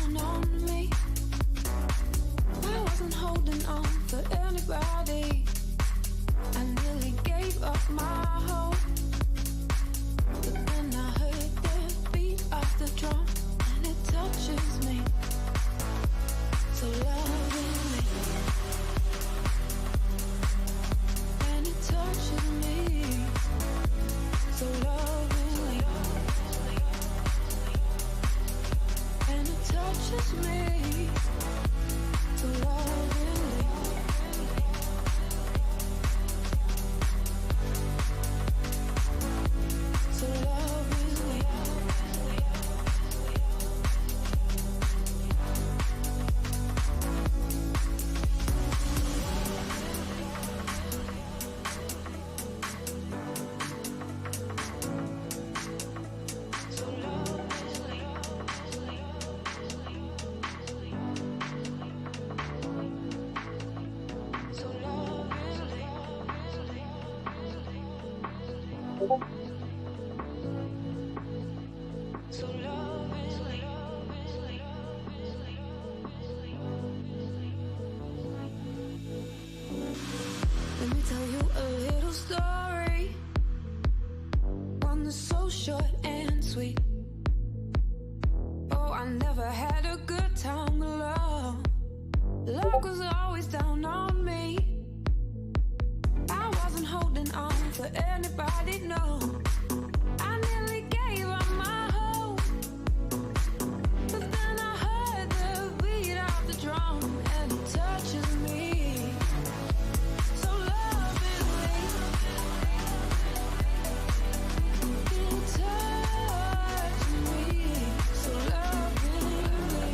down on me. I wasn't holding on for anybody. I nearly gave up my hope, but then I heard the beat of the drum, and it touches me so lovingly, and it touches me so lovingly, and it touches me so lovingly. So lovingly, so lovingly. Let me tell you a little story, one that's so short and sweet. Oh, I never had a good time with love. Luck was always down on me. I wasn't holding on for anybody, no. I nearly gave up my hope, but then I heard the beat of the drum, and it touches me so lovingly. It touches me so lovingly.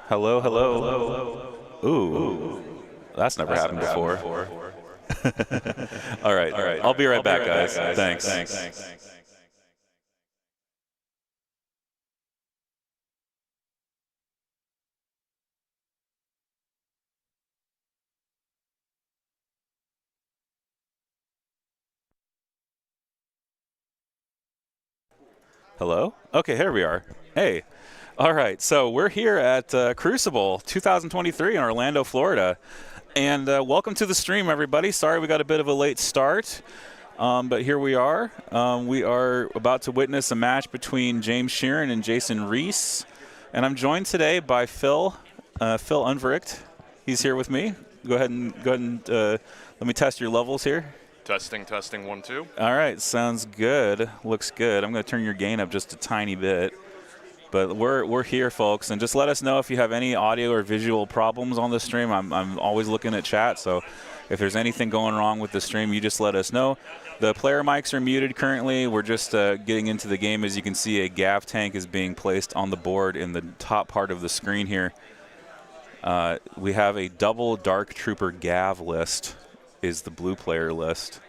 Hello, hello. Ooh, that's never happened before. All right. I'll be right back, guys. Thanks. Hello? Okay, here we are. Hey. All right, so we're here at Crucible 2023 in Orlando, Florida. And welcome to the stream, everybody. Sorry we got a bit of a late start, but here we are. We are about to witness a match between James Sheeran and Jason Reese. And I'm joined today by Phil Unverricht. He's here with me. Go ahead and let me test your levels here. Testing, 1, 2. All right, sounds good. Looks good. I'm going to turn your gain up just a tiny bit. But we're here, folks, and just let us know if you have any audio or visual problems on the stream. I'm always looking at chat, so if there's anything going wrong with the stream, you just let us know. The player mics are muted currently. We're just getting into the game. As you can see, a Gav tank is being placed on the board in the top part of the screen here. We have a double Dark Trooper Gav list is the blue player list,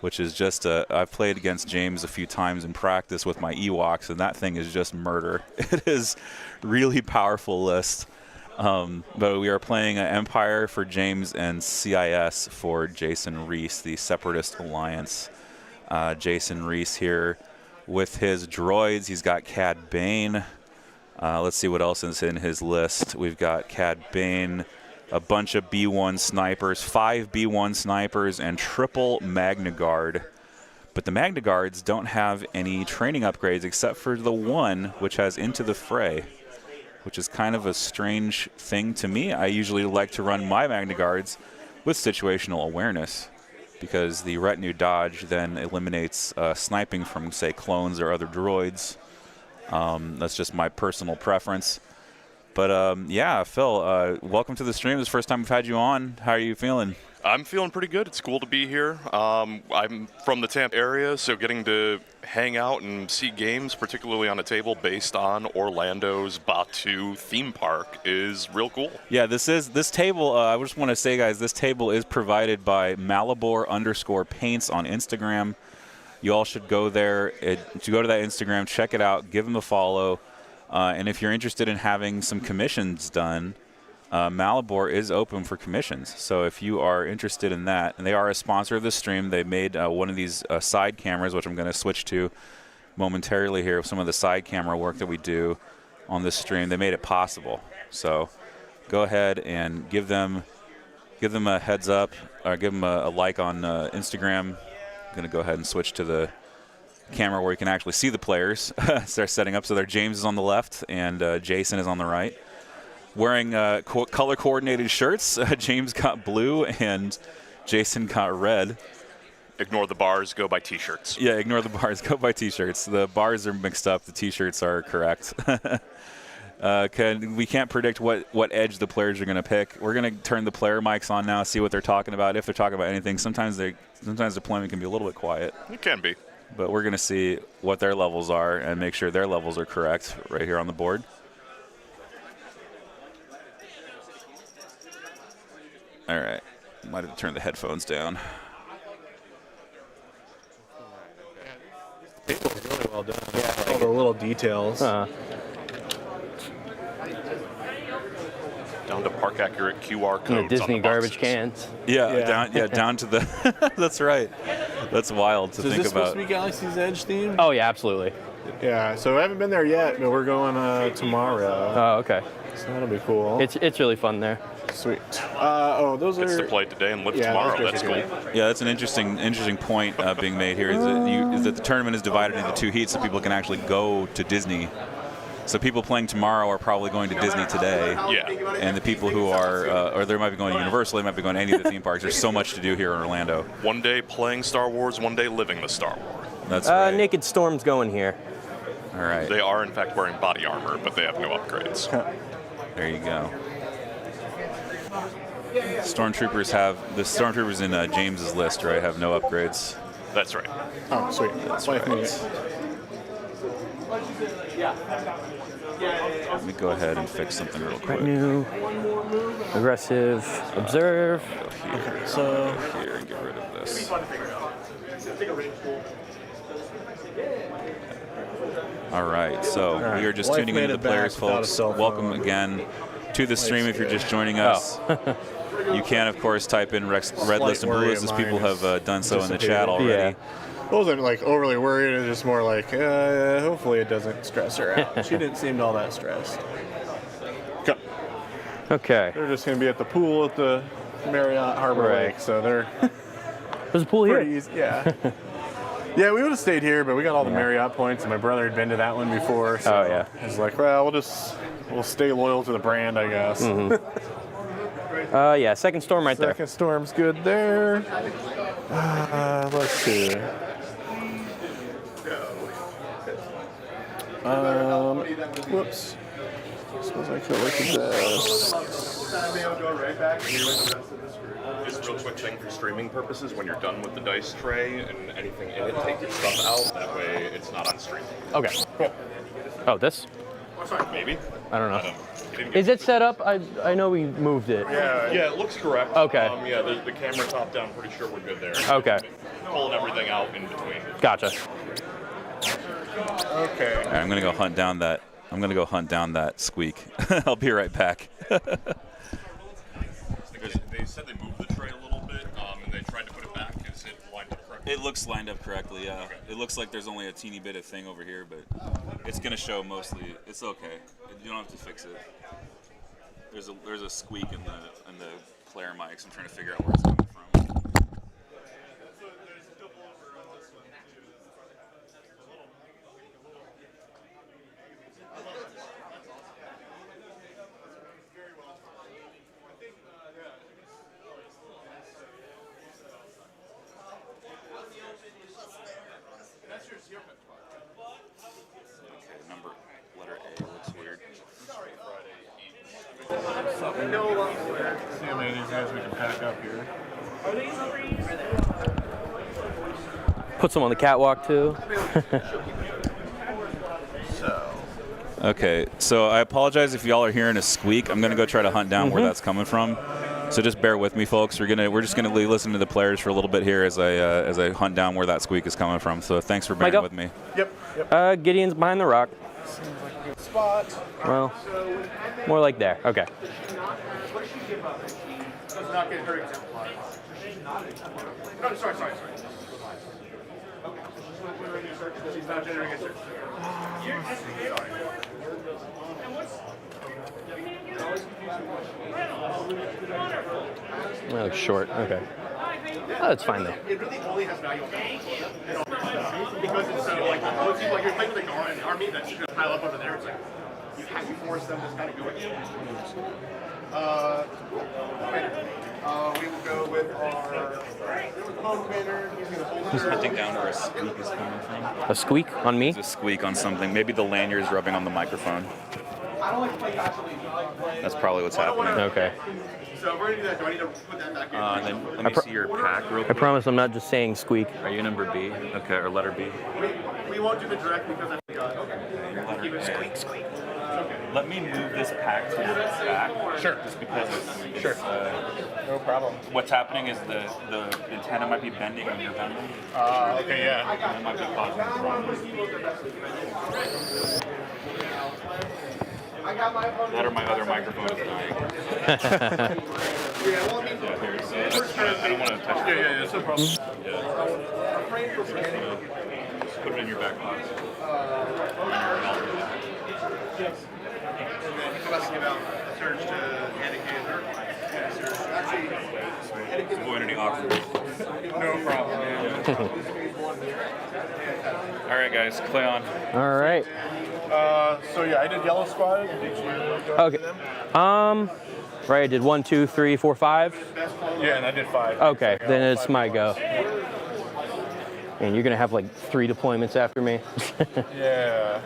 which is just I've played against James a few times in practice with my Ewoks, and that thing is just murder. It is really powerful list. But we are playing Empire for James and CIS for Jason Reese, the Separatist Alliance. Jason Reese here with his droids. He's got Cad Bane. Let's see what else is in his list. We've got Cad Bane, a bunch of B1 snipers, 5 B1 snipers, and triple Magna Guard. But the Magna Guards don't have any training upgrades except for the one which has Into the Fray, which is kind of a strange thing to me. I usually like to run my Magna Guards with situational awareness because the retinue dodge then eliminates sniping from, say, clones or other droids. That's just my personal preference. But, yeah, Phil, welcome to the stream. This is the first time we've had you on. How are you feeling? I'm feeling pretty good. It's cool to be here. I'm from the Tampa area, so getting to hang out and see games, particularly on a table based on Orlando's Batuu theme park, is real cool. Yeah, this table, I just want to say, guys, this table is provided by Malibor_paints on Instagram. You all should go there. To go to that Instagram, check it out, give them a follow. And if you're interested in having some commissions done, Malibor is open for commissions. So if you are interested in that, and they are a sponsor of the stream, they made one of these side cameras, which I'm going to switch to momentarily here, some of the side camera work that we do on this stream. They made it possible. So go ahead and give them a heads up, or give them a like on Instagram. I'm going to go ahead and switch to the camera where you can actually see the players. Start setting up. So there, James is on the left and Jason is on the right. Wearing color coordinated shirts. James got blue and Jason got red. Ignore the bars, go by t-shirts. Yeah, ignore the bars, go by t-shirts. The bars are mixed up, the t-shirts are correct. We can't predict what edge the players are going to pick. We're going to turn the player mics on now, see what they're talking about, if they're talking about anything. Sometimes deployment can be a little bit quiet. It can be. But we're going to see what their levels are and make sure their levels are correct right here on the board. All right. Might have to turn the headphones down. Really well done. Yeah, all the little details. Down to park accurate QR codes. Disney on the garbage boxes. cans. Down to the. That's right. That's wild to think about. Is this supposed to be Galaxy's Edge themed? Oh yeah, absolutely. Yeah. So I haven't been there yet, but we're going tomorrow. Oh okay. So that'll be cool. It's really fun there. Sweet. Those Gets are. to play today and live tomorrow. That's cool. Yeah, that's an interesting point being made here. Is that the tournament is divided into 2 heats, so people can actually go to Disney. So people playing tomorrow are probably going to Disney today. Yeah. And the people who are, or they might be going to Universal, they might be going to any of the theme parks. There's so much to do here in Orlando. One day playing Star Wars, one day living the Star Wars. That's right. Naked Storm's going here. All right. They are, in fact, wearing body armor, but they have no upgrades. There you go. Stormtroopers in James's list, right? Have no upgrades. That's right. Oh, sweet. That's right. Let me go ahead and fix something real quick. New, aggressive, observe. Go here, So go here and get rid of this. All right, so right. we are just Wife tuning made into it the players, back without a folks. cell phone. Welcome again to the stream. If you're just joining us, you can, of course, type in redlist and worry bluelist, of as mine people have done so in the dissipated. chat already. I wasn't like overly worried. It was just more like, hopefully it doesn't stress her out. She didn't seem all that stressed. Go. Okay. They're just going to be at the pool at the Marriott Harbor Right. Lake, so they're There's a pool pretty here. easy. Yeah. Yeah, we would have stayed here, but we got all the Yeah. Marriott points, and my brother had been to that one before. So Oh, yeah. I was like, well, we'll stay loyal to the brand, I guess. Yeah, second storm right there. Second storm's good there. Let's see. Whoops. Suppose I could look at this. Just a real quick thing for streaming purposes, when you're done with the dice tray and anything in it, take your stuff out. That way it's not on stream. Okay. Oh, this? Maybe? I don't know. You didn't get Is it set up? I know we moved it. Yeah, it looks correct. Okay. Yeah, the camera top down, pretty sure we're good there. Okay. Pulling everything out in between. Gotcha. Okay. All right, I'm gonna go hunt down that. I'm gonna go hunt down that squeak. I'll be right back. They said they moved the tray a little bit, and they tried to put it back. Is it lined up correctly? It looks lined up correctly. Yeah. Okay. It looks like there's only a teeny bit of thing over here, but it's gonna show mostly. It's okay. You don't have to fix it. There's a squeak in the player mics. I'm trying to figure out where it's coming from. Okay, letter A looks weird. See how many of these guys we can pack up here. Put some on the catwalk too. Okay, so I apologize if y'all are hearing a squeak. I'm gonna go try to hunt down where that's coming from. So just bear with me, folks. We're just gonna listen to the players for a little bit here as I hunt down where that squeak is coming from. So thanks for bearing Michael? with me. Yep. Gideon's behind the rock. Spot. Well, more like there. Okay. Does not get her exemplar. No, sorry. She's not generating a search. That looks short. Okay. Oh, that's fine though. It really only has value on because it's so like most people like you're playing with an army that's just gonna pile up over there. It's like you force them to kind of go. We will go with our home commander using the whole. Just hunting down where a squeak is coming from. A squeak on me? There's a squeak on something. Maybe the lanyard's rubbing on the microphone. That's probably what's happening. Okay. So we're gonna do that. Do I need to put that back in? And then let me see your pack real I quick. promise I'm not just saying squeak. Are you number B? Okay, or letter B? We won't do the direct because I forgot. Letter A. Squeak. Let me move this pack to the back. Sure. Just because it's Sure. No problem. what's happening is the antenna might be bending when you're bending. Okay, yeah. And it might be causing problems. That or my other microphone is dying. Yeah, well, I mean, I don't want to touch it. yeah, that's no problem. Put it in your back pocket. Search to Avoid any awkward. no problem. All right, guys, play on. All right. So yeah, I did yellow spotted. Did you go Okay. to them? Right. I did 1, 2, 3, 4, 5. Yeah, and I did 5. Okay. Then it's my go. And you're gonna have like 3 deployments after me. Yeah.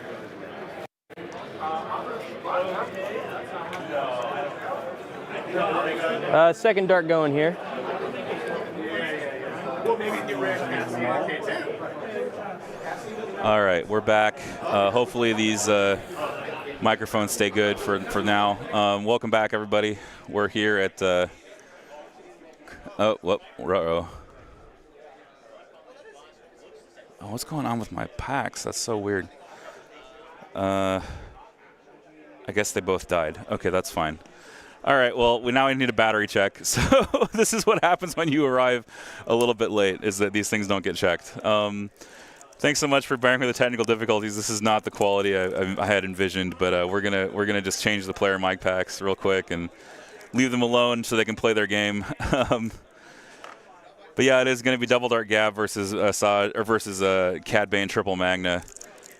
Second dart going here. Well, maybe get ready to All right, we're back. Hopefully these microphones stay good for now. Welcome back, everybody. We're here at what's going on with my packs? That's so weird. I guess they both died. Okay, that's fine. All right, well, now we need a battery check. So this is what happens when you arrive a little bit late, is that these things don't get checked. Thanks so much for bearing with the technical difficulties. This is not the quality I had envisioned, but we're gonna just change the player mic packs real quick and leave them alone so they can play their game. But yeah, it is going to be Double Dark Gab versus Cad Bane Triple Magna.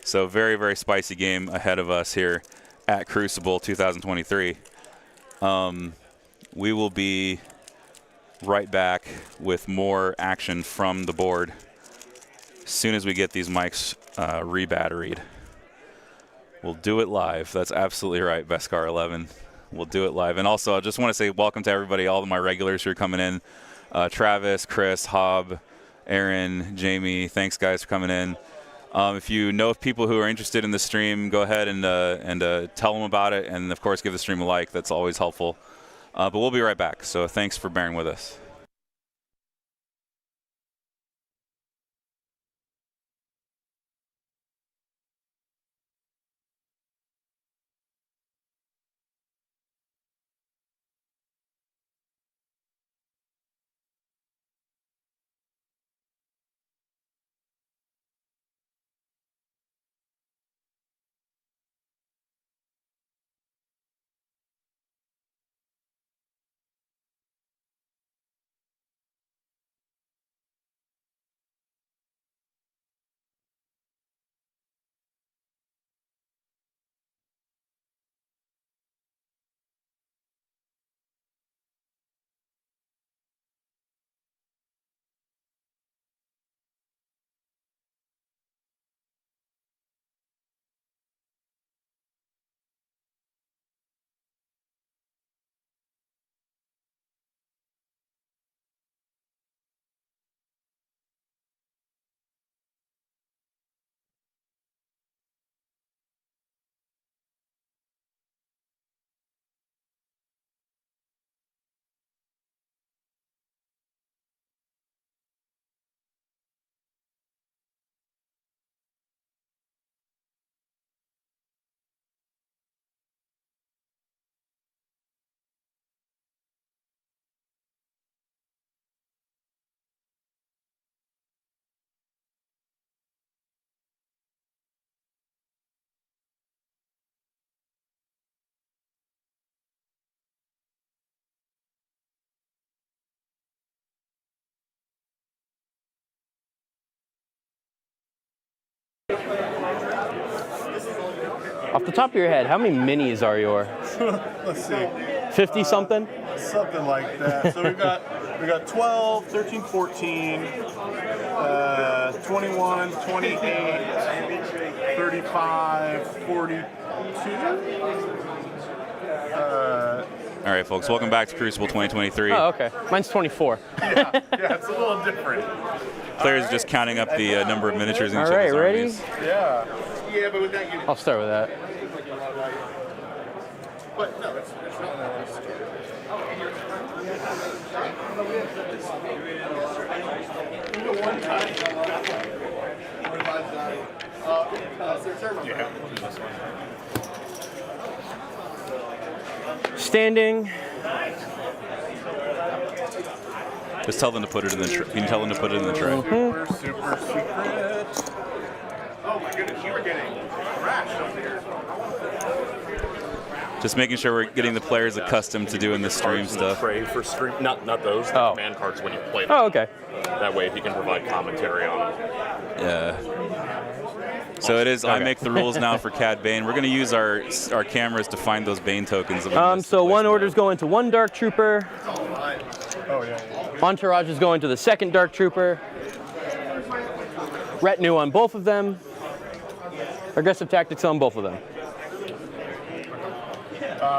So very, very spicy game ahead of us here at Crucible 2023. We will be right back with more action from the board as soon as we get these mics re-batteried. We'll do it live. That's absolutely right, Beskar 11. We'll do it live. And also, I just want to say welcome to everybody, all of my regulars who are coming in. Travis, Chris, Hob, Aaron, Jamie, thanks guys for coming in. If you know of people who are interested in the stream, go ahead and tell them about it, and of course give the stream a like. That's always helpful. But we'll be right back, so thanks for bearing with us. Off the top of your head, how many minis are yours? Let's see. 50 something? Something like that. So we got 12, 13, 14, 21, 28, 35, 42. All right, folks, welcome back to Crucible 2023. Oh, okay. Mine's 24. Yeah, it's a little different. Players just counting up the number of miniatures in each All right, of his ready? armies. Yeah. Yeah, but with that unit. I'll start with that. But no, it's not. Standing. Just tell them to put it in the tray. Can you tell them to put it in the tray? Super secret. Oh my goodness, you were getting thrashed up there. Just making sure we're getting the players accustomed to doing the stream stuff. Tray for stream, not those. Oh. The command cards when you play them. Oh, okay. That way he can provide commentary on them. Yeah. So it is. I make the rules now for Cad Bane. We're going to use our cameras to find those Bane tokens. So one order's going to one Dark Trooper. Oh yeah. Entourage is going to the second Dark Trooper. Retinue on both of them. Aggressive tactics on both of them.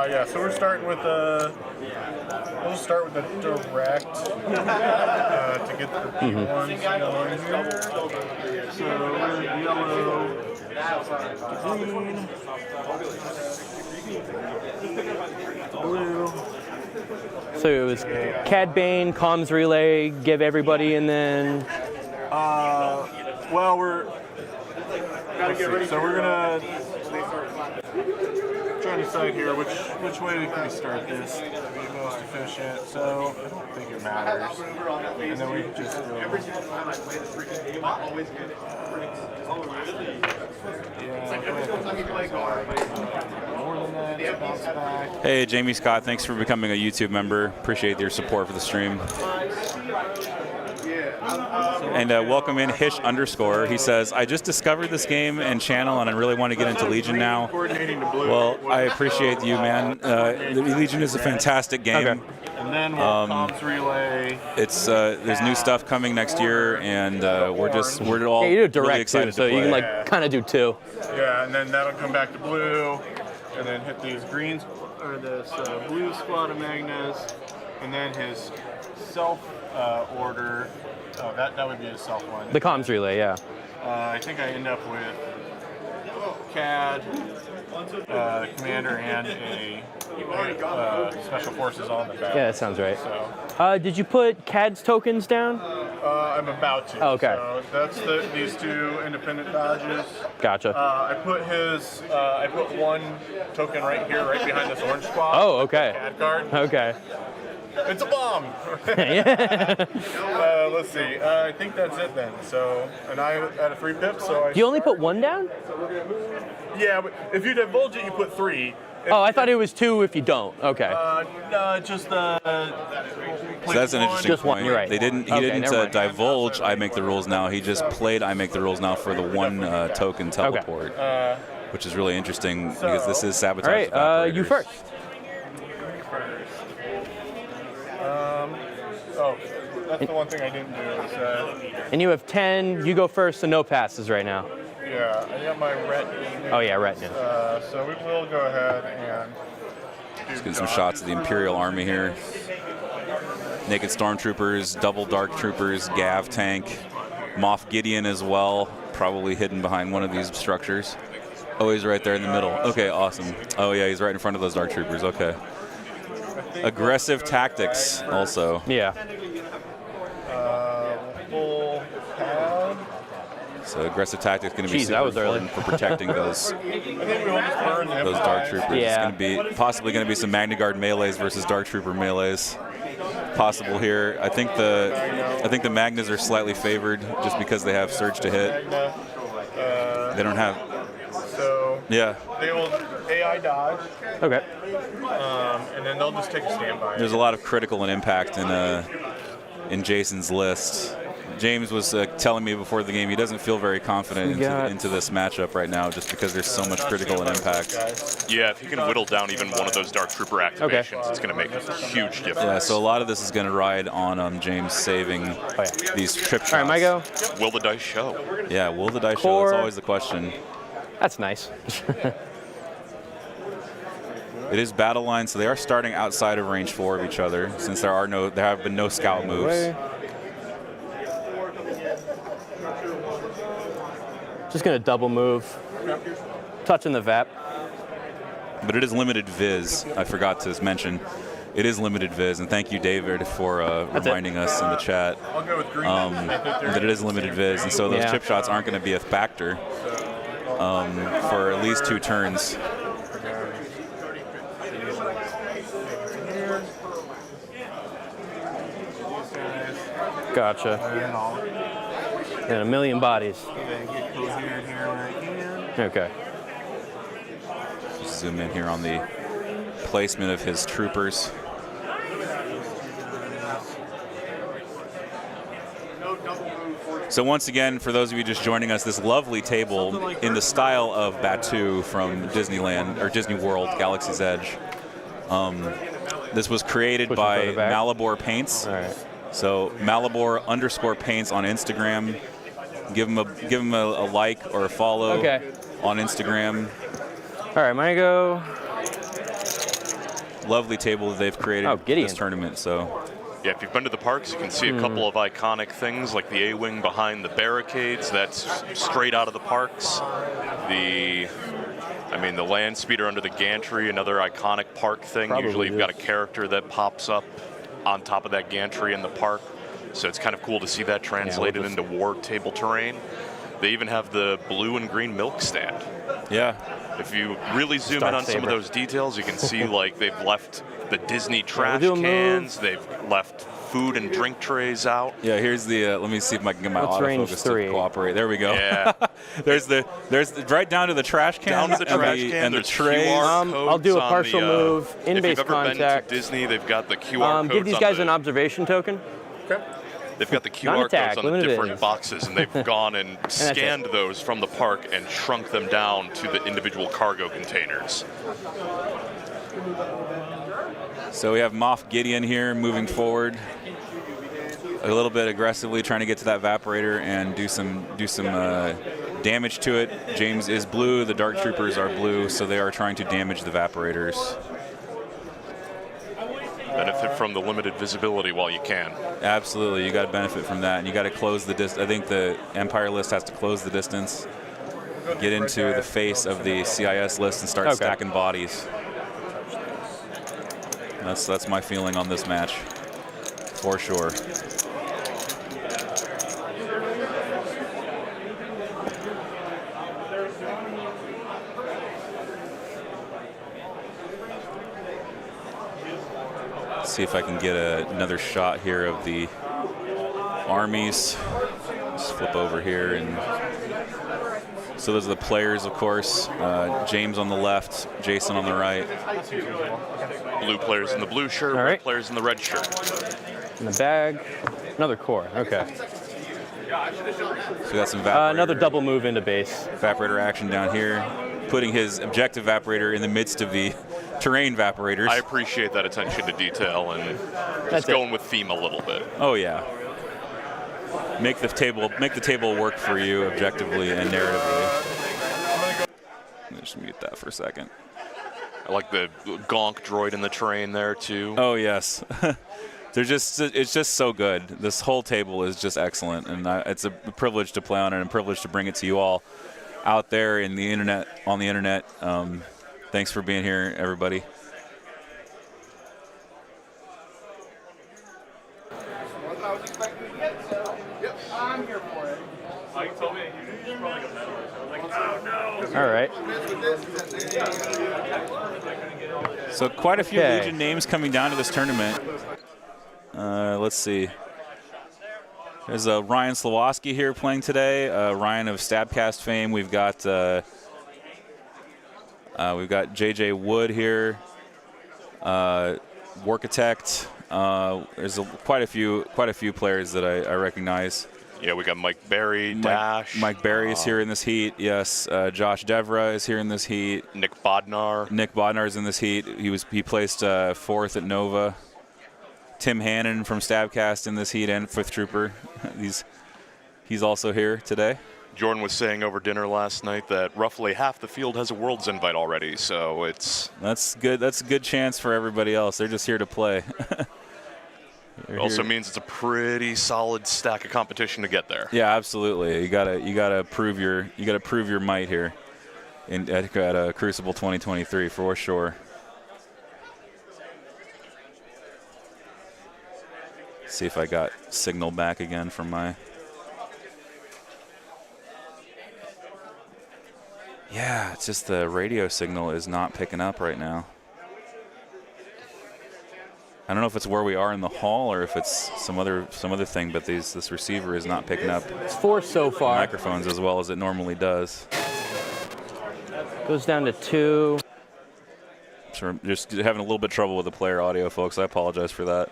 Yeah, so we're starting with we'll just start with the direct to get the P1s going here. So yellow to green, blue. So it was Cad Bane, comms relay, give everybody, and then. Well, so we're gonna try to decide here which way can we start this to be most efficient. So I don't think it matters. And then we just go. Hey, Jamie Scott, thanks for becoming a YouTube member. Appreciate your support for the stream. And welcome in Hish_. He says, I just discovered this game and channel, and I really want to get into Legion now. Well, I appreciate you, man. Legion is a fantastic game. Okay. And then we'll comms relay. It's there's new stuff coming next year, and we're all you do direct really excited too, so to play. you can like kind of do two. Yeah, and then that'll come back to blue, and then hit these greens or this blue squad of Magnus, and then his self order. Oh, that would be his self one. The comms relay, yeah. I think I end up with CAD, commander, and a special forces on the back. Yeah, that sounds right. So, Did you put CAD's tokens down? I'm about to. Oh, okay. So that's these two independent dodges. Gotcha. I put one token right here, right behind this orange squad. Oh, okay. CAD card. Okay. It's a bomb. Let's see. I think that's it then. So, and I had a 3 pip. So You only put one down? Yeah, but if you divulge it, you put 3. Oh, I thought it was 2 if you don't. Okay. No, just So that's an interesting Just one, point. you're right. He Okay, didn't never mind. divulge I make the rules now. He just played I make the rules now for the one token teleport, which is really interesting because this is sabotage. All right, evaporators. you first. that's the one thing I didn't do. Is, And you have 10. You go first, so no passes right now. yeah, I got my retinue. Oh, yeah, retinue. So we will go ahead and Let's get some shots of the Imperial Army here. Naked Stormtroopers, double Dark Troopers, Gav tank, Moff Gideon as well, probably hidden behind one of these structures. Oh, he's right there in the middle. Okay, awesome. Oh yeah, he's right in front of those Dark Troopers. Okay. Aggressive tactics also. Yeah. full pad. So aggressive tactics going to be Jeez, that was super important for protecting those I think we will just burn them. those Dark Troopers. Yeah. It's going to be possibly going to be some Magna Guard melees versus Dark Trooper melees. Possible here. I think the Magnas are slightly favored just because they have surge to hit. They don't have. So Yeah. they will AI dodge, Okay. and then they'll just take a standby. There's a lot of critical and impact in Jason's list. James was telling me before the game he doesn't feel very confident into this matchup right now just because there's so much critical and impact. Yeah, if you can whittle down even one of those Dark Trooper activations, it's going to make a huge difference. Yeah, so a lot of this is going to ride on James saving these trip shots. All right, my go. Will the dice show? Yeah, will the dice show? Core. That's always the question. That's nice. It is battle line, so they are starting outside of range 4 of each other since there have been no scout moves. Just gonna double move. Touching the VAP. But it is limited viz. I forgot to mention. It is limited viz, and thank you, David, for reminding us in the chat I'll go with green. that it is limited viz, and so those chip shots aren't going to be a factor for at least 2 turns. Gotcha. And a million bodies. Okay. Zoom in here on the placement of his troopers. So once again, for those of you just joining us, this lovely table in the style of Batuu from Disneyland or Disney World, Galaxy's Edge. This was created by Malibor Paints. All right. So Malibor_Paints on Instagram. Give him a like or a follow on Instagram. All right, my go. lovely table that they've created Oh, for Gideon. this tournament. So Yeah, if you've been to the parks, you can see a couple of iconic things like the A-wing behind the barricades. That's straight out of the parks. The land speeder under the gantry, another iconic park thing. Probably Usually you've got a is. character that pops up on top of that gantry in the park. So it's kind of cool to see that translated into war table terrain. They even have the blue and green milk stand. yeah, If you really zoom in on some of those details, you can see like they've left the Disney trash do a move. cans. They've left food and drink trays out. yeah. Here's the. Let me see if I can get my What's range autofocus 3? to cooperate. There we go. Yeah. there's the right down to the trash can. Down to the trash can. and the There's trays. QR I'll do a codes on partial the, move, if in-base you've ever contact. been to Disney, they've got the QR codes Give these on guys the, an observation token. They've got the QR Non-attack, codes on the limited different innings. boxes, and they've gone and scanned those from the park and shrunk them down to the individual cargo containers. So we have Moff Gideon here moving forward a little bit aggressively, trying to get to that evaporator and do some damage to it. James is blue. The Dark Troopers are blue, so they are trying to damage the evaporators. Benefit from the limited visibility while you can. Absolutely, you got to benefit from that, and you got to close the distance. I think the Empire list has to close the distance, get into the face of the CIS list, and start stacking bodies. That's my feeling on this match, for sure. See if I can get another shot here of the armies. Just flip over here, and so those are the players, of course. James on the left, Jason on the right. Blue players in the blue shirt, All right. red players in the red shirt. In the bag, another core. Okay. So we got some evaporator, Another double move into base. evaporator action down here, putting his objective evaporator in the midst of the terrain evaporators. I appreciate that attention to detail and just going with theme a little bit. Oh yeah. Make the table work for you objectively and narratively. Let me just mute that for a second. I like the gonk droid in the terrain there too. Oh yes. It's just so good. This whole table is just excellent, and it's a privilege to play on it and a privilege to bring it to you all out there on the internet. Thanks for being here, everybody. I'm here for it. All right. So quite a few Okay. Legion names coming down to this tournament. Let's see. There's Ryan Slowoski here playing today. Ryan of Stabcast fame. We've got JJ Wood here. Workitect. There's quite a few players that I recognize. Yeah, we got Mike Berry, Dash. Mike Berry is here in this heat. Yes, Josh Devra is here in this heat. Nick Bodnar. Nick Bodnar is in this heat. He placed fourth at Nova. Tim Hannon from Stabcast in this heat, and Fifth Trooper. He's also here today. Jordan was saying over dinner last night that roughly half the field has a Worlds invite already, so That's good. That's a good chance for everybody else. They're just here to play. it also means it's a pretty solid stack of competition to get there. Yeah, absolutely. You gotta prove your might here at Crucible 2023 for sure. See if I got signal back again from my. Yeah, it's just the radio signal is not picking up right now. I don't know if it's where we are in the hall or if it's some other thing, but this receiver is not picking up It's 4 so far. microphones as well as it normally does. Goes down to 2. So we're just having a little bit of trouble with the player audio, folks. I apologize for that.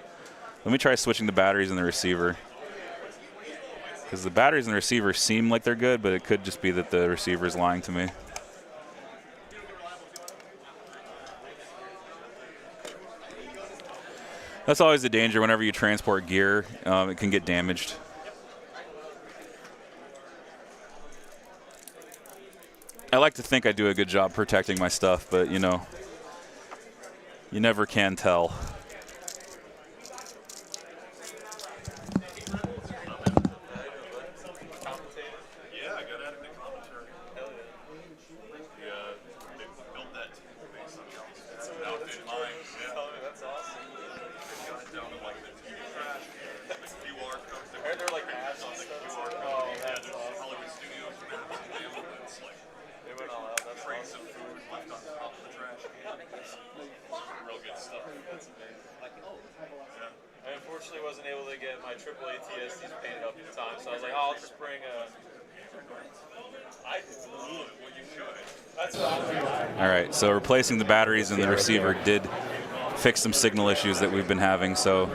Let me try switching the batteries in the receiver. Because the batteries in the receiver seem like they're good, but it could just be that the receiver is lying to me. That's always the danger whenever you transport gear. It can get damaged. I like to think I do a good job protecting my stuff, but, you know, You never can tell. I unfortunately wasn't able to get my AAA TSDs painted up in time, so I was like, oh, I'll just bring a... I did what you should. That's what I was doing. All right, so replacing the batteries in the receiver did fix some signal issues that we've been having, so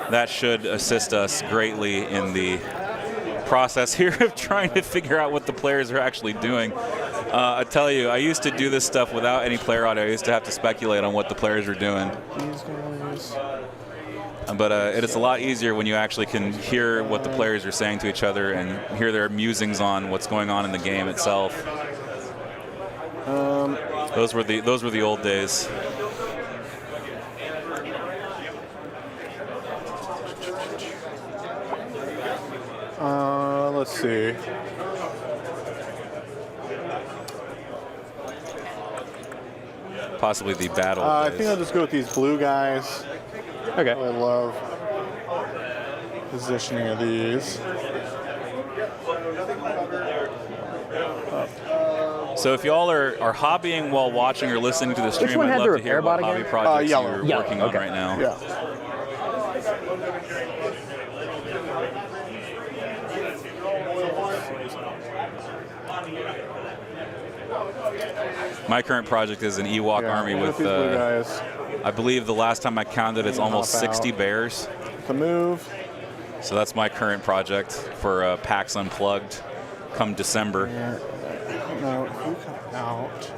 that should assist us greatly in the process here of trying to figure out what the players are actually doing. I tell you, I used to do this stuff without any player audio. I used to have to speculate on what the players were doing. But it is a lot easier when you actually can hear what the players are saying to each other and hear their musings on what's going on in the game itself. Those were the old days. Let's see. Possibly the battle. I think I'll just go with these blue guys. Okay. I love positioning of these. So if y'all are hobbying while watching or listening to the stream, one I'd had love the to hear repair what bot hobby again? projects Yellow. you're Yellow, working on okay. right now. Yeah. My current project is an Ewok army with, these blue guys. I believe the last time I counted, it's almost Hop out. 60 bears. The move. So that's my current project for PAX Unplugged come December. No, you come out.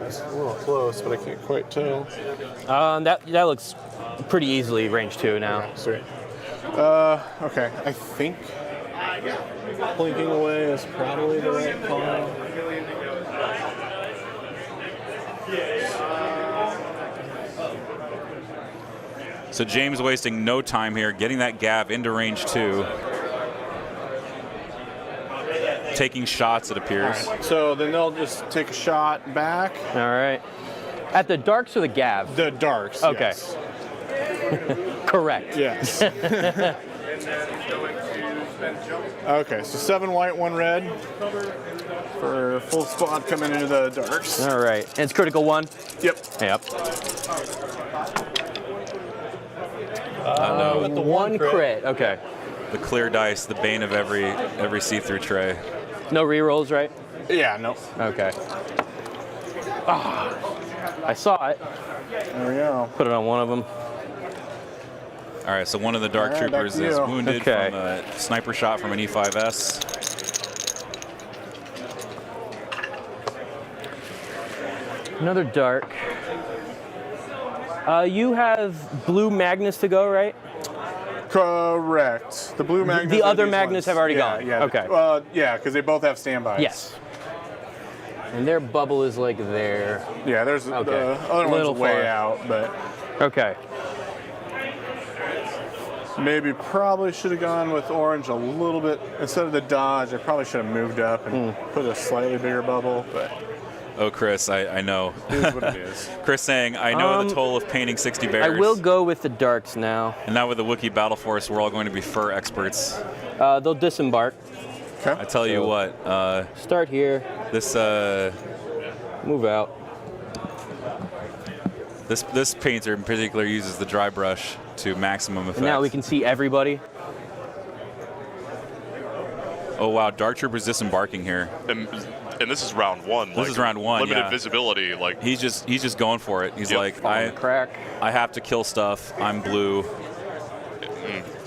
It's a little close, but I can't quite tell. That looks pretty easily range 2 now. Sweet. Okay, I think blinking away is probably the right call. So James wasting no time here, getting that Gav into range 2. Taking shots, it appears. So then they'll just take a shot back. All right. At the darks or the Gav? The darks. Okay. Yes. Correct. Yes. Okay, so 7 white, 1 red for full spot coming into the darks. All right. And it's critical 1? Yep. Yep. No, The one crit. Okay. the clear dice, the bane of every see-through tray. No rerolls, right? Yeah, no. Okay. I saw it. There we go. Put it on one of them. All right, so one of the Dark All right, back Troopers to is you. wounded Okay. from a sniper shot from an E5S. Another dark. You have blue Magnus to go, right? Correct. The blue Magnus. The are other these Magnus ones. have already Yeah, gone. Yeah. Okay. Yeah, because they both have standbys. Yes. And their bubble is like there. Yeah, there's Okay. the other Little one's way far. out, but Okay. maybe probably should have gone with orange a little bit instead of the dodge. I probably should have moved up and put a slightly bigger bubble, but Oh, Chris, I know. it is what it is. Chris saying, I know the toll of painting 60 bears. I will go with the darks now. And now with the Wookiee Battle Force, we're all going to be fur experts. They'll disembark. I tell you what, Start here. this Move out. this painter in particular uses the dry brush to maximum effect. And now we can see everybody. Oh wow, Dark Trooper's disembarking here. And this is round 1. This is round 1. Limited yeah. visibility. Like He's just going for it. He's Yep. like, On the crack. I have to kill stuff. I'm blue.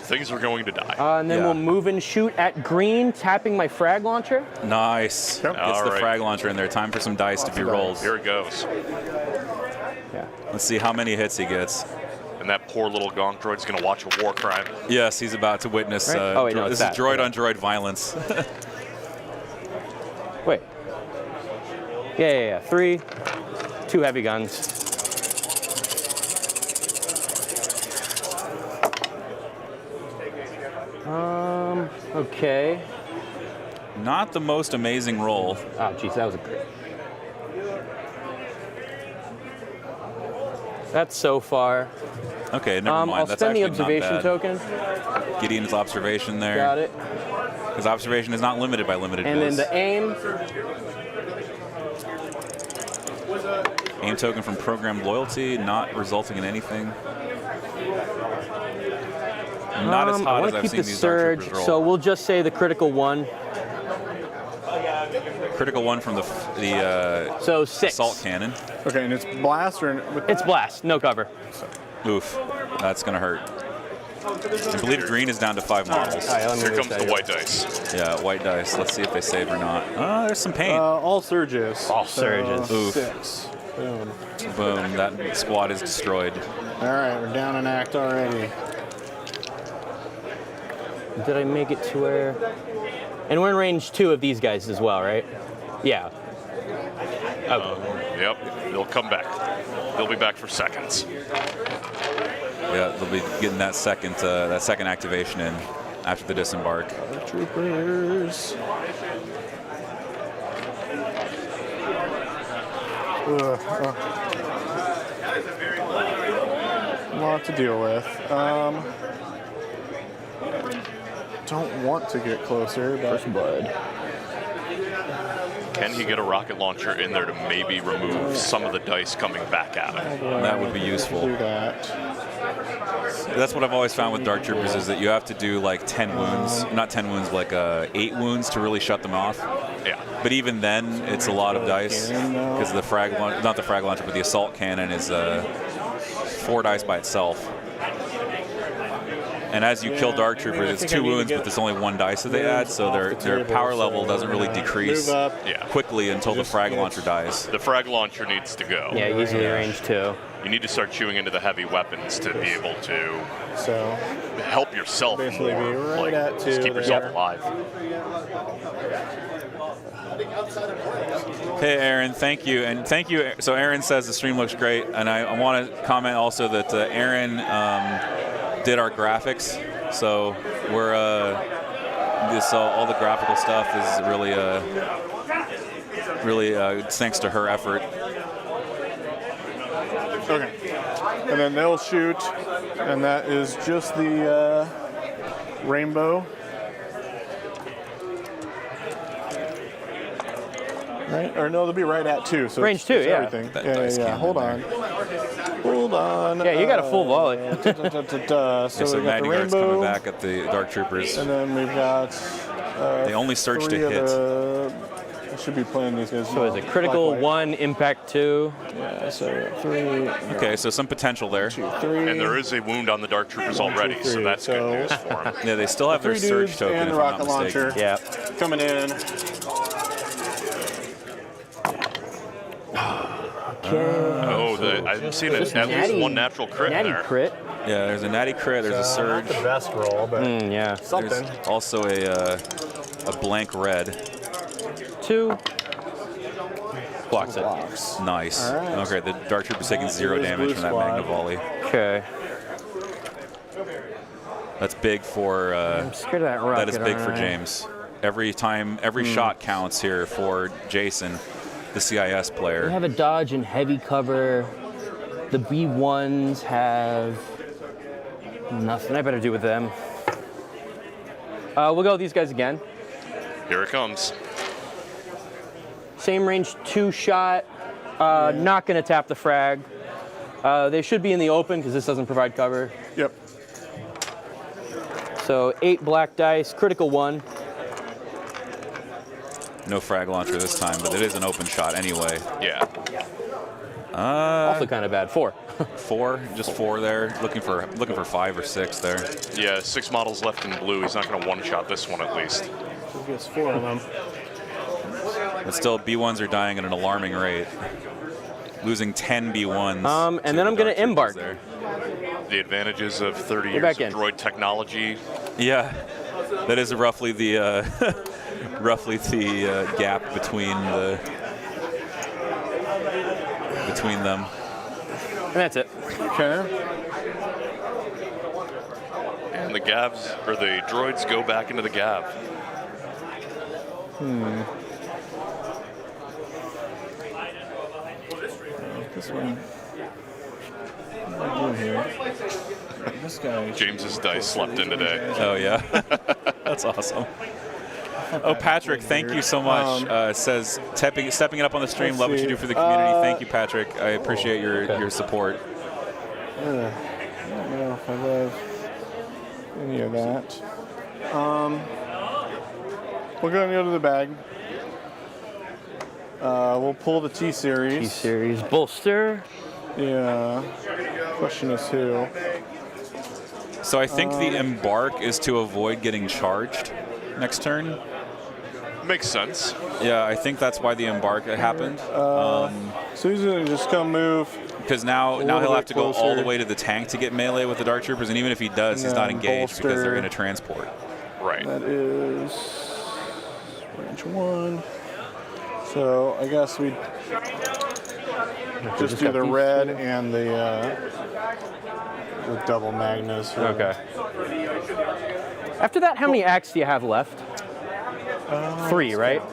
things are going to die. And then Yeah. we'll move and shoot at green, tapping my frag launcher. Nice. Yep. Gets All the right. frag launcher in there. Time for some dice to be rolled. Here it goes. Yeah. Let's see how many hits he gets. And that poor little gonk droid's going to watch a war crime. Yes, he's about to witness. Right? Oh, wait, no, this it's is that. droid on droid violence. Wait. Yeah. 3, 2 heavy guns. Okay. Not the most amazing roll. Oh, geez, that was a great. That's so far. Okay, never mind. I'll That's spend the actually not observation bad. token. Gideon's observation there. Got it. Because observation is not limited by limited And then biz. the aim. Aim token from programmed loyalty, not resulting in anything. Not as I hot want as to I've keep seen the these Dark surge, Troopers roll. so we'll just say the critical 1. Critical 1 from the So 6. assault cannon. Okay, and it's blast or It's blast, no cover. Oof, that's gonna hurt. I believe green is down to 5 models. All right, let me Here move comes that the here. white dice. Yeah, white dice. Let's see if they save or not. Oh, there's some paint. all surges. All surges. Oof. 6. Boom. Boom, that squad is destroyed. All right, we're down an act already. Did I make it to where? And we're in range 2 of these guys as well, right? Yeah. Okay. Yep, they'll come back. They'll be back for seconds. Yeah, they'll be getting that second activation in after the disembark. Troopers. A lot to deal with. Don't want to get closer, but First blood. Can he get a rocket launcher in there to maybe remove some of the dice coming back at him? That would be useful. do that. That's what I've always found with Dark Troopers is that you have to do like 10 wounds, not 10 wounds, like 8 wounds to really shut them off. Yeah. But even then, it's a lot of dice because the frag launcher, not the frag launcher, but the assault cannon is 4 dice by itself. And as you kill Dark Troopers, it's 2 wounds, but there's only 1 dice that they add, so their power level doesn't really decrease Yeah. quickly until the frag launcher dies. The frag launcher needs to go. Yeah, easily range 2. You need to start chewing into the heavy weapons to be able to So help yourself basically more. be right Like, at 2 just keep yourself there. alive. Hey, Aaron, thank you. And thank you. So Aaron says the stream looks great, and I want to comment also that Aaron did our graphics, so we're all the graphical stuff is really thanks to her effort. Okay. And then they'll shoot, and that is just the rainbow. Right? Or no, they'll be right at 2. So Range it's 2, yeah. Everything. That Yeah, dice yeah. cannon Hold there. on. Hold on. Yeah, you got a full volley. So So we got the Magny Guard's rainbow, coming back at the Dark Troopers. and then we've got. They only surge to 3 of hit. I should be playing these guys. So is it critical black, 1, impact 2? white. Yeah. So 3. Okay, so some potential there. 2, 3. And there is a wound on the Dark Troopers already, so 3. that's So- good news for him. Yeah, they still have their 3 surge dudes token, and if the I'm rocket not mistaken. launcher Yeah. coming in. Oh, I've seen at least natty- 1 natural crit Natty there. crit. Yeah, there's a natty crit, there's a surge. Not the best roll, but Yeah. something. There's also a blank red. 2. Blocks it. Blocks. Nice. All right. Okay, the Dark Trooper's taking That 0 is damage blue from that squad. Magna Volley. Okay. That's big for I'm scared of that rocket. that is big for aren't I? James. Every shot counts here for Jason, the CIS They player. have a dodge and heavy cover. The B1s have nothing. I better do with them. We'll go with these guys again. Here it comes. Same range 2 shot. Not going to tap the frag. They should be in the open because this doesn't provide cover. Yep. So 8 black dice, critical 1. No frag launcher this time, but it is an open shot anyway. Yeah. Also kind of bad. 4. 4, just 4 there. Looking for 5 or 6 there. Yeah, 6 models left in blue. He's not going to one-shot this one at least. So gets 4 of them. But still, B1s are dying at an alarming rate. Losing 10 B1s. And then I'm going Dark to embark. Troopers there. The advantages of 30 Get years back of in. droid technology. Yeah. That is roughly the gap between them. And that's it. Okay. And the Gavs, or the droids, go back into the Gav. This one. What am I doing here? This guy. James's dice slept in today. Oh yeah, that's awesome. Oh, Patrick, thank you so much. Says stepping it up on the stream. Love what you do for the community. Thank you, Patrick. I appreciate your support. I don't know if I love any of that. We're going to go to the bag. We'll pull the T-Series. T-Series bolster. Yeah. Question is who. So I think the embark is to avoid getting charged next turn. Makes sense. Yeah, I think that's why the embark happened. So he's going to just come move. Because now little he'll bit have to go all closer. the way to the tank to get melee with the Dark Troopers, and even if he does, he's not engaged because bolster. they're in a transport. Right. That is range 1. So I guess we just do the red and the double Magnus. Okay. After that, how many acts do you have left? 3, right?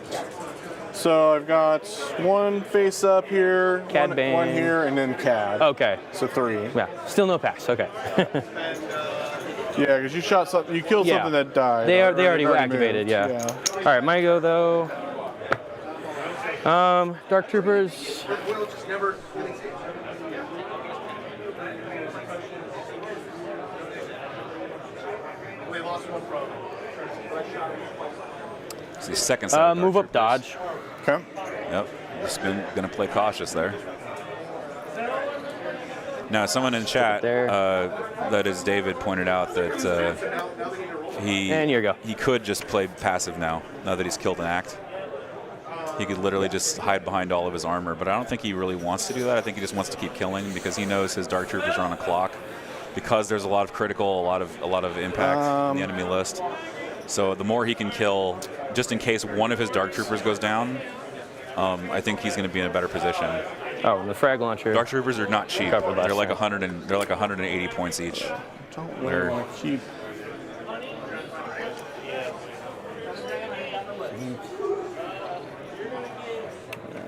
So I've got one face up here, Cad one Bane. here, and then Cad. Okay. So 3. Yeah. Still no pass. Okay. Yeah, because you shot something, you killed Yeah. something that died. They or already moved. activated. Yeah. All right, my go though. Dark Troopers. It's the second set of Dark Move up, Troopers. dodge. Okay. Yep. Just gonna play cautious there. Now, someone in chat, there. that is David, pointed out that And here you go. he could just play passive now that he's killed an act. He could literally just hide behind all of his armor, but I don't think he really wants to do that. I think he just wants to keep killing because he knows his Dark Troopers are on a clock. Because there's a lot of critical, a lot of impact in the enemy list. So the more he can kill, just in case one of his Dark Troopers goes down, I think he's going to be in a better position. Oh, and the frag launcher. Dark Troopers are not cheap. Covered last They're like time. 180 points each. Don't They're- really want to keep.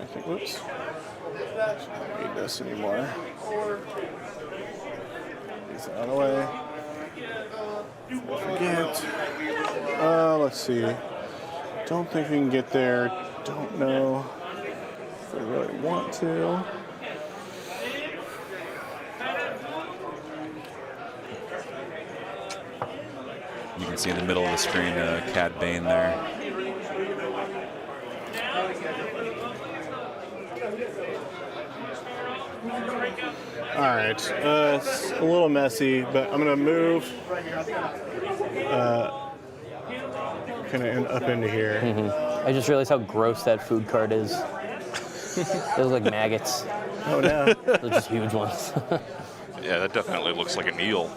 I think, whoops. Don't need this anymore. Get this out of the way. Don't forget. Let's see. Don't think we can get there. Don't know if I really want to. You can see in the middle of the screen Cad Bane there. All right, it's a little messy, but I'm gonna move kind of up into here. I just realized how gross that food cart is. They look like maggots. Oh no. They're just huge ones. Yeah, that definitely looks like an eel.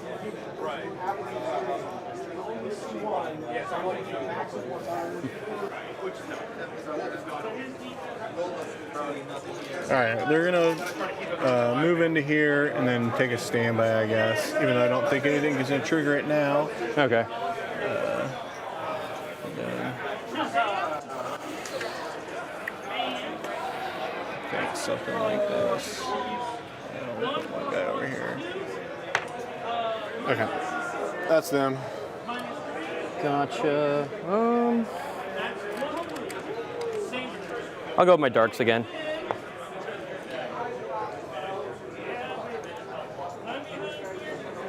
All right, they're gonna move into here and then take a standby, I guess. Even though I don't think anything is gonna trigger it now. Okay. Think something like this. I'll put one guy over here. Okay, that's them. Gotcha. I'll go with my darks again.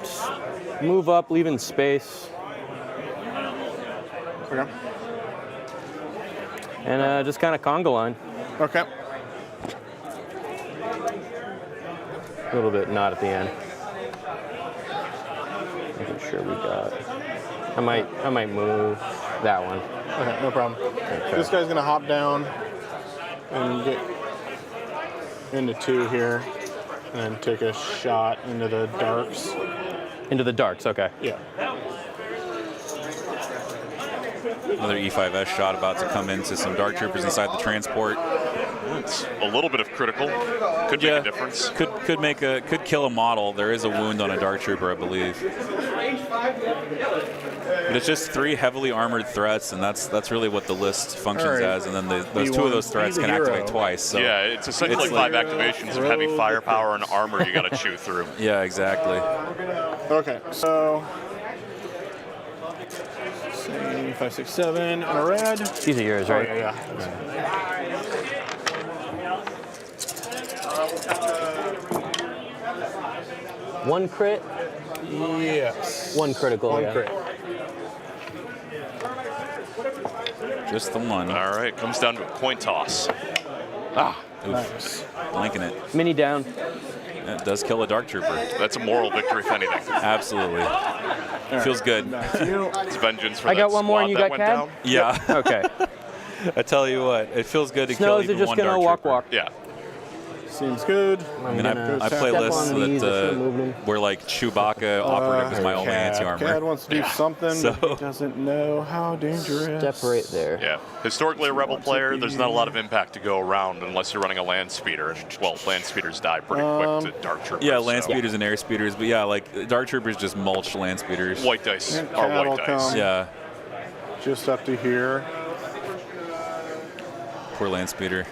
Just move up, leaving space, Okay. and just kind of conga line. Okay. A little bit not at the end. Making sure we got. I might move that one. Okay, no problem. This guy's gonna hop down and get into 2 here, and then take a shot into the darks. Into the darks. Okay. Yeah. Another E5S shot about to come into some Dark Troopers inside the transport. It's a little bit of critical. Could make a difference. Could kill a model. There is a wound on a Dark Trooper, I believe. But it's just 3 heavily armored threats, and that's really what the list functions as. And then those 2 of those threats can activate twice. So yeah, it's essentially 5 activations of heavy firepower and armor you got to chew through. Yeah, exactly. Okay, so 5, 6, 7, and a red. These are yours, right? Oh, yeah. One crit, Yes. one critical. One yeah. crit. Just the one. All right, comes down to a coin toss. Nice. Blanking it. Mini down. It does kill a Dark Trooper. That's a moral victory, if anything. Absolutely. Feels good. It's vengeance for I that got one more squad and you that got went Cad? down. Yeah. Okay. I tell you what, it feels good to Snows kill are even just one gonna Dark walk, Trooper. walk. Yeah. Seems good. I mean, I play step lists on these, I should've that moved them. where like Chewbacca operative is my only Cad anti-armor. wants to do something, So- but he doesn't know how dangerous. Step right there. Yeah. Historically a rebel player, there's not a lot of impact to go around unless you're running a land speeder. And, well, land speeders die pretty quick to Dark Troopers. Yeah, land so. speeders and air speeders, but yeah, like Dark Troopers just mulch land speeders. White dice And are Cad will white dice. come. Yeah, Just up to here. poor land speeder.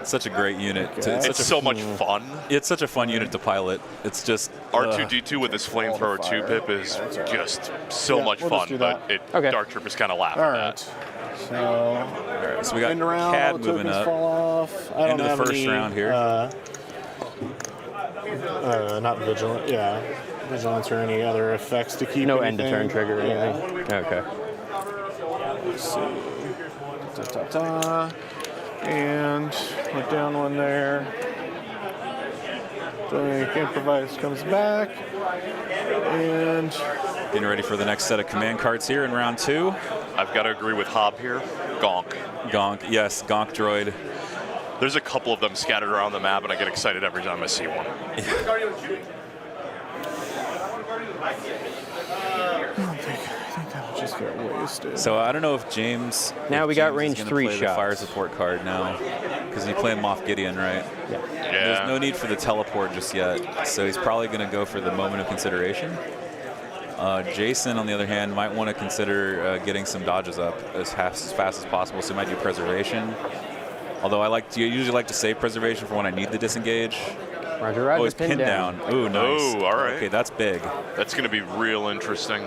Such a great unit. It's so much fun. It's such a fun unit to pilot. It's just R2-D2 with this flamethrower 2-pip is just so Yeah, much we'll fun, just do but that. Okay. Dark Troopers kind of laugh All at right. that. So we got end around, Cad all the moving tokens up fall off. I don't into the have first any, round here. Not vigilant. Yeah, vigilance or any other effects to keep. No end to anything. turn trigger or Yeah. anything. Okay. Let's see. And put down one there. The improvise comes back. And getting ready for the next set of command cards here in round 2. I've got to agree with Hob here. Gonk. Gonk, yes, Gonk droid. There's a couple of them scattered around the map, and I get excited every time I see one. I think that would just get wasted. So I don't know if James. Now if we got James is range gonna 3 play shots. The fire support card now, because he's playing Moff Gideon, right? Yeah. There's no need for the teleport just yet, so he's probably going to go for the moment of consideration. Jason, on the other hand, might want to consider getting some dodges up as fast as possible, so he might do preservation. Although I usually like to save preservation for when I need the disengage. Roger, roger. Oh, he's pinned down. Ooh, nice. Oh, all right. Okay, that's big. That's going to be real interesting.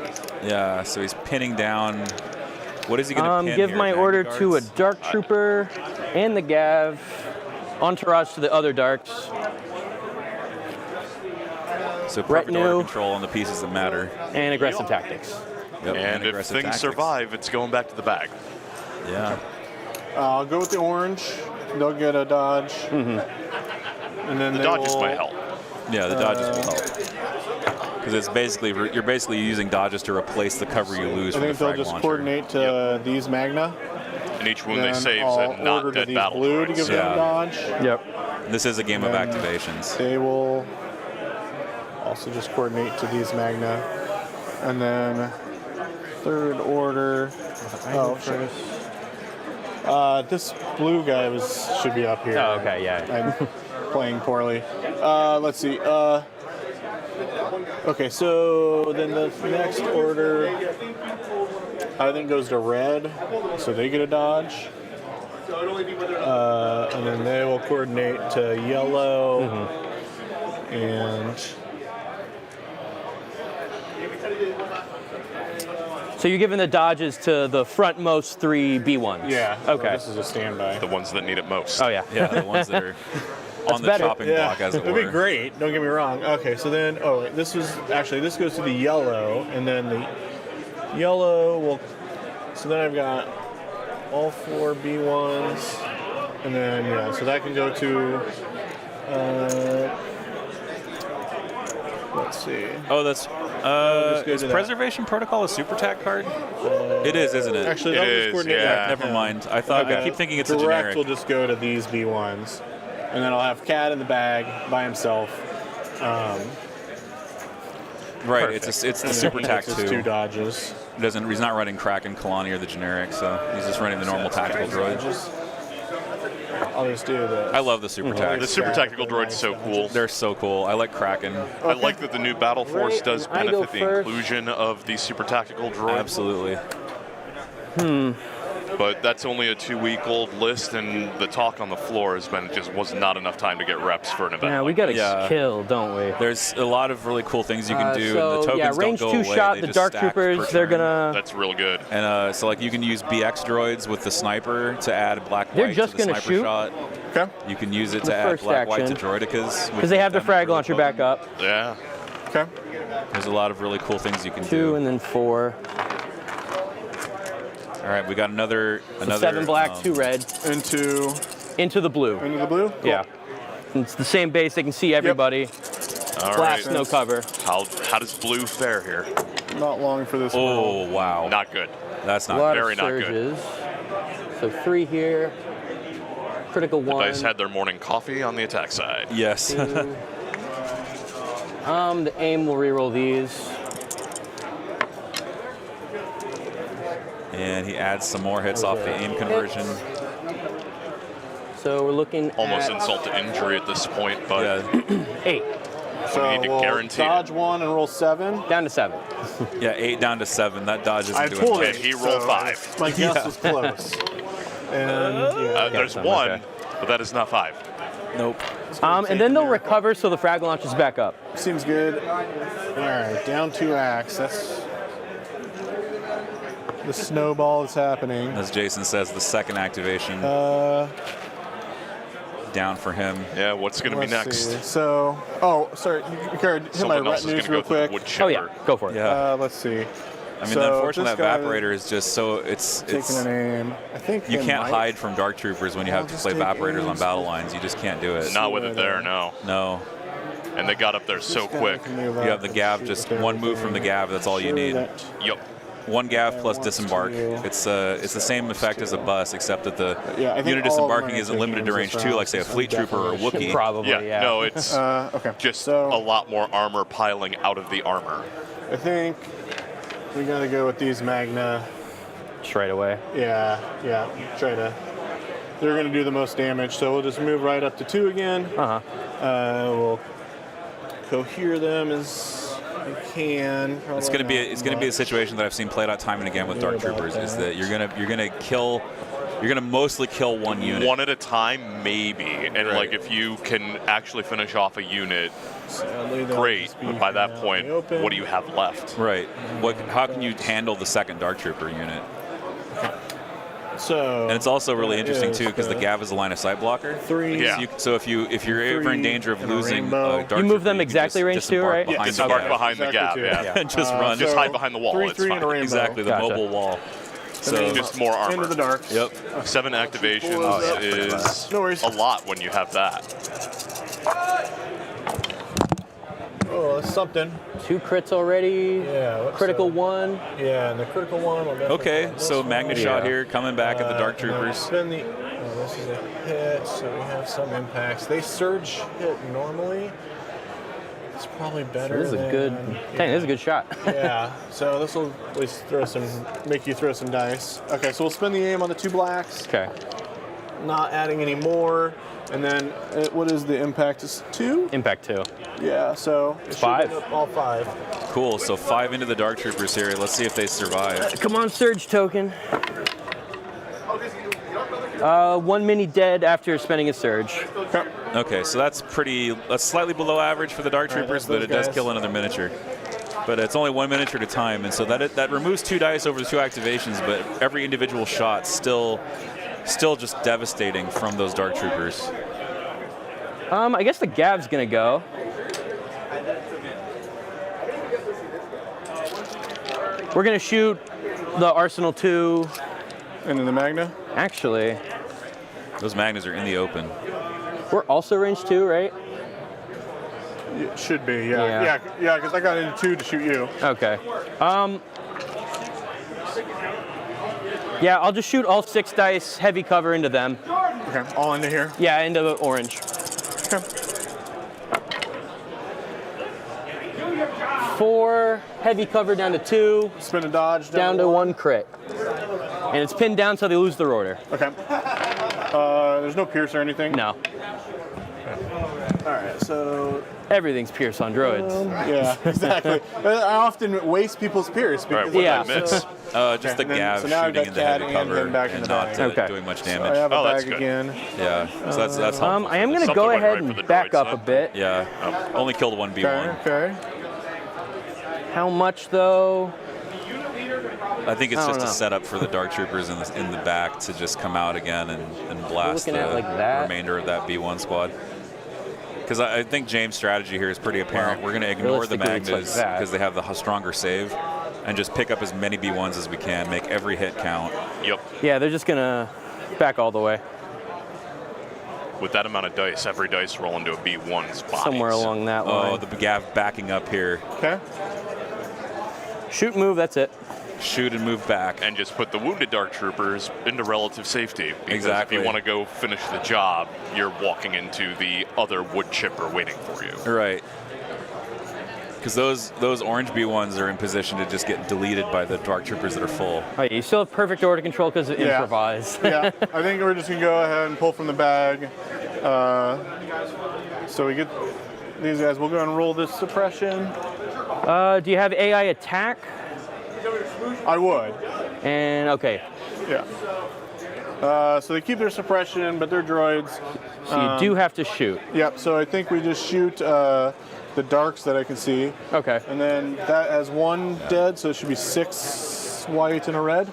Yeah, so he's pinning down. What is he going to pin Give here? my Magna order Guards? to a Dark Trooper and the Gav. Entourage to the other Darks. So perfect Retinue. order control on the pieces that matter. And aggressive tactics. Yep, And if aggressive things tactics. survive, it's going back to the bag. Yeah. I'll go with the orange. They'll get a dodge. And then The they dodges will, might help. Yeah, the dodges will help. Because it's basically, you're basically using dodges to replace the cover you lose I from the think they'll frag just launcher. coordinate to these Magna. And each wound Then they save is I'll a not order to dead these battle blue to droids. give Yeah. them a dodge. Yep. This is a game of Then activations. They will also just coordinate to these Magna. And then third order. Oh, sure. This blue guy should be up here. Oh, okay, yeah. I'm playing poorly. Let's see. Okay, so then the next order, I think goes to red, so they get a dodge. And then they will coordinate to yellow, and So you're giving the dodges to the frontmost 3 B1s? yeah. Okay. This is a standby. The ones that need it most. Oh, yeah. Yeah, the ones that are on the better. chopping block, as it it'd were. be great. Don't get me wrong. Okay, so then, this goes to the yellow, and then the yellow will. So then I've got all 4 B1s, and then so that can go to. Let's see. Oh, that's. go Is to that. Preservation Protocol a super tac card? It is, isn't it? Actually, It they'll is, just coordinate yeah. that. Never mind. I thought. I keep thinking it's a Direct generic. will just go to these B1s, and then I'll have Cad in the bag by himself. Right. It's the super tac It's just 2 too. dodges. He's not running Kraken, Kalani, or the generic, so he's just running the normal tactical droid. I'll just do this. I love the super tac. The super tactical droid's so cool. They're so cool. I like Kraken. I like that the new Battle Force does I go benefit the first. inclusion of the super tactical droid. Absolutely. But that's only a 2-week-old list, and the talk on the floor has been just was not enough time to get reps for an event. Yeah, we like got to Yeah. kill, don't we? There's a lot of really cool things you can do. So, and the tokens yeah, range don't go 2 away. shot, They the just Dark stack Troopers, per they're turn. gonna. That's real good. And so like you can use BX droids with the sniper to add black They're white just to the gonna sniper shoot. shot. Okay. You can use it The to add first black white to action. droidicas. Because they have the frag launcher back up. Yeah. Okay. There's a lot of really cool things you can 2 do. and then 4. All right, we got another. So 7 black, 2 red. Into The blue. the blue? Cool. Yeah. It's the same base. They can see everybody. All Black's right. no cover. How does blue fare here? Not long for this world. Oh wow, Not good. that's A not lot very of not good. surges. So 3 here. Critical 1. Dice had their morning coffee on the attack side. Yes. 2. The aim will reroll these. And he adds some more hits off the aim conversion. So we're looking Almost at insult to injury at this point, but Yeah, 8. So need to we'll guarantee dodge 1 and roll 7. Down to 7. yeah, 8 down to 7. That dodge isn't I doing told much. And he rolled 5. My guess was close. And yeah. There's some, 1, okay. but that is not 5. Nope. And then they'll recover so the frag launch is back up. Seems good. All right, down 2 axe. That's the snowball is happening. As Jason says, the second activation down for him. Yeah, what's going to be Let's next? see. So, sorry, you could hit my Someone else is going retinues to real go through the quick. wood chipper. Oh yeah, go for it. Yeah. Let's see. I mean, So unfortunately, this that guy- evaporator is just so Taking an aim. I think you they can't might- hide from dark troopers when you I'll have to just play take evaporators on aims. battle lines. You just can't do it. Not with it there, no. No. And they got up there so This guy quick. can move You up have the and gav, shoot just with one move from the everything. gav. That's all you Sure need. that- Yup. One gav plus wants disembark. to- It's the same effect as a bus, except that the Yeah, I think unit all of them disembarking are isn't taking limited to aims range this 2, round, like say a so fleet trooper or a definitely Wookiee. Probably, Yeah, yeah. no, it's Okay. just So- a lot more armor piling out of the armor. I think we gotta go with these Magna. Straight away. Yeah. Try to. They're gonna do the most damage, so we'll just move right up to 2 again. We'll cohere them as we can. It's gonna be a situation that I've seen played out time and again with dark troopers. Is that you're gonna mostly kill one unit. One at a time, maybe. And like if you can actually finish off a unit, great. But by that point, what do you have left? Right. How can you handle the second dark trooper unit? So. And it's also really interesting is too because the gav is a line of sight blocker. 3. Yeah. So if you're ever in danger of and a losing rainbow. dark You move trooper, them can exactly just range 2, disembark right? behind the Disembark gav. behind the gap, Exactly, yeah. And just run. Just So, hide behind the wall. 3, It's 3 and a fine. rainbow. Exactly, the Gotcha. mobile wall. And then Just more armor. Into the dark. Yep. 7 activations Oh, yeah. is No worries. a lot when you have that. Oh, that's something. 2 crits already. Yeah. what's, Critical 1. Yeah, and the critical one will definitely Okay, go on so this Magna one. shot Yeah. here, coming back at the dark And then we'll troopers. spin the. Oh, this is a hit, so we have some impacts. They surge hit normally. It's probably better. This is a than, good. Dang, this is a good shot. Yeah. So this will at least make you throw some dice. Okay, so we'll spin the aim on the 2 blacks. Okay. Not adding any more. And then what is the impact? Is 2? Impact 2. Yeah. So it should 5. end up all 5. Cool. So 5 into the dark troopers here. Let's see if they survive. Come on, surge token. 1 mini dead after spending a surge. Okay. Okay, so that's slightly below average for the dark All right, troopers, those but it does guys. kill another miniature. But it's only 1 miniature at a time, and so that removes 2 dice over the 2 activations. But every individual shot still just devastating from those dark troopers. I guess the Gav's gonna go. We're gonna shoot the Arsenal 2. And then the Magna. Actually, Those Magnas are in the open. we're also range 2, right? It should be. Yeah. Yeah. Because I got into 2 to shoot you. Okay. Yeah, I'll just shoot all 6 dice, heavy cover into them. Okay. All into here. Yeah, into the orange. Okay. 4 heavy cover down to 2, Spin a dodge down to 1 crit. And it's pinned down so they lose their order. Okay. There's no pierce or anything? No. All right, so... Everything's pierce on droids. Yeah, exactly. I often waste people's pierce. All right, Because what Yeah. did I miss? Just the Okay, gav so now I've shooting got into Cat heavy and cover him back in and the not bag. Okay. doing much I damage. have a Oh, that's bag good. again. Yeah, so that's helpful. I am going to Something go went ahead right for the and back droids up then. a bit. Yeah, only killed one B1. Okay. How much, though? I think it's I don't just a know. setup for the Dark Troopers in the back to just come out again and blast looking the at like that. remainder of that B1 squad. Because I think James' strategy here is pretty apparent. We're going to ignore the realistically, Magnas it's like that. because they have the stronger save, and just pick up as many B1s as we can, make every hit count. Yep. Yeah, they're just going to back all the way. With that amount of dice, every dice roll into a B1's body. Somewhere along that line. Oh, the Gav backing up here. Okay. Shoot, move, that's it. Shoot and move back. And just put the wounded Dark Troopers into relative safety. Because Exactly. if you want to go finish the job, you're walking into the other wood chipper waiting for you. Right. Because those orange B1s are in position to just get deleted by the Dark Troopers that are full. Oh, yeah, you still have perfect order control because of Yeah. improvise. Yeah, I think we're just going to go ahead and pull from the bag. So we get these guys. We'll go and roll this suppression. Do you have AI attack? I would. And, okay. Yeah. So they keep their suppression, but they're droids. So you do have to shoot. Yep, so I think we just shoot the darks that I can see. Okay. And then that has 1 dead, so it should be 6 white and a red.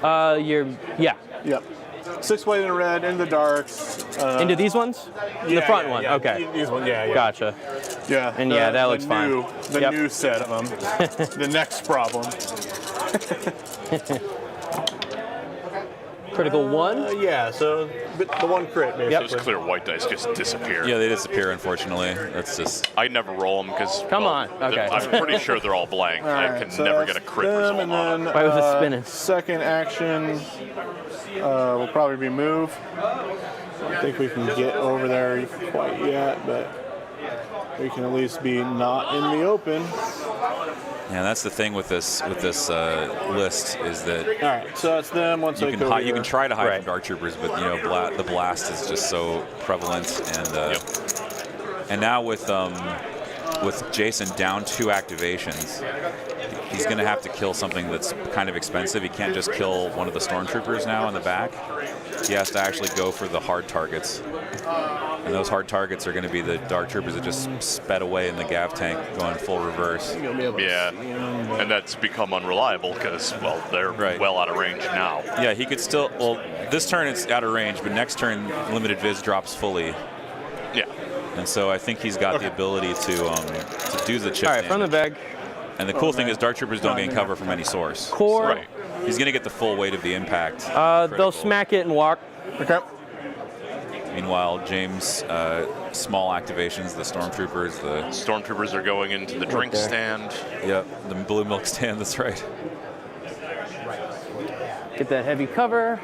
Yeah. Yep. 6 white and a red in the darks. Into these ones? The front one, yeah. okay. These ones, yeah. Gotcha. Yeah. And yeah, that looks fine. The Yep. new set of them. The next problem. Critical 1? Yeah, so the 1 crit, basically. Those clear white dice just disappear. Yeah, they disappear, unfortunately. That's just... I never roll them because Come on, okay. I'm pretty sure they're all blank. I Alright, can so never that's get a crit them, result and on them. then, Why was it spinning? Second action will probably be move. I don't think we can get over there quite yet, but we can at least be not in the open. Yeah, that's the thing with this list is that All right, so that's them. Once you I can go you here. can try to hide Right. from Dark Troopers, but the blast is just so prevalent, and now with Jason down 2 activations, he's going to have to kill something that's kind of expensive. He can't just kill one of the stormtroopers now in the back. He has to actually go for the hard targets. And those hard targets are going to be the Dark Troopers that just sped away in the Gav tank going full reverse. Yeah, and that's become unreliable because, well, they're Right. well out of range now. Yeah, he could still, well, this turn it's out of range, but next turn limited viz drops fully. Yeah. And so I think he's got the ability to do the chip All right, from the damage. bag. And the cool thing is Dark Troopers don't gain cover from any source. Core. Right. He's going to get the full weight of the impact. They'll Critical. smack it and walk. Okay. Meanwhile, James, small activations, the stormtroopers, the Stormtroopers are going into the drink there. stand. the blue milk stand. That's right. Get that heavy cover.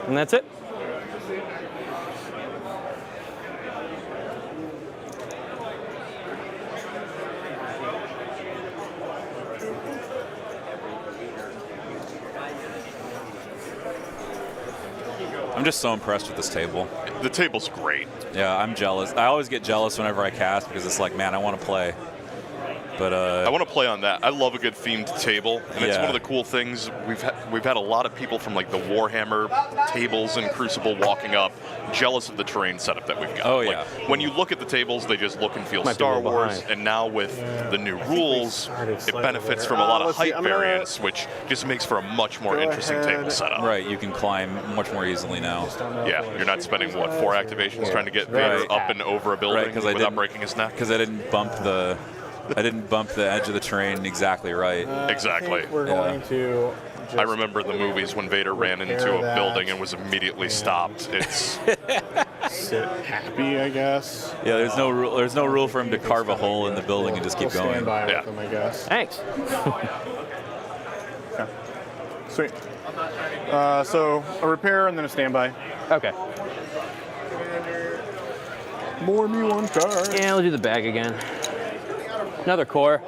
And that's it. I'm just so impressed with this table. The table's great. Yeah, I'm jealous. I always get jealous whenever I cast because it's like, man, I want to play. But I want to play on that. I love a good themed table, and it's Yeah. one of the cool things. We've had a lot of people from like the Warhammer tables and Crucible walking up, jealous of the terrain setup that we've got. Oh, Like, yeah. when you look at the tables, they just look and feel Might be a Star little Wars, behind. and now with the new rules, it benefits from a lot of Let's see, height I'm gonna- variance, which just makes for a much more Go interesting ahead. table setup. right, you can climb much more easily now. Yeah, you're not spending what 4 activations trying to get Vader Right. up and over a building Right, because I without didn't breaking his neck. Because I didn't bump the edge of the terrain exactly right. Exactly. I think we're Yeah. going to. Just I remember the movies when Vader ran into a that. building and was immediately stopped. It's sit happy, I guess. Yeah, there's no rule. There's no rule for him to carve a hole in the building and just keep We'll going. stand by Yeah. with them, I guess. Thanks. Sweet. So a repair and then a standby. Okay. More Me1 cards. Yeah, we'll do the bag again. Another core.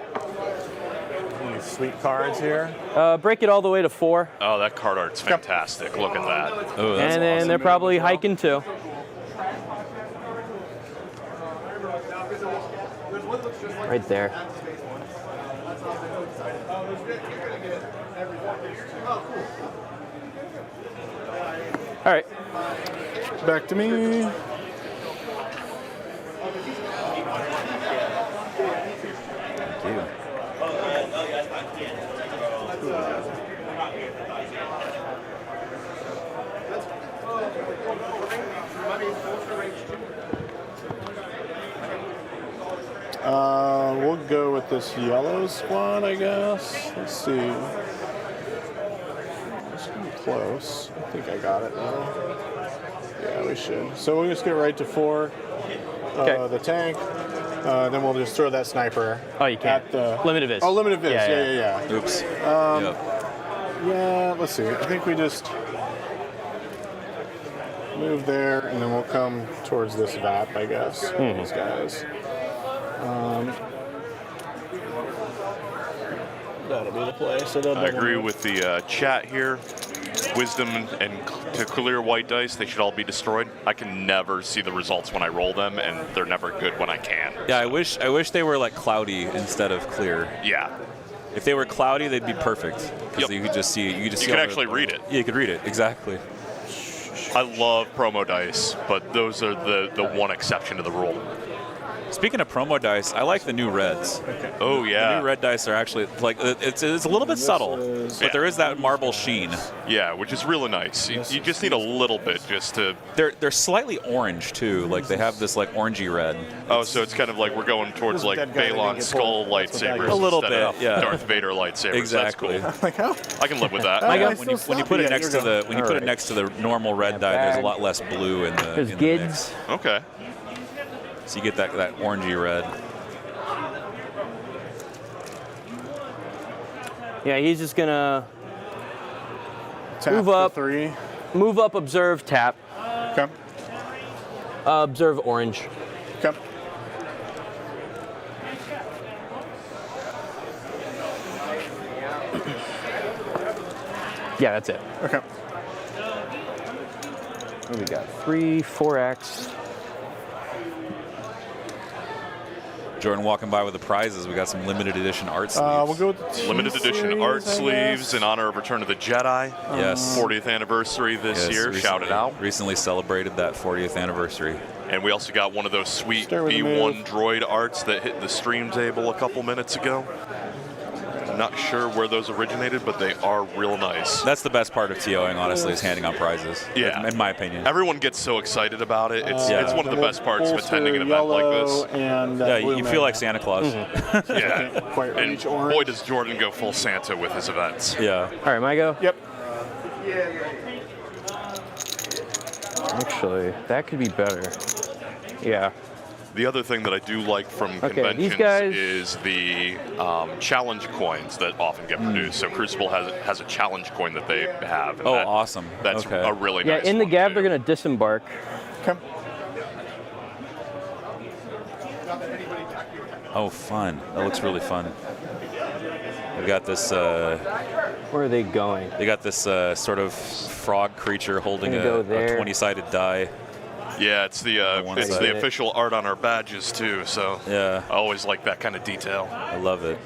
Any sweet cards here. Break it all the way to 4. Oh, that card art's fantastic. Look at that. Oh, that's And then awesome. they're probably hiking too. Right there. All right. Back to me. Thank you. We'll go with this yellow squad, I guess. Let's see. It's getting close. I think I got it now. Yeah, we should. So we'll just get right to 4. Okay. The tank. Then we'll just throw that sniper. Oh, you can't. At the Limited vis. Oh, limited vis. Yeah, Yeah. Oops. Yeah, let's see. I think we just move there, and then we'll come towards this VAP, I guess. These guys. That'll be the play. So they'll I double agree move. with the chat here. Wisdom and to clear white dice, they should all be destroyed. I can never see the results when I roll them, and they're never good when I can. Yeah, I wish they were like cloudy instead of clear. Yeah. If they were cloudy, they'd be perfect because Yep. you could just see. You You can actually read it. Yeah, you could read it exactly. I love promo dice, but those are the one exception to the rule. Speaking of promo dice, I like the new reds. Oh The yeah, new red dice are actually like it's a little bit subtle, is- but Yeah. there is that marble sheen. yeah, which is really nice. You just need a little bit just to. They're slightly orange too. Like they have this like orangey red. Oh, so it's kind of like we're going towards This like dead guy that didn't Balon get skull pulled. That's what that lightsabers is. A little instead of bit, yeah. Darth Vader lightsabers. Exactly. That's cool. Like how? I can live with that. Micah, I when you still put it stop next you. to the when you put it Alright. next to the normal red die, there's a lot less blue in the, There's in the mix. Gids. Okay. So you get that orangey red. Yeah, he's just gonna Tap Move for up. 3. move up, observe, tap. Okay. Observe orange. Okay. Yeah, that's it. Okay. What do we got? 3, 4X. Jordan walking by with the prizes. We got some limited edition art sleeves. We'll go with the T Limited edition series, art I sleeves guess. in honor of Return of the Jedi. Yes. 40th anniversary this Yes, year. Shout it out. Recently celebrated that 40th anniversary. And we also got one of those sweet Start with the B1 move. droid arts that hit the stream table a couple minutes ago. I'm not sure where those originated, but they are real nice. That's the best part of TOing, honestly, is handing out prizes. Yeah. In my opinion. Everyone gets so excited about it. It's Yeah. one of the best parts of Bolster attending an event like yellow this. And Yeah, blue you feel like magnet. Santa Claus. Yeah. Can't quite And reach orange. boy, does Jordan go full Santa with his events. Yeah. All right, my go. Yep. Actually, that could be better. Yeah. The other thing that I do like from Okay, these conventions guys- is the challenge coins that often get produced. So Crucible has a challenge coin that they have. And Oh, awesome. That's Okay. a really Yeah, nice in the one, gap, too. they're going to disembark. Okay. Oh, fun. That looks really fun. We got this. Where are they going? They got this sort of frog creature holding Gonna go a there. 20-sided die. Yeah, it's the one it's side. the official art on our badges too. So Yeah. I always like that kind of detail. I love it.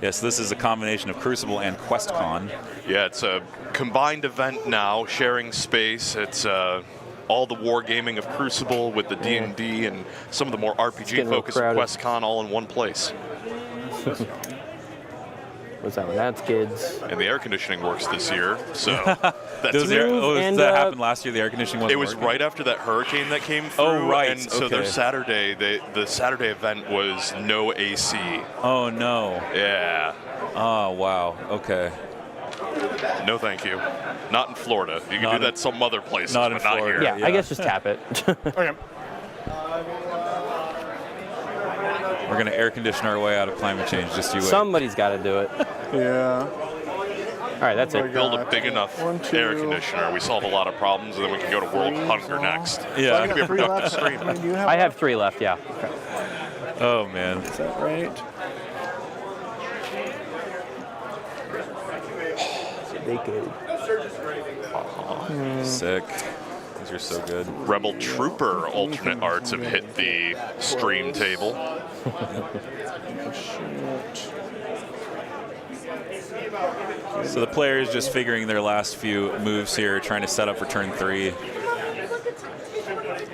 Yes, this is a combination of Crucible and QuestCon. Yeah, it's a combined event now, sharing space. It's all the wargaming of Crucible with the D&D and some of the more getting RPG real focused of crowded. QuestCon all in one place. What's that one? That's kids. And the air conditioning works this year, so that's Does there, amazing. oh, And, that happened last year? The air conditioning wasn't It was working? right after that hurricane that came through. Oh, right, And so their okay. Saturday, the Saturday event was no AC. Oh, no. Yeah. Oh, wow. Okay. No, thank you. Not in Florida. You can Not do in- that some other places, not in but not Florida. here. Yeah, Yeah. I guess just tap it. Okay. We're going to air condition our way out of climate change. Just you wait. Somebody's got to do it. Yeah. right, that's it. Build a big enough air conditioner. We solve a lot of problems, and then we can go to World Hunger next. Yeah. It's going to be a productive stream. I have 3 left, yeah. Oh, man. Is that right? Sick. These are so good. Rebel Trooper alternate arts have hit the stream table. So the players just figuring their last few moves here, trying to set up for turn 3.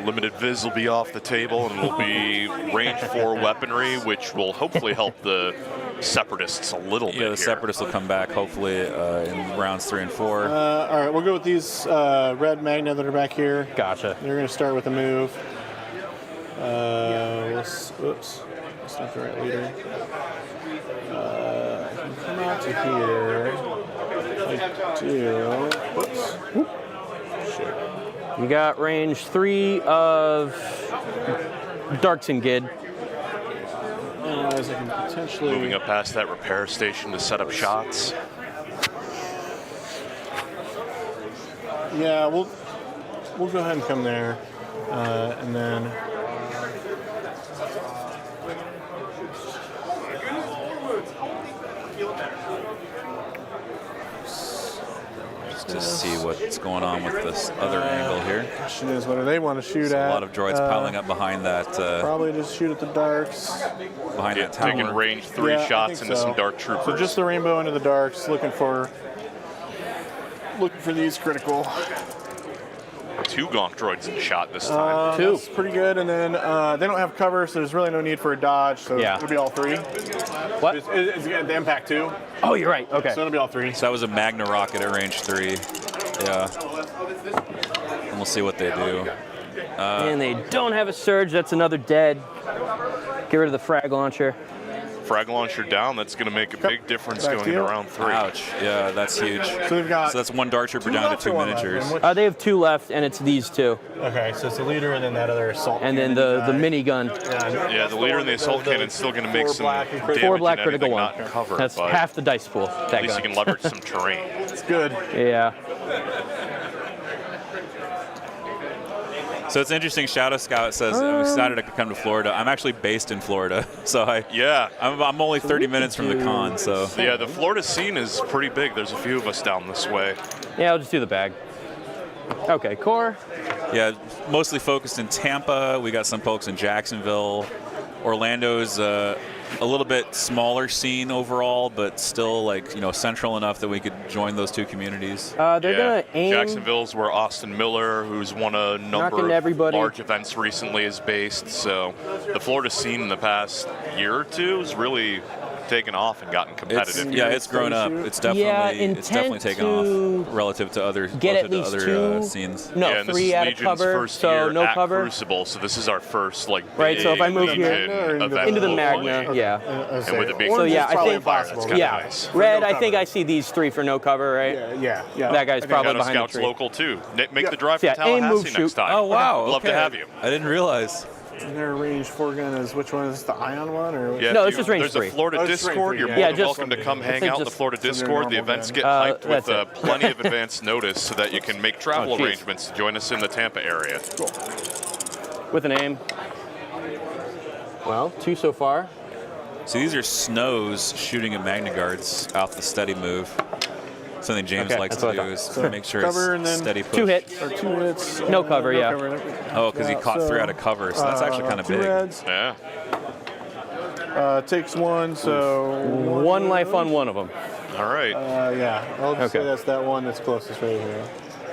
Limited Viz will be off the table, and will be range 4 weaponry, which will hopefully help the Separatists a little bit. Yeah, the Separatists will come back hopefully in rounds 3 and 4. All right, we'll go with these red Magna that are back here. Gotcha. They're going to start with a move. Oops, that's not the right leader. I can come out to here. I do. Whoops. Whoop. Shit. You got range 3 of Darks and Gid. As I can potentially Moving up past that repair station to set up shots. Yeah, we'll go ahead and come there, and then. Just to see what's going on with this other angle here. Question is, what do they want to shoot So at? a lot of droids piling up behind that Probably just shoot at the darks. behind that tower. Taking range 3 Yeah, I shots think into so. some Dark Troopers. So just the rainbow into the darks, looking for these critical. 2 Gonk droids in shot this time. 2. That's pretty good, and then they don't have cover, so there's really no need for a dodge. So Yeah. it'll be all 3. What? It's the impact 2, Oh, you're right. Okay. so it'll be all 3. So that was a Magna rocket at range 3. Yeah. And we'll see what they do. And they don't have a surge. That's another dead. Get rid of the frag launcher. Frag launcher down, that's going to make a big difference Back going to you. into round 3. Ouch. Yeah, that's huge. So we've got. So that's 1 Dark Trooper 2 down left to or 2 1 left? miniatures. And which- They have 2 left, and it's these 2. Okay, so it's the leader and then that other assault. And then cannon the guy. minigun. Yeah, the leader in the assault cannon's still going to make 4 some black and damage 4 black in critical anything 1. not covered, That's but half the dice pool. at That least gun. you can leverage some terrain. It's good. Yeah. So it's interesting. Shadow Scout says, I'm excited I could come to Florida. I'm actually based in Florida, so I'm only 30 minutes from the con. So Yeah, the Florida scene is pretty big. There's a few of us down this way. Yeah, I'll just do the bag. Okay, core. yeah, mostly focused in Tampa. We got some folks in Jacksonville. Orlando's a little bit smaller scene overall, but still central enough that we could join those 2 communities. They're gonna aim. Jacksonville's where Austin Miller, who's won a number Knocking of everybody. large events recently, is based. So the Florida scene in the past year or 2 has really taken off and gotten competitive. It's grown up. It's definitely taken off relative to other scenes. No, Yeah, and this 3 is out of Legion's cover, first so year no at cover. Crucible, so this is our first Right, so if I move Legion here event into the locally. Magna, yeah. And with it being So yeah, I think that's kind of yeah. nice. Red, no I think cover. I see these 3 for no cover, right? Yeah. That guy's probably Shadow behind the Scout's tree. local too. Make the drive Yeah, to aim, move, Tallahassee shoot. next time. Oh wow! Love to okay. have you. I didn't realize. And their range 4 gun is which one? Is this the Ion one or? Yeah, No, if it's just range There's 3. a Florida Oh, it's range Discord. 3, You're yeah. more Yeah, than just- welcome to come hang think out in the just- Florida so they're Discord. The normal events then. get hyped with that's it. plenty of advance notice so that you can make travel Oh, jeez. arrangements to join us in the Tampa area. With an aim. Well, 2 so far. So these are Snows shooting at Magna Guards off the steady move. Something James Okay, likes that's to what I do thought. is make sure Cover and it's then steady push. 2 hits. Or 2 hits. No cover, yeah. Oh, because he caught 3 out of cover, so that's actually kind of 2 big. reds. Yeah. Takes 1, so 1 life on 1 of them. All right. yeah. I'll just Okay. say that's that one that's closest right here.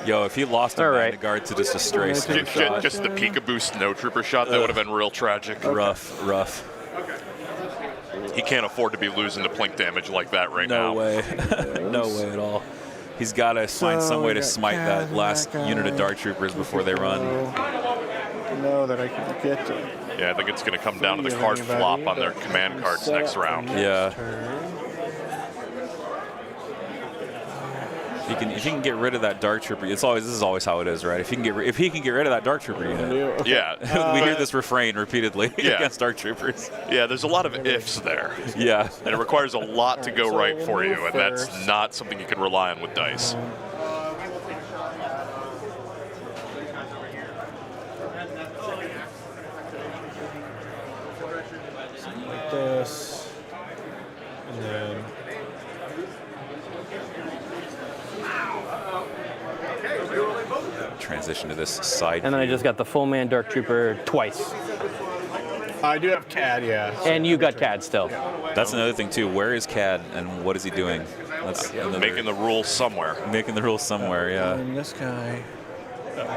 Yo, if he lost a All Magna right. Guard to just a stray snow shot, Just the peekaboo snow trooper shot, that would have been real tragic. rough. He can't afford to be losing to plink damage like that right No now. way. No way at all. He's got to find some way to smite that last unit of Dark Troopers before they run. Know that I can get to. Yeah, I think it's going to come down to the card flop on their command cards next round. Yeah. If he can get rid of that Dark Trooper, this is always how it is, right? If he can get rid of that Dark Trooper unit, Yeah. we hear this refrain repeatedly Yeah. against Dark Troopers. Yeah, there's a lot of ifs there. Yeah. And it requires a lot to go so right we'll for you, move and that's first. not something you can rely on with dice. Like this. And then Transition to this side. And then I just got the full man Dark Trooper twice. I do have CAD, yeah. And you got CAD still. That's another thing too. Where is Cad and what is he doing? That's Making the rules somewhere. making the rules somewhere. Yeah. And this guy,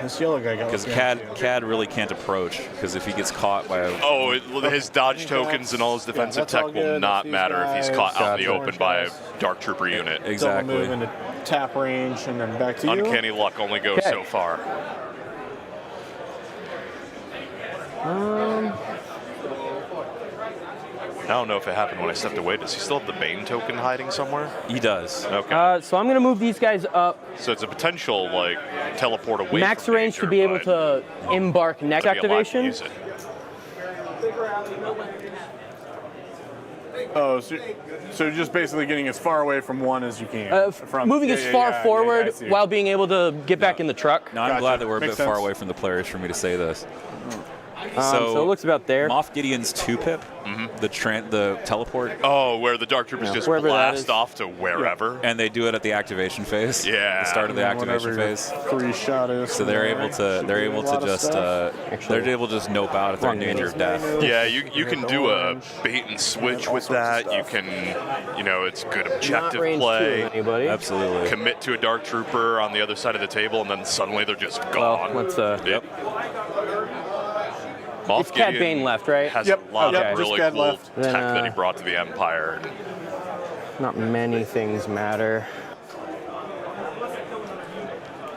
this yellow guy got Because Cad really can't approach because if he gets caught by a Oh, his dodge tokens and all his defensive that's all tech will good. not These matter if he's caught out in the guys, open by a Dark Trooper unit. double exactly. move into tap range and then back to you. Uncanny luck only goes Okay. so far. I don't know if it happened when I stepped away. Does he still have the Bane token hiding somewhere? He does. Okay. So I'm going to move these guys up. So it's a potential, like, teleport away Max from range danger, to be able but to embark next to be allowed to activation. use it. Oh, so you're just basically getting as far away from one as you can. Moving as far forward I see. while being able to get back in the truck. No, I'm Gotcha. glad that we're a bit Makes far sense. away from the players for me to say this. So it looks about there. Moff Gideon's 2-pip, the teleport, Oh, where the Dark Troopers just Wherever that is. blast off to wherever. and they do it at the activation phase. Yeah. The start of the activation Whatever your phase. 3-shot is. So they're able to just Actually, they're able to just nope out if they're in wrong danger of unit. death. Yeah, you can do a bait and switch with that. You can, it's good Not objective range 2 play. of anybody. Absolutely. Commit to a Dark Trooper on the other side of the table, and then suddenly they're just Well, gone. let's. Yep. Moff It's Cad Gideon Bane left, right? has Yep. a lot Okay. of Just really Cad cool left. tech Then, that he brought to the Empire. Not many things matter.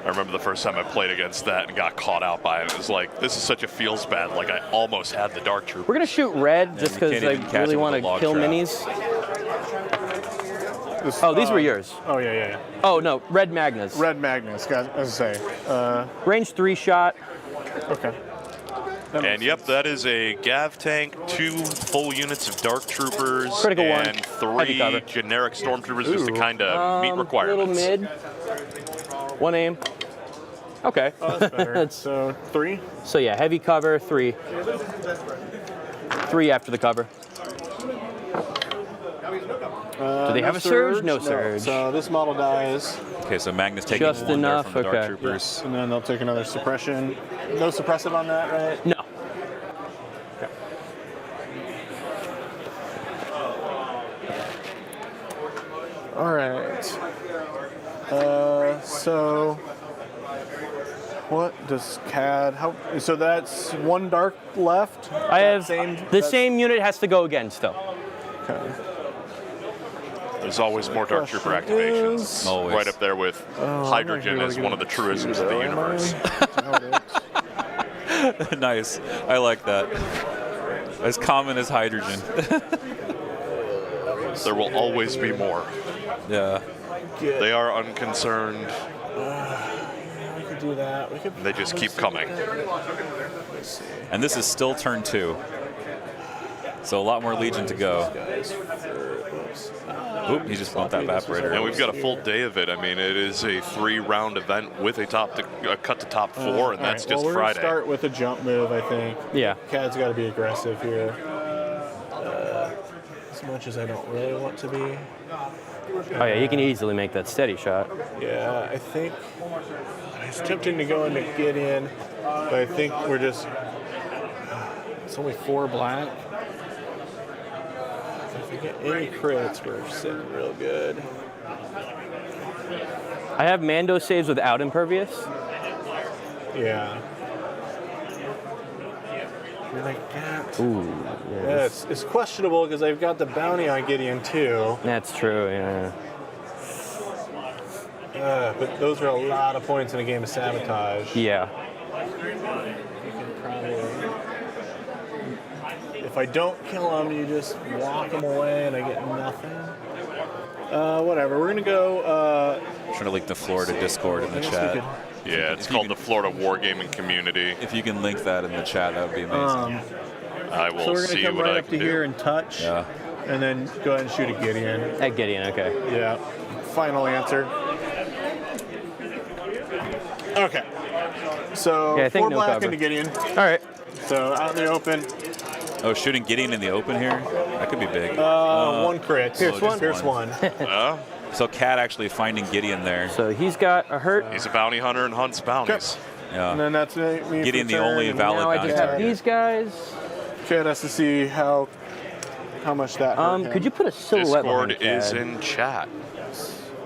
I remember the first time I played against that and got caught out by it. It was like, this is such a feels bad. Like, I almost had the Dark Trooper. We're gonna shoot red just you because can't I even catch really it with want a to log kill trap. minis. Oh, these were yours. Oh, yeah. Oh no, red Magnus. Red Magnus, guys, as I say. Range 3 shot. Okay. And yep, that is a Gav tank, 2 full units of Dark Troopers, Critical one. and Heavy 3 cover. generic Stormtroopers just to kind of meet Little requirements. mid. 1 aim. Okay. Oh, that's better. So 3. So yeah, heavy cover, 3. 3 after the cover. Do they have a surge? No surge. So this model dies, Okay, so Magnus taking Just 1 there enough, from the Dark okay. Troopers. and then they'll take another suppression. No suppressive on that, right? No. All right. So what does CAD? So that's 1 dark left. I have the That's- same unit has to go again still. Okay. There's always more Dark Trooper Question activations. is- Always. Right up there with hydrogen really as gonna one of the truisms choose of the that, am I? universe. Doubt it. Nice. I like that. As common as hydrogen. There will always be more. Yeah. They are unconcerned. We could do that. We could. They just keep coming. And this is still turn 2. So a lot more Legion to go. Oop, he just bumped that evaporator. And we've got a full day of it. I mean, it is a 3-round event with a cut to top 4, and that's just we're Friday. Gonna start with a jump move, I think. Yeah. CAD's got to be aggressive here. As much as I don't really want to be. Oh yeah, you can easily make that steady shot. Yeah, I think it's tempting to go into Gideon, but I think we're just. It's only 4 black. If we get any crits, we're sitting real good. I have Mando saves without impervious. Yeah. You're like that. Ooh, Yeah, it's questionable because I've got the bounty on Gideon too. that's true. Yeah. But those are a lot of points in a game of sabotage. Yeah. You can probably, if I don't kill them, you just walk them away and I get nothing. Whatever. We're gonna go. Trying to link the Florida Discord in the I guess we chat. could- Yeah, it's called the Florida Wargaming Community. If you can link that in the chat, that would be amazing. I will So we're gonna see come what right I up to can do. here and touch, Yeah. and then go ahead and shoot a Gideon. At Gideon, okay. Yeah. Final answer. Okay. So Yeah, I think 4 no black cover. into Gideon. All right. So out in the open. Oh, shooting Gideon in the open here? That could be big. 1 crit. Pierce one. Pierce one. So Cat actually finding Gideon there. So he's got a hurt. He's a bounty hunter and hunts bounties. Yeah. And then that's me. for Gideon, the turn, only and valid Now I bounty just have target. these guys. Cat has to see how much that hurt him. Could you put a silhouette Discord behind is Cad? in chat,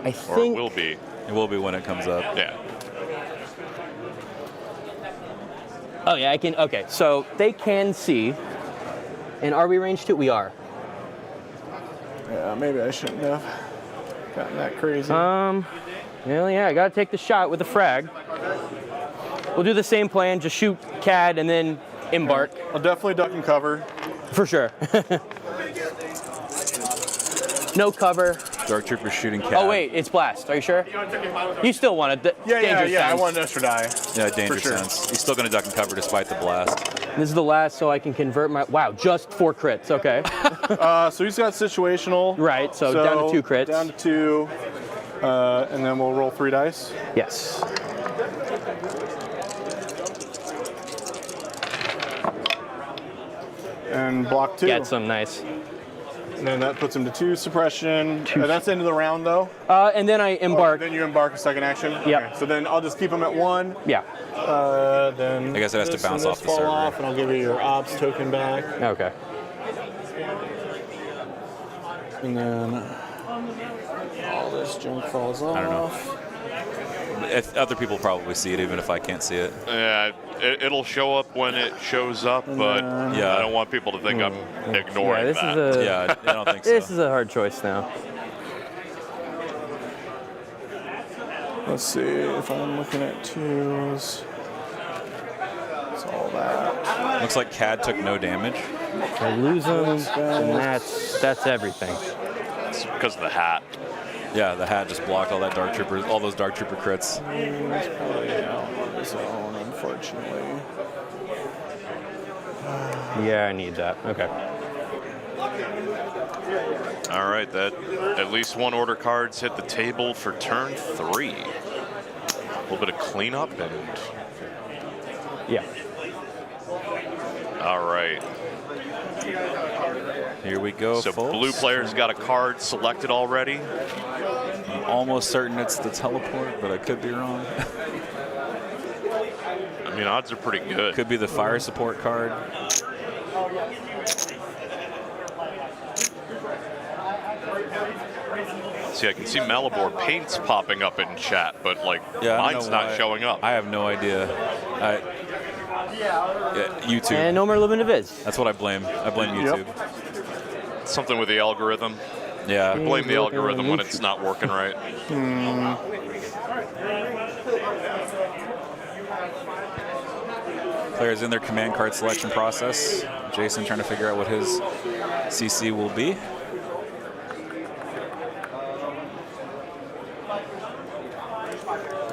I or think. will be. It will be when it comes up. Yeah. Oh yeah, I can. Okay, so they can see. And are we ranged 2? We are. Yeah, maybe I shouldn't have gotten that crazy. Well, yeah, I gotta take the shot with the frag. We'll do the same plan. Just shoot Cad and then embark I'll definitely duck and cover. for sure. No cover. Dark Trooper shooting Cat. Oh wait, it's blast. Are you sure? You still want it? Yeah. I sense. want an extra die. Yeah, danger sure. sense. He's still going to duck and cover despite the blast. This is the last, so I can convert my. Wow, just 4 crits. Okay. So he's got situational. Right. So down to 2 crits. Down to 2. And then we'll roll 3 dice. Yes. And block 2. Get some nice. And then that puts him to 2 suppression. That's the end of the round, though. And then I embark. Then you embark a second action. Yep. Okay, so then I'll just keep him at 1. Yeah. Then I guess it has to this bounce and off this the fall server. off, and I'll give you your ops token back. Okay. And then all this junk falls off. I don't know. If other people probably see it, even if I can't see it. Yeah, it'll show up when it shows up, but Yeah. I don't want people to think I'm Yeah, ignoring this that. is a. Yeah, I don't think so. This is a hard choice now. Let's see if I'm looking at 2s. It's all that. Looks like Cad took no damage. I lose them, and that's everything. It's because of the hat. Yeah, the hat just blocked all that Dark Trooper, all those Dark Trooper crits. It's probably out on his own, unfortunately. Yeah, I need that. Okay. All right, that at least 1 order cards hit the table for turn 3. A little bit of cleanup and Yeah. all right. Here we go, So folks. blue player's got a card selected already. I'm almost certain it's the teleport, but I could be wrong. I mean, odds are pretty good. Could be the fire support card. See, I can see Malibor paints popping up in chat, but like Yeah, I don't mine's know not why. showing up. I have no idea. YouTube. And no more limited viz. That's what I blame. I blame YouTube. Something with the algorithm. Yeah. Blame the algorithm when it's not working right. Players in their command card selection process. Jason trying to figure out what his CC will be.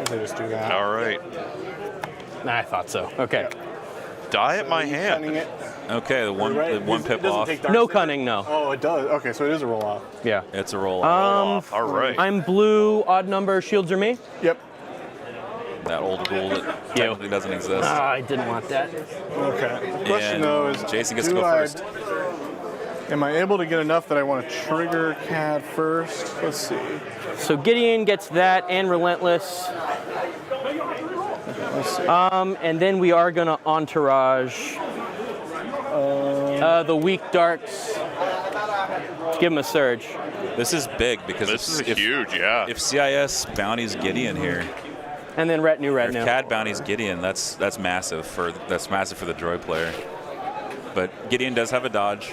I just do that. All right. I thought so. Okay. Die at my hand. Cunning it. Okay, the one It pip doesn't off. take dark No save. cunning, no. Oh, it does. Okay, so it is a roll off. Yeah. It's a roll. Off. All right. I'm blue, odd number, shields are me. Yep. That old rule that technically doesn't exist. I didn't want that. Okay. The question And though is, Jason gets to do go I- first. Am I able to get enough that I want to trigger Cad first? Let's see. So Gideon gets that and Relentless. Let's see. And then we are gonna entourage the weak darks. Give him a surge. This is big because This is if, huge, yeah. if CIS bounties Gideon here, And then retinue, or if retinue. CAD bounties Gideon, that's massive for the droid player. But Gideon does have a dodge.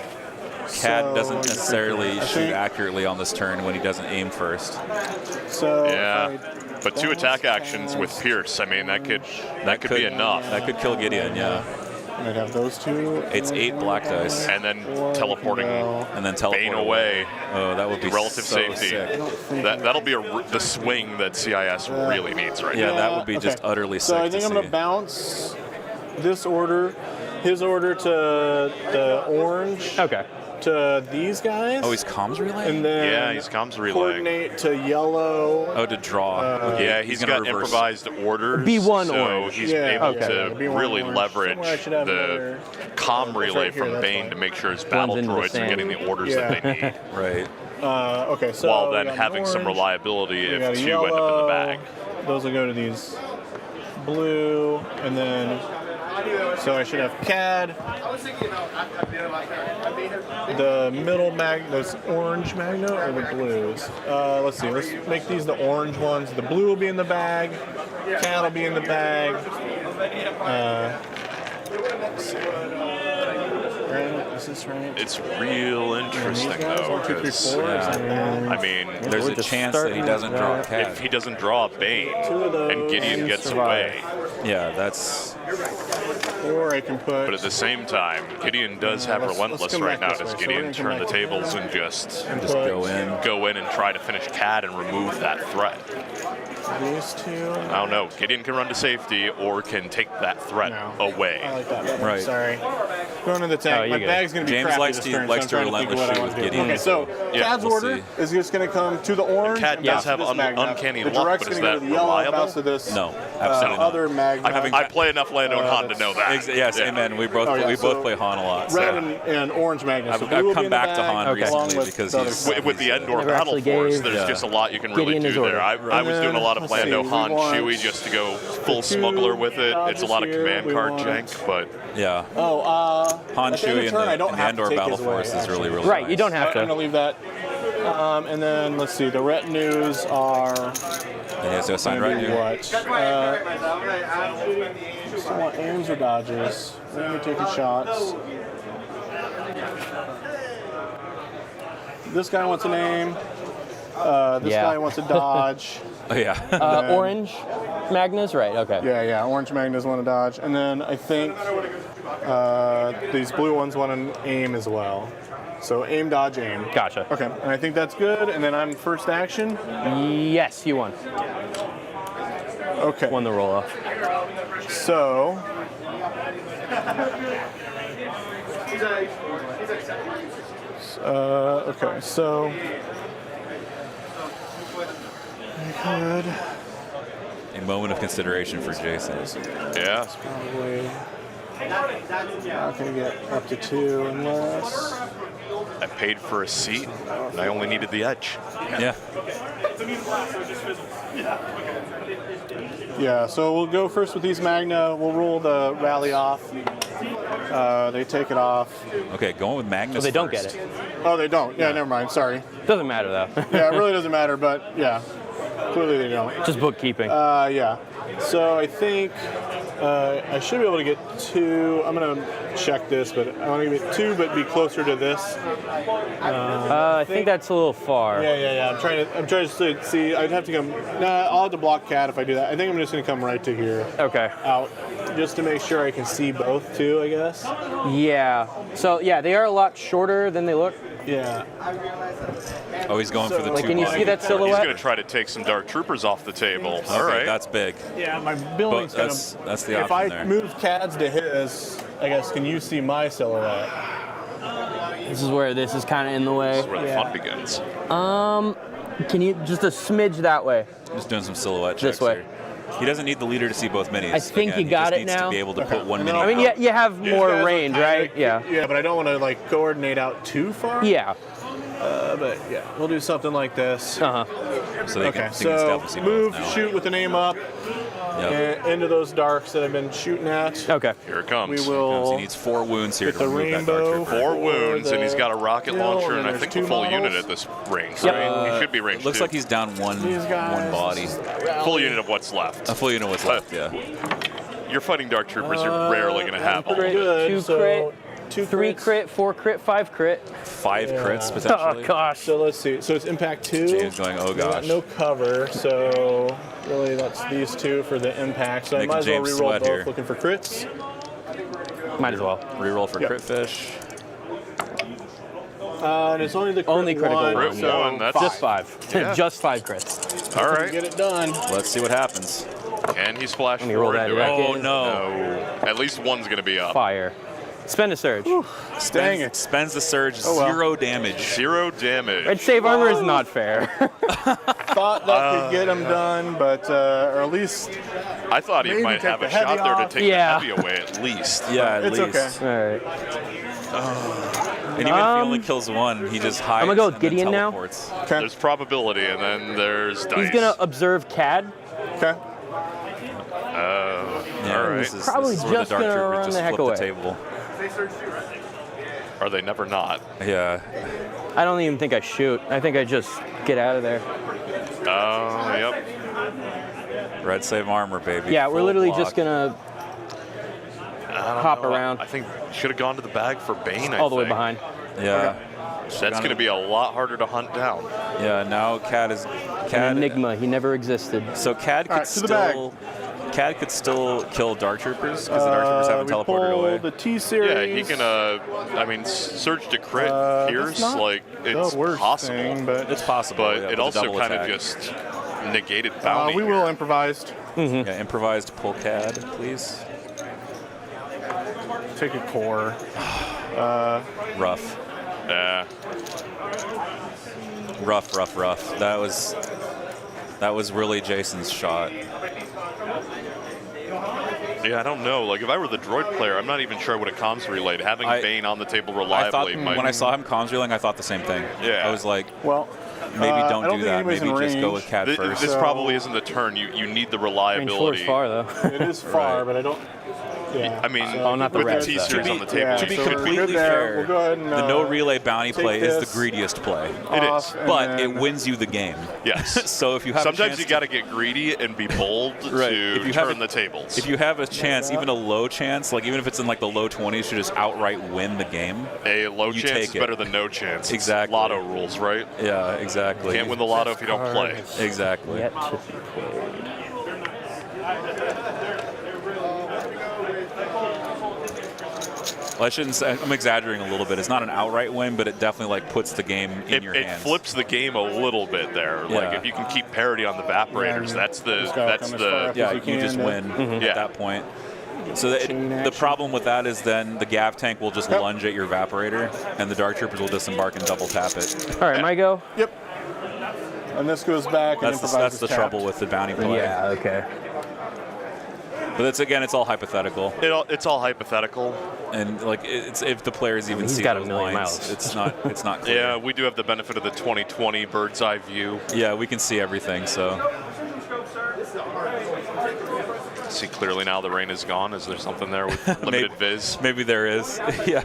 CAD doesn't necessarily shoot accurately on this turn when he doesn't aim first. So Yeah. if I But 2 attack actions with Pierce, I mean, that could be enough. That could kill Gideon, yeah. And I'd have those two. It's 8 black dice. And then Four, teleporting And then teleport Bane away. Oh, that would be Relative so safety. sick. That'll be the swing that CIS really needs right Yeah, now. that would be just utterly So sick I think to I'm going see. to bounce this order, his order to the orange. Okay. To these guys. Oh, he's comms relay? And then Yeah, he's comms relay. coordinate to yellow. Oh, to draw. Yeah, he's gonna got reverse. improvised orders. B1 so orange. he's Yeah, able okay. to B1 really orange. leverage Somewhere I should have the another- comm relay right here, from that's Bane fine. to make sure his battle into the droids are sand. getting the orders Yeah. that they need, Right. Okay, so while we then got having some orange, reliability we got if a 2 end up in the yellow. bag. Those will go to these blue, and then so I should have CAD. The middle those orange magno or the blues. Let's see. Let's make these the orange ones. The blue will be in the bag. CAD will be in the bag. Let's see. Right, is this right? It's real interesting These guys, though. 1, 2, 3, 'cause, 4. Yeah. I mean, There's We're a just chance that he starting doesn't draw a that. cat. if he doesn't draw a Bane Two of those and Gideon gets survive. away, Yeah, that's... Or I can put. but at the same time, Gideon does have let's Relentless come right back now. this Does way. So Gideon we're gonna come turn the back tables and just Just go in. and try to finish CAD and remove that threat? These two. I don't know. Gideon can run to safety or can take that threat No. away. I like that better. Right. Sorry. Going to the tank. Oh, you My good. bag's going to be James crappy likes this to- turn, likes so to I'm trying to think relentless what I shoot want to with do. Gideon. Okay, so Yeah, Cad's we'll order see. is just going to come to the orange. Cad and does bounce to have this un- magnet. uncanny the luck, direct's but is gonna go that to the yellow, reliable? bounce to this No, absolutely not. other magnet. I play enough Lando and Han to know that. Yes, Yeah. amen. We both Oh, yeah, we so both play Han a lot. Red So. and orange magnet. So I've blue will be come in the back to bag, Han along recently with because the other he's- stuff. With the Endor Never Battle actually Force, gave there's just a lot you can really Gideon do his there. order. I was doing a lot of Let's see, Lando, we Han, want Chewie just to go full two smuggler with it. It's a lot of dodges here. command We card want- jank, but Yeah. Oh, Han, at the end of Chewie, turn, I and don't the have to Andor take Battle his away, Force is actually. really, really Right, nice. you don't have I'm going to to. leave that. And then let's see. The retinues are And he has to assign going to be retinue. what? So I want aims or dodges. We're going to be taking shots. This guy wants an aim. This Yeah. guy wants a dodge. Oh, yeah. Orange Magnus, right? Okay. Yeah. Orange Magnus want to dodge. And then I think these blue ones want an aim as well. So aim, dodge, aim. Gotcha. Okay, and I think that's good. And then I'm first action. Yes, you won. Okay. Won the roll off. So. Okay, so. I could A moment of consideration for Jason. yeah. probably. Not gonna get up to 2 unless. I paid for a seat, and I only needed the edge. Yeah. Yeah, so we'll go first with these Magna. We'll roll the rally off. They take it off. Okay, going with Magnus So they don't get first. it. Oh, they don't. Yeah, never mind. Sorry. Doesn't matter though. Yeah, it really doesn't matter, but yeah, clearly they don't. Just bookkeeping. Yeah. So I think I should be able to get 2. I'm gonna check this, but I want to get 2, but be closer to this. I think that's a little far. Yeah. I'm trying to see. I'd have to come. Nah, I'll have to block Cat if I do that. I think I'm just gonna come right to here, Okay. out, just to make sure I can see both too. I guess. Yeah. So yeah, they are a lot shorter than they look. Yeah. Oh, he's going for the Like, two can you body. see that He's silhouette? going to try to take some Dark Troopers off the table. Okay, All right. that's big. Yeah, my building's But that's the If option I there. move Cad's to his, I guess, can you see my silhouette? This is where this is kind of in the way. That's where the fun begins. Can you just a smidge that way? Just doing some silhouette checks This way. here. He doesn't need the leader to see both minis. I think Again, you got he it just needs now. to be able to Okay. put one And mini then I mean, out. you have These more guys are range, kinda- right? Yeah. Yeah, but I don't want to like coordinate out too far. Yeah. But yeah, we'll do something like this. Uh huh. So they Okay, can, so definitely see move, both now. shoot with an aim up, Yep. and into those darks that I've been shooting at. Okay. Here it comes. We He will needs 4 wounds here get to the remove that Dark rainbow. Trooper. 4 wounds, and he's got a rocket Hill, launcher, and and I there's think 2 a full models. unit at this range. Yep. Right? He should be range Looks 2. like he's down These one guys. body. Full unit of what's left. A full unit was left, yeah. You're fighting Dark Troopers, you're rarely going to have all of Crit, it. Good. 2 so crit, 2 3 crits. crit, 4 crit, 5 crit. 5 crits Oh potentially. gosh. So let's see. So it's impact 2. James going, oh We got gosh. no cover, so really that's these 2 for the impact. So I Making might as well James reroll sweat both, here. looking for crits. Might as well. Reroll for crit fish. And it's only the crit Only critical one, one. Crit so one, that's Just 5. Yeah. Just 5 crits. all right. get it done. Let's see what happens. Can he splash me roll forward that into back it? Oh in. no! At least one's going to be up. Fire. Spend a surge. Dang it. Spends the surge, Oh, well. 0 damage. 0 damage. Red save armor is not fair. Thought that could get him done, but or at least I thought he Maybe might take have the a shot heavy there to off. take Yeah. the heavy away at least. Yeah, at it's least. okay. All right. And even if he only kills one, he just hides. gonna go with and then Gideon now. teleports. Okay. There's probability, and then there's dice. He's gonna observe CAD. Okay. Yeah, All right. this is, Probably this is where just the Dark gonna Troopers run just the heck flip away. the table. Are they never not? Yeah. I don't even think I shoot. I think I just get out of there. Oh, yep. Red save armor, baby. Yeah, we're Full literally block. just gonna I don't hop know. around. I think should have gone to the bag for Bane. all the way think. behind. Yeah. That's going to be a lot harder to hunt down. Yeah. Now Cad is. An Cad. enigma. He never existed. So Cad could Alright, to the bag. still. Cad could still kill Dark Troopers because the Dark Troopers haven't We teleported pull away. the T series. Yeah, he can. I mean, surge to crit, That's pierce, not like it's the worst possible. thing, but It's possible. But yeah, it with a also double kind attack. of just negated bounty. we will improvised. Yeah, improvised pull Cad, please. Take a core. Rough. Yeah. Rough. That was really Jason's shot. Yeah, I don't know. Like, if I were the droid player, I'm not even sure I would have comms relayed. Having I- Bane on the table I thought reliably might. when I saw him comms reeling, I thought the same thing. Yeah. I was like, Well, maybe I don't don't do think that. anybody's Maybe in just go range. with Cad This first. this So- probably isn't the turn. You need the Range 4 reliability. is far though. it is far, Right. but I don't. Yeah. I mean, Oh, not the with red the T side. series To on be- the table, yeah, to be you so could we're be. completely good there. fair, We'll go ahead and, the no relay bounty take play is this the greediest play, It is. off, and but then- it wins you the game. Yes. So if you have a Sometimes chance you got to get greedy and be bold Right. to If you have turn a- the tables. If you have a chance, even a low chance, like even if it's in like the low 20s, to just outright win the game. A low you chance take is it. better than no chance. It's Exactly. Lotto rules, right? Yeah, exactly. Can't win the lotto if you don't play. Exactly. Yet to be played. Well, I shouldn't say. I'm exaggerating a little bit. It's not an outright win, but it definitely like puts the game in your It hands. flips the game a little bit there. Yeah. Like if you can keep parity on the evaporators, Yeah, that's the just gotta come as far up. Yeah, If you you just can, win Yeah. at that point. So Chain the action. problem with that is then the Gav tank will just lunge at your evaporator, and the Dark Troopers will disembark and double tap it. All right, my go. Yep. And this goes back and That's improvises the tapped. trouble with the bounty play. Yeah. Okay. But it's all hypothetical, It's all hypothetical. and like it's if the players even He's see got a those million lines, miles. it's not clear. Yeah, we do have the benefit of the 2020 bird's eye view. Yeah, we can see everything. So See clearly now the rain is gone. Is there something there with limited viz? maybe there is. Yeah.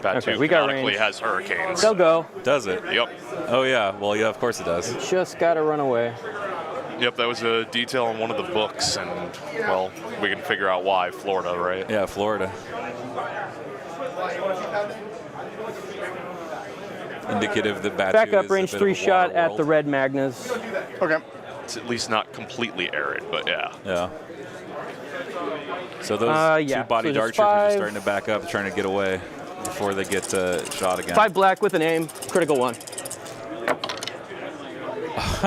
Batu Okay, we got canonically range. has hurricanes. They'll go. Does it? Yep. Oh yeah. Well, yeah. Of course it does. Just gotta run away. Yep, that was a detail in one of the books, and, well, we can figure out why. Florida, right? Yeah, Florida. Indicative that Batu Back up is a range bit of 3 a shot water at the world. red Magnus. Okay. It's at least not completely arid, but yeah. Yeah. So those yeah. two body So Dark just Troopers are 5. starting to back up, trying to get away before they get shot again. 5 black with an aim. Critical 1.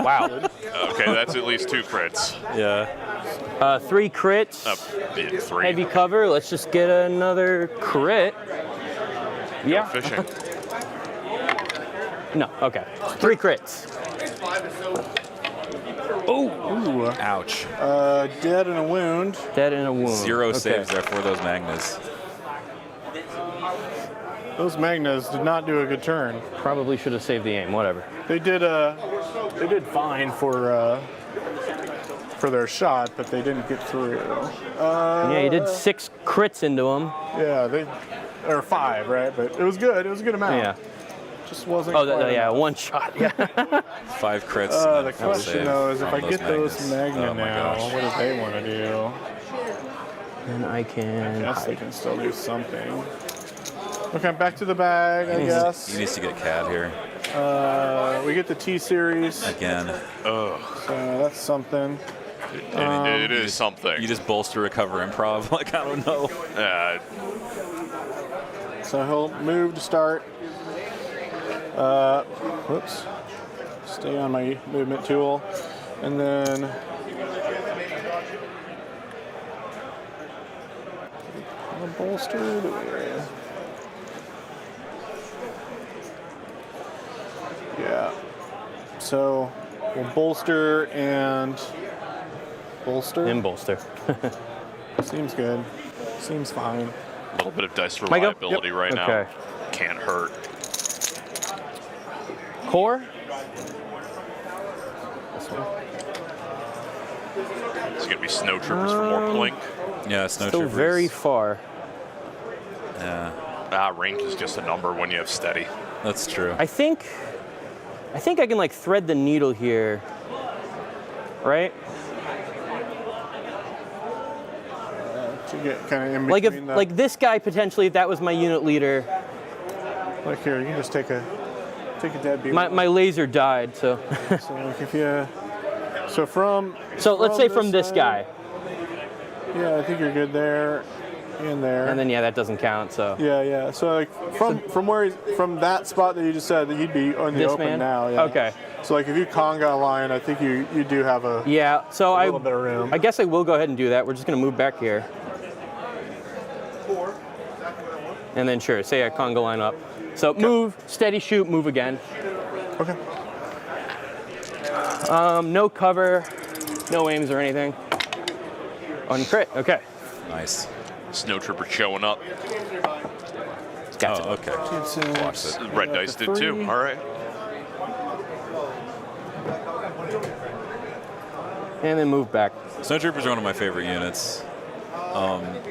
Wow. Okay, that's at least 2 crits. Yeah. 3 crits. Yeah, 3. Heavy cover. Let's just get another crit. Yeah. Fishing. No. Okay. 3 crits. Ooh. Ouch. Dead and a wound. Dead in a wound. 0 Okay. saves there for those Magnus. Those Magnas did not do a good turn. Probably should have saved the aim. Whatever. They did fine for their shot, but they didn't get through. Yeah, you did 6 crits into him. Yeah, or 5, right? But it was good. It was a good amount. Yeah. Just wasn't. Oh, quite yeah, enough. 1 shot. Yeah. 5 crits. The and a full question save though is if on I get those Magnus. Magna Oh my now, gosh. what do they want to do? And I can. I guess they hide. can still do something. Okay, back to the bag, I guess. He needs to get Cad here We get the T series, again. so that's something. It is something. You just bolster, recover, improv. Like, I don't know. So he'll move to start. Whoops. Stay on my movement tool. And then the bolster. Yeah. So we'll bolster and bolster. And bolster. Seems good. Seems fine. A little bit of dice I go? reliability right now. Okay. Can't hurt. Core. It's going to be Snow Troopers for more plink. Yeah, Snow Still Troopers. very far. Yeah, Range is just a number when you have steady. that's true. I think I can like thread the needle here, right? To get kind of in Like if between the, like this guy potentially, if that was my unit leader, like here, you can just take a deadbeat. my laser died. So So like if you, so from. let's say from this side, guy, Yeah, I think you're good there, and there. and then yeah, that doesn't count. So Yeah. So like from that spot that you just said that he'd be on the this open man. now. Yeah. Okay. So like if you conga a line, I think you do have a Yeah. So a little bit of room. I guess I will go ahead and do that. We're just gonna move back here. And then sure, say I conga line up. So move, steady shoot, move again. Okay. No cover, no aims or anything. On crit, okay. Nice. Snow Trooper showing up. Gotcha. Oh, okay. Watch it. Red Dice did too. All right. And then move back. Snow Troopers are one of my favorite units,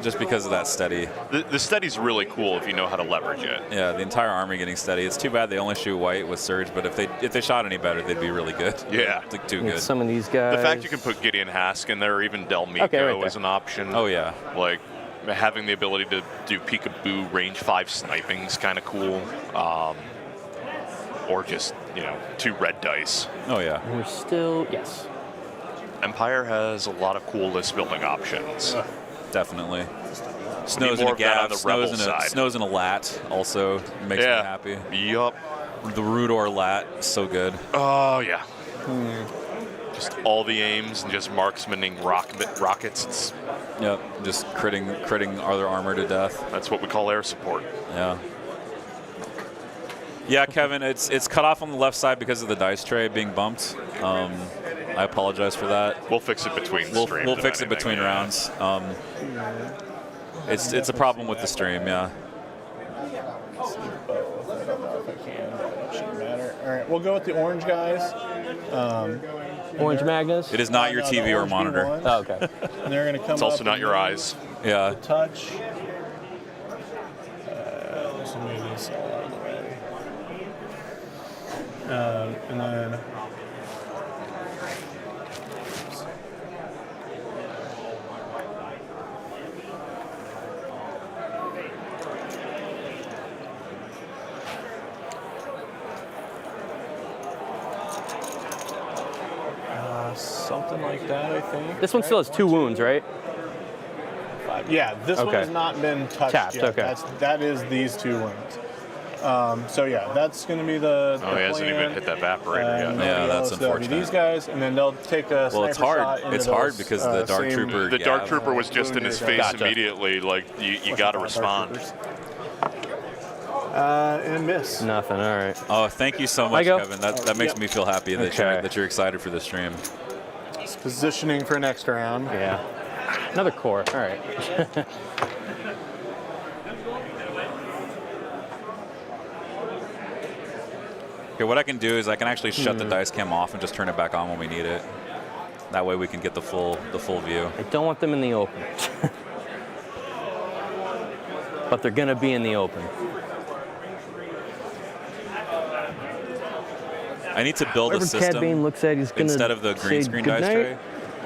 just because of that steady. The steady's really cool if you know how to leverage it. Yeah, the entire army getting steady. It's too bad they only shoot white with Surge, but if they shot any better, they'd be really good. Yeah. It's like too Get good. some of these guys. The fact you can put Gideon Hask in there, or even Del Miko Okay, right there. as an option. Oh yeah. Like having the ability to do peekaboo range 5 sniping's kind of cool. Or just, 2 red dice. Oh yeah. We're still, yes. Empire has a lot of cool list building options. Definitely. Snows in more a of that on gaff. the rebel side. Snows in a lat also makes me happy. Yup. The Rudor lat, so good. Oh, yeah. Just all the aims and just marksmaning rockets. It's, Yep. Just critting other armor to death. that's what we call air support. Yeah. Yeah, Kevin, it's cut off on the left side because of the dice tray being bumped. I apologize for that. We'll fix it between We'll streams. fix it between rounds. It's a problem with the stream, yeah. I don't know if I can, but it shouldn't matter. All right, we'll go with the orange guys. Orange Magnus. It is not your the TV or orange monitor. B1s, Oh, okay. And they're going to come It's also up not and your use eyes. Yeah. Touch. This will move this all out of the way. And then. Something like that, I think. This one still has 2 wounds, right? Yeah, this one Okay. has not been touched Tapped, yet. okay. That is these 2 wounds. So yeah, that's going to be the Oh, he hasn't even hit that evaporator yet. Yeah, that's So it'll be unfortunate. these guys, and then they'll take a Well, it's sniper hard. shot into It's hard those, because the Dark same- Trooper. The Dark Gav- Trooper was just in his face Gotcha. immediately. Like, you got to respond. And miss. Nothing, all right. Oh, thank you so much, go? Kevin. That makes Yep. me feel happy that Okay. you're excited for the stream. It's positioning for next round. Yeah. Another core, all right. Okay, what I can do is I can actually shut the dice cam off and just turn it back on when we need it. That way we can get the full view. I don't want them in the open. But they're gonna be in the open. I need to build a Whatever Cad Bane system looks at, he's gonna instead of the green say screen dice goodnight. tray.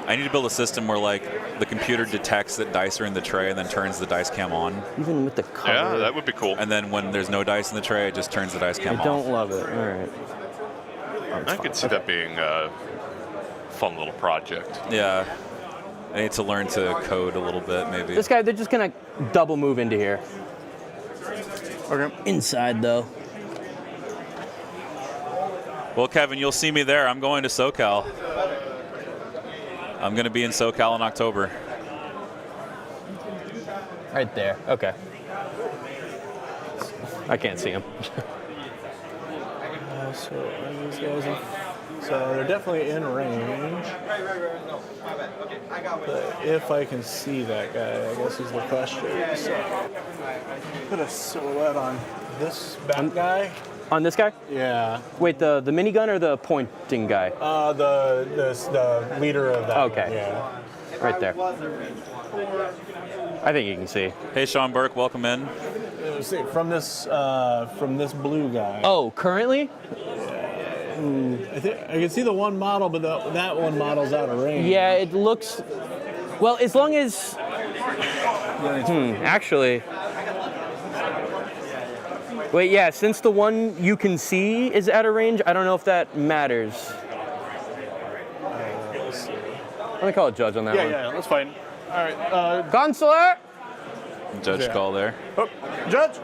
I need to build a system where like the computer detects that dice are in the tray and then turns the dice cam on. Even with the cover. Yeah, that would be cool. And then when there's no dice in the tray, it just turns the dice cam I off. don't love it. All right. I could see that being fun little project. Yeah. I need to learn to code a little bit, maybe. This guy, they're just gonna double move into here. Okay. Inside though. Well, Kevin, you'll see me there. I'm going to SoCal. I'm going to be in SoCal in October. Right there. Okay. I can't see him. So are these guys? So they're definitely in range. But if I can see that guy, I guess is the question. So put a silhouette on this back guy. On this guy? Yeah. Wait, the minigun or the pointing guy? The leader of that. Okay. One, yeah. Right there. I think you can see. Hey, Sean Burke, welcome in. Let's see, from this blue guy. Oh, currently? I can see the one model, but that one model's out of range. Yeah, it looks. Well, as long as. Actually. Wait, yeah, since the one you can see is out of range, I don't know if that matters. Let me call a judge on that one. Yeah, that's fine. All right. Consular! Judge call there. Oh, judge.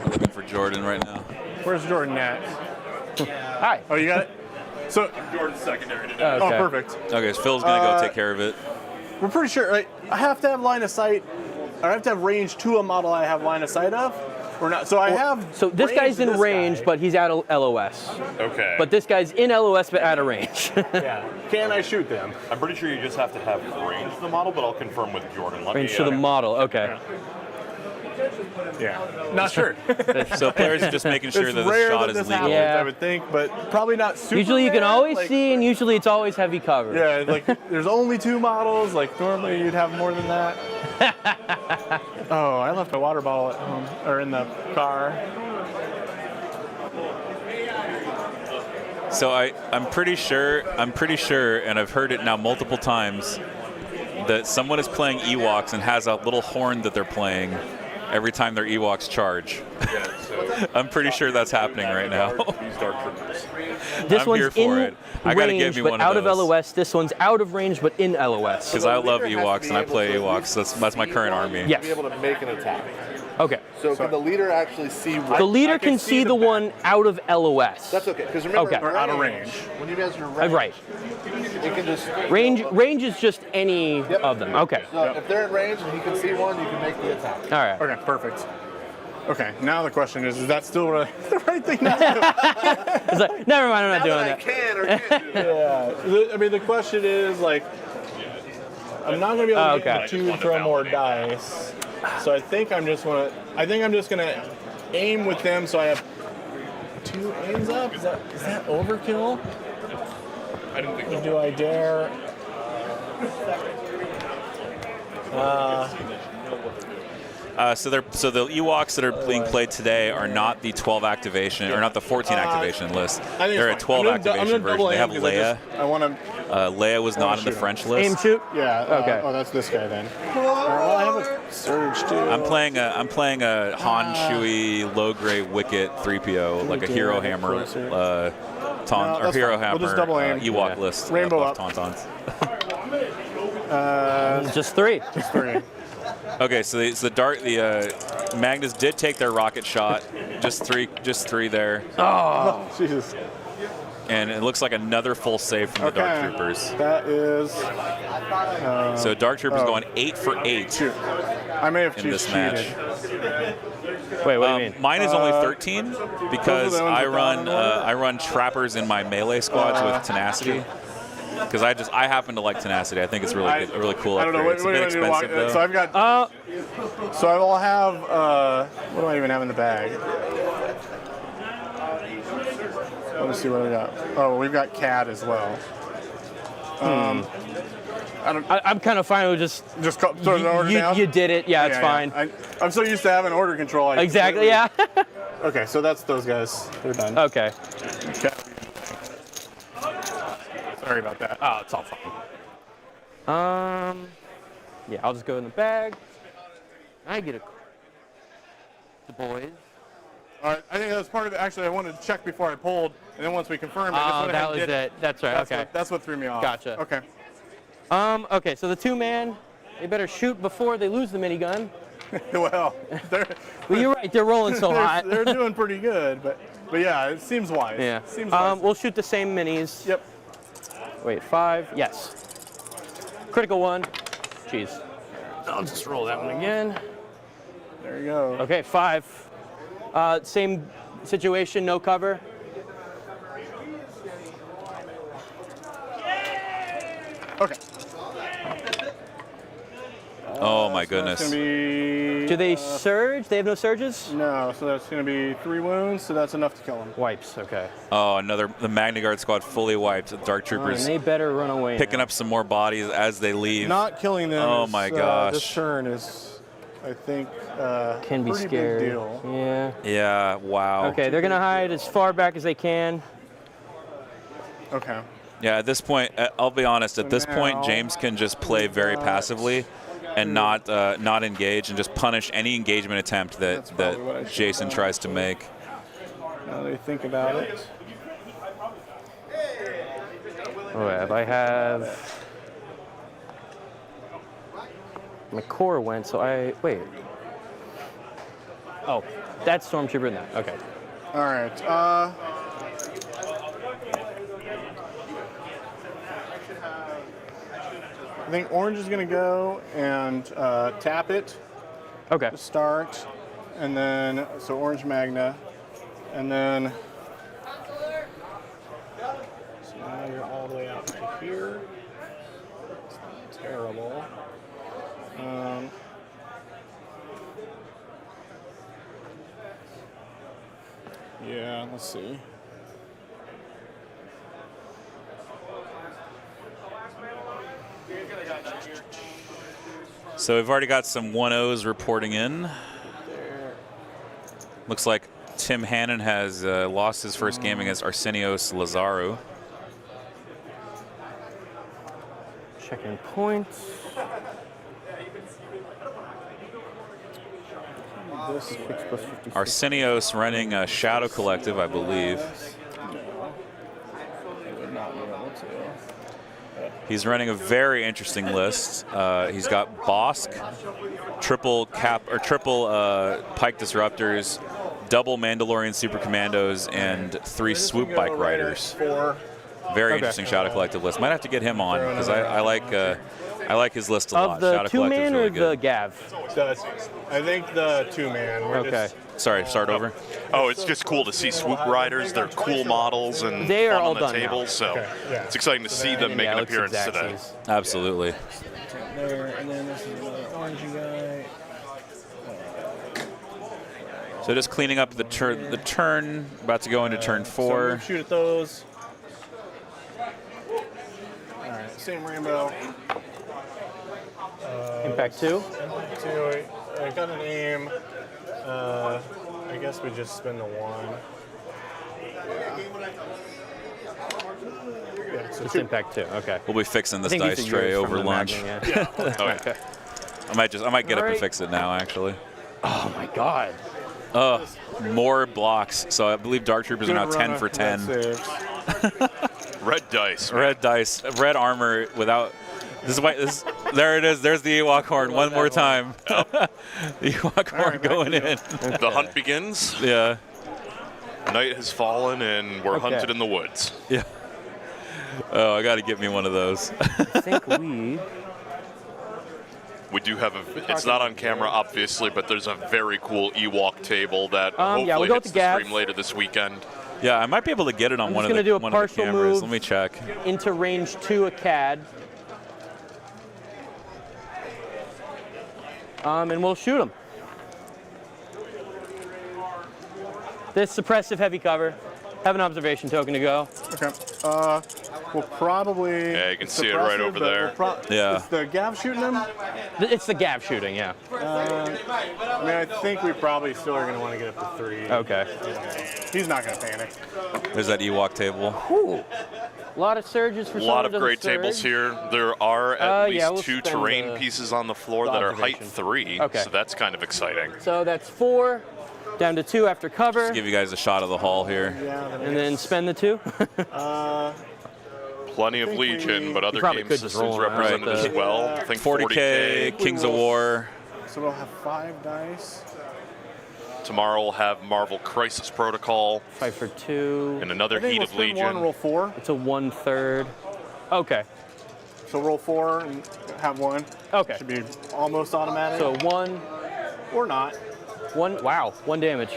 Looking for Jordan right now. Where's Jordan at? Hi. Oh, you got it? So, Jordan's secondary today. Okay. oh, perfect. Okay, so Phil's going to go take care of it. We're pretty sure, right? I have to have line of sight, or I have to have range to a model I have line of sight of, or not. So I have. So this range guy's to in this range, guy. but he's out of LOS. Okay. But this guy's in LOS, but out of range. Yeah. Can I shoot them? I'm pretty sure you just have to have range to the model, but I'll confirm with Jordan. Let range me, to the model, okay. Yeah. Not sure. So players are just making sure It's that the rare shot that is this legal. happens, Yeah. I would think, but probably not super Usually you can rare, always like- see, and usually it's always heavy cover. Yeah, like there's only 2 models. Like normally you'd have more than that. Oh, I left my water bottle at home or in the car. So I'm pretty sure, and I've heard it now multiple times, that someone is playing Ewoks and has a little horn that they're playing every time their Ewoks charge. I'm pretty sure that's happening right now. These dark troopers. This I'm one's here for in it. I gotta range, get me but one of out of those. LOS. This one's out of range, but in LOS. Because I love Ewoks and I play Ewoks. That's my current army. Yes. Be able to make an attack. Okay. So can the leader actually see what? The leader can can see see the the one out of LOS. That's okay, because remember, Okay. Or out of range. when you guys are range, Right. it can just Range is just any of them. Okay. So if they're in range and he can see one, you can make the attack. All right. Okay, perfect. Okay, now the question is that still the right thing to do? It's like, never mind, I'm not doing I that. can or can't do that. Yeah. I mean, the question is like, I'm not gonna be able to Okay. get 2 and throw more dice. So I think I'm just gonna aim with them. So I have 2 aims up. Is that overkill? I didn't think Or do I dare? So the Ewoks that are being played today are not the 12 activation, or not the 14 activation list. I think They're a it's 12 fine. I'm gonna activation double version. They have aim 'cause Leia. I want to. Leia was not in the shoot 'em. French list. Aim shoot. Yeah. Okay. Oh, that's this guy then. Well, I have a surge too. I'm playing a Han Chewie low grade Wicket 3PO, like a Hero Hammer No, that's Hero fine. Hammer We'll just double aim. Ewok Yeah. list. Rainbow of up. Tauntauns. Just 3. 3. Okay, so the Magnus did take their rocket shot. Just three there, Oh, Jesus. and it looks like another full save from the Dark Troopers. That is. So Dark Troopers going 8 for 8 Shoot. I may have in this cheated. match. Wait, what do you mean? Mine is only 13 because those are the ones I with run down order? I run trappers in my melee squads with tenacity. Because I happen to like tenacity. I think it's really good, really cool I don't know. upgrade. It's a bit What do I expensive do? though. So I've got. So I will have. What do I even have in the bag? Let me see what we got. Oh, we've got CAD as well. I'm kind of fine with just. Throw the order down. You did it. Yeah, it's fine. I'm so used to having order control. I Exactly. Yeah. Okay, so that's those guys. They're done. Okay. Okay. Sorry about that. Oh, it's all fine. Yeah, I'll just go in the bag. I get the boys. All right, I think that's part of it. Actually, I wanted to check before I pulled. And then once we confirmed it, Oh, that was it. That's right. Okay. That's what threw me off. Gotcha. Okay. Okay, so the 2-man, they better shoot before they lose the minigun. Well, Well, you're right. They're rolling so hot. they're doing pretty good, but yeah, it seems wise. Yeah. Seems wise. We'll shoot the same minis. Yep. Wait, 5. Yes. Critical 1. Jeez. I'll just roll that one again. There you go. Okay, 5. Same situation, no cover. Okay. Oh my So that's goodness. gonna be. Do they surge? They have no surges? No, so that's gonna be 3 wounds, so that's enough to kill him. Wipes, okay. Oh, the Magna Guard squad fully wiped. The Dark And Troopers they better run away picking now. up some more bodies as they leave. Not killing them. Oh is, my This gosh. turn is, I think, Can be pretty scary. big deal. Yeah. Yeah, wow. Okay, they're gonna hide as far back as they can. Okay. Yeah, at this point, I'll be honest. At this point, now- James can just play very passively and not engage and just punish any engagement attempt That's probably what I that should Jason have tries to make. Now that I think about it. Oh, if I have my core went, so wait. Oh, that's Stormtrooper in that. Okay. All right. I think orange is going to go and tap it Okay. to start, and then so orange Magna, and then so now you're all the way out to here. It's not terrible. Yeah, let's see. So we've already got some 1-0s reporting in. Looks like Tim Hannon has lost his first game against Arsenios Lazaru. Checking points. This 6 plus 56. Arsenios running a Shadow Collective, I believe. I would not be able to. He's running a very interesting list. He's got Bosk, triple Pike Disruptors, double Mandalorian Super Commandos, and 3 Swoop Bike Riders. 4. Very interesting Shadow Collective list. Might have to get him on because I like his list a lot. Of the Shadow Collective's 2-man really or the good. Gav? I think the 2-man. We're Okay. just- Sorry, start over. Oh, it's just cool to see Swoop Riders. They're cool models and They are fun all on the done now. table, so Okay, yeah. it's exciting to see them make Yeah, an looks appearance exact today. size. Absolutely. There, and then this is another orangey guy. So just cleaning up the turn, about to go into turn So 4. shoot at those. All right, same rainbow. Impact 2. 2. I got an aim. I guess we just spin the 1. Yeah, so It's 2. impact 2. Okay. We'll be fixing I this think these dice are tray yours over from the lunch. Magnum, yeah. Oh, yeah. Okay. I might get up and Alright. fix it now, actually. Oh my God. More blocks. So I believe Dark Troopers are now 10 for 10. Red dice. man. Red dice, red armor without. This is why. There it is. There's the Ewok horn. One more time. The Ewok horn back going to you. in. The hunt begins. Yeah. Night has fallen, and we're Okay. hunted in the woods. Yeah. Oh, I got to get me one of those. I think we. We do have it's not on camera, obviously, but there's a very cool Ewok table that hopefully yeah, we'll go with hits the the Gav. stream later this weekend. Yeah, I might be able to get it on I'm one just of gonna the do a one of the partial cameras. move. Let me check. Into range 2 a CAD. And we'll shoot him. This suppressive heavy cover. Have an observation token to go. Okay. We'll probably. Yeah, you can see it right over there. Yeah. Is the Gav shooting him? It's the Gav shooting, yeah. I mean, I think we probably still are going to want to get up to 3. Okay. He's not going to panic. There's that Ewok table. Ooh. A lot of surges for A someone lot who of doesn't great tables surge. here. There are at least yeah, we'll 2 spend terrain the- pieces on the floor that are height observation. 3, Okay. so that's kind of exciting. So that's 4. Down to 2 after cover. Just give you guys a shot of the haul here. Yeah, And then spend the 2. Plenty of Legion, but other probably game could just systems roll around represented with as the- well. I think 40K, Kings of War. So we'll have 5 dice. Tomorrow we'll have Marvel Crisis Protocol 5 for 2. and another I think Heat we'll of spend Legion. 1, roll 4. It's a 1/3. Okay. So roll 4 and have 1. Okay. Should be almost automatic. So 1, or not. 1. Wow, 1 damage.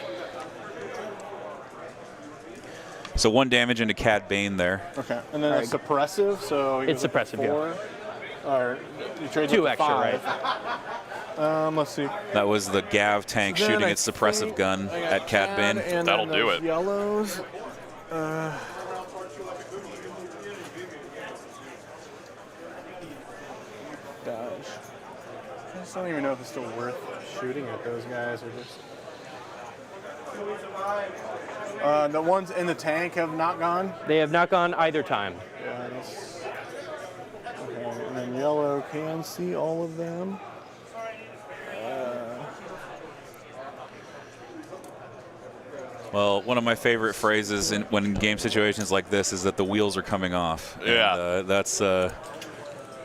So 1 damage into Cad Bane there. Okay. And then it's suppressive, so It's suppressive, yeah. 4. Or you trade 2 with extra, 5. Let's see. That was the Gav tank Then shooting I its suppressive think gun I got at Cad Bane. and That'll then do those it. Yellows. Gosh. I just don't even know if it's still worth shooting at those guys or just. The ones in the tank have not gone. They have not gone either time. Yeah, that's. Okay, and then yellow can see all of them. Well, one of my favorite phrases when in game situations like this is that the wheels are coming off. Yeah. And,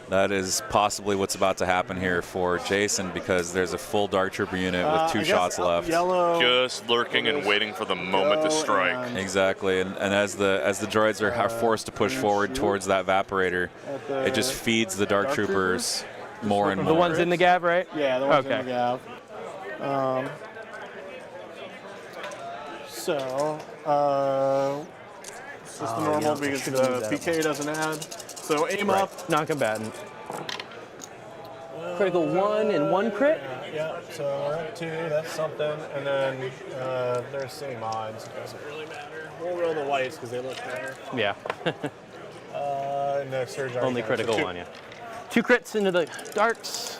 that is possibly what's about to happen here for Jason because there's a full Dark Trooper unit with 2 I guess shots left. Yellow. Just lurking and waiting for the moment to Go strike. and- Exactly, and as the droids are forced to push forward shoot. towards that evaporator, At the it just feeds the Dark Dark Troopers more and The more. ones in the Gav, right? Yeah, the ones Okay. in the Gav. It's just the normal yeah, I because should've the used that PK doesn't add. So aim up. Non-combatant. Critical 1 and 1 crit. Yeah, so 2, that's something. And then they're same odds. It doesn't really matter. We'll roll the whites because they look better. Yeah. And the surge already Only got it. So critical 2. 1, yeah. 2 crits into the darks.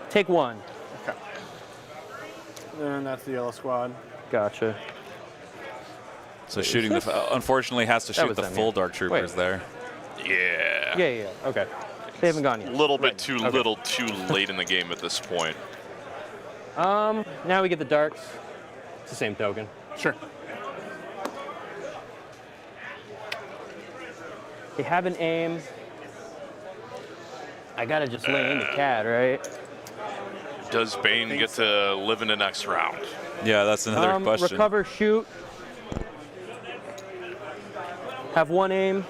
Take 1. Okay. And that's the yellow squad. Gotcha. So shooting unfortunately has to shoot was the them, full yeah. Dark Troopers Wait. there. Yeah. Yeah. Okay. They haven't gone A yet. little bit too little too late in the game at this point. Now we get the darks. It's the same token. Sure. They have an aim. I gotta just lay into Cad, right? Does Bane get to live in the next round? Yeah, that's another question. Recover, shoot. Have 1 aim.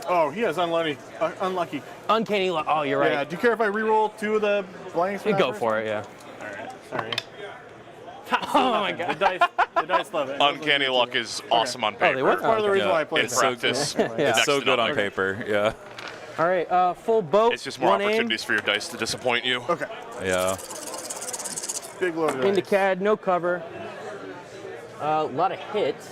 Oh, he has unlucky. Uncanny luck. Oh, you're right. Yeah. Do you care if I re-roll 2 of the blanks? You go for it, yeah. Sorry. Oh my god. The dice love it. Uncanny luck is awesome on Oh, paper. they work? Part of the reason Yeah. why I played In it. practice, Yeah. It's next so to good on nothing. paper. Yeah. All right, full boat. It's just more 1 aim. opportunities for your dice to disappoint you. Okay. Yeah. Big load of Into dice. Cad, no cover. A lot of hits.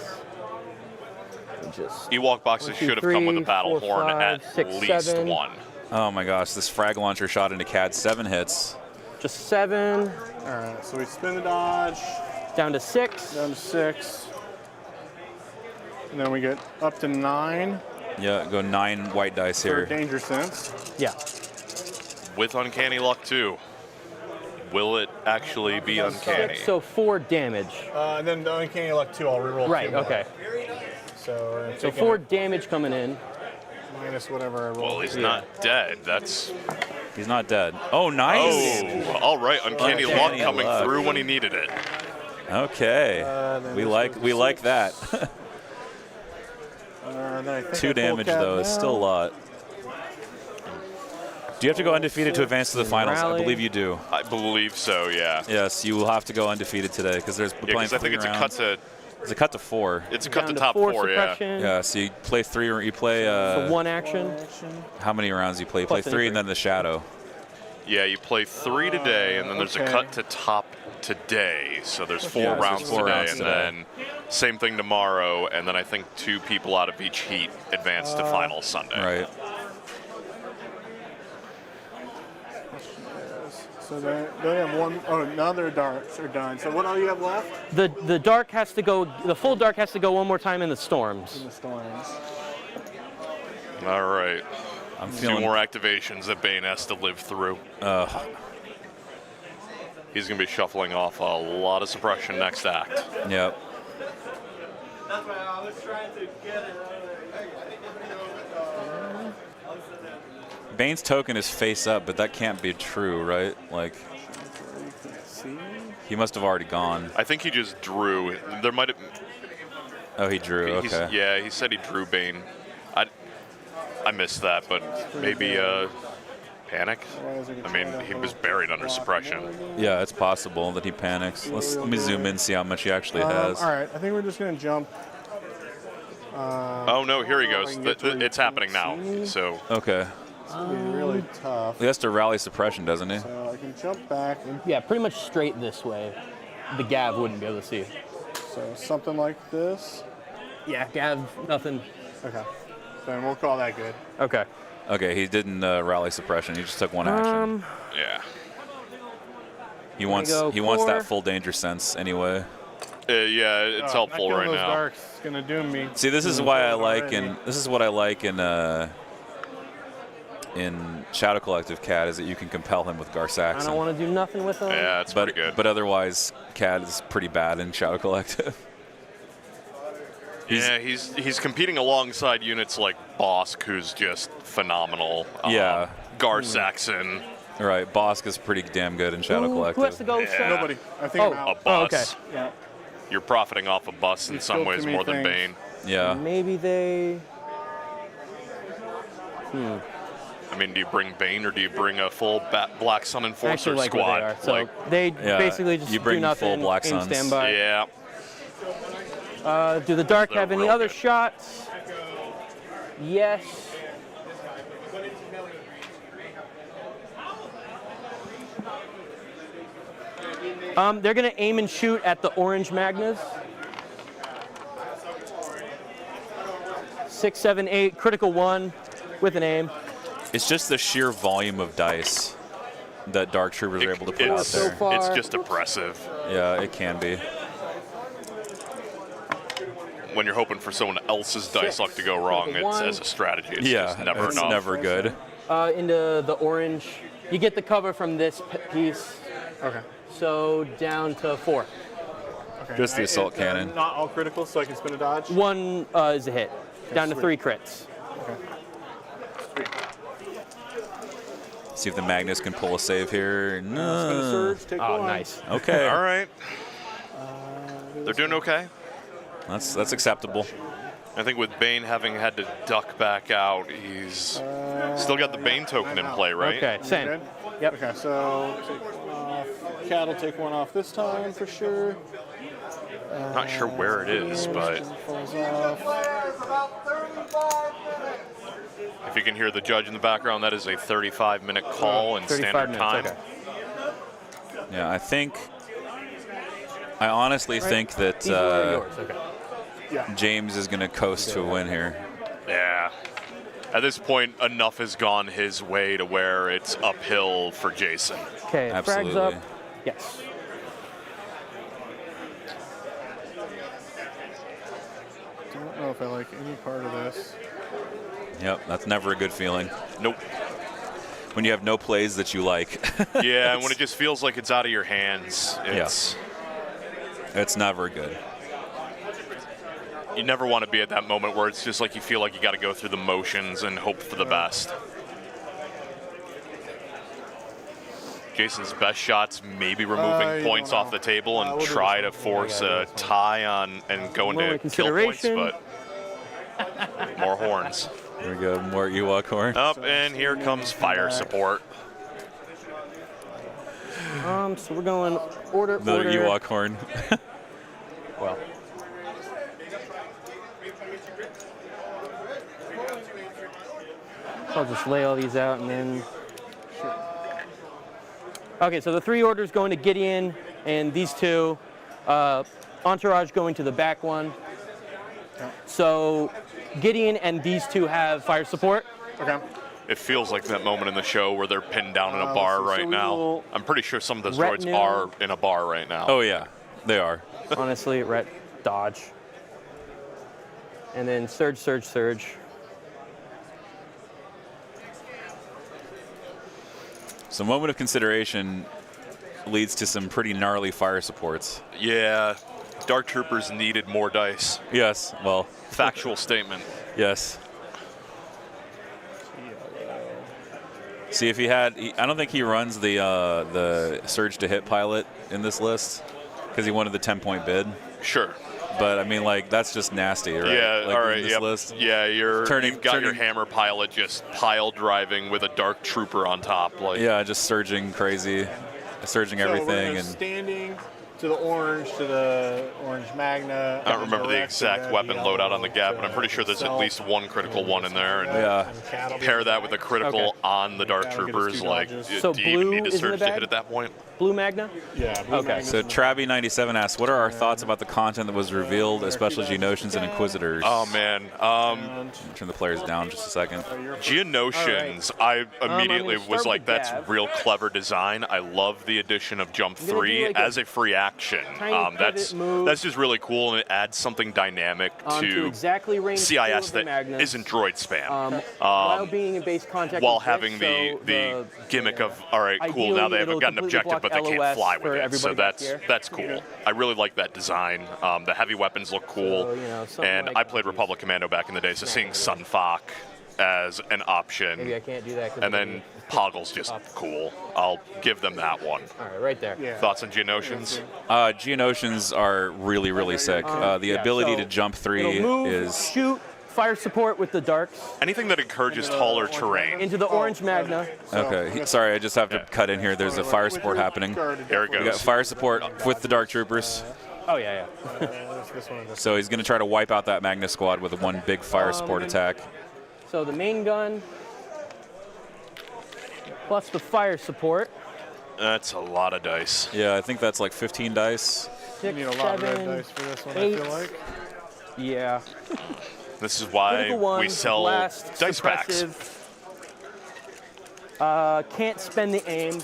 Just Ewok boxes 1, 2, should have come with a 3, battle 4, horn 5, at 6, least 7. 1. Oh my gosh, this frag launcher shot into Cad 7 hits. just 7, All right. So we spin the dodge down to 6. down to 6, and then we get up to 9 Yeah, go 9 white dice for here. danger sense. Yeah. With uncanny luck too. Will it actually be uncanny? So 4 damage. And then the uncanny luck 2, I'll re-roll. Right, 2 more. okay. So I'm So taking 4 damage coming in. minus whatever I roll. Well, he's not dead. That's He's not dead. Oh, nice. oh, all right. Uncanny luck Uncanny coming luck. through when he needed it. Okay. then we this like was we like 6. that. Then I think 2 I pull damage Cad though is now. still a lot. Do you have to go undefeated to advance to the finals? I Rally. believe you do. I believe so. Yeah. Yes, you will have to go undefeated today because there's Yeah, because I think it's a cut to It's a cut to 4. it's a cut Down to top 4 4. Yeah. suppression. Yeah, so you play 3 or you play So 1 action. how many rounds you play? You play Plus 3 any and then the shadow. Yeah, you play 3 today, and then there's a okay. cut to top today. So there's 4 Yeah, so rounds there's 4 today, rounds and today. then same thing tomorrow, and then I think 2 people out of each heat advance to finals Sunday. Right. So they have 1. Oh, now their darts are done. So what all you have left? The dark has to go. The full dark has to go 1 more time in the storms. The storms. All right. I'm Two feeling. more activations that Bane has to live through. He's going to be shuffling off a lot of suppression next act. Yep. That's why I was trying to get it. Bane's token is face up, but that can't be true, right? Like, he must have already gone. I think he just drew. There might have. Oh, he drew. He's, Okay. yeah, he said he drew Bane. I missed that, but maybe panic. I mean, he was buried under suppression. Yeah, it's possible that he panics. Let me zoom in, see how much he actually has. All right, I think we're just gonna jump. Oh no, here he goes. It's happening now. So Okay. It's gonna be really tough. He has to rally suppression, doesn't he? So I can jump back, and Yeah, pretty much straight this way. The Gav wouldn't be able to see. so something like this. Yeah, Gav, nothing. Okay, then we'll call that good. Okay. Okay, he didn't rally suppression. He just took one action. yeah, He wants go that 4. full danger sense anyway. yeah, it's helpful Not right killing those now. Darks. It's gonna doom me. See, this is why I like Already. in this is what I like in Shadow Collective CAD is that you can compel him with I Gar-Saxon. don't want to do nothing with him. Yeah, it's pretty good. But otherwise, CAD is pretty bad in Shadow Collective. Yeah, he's competing alongside units like Bosk, who's just phenomenal. Yeah. Gar-Saxon, Right, Bosk is pretty damn good in Shadow Who has to Collective. go? Yeah. Nobody. I think I'm a out. bus. okay. Yeah. You're profiting off a bus in You've some killed ways too many more than things. Bane. Yeah. Maybe they. I mean, do you bring Bane or do you bring a full Black Sun Enforcer Actually like squad? where they are. So they Yeah, basically just you bring do nothing. full Black aim Suns. standby. yeah. Do the Dark They're have any real other good. shots? Yes. They're going to aim and shoot at the orange Magnas. 6, 7, 8, critical 1 with an aim. It's just the sheer volume of dice that Dark Troopers are able to put out It's, there. far. it's just oppressive Yeah, it can be. when you're hoping for someone else's dice luck to go wrong. Critical It's one. as a strategy. It's Yeah, just never it's enough. never good. Into the orange. You get the cover from this piece, Okay. so down to 4. Okay. Just the assault cannon. Not all critical, so I can spin a dodge. 1 is a hit. Down to sweet. 3 crits. See if the Magnus can pull a save here. Spin a No. surge, take Oh, one. nice. Okay. All right. They're doing okay. That's acceptable. I think with Bane having had to duck back out, he's still got the Bane token in play, right? Okay, same. Good? Yep. Okay, so take one off. Cat will take one off this time for sure. Not sure where it is, but Falls off. if you can hear the judge in the background, that is a 35-minute call in 35 standard minutes, time. okay. Yeah, I honestly think that These are yours, okay. James is going to coast to a win here. Yeah. At this point, enough has gone his way to where it's uphill for Jason. Okay, Absolutely. frags up. Yes. Don't know if I like any part of this. Yep, that's never a good feeling. Nope. When you have no plays that you like. Yeah, and when it just feels like it's out of your hands, it's It's never good. you never want to be at that moment where it's just like you feel like you got to go through the motions and hope for the best. Jason's best shots maybe removing you points don't off know. the table and We'll do try this to one. force a tie on and go Moment into of kill points, consideration. but more horns. There we go, more Ewok horn. Up, and here comes fire support. So we're going order. Another Ewok horn. Well. I'll just lay all these out and then. Okay, so the 3 orders going to Gideon and these 2. Entourage going to the back one. So Gideon and these 2 have fire support. Okay. It feels like that moment in the show where they're pinned down in a bar so right we now. will- I'm pretty sure some of those droids Retinue. are in a bar right now. Oh, yeah, they are. Honestly, dodge. And then surge, surge, surge. So moment of consideration leads to some pretty gnarly fire supports. Yeah, Dark Troopers needed more dice. Yes, well, Factual statement. yes. See, if he had, I don't think he runs the surge to hit pilot in this list because he wanted the 10-point bid. Sure. But I mean, like, that's just nasty, right? Yeah, like, all right, in this yep. list. Yeah, you've got your turning- hammer pilot just pile driving with a Dark Trooper on top. Like, Yeah, just surging crazy, surging So we're everything, gonna and standing to the orange Magna. I don't remember the exact weapon loadout on the Gap, but I'm pretty sure there's at least one critical one in there. And yeah. pair that with a critical Okay. on the Dark Cattle get Troopers. his two Like, dodges. So do you even blue need to is in the surge to bag? hit at that point? Blue Magna? Yeah. Blue Okay. Magnus So in the- Travi97 asks, what are our thoughts about the content that was revealed, especially Geonosians and Inquisitors? Oh man, Turn the players down just a second. Geonosians. I immediately gonna was start like, with the that's Gab. real clever design. I love the addition of Jump I'm gonna do 3 like a as a free action. tiny That's pivot move. that's just really cool, and it adds something dynamic To to exactly range 2 CIS of the that Magnus. isn't droid spam. While being in base contact While with having this, the so gimmick of, all right, cool, now ideally, they haven't it'll got an completely objective, but block they can't LOS fly for with it. So everybody back here. that's cool. I really like that design. The heavy weapons look cool. So, you know, something And like- I played Republic Commando back in the day, so seeing Sunfok as an option. Maybe I can't do that. 'cause And of then Poggle's just cool. I'll give them that one. All right, right there. Yeah. Thoughts on Geonosians? Geonosians are really, really sick. The yeah, ability so to jump 3 It'll move, is... shoot, fire support with the darks Anything that encourages taller terrain. into the orange Magna. Okay, sorry, I just have to cut in here. There's a fire support happening. There it We got goes. fire support with the Dark Troopers. Oh yeah, yeah. This one. So he's going to try to wipe out that Magna squad with one big fire support attack. So the main gun plus the fire support. That's a lot of dice. Yeah, I think that's like 15 dice. You 6, need a lot of red 7, dice for this one, 8. I feel like. Yeah. This is why Critical one, we sell blast, dice packs. suppressive. Can't spend the aim.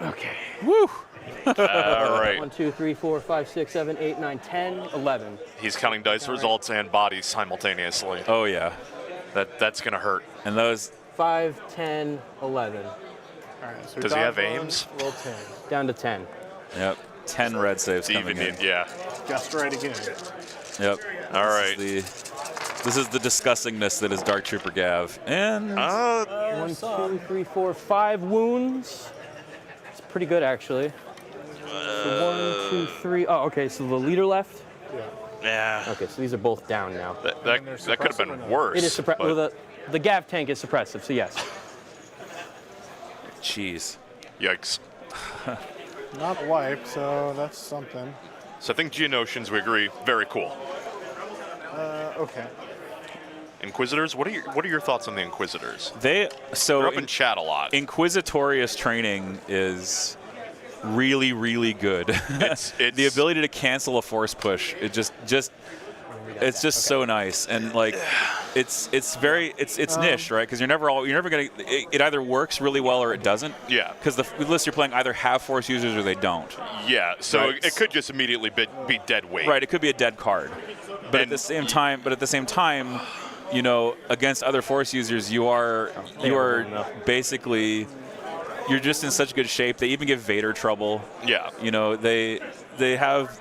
Okay. Woo! All right. 1, 2, 3, 4, 5, 6, 7, 8, 9, 10, 11. He's counting dice results and bodies simultaneously. Oh, yeah. That's going to hurt. And those... 5, 10, 11. All right, so Does he have dodge one, aims? Roll 10. Down to 10. Yep. 10 red saves Do you even coming in. need, yeah. Just right again. Yep. All right. This is the disgustingness that is Dark Trooper Gav. And 1, 2, 3, 4, 5 wounds. It's pretty good, actually. So 1, 2, 3. Oh, okay. So the leader left. yeah. Okay, so these are both down now. That could have been worse. It is suppressive. but- Well, the Gav tank is suppressive, so yes. jeez. Yikes. Not wipe, so that's something. So I think Geonosians, we agree, very cool. Okay. Inquisitors, what are your thoughts on the Inquisitors? They're up in chat a lot. Inquisitorious training is really, really good. It's the ability to cancel a force push. It's just so nice, and like it's niche, right? Because you're never gonna. It either works really well or it doesn't. Yeah. Because the list you're playing either have force users or they don't. Yeah, so Right. it could just immediately be dead weight. Right. It could be a dead card, but at the same time, you know, against other force users, you are basically. You're just in such good shape. They even give Vader trouble. Yeah. You know, they have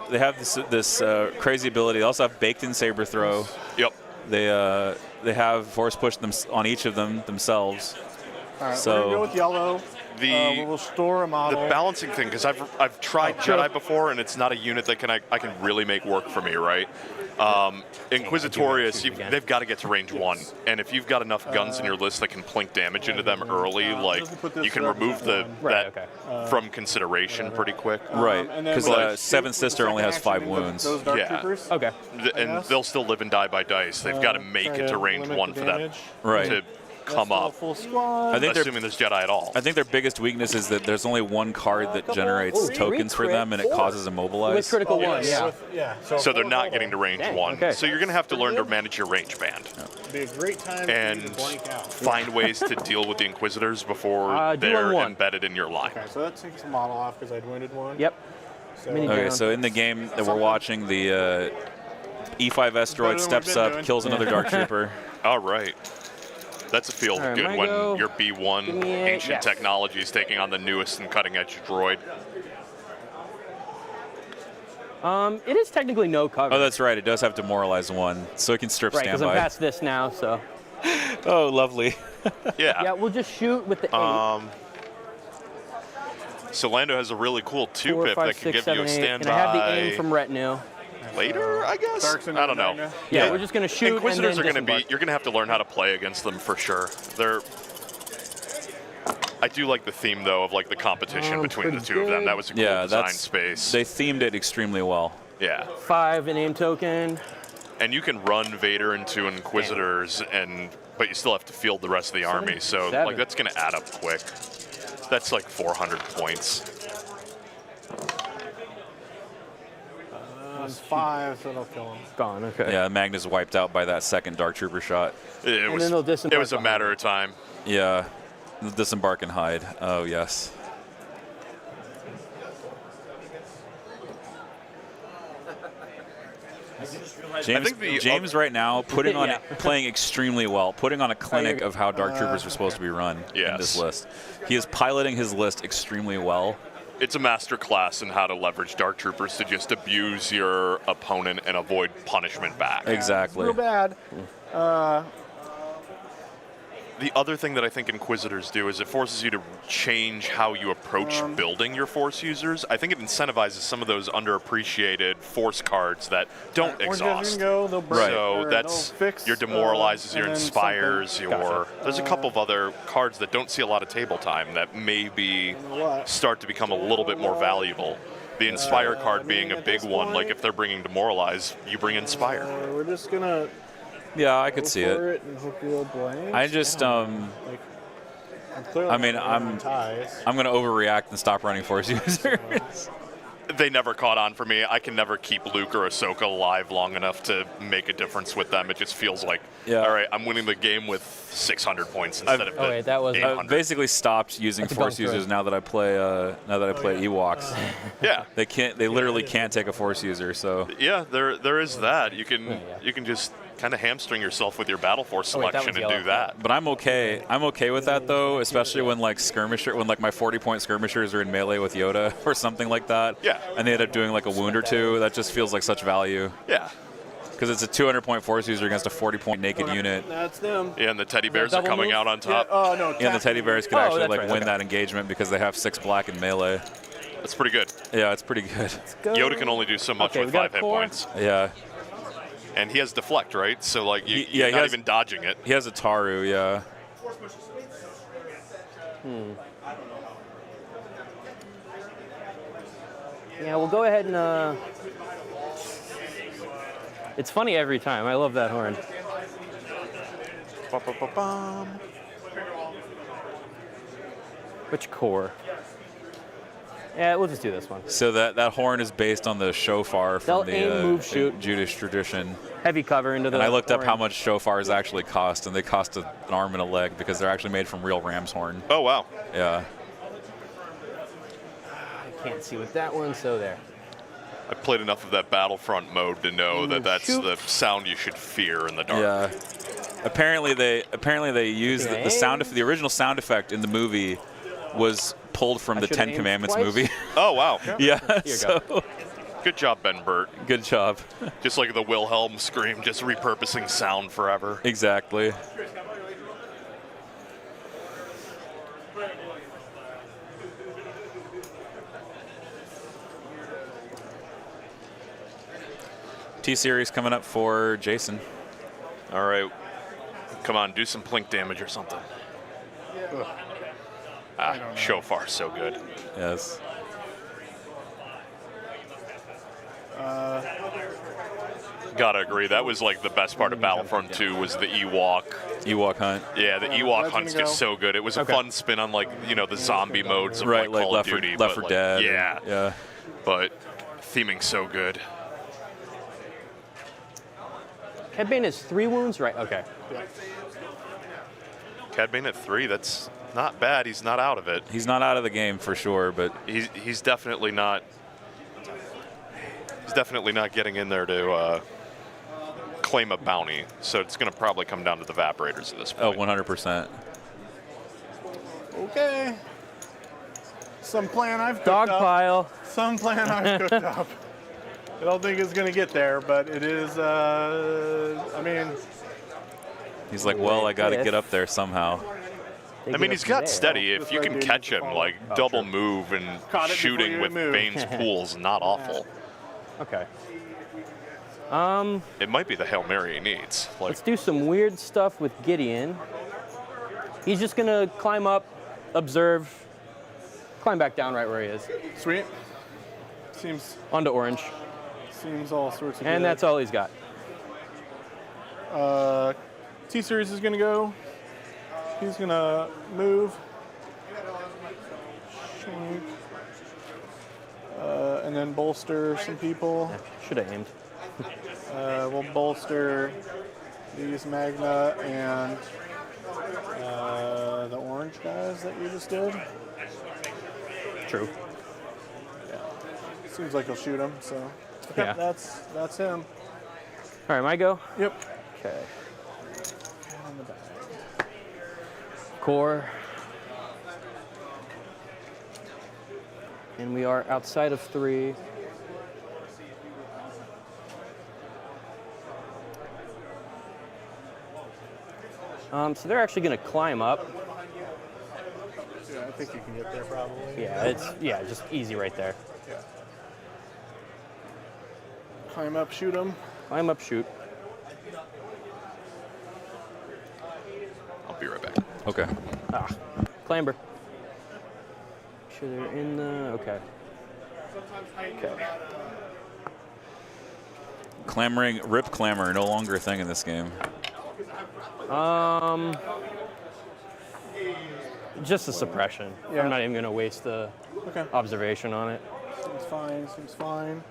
this crazy ability. They also have baked-in saber throw. Yep. They have force push them on each of them themselves. All right, So- we're gonna go with yellow. We'll store a The model. balancing thing, because I've tried Jedi before, and it's not a unit that I can really make work for me, right? Inquisitorious, they've got to get to range 1, and if you've got enough guns in your list that can plink damage into them early, like you can remove that from consideration pretty quick. Right. and then Because we'll Seventh shoot Sister the only has second 5 action into wounds. Those Dark Yeah. Troopers. Okay. And guess. they'll still live and die by dice. They've got to make try it to to range limit 1 the for that damage. Right. to come That's up. Full squad. I think they're Assuming there's Jedi at all. I think their biggest weakness is that there's only one card that generates three tokens for crit, them, and it 4. causes immobilize. With critical one, yeah. So they're not getting to range Dang, 1. okay. So you're going to have to learn to manage your range band Be a great time and for you to blank out. find ways to deal with the Inquisitors before do on they're one. embedded in your line. Okay, so that takes a model off because I'd wounded one. Yep. So, Mini Okay, down. so in the game that we're watching, the E5 Asteroid steps up, kills another Dark Trooper. All right. That's a feel All right, good when go. your B1 ancient technology is taking on the newest and cutting-edge droid. It is technically no cover. Oh, that's right. It does have Demoralize 1, so it can strip right, because I'm standby. past this now, so. Oh, lovely. Yeah. Yeah, we'll just shoot with the 8. So Lando has a really cool 4, two-pip 5, that can 6, give 7, you a 8. standby. Can I have the aim from retinue? Later, I guess. I don't know. Yeah, we're just going to shoot. Inquisitors and are then going to be. You're going to have to learn how to play against them for sure. I do like the theme though of like the competition between the two of them. That was a cool design space. They themed it extremely well. Yeah. 5 an aim token. And you can run Vader into Inquisitors, but you still have to field the rest of the army. So like that's going to add up quick. That's like 400 points. It's 5, so it'll kill him. Gone. Okay. Yeah, Magnus wiped out by that second Dark Trooper shot. It was a matter of time. Yeah. Disembark and hide. Oh, yes. James right now putting on playing extremely well, putting on a clinic of how Dark Troopers are supposed to be run in this list. He is piloting his list extremely well. It's a master class in how to leverage Dark Troopers to just abuse your opponent and avoid punishment back. Exactly. Real bad. The other thing that I think Inquisitors do is it forces you to change how you approach building your Force users. I think it incentivizes some of those underappreciated Force cards that don't exhaust. They'll break, So that's your Demoralizes, your Inspires, There's a couple of other cards that don't see a lot of table time that maybe start to become a little bit more valuable. The Inspire card being a big one, like if they're bringing Demoralize, you bring Inspire. We're just going to... Yeah, I could see it. I just, I mean, I'm going to overreact and stop running Force users. They never caught on for me. I can never keep Luke or Ahsoka alive long enough to make a difference with them. It just feels like, all right, I'm winning the game with 600 points instead of 800. I've basically stopped using Force users now that I play Ewoks. Yeah, they literally can't take a Force user. So yeah, there is that. You can just kind of hamstring yourself with your Battle Force selection and do that. But I'm okay. I'm okay with that though, especially when like my 40-point skirmishers are in melee with Yoda or something like that. Yeah. And they end up doing like a wound or two. That just feels like such value. Yeah. Because it's a 200-point Force user against a 40-point naked unit. That's them. Yeah, and the teddy bears are coming out on top. Yeah. Oh no. Yeah, the teddy bears could actually win that engagement because they have 6 black in melee. That's pretty good. Yeah, it's pretty good. Yoda can only do so much with 5 hit points. Yeah. And he has deflect, right? So like you're not even dodging it. He has a Taru, yeah. Yeah, we'll go ahead and. It's funny every time. I love that horn. Which core? Yeah, we'll just do this one. So that horn is based on the shofar from the Jewish tradition. Heavy cover into the. And I looked up how much shofars actually cost, and they cost an arm and a leg because they're actually made from real ram's horn. Oh wow. Yeah. I can't see with that one, so there. I played enough of that Battlefront mode to know that that's the sound you should fear in the dark. Yeah. Apparently they used the sound the original sound effect in the movie was pulled from the Ten Commandments movie. Oh wow. Yeah. Go. Good job, Ben Burt. Good job. Just like the Wilhelm scream, just repurposing sound forever. Exactly. T-Series coming up for Jason. All right. Come on, do some plink damage or something. Shofar, so good. Yes. Gotta agree. That was like the best part of Battlefront 2 was the Ewok hunt. Yeah, the Ewok hunt's just so good. It was a fun spin on like, the zombie modes of like Call of Duty. Left 4 Dead. Yeah. But theming so good. Cad Bane has 3 wounds, right? Okay. Cad Bane at 3, that's not bad. He's not out of it. He's not out of the game for sure, but he's definitely not. He's definitely not getting in there to claim a bounty. So it's going to probably come down to the evaporators at this Oh, point. 100%. Okay. Some plan I've cooked Dog up. pile. Some plan I've cooked up. I don't think it's going to get there, but it is, I mean, He's like, well, I got to get up there somehow. I mean, he's got steady. If This you right can dude catch needs to him, follow. like double move and Caught it before shooting you with moved. Bane's pools, not awful. Okay. It might be the Hail Mary he needs. Like, Let's do some weird stuff with Gideon. He's just gonna climb up, observe, climb back down right where he is. sweet. Seems Onto orange. all sorts of And good. that's all he's got. T-Series is going to go. He's going to move. Shink. And then bolster some people. Should have aimed. We'll bolster these Magna and the orange guys that you just did. True. Seems like he'll shoot him, so. Okay, Yeah. that's him. All right, my go. Yep. Okay. Core. And we are outside of 3. So they're actually going to climb up. Yeah, I think you can get there probably. Yeah, just easy right there. Climb up, shoot him. Climb up, shoot. I'll be right back. Okay. Clamber. Make sure they're in the. Okay. Okay. Clamoring, rip clamor, no longer a thing in this game. Just a suppression. Yeah. I'm not even going to waste the Okay. observation on it. Seems fine, seems fine.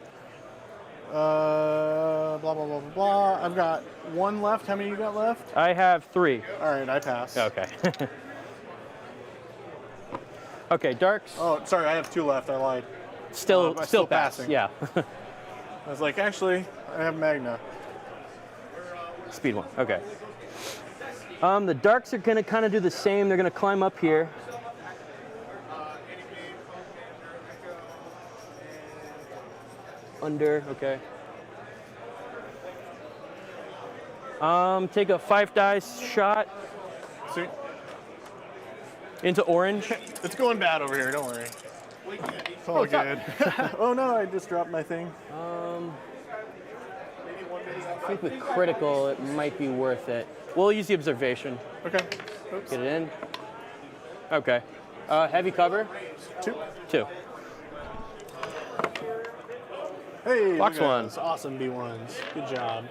Blah, blah, blah, blah, blah. I've got 1 left. How many you got left? I have 3. All right, I pass. Okay. Okay, darks. Oh, sorry, I have 2 left. I lied. Still still pass. passing. Yeah. I was like, actually, I have Magna. Speed 1. Okay. The darks are going to kind of do the same. They're going to climb up here. Under. Okay. Take a 5 dice shot See, into orange. it's going bad over here. Don't worry. It's all good. Oh no, I just dropped my thing. I think with critical, it might be worth it. We'll use the observation. Okay. Oops. Get it in. Okay. Heavy cover. 2. 2. Hey, Box look at one. those awesome B1s. Good job.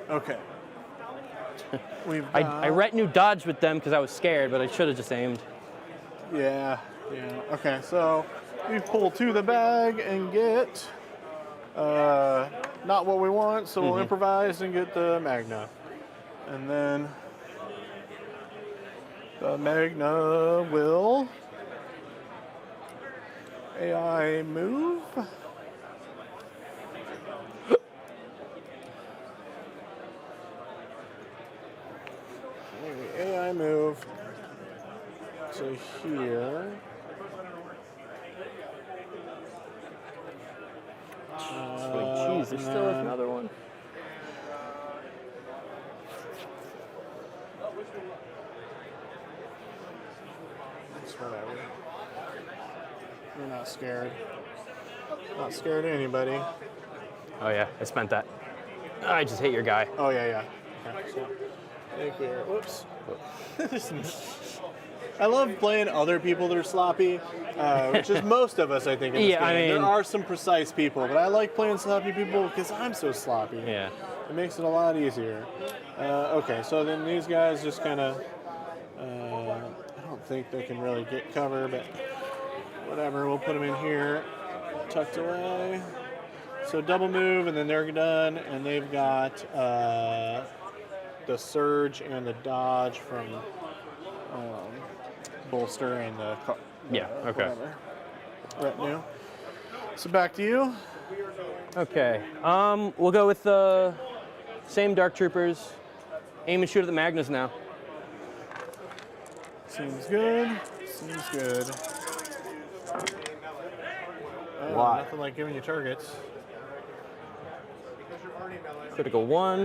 Okay. We've got, I retinue dodged with them because I was scared, but I should have just aimed. Yeah. Okay, so we pull to the bag and get not what we want, so we'll improvise and get the Magna. And then the Magna will AI move. AI move to here. Jeez, there still is another one. It's whatever. You're not scared. Not scared of anybody. Oh yeah, I spent that. I just hate your guy. Oh yeah. Okay, so I think we're whoops. I love playing other people that are sloppy, which is most of us, I think. In this Yeah, I game. mean- there are some precise people, but I like playing sloppy people because I'm so sloppy. Yeah. It makes it a lot easier. Okay, so then these guys just kind of, I don't think they can really get cover, but whatever, we'll put them in here, tucked away. So double move, and then they're done, and they've got the surge and the dodge from bolster and the Yeah, okay. whatever, retinue. So back to you. Okay. We'll go with the same Dark Troopers. Aim and shoot at the Magnus now. Seems good. Seems good. Why? Nothing like giving you targets. Critical 1.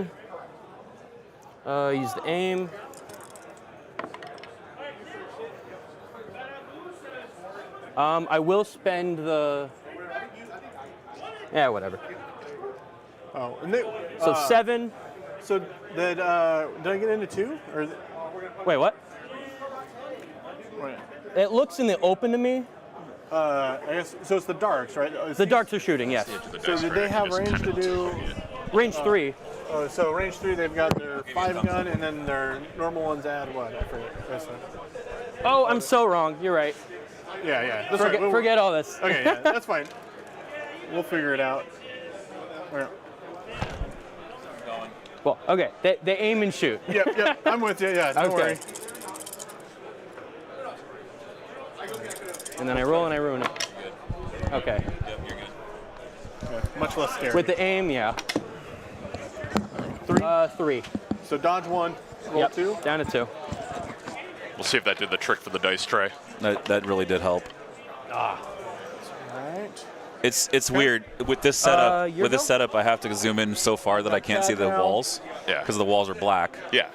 Use the aim. I will spend the. Yeah, whatever. Oh, and they, So 7. So did I get into 2 or? Wait, what? Wait. It looks in the open to me. I guess so. It's the darks, right? The darks are shooting, yes. So did they have range to do? Range 3. Oh, so range 3, they've got their 5 gun, and then their normal ones add what? I forget. This one. Oh, I'm so wrong. You're right. Yeah. That's right. Forget all this. Okay, yeah, that's fine. We'll figure it out. Where? Well, okay. They aim and shoot. Yep. I'm with you. Yeah, don't worry. And then I roll and I ruin it. Okay. Yep, you're good. Okay, much less scary. With the aim, yeah. 3. So dodge 1, roll Yep. 2. Down to 2. We'll see if that did the trick for the dice tray. That really did help. All right. It's weird with this setup. your With this go? setup, I have to zoom in so far that I can't see the walls. Yeah. Because the walls are black. Yeah.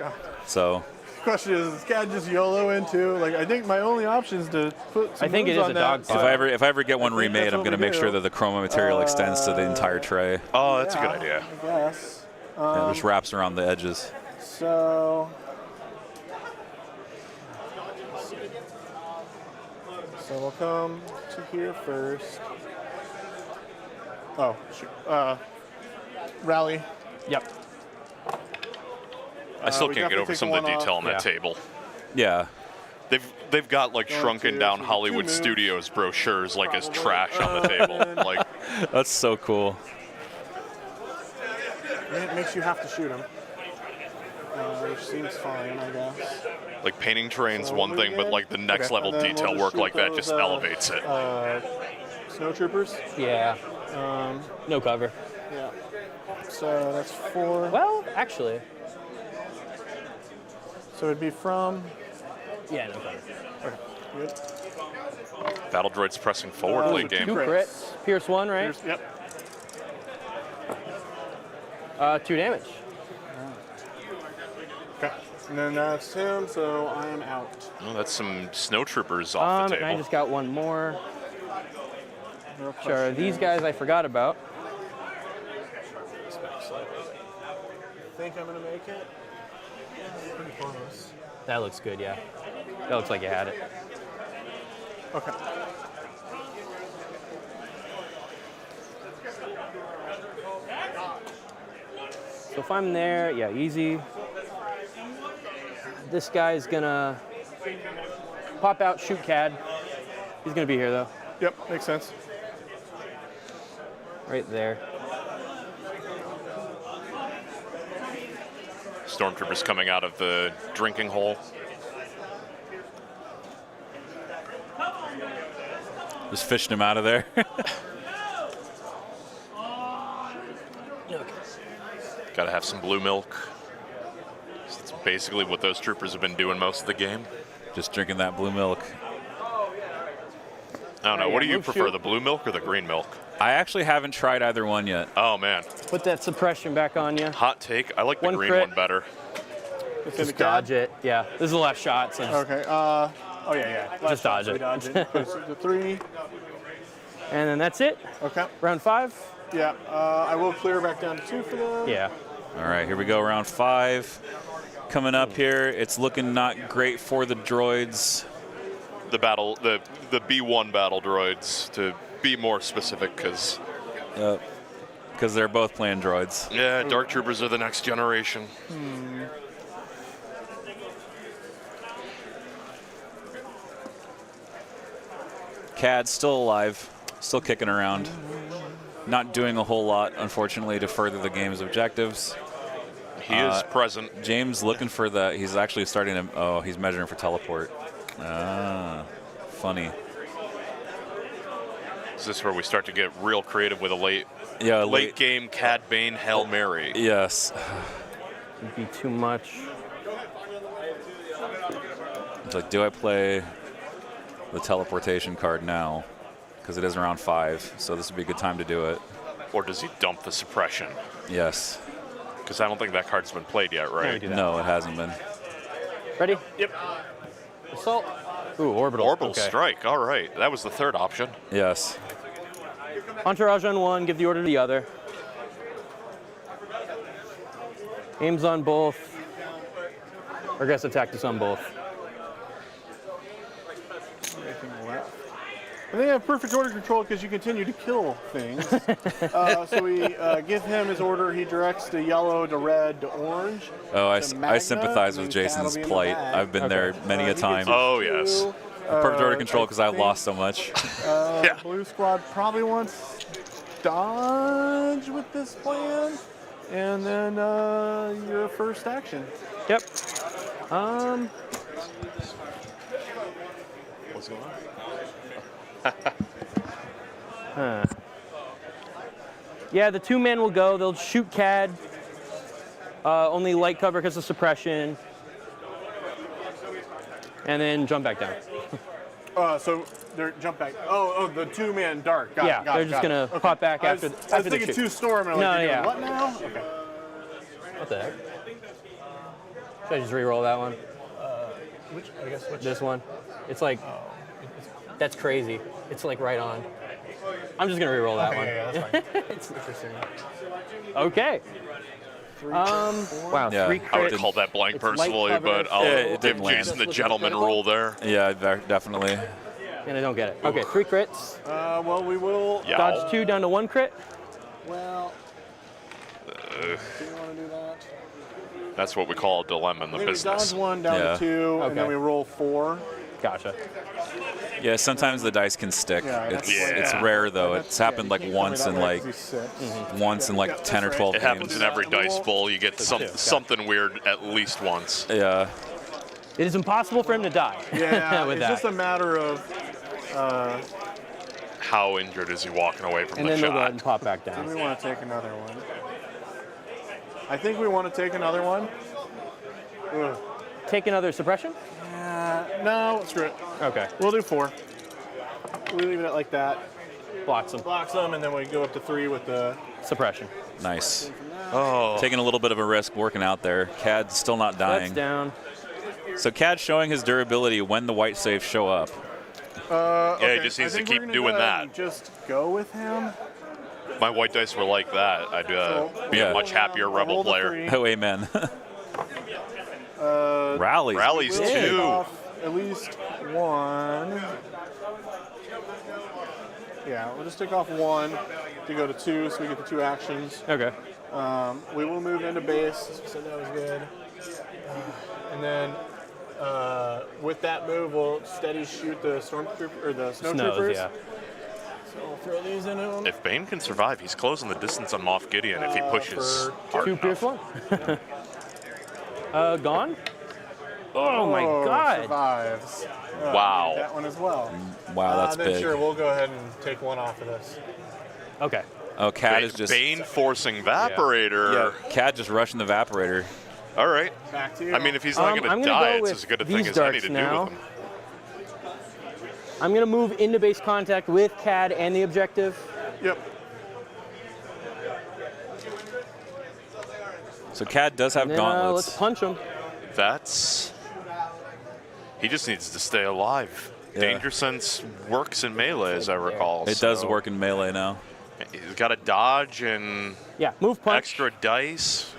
So Question is CAD just YOLO into? Like, I think my only option is to put some I think it moves is on a dog that. fight. if I ever get one think remade, that's I'm what gonna we make do. sure that the chroma material extends to the entire tray. Oh, that's a good Yeah, idea. I guess. And just wraps around the edges. So we'll come to here first. Oh, shoot. Rally. Yep. I still we can't get definitely over take some of the one off. detail on that Yeah. table. Yeah. They've got like One, shrunken two, down so Hollywood 2 moves. Studios brochures like as trash on the table. Like That's so cool. And it makes you have to shoot them. Which seems fine, I guess. like painting terrain's So one we're thing, but good? like the next Okay. level And then detail we'll work just like shoot that those, just elevates it. Snow troopers. Yeah. No cover. Yeah. So that's 4. Well, actually. So it'd be from. Yeah, no cover. Okay. Good. Battle droids pressing forward late game. 2 crits. Pierce 1, right? Yep. 2 damage. Okay. And then that's him. So I am out. Oh, that's some snow troopers off the And I table. just got one more. No Sure, question. these guys I forgot about. I think I'm gonna make it. Pretty close. That looks good, yeah. That looks like you had it. Okay. So if I'm there, yeah, easy. This guy's gonna pop out, shoot CAD. He's gonna be here though, Yep. Makes sense. right there. Stormtroopers coming out of the drinking hole. Just fishing him out of there. Got to have some blue milk. That's basically what those troopers have been doing most of the game. Just drinking that blue milk. I don't know. yeah, What do you move prefer, shoot. the blue milk or the green milk? I actually haven't tried either one yet. Oh, man. Put that suppression back on you. Hot take. I like the One green crit. one better. It's Just dodge it. Yeah, this is the last shot. So Okay. Oh yeah. Last Just shot, dodge so we it. Dodge it. Okay, so the 3. And then that's it. Okay. Round 5. Yeah. I will clear back down to 2 for them. Yeah. All right, here we go, round 5. Coming up here, it's looking not great for the droids. The B1 battle droids, to be more specific, because They're both playing droids. yeah, Dark Troopers are the next generation. CAD's still alive, still kicking around. Not doing a whole lot, unfortunately, to further the game's objectives. He is present. James looking for the, he's actually starting to, oh, he's measuring for teleport. Ah, funny. Is this where we start to get real creative with a late game Cad Bane Hail Mary? Yes. Would be too much. It's like, do I play the teleportation card now? Because it is around 5, so this would be a good time to do it. Or does he dump the suppression? Yes. Because I don't think that card's been played yet, right? No, it hasn't been. Ready? Yep. Assault. Ooh, orbital. Orbital Okay. strike. All right. That was the third option. Yes. Entourage on one, give the order to the other. Aims on both. Or guess attack us on both. And they have perfect order control because you continue to kill things. So we give him his order. He directs to yellow, to red, to orange. Oh, I Magna, sympathize with and Cad will Jason's be in the plight. bag. I've been there many a time. Oh, yes. Perfect order control because I lost so much. Yeah. Blue squad probably wants dodge with this plan. And then your first action. Yep. What's going on? Yeah, the 2-man will go. They'll shoot Cad. Only light cover because of suppression. And then jump back down. So they're jump back. Oh, the 2-man dark. Got Yeah, it, got they're it, just got gonna it. pop back I after was the thinking shoot. 2 storm. And I'm No, like, yeah. what now? Okay. What the heck? Should I just re-roll that one? Which? This one? It's like, that's crazy. It's like right on. I'm just gonna re-roll that one. Yeah, that's fine. It's interesting. Okay. Wow, Yeah. 3 I would crits. call that blank It's light personally, cover, but I'll Yeah, it give didn't land. Jason the gentleman rule there. Yeah, definitely. And I don't get it. Okay, 3 crits. Well, we will. Yeah. Dodge 2 down to 1 crit. Well. Do you want to do that? That's what we call a dilemma in the I think we business. dodge 1 down Yeah. to 2, and then Okay. we roll 4. Gotcha. Yeah, sometimes the dice can stick. Yeah, that's It's like- rare though. That's- It's happened you like can't tell me once that in way like 'cause he's 6. once in like Yeah, 10 or that's 12 It games. happens in every dice bowl. You get something weird at least once. Yeah. It is impossible for him to die. Yeah, with it's that. just a matter of. How injured is he walking away from And the then they'll go ahead shot? and pop back Do we down. want to take another one? I think we want to take another one. Ugh. Take another suppression? No, screw it. Okay. We'll do 4. We leave it at like that. Blocks him. Blocks them, and then we go up to 3 with the. Suppression. Nice. Oh, Taking a little bit of a risk working out there. Cad's still not That's dying. down. So Cad's showing his durability when the white safes show up. yeah, he Okay, just I needs to think we're keep gonna doing go ahead that. and just go with him. My white dice were like that. I'd be Yeah. a much happier rebel Roll the player. 3. Oh, amen. Rallies. Rallies We'll take too. off at least 1. Yeah, we'll just take off 1 to go to 2, so we get the 2 actions. Okay. We will move into base, so that was good. And then with that move, we'll steady shoot the stormtrooper or the snowtroopers. Yeah. So we'll throw these in him. If Bane can survive, he's closing the distance on Moff Gideon if he pushes hard 2 enough. pierce 1. Gone? Oh my god. Survives. Wow. That one as well. Wow, that's then big. sure, we'll go ahead and take 1 off of this. Okay. Oh, Cad is just. Bane forcing Vaporator. Yeah, Cad just rushing the evaporator. All right. Back to you. I mean, if he's not I'm going to gonna die, go it's with as good a thing these as any darts to do now. with him. I'm going to move into base contact with Cad and the objective. Yep. So Cad does have And then, gauntlets. let's punch him. That's. He just needs to stay alive. Yeah. Danger Sense works in melee, as I recall. It does so work in melee now. He's got a dodge and Yeah, move punch. extra dice.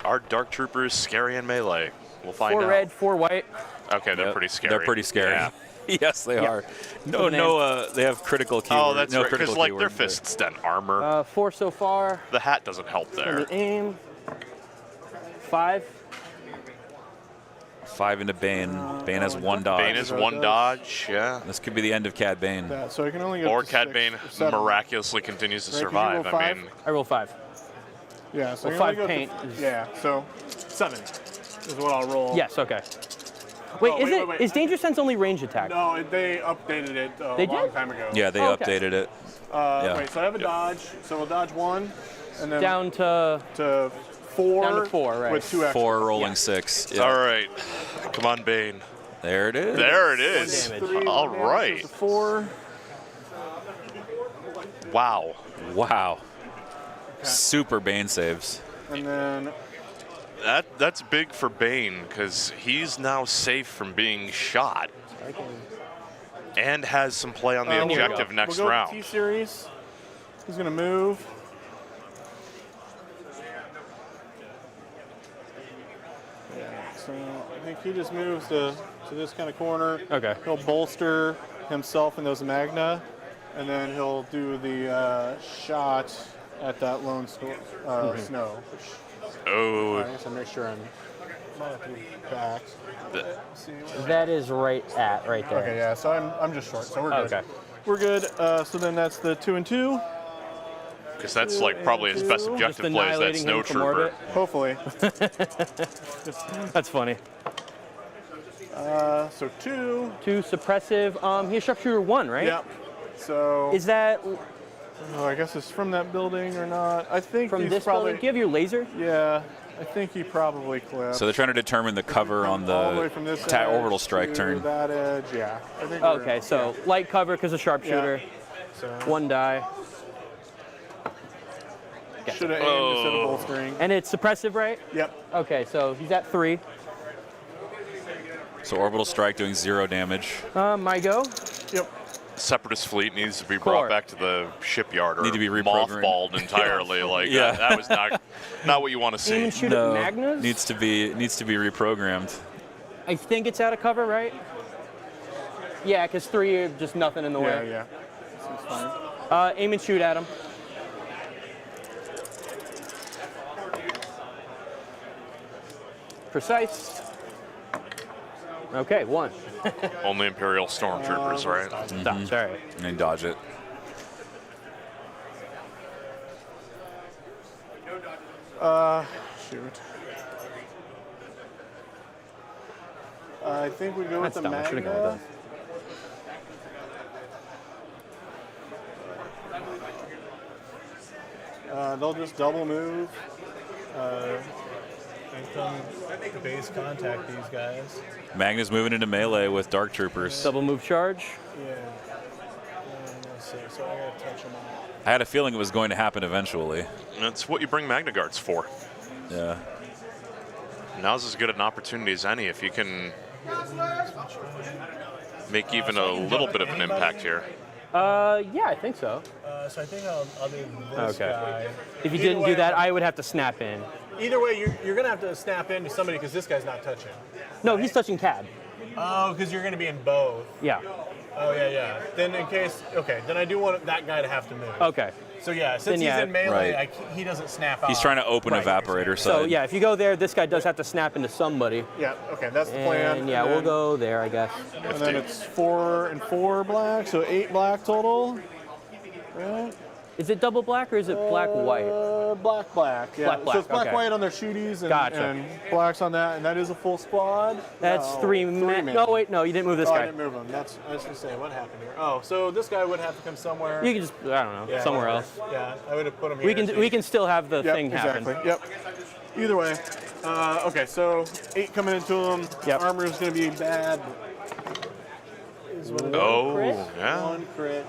Are Dark Troopers scary in melee? We'll find 4 out. red, 4 white. Okay, they're Yep. pretty scary. They're pretty scary. Yeah. Yes, they are. No, And then- they have critical keywords. Oh, that's no right. Because critical like their keywords, fists done armor. 4 so far. The hat doesn't help Let there. me aim. 5. 5 into Bane. Bane has 1 dodge. Bane is 1 dodge. Yeah. This could be the end of Cad Bane. So I can only go Or up to Cad 6 Bane or 7. miraculously continues to Right, 'cause you survive. roll I 5? mean, I roll 5. Yeah, so Well, I can only 5 go up paint to, is- yeah, so 7 is what I'll roll. Yes, okay. Wait, Oh, is Danger Sense only range attack? No, they updated it They a long did? time ago. Yeah, they Oh, okay. updated it. Yeah. Wait, so I have a dodge. So we'll dodge 1, and then Down to to 4. Down to 4, right. With 2 extra. 4 rolling 6. Yeah. All right. Come on, Bane. There it is. There it is. damage. 3, All 1 right. damage, so 4. Wow. Wow. Super Bane saves. And then That's big for Bane because he's now safe from being shot and has some play on the here we go. objective next we'll go round. T-Series. He's going to move. Yeah, so I think he just moves to this kind of corner. Okay. He'll bolster himself in those Magna, and then he'll do the shot at that lone snow. Which, Oh, I guess I make sure I'm might have to be back. See what- that is right there. Okay, yeah. So I'm just short, so we're good. Okay. We're good. So then that's the 2 and 2. because that's like probably his best objective Just play is that annihilating snow him from trooper. orbit. Hopefully. That's funny. So 2. 2 suppressive. He has sharpshooter 1, right? Yep. So Is that I guess it's from that building or not. I think from he's this probably. building? Do you have your laser? Yeah, I think he probably clipped. So they're trying to determine the cover on all the way from this the edge orbital strike to turn. that edge, yeah. I think we're- Okay, so light cover because of sharpshooter. So 1 die. should have aimed instead of bolstering. And it's suppressive, right? Yep. Okay, so he's at 3. So orbital strike doing 0 damage. My go. Yep. Separatist fleet needs to be Core. brought back to the shipyard or Need to be reprogrammed. mothballed entirely. Like Yeah. that was not what you want to Aim see. and shoot No, at Magnas? needs to be reprogrammed. I think it's out of cover, right? Yeah, because 3 are just nothing in the Yeah, way. yeah. This is fine. Aim and shoot at him. Precise. Okay, 1. Only Imperial stormtroopers, right? That's all right. And then dodge it. Shoot. I think we go with That's the dumb. I should have gone with Magna. They'll just double move. And come base contact these guys. Magnus moving into melee with Dark Troopers. Double move charge. Yeah. So I gotta touch them all. I had a feeling it was going to happen eventually. That's what you bring Magna Guards for. Yeah. Now's as good an opportunity as any if you can make even a little bit of an impact here. Yeah, I think so. So I think I'll do this Okay. guy. If you Either didn't way, do that, I would have to snap in. Either way, you're gonna have to snap into somebody because this guy's not touching. No, he's touching CAD. Oh, because you're gonna be in both. Yeah. Oh yeah. Then in case, okay, then I do want that guy to have to move. Okay. So yeah, since Then, he's yeah, in melee, right. he doesn't snap out. He's trying to open Right. evaporator side. So yeah, if you go there, this guy does have to snap into somebody. Yeah. Okay, that's the plan. And yeah, we'll go there, I guess. And then it's 4 and 4 black, so 8 black total. Right. Is it double black or is it black white? Black. Yeah. Black, So it's black okay. white on their shooties and, Gotcha. and blacks on that, and that is a full squad. That's No, 3 man. men. No, wait, no, you didn't move this Oh, I guy. didn't move him. I was gonna say, what happened here? Oh, so this guy would have to come somewhere. You can just, I don't know, Yeah, somewhere whatever. else. Yeah, I would have put him here. We can still have the Yep, thing happen. exactly. Yep. Either way. Okay, so 8 coming into him. Yep. Armor is going to be bad. Is what it is. Oh, crit? yeah. 1 crit.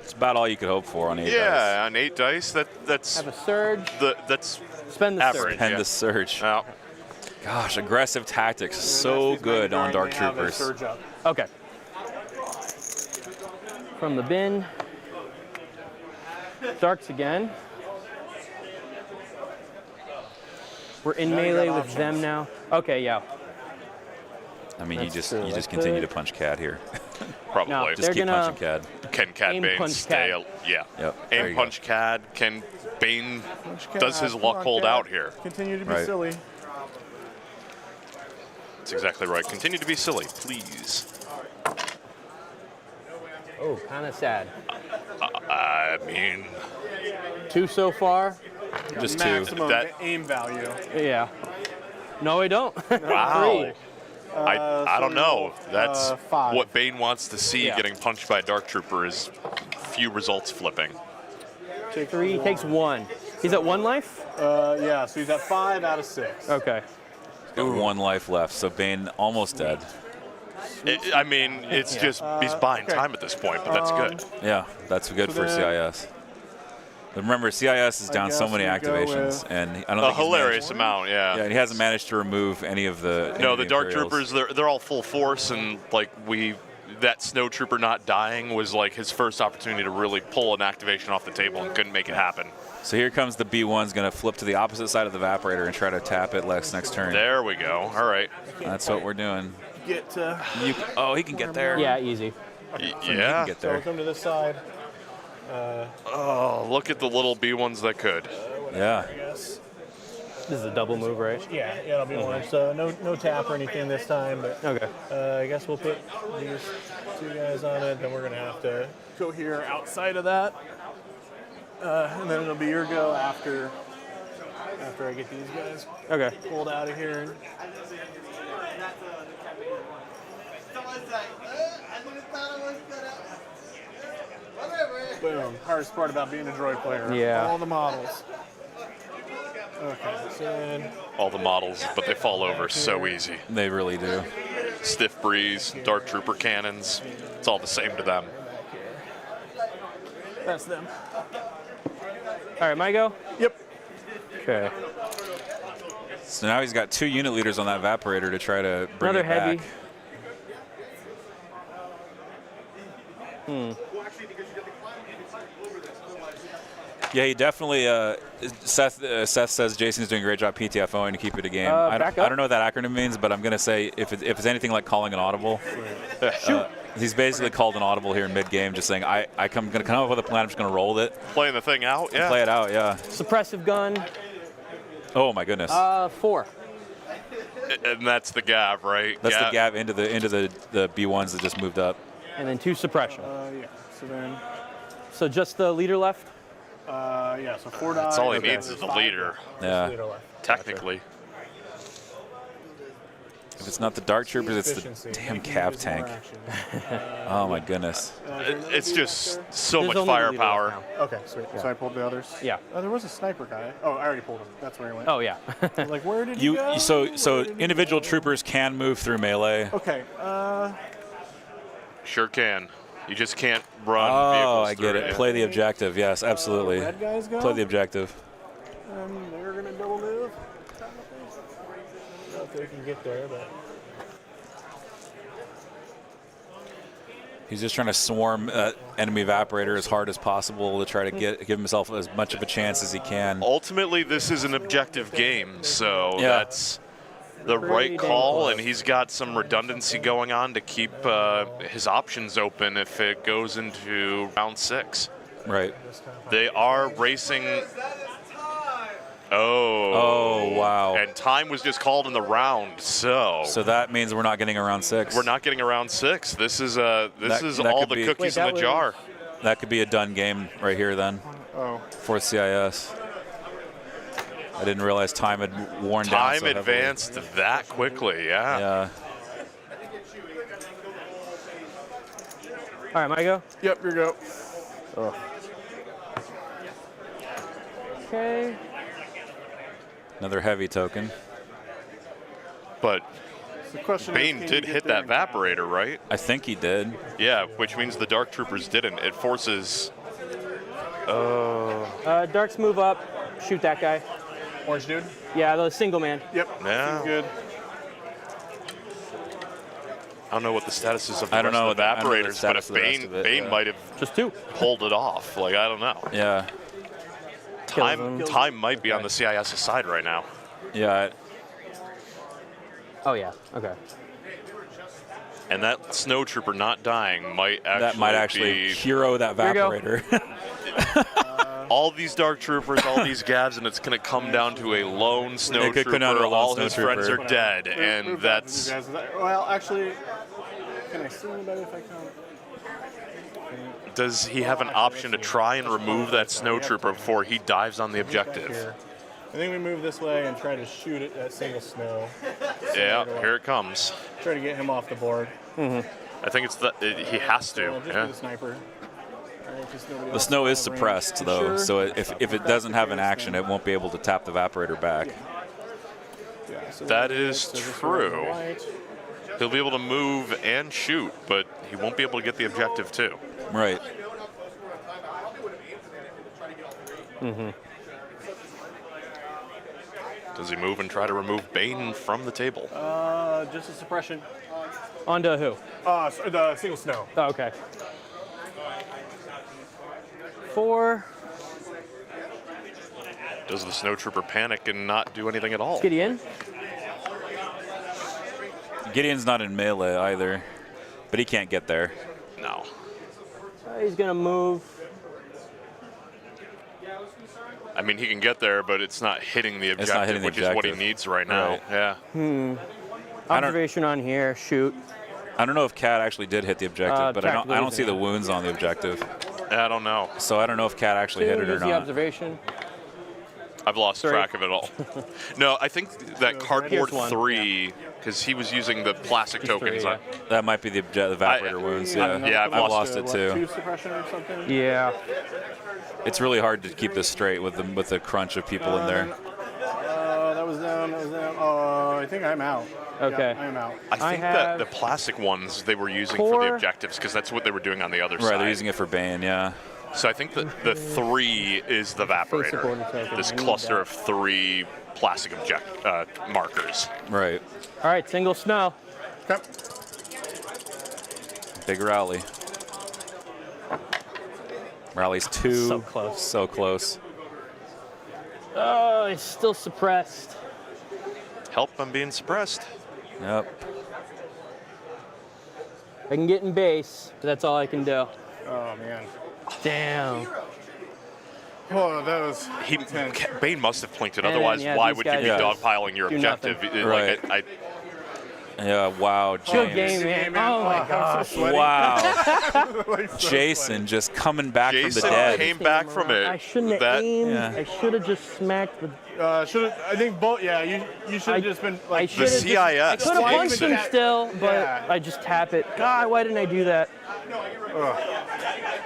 It's about all you could hope for on 8 dice. Yeah, on 8 dice, that's Have a surge. that's Spend the average. surge. And yeah. the surge. Now, Gosh, aggressive tactics. And So that's these good on Vanguard, Dark they have their Troopers. surge up. Okay. From the bin. Darks again. We're in Now you melee got with options. them now. Okay, yeah. I mean, you That's just true. you just That's continue good. to punch Cad here. probably. No, Just They're keep gonna- punching Cad. Can Cad Aim Bane punch stay? Cad. Yeah. Yep, there Aim you go. punch Cad. Can Bane Punch does his Cat. luck Come on, hold Cat. out here? Continue to be Right. silly. That's exactly right. Continue to be silly, please. Oh, kind of sad. I mean, 2 so far. Just 2. Maximum That- aim value. Yeah. No, I don't. wow. 3. I don't know. That's 5. what Bane wants to see. Yeah. Getting punched by a Dark Trooper is few results flipping. Take 3, takes 1. He's at 1 life? Yeah, so he's at 5 out of 6. Okay. Got 1 life left, so Bane almost dead. I mean, it's just he's buying time at this point, but that's good. Yeah, that's good So for then- CIS. But remember, CIS is down so guess many we go activations, with- and I don't A think he's hilarious managed- amount, Yeah, and he hasn't managed to remove any of the. No, any the of Dark Imperials. Troopers, they're all full force, and like that Snow Trooper not dying was like his first opportunity to really pull an activation off the table and couldn't make it happen. So here comes the B1's going to flip to the opposite side of the evaporator and try to tap it next turn. There we go. All right. That's what we're doing. Get to. Oh, he can get there. Yeah, easy. Yeah. Get So there. come to this side. Oh, look at the little B1s that could. Yeah. I guess. This is a double move, right? Yeah, it'll be one. So no tap or anything this time, but Okay. I guess we'll put these 2 guys on it. Then we're gonna have to go here outside of that, and then it'll be your go after I get these guys Okay. pulled out of here. Boom. Hardest part about being a droid player. Yeah. All the models. Okay. So then All the models, but they fall over so easy. They really do. Stiff breeze, Dark Trooper cannons. It's all the same to them. that's them. All right, my go? Yep. Okay. So now he's got 2 unit leaders on that evaporator to try to bring Another it back. heavy. Yeah, he definitely. Seth says Jason's doing a great job PTFOing to keep it a game. Back up. I don't know what that acronym means, but I'm going to say if it's anything like calling an audible, he's basically called an audible here in mid-game, just saying I'm going to come up with a plan. I'm just going to roll with it, Playing the thing out, yeah. play it out. Yeah. Suppressive gun, Oh my goodness. 4. And that's the Gav, right? That's Gav. the gap into the B1s that just moved up. And then 2 suppression. Yeah. So then, So just the leader left? yeah. So 4 die. That's all he Okay. needs is the leader, Yeah. Leader left. technically. If it's not the Dark Troopers, it's the Efficiency. damn Making Cav use more tank. action. Oh my goodness. It's just so There's much only the leader firepower. left now. Okay, sweet. So I pulled the others. Yeah. Oh, there was a sniper guy. Oh, I already pulled him. That's where he went. Oh, yeah. Like, where did he go? So Where did he individual go? troopers can move through melee. Okay. Sure can. You just can't run Oh, vehicles I through get it. Play the objective. Yes, absolutely. red guys go. Play the objective. They're gonna double move. I don't know if they can get there, but He's just trying to swarm enemy evaporator as hard as possible to try to give himself as much of a chance as he can. Ultimately, this is an objective game, so Yeah. that's the right call, and he's got some redundancy going on to keep his options open if it goes into round 6. Right. They are racing. Oh, wow. And time was just called in the round, so So that means we're not getting around 6. we're not getting a round 6. This is That all could the be- cookies Wait, in that the jar. That could be a done game right here then for CIS. I didn't realize time had worn down Time so heavily. advanced that quickly, yeah. Yeah. All right, my go? yep, your go. Okay. Another heavy token. But The question Bane is, can did you get hit there that now? evaporator, right? I think he did. Yeah, which means the Dark Troopers didn't. It forces. Darks move up. Shoot that guy. Orange dude. Yeah, the single man. Yep. Yeah. seems good. I don't know what the status is of the I don't rest know of the I don't know the evaporators, but status if of the rest Bane, of it, Bane yeah. might have Just 2. pulled it off. Like, I don't know. Yeah. Time might be on the CIS side right now. Yeah. Oh, yeah. Okay. And that Snow Trooper not dying might actually That might actually be hero that Here you go. evaporator. all these Dark Troopers, all these Gavs, and it's going to come down to a lone Snow It could come down Trooper. to a lone All Snow his friends are Trooper. dead, Move and back that's. with you guys. Well, actually, can I see anybody if I come? Does he have an option to try and remove that Snow Trooper before he dives on the objective? Here. I think we move this way and try to shoot it at single snow. Yeah, here it comes. try to get him off the board. I think it's he has to. Just Yeah. be the sniper. The snow is suppressed, though, so if it doesn't have an action, it won't be able to tap the evaporator back. Yeah, so That is this true. white. He'll be able to move and shoot, but he won't be able to get the objective too. Right. Does he move and try to remove Bane from the table? Just a suppression. Onto who? The single snow. Oh, okay. 4. Does the Snow Trooper panic and not do anything at all? Gideon. Gideon's not in melee either, but he can't get there. No. He's going to move. I mean, he can get there, but it's not hitting the It's objective, not hitting the which is what he objective. needs right now. Right. Yeah. Observation on here. Shoot. I don't know if Cat actually did hit the objective, but I track don't see the losing. wounds on the objective. I don't know. So I don't know if Cat actually hit it or Here's the not. observation. I've lost track of it all. No, I think that cardboard Here's one. 3, because he was using the plastic tokens. three, That might be the evaporator wounds. Yeah, yeah, I've lost it too. 2 suppression or something. Yeah. It's really hard to keep this straight with the crunch of people in there. That was down. I think I'm out. Okay. Yeah, I'm out. I think that have the plastic ones they were using for the 4. objectives, because that's what they were doing on the other Right, side. they're using it for Bane. Yeah. So I think that the 3 is the Basic order evaporator. token. This I need cluster that. of 3 plastic markers. Right. All right, single snow. Okay. Big rally. Rally's 2. So close. So close. Oh, he's still suppressed. Help, I'm being suppressed. Yep. I can get in base, but that's all I can do. Oh man. Damn. Oh, that was. Bane must have plinked it. And then, Otherwise, yeah, why these would you be guys dogpiling your do objective? nothing. Right. Yeah. Wow. Good James. game, man. Oh my gosh. Wow. Like, so Jason just coming back from Jason the dead. came back from it. I shouldn't have That- aimed. Yeah. I should have just smacked the. I think both. Yeah, you should have just been I like. should have. CIS I could have punched him Yeah. still, but Yeah. I just tap it. God, why didn't I do that?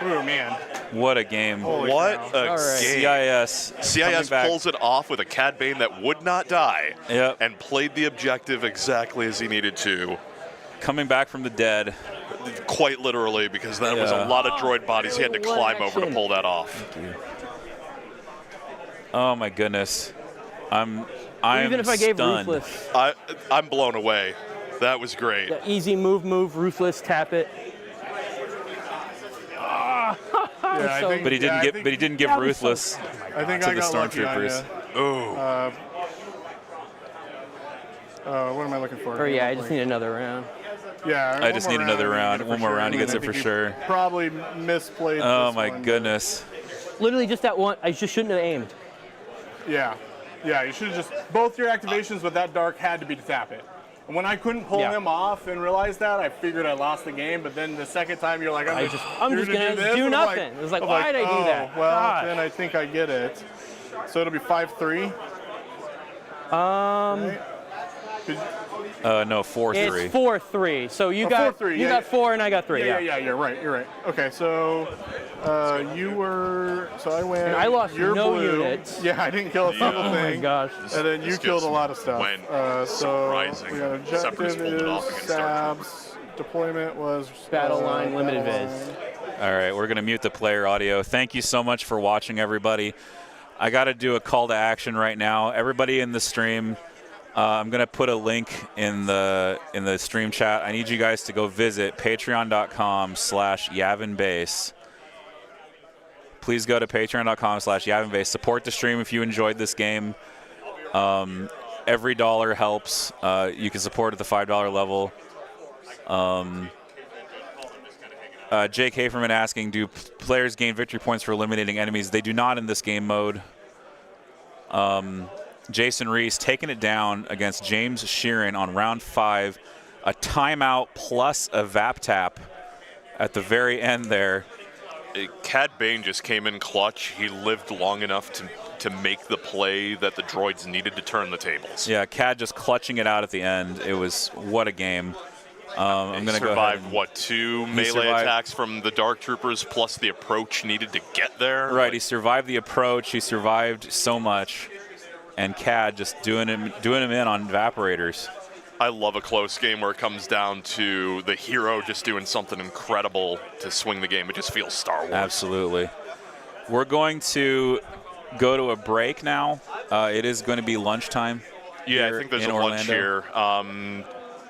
Oh man. What a game. What a All right. game. CIS. CIS coming back. pulls it off with a Cad Bane that would not die Yep. and played the objective exactly as he needed to. Coming back from the dead. Quite literally, because that was Yeah. a lot of droid bodies he had to What climb over to action? pull that off. Oh my goodness. I'm Even if I gave stunned. ruthless, I'm blown away. That was great. yeah, easy move, ruthless, tap it. Yeah, I So- think, But he didn't yeah, I give. think- But he didn't give That was so- ruthless I think to I the got lucky on stormtroopers. ya. Oh, What am I looking for? Or yeah, I just need another round. Yeah. I just need another round. One more round, he gets I it for think sure. Probably misplayed. Oh this my one. goodness. Literally just that one. I just shouldn't have aimed. Yeah. Yeah, you should have just. Both your activations with that dark had to be to tap it. And when I couldn't pull Yeah. him off and realize that, I figured I lost the game. But then the second time, you're like, I'm just gonna this? do And I'm nothing. It was like, I'm why did I do that? Well, Gosh. then I think I get it. So it'll be 5-3. Right? No, 4-3. It's 4-3. So you Oh, got 4-3, you yeah, got yeah. 4 and I got 3. Yeah, you're right. You're right. Okay, so you were. So I went. And I lost you're no blue. units. Yeah, I didn't kill a single Oh my thing. gosh. And then you This killed a just lot of stuff. went So surprising. we got Separatists objective pulled it off is against Star Sabs. Deployment was Battle line, limited battle viz. line. All right, we're going to mute the player audio. Thank you so much for watching, everybody. I got to do a call to action right now. Everybody in the stream, I'm going to put a link in the stream chat. I need you guys to go visit patreon.com/YavinBase. Please go to patreon.com/YavinBase. Support the stream if you enjoyed this game. Every dollar helps. You can support at the $5 level. Jake Haferman asking, do players gain victory points for eliminating enemies? They do not in this game mode. Jason Reese taking it down against James Sheeran on round 5. A timeout plus a VAP tap at the very end there. Cad Bane just came in clutch. He lived long enough to make the play that the droids needed to turn the tables. Yeah, Cad just clutching it out at the end. It was, what a game. I'm going to go ahead. Survived, what, 2 melee attacks from the Dark Troopers plus the approach needed to get there? Right, he survived the approach. He survived so much. And Cad just doing him in on evaporators. I love a close game where it comes down to the hero just doing something incredible to swing the game. It just feels Star Wars. Absolutely. We're going to go to a break now. It is going to be lunchtime. Yeah, I think there's a lunch here.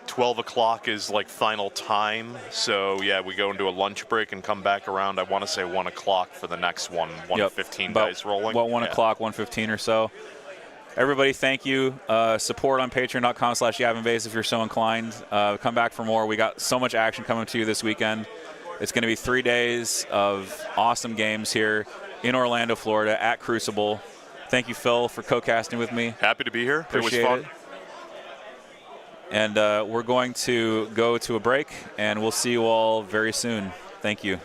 12 o'clock is like final time. So, yeah, we go into a lunch break and come back around, I want to say 1 o'clock for the next one. 1:15 guys rolling. About 1 o'clock, 1:15 or so. Everybody, thank you. Support on patreon.com/YavInvase if you're so inclined. Come back for more. We got so much action coming to you this weekend. It's going to be 3 days of awesome games here in Orlando, Florida at Crucible. Thank you, Phil, for co-casting with me. Happy to be here. Appreciate it was fun. And we're going to go to a break, and we'll see you all very soon. Thank you.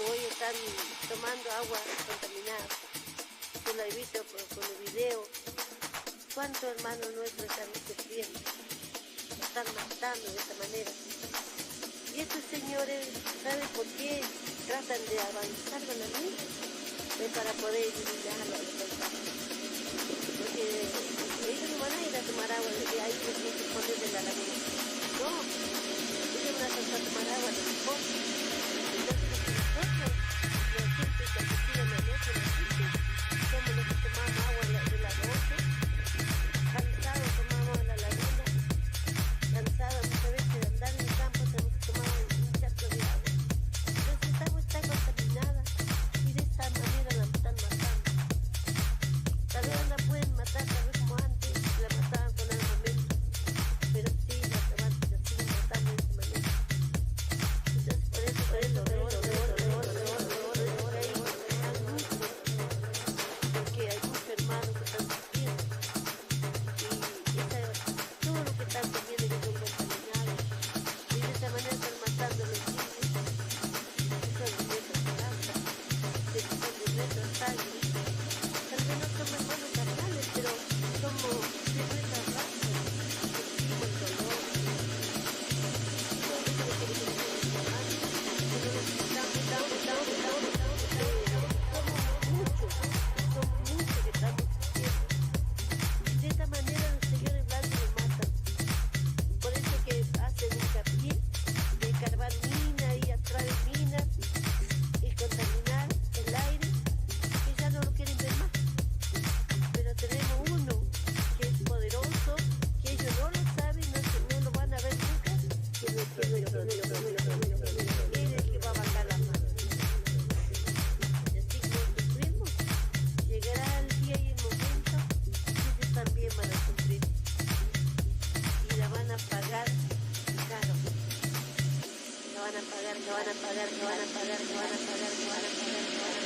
que hoy están tomando agua contaminada. Yo lo he visto con el video. ¿Cuántos hermanos nuestros están sufriendo? Lo están matando de esta manera. Y estos señores, ¿saben por qué tratan de avanzar con la ley? Es para poder eliminarlo. Porque ellos no van a ir a tomar agua desde ahí, que tienen que poner de la laguna. No, ellos van a tomar agua de los pozos. Entonces, nosotros, la gente campesina, la noche, somos los que tomamos agua de la noche, cansados tomamos de la laguna, cansados muchas veces de andar en el campo, tenemos que tomar un charco de agua. Entonces, esta agua está contaminada y de esta manera la están matando. Tal vez la pueden matar, tal vez como antes, la mataban con armamento, pero sí, la siguen matando de esta manera. Entonces, por eso, hay angustia, porque hay muchos hermanos que están sufriendo, y todo lo que están comiendo que son contaminados, y de esta manera están matando a los niños, que son de nuestra raza, que son de nuestra sangre. Tal vez no somos hermanos carnales, pero somos de nuestra raza, sentimos el dolor. Somos muchos que estamos sufriendo. De esta manera los señores blancos nos matan. Por eso que hacen hincapié de carvar minas y atraer minas y contaminar el aire, que ya no lo quieren ver más. Pero tenemos uno que es poderoso, que ellos no lo saben, no lo van a ver nunca, que él es el que va a bajar la mano. Y así como sufrimos, llegará el día y el momento que ellos también van a sufrir. Y la van a pagar caro. La van a pagar, la van a pagar, la van a pagar, la van a pagar, la van a pagar, la van a pagar.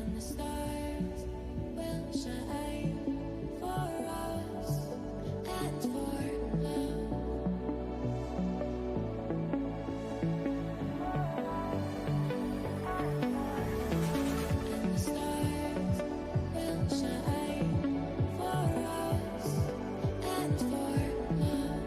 And the stars will shine for us and for love. And the stars will shine for us and for love.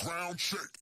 Ground check.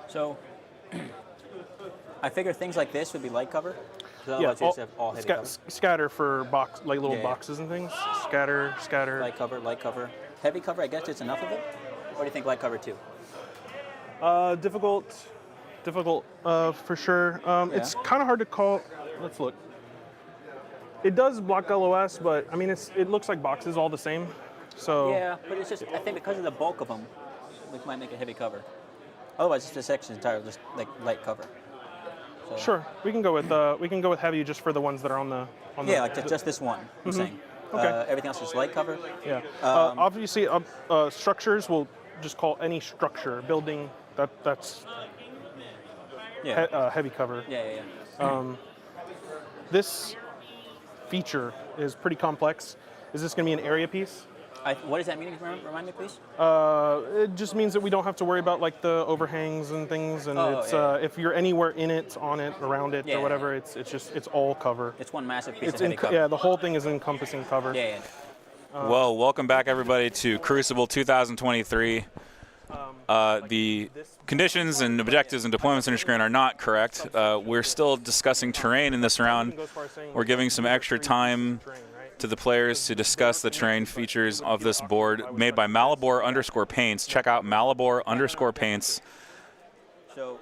So, I figure things like this would be light cover. So Yeah, otherwise you just have all heavy cover. scatter for like little Yeah. boxes and things. Scatter. Light cover. Heavy cover, I guess it's enough of it? Or do you think light cover too? Difficult for sure. It's kind of hard to call. Let's look. It does block LOS, but I mean, it looks like boxes all the same. So Yeah, but it's just, I think because of the bulk of them, we might make a heavy cover. Otherwise, this section is entirely just like light cover. So, Sure, we can go with heavy just for the ones that are on the. Yeah, like just this one. I'm saying. Okay. Everything else is light cover. Yeah. Obviously, structures we'll just call any structure building that's heavy cover. Yeah. This feature is pretty complex. Is this going to be an area piece? What does that mean? Remind me, please. It just means that we don't have to worry about like the overhangs and things, and if you're anywhere in it, on it, around it, or whatever, it's all cover. It's one massive piece of heavy cover. Yeah, the whole thing is encompassing cover. Yeah. Well, welcome back everybody to Crucible 2023. The conditions and objectives and deployments on your screen are not correct. We're still discussing terrain in this round. We're giving some extra time to the players to discuss the terrain features of this board made by Malibor_Paints. Check out Malibor_Paints. So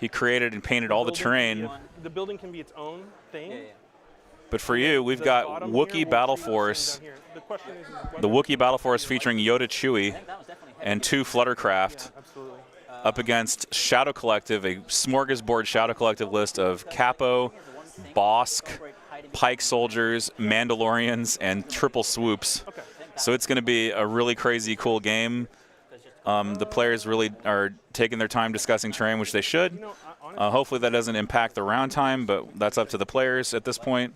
he created and painted all the terrain. The building can be its own thing. Yeah. But for you, we've got Wookiee Battle Force. The Wookiee Battle Force featuring Yoda Chewie and 2 Fluttercraft up against Shadow Collective, a smorgasbord Shadow Collective list of Capo, Bosk, Pike Soldiers, Mandalorians, and Triple Swoops. So it's going to be a really crazy, cool game. The players really are taking their time discussing terrain, which they should. Hopefully that doesn't impact the round time, but that's up to the players at this point.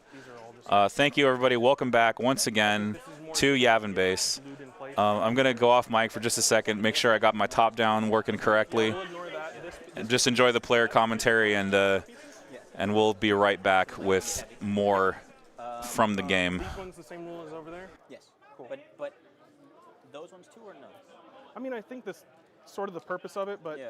Thank you, everybody. Welcome back once again to Yavin Base. I'm going to go off mic for just a second, make sure I got my top down working correctly. And just enjoy the player commentary, and we'll be right back with more from the game. These ones the same rule as over there? Yes. Cool. But those ones too, or no? I mean, I think that's sort of the purpose of it, but. Yeah.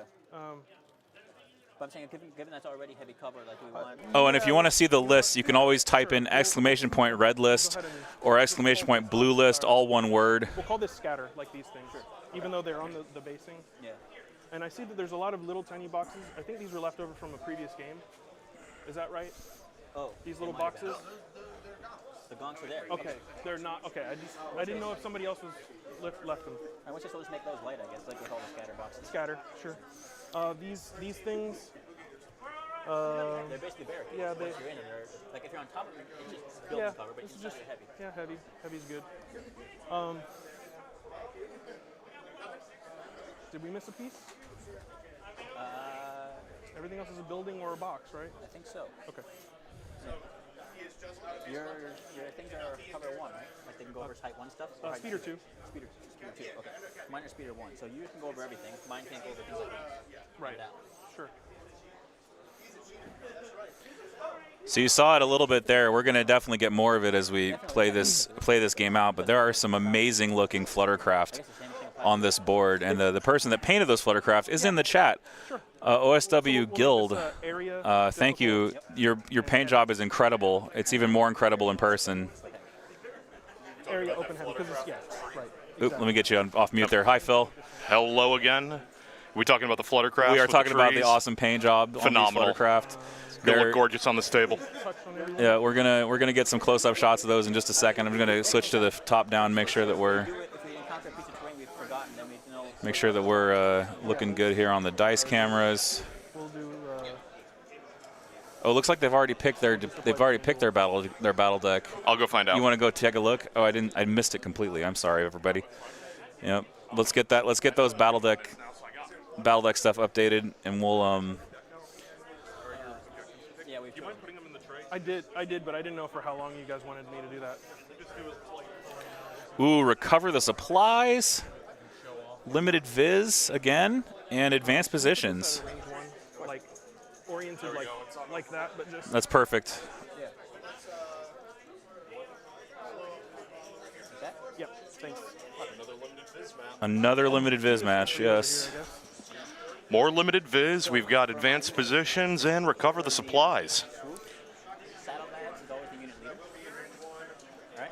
But I'm saying, given that's already heavy cover, like we want. Oh, and if you want to see the list, you can always type in !redlist or !bluelist, all one word. We'll call this scatter, like these things, even though they're on the basing. Yeah. And I see that there's a lot of little tiny boxes. I think these were left over from a previous game. Is that right? Oh. These little boxes? The gonks are there. Okay, they're not. Okay, I didn't know if somebody else was left them. I wish just make those light, I guess, like with all the scatter boxes. Scatter, sure. These things. They're basically barricades. Yeah, Once you're in them, like if you're on top of them, it's just building cover, but it's just heavy. Yeah, heavy. Heavy's good. Did we miss a piece? Everything else is a building or a box, right? I think so. Okay. Your things are cover 1, right? Like they can go over height 1 stuff? Speeder 2. Speeder 2, okay. Mine are speeder 1, so you can go over everything. Mine can't go over things like that. Right. Sure. So you saw it a little bit there. We're going to definitely get more of it as we play this game out. But there are some amazing looking Fluttercraft on this board, and the person that painted those Fluttercraft is in the chat. OSW Guild, thank you. Your paint job is incredible. It's even more incredible in person. Area open heavy because it's right. Oop, let me get you off mute there. Hi, Phil. Hello again. We talking about the Fluttercraft? We are talking about the awesome paint job. Phenomenal. On these Fluttercraft. They look gorgeous on this table. Yeah, we're gonna get some close-up shots of those in just a second. I'm gonna switch to the top-down, make sure that we're looking good here on the dice cameras. Oh, it looks like they've already picked their battle deck. I'll go find out. You want to go take a look? Oh, I missed it completely. I'm sorry, everybody. Yep. Let's get those battle deck stuff updated, and we'll You mind putting them in the tray? I did, but I didn't know for how long you guys wanted me to do that. Ooh, recover the supplies. Limited viz again, and advanced positions. Like oriented like that, but just. That's perfect. Yep. Thanks. Another limited viz match, yes. More limited viz. We've got advanced positions and recover the supplies. Saddlebags is always the unit leader. Alright?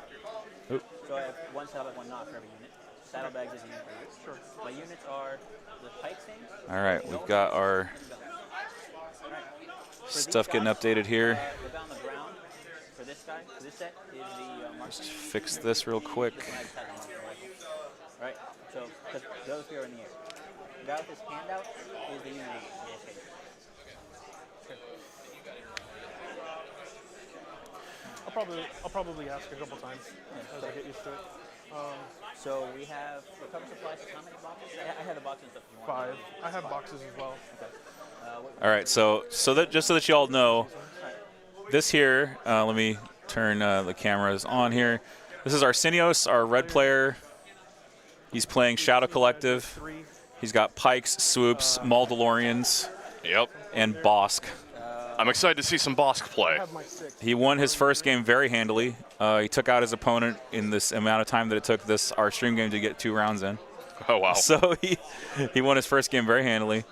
So I have one saddlebag, one not for every unit. Saddlebags is a unit leader. Sure. My units are the pike things. All right, we've got our stuff getting updated here. The guy on the ground for this guy, for this set, is the Just fix this real quick. Right. So, because those here are in the air. guy with his hand out is the unit leader. I'll probably ask a couple times as I get used to it. So we have recovery supplies. How many boxes? I have the boxes and stuff. If you want. 5. I have boxes as well. Okay. All right, so that just so that you all know, this here. Let me turn the cameras on here. This is Arsenios, our red player. He's playing Shadow Collective. He's got Pikes, Swoops, Maldalorians, and Bosk. I'm excited to see some Bosk play. He won his first game very handily. He took out his opponent in this amount of time that it took our stream game to get 2 rounds in. Oh, wow. So he won his first game very handily.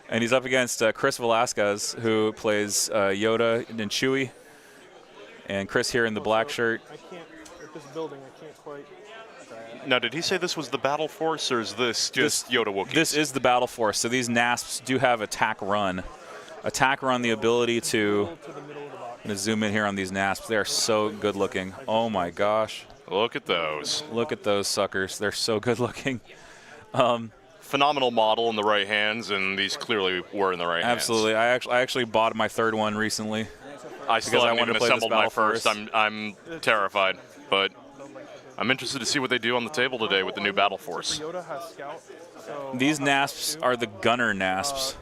And he's up against Chris Velasquez, who plays Yoda and Chewie. And Chris here in the black shirt. I can't, at this building, I can't quite. Now, did he say this was the Battle Force, or is this just Yoda Wookiees? This is the Battle Force. So these NASPs do have attack run. Attack run, the ability to. I'm going to zoom in here on these NASPs. They are so good looking. Oh my gosh. Look at those. Look at those suckers. They're so good looking. Phenomenal model in the right hands, and these clearly were in the right hands. Absolutely. I actually bought my 3rd one recently. I still haven't even assembled my Force. first. I'm terrified, but I'm interested to see what they do on the table today with the new Battle Force. These NASPs are the gunner NASPs.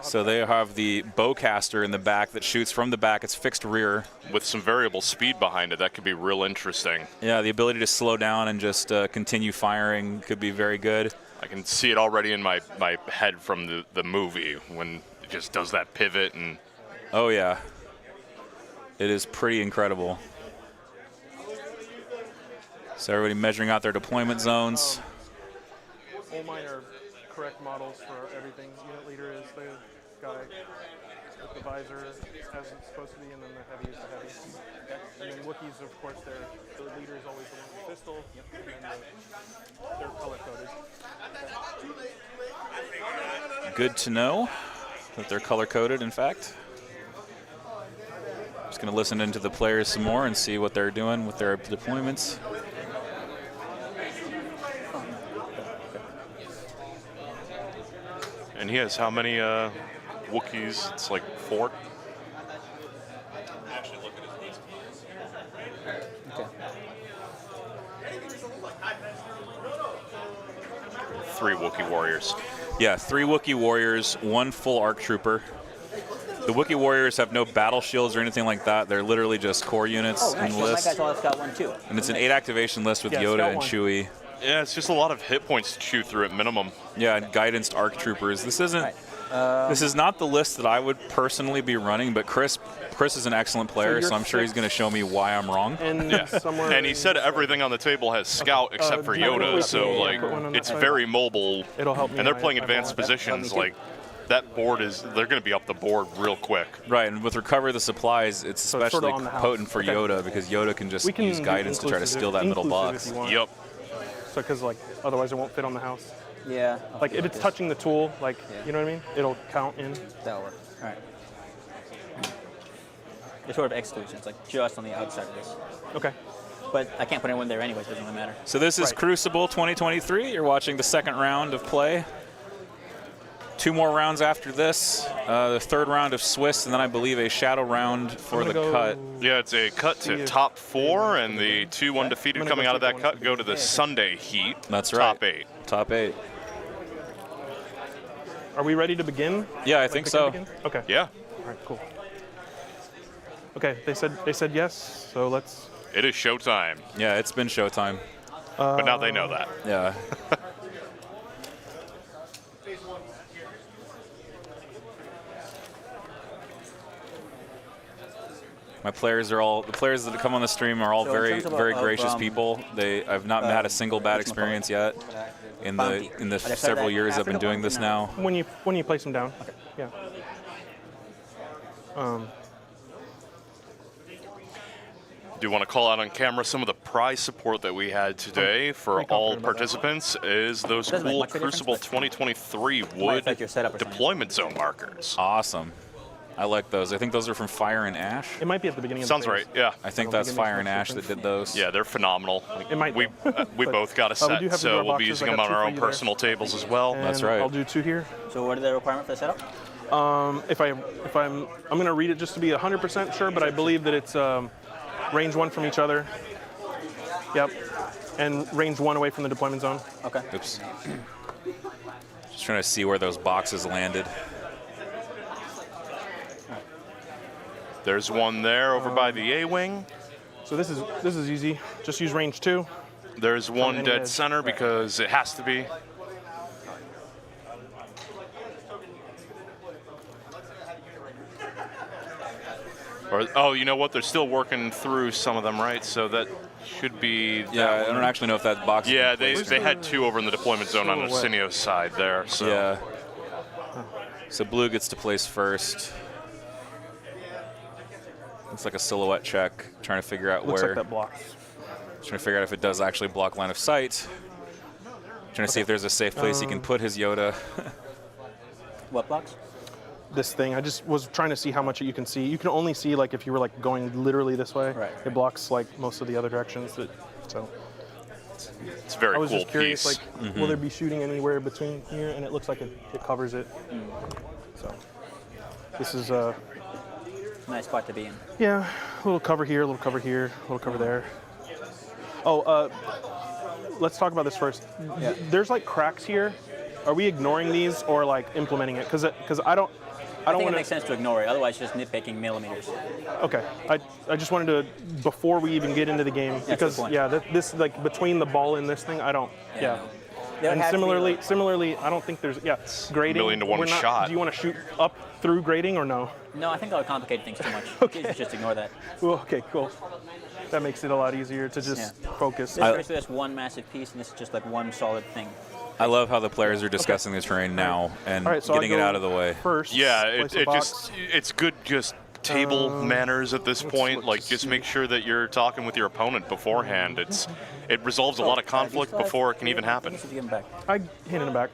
So they have the bowcaster in the back that shoots from the back. It's fixed rear. With some variable speed behind it, that could be real interesting. Yeah, the ability to slow down and just continue firing could be very good. I can see it already in my head from the movie when it just does that pivot. And oh, yeah. It is pretty incredible. So everybody measuring out their deployment zones. All mine are correct models for everything. Unit leader is the guy with the visor as it's supposed to be, and then the heavy is the heavy. And then Wookiees, of course, the leader is always the one with the pistol, and then they're color-coded. Good to know that they're color-coded, in fact. Just going to listen into the players some more and see what they're doing with their deployments. he has how many Wookiees? It's like 4. Okay. 3 Wookiee warriors. Yeah, 3 Wookiee warriors, 1 full ARC trooper. The Wookiee warriors have no battle shields or anything like that. They're literally just core units in the list. My guy's always got 1 too. And it's an 8 activation list with Yoda and Chewie. Yeah, it's just a lot of hit points to chew through at minimum. Yeah, and guidance ARC troopers. This isn't. This is not the list that I would personally be running, but Chris is an excellent player, so I'm sure he's going to show me why I'm wrong. And, and he said everything on the table has scout except for Yoda, so like it's very mobile. It'll help me. And they're playing advanced positions. Like that board is, they're going to be up the board real quick. Right, and with recovery of the supplies, it's especially potent for Yoda because Yoda can just use guidance to try to steal that middle box. Yep. So because like otherwise it won't fit on the house. Yeah. Like if it's touching the tool, like you know what I mean, it'll count in. That'll work. All right. It's sort of exclusion. It's like just on the outside of this. Okay. But I can't put anyone there anyways. It doesn't really matter. So this is Crucible 2023. You're watching the 2nd round of play. 2 more rounds after this. The 3rd round of Swiss, and then I believe a shadow round for the cut. Yeah, it's a cut to top 4, and the 2 undefeated coming out of that cut go to the Sunday heat. That's right. Top 8. Top 8. Are we ready to begin? Yeah, I think so. Okay. Yeah. All right. Cool. Okay. They said yes. So let's. It is showtime. Yeah, it's been showtime. But now they know that. Yeah. My players are all, the players that come on the stream are all very gracious people. I've not had a single bad experience yet in the several years I've been doing this now. When you place them down. Okay. Yeah. Do you want to call out on camera some of the prize support that we had today for all participants? Is those cool Crucible 2023 wood deployment zone markers. Awesome. I like those. I think those are from Fire and Ash. It might be at the beginning of Sounds the phase. right, yeah. I think that's Fire and Ash that did those. Yeah, they're phenomenal. It might we we But, both got a we set, do have the so door we'll be boxes. using I them got on 2 our for own you there. personal tables as well. And That's right. I'll do 2 here. So what are the requirements for the setup? I'm going to read it just to be 100% sure, but I believe that it's range 1 from each other. Yep. And range 1 away from the deployment zone. Okay. Oops. Just trying to see where those boxes landed. There's one there over by the A-wing. So this is easy. Just use range 2. There's one any dead edge. center because it has to be. Or, oh, you know what? They're still working through some of them, right? So that should be. Yeah, I don't actually know if that box. is Yeah, in they place. had 2 over in the deployment zone on Arsenio's side there. So. Yeah. So blue gets to place first. Looks like a silhouette check. Trying to figure out Looks where. like that blocks. Trying to figure out if it does actually block line of sight. Trying to see if there's a safe place he can put his Yoda. What blocks? This thing, I just was trying to see how much you can see. You can only see like if you were like going literally this way. Right. It blocks like most of the other directions. So It's a very I was cool just curious, piece. like, will there be shooting anywhere between here? And it looks like it covers it. So this is Nice spot to be in. yeah, a little cover here, a little cover here, a little cover there. Oh, let's talk about this first. Yeah. There's like cracks here. Are we ignoring these or like implementing it? Because I don't I think want it makes sense to ignore it. Otherwise, just nitpicking millimeters. Okay, I just wanted to, before we even get into the game, That's a because good point. yeah, this like between the ball and this thing, I don't. Yeah. no. There And has to be, like- similarly, I don't think there's grading. million to one we're not- shot. Do you want to shoot up through grading or no? No, I think that would complicate things too much. Okay. Just ignore that. Well, okay, cool. That makes it a lot easier to just focus. This basically that's one massive piece, and this is just like one solid thing. I love how the players are discussing the terrain now and All right, so I'll getting it go out of the way. First, Yeah, place the box. it's good just table manners at this point. Like just make sure that you're talking with your opponent beforehand. It resolves a lot of conflict before it can even happen. Give him back. I handed him back.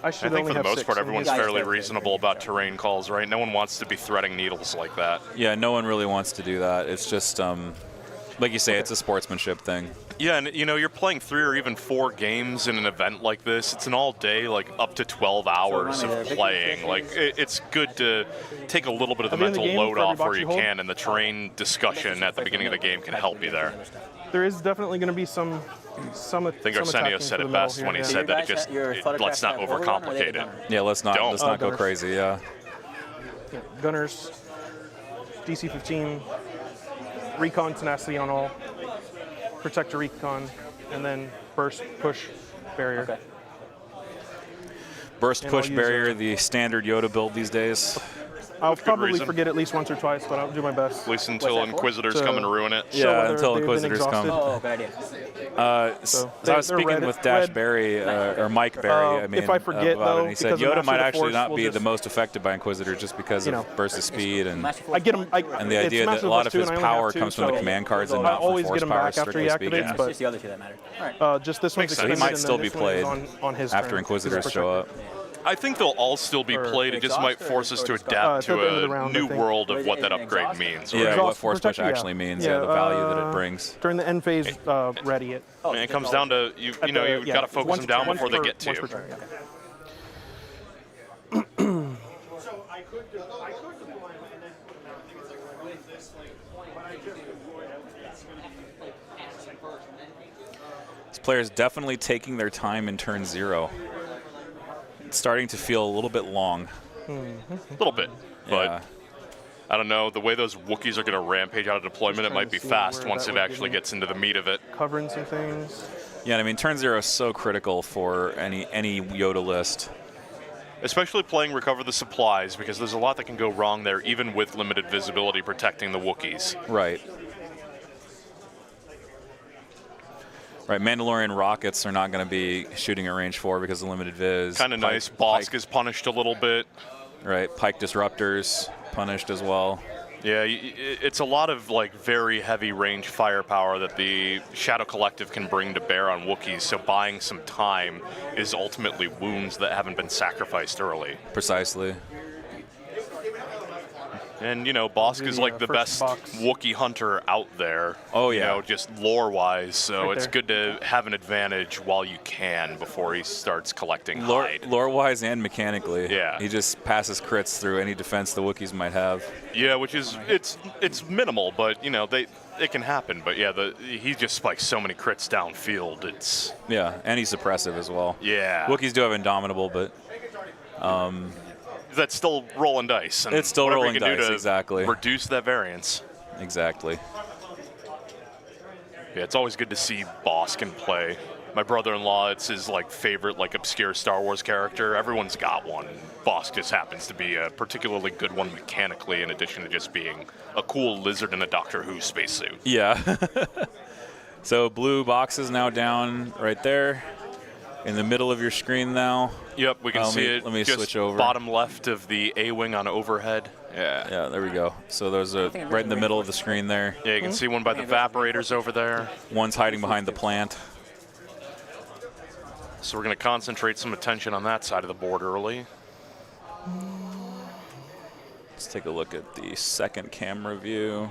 I should I think only for the have most 6, part, and everyone's he's- fairly reasonable about terrain calls, right? No one wants to be threading needles like that. Yeah, no one really wants to do that. It's just, like you say, it's a sportsmanship thing. Yeah, and you know, you're playing 3 or even 4 games in an event like this. It's an all day, like up to 12 hours of playing. Like it's good to take a little bit of the At the end of mental the game, load for every off where box you you hold? can, and the terrain discussion at the beginning of the game can help you there. There is definitely going to be some. I think Arsenio said it best when he said that let's not overcomplicate it. Yeah, let's not Don't. go Gunners. crazy. Yeah. Gunners, DC-15, recon tenacity on all, protector recon, and then burst, push, barrier. Okay. Burst And push I'll use barrier, the standard Yoda build these days. I'll good probably reason. forget at least once or twice, but I'll do my best. At least until that for? Inquisitors To- come and ruin it. Show Yeah, whether until they've been Inquisitors come. exhausted. Oh, good idea. So I they're was speaking red- with Dash red- Barry, or Mike Barry, I mean, if I forget, about it, though, and he said because of Yoda Master might of the actually Force, not we'll be the just- most affected by Inquisitor just because You know. of burst of speed and I get them. and the idea that a lot of his power comes from the command cards and I not from always force get them power, back after he strictly speaking. activates, It's but just the other two that matter. All right. just this one's Makes sense. So he extended, might and then still be this one is played on his after turn. Inquisitors He's show up. I think they'll all still be played. It just might force us to adapt it's at the end of to the a round, I new think. world Or of is what it that an upgrade exhaust? means. Yeah, Right? Exhaust what force push protector, actually means, the value that it brings. During the end phase, ready it. I mean, it comes down to you At know the- you yeah, got to focus once them down per- before they once get to per you. turn, yeah. So I could deploy and then with this, what I just This player's definitely taking their time in turn 0. It's starting to feel a little bit long. A little bit, but Yeah. I don't know. The way those Wookiees are going to rampage out of deployment, it trying might to be see fast where once that it would actually give me- gets into the meat of it. Covering some things. Yeah, I mean, turn 0 is so critical for any Yoda list. Especially playing Recover the Supplies, because there's a lot that can go wrong there, even with limited visibility protecting the Wookiees. Right. Right, Mandalorian rockets are not going to be shooting at range 4 because of limited viz. Kind of Pike- nice. Bosk Pike- is punished a little bit. Right, Pike disruptors punished as well. Yeah, it's a lot of like very heavy range firepower that the Shadow Collective can bring to bear on Wookiees, so buying some time is ultimately wounds that haven't been sacrificed early. Precisely. And, you know, Bosk is like the best Wookiee hunter out there. Oh, yeah. You know, just lore-wise, so Right it's there. good to have an advantage while you can before he starts collecting hide. Lore-wise and mechanically. Yeah. He just passes crits through any defense the Wookiees might have. Yeah, which is, it's minimal, but, you know, it can happen. But, yeah, he just spikes so many crits downfield. It's... Yeah, and he's suppressive as well. Yeah. Wookiees do have Indomitable, but... That's still rolling dice. And it's still whatever rolling you can dice, do to exactly. reduce that variance. Exactly. Yeah, it's always good to see Bosk in play. My brother-in-law, it's his like favorite like obscure Star Wars character. Everyone's got one. Bosk just happens to be a particularly good one mechanically, in addition to just being a cool lizard in a Doctor Who spacesuit. Yeah. So blue box is now down right there. In the middle of your screen now. Yep, we can see it. Let me just switch over. Bottom left of the A-wing on overhead. Yeah. Yeah, there we go. So those are right in the middle of the screen there. Yeah, you can see one by the evaporators over there. One's hiding behind the plant. So we're going to concentrate some attention on that side of the board early. Let's take a look at the second camera view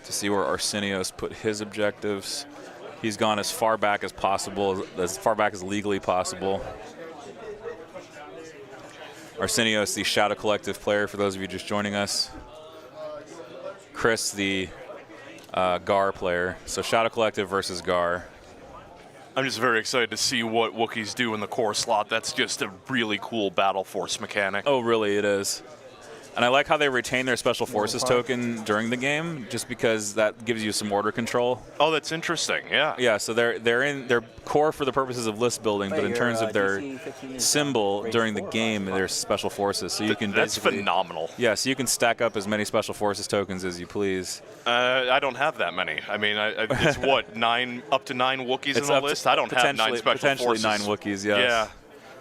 to see where Arsenios put his objectives. He's gone as far back as possible, as far back as legally possible. Arsenios, the Shadow Collective player, for those of you just joining us. Chris, the Gar player. So Shadow Collective versus Gar. I'm just very excited to see what Wookiees do in the core slot. That's just a really cool battle force mechanic. Oh, really? It is. And I like how they retain their Special Forces token during the game, just because that gives you some order control. Oh, that's interesting. Yeah. Yeah. So they're core for the purposes of list building, but in terms of their symbol during the game, they're Special Forces. So you can that's phenomenal. Yeah. So you can stack up as many Special Forces tokens as you please. I don't have that many. I mean, it's what, up to 9 Wookiees in the list? I don't have 9 Special potentially Forces. 9 Wookiees. Yes. Yeah.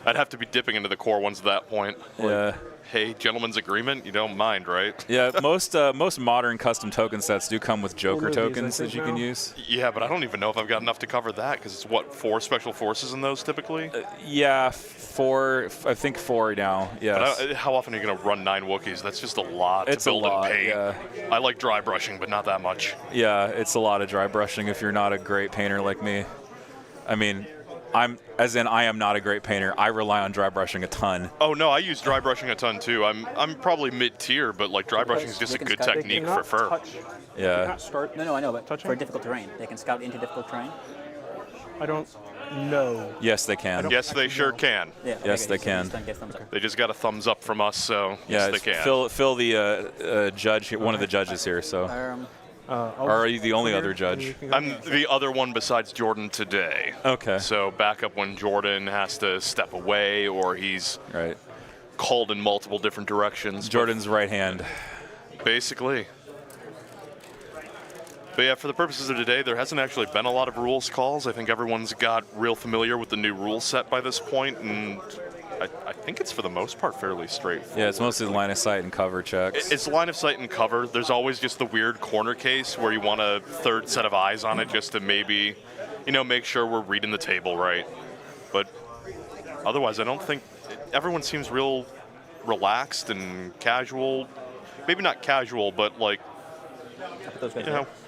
I'd have to be dipping into the core ones at that point. Yeah. Hey, gentlemen's agreement, you don't mind, right? Yeah, most modern custom token sets do come with Joker tokens that you can use. Yeah, but I don't even know if I've got enough to cover that, because it's, what, 4 Special Forces in those typically? Yeah, 4, I think 4 now, yes. But how often are you going to run 9 Wookiees? That's just a lot to build and paint. Yeah. I like dry brushing, but not that much. Yeah, it's a lot of dry brushing if you're not a great painter like me. I mean, I am not a great painter. I rely on dry brushing a ton. Oh no, I use dry brushing a ton too. I'm probably mid-tier, but like dry brushing is just a good technique for fur. Yeah. No, I know, but for difficult terrain, they can scout into difficult terrain. I don't know. Yes, they can. Yes, they sure can. Yeah, yes, they can. They just got a thumbs up from us, so yeah, yes, they can. Phil, the judge, one of the judges here. So. Or are you the only other judge? I'm the other one besides Jordan today. Okay. So back up when Jordan has to step away or he's called in multiple different directions. Jordan's right hand. Basically. But yeah, for the purposes of today, there hasn't actually been a lot of rules calls. I think everyone's got real familiar with the new rule set by this point, and I think it's for the most part fairly straightforward. Yeah, it's mostly line of sight and cover checks. It's line of sight and cover. There's always just the weird corner case where you want a third set of eyes on it just to maybe, make sure we're reading the table right. But otherwise, I don't think everyone seems real relaxed and casual. Maybe not casual, but like,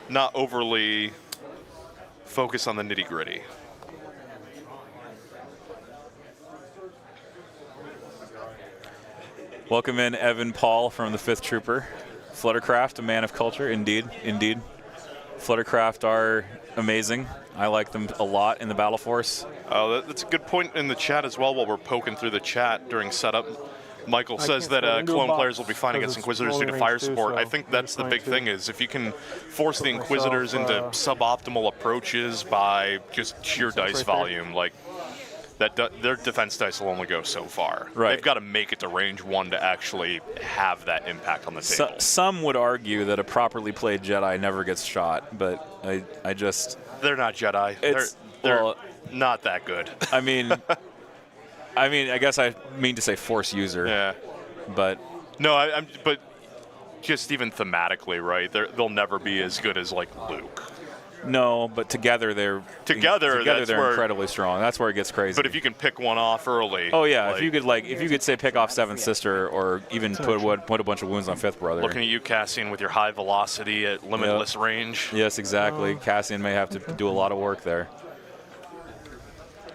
not overly focused on the nitty-gritty. Welcome in Evan Paul from the 5th Trooper. Fluttercraft, a man of culture, indeed. Fluttercraft are amazing. I like them a lot in the Battle Force. Oh, that's a good point in the chat as well while we're poking through the chat during setup. Michael says that clone players will be fine against Inquisitors due to fire support. I think that's the big thing is if you can force the Inquisitors into suboptimal approaches by just sheer dice volume, like their defense dice will only go so far. Right. They've got to make it to range 1 to actually have that impact on the table. Some would argue that a properly played Jedi never gets shot, but I just... They're not Jedi. They're not that good. I mean, I guess I mean to say Force user. Yeah. But... No, but just even thematically, right? They'll never be as good as, like, Luke. No, but together they're that's they're where, incredibly strong. That's where it gets crazy. But if you can pick one off early. Oh yeah, if you could say pick off Seventh Sister or even put a bunch of wounds on Fifth Brother. Looking at you, Cassian, with your high velocity at limitless range. Yes, exactly. Cassian may have to do a lot of work there.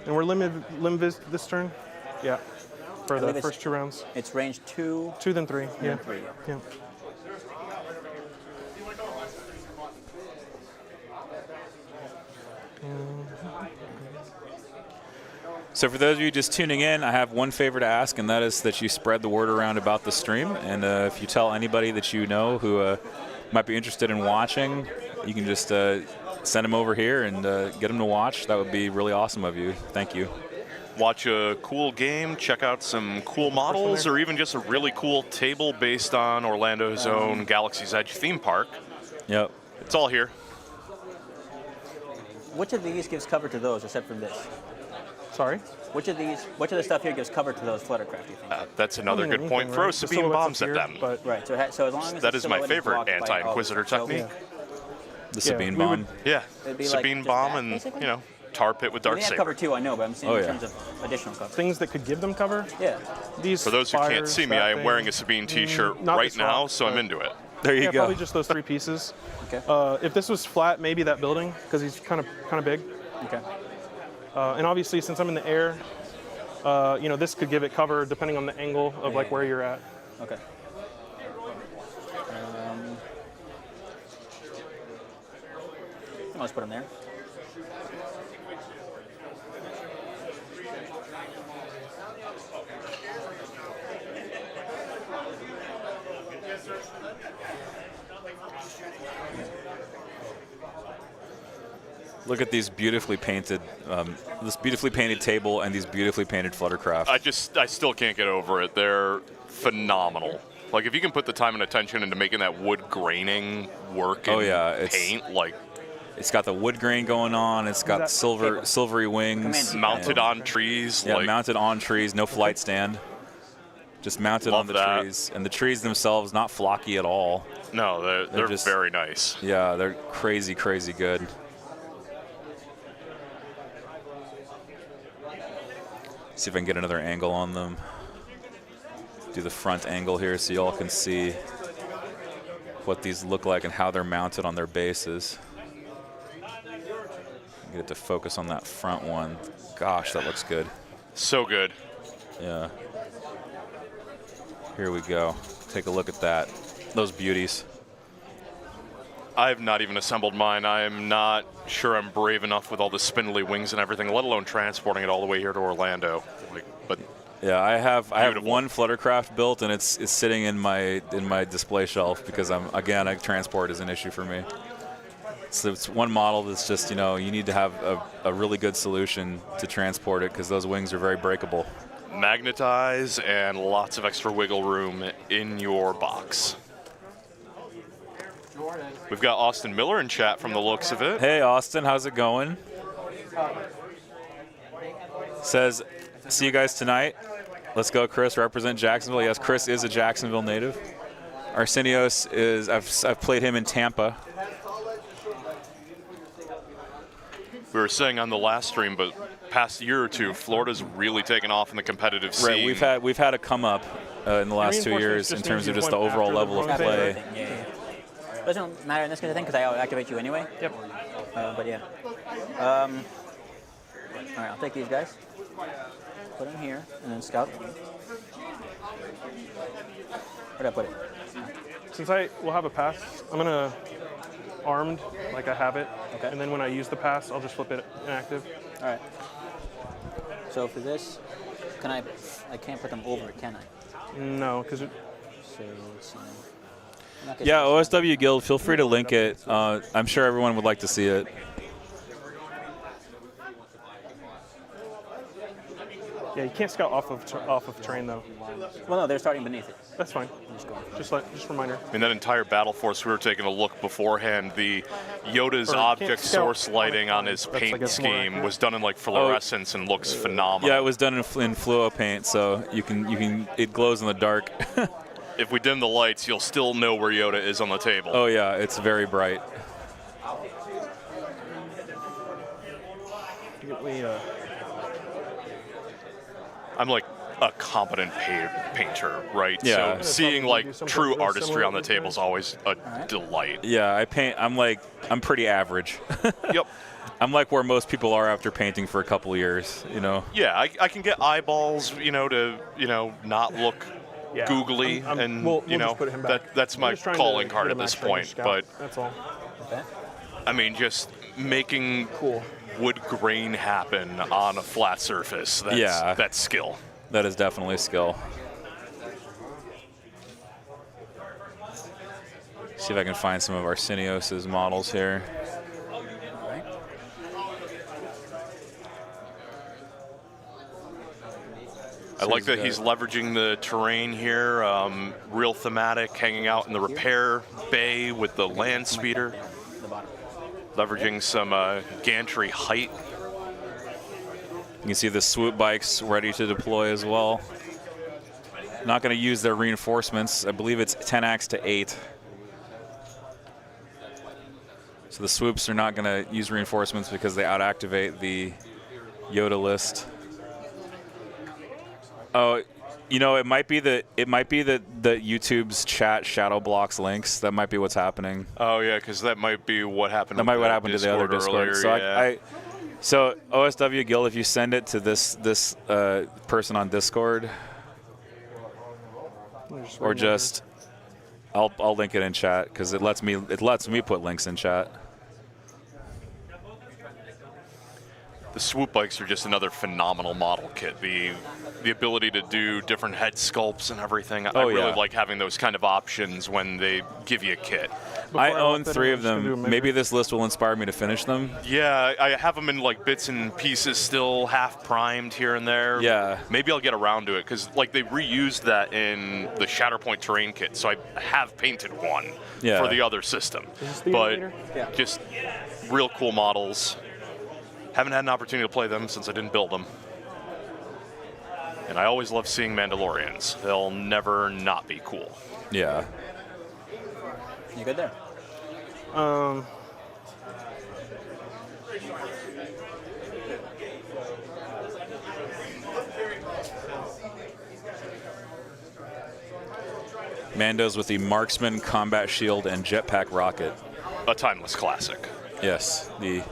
And we're limvis this turn? Yeah. For the first 2 rounds. It's range 2. 2 then 3. Yeah. 3. Yeah. So for those of you just tuning in, I have one favor to ask, and that is that you spread the word around about the stream. And if you tell anybody that you know who might be interested in watching, you can just send them over here and get them to watch. That would be really awesome of you. Thank you. Watch a cool game, check out some cool models, or even just a really cool table based on Orlando's own Galaxy's Edge theme park. Yep. It's all here. Which of these gives cover to those, except from this? Sorry? Which of the stuff here gives cover to those Fluttercraft, do you think? That's another good point. Throw Sabine bombs at them. Right, so as long as that is my favorite anti-Inquisitor technique. The Sabine bomb. Yeah, Sabine like bomb and, you know, tar pit with They Darksaber. have cover too, I know, but I'm saying in terms of additional cover. Things that could give them cover? Yeah. These For those who can't see me, I am wearing a Sabine t-shirt right now, so I'm into it. There you go. Probably just those 3 pieces. Okay. If this was flat, maybe that building, because he's kind of big. Okay. And obviously, since I'm in the air, you know, this could give it cover depending on the angle of like where you're at. Okay. I'll just put them there. Look at these beautifully painted, this beautifully painted table and these beautifully painted Fluttercraft. I still can't get over it. They're phenomenal. Like, if you can put the time and attention into making that wood graining work and paint, like... It's got the wood grain going on. It's got silvery wings. Mounted on trees. Yeah, mounted on trees. No flight stand. Just mounted on the trees. And the trees themselves, not flocky at all. No, they're just very nice. Yeah, they're crazy, crazy good. See if I can get another angle on them. Do the front angle here so you all can see what these look like and how they're mounted on their bases. Get it to focus on that front one. Gosh, that looks good. So good. Yeah. Here we go. Take a look at that. Those beauties. I have not even assembled mine. I am not sure I'm brave enough with all the spindly wings and everything, let alone transporting it all the way here to Orlando. But yeah, I have one Fluttercraft built, and it's sitting in my display shelf because transport is an issue for me. So it's one model that's just, you know, you need to have a really good solution to transport it because those wings are very breakable. Magnetize and lots of extra wiggle room in your box. We've got Austin Miller in chat from the looks of it. Hey, Austin, how's it going? Says, see you guys tonight. Let's go, Chris. Represent Jacksonville. Yes, Chris is a Jacksonville native. Arsenios is, I've played him in Tampa. We were saying on the last stream, but past year or two, Florida's really taken off in the competitive scene. Right, we've had a come up in the last 2 years in terms of just the overall level of play. Yeah. Doesn't matter in this kind of thing because I'll activate you anyway. Yep. But yeah. All right, I'll take these guys. Put them here and then scout. Where'd I put it? Since I will have a pass, I'm gonna armed like I have it, and then when I use the pass, I'll just flip it inactive. All right. So for this, I can't put them over it, can I? No, because it. So let's see. Yeah, OSW Guild, feel free to link it. I'm sure everyone would like to see it. Yeah, you can't scout off of terrain though. Well, no, they're starting beneath it. That's fine. Just reminder. In that entire battle force, we were taking a look beforehand. The Yoda's object source lighting on his paint scheme was done in like fluorescence and looks phenomenal. Yeah, it was done in fluo paint, so it glows in the dark. If we dim the lights, you'll still know where Yoda is on the table. Oh yeah, it's very bright. Get me, I'm like a competent painter, right? Yeah. So seeing probably do like something true real artistry similar on the to these table is guys. always a delight. Yeah, I paint. I'm pretty average. Yep. I'm like where most people are after painting for a couple of years, you know. Yeah, I can get eyeballs, to not look yeah, googly, I'm- and we'll you know just put him back. that's I'm my just trying to calling get card a at this max range point. scout. But That's all. Okay. I mean, just making Cool. wood grain happen on a flat surface. That's, Yeah. that's skill. That is definitely skill. See if I can find some of Arsenios's models here. All right. I like that he's leveraging the terrain here, real thematic, hanging out in the repair bay with the land speeder, The bottom. leveraging some gantry height. You can see the swoop bikes ready to deploy as well. Not going to use their reinforcements. I believe it's 10x to 8. So the swoops are not going to use reinforcements because they out-activate the Yoda list. Oh, it might be that YouTube's chat shadow blocks links. That might be what's happening. Oh yeah, because that might be what happened. That might be what happened to the other Discord. Earlier, So yeah. So OSW Guild, if you send it to this person on Discord, or just I'll link it in chat because it lets me put links in chat. The swoop bikes are just another phenomenal model kit. The ability to do different head sculpts and everything. I really like having those kind of options when they give you a kit. I own 3 of them. Maybe this list will inspire me to finish them. Yeah, I have them in like bits and pieces still, half primed here and there. Yeah. Maybe I'll get around to it because like they reused that in the Shatterpoint terrain kit, so I have painted one for the other system. But just real cool models. Haven't had an opportunity to play them since I didn't build them. And I always love seeing Mandalorians. They'll never not be cool. Yeah. You good there? Mando's with the Marksman Combat Shield and Jetpack Rocket. A timeless classic. Yes, the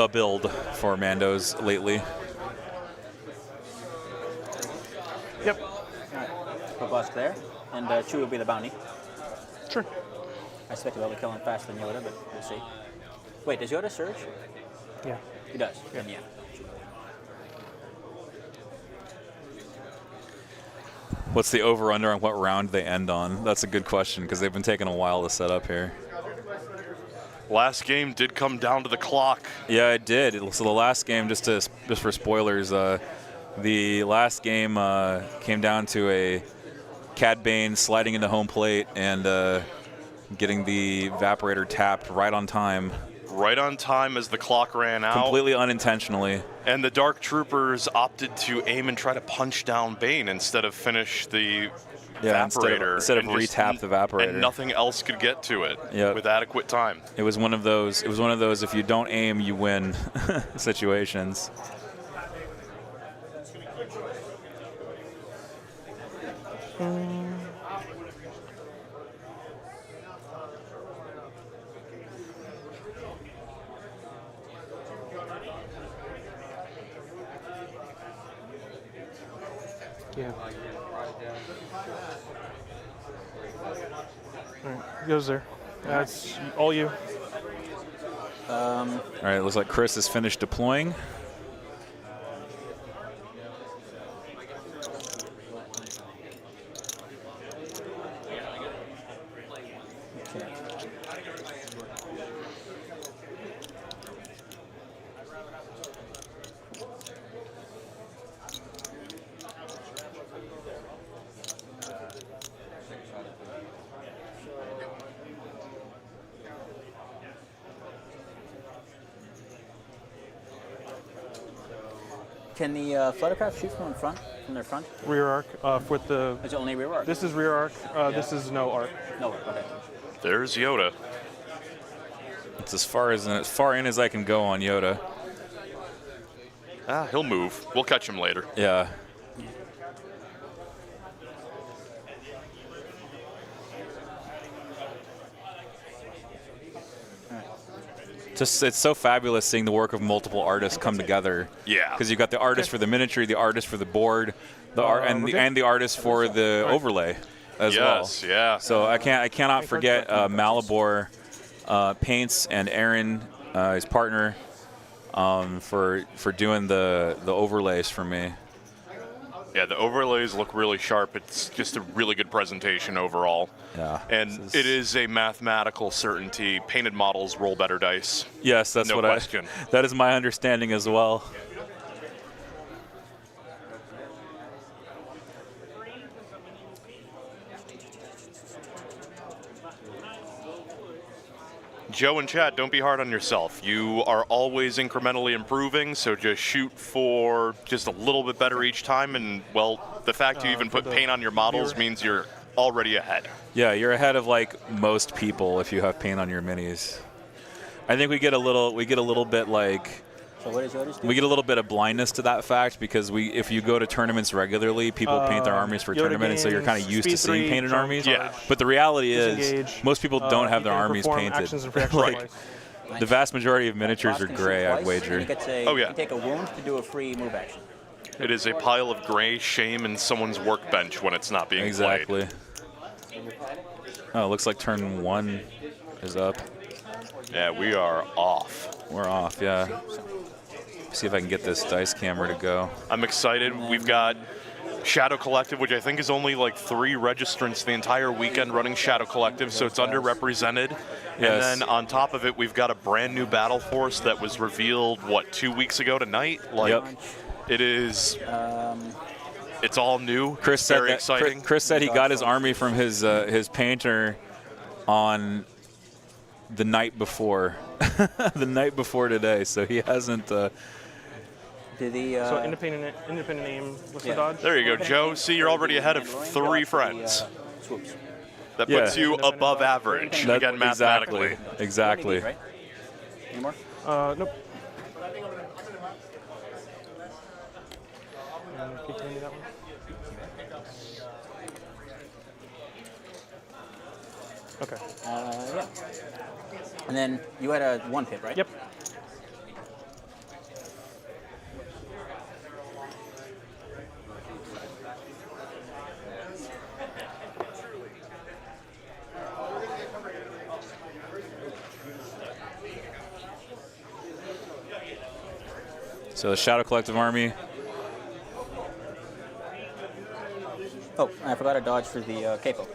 build for Mando's lately. Yep. Put Busk there, and Chewie will be the bounty. Sure. I expect he'll be killing faster than Yoda, but we'll see. Wait, does Yoda surge? Yeah. He does. Yeah. Then yeah. What's the over-under on what round they end on? That's a good question because they've been taking a while to set up here. Last game did come down to the clock. Yeah, it did. So the last game, just for spoilers, the last game came down to a Cad Bane sliding into home plate and getting the evaporator tapped right on time. Right on time as the clock ran out. Completely unintentionally. And the Dark Troopers opted to aim and try to punch down Bane instead of finish the evaporator. Instead of re-tap the evaporator. And nothing else could get to it with adequate time. It was one of those if you don't aim, you win situations. Yeah. All right, goes there. That's all you. All right, looks like Chris has finished deploying. Can the fluttercraft shoot from their front? Rear arc with the. Is it only rear arc? This is rear arc. This is no arc. No arc. Okay. There's Yoda. It's as far in as I can go on Yoda. He'll move. We'll catch him later. Yeah. Just, it's so fabulous seeing the work of multiple artists come together. Yeah. Because you've got the artist for the miniature, the artist for the board, and the artist for the overlay as well. Yes, yeah. So I cannot forget Malibor Paints and Aaron, his partner, for doing the overlays for me. Yeah, the overlays look really sharp. It's just a really good presentation overall. Yeah. And it is a mathematical certainty. Painted models roll better dice. Yes, that's no what question. That is my understanding as well. Joe and Chad, don't be hard on yourself. You are always incrementally improving, so just shoot for just a little bit better each time. And, well, the fact you even put paint on your models means you're already ahead. Yeah, you're ahead of like most people if you have paint on your minis. I think we get a little bit like. So what is yours? We get a little bit of blindness to that fact because if you go to tournaments regularly, people paint their armies for tournament, and so you're kind of used to seeing painted armies. Yeah. But the reality is, most people don't have their armies painted. Like, the vast majority of miniatures are gray, I'd wager. Oh yeah. You take a wound to do a free move action. It is a pile of gray shame in someone's workbench when it's not being exactly. played. Oh, it looks like turn 1 is up. Yeah, we are off. We're off, yeah. See if I can get this dice camera to go. I'm excited. We've got Shadow Collective, which I think is only like 3 registrants the entire weekend running Shadow Collective, so it's underrepresented. Yes. And then on top of it, we've got a brand new battle force that was revealed, what, 2 weeks ago tonight? Like, yep. It is. It's all new. Chris it's said very exciting. Chris said he got his army from his painter on the night before, the night before today. So he hasn't. So independent aim. What's the dodge? There you go, Joe. See, you're already ahead of 3 friends. That puts you above average, again, mathematically. Exactly. Right? Any more? Nope. Can you hand me that one? Okay. Yeah. And then you had a 1 pip, right? Yep. So the Shadow Collective army. Oh, I forgot a dodge for the capo.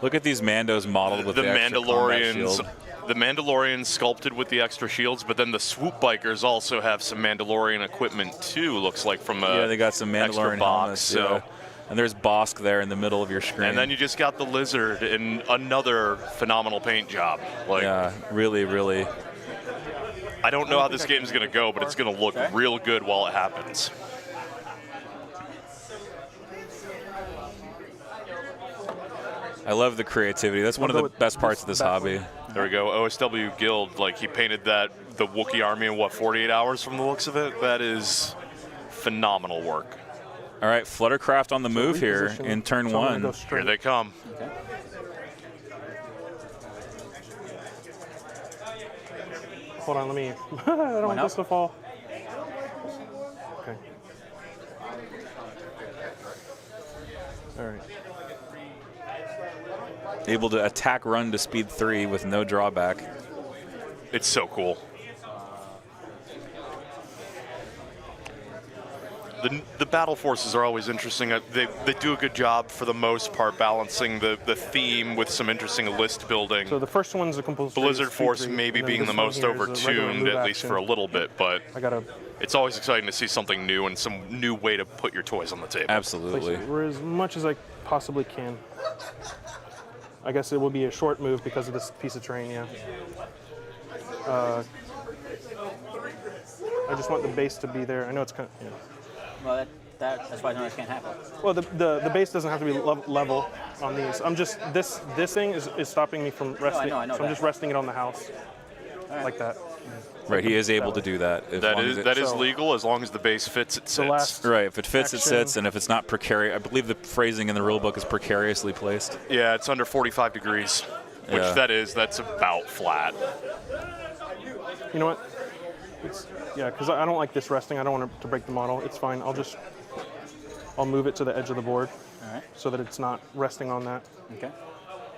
Look at these Mandos modeled with the extra combat shield. The Mandalorians sculpted with the extra shields, but then the swoop bikers also have some Mandalorian equipment too. Looks like from a they got some Mandalorian box. So, yeah. And there's Bosk there in the middle of your screen. And then you just got the lizard in another phenomenal paint job. Like, yeah, really, really. I don't know how this game is going to go, but it's going to look real good while it happens. I love the creativity. That's one of the best parts of this hobby. There we go. OSW Guild, like he painted the Wookiee army in, what, 48 hours from the looks of it? That is phenomenal work. All right, Fluttercraft on the move here in turn 1. Here they come. Okay. Hold on, let me. I don't want this to fall. Okay. All right. Able to attack run to speed 3 with no drawback. It's so cool. The battle forces are always interesting. They do a good job for the most part balancing the theme with some interesting list building. So the first one's a compulsory Blizzard Force maybe being the most overtuned, at least for a little bit, but it's always exciting to see something new and some new way to put your toys on the table. Absolutely. For as much as I possibly can. I guess it will be a short move because of this piece of terrain, yeah. I just want the base to be there. I know it's kind of, yeah. Well, That's why I can't happen. Well, the base doesn't have to be level on these. I'm just this thing is stopping me from resting. I know so I'm just resting it on the house, like that. Right, he is able to do that. That is legal as long as the base fits, it sits. Right, if it fits, it action. sits, and if it's not precarious, I believe the phrasing in the rule book is precariously placed. Yeah, it's under 45 degrees, which that's about flat. You know what? Because I don't like this resting. I don't want to break the model. It's fine. I'll move it to the edge of the board, so that it's not resting on that. Okay.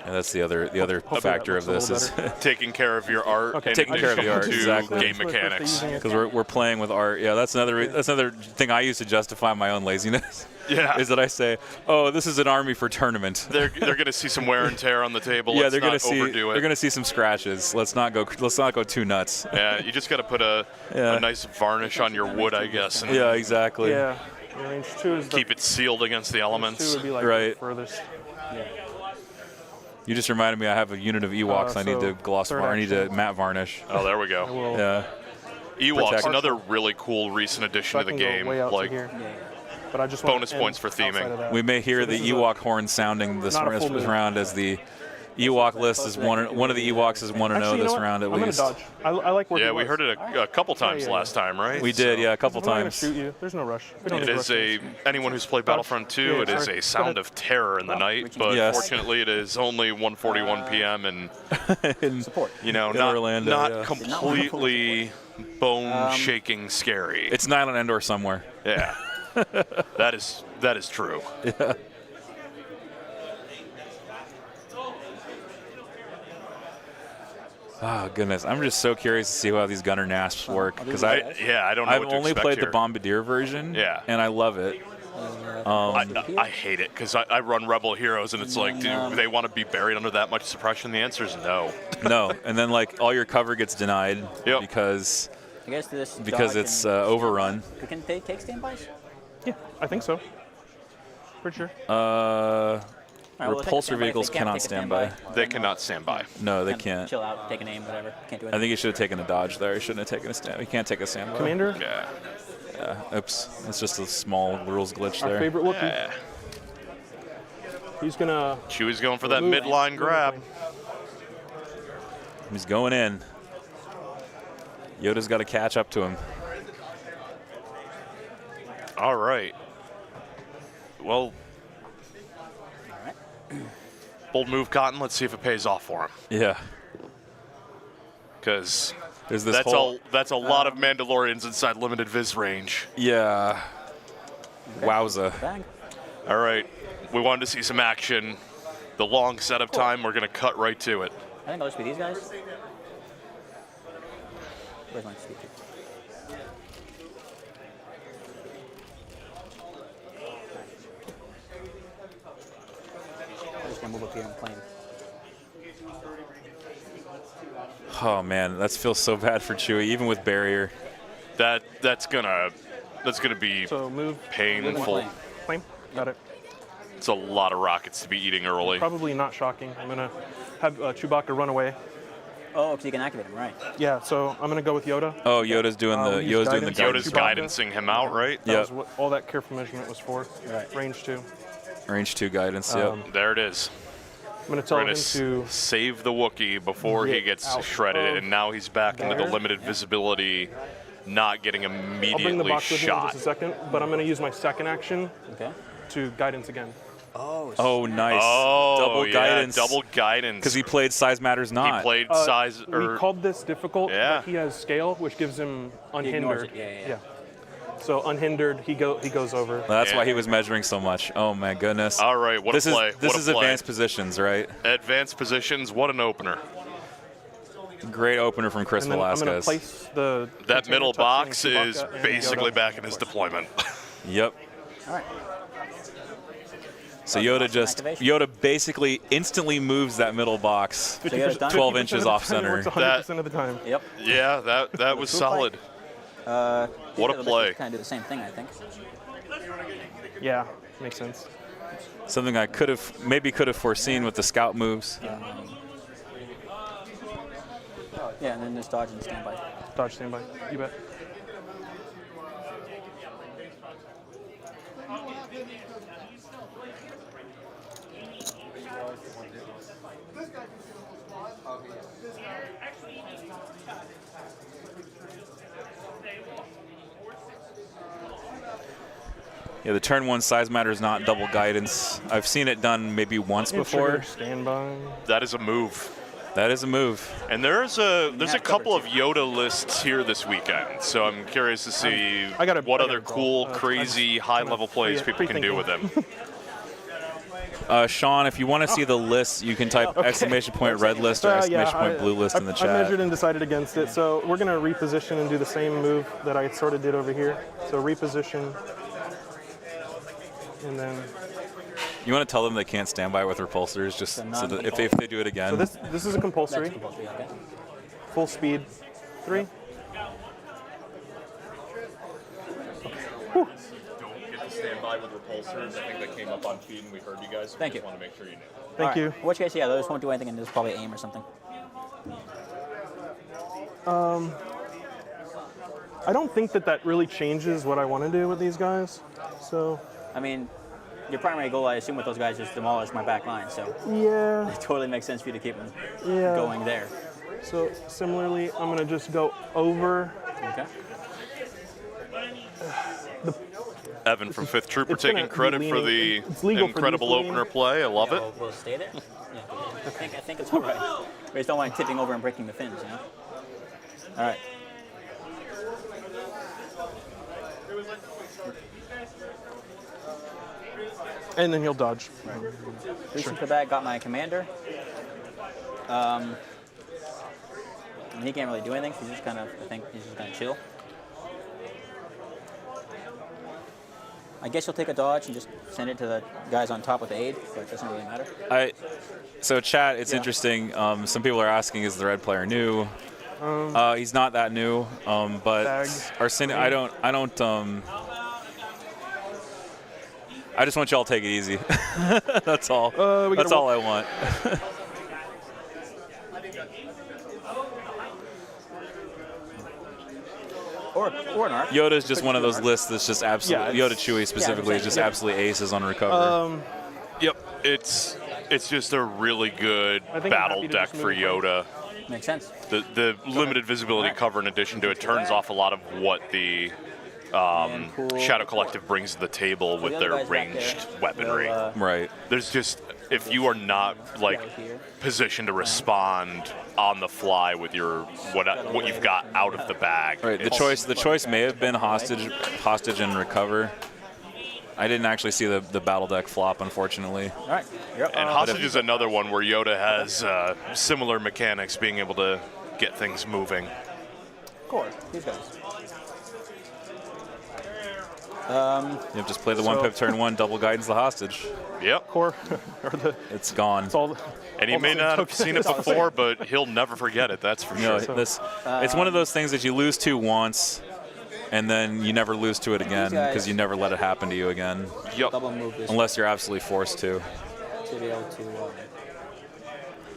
And that's the other factor of this is taking care of your art. Okay. Taking care of the art, exactly. Game mechanics. Because we're playing with art. Yeah, that's another thing I use to justify my own laziness. Yeah. Is that I say, oh, this is an army for tournament. They're going to see some wear and tear on the table. Yeah, Let's not overdo it. They're going to see some scratches. Let's not go too nuts. Yeah, you just got to put a nice varnish on your wood, I guess. And yeah, exactly. Yeah. Range 2 is keep it sealed against the elements. 2 would be like right. the furthest. Yeah. You just reminded me I have a unit of Ewoks I need to gloss I need to matte varnish. Oh, there we go. Yeah. Ewoks, another really cool recent addition to the game. Like but I just bonus points for theming. We may hear the Ewok horn sounding this round as the Ewok list is one of the Ewoks is 1-0 this round at least. I'm gonna dodge. I like working. Yeah, we heard it a couple times last time, right? We did, a couple I'm not times. Gonna shoot you. There's no rush. It is anyone who's played Battlefront 2. It is a sound of terror in the night, but fortunately, it is only 1:41 p.m. and support. Not completely bone-shaking scary. It's not on Endor somewhere. Yeah, that is true. Yeah. Oh goodness, I'm just so curious to see how these gunner NASPs work because I don't know. I've only played the Bombardier version. And I love it. I hate it because I run Rebel Heroes and it's like, do they want to be buried under that much suppression? The answer is no. No, and then like all your cover gets denied because it's overrun. Can they take standbys? Yeah, I think so. Pretty sure. Repulsor vehicles cannot stand by. They cannot stand by. No, they can't. Chill out, take an aim, whatever. Can't do anything. I think he should have taken a dodge there. He shouldn't have taken a stand. He can't take a standby. Commander? Yeah. Oops. It's just a small rules glitch there. Our favorite Wookiee. He's gonna. Chewie's going for that midline grab. He's going in. Yoda's got to catch up to him. All right. Well. Bold move, Cotton. Let's see if it pays off for him. Yeah. Because that's a lot of Mandalorians inside limited vis range. Yeah. Wowza. All right. We wanted to see some action. The long setup time, we're going to cut right to it. I think I'll just be these guys. Where's my speaker? I'm just going to move up here and claim. Oh man, that feels so bad for Chewie, even with barrier. That's gonna be painful. Claim. Got it. It's a lot of rockets to be eating early. Probably not shocking. I'm gonna have Chewbacca run away. Oh, because you can activate him, right? Yeah. So I'm gonna go with Yoda. Oh, Yoda's doing the Yoda's guidancing him out, right? That was what all that careful measurement was for. Right. Range 2. Range 2 guidance. Yep. There it is. I'm going to tell him to save the Wookiee before he gets shredded, and now he's back into the limited visibility, not getting immediately I'll bring the box with me in shot. just a second, but I'm going to use my second action to guidance again. Oh, nice. Oh, double guidance. Double guidance. Because he played Size Matters Not. He played Size. We called this difficult, but he has scale, which gives him unhindered. Yeah. So unhindered, he goes over. That's why he was measuring so much. Oh my goodness. All right, what a play. This is advanced positions, right? Advanced positions, what an opener. Great opener from Chris Velasquez. I'm going to place the that middle box is basically back in his deployment. Yep. All right. So Yoda basically instantly moves that middle box 12 inches off center. 100% of the time. Yep. Yeah, that was solid. What a play. Kind of do the same thing, I think. Yeah, makes sense. Something I could have foreseen with the scout moves. Yeah, and then there's dodge and standby. Dodge standby. You bet. Yeah, the turn 1 size matter is not double guidance. I've seen it done maybe once before. Standby. That is a move. That is a move. And there's a couple of Yoda lists here this weekend, so I'm curious to see what other cool, crazy, high-level plays people can do with him. Sean, if you want to see the list, you can type exclamation point red list or exclamation point blue list in the chat. I measured and decided against it, so we're going to reposition and do the same move that I sort of did over here. So reposition, and then... You want to tell them they can't stand by with repulsors, just so that if they do it again. So this is a compulsory. Okay. Full speed, 3. Don't get to stand by with repulsors. I think that came up on feed and we heard you guys. Thank you. Just want to make sure you knew. Thank you. In which case, yeah, those won't do anything, and this is probably aim or something. I don't think that really changes what I want to do with these guys. So. I mean, your primary goal, I assume, with those guys is demolish my back line. So. Yeah. It totally makes sense for you to keep them going there. So similarly, I'm gonna just go over. Okay. Evan from 5th Trooper taking credit for the incredible opener play. I love it. We'll stay there. Yeah. I think it's all right. We just don't want it tipping over and breaking the fins, you know. All right. And then he'll dodge. Right. Reaching for the bag, got my commander. I mean, he can't really do anything. He's just kind of, I think he's just going to chill. I guess you'll take a dodge and just send it to the guys on top with the aid, but it doesn't really matter. So chat, it's interesting. Some people are asking, is the red player new? He's not that new, but Arsenio, I just want y'all to take it easy. That's all. That's all I want. Or an arc. Yoda's just one of those lists that's just absolutely, Yoda Chewie specifically is just absolutely aces on recover. Yep, it's just a really good battle deck for Yoda. Makes sense. The limited visibility cover, in addition to it, turns off a lot of what the Shadow Collective brings to the table with their ranged weaponry. Right. There's just, if you are not positioned to respond on the fly with your what you've got out of the bag. Right. The choice may have been hostage and recover. I didn't actually see the battle deck flop, unfortunately. All right. Yep. And hostage is another one where Yoda has similar mechanics, being able to get things moving. Core. These guys. You just play the 1-pip turn 1, double guidance the hostage. Yep. Core. It's gone. It's all and he may not have seen it before, but he'll never forget it, that's for sure. It's one of those things that you lose to once, and then you never lose to it again because you never let it happen to you again. Yep. Double move this unless you're absolutely forced to. To be able to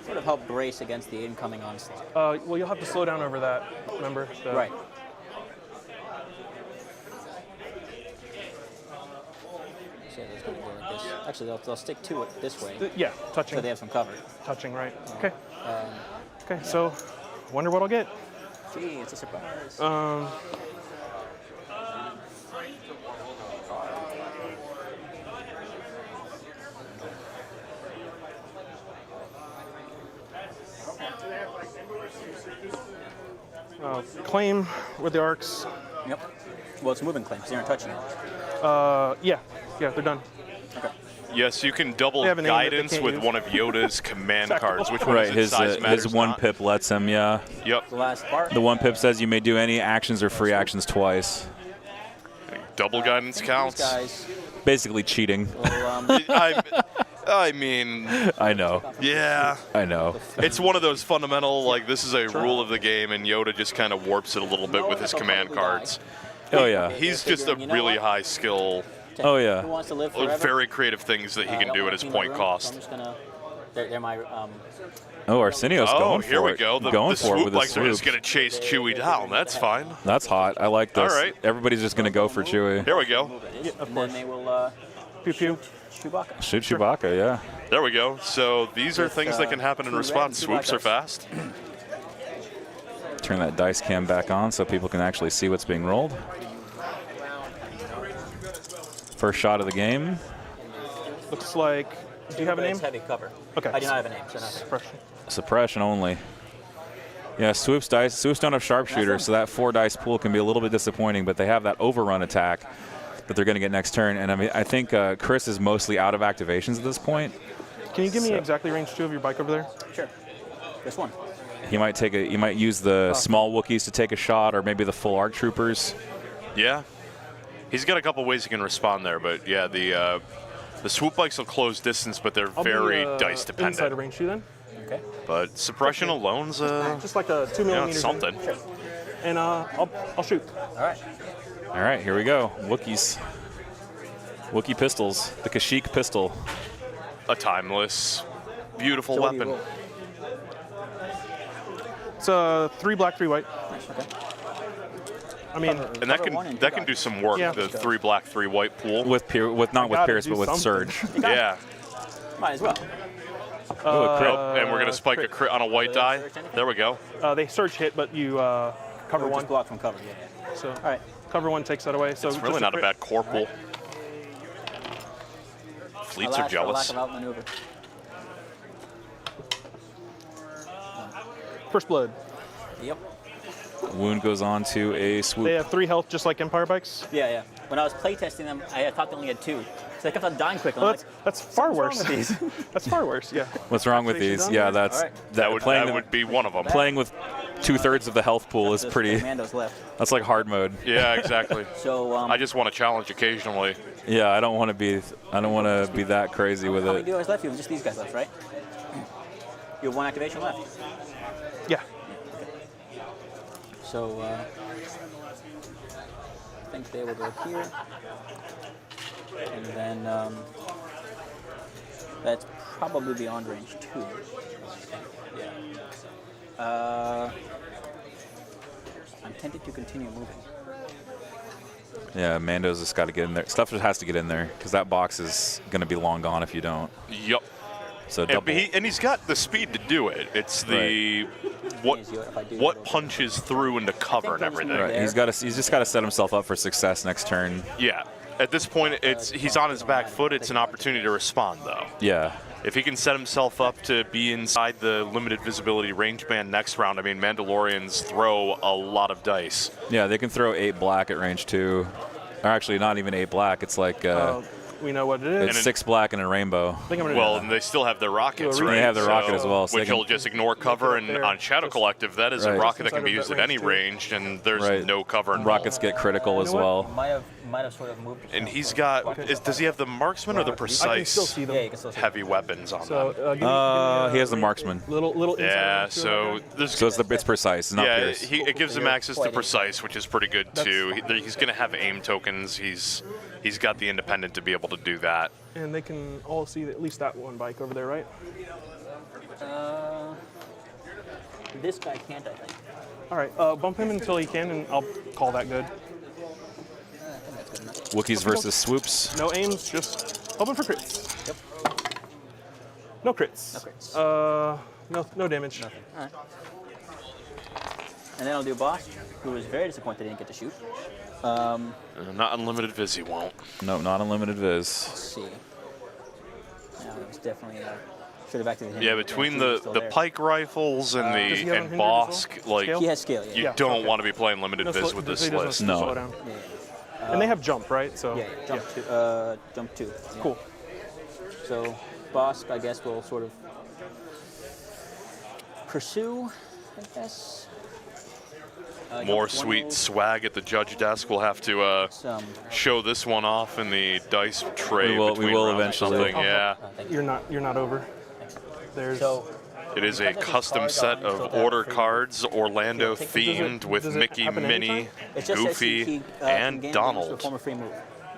sort of help brace against the incoming onslaught. Well, you'll have to slow down over that, remember? Right. Actually, they'll stick to it this way. Yeah, touching. So they have some cover. Touching, right. Okay. Okay, so wonder what I'll get. Gee, it's a surprise. Claim with the arcs. Yep. Well, it's a moving claim because they aren't touching it. Yeah, they're done. Okay. Yes, you can double guidance with one of Yoda's command cards. Which one is it? His Size matters his 1-pip lets him, yeah. Yep. The last part. The 1-pip says you may do any actions or free actions twice. Double guidance counts. These guys. Basically cheating. I mean, I know. Yeah. I know. It's one of those fundamental, like, this is a rule of the game, and Yoda just kind of warps it a little bit with his command cards. Oh, yeah. He's just a really high skill. Oh, yeah. Who wants to live forever? Very creative things that he can do at his point cost. I'm just gonna. They're my. Oh, Arsenio's going for it. Here we go. Going for it with the swoop. Is going to chase Chewie down. That's fine. That's hot. I like this. All right. Everybody's just going to go for Chewie. Here we go. Yeah, of course. And then they will pew pew. Chewbacca. Shoot Chewbacca, yeah. There we go. So these are things that can happen in response. Swoops are fast. Turn that dice cam back on so people can actually see what's being rolled. First shot of the game. Looks like. Do you have a name? Heavy cover. Okay. I do not have a name, so nothing. Suppression. Suppression only. Yeah, swoops don't have sharpshooter, so that 4 dice pool can be a little bit disappointing, but they have that overrun attack that they're going to get next turn. And I mean, I think Chris is mostly out of activations at this point. Can you give me exactly range 2 of your bike over there? Sure. This one. He might use the small Wookiees to take a shot, or maybe the full ARC troopers. Yeah. He's got a couple ways he can respond there, but yeah, the swoop bikes will close distance, but they're very dice dependent. Inside of range 2 then. Okay. But suppression alone's just like a 2 millimeter. It's something. Sure. And I'll shoot. All right. All right, here we go. Wookiees. Wookiee pistols. The Kashyyyk pistol. A timeless, beautiful weapon. It's 3 black, 3 white. Okay. I mean, And that can do some work. Yeah. The 3 black, 3 white pool. Not with Pierce, but with something. Surge. Yeah. Might as well. Oh, a crit. And we're gonna spike a crit on a white die. There we go. They Surge hit, but you cover one. Just block from cover. Yeah. So All right. cover 1 takes that away. So It's really just not a crit. bad core pool. Fleets are Alas, for jealous. lack of outmaneuver. First blood. Yep. Wound goes on to a swoop. They have 3 health, just like Empire bikes. Yeah, yeah. When I was playtesting them, I thought they only had 2. So they kept on dying quickly. Well, I'm that's far worse. wrong with these? That's far worse. Yeah. What's wrong with Activation these? done? Yeah, that's All right. That would be one of them. playing with 2/3 of the health pool is Those pretty. Commandos left. That's like hard mode. Yeah, exactly. So I just want to challenge occasionally. Yeah, I don't want to be that crazy with how many it. do you guys left? You have just these guys left, right? You have 1 activation left. Yeah. So I think they will go here, and then that's probably beyond range 2. Yeah. I'm tempted to continue moving. Yeah, Mando's just got to get in there. Stuff just has to get in there because that box is going to be long gone if you don't. Yep. So double. And he's got the speed to do it. It's the what punches through into cover and everything. Right. He's just got to set himself up for success next turn. Yeah. At this point, he's on his back foot. It's an opportunity to respond, though. Yeah. If he can set himself up to be inside the limited visibility range band next round, I mean, Mandalorians throw a lot of dice. Yeah, they can throw 8 black at range 2. Or actually, not even 8 black. It's like we know what it is. it's 6 black and a rainbow. And they still have their rockets, right? They have their rocket as well. So which will just ignore cover. And on Shadow Collective, that is a rocket that can be used at any range, and there's no cover involved. Rockets get critical as well. Might have sort of moved. And he's got, does he have the marksman or the I can precise still see them. Yeah, you can still see heavy weapons on them? So give me, He has the marksman. little inside Yeah, range 2 so there's So it's precise. It's not yeah, Pierce. it gives him access to precise, which is pretty good too. He's going to have aim tokens. He's got the independent to be able to do that. And they can all see at least that 1 bike over there, right? This guy can't, I think. All right, bump him until he can, and I'll call that good. Wookiees versus swoops. No aims, just hoping for crits. Yep. No crits. No crits. No damage. Nothing. All right. And then I'll do boss, who was very disappointed he didn't get to shoot. Not unlimited viz, he won't. No, not unlimited viz. Let's see. No, it was definitely should have activated him. Yeah, between the pike rifles and Does he have unhindered Bosk, as well? like Scale? He has scale. Yeah. you Yeah, don't okay. want to be playing limited No, viz so with he this doesn't list. No. slow down. Yeah. And they have jump, right? So Yeah. Jump yeah. jump 2. Yeah. Cool. So boss, I guess, will sort of pursue, I guess. More jump 1 sweet move, swag at the judge desk. We'll have to some. show this one off in the dice tray. We will between will rounds or eventually. something, Yeah. Thank you. You're not over. There's So It is a custom set of order cards, Orlando themed, with does it Mickey, happen Minnie, anytime? it just says Goofy, he and can Donald. perform a free move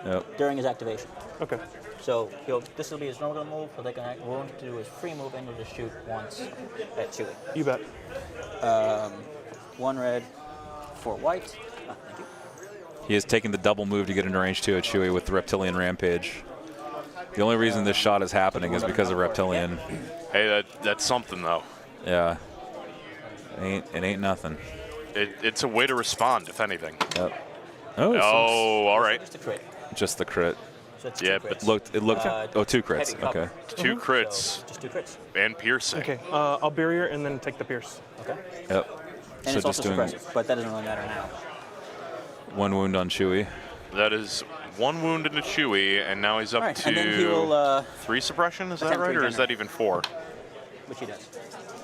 Yep. during his activation. okay. So this will be his normal move, so they can roll to do his free move and he'll just shoot once at Chewie. You bet. 1 red, 4 white. Oh, thank you. He is taking the double move to get into range 2 at Chewie with the Reptilian Rampage. The only reason this shot is happening is because of Reptilian. Hey, that's something though. Yeah. It ain't nothing. It's a way to respond, if anything. Yep. Oh, Oh, all right. Just a crit. just the crit. So it's Yeah, two but crits. It looked 2 crits. heavy cover. Okay. 2 crits So just 2 crits. and piercing. Okay, I'll barrier and then take the pierce. Okay. Yep. And So it's also just doing suppressive, but that doesn't really matter now. 1 wound on Chewie. That is 1 wound into Chewie, and now he's up Alright, to and then he will 3 suppression. Is that attempt to right, or is that regenerate. even 4? Which he does.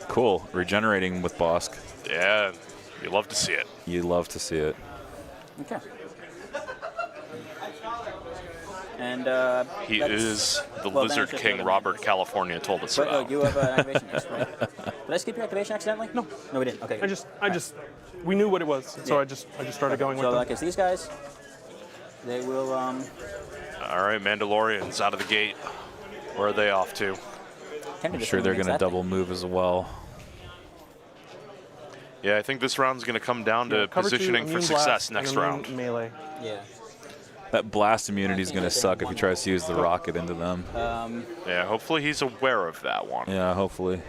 Cool. Regenerating with Bosk. Yeah, you love to see it. You love to see it. Okay. And He that's- is the well, Lizard then it's King. just Robert California told us But, about. you have an activation next, right? Did I skip your activation accidentally? No. No, we didn't. Okay. I just, we knew what it was, so Yeah. I just started going with So them. like it's these guys. They will All right, Mandalorians out of the gate. Where are they off to? I'm sure they're going to double move as well. Yeah, I think this round's going to come down to Cover 2, positioning for immune success blast, next and immune round. Melee. Yeah. That blast immunity is going to suck if he tries to use the rocket into them. Yeah, hopefully he's aware of that one. Yeah, hopefully.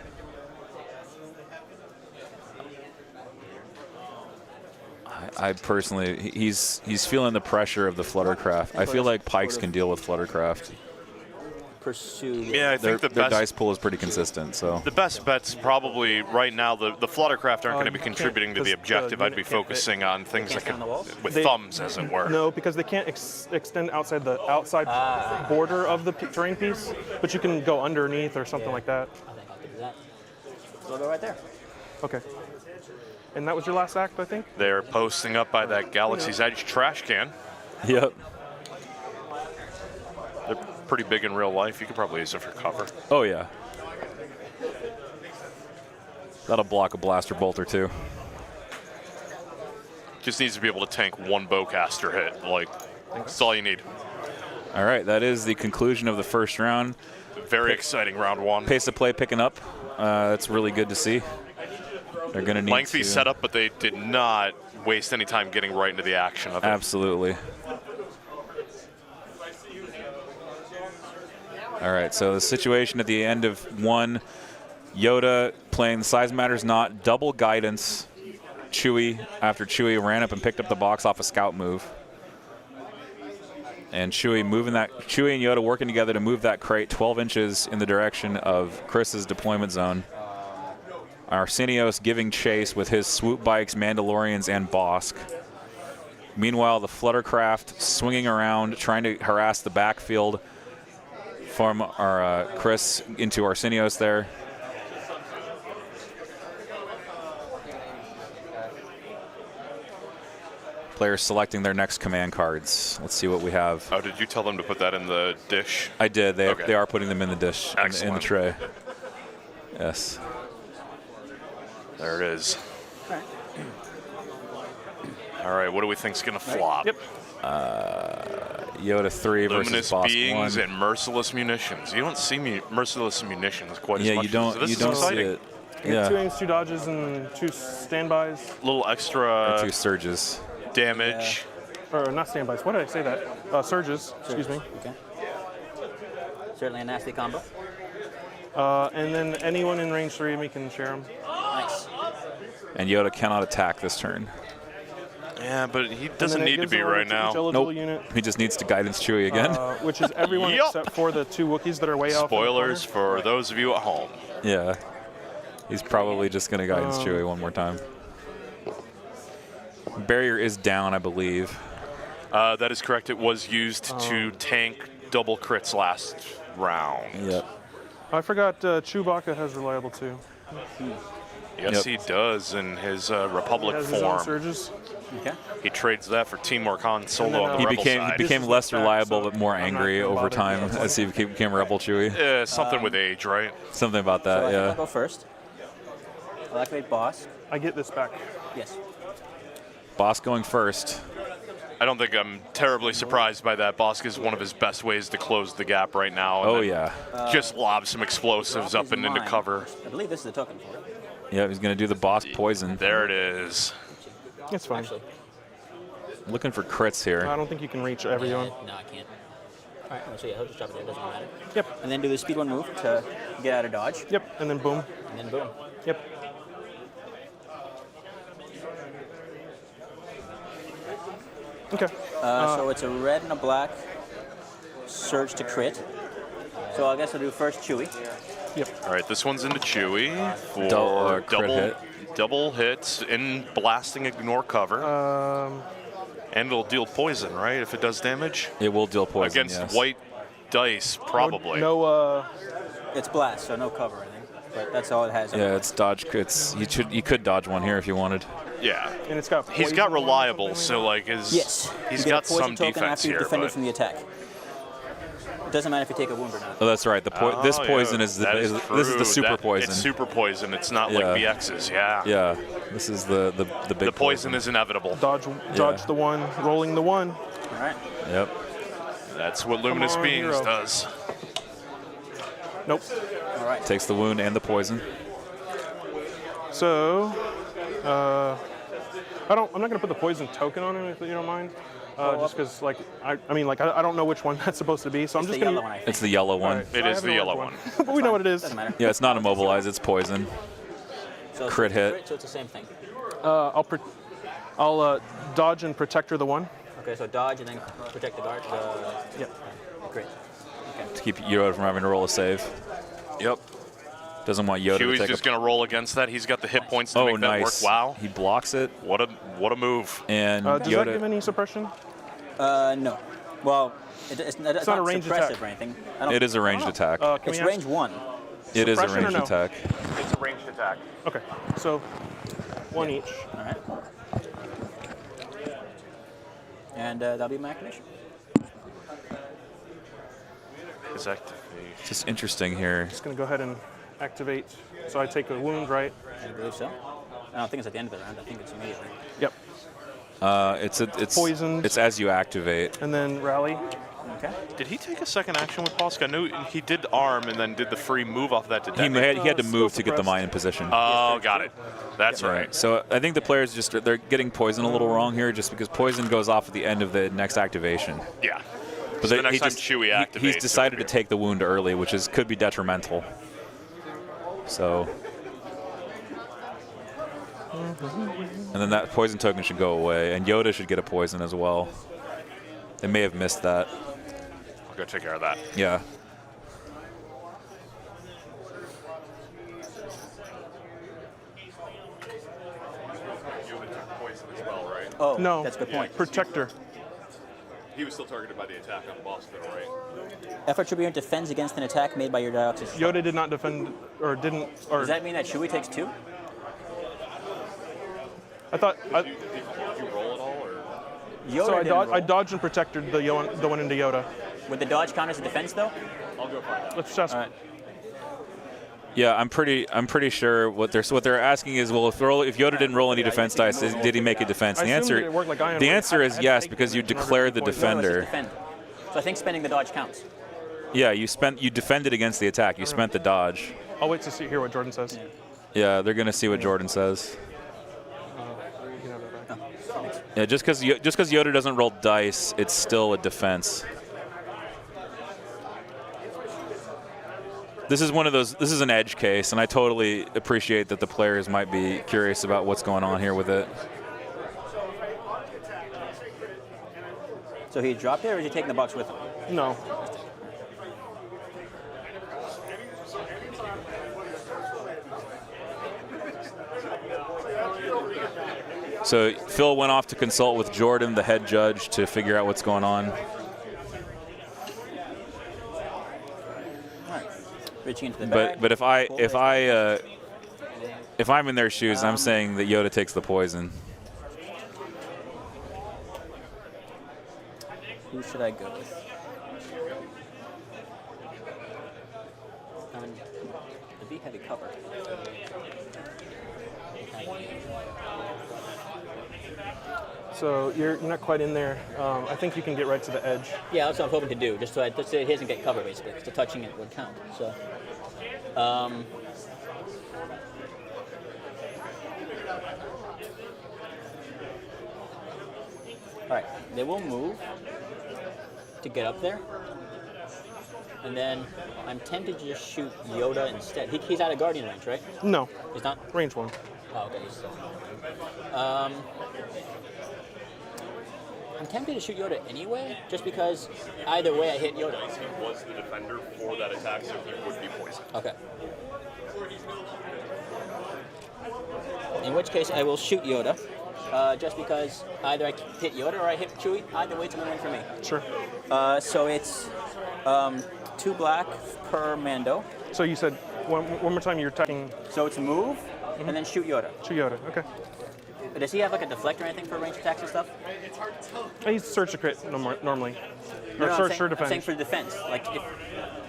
I personally, he's feeling the pressure of the Fluttercraft. I feel like Pikes can deal with Fluttercraft. Pursue. Yeah, I think Their dice pool is pretty consistent, so. The best bet's probably right now the Fluttercraft aren't going to be you can't, contributing to the 'cause the objective. I'd be unit can't focusing on things can't that stand on the walls? with They- thumbs, as it were. No, because they can't extend outside the border of the terrain piece, but you can go underneath or something like that. I think I'll do that. So I'll go right there. Okay. And that was your last act, I think? They're posting up by that Galaxy's Edge trash can. Yep. They're pretty big in real life. You could probably use it for cover. Oh, yeah. That'll block a blaster bolt or two. Just needs to be able to tank 1 bowcaster hit. Like, that's all you need. All right, that is the conclusion of the first round. Very exciting round 1. Pace of play picking up. That's really good to see. They're going to need Lengthy to... setup, but they did not waste any time getting right into the action of it. Absolutely. All right, so the situation at the end of 1, Yoda playing the size matters not, double guidance, Chewie, after Chewie ran up and picked up the box off a scout move. And Chewie and Yoda working together to move that crate 12 inches in the direction of Chris's deployment zone. Arsenios giving chase with his swoop bikes, Mandalorians, and Bosk. Meanwhile, the Fluttercraft swinging around, trying to harass the backfield from our Chris into Arsenios there. Players selecting their next command cards. Let's see what we have. Oh, did you tell them to put that in the dish? I did. They Okay. they are putting them in the dish, in the Excellent. tray. Yes. There it is. All right, what do we think's going to flop? Yep. Yoda 3 versus Luminous Bosk beings 1. and merciless munitions. You don't see merciless munitions quite as much. You don't. So this You is don't see exciting. it. You Yeah. have 2 aims, 2 dodges, and 2 standbys. A little extra 2 surges. damage. Or not standbys. What did I say that? Surges. Excuse me. Okay. Certainly a nasty combo. And then anyone in range 3 of me can share them. Nice. And Yoda cannot attack this turn. Yeah, but he doesn't need to be right now. Nope. Unit, He just needs to guidance Chewie again. which is everyone Yup. except for the 2 Wookiees that are way out. Spoilers for those of you at home. Yeah. He's probably just going to guidance Chewie one more time. Barrier is down, I believe. That is correct. It was used to tank double crits last round. Yep. I forgot Chewbacca has reliable too. Yes, he does in his Republic He has his own form. surges. Okay. He trades that for Teamwork Han Solo on the He Rebel side. became less reliable but more I'm not angry gonna over bother time with that. as he became Rebel Chewie. Something with age, right? Something about So I that, think I'll yeah. go first. I'll activate boss. I get this back. Yes. Boss going first. I don't think I'm terribly surprised by that. Bosk is one of his best ways to close the gap right now. And Oh, then yeah. just lob some explosives up and into Mine. cover. I believe this is the token for it. Yeah, he's going to do the boss poison. There it is. It's fine. Actually, Looking for crits I here. don't think you can reach everyone. no, I can't. All right, so yeah, he'll just drop it there. It doesn't matter. Yep. And then do the speed 1 move to get out of dodge. Yep. And then boom. And then boom. Yep. Okay. So it's a red and a black. surge to crit. So I guess I'll do first Chewy. Yep. All right, this one's into Chewy for Crit hit. double hits in blasting, ignore cover. And it'll deal poison, right? If it does damage? It will deal poison, Against yes. white dice, probably. No, It's blast, so no cover, I think. But that's all it has. Yeah, it's dodge. You could dodge one here if you wanted. Yeah. and it's got. He's got poison on it or reliable, something? so like Yes. he's you get got a poison some token defense after you here. defended But from the attack. It doesn't matter if you take a wound or not. Oh, that's right. This poison is that this is the true. super poison. It's super poison. It's not like BX's. Yeah. Yeah. This is the big. The poison is inevitable. Dodge the one, rolling the one. All right. Yep. That's what Luminous on, Beings hero. does. Nope. All right. Takes the wound and the poison. So, I'm not gonna put the poison token on him if you don't mind. Just because, like, I don't know which one that's supposed to be, so I'm It's just the gonna. yellow one, I think. It's the yellow one. Alright, It I is have the an yellow orange one. but we know what it is. Doesn't matter. Yeah, it's not immobilized. It's poison. So Crit it's a hit. so it's the same thing. I'll dodge and protector the one. Okay, so dodge and then protect the guard. Yep. Great. To keep Yoda from having to roll a save. Yep. Doesn't want Yoda to Chewy's take just going to roll against that. He's got the hit points to Oh, make that nice. work. Wow. He blocks it. What a move. And Does that give Yoda. any suppression? No. Well, it's not not a ranged suppressive attack. or anything. It is a ranged attack. Can It's we ask- range 1. It is a suppression or ranged no? attack. It's a ranged attack. Okay, so one each. All right. And that'll be my activation. His activate. It's just interesting here. Just gonna go ahead and activate. So I take a wound, right? I believe so. I don't think it's at the end of the round. I think it's immediately. Yep. It's Poisoned. It's as you activate. And then rally. Okay. Did he take a second action with Polska? I knew he did arm and then did the free move off that to He detonate. had to still move to get the suppressed. mine in position. Oh, got it. That's right. So I think the players they're getting poison a little wrong here, just because poison goes off at the end of the next activation. Yeah. But So the next time Chewy activates, he's it decided to would be- take the wound early, which could be detrimental. So. And then that poison token should go away, and Yoda should get a poison as well. They may have missed that. I'll go take care of that. Yeah. Oh, No. that's a good point. Protector. He was still targeted by the attack on the boss fiddle, right? Effort Tribune defends against an attack made by your Dioxys. Yoda did not defend, or didn't, or Does that mean that Chewy takes 2? I thought. Did you roll it all, or? Yoda So didn't roll. I dodged and protected the one into Yoda. Would the dodge count as a defense, though? I'll go find out. Let's just. All right. Yeah, I'm pretty sure what they're asking is, well, if Yoda didn't roll any defense dice, did he make a defense? I The assumed answer it worked like Iron the Man. answer I is had yes, to because you take damage declared the from poison. No, it's just defender. defend. So I think spending the dodge counts. Yeah, you defended against the attack. You spent the dodge. I'll wait to hear what Jordan says. Yeah, they're gonna see what Jordan says. You can have that back. Yeah, just because Yoda doesn't roll dice, it's still a defense. This is one of those. This is an edge case, and I totally appreciate that the players might be curious about what's going on here with it. So he dropped it, or is he taking the box with him? No. So Phil went off to consult with Jordan, the head judge, to figure out what's going on. Reaching into the bag. But if I'm in their shoes, I'm saying that Yoda takes the poison. Who should I go with? The B heavy cover. So you're not quite in there. I think you can get right to the edge. Yeah, that's what I'm hoping to do, just so he doesn't get cover, basically. So touching it would count. So, all right, they will move to get up there, and then I'm tempted to just shoot Yoda instead. He's out of Guardian range, right? No. He's not. Range 1. Oh, okay. He's still. I'm tempted to shoot Yoda anyway, just because either way I hit Yoda. He was the defender for that attack, so he would be poisoned. Okay. In which case, I will shoot Yoda, just because either I hit Yoda or I hit Chewie. Either way, it's a win for me. Sure. So it's 2 black per Mando. So you said one more time you're attacking. So it's a move, and then shoot Yoda. Shoot Yoda. Okay. But does he have like a deflect or anything for range attacks and stuff? He's surge to crit normally. No, Or I'm surge saying, for I'm defense. saying for defense. Like if.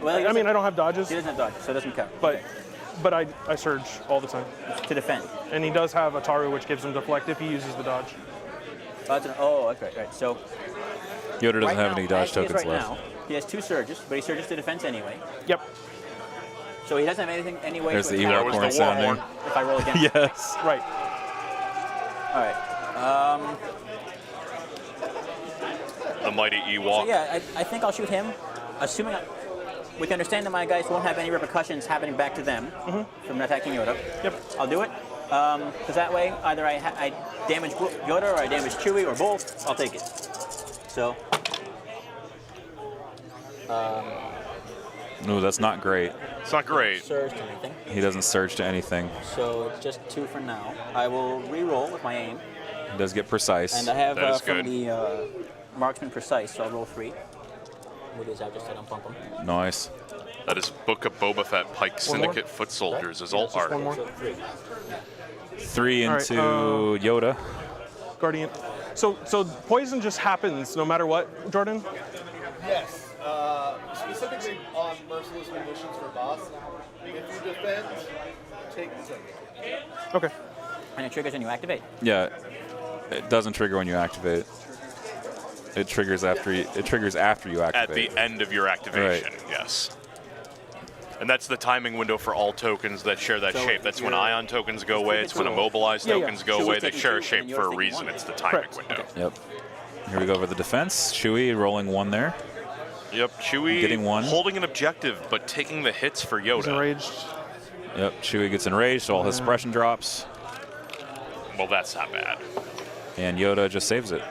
Well, he I mean, doesn't- I don't have dodges, He doesn't have dodge, so it doesn't count. but I surge all the time. To defend. And he does have Ataru, which gives him deflect if he uses the dodge. Okay, right. So Yoda doesn't right have now, any dodge as he is tokens right left. now, he has 2 surges, but he surges to defense anyway. Yep. So he doesn't have anything anyway. There's to the attack Ewok was the horn sounding. Warhorn. if I roll again. Yes. Right. All right. The mighty Ewok. So yeah, I think I'll shoot him, assuming with the understanding that my guys won't have any repercussions happening back to them from attacking Yoda. Yep. I'll do it. Because that way, either I damage Yoda or I damage Chewie or both. I'll take it. So. No, that's not great. It's not great. Surge to anything. He doesn't surge to anything. So just 2 for now. I will re-roll with my aim. He does get precise. And I have That is from good. the marksman precise, so I'll roll 3. What is I just said? Unpump him. Nice. That is Book of Boba Fett Pike Syndicate Foot Soldiers as alt art. One more. So 3. 3 All right, into Yoda. Guardian. So poison just happens no matter what, Jordan? Yes. Specifically on merciless conditions for boss. If you defend, take the ticket. Okay. And it triggers when you activate. Yeah. It doesn't trigger when you activate. It triggers after you At activate. the end of your activation, yes. And that's the timing window for all tokens that share that So shape. That's when you're- ion tokens go away. It's when immobilized Yeah, yeah. tokens go Chewie's away. They taking share a 2, shape and for a yours taking reason. 1. It's the timing Correct. window. Yep. Here we go over the defense. Chewie rolling 1 there. Yep, Chewie Getting 1. holding an objective, but taking the hits for He's Yoda. enraged. Yep. Chewie gets enraged, so all his suppression drops, Well, that's not bad. and Yoda just saves it.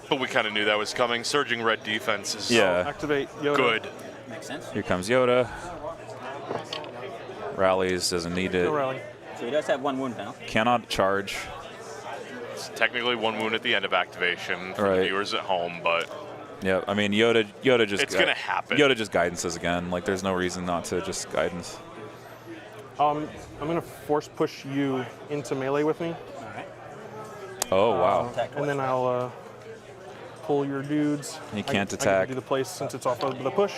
But we kind of knew that was coming. Surging red defense is Yeah. Activate Yoda. good. Makes sense. Here comes Yoda. Rallies, doesn't need No it. rally. So he does have 1 wound now. Cannot charge. It's technically 1 wound at the end of activation for the Right. viewers at home, but Yeah, I mean Yoda just It's gonna happen. Yoda just guidances again. Like there's no reason not to just guidance. I'm gonna force push you into melee with me, All right. Oh wow. Attack and then I'll pull your dudes. He can't I attack. can do the place since it's off of the push.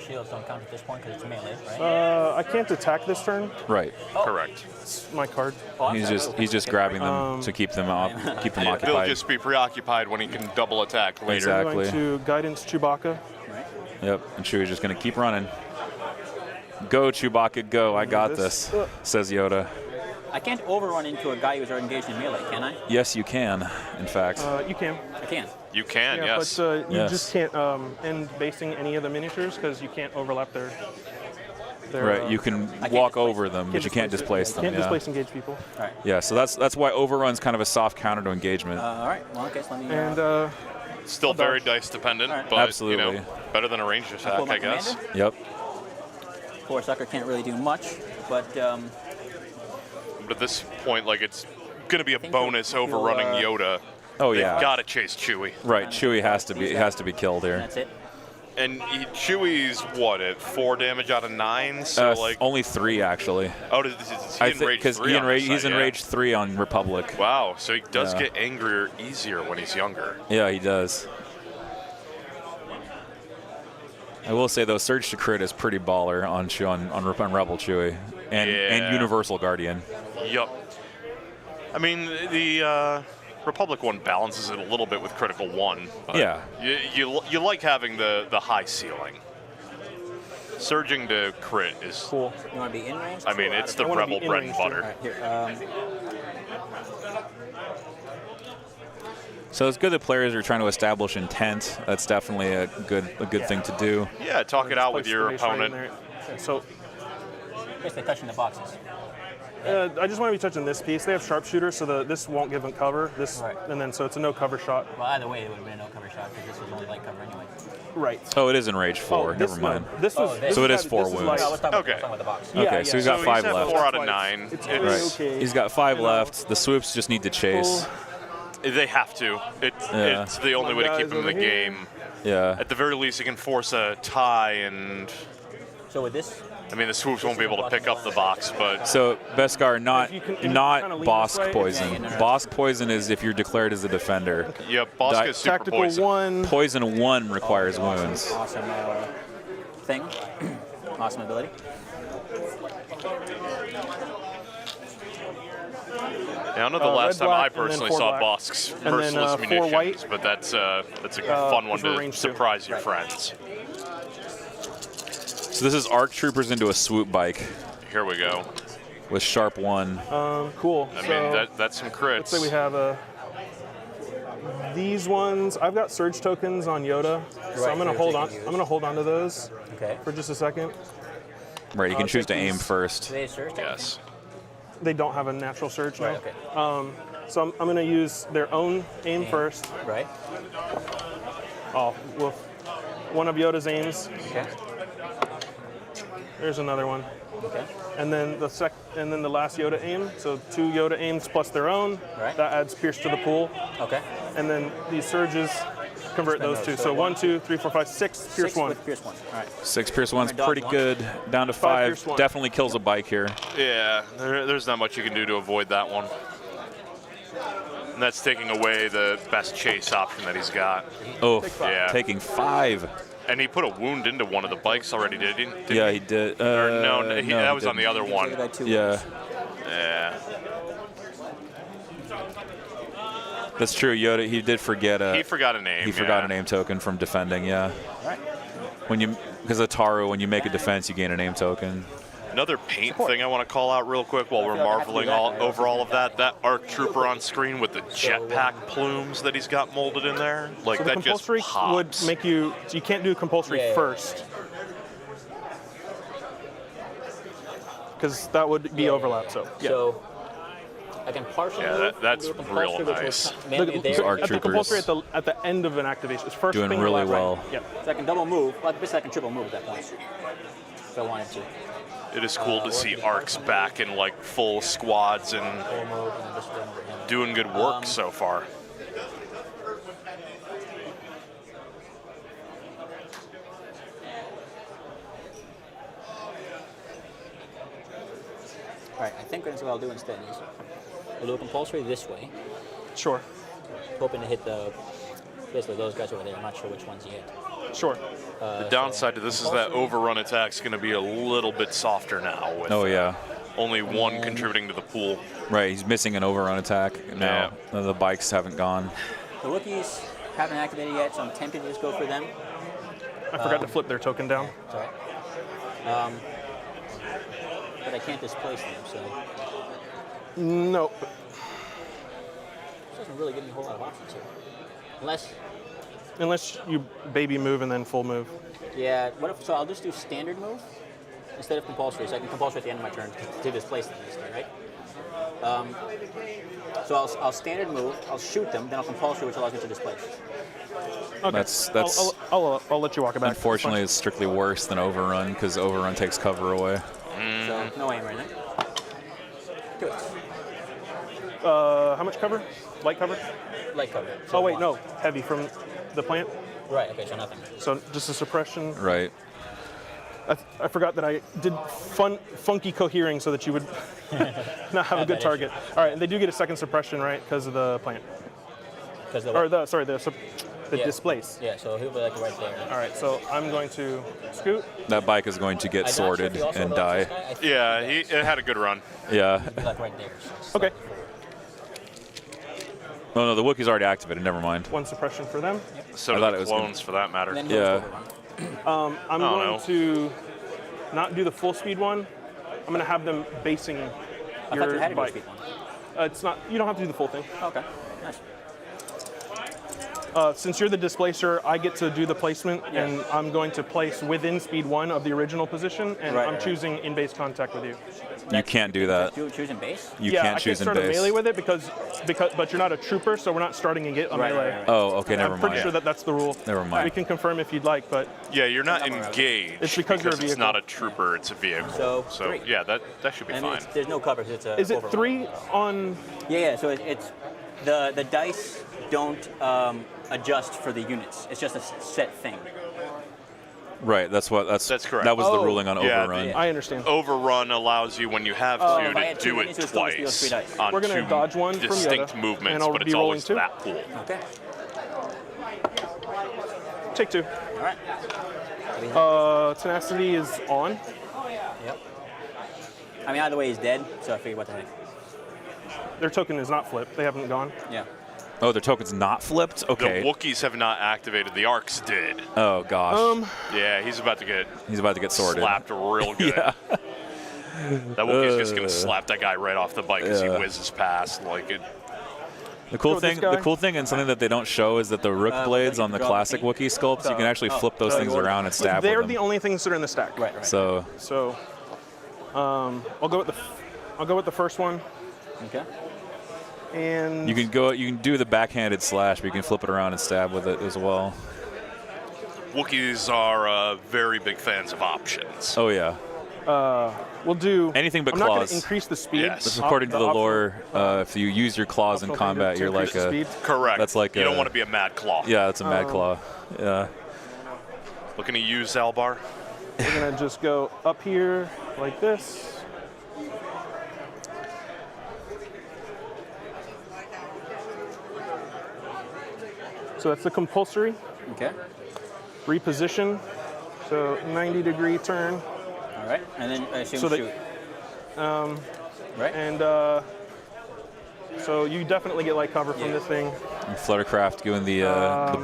Shields don't count at this point because it's melee, right? I can't attack this turn. Right. correct. It's my card. Oh, I'm He's sorry. just grabbing them to keep them He'll occupied. just be preoccupied when he can double attack later. Exactly. I'm going to guidance Chewbacca. Right. Yep. And Chewie's just gonna keep running. Go Chewbacca, go! I got This- this, says Yoda. I can't overrun into a guy who's already engaged in melee, can I? Yes, you can. In fact. You can. I can. You can, Yeah, yes. but you Yes. just can't end basing any of the miniatures because you can't overlap their Right. You can can't walk displace over them, but you can't displace them. Can't Yeah. displace engaged people. All right. Yeah. So that's why overrun's kind of a soft counter to engagement. All right. Well, okay, so let me. And Still very dice dependent, Alright. but Absolutely. you know, better than a ranged pull attack, my I guess. commander. Yep. Poor sucker can't really do much, but But at this point, like it's gonna be a think bonus he'll, overrunning Yoda. Oh They've yeah. gotta chase Chewie. Right. Chewie has to be killed here. that's it. And Chewie's what at 4 damage out of 9, so like Only 3 actually. oh, is he enraged Because 3 on this he's side, yeah? enraged 3 on Republic. Wow, so he does Yeah. get angrier easier when he's younger. Yeah, he does. I will say though, Surge to Crit is pretty baller on Rebel Chewie, and Yeah. Universal Guardian. Yup. I mean, the Republic one balances it a little bit with Critical 1. But Yeah. You like having the high ceiling. Surging to crit is, cool. You want to be in range? I mean, it's the I wanna Rebel be in bread and range, too. butter. All right, here. So it's good that players are trying to establish intent. That's definitely a good thing to do. Yeah, talk it out with Place your the base right in opponent. there. So Basically touching the boxes. I just want to be touching this piece. They have sharpshooter, so this won't give them cover. Right. And then so it's a no cover shot. Well, either way, it would have been a no cover shot because this was only light cover anyway. Right. Oh, it is in rage 4. Never mind. This was. this So it this is had- 4 this is wounds. light. No, let's talk about, Okay. let's talk about the box. Okay, Yeah, so he's yeah. got So 5 he's at left. 4 out of Twice. 9. It's It's- really Right. okay. He's got 5 left. The swoops just need to chase. They have to. It's the only way to keep guys him in the over here. game. Yeah. At the very least, he can force a tie, and So with this, I mean the swoops won't be able to pick up the box, but So Beskar, not If you can kinda lean Bosk this way. poison. Yeah, yeah, no. Bosk poison is if you're declared as a defender. yeah, Bosk is super Tactical poison. 1. Poison 1 requires wounds. awesome thing, awesome ability. Yeah, I know the last red, time I black, and then personally 4 saw black. Bosk's And then, merciless 4 munitions, white. but that's a fun one for to range 2. surprise your friends. So this is ARC Troopers into a swoop bike Here we go. with sharp 1. Cool. I so mean, that's some crits. let's say we have these ones. I've got surge tokens on Yoda, so Right, I'm gonna so hold you on. can I'm gonna hold on to those Okay. for just a second. Right, you can choose to take aim these- first. Do they search? Yes. They don't have a natural surge now. Right. Okay. So I'm gonna use their own aim first. Right. Oh, with one of Yoda's aims. Okay. There's another one. Okay. And then the last Yoda aim. So 2 Yoda aims plus their own. Right. That adds pierce to the pool. Okay. And then these surges convert Spend those those. two. So So 1, 2, 2, 3, 4, 5, 6 pierce 6 1. with pierce 1. All right. 6 pierce 1's Dodge pretty one. good. Down to 5 pierce 5. one. Definitely kills a bike here. Yeah, there's not much you can do to avoid that one. And that's taking away the best chase option that he's got. Oh, Yeah. taking 5. And he put a wound into one of the bikes already, did he? Yeah, he did. Or no, that he was on the didn't. other So they one. got 2 Yeah, wounds. Yeah. that's true. Yoda, he did forget He forgot a name. he forgot a name token from defending. Yeah. All right. Because of Taru, when you make a defense, you gain a name token. Another paint thing I want to call out real quick while we're feel like I have to marveling do that, right? over all of that. That ARC Trooper on screen with the jetpack plumes that he's got molded in there. Like, So the that just compulsory would pops. make you. So you can't do compulsory Yeah, yeah. first. Because that would be overlap. So yeah. So I can partially Yeah, move. that's do a compulsory, real which was nice. mainly there. ARC at the troopers. compulsory at the end of an activation. It's first Doing thing really left. well. Yeah. So I can double move. Well, basically I can triple move at that point if I wanted to. It is cool to see ARCs back in like full squads and Full move and just run over him. doing good work so far. All right. I think what I'll do instead is we'll do a compulsory this way, Sure. hoping to hit basically those guys over there. I'm not sure which ones you hit. Sure. The downside to this is that overrun attack's going to be a little bit softer now. With, Oh yeah. only one contributing to the pool. Right, he's missing an overrun attack. No, the bikes haven't gone. The rookies haven't activated yet, so I'm tempted to just go for them. I forgot to flip their token down. It's all right. But I can't displace them, so No. this doesn't really give me a whole lot of options here. Unless you baby move and then full move. Yeah, so I'll just do standard move instead of compulsory, so I can compulsory at the end of my turn to displace them basically, right? So I'll standard move, I'll shoot them, then I'll compulsory, which allows me to displace. Okay. That's I'll let you walk it back. unfortunately it's strictly worse than overrun because overrun takes cover away. So no aim or anything. Do it. How much cover? Light cover? Light cover. So Oh wait, 1. no. Heavy from the plant. Right, okay, so nothing. So just a suppression. Right. I forgot that I did funky cohering so that you would not have a good target. All right, and they do get a second suppression, right, because of the plant. Because Or the Yeah. displace. Yeah, so he'll be like right there. All right, so I'm going to scoot. That bike is going to get I'm not sure if sorted he also and loves die. this guy. I think Yeah, it had a good run. Yeah. he'll be like right there. So Okay, Oh no, the Wookiee's already activated. Never mind. one suppression for them. So I do thought the it was gonna- clones, for that matter. and then he'll Yeah. overrun. I'm Oh, going no. to not do the full speed one. I'm going to have them basing I thought your you had a bike. speed one. It's not. You don't have to do the full thing. Okay, nice. Since you're the displacer, I get to do the placement, Yes. and I'm going to place within speed 1 of the original position, and Right, I'm right. choosing in base contact with you. You can't do that. Choosing base? You yeah, can't I choose can in start a base. melee with it because but you're not a trooper, so we're not starting a Right, melee. right, right. Oh, okay, never I'm mind. pretty sure that that's the rule. Never mind. We can confirm if you'd like, but Yeah, you're not engaged. It's because you're a it's vehicle. not a trooper, it's a vehicle. So, 3. yeah, that should be And fine. there's no cover 'cause it's a is it overall. 3 on? Yeah, so it's the dice don't adjust for the units. It's just a set thing. Right. That's correct. That was the Oh. ruling on Yeah, Overrun. I understand. Overrun allows you, when you have if I to had two do it minis, it would still just be those twice 3 dice. on We're gonna 2 dodge one from distinct Yoda, movements, and I'll but be it's rolling always 2. that pool. Okay. Take 2. All right. Tenacity is on. Yep. I mean, either way, he's dead, so I figured what the heck. Their token is not flipped. They haven't gone. Yeah. Oh, their token's not flipped? Okay. The Wookiees have not activated. The Arcs did. Oh, gosh. Yeah, he's about to get sorted. slapped real good. Yeah. That Wookiee's just going to slap that guy right off the bike as he Yeah. whizzes past. Like it. The cool Go with this thing, guy. and something that they don't show is that the rook blades on the draw classic the Wookiee sculpts, you can actually flip those things around and But stab they're with the them. only things that are in the stack. Right, right. So So, I'll go with the first one, Okay. and you can do the backhanded slash, but you can flip it around and stab with it as well. Wookiees are very big fans of options. Oh yeah. we'll do Anything but I'm not going claws. to increase the speed. Yes. That's according to the optional- lore. If you use your claws in optional thing combat, to you're like increase the a speed. Correct. That's like you don't a- want to be a mad claw. yeah. It's a mad claw. Yeah. Looking to use Albar. We're going to just go up here like this. So that's the compulsory Okay. reposition. So 90-degree turn, All right. And then I assume So that- shoot. Right. and so you definitely get light cover from this thing. And Fluttercraft doing the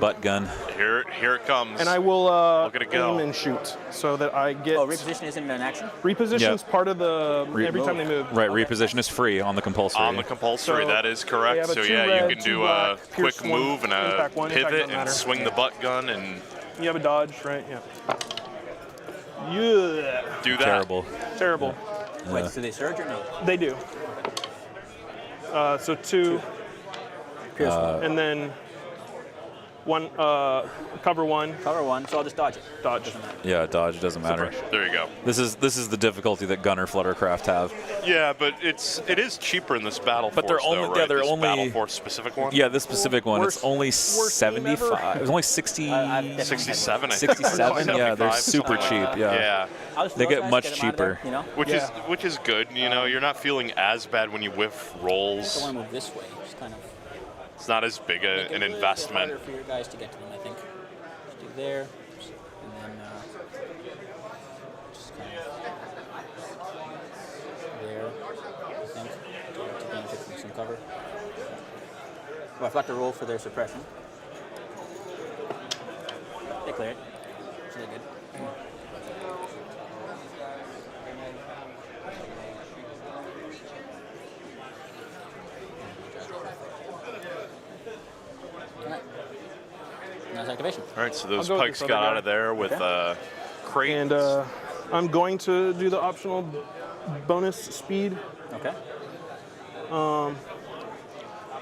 butt gun. Here it comes. And I will Look at it go. aim and shoot so that I get Oh, reposition isn't an action? reposition's Yeah. part of the every time they move. Right. Reposition is free on the compulsory. On the compulsory, So that is we correct. have a So 2 yeah, red, you can 2 do black, a pierce quick one, move and a impact one, impact pivot doesn't and matter. swing the butt gun and You have a dodge, right? Yeah. Yeah. do that. Terrible. Terrible. Wait, so they surge or no? They do. So 2, and then 1. Cover 1, Cover 1, so I'll just dodge it. dodge. Yeah. Dodge doesn't matter. There you go. This is the difficulty that Gunner Fluttercraft have. Yeah, but it is cheaper in this Battle But they're Force, only- though, yeah, right? they're This only- Battle Force specific one. Yeah, this specific one, it's Worst- only worst game ever. 75. It was only 60. I've definitely- 67, I think. 67. Yeah, they're 75, super something cheap. like Yeah. that. Yeah. I'll just They throw get dice, much them out of there, cheaper. You know? Which is good. You know, you're not feeling as bad when you whiff I rolls. want to move this way. Just kind of It's not as big make it an a little bit investment. harder for your guys to get to them, I think. Just do there, and then just kind of there, I think, to benefit from some cover. Oh, I forgot to roll for their suppression. They clear it, so they're good. Alright. Now's activation. All right, so those I'll go with pikes this got other out guy. of there with crate. And I'm going to do the optional bonus speed. Okay. All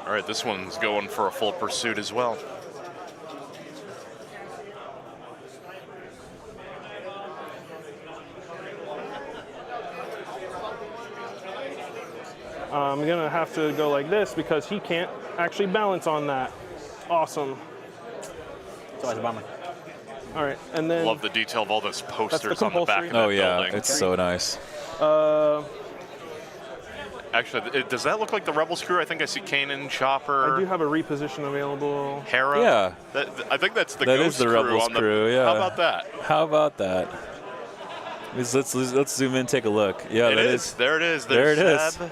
right, this one's going for a full pursuit as well. I'm going to have to go like this because he can't actually balance on that. Awesome. It's always a bummer. All right, and then Love the detail of all those posters on the back of compulsory. that Oh yeah, building. it's so nice. Actually, does that look like the Rebels crew? I think I see Kanan, Chopper, I do have a reposition available. Hera. Yeah. I think that's the That Ghost is the crew Rebels on the, crew, yeah. How about that? How about that? Let's zoom in, take a look. Yeah, It that is. There it is. There There's it is. Zeb.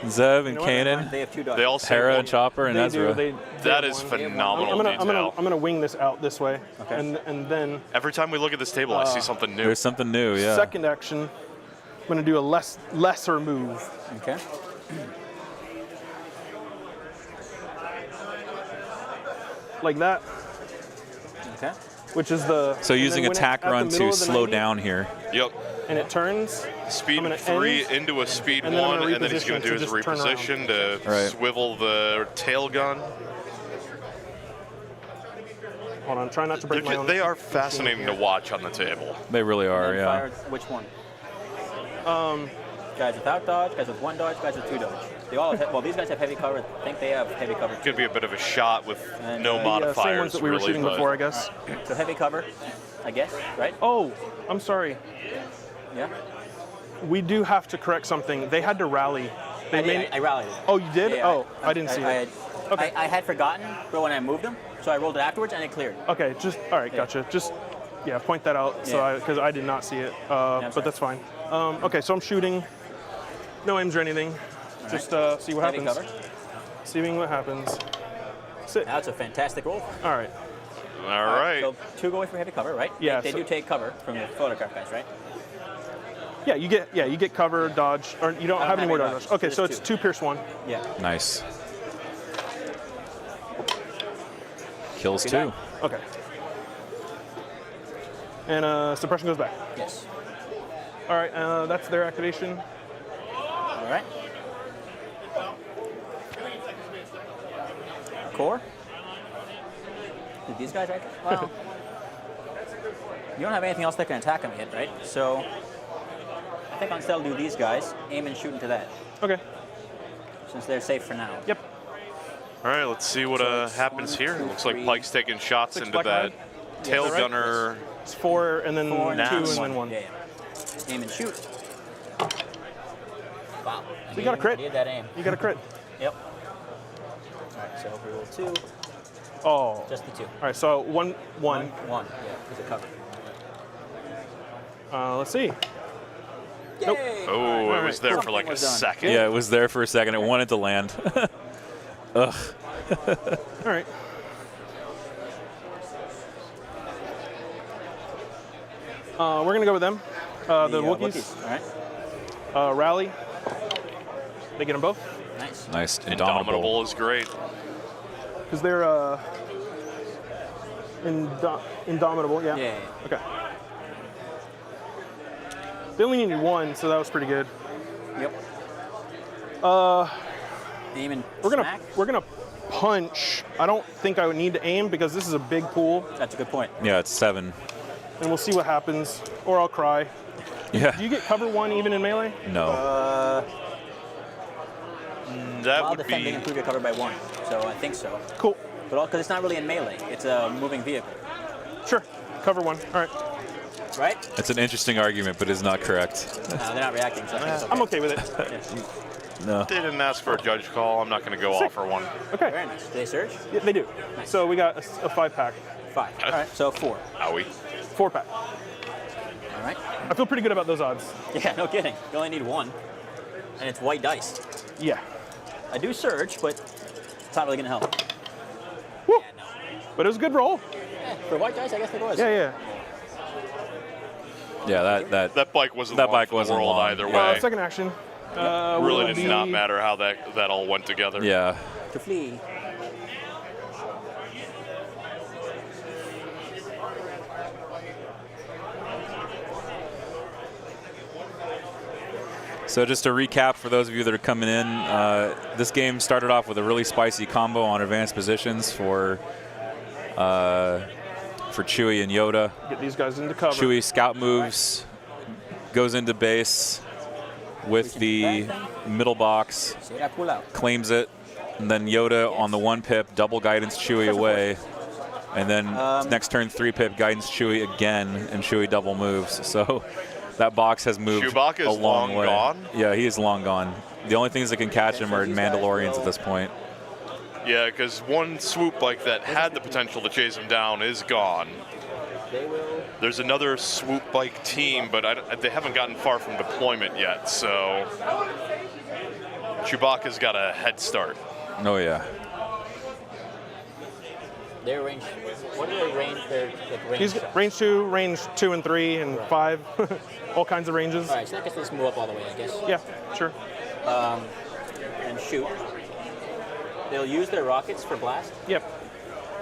Zeb and You know what? Kanan, They have 2 dogs. They all say Hera one- and Chopper, and They Ezra. do. That they is have one. phenomenal detail. I'm gonna wing this out this way, Okay. and then Every time we look at this table, I see something new. There's something new, yeah. second action, I'm gonna do a lesser move. Okay. like that, Okay. which is the. So and then using when attack at the run middle to of the slow 90, down here. Yep. And it turns. Speed I'm gonna 3 end, into a speed and then I'm 1, gonna and then he's going to do his reposition to just turn around. reposition to Right. swivel the tail gun. Hold on, try not to break my own. They are fascinating to watch on the table. They really are, And yeah. fire which one? Guys without dodge, guys with 1 dodge, guys with 2 dodge. They all have, well, these guys have heavy cover. I think they have heavy cover. Could be a bit of a shot with And, no the, modifiers. Same ones that we were really, shooting but- before, I guess. So heavy cover, I guess, right? Oh, I'm sorry. Yeah. We do have to correct something. They had to rally. They made. I rallied it. Oh, you did? Yeah, Oh, I didn't see it. Okay. I had forgotten, but when I moved them, so I rolled it afterwards and it cleared. Okay, just all right, Yeah. gotcha. Just point that out, so Yeah. because I did not see it, I'm but sorry. that's fine. Okay, so I'm shooting, no aims or anything, just see what Heavy happens. cover. Seeing what happens. Sit. Now it's a fantastic roll. All right. All right. So 2 go away for heavy cover, right? Yeah, They so- do take cover from the photograph guys, right? Yeah, you get cover, dodge, or you don't have any more any dodge. dodge, Okay, just so it's 2 pierce 1. Yeah. Nice. Kills See 2. that? Okay. And suppression goes back. Yes. All right, that's their activation. All right. Core. Did these guys act? Well, you don't have anything else that can attack them yet, right? So I think instead I'll do these guys, aim and shoot into that, Okay. since they're safe for now. Yep. All right, let's see what So it's happens 1, here. 2, Looks like 3, Pike's taking shots 6 into black that line? tail is that right? gunner. It's 4 and then 2 4 and Nice. then 1. Yeah, yeah. Aim and shoot. Wow. I you got a crit. Need that aim. You got a crit. Yep. All right, so we roll 2, Oh. just the 2. All right, so 1, 1. 1, yeah, because it covered. Let's see. Nope. Yay! Oh, All it was there for Something like a was done. second. Yeah, it was there for a second. It wanted to land. Ugh. All right. We're gonna go with them. The Wookiees. All right. Rally. They get them both Nice. Nice. Indomitable Indomitable. is great. because they're indomitable. Yeah. Yeah, yeah, yeah. Okay. They only needed 1, so that was pretty good. Yep. Aim and smack. We're gonna punch. I don't think I would need to aim because this is a big pool, That's a good point. Yeah, it's 7. and we'll see what happens. Or I'll cry. Yeah. Do you get cover 1 even in melee? No. That While would defending, be. improve your cover by 1. So I think so. Cool. But because it's not really in melee, it's a moving vehicle, Sure. Cover 1. All right. right? It's an interesting argument, but is not correct. They're not reacting, so I think it's okay. I'm okay with it. Yeah. No. They didn't ask for a judge call. I'm not going to go offer one. Okay. Very nice. Do they surge? Yeah, they do. So we got a 5-pack. 5. All right, so 4. Owie. 4-pack. All right. I feel pretty good about those odds. Yeah, no kidding. You only need 1, and it's white dice. Yeah. I do surge, but it's not really going to help. Woo. Yeah, no. But it was a good roll. Yeah, for white dice, I guess it was. Yeah. Yeah, that That bike wasn't That long bike for the wasn't world long. either way. Second action. Really will did not be- matter how that all went together. yeah. To flee. So just to recap for those of you that are coming in, this game started off with a really spicy combo on advanced positions for Chewie and Yoda. Get these guys into cover. Chewie scout moves, goes into base with the middle box, Será pull out. claims it, and then Yoda on the 1-pip, double guidance Chewie away. And then next turn 3-pip guidance Chewie again, and Chewie double moves. So that box has moved Chewbacca's a long long way. gone? Yeah, he is long gone. The only things that can catch him are Mandalorians at this point. Yeah, because one swoop bike that had the potential to chase him down is gone. They will. There's another swoop bike team, but they haven't gotten far from deployment yet, so Chewbacca's got a head start. Oh, yeah. Their range. What are their range? Their like range. He's shots? range 2 and 3 and 5. All kinds of ranges. All right, so I guess let's move up all the way. I guess. Yeah, sure. And shoot. They'll use their rockets for blast. Yep.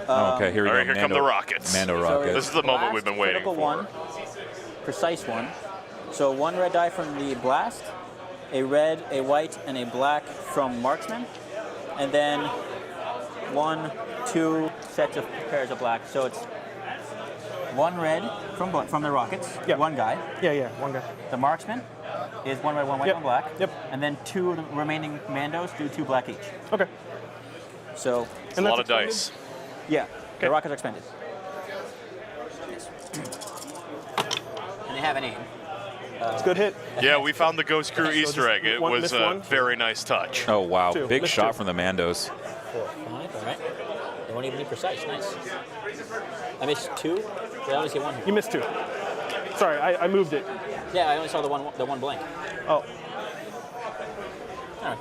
Oh, okay, here we All go. right, here come the rockets. Mando So rockets. This is the moment we've been waiting critical for. one, precise one. So 1 red die from the blast, a red, a white, and a black from marksman, and then 1, 2 sets of pairs of black. So it's 1 red from the rockets, Yep. 1 guy. Yeah, one guy. The marksman is 1 red, 1 white, Yep. 1 black. Yep. And then 2 of the remaining Mandos do 2 black each. Okay. So It's a lot of dice. yeah, the rockets are expended. And they have an aim. It's a good hit. Yeah, we found the Ghost Crew Easter egg. It one- was missed a one. very nice touch. Oh, wow. 2. Big Missed shot 2. from the Mandos. 4, 5, all right. They won't even be precise. Nice. I missed 2. Did I only see 1 here? You missed 2. Sorry, I moved it. Yeah, I only saw the one blank. Oh, All right.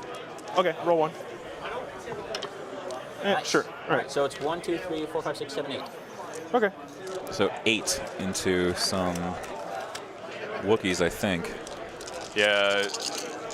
okay. Roll 1. Nice. Sure. All right. So it's 1, 2, 3, 4, 5, 6, 7, 8. Okay. So 8 into some Wookiees, I think. Yeah,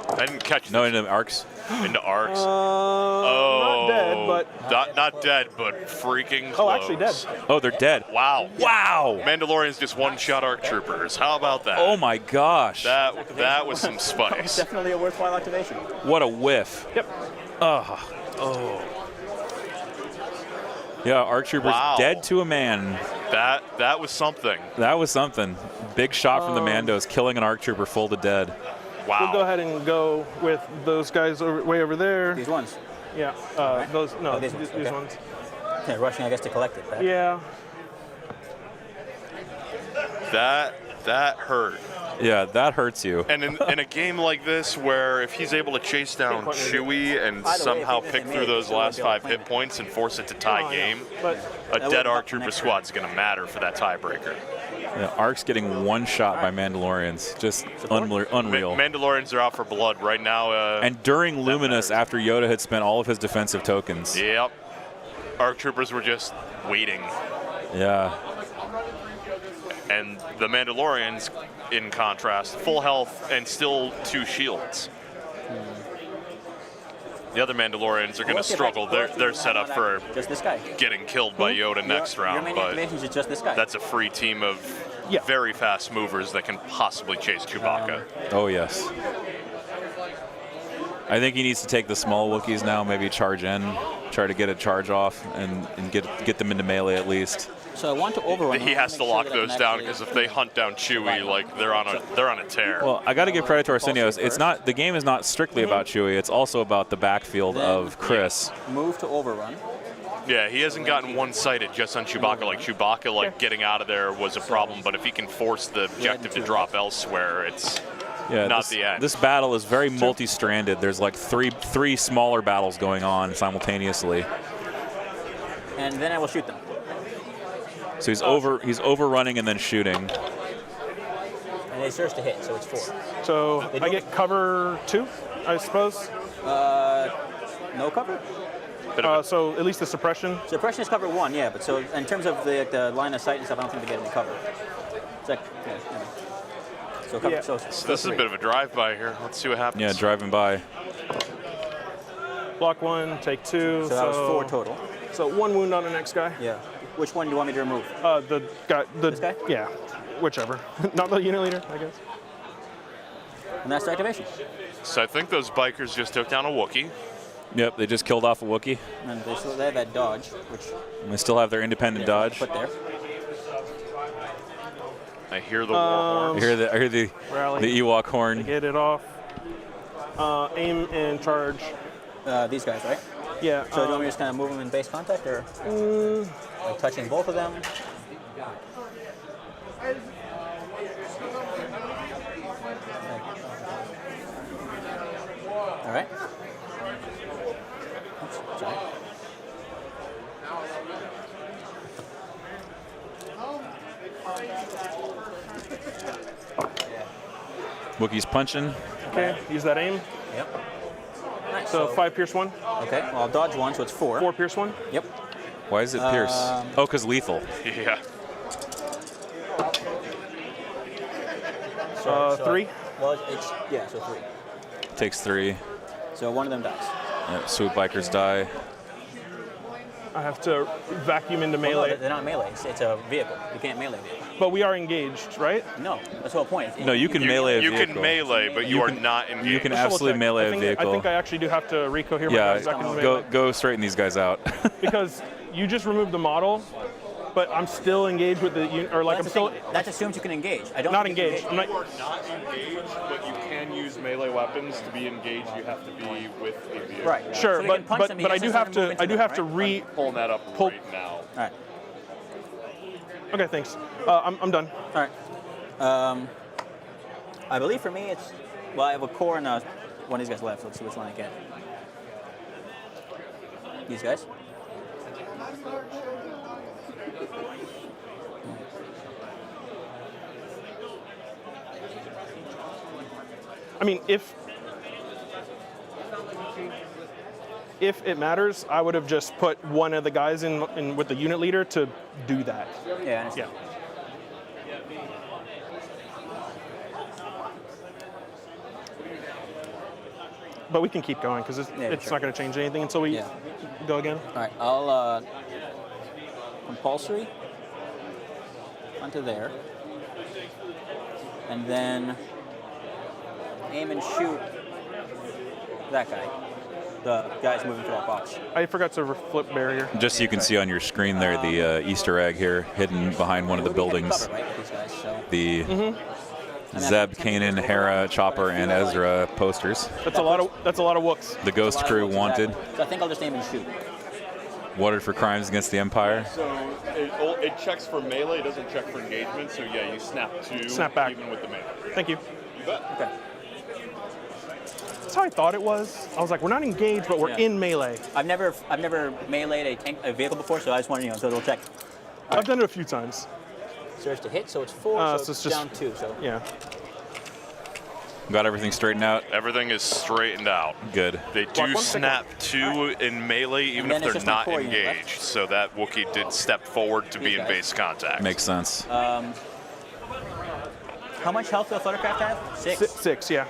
I didn't catch No, into arcs. into arcs. Not dead, but Not dead, but freaking close. actually dead. Oh, they're dead. Wow. Wow. Mandalorians just one-shot ARC troopers. How about that? Oh, my gosh. That was some It's spice. definitely a worthwhile activation. What a whiff. Yep. Oh. Yeah, ARC Troopers Wow. dead to a man. That was something. That was something. Big shot from the Mandos, killing an ARC Trooper full to dead. Wow. We'll go ahead and go with those guys way over there. These ones. Yeah. Those. No. Oh, these these ones, okay. ones. Yeah, rushing, I guess, to collect it. Right? Yeah. That hurt. Yeah, that hurts you. And in a game like this, where if he's able to chase down Chewie and By the way, somehow if they pick made through it, those still last wouldn't 5 be able to hit claim points and force it to tie Oh, I know. game, But a That dead would- ARC Trooper next squad is going to matter for that tiebreaker. Yeah, ARC's getting one shot by Mandalorians. Just unreal. Mandalorians are out for blood right now. And during Luminous, matters. after Yoda had spent all of his defensive tokens. Yep. ARC Troopers were just waiting. Yeah. And the Mandalorians, in contrast, full health and still 2 shields. The other Mandalorians are going to struggle. They're set up for just this guy. getting killed by Yoda next Your round, main but activations is just this guy. that's a free team of very fast movers that can possibly chase Chewbacca. Oh, yes. I think he needs to take the small Wookiees now, maybe charge in, try to get a charge off, and get them into melee at least. So I want to overrun. He has to lock those down because if they hunt down Chewie, like they're on a tear. Well, I got to give credit to Arsenio's. It's not the game is not strictly about Chewie. It's also about the backfield of Chris. Move to overrun. Yeah, he hasn't gotten one-sided just on Chewbacca. Like Chewbacca, getting out of there was a problem. But if he can force the objective to drop elsewhere, it's not the end. This battle is very multi-stranded. There's like three smaller battles going on simultaneously. And then I will shoot them. So he's overrunning and then shooting. And they search to hit, so it's 4. So I get cover 2, I suppose. No cover? So at least the suppression. Suppression is cover 1, yeah. But so in terms of the line of sight and stuff, I don't think they get any cover. It's like, So cover. Yeah. So this is a bit of a drive-by here. Let's see what happens. Yeah, driving by. Block 1, take 2. So that was 4 total. So 1 wound on the next guy. Yeah. Which one do you want me to remove? The guy. This guy? Yeah. Whichever. Not the unit leader, I guess. And that's the activation. So I think those bikers just took down a Wookiee. Yep, they just killed off a Wookiee. And they have that dodge, which And they still have their independent dodge. put there. I hear the war horn. I hear the Rally. Ewok horn. Get it off. Aim and charge. These guys, right? Yeah. So do you want me to just kind of move them in base contact, or like touching both of them? All right. Oops, sorry. Wookiee's punching. Okay. Use that aim. Yep. Nice. So 5 pierce 1. Okay. Well, I'll dodge 1, so it's 4. 4 pierce 1. Yep. Why is it Pierce? Oh, because lethal. Yeah. 3. Well, it's so 3. Takes 3. So one of them dies. Yep, swoop bikers die. I have to vacuum into Well, melee. no, they're not melee. It's a vehicle. You can't melee vehicle. But we are engaged, right? No, that's the whole point. No, you can melee a You vehicle. can melee, but you are not engaged. You can Let's double absolutely check. melee I a think, vehicle. I think I actually do have to recohere my guys back into melee. go straighten these guys out. Because you just removed the model, but I'm still engaged with the or like That's I'm still that assumes you can engage. I don't. not think you can engaged. I'm not, You are not engaged, but you can use melee weapons. To be engaged, you have to be with a vehicle. Right. sure, So you can but punch but, them, but I you do just have have to move to into I do them, have to right? Pulling that up Pull- right now. All right. Okay, thanks. I'm done. All right. I believe for me it's well, I have a core and one of these guys left. Let's see which one I get. These guys. I mean, if it matters, I would have just put one of the guys in with the unit leader to do that. Yeah. I understand. Yeah. But we can keep going because it's sure. not going to change anything until we go again. All right. I'll compulsory onto there, and then aim and shoot that guy. The guy's moving through that box. I forgot to flip barrier. Just so you can see on your screen there, the Easter egg here hidden behind one of the buildings. Cover, right, with these guys, so. The Zeb, Kanan, Hera, Chopper, and Ezra posters. That's a lot of wooks. The Ghost Crew wanted. So I think I'll just aim and shoot. Wanted for crimes against the Empire. So it checks for melee, it doesn't check for engagement. So yeah, you snap two, Snap back. even with the melee. Thank you. You bet. Okay. That's how I thought it was. I was like, we're not engaged, but we're in melee. I've never meleeed a vehicle before, so I just wanted so it'll check. I've done it a few times. Surge to hit, so it's 4, so so it's it's just- down 2. So Yeah. Got everything straightened out? Everything is straightened out. Good. They do snap two in melee even then if it's they're just my not core unit left. engaged. So that Wookiee did step forward to be in guys. base contact. Makes sense. how much health does Fluttercraft have? 6. Six, yeah.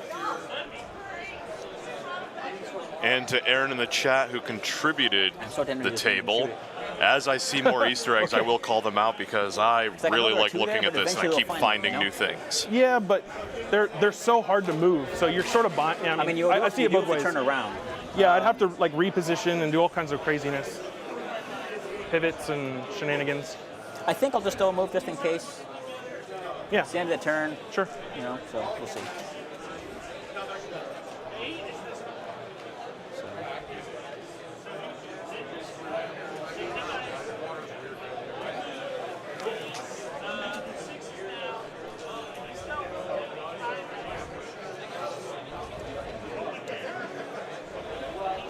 And to Aaron in the chat who contributed so tempted the to just table. shoot it. As I see more Easter eggs, I will call them out because I like really another like two looking there, at but this and I eventually keep they'll find it, finding you know? new things. Yeah, but they're so hard to move. So you're sort of buying. Yeah, I mean, you I see it both ways. turn around. Yeah, I'd have to like reposition and do all kinds of craziness, pivots and shenanigans. I think I'll just still move just in case. Yeah, It's the end of the turn, sure. you know, so we'll see.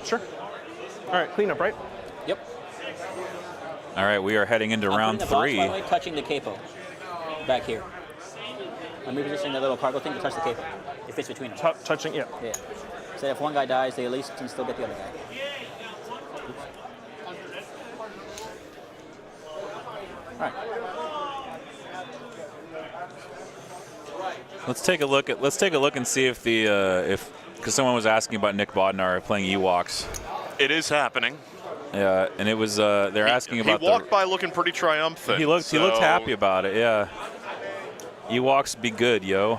Sure. All right, cleanup, right? Yep. All right, we are heading into round I'm putting the 3. box, by the way, touching the capo. Back here. I'm repositioning the little cargo thing to touch the capo. It fits between them. Touching, yeah. Yeah. So if one guy dies, they at least can still get the other guy. All right. Let's take a look and see if because someone was asking about Nick Bodnar playing Ewoks. It is happening. Yeah, and it was they're asking about He walked by looking pretty triumphant. He looked happy about it. Yeah. Ewoks be good, yo.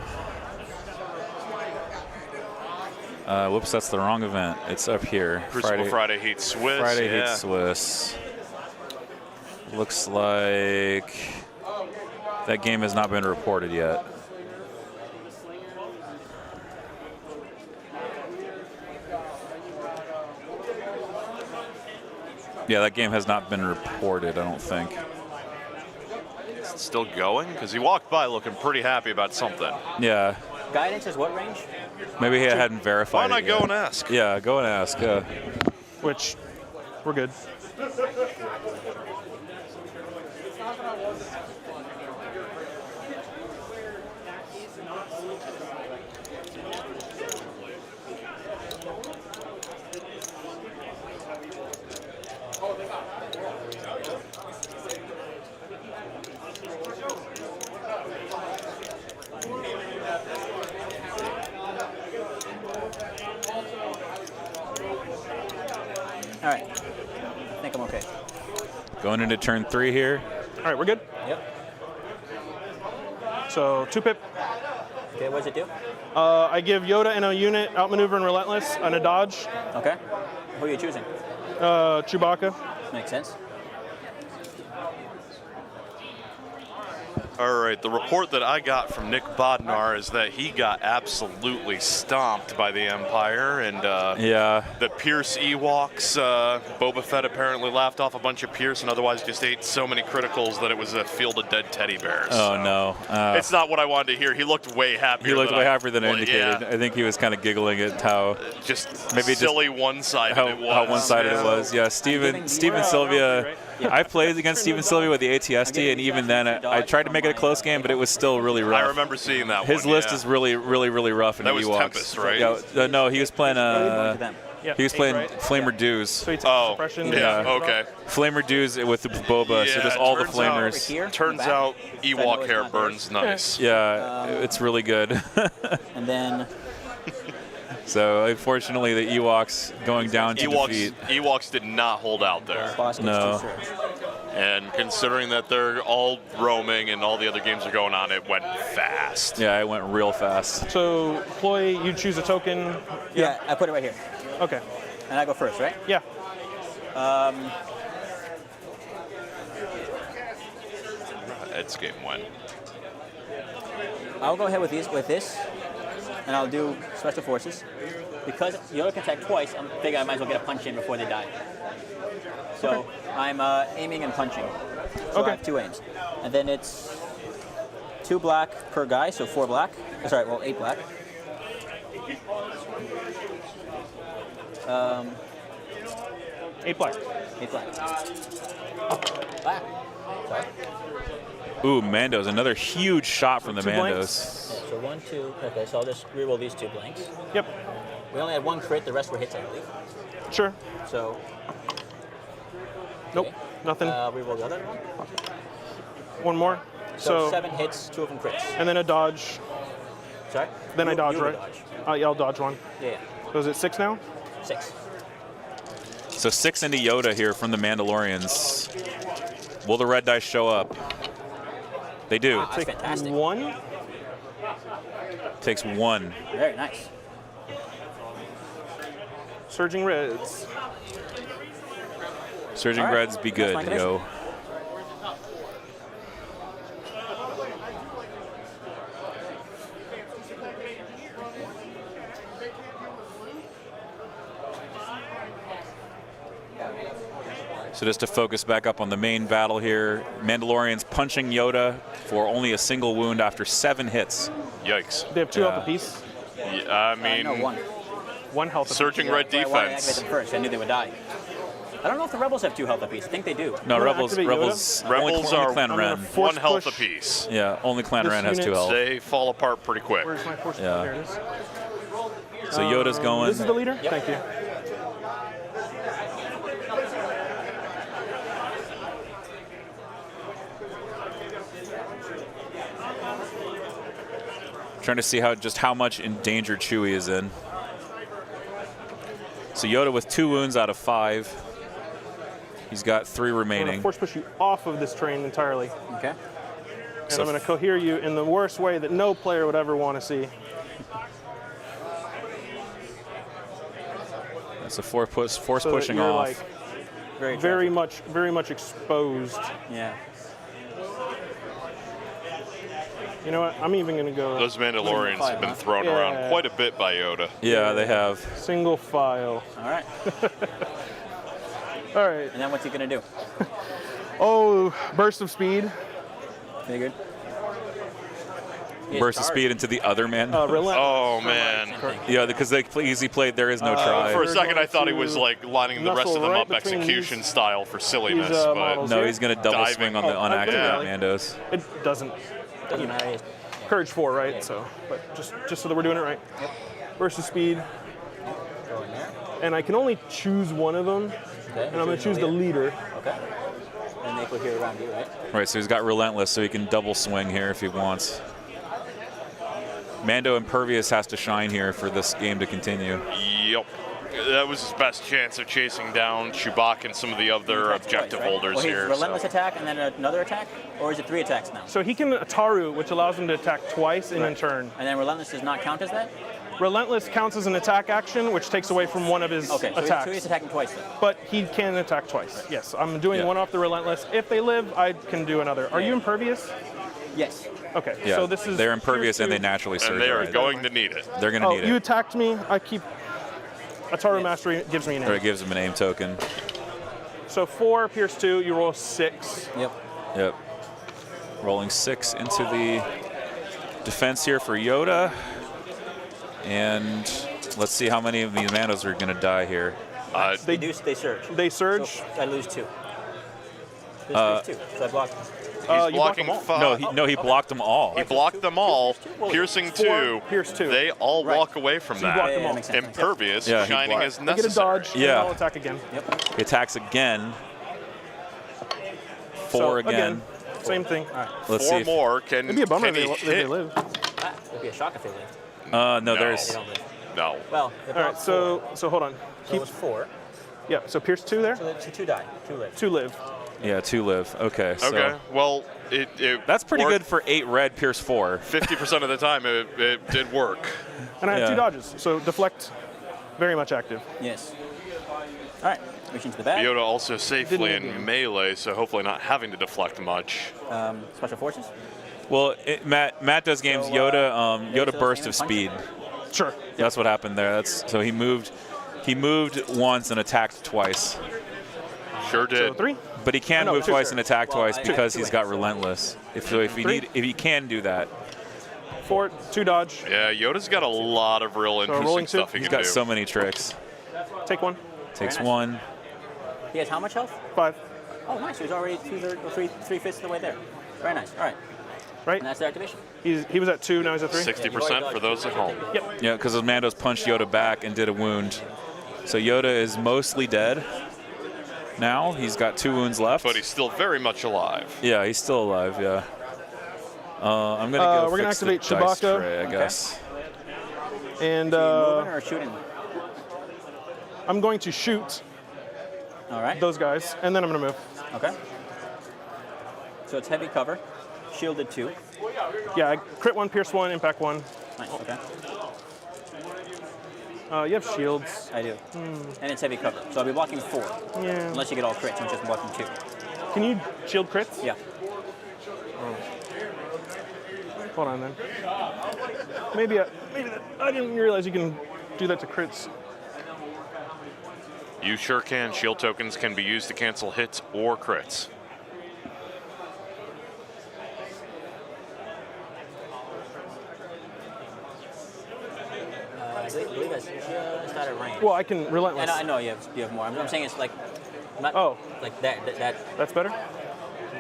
Whoops, that's the wrong event. It's up here. Crucible Friday Heat Swiss. Friday yeah. Heat Swiss. Looks like that game has not been reported yet. Yeah, that game has not been reported, I don't think. Is it still going? Because he walked by looking pretty happy about something. Yeah. Guidance is what range? Maybe he hadn't verified Why not it go yet. and ask? Yeah, go and ask. Which, we're good. All right. I think I'm okay. Going into turn 3 here. All right, we're good. Yep. So 2 pip. Okay, what does it do? I give Yoda and a unit outmaneuver and relentless and a dodge. Okay. Who are you choosing? Chewbacca. Makes sense. All right, the report that I got from Nick Bodnar is that he got absolutely stomped by the Empire, and the Pierce Ewoks, Boba Fett apparently laughed off a bunch of Pierce and otherwise just ate so many criticals that it was a field of dead teddy bears. Oh, no. It's not what I wanted to hear. He looked way happier. He looked way happier than I well, indicated. yeah. I think he was kind of giggling at how maybe silly one-sided it was. How one-sided it was. Yeah, Steven Sylvia. I played against Steven Sylvia with the ATSD, and even then I tried to make it a close game, but it was still really rough. I remember seeing that His list is really, really, really rough in That was Ewoks. Tempest, right? Yeah, no, he was playing he was playing Flamer Dews. So he took suppression. Okay. Flamer Dews with the Boba, so just all the flamers. Turns out Ewok hair burns nice. Yeah, it's really good. And then so unfortunately the Ewoks going down to defeat. Ewoks did not hold out there. No. And considering that they're all roaming and all the other games are going on, it went fast. Yeah, it went real fast. So, Ploy, you choose a token. Yeah, I put it right here. Okay. And I go first, right? Yeah. Ed's game went. I'll go ahead with this, and I'll do Special Forces. Because Yoda can attack twice, I'm thinking I might as well get a punch in before they die. So I'm aiming and punching. So I have 2 aims. And then it's 2 black per guy, so 4 black. Sorry, well, 8 black. 8 black. 8 black. Black. Sorry. Ooh, Mandos, another huge shot from the 2 Mandos. blanks. Yeah, so 1, 2. Okay, so I'll just reroll these 2 blanks. Yep. We only had 1 crit, the rest were hits, I believe. Sure. So. Nope. Nothing. Reroll the other one. 1 more. So 7 hits, 2 of them crits. And then a dodge. Sorry? Then I dodge, you right? Dodge. Yeah, I'll dodge 1. Yeah. So is it 6 now? 6. So 6 into Yoda here from the Mandalorians. Will the red dice show up? They do. Wow, that's fantastic. 1. Takes 1. Very nice. Surging Reds. Surging All right. Reds be good, That's my yo. So just to focus back up on the main battle here, Mandalorians punching Yoda for only a single wound after 7 hits. Yikes. They have 2 health apiece. Yeah, I mean, No, 1. 1 health apiece. Surging Red I wanted to activate defense. them first. I knew they would die. I don't know if the Rebels have 2 health apiece. I think they do. No, wanna Rebels activate only Rebels are Clan I'm gonna Ren. force 1 health push apiece. Yeah, only Clan this Ren has 2 unit. health. They fall apart pretty quick. Where's my force? Yeah. There it is. So Yoda's going. This is the leader? Yep. Thank you. Trying to see how much in danger Chewie is in. So Yoda with 2 wounds out of 5. He's got 3 I'm going remaining. to force push you off of this train entirely. Okay. And So I'm going to cohere you in the worst way that no player would ever want to see. That's a force So pushing that you're off. like very much exposed. Yeah. You know what? I'm even going to go Those Mandalorians have been thrown Yeah. around quite a bit by Yoda. Yeah, they have. single file. All right. All right. And then what's he going to do? Oh, burst of speed. Figured. Burst of speed into the other man. Relentless. Oh, man. Yeah, because they easy played There Is No Try. For a We're second, I going thought he to was like lining the rest nestle of them right up between execution these- style for silliness, these, but models. No, he's going to double Diving. swing on the Oh, I've been unactivated rally. Mandos. It doesn't. Doesn't matter. Courage 4, right? So, but just so that we're doing it right. Yep. Burst of speed, Go in there. and I can only choose one of them, Okay. and I'm going to choose the leader. Okay. And they put here around you, right? Right, so he's got Relentless, so he can double swing here if he wants. Mando Impervious has to shine here for this game to continue. yep. That was his best chance of chasing down Chewbacca and some of the other objective holders well, here. Relentless attack and then another attack? Or is it 3 attacks now? So he can Ataru, which allows him to attack twice in a turn. And then Relentless does not count as that? Relentless counts as an attack action, which takes away from one of his attacks. So he's attacking twice then? But he can attack twice. Yes, I'm doing one off the Relentless. If they live, I can do another. Are you impervious? Yes. Okay, Yeah, so this is... they're impervious and they naturally surge. And they are right? going to need it. They're going to need you it. attacked me. I keep... Ataru Mastery gives me an Or name. it gives them a name token. So 4, Pierce 2, you roll 6. Yep. Rolling 6 into the defense here for Yoda. And let's see how many of these Mandos are going to die here. They surge. They surge? So I lose 2. There's 2, so I block them. He's blocking 5. No, he blocked them all. He blocked them all. Piercing 2. Pierce 2. They all walk away from So you that. block them all. makes sense. Impervious, Yeah, he shining blocked. as I get a necessary. dodge, Yeah. and I'll attack again. He attacks again. 4 So, again. Same thing. Let's see. 4 more. Can, It'd be a bummer can if he they, if they hit? live. It'd be a shock if they lived. No, No. there's. They don't live. No. Well, All right, so hold on. so it was 4. Yeah, so Pierce 2 there? So 2 die, 2 live. 2 live. Yeah, 2 live. Okay. So Okay. Well, it that's pretty worked. good for 8 red, Pierce 4. 50% of the time, it did work. And I have Yeah. 2 dodges, so deflect, very much active. Yes. All right, reach into the bag. Yoda also safely Didn't in melee, so hopefully not having to deflect much. Special forces. Well, Matt does games So, Yoda Yoda's Yoda burst aim of and punch? speed. Sure. That's what happened there. So he moved once and attacked twice. Sure did. So 3? But he can no, move 2. twice and attack Well, twice I- because two he's hits. got relentless. If he can do that. 4, 2 dodge. Yeah, Yoda's got a lot of real interesting rolling 2? stuff he He's can got do. so many tricks. Take 1. Takes Very nice. 1. He has how much health? 5. Oh, nice. He was already 3/5 of the way there. Very nice. All right. Right? And that's the activation. He was at 2, now he's at 3. 60% for those at home. Yep. Yeah, because the Mandos punched Yoda back and did a wound. So Yoda is mostly dead now. He's got 2 wounds left. But he's still very much alive. Yeah, he's still alive, yeah. I'm going to go we're gonna fix the activate dice Chewbacca. tray, I guess. And Moving or shooting? I'm going to shoot All right. those guys, and then I'm going to move. Okay. So it's heavy cover, shielded 2. Yeah, I crit 1, pierce 1, impact 1. Nice. Okay. You have shields. I do. And it's heavy cover, so I'll be blocking 4. Yeah. Unless you get all crits, I'm just blocking 2. Can you shield crits? Yeah. Hold on then. Maybe I didn't realize you can do that to crits. You sure can. Shield tokens can be used to cancel hits or crits. I believe that's just out of range. Well, I can relentless. I know you have more. I'm saying it's like, not like that. That's better?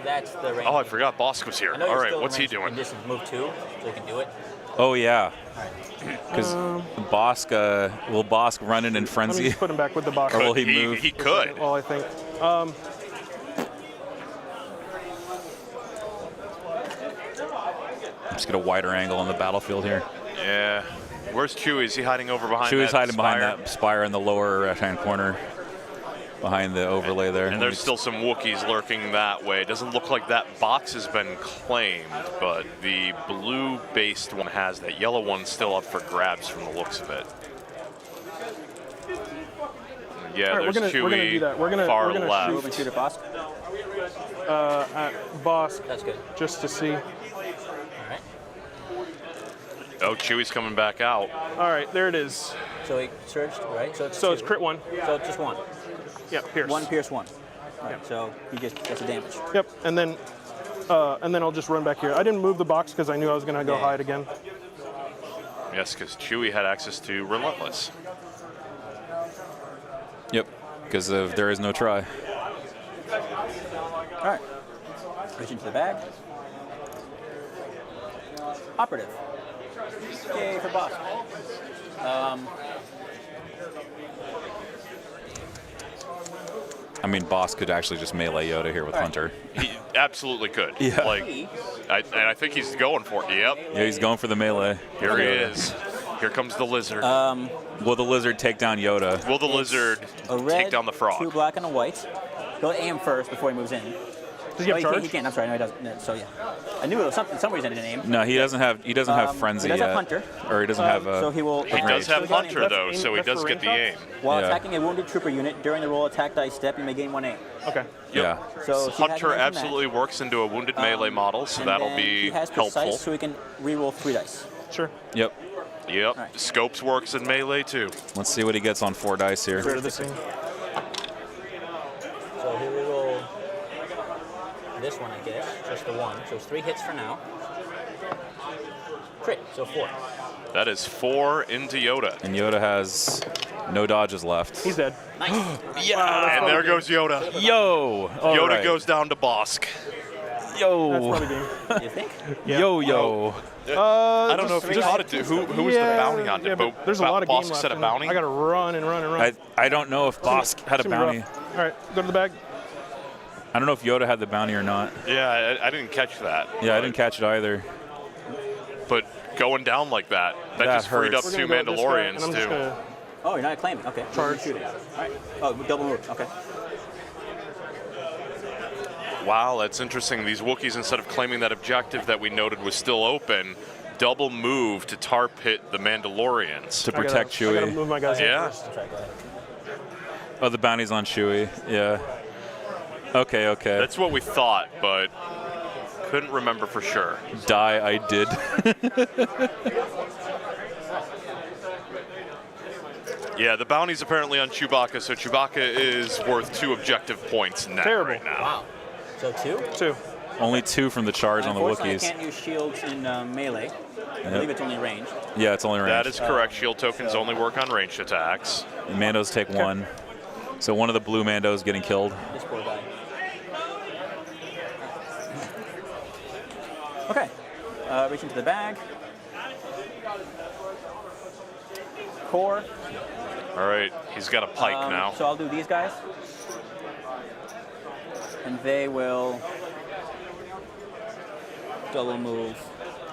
That's the range. Oh, I forgot Bosk was here. I know All you're right, still in what's he range doing? Conditions. Move 2, so you can do it. Oh, yeah. Because Bosk, will Bosk run it in Let me frenzy? just put him back with the box. Or will he move? He could. Well, I think. Just get a wider angle on the battlefield here. Yeah. Where's Chewie? Is he hiding over behind Chewie's that hiding behind spire? that spire in the lower right-hand corner, behind the overlay there. And there's still some Wookiees lurking that way. Doesn't look like that box has been claimed, but the blue-based one has. That yellow one's still up for grabs from the looks of it. Yeah, All right, there's Chewie we're gonna do that. We're gonna left. Move and shoot at Bosk. At Bosk. That's good. Just to see. All right. Oh, Chewie's coming back out. All right, there it is. So he surged, right? So it's 2. crit 1. So it's just 1. Yeah, pierce. 1 pierce 1. All right. So he just gets the damage. Yep, and then I'll just run back here. I didn't move the box because I knew I was gonna go hide again. Yes, because Chewie had access to Relentless. Yep, because there is no try. All right. Reach into the bag. Operative. Yay for Bosk. I mean, Boss could actually just melee Yoda here with Right. Hunter. He absolutely could. Yeah. Like, and I think he's going for it. Yep. Yeah, he's going for the melee. Here he is. Here comes the lizard. Will the lizard take down Yoda? Will the lizard A red, take down the frog? 2 black, and a white. He'll aim first before he moves in. Does he have charge? He can't. I'm sorry. No, he doesn't. No, so yeah, I knew it was some reason it didn't aim. No, he doesn't have. He doesn't have frenzy He does yet. have hunter. Or he doesn't have. So he will. He does have hunter That's though, aim- so he that's does for get the range aim. While Yeah. attacking a wounded trooper unit during the roll attack dice step, you may gain 1 aim. Okay. Yeah. So he has Hunter range in absolutely works into a wounded melee model, so and that'll then be he has precise, helpful. so he can re-roll 3 dice. Sure. Yep. Yep. Alright. Scopes works in melee too. Let's see what he gets on 4 dice here. Rid of this thing. So he'll re-roll this one, I guess, just the 1. So it's 3 hits for now. Crit, so 4. That is 4 into Yoda. And Yoda has no dodges left. He's dead. Nice. And there goes Yoda. Yo! All Yoda right. goes down to Bosk. That's Yo! probably game. You think? Yo! I don't know if you caught it. Who was the bounty on? Yeah, Did but there's a lot of game Bosk left. set a and bounty? I gotta run and run and run. I don't know if Bosk had a It's gonna be bounty. rough. All right, go to the bag. I don't know if Yoda had the bounty or not. Yeah, I didn't catch that. Yeah, I didn't catch it either. But going down like that That just freed up hurts. We're 2 gonna go this way, and Mandalorians I'm just too. gonna- Oh, you're not claiming. Okay. Charge. Shooting. All right. Oh, double move. Okay. Wow, that's interesting. These Wookiees, instead of claiming that objective that we noted was still open, double move to tar pit the Mandalorians. To protect I gotta Chewie. move my guys in Yeah. first. Sorry, go ahead. Oh, the bounty's on Chewie. Yeah. Okay. That's what we thought, but couldn't remember for sure. Die, I did. Yeah, the bounty's apparently on Chewbacca, so Chewbacca is worth 2 objective points net Terrible. right now. Wow. So 2? 2. Only 2 from the charge on the Unfortunately, I Wookiees. can't use shields in melee. I believe it's only range. Yeah, it's only range. That is correct. Shield tokens only work on ranged attacks. The Mandos take 1. So one of the blue Mandos getting killed. This poor guy. Okay. Reach into the bag. Core. All right, he's got a pike now. So I'll do these guys. And they will double move.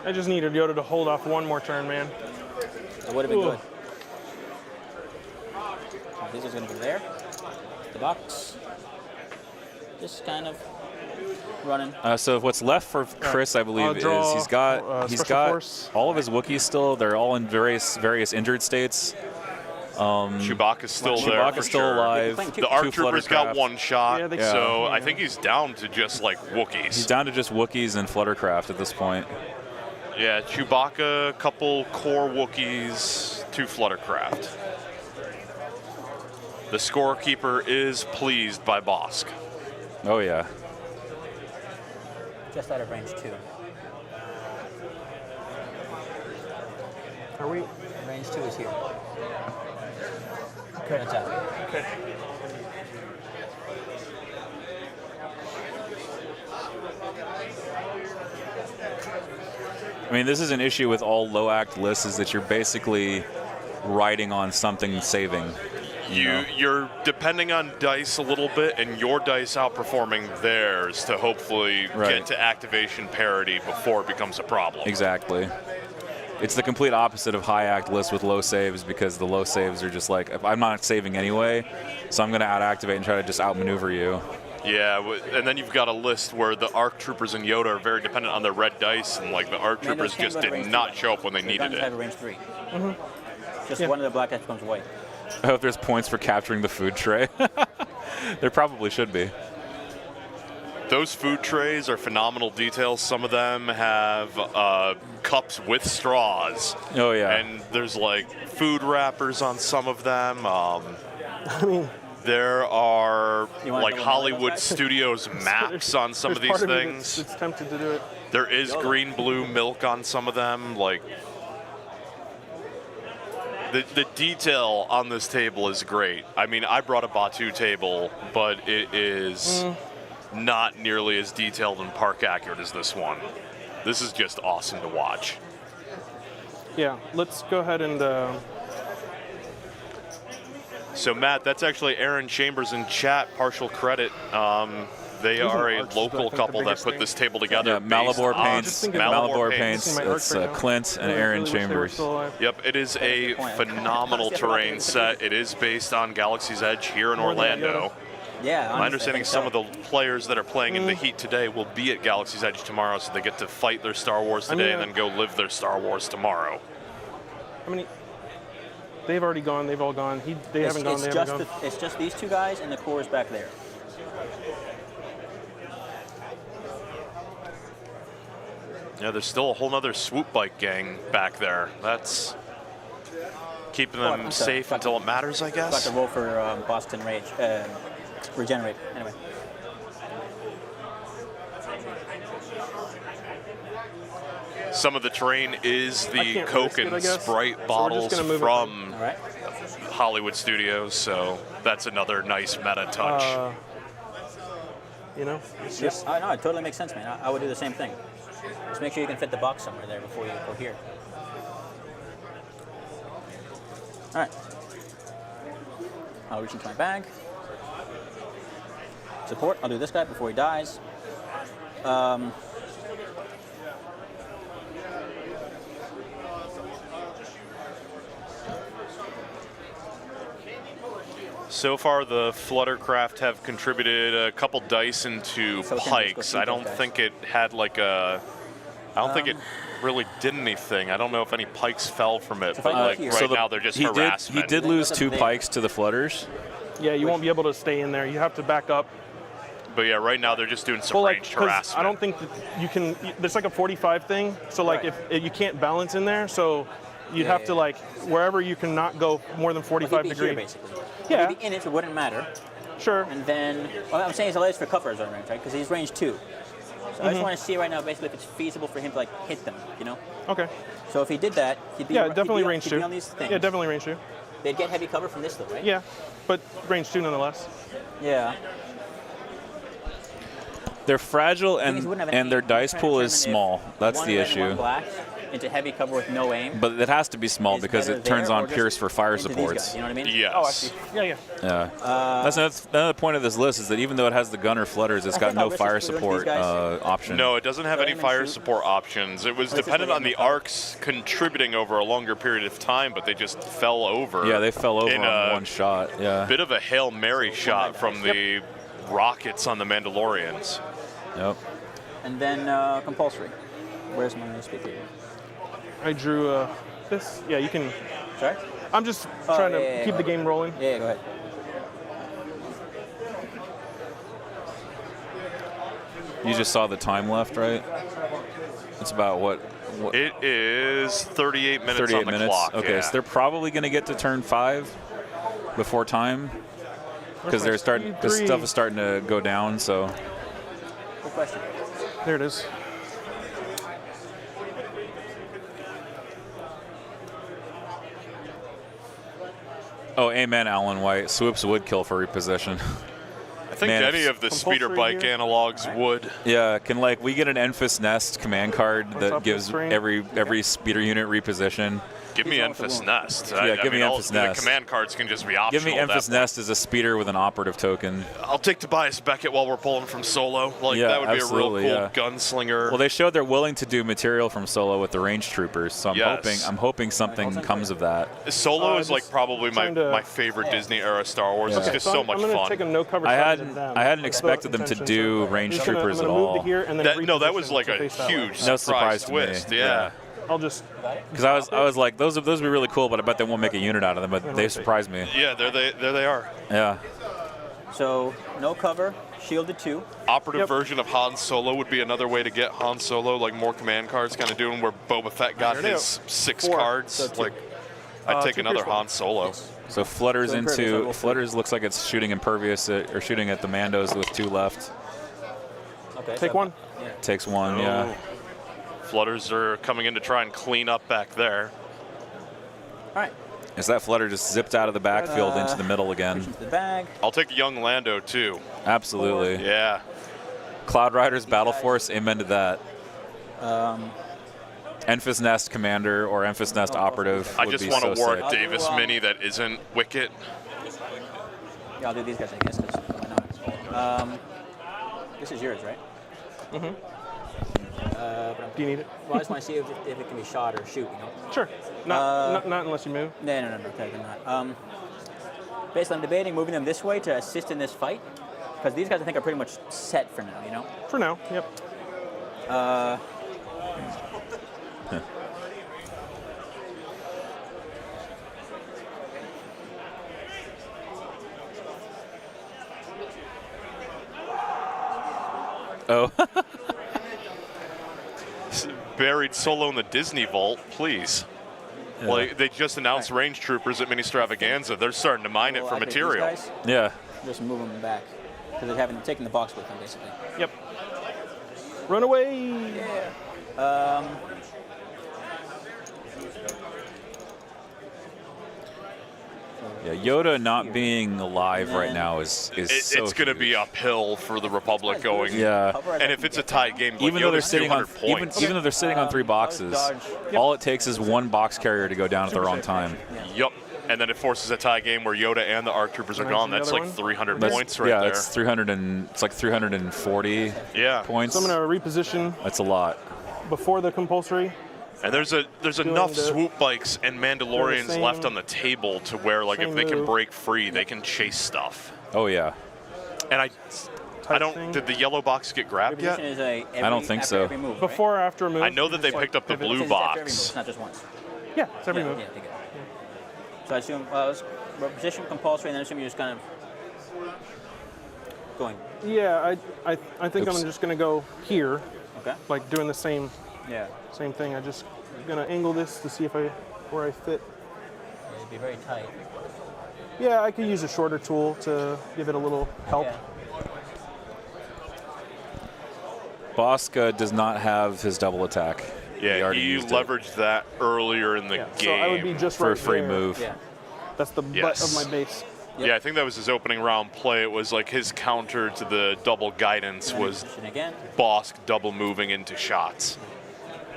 I just needed Yoda to hold off one more turn, man. It would have been Ooh. good. So this is going to go there. The box. Just kind of running. So what's left for Chris, I I'll believe, draw, is he's special got force. all of his Wookiees still. They're all in various injured states. Chewbacca's still there. Chewbacca's for still sure. alive. The ARC Trooper's got 1 shot, Yeah, they- so Yeah. I think he's down to just like Wookiees. He's down to just Wookiees and Fluttercraft at this point. Yeah, Chewbacca, a couple core Wookiees, 2 Fluttercraft. The scorekeeper is pleased by Bosk. Oh yeah. Just out of range 2. Are we? Range 2 is here. Okay. That's out. Okay. I mean, this is an issue with all low act lists, is that you're basically riding on something saving. You're depending on dice a little bit, and your dice outperforming theirs to hopefully get to activation parity before it becomes a problem. Exactly. It's the complete opposite of high act lists with low saves, because the low saves are just like, I'm not saving anyway, so I'm going to out-activate and try to just outmaneuver you. Yeah, and then you've got a list where the ARC Troopers and Yoda are very dependent on their red dice, and like the ARC Mandos Troopers can't just go to did range not 3. show up when they The needed guns have it. a range 3. Mm-hmm. Just Yeah. one of the black dice becomes white. I hope there's points for capturing the food tray. There probably should be. Those food trays are phenomenal details. Some of them have cups with straws. Oh, yeah. And there's like food wrappers on some of them. There are You wanna like double Hollywood those guys? Studios maps on some of There's these part me things. that's tempted to do it. There is green-blue milk on some of them. Like the detail on this table is great. I mean, I brought a Batu table, but it is not nearly as detailed and park accurate as this one. This is just awesome to watch. Yeah, let's go ahead and. So Matt, that's actually Aaron Chambers in chat. Partial credit. They are a local couple that put this table together. Yeah, Malibor based on- Paints. Malibor Paints. It's Clint and Aaron Chambers. Yep, it is a phenomenal terrain set. It is based on Galaxy's Edge here in Orlando. Yeah. My understanding is some of the players that are playing in the Heat today will be at Galaxy's Edge tomorrow, so they get to fight their Star Wars today and then go live their Star Wars tomorrow. I mean, they've already gone. They've all gone. They haven't gone. They haven't gone. It's just these two guys, and the core is back there. Yeah, there's still a whole nother swoop bike gang back there. That's keeping them safe until it matters, I guess. Got to roll for Boston Rage, Regenerate. Anyway. Some of the terrain is the Coke and Sprite bottles from Hollywood Studios, so that's another nice meta touch. You know, it's just. No, it totally makes sense, man. I would do the same thing. Just make sure you can fit the box somewhere there before you go here. All right. I'll reach into my bag. Support. I'll do this guy before he dies. So far, the Fluttercraft have contributed a couple dice into pikes. I don't think it had like a. I don't think it really did anything. I don't know if any pikes fell from it, but like right now they're just harassment. He did lose 2 pikes to the Flutters. Yeah, you won't be able to stay in there. You have to back up. But yeah, right now they're just doing some ranged harassment. I don't think that you can. There's like a 45 thing, so like if you can't balance in there, so you'd have to like wherever you can not go more than 45 degrees. Here, basically. Yeah. He'd be in it, so it wouldn't matter. Sure. And then what I'm saying is allows for covers on range, right? Because he's range 2. So I just want to see right now, basically, if it's feasible for him to like hit them, you know? Okay. So if he did that, he'd be definitely range 2. He'd be on these things. Yeah, definitely range 2. They'd get heavy cover from this, though, right? Yeah, but range 2 nonetheless. Yeah. They're fragile and their dice pool is small. That's the issue. One black into heavy cover with no aim. But it has to be small because it turns on Pierce for fire supports. You know what I mean? Yes. Oh, I see. Yeah. That's another point of this list is that even though it has the gunner flutters, it's got no fire support option. No, it doesn't have any fire support options. It was dependent on the arcs contributing over a longer period of time, but they just fell over. Yeah, they fell over in on one shot. Yeah. Bit of a Hail Mary shot from the rockets on the Mandalorians. Yep. And then compulsory. Where's my speaker? I drew this. Yeah, you can. Sorry? I'm just trying to keep the game rolling. Yeah, go ahead. You just saw the time left, right? It's about what? It is 38 minutes 38 on the minutes. clock. Okay, so they're probably going to get to turn 5 before time because they're starting. This stuff is starting to go down. So. Good question. There it is. Oh, amen, Alan White. Swoops would kill for reposition. I think any of the speeder bike analogs would. Yeah, we get an Enfys Nest command card that gives every speeder unit reposition. Give me Enfys Nest. Yeah, give me Enfys Nest. The command cards can just be optional. Give me Enfys Nest as a speeder with an operative token. I'll take Tobias Beckett while we're pulling from Solo. That would be a real cool gunslinger. Well, they showed they're willing to do material from Solo with the range troopers, so I'm hoping something comes of that. Solo is like probably my favorite Disney era Star Wars. It's just so much fun. Take a no cover I hadn't expected them to do range troopers at all. That was like a huge surprise twist. Yeah. I'll just because I was like those would be really cool, but I bet they won't make a unit out of them. But they surprised me. Yeah, there they are. Yeah. So no cover, shielded 2. Operative version of Han Solo would be another way to get Han Solo, like more command cards, kind of doing where Boba Fett got his 6 cards. So I'd take another Han Solo. So Flutters looks like it's shooting impervious or shooting at the Mandos with 2 left. Okay. Take 1. Yeah. Takes 1. Yeah. Flutters are coming in to try and clean up back there. All right. As that Flutter just zipped out of the backfield into the middle again. Into the bag. I'll take a young Lando too. Absolutely. Yeah. Cloud Riders Battle Force, amen to that. Enfys Nest Commander or Enfys Nest Operative. I just want a Warwick Davis mini that isn't Wicket. Yeah, I'll do these guys, I guess. Why not? This is yours, right? Do you need it? Well, I just want to see if it can be shot or shoot, you know? Sure. Not unless you move. No, okay, then not. Basically, I'm debating moving them this way to assist in this fight, because these guys I think are pretty much set for now, you know? For now, yep. Oh. Buried solo in the Disney vault, please. Yeah. Like they just announced range troopers at Mini Stravaganza. They're starting to mine it for I think these material. guys, Yeah. just move them back, because they haven't taken the box with them, basically. Yep. Run away! Yeah. Yeah, Yoda not being alive right now is so It's going to huge. be uphill for the Republic going. Yeah. And if it's a tied game, Even though they're Yoda's sitting on 200 points. even though they're sitting on 3 boxes, all it takes is one box carrier to go down at the wrong time. Yup. And then it forces a tie game where Yoda and the ARC troopers are gone. That's like 300 points right there. It's 300 and it's like 340 points. So I'm going to reposition That's a lot. before the compulsory. And there's enough swoop bikes and Mandalorians left on the table to where like if they can break free, they can chase stuff. Oh yeah. And I don't. Did the yellow box get grabbed yet? I don't think so. Move, Before or after a move. I know that they picked up the blue box. It's not just once. Yeah, it's every move. Yeah, take it. So I assume position compulsory, and then I assume you're just kind of going. Yeah, I think I'm just going to go here. Okay. Like doing the same. Yeah. Same thing. I just going to angle this to see where I fit. It'd be very tight. Yeah, I could use a shorter tool to give it a little help. Yeah. Bosca does not have his double attack. Yeah, he leveraged that earlier in the game. So I would be just for right a free there. move. Yeah. That's the butt of my base. Yep. Yeah, I think that was his opening round play. It was like his counter to the double guidance was again. Bosk double moving into shots.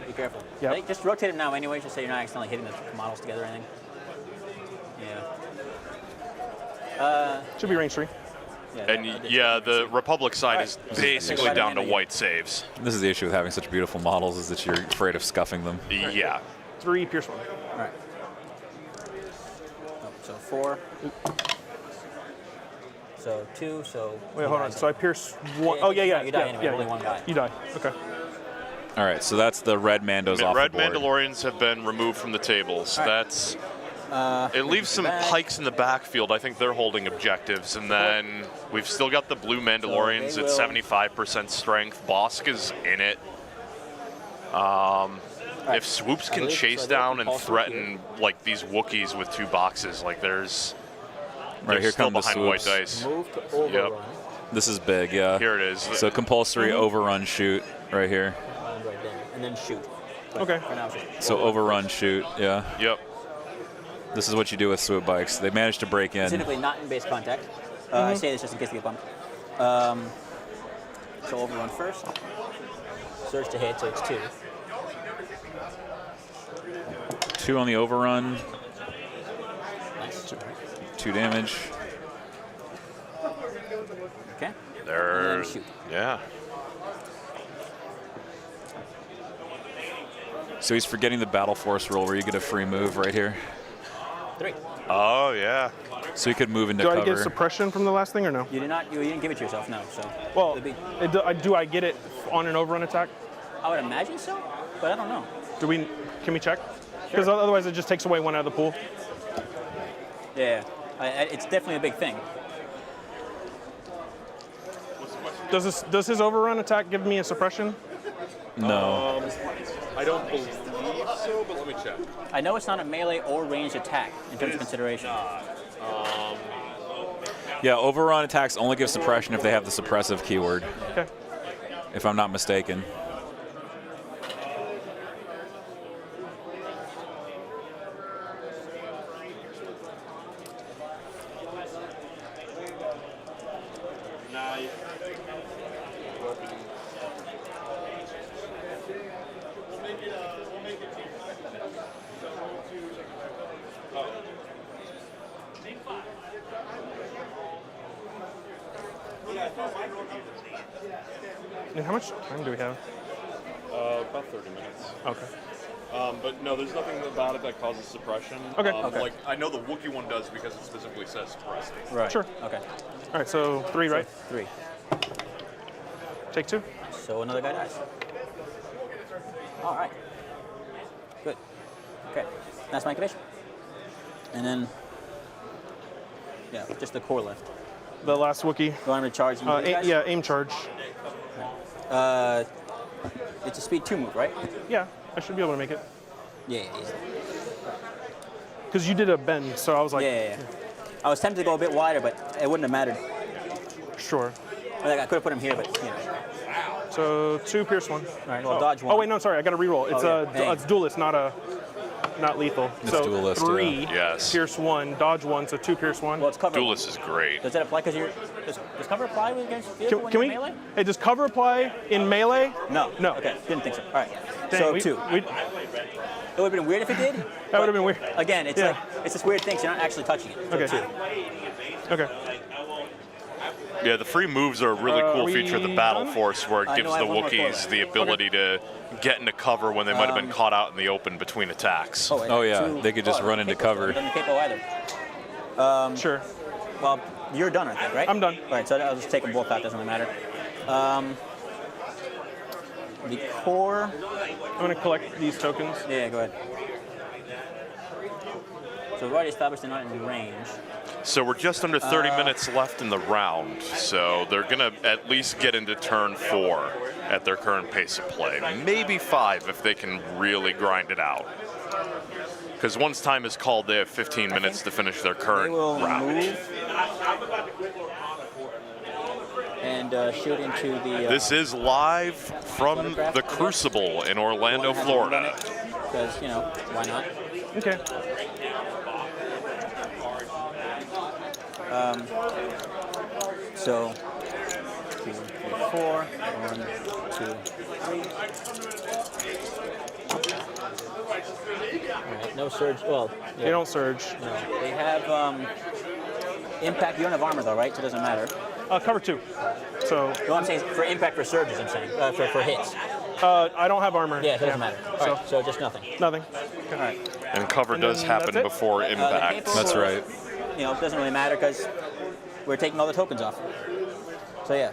Be careful. Yep. I think just rotate it now anyway, just so you're not accidentally hitting the models together or anything. Yeah. Should be range 3. And yeah, the Republic side is basically down to white saves. This is the issue with having such beautiful models, is that you're afraid of scuffing them. Yeah. 3, pierce 1. All right. Oh, so 4. So 2. So. Wait, hold on. So I pierce 1. Yeah, Oh yeah. you die anyway. Only one guy. You die. Okay. All right, so that's the red Mandos off Red the board. Mandalorians have been removed from the table, so that's. It leaves some back. pikes in the backfield. I think they're holding objectives, and then we've still got the blue Mandalorians at 75% strength. Bosk is in it. If Swoops can chase down and threaten like these Wookiees with 2 boxes, like there's Right, here still come the behind white Swoops. dice. Move to overrun. Yep. This is big, yeah. Here it is. So compulsory overrun shoot right here. Right there, and then shoot. But Okay. For now, it's just So overrun shoot, yeah. Yep. This is what you do with swoop bikes. They managed to break in. specifically not in base contact. I say this just in case they get bumped. So overrun first. Surge to hit, so it's 2. 2 on the overrun, Nice. 2 damage. Okay. There. And then shoot. Yeah. So he's forgetting the battle force rule where you get a free move right here. 3. Oh yeah. So you could move into Do cover. I get suppression from the last thing or no? You did not. You didn't give it to yourself, no. So. Well, it'd be- do I get it on an overrun attack? I would imagine so, but I don't know. Can we check? Because otherwise it just takes away 1 out of the pool. Yeah. It's definitely a big thing. Does his overrun attack give me a suppression? No. I don't believe so, but let me check. I know it's not a melee or ranged attack in terms of consideration. Yeah, overrun attacks only give suppression if they have the suppressive keyword. Okay. If I'm not mistaken. And how much time do we have? About 30 minutes. Okay. But no, there's nothing about it that causes suppression. Okay. Like, I know the Wookiee one does because it specifically says suppressed. Right. Sure. Okay. All right, so 3, right? 3. Take 2. So another guy dies. All right. Good. Okay. That's my activation. And then, yeah, just the core left. The last Wookiee. Go on to charge. Yeah, aim charge. It's a speed 2 move, right? Yeah, I should be able to make it. Yeah. Because you did a bend, so I was like... Yeah. I was tempted to go a bit wider, but it wouldn't have mattered. Sure. Like I could have put him here, but you know. So 2, pierce 1. All right, well, dodge 1. Oh wait, no, sorry, I got to reroll. It's it's duelist, not lethal. It's so duelist, 3, Yes. pierce 1, dodge 1, so 2, pierce 1. Well, it's cover. Duelist is great. Does that apply because you're? Does cover apply against vehicle when Can you're we? melee? Hey, does cover apply in melee? No. No. Okay, didn't think so. All right. Dang, So we- 2. we- It would have been weird if it did. That would have been weird. Again, it's Yeah. like it's this weird thing. So you're not actually touching it. So Okay. 2. Okay. Yeah, the free moves are a really cool we feature of the Battle done? Force where it I gives know I the have one more Wookiees quote. the ability to get into cover when they might have been caught out in the open between attacks. Oh, yeah, they could just run into cover. Doesn't capo either. Sure. Well, you're done, I think, right? I'm done. All right, so I'll just take them both out. Doesn't really matter. The core. I'm going to collect these tokens. Yeah, go ahead. So we've already established they're not in range. So we're just under 30 minutes left in the round, so they're going to at least get into turn 4 at their current pace of play. Maybe 5 if they can really grind it out. Because once time is called, they have 15 minutes to finish their current They will round. move and shoot into the... This is live from the Crucible in Orlando, Florida. Because, you know, why not? Okay. So, 2, 3, 4. 1, 2, 3. Alright, no surge. Well, yeah. They don't surge. No. They have impact. You don't have armor though, right? So it doesn't matter. Cover 2. So. No, I'm saying for impact for surges. I'm saying for hits. I don't have armor. Yeah, it doesn't matter. All right, so just nothing. Nothing. All right. And cover does happen that's it? before impact. That's right. You know, it doesn't really matter because we're taking all the tokens off. So yeah.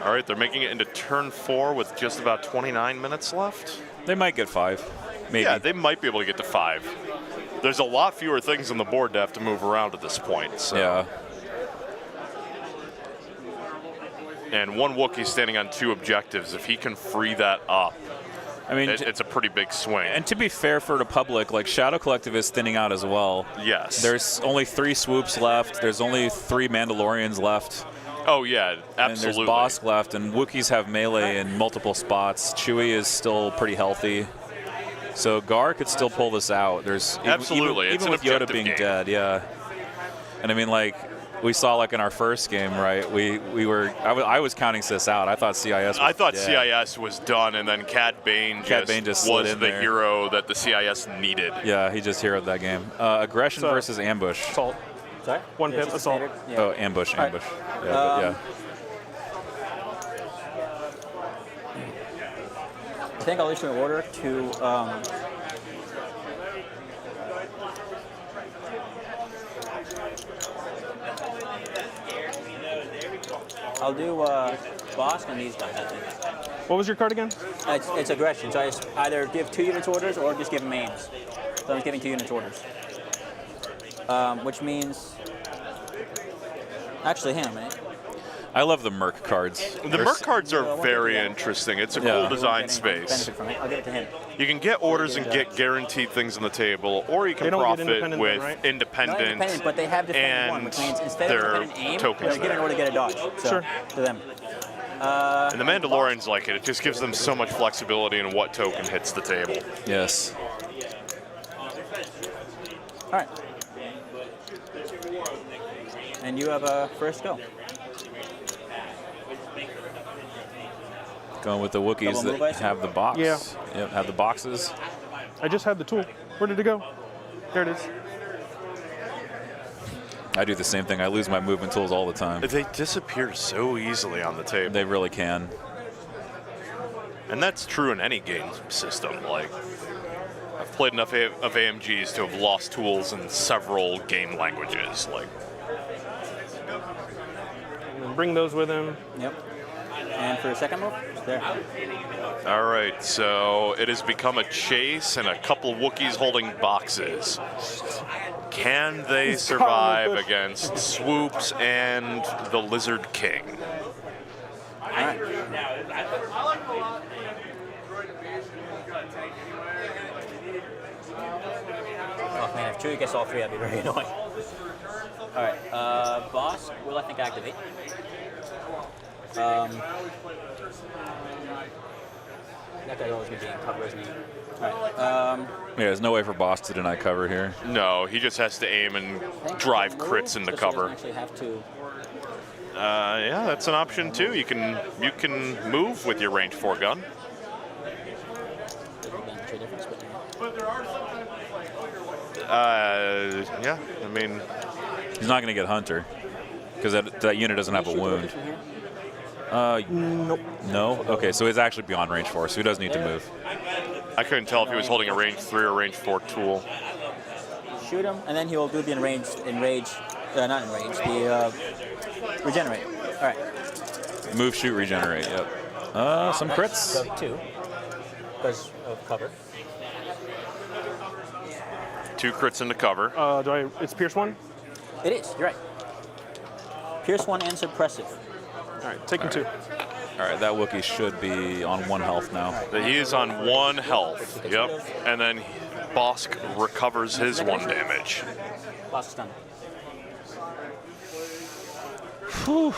All right, they're making it into turn 4 with just about 29 minutes left. They might get 5, maybe. Yeah, they might be able to get to 5. There's a lot fewer things on the board to have to move around at this point. So. Yeah. And one Wookiee standing on 2 objectives. If he can free that up, I mean, it's a pretty big swing. And to be fair for the public, like Shadow Collective is thinning out as well. Yes. There's only 3 swoops left. There's only 3 Mandalorians left. Oh yeah, absolutely. And there's Bosk left, and Wookiees have melee in multiple spots. Chewie is still pretty healthy. So Gar could still pull this out. There's Absolutely. even It's an with Yoda objective being game. dead, yeah. And I mean, like, we saw like in our first game, right? I was counting this out. I thought CIS was I thought dead. CIS was done, and then Cad Bane just slid was in the there. hero that the CIS needed. Yeah, he just heroed that game. Aggression So- versus ambush. Assault. Sorry? 1 Yeah, pip, just assault. standard. Yeah. Oh, ambush. All right. Yeah, but yeah. I think I'll issue an order to I'll do Bosk and these guys, I think. What was your card again? It's aggression, so I just either give 2 units orders or just give them aims. So I'm giving 2 units orders. Which means... Actually, hang on a minute. I love the Merc cards. The Merc cards are very interesting. It's a cool design space. Benefit from it. I'll give it to him. You can get orders and get guaranteed things on the table, or you They can don't get profit independent with then, right? Not independent independent, but they have defended and 1, which means instead their of defending aim, tokens they're given there. order to get a dodge. So, Sure. to them. And the Mandalorians like it. It just gives them so much flexibility in what token hits the table. Yes. All right. And you have a first go. Going with the Wookiees Double move, I that assume? have the box. Yeah. Yep, have the boxes. I just had the tool. Where did it go? There it is. I do the same thing. I lose my movement tools all the time. They disappear so easily on the table. They really can. And that's true in any game system. Like, I've played enough of AMGs to have lost tools in several game languages. Like, And then bring those with him. Yep. And for a second move, there. all right, so it has become a chase and a couple Wookiees holding boxes. Can they survive against Swoops and the Lizard King? All right. Oh man, if Chewie gets all three, that'd be very annoying. All right, boss will I think activate. That guy's always gonna be in cover, isn't he? All right. Yeah, there's no way for boss to deny cover here. No, he just has to aim and drive crits into cover. Actually have to. Yeah, that's an option too. You can move with your range 4 gun. Yeah, I mean, he's not going to get Hunter because that unit doesn't have a wound. Nope. No? Okay, so he's actually beyond range 4, so he does need to move. I couldn't tell if he was holding a range 3 or range 4 tool. Shoot him, and then he will do the not enrage, the regenerate. All right. Move, shoot, regenerate, yep. Some crits. So 2, because of cover. 2 crits into cover. It's Pierce 1? It is, you're right. Pierce 1 and suppressive. All right, taking 2. All right, that Wookiee should be on 1 health now. He is on 1 health. Yep. And then Bosk recovers his 1 damage. Boss is done. Whew.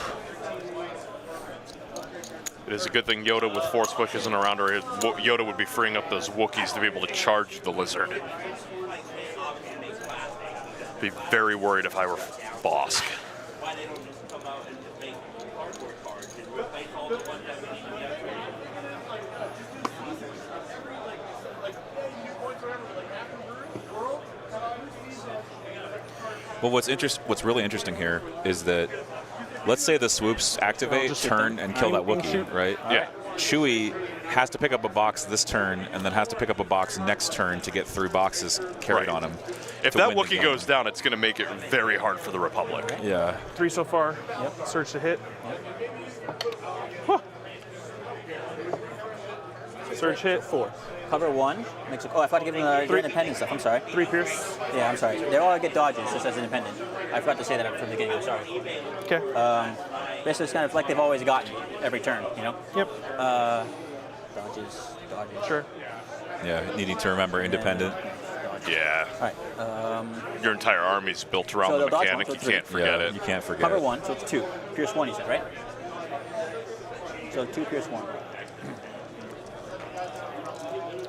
It is a good thing Yoda with Force Push isn't around, or Yoda would be freeing up those Wookiees to be able to charge the lizard. Be very worried if I were Bosk. Well, what's really interesting here is that, let's say the swoops activate, turn, and kill that Wookiee, right? Yeah. Chewie has to pick up a box this turn, and then has to pick up a box next turn to get 3 boxes carried on him. If that Wookiee goes down, it's going to make it very hard for the Republic. Yeah. 3 so far. Yep. Search to hit. Huh. Search hit. 4. Cover 1 makes it. Oh, I forgot to give him the independent stuff. I'm sorry. 3 Pierce. Yeah, I'm sorry. They all get dodges just as independent. I forgot to say that from the beginning. I'm sorry. Okay. Basically, it's kind of like they've always gotten every turn, you know? Yep. Dodges. Sure. Yeah, needing to remember independent. Yeah. All right. Your entire army's built around So the they'll dodge mechanic. one, You so can't forget it. You can't forget Cover it. 1, so it's 2. Pierce 1, you said, right? So 2 Pierce 1.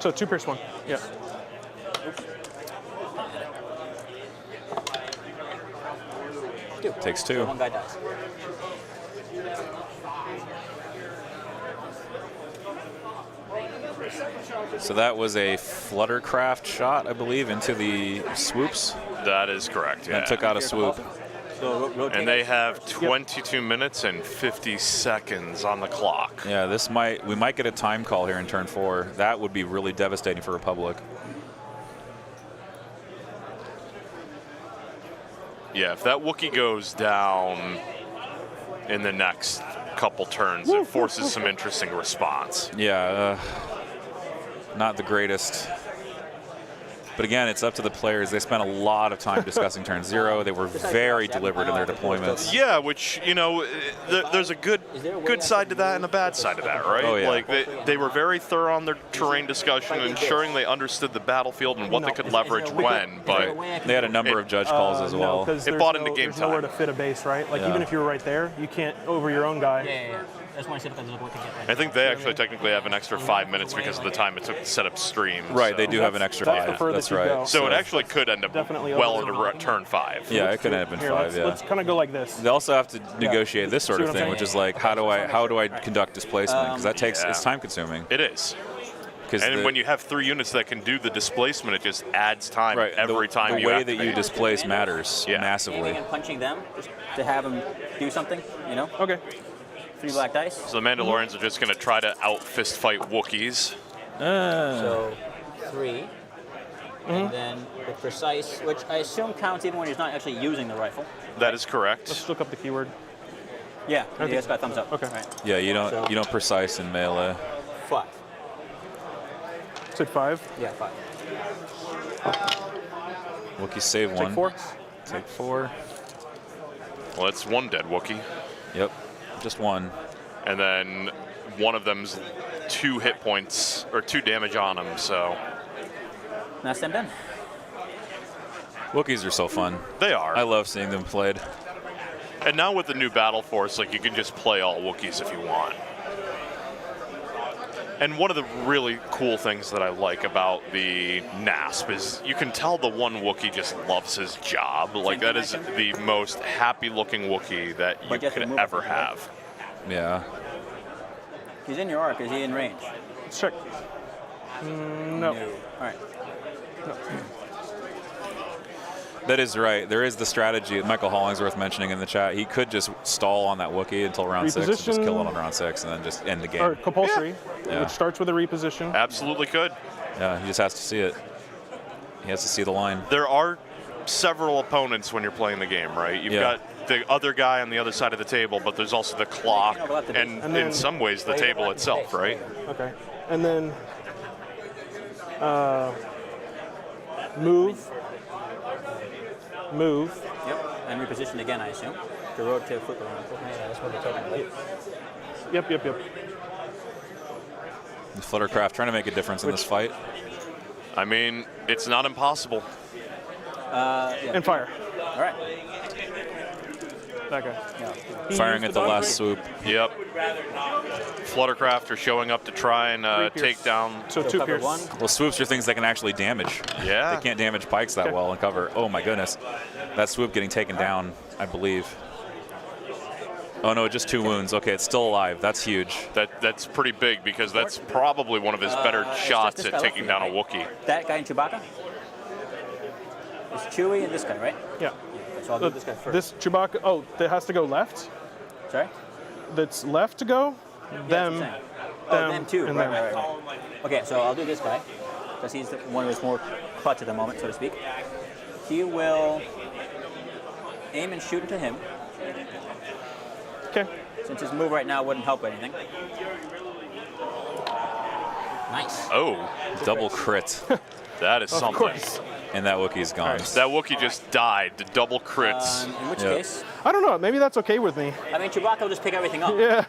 So 2 Pierce 1. Yeah. Takes 2. 1 guy dies. So that was a fluttercraft shot, I believe, into the swoops. That is correct, yeah. And took out a swoop. So And they have 22 minutes and 50 seconds on the clock. Yeah, we might get a time call here in turn 4. That would be really devastating for Republic. Yeah, if that Wookiee goes down in the next couple turns, it forces some interesting response. Yeah, not the greatest. But again, it's up to the players. They spent a lot of time discussing turn 0. They were very deliberate in their deployments. Yeah, which, you know, there's a good side to that and a bad side to that, right? Oh, yeah. Like, they were very thorough on their terrain discussion, ensuring they understood the battlefield and what they could leverage when, but they had a number of judge calls as well. It bought into game There's nowhere time. to fit a base, right? Like, Yeah. even if you were right there, you can't over your own guy. Yeah. That's why I said because of what they get right. I think they actually technically have an extra 5 minutes because of the time it took to set up streams. Right, so. they do have an extra That's the 5. furthest That's you right. go. So it actually could end up Definitely well over. into turn 5. Yeah, it could have been Here, 5, yeah. let's kind of go like this. They also have to negotiate this sort See of what I'm thing, saying? which is like, how do I conduct displacement? Because that takes, it's time consuming. It is. And when you have 3 units that can do the displacement, it just adds time every time the you way activate. that you displace matters massively. And punching them just to have them do something, you know? Okay. 3 black dice. So the Mandalorians are just going to try to out-fist fight Wookiees. So 3. And then the precise, which I assume counts even when he's not actually using the rifle. That is correct. Let's look up the keyword. Yeah, he just got thumbs up. Okay. Right. Yeah, you don't precise in melee. 5. Said 5. Yeah, 5. Wookiee save Take one. 4. Take 4. Well, that's one dead Wookiee. Yep, just one. And then one of them's 2 hit points, or 2 damage on him, so. That's them done. Wookiees are so fun. They are. I love seeing them played. And now with the new Battle Force, like, you can just play all Wookiees if you want. And one of the really cool things that I like about the NASP is you can tell the one Wookiee just loves his job. Like, that is the most happy-looking Wookiee that you could ever have. Yeah. He's in your arc. Is he in range? Let's check. No. All right. No. That is right. There is the strategy. Michael Hollingsworth mentioning in the chat. He could just stall on that Wookiee until round 6 and just kill it on round 6 and then just end the game. Or compulsory, Yeah. which starts with a reposition. Absolutely could. Yeah, he just has to see it. He has to see the line. There are several opponents when you're playing the game, right? You've got the other guy on the other side of the table, but there's also the clock and then, in some ways the table itself, right? Okay. And then move. Yep. And reposition again, I assume. The road to flip around. That's what they're talking about. Yep. The Fluttercraft trying to make a difference in this fight. I mean, it's not impossible. Yeah. And fire. All right. That guy. Yeah. Firing at the last swoop. Yep. Fluttercraft are showing up to try and take down. So 2 pierce. Well, swoops are things that can actually damage. Yeah. They can't damage pikes that well and cover. Oh my goodness. That swoop getting taken down, I believe. Oh no, just 2 wounds. Okay, it's still alive. That's huge. That's pretty big because that's probably one of his better shots at taking down a Wookiee. That guy in Chewbacca? It's Chewie and this guy, right? Yeah. Okay, so I'll do this guy first. This Chewbacca. Oh, that has to go left. Sorry? That's left to go. Them. Them too. And Right, them. right. Okay, so I'll do this guy because he's the one who's more clutch at the moment, so to speak. He will aim and shoot into him. Okay. Since his move right now wouldn't help anything. Nice. Oh. Double crit. That is something. Of course. And that Wookiee's gone. That Wookiee just died to double crits. In which case, I don't know. Maybe that's okay with me. I mean, Chewbacca will just pick everything up. Yeah.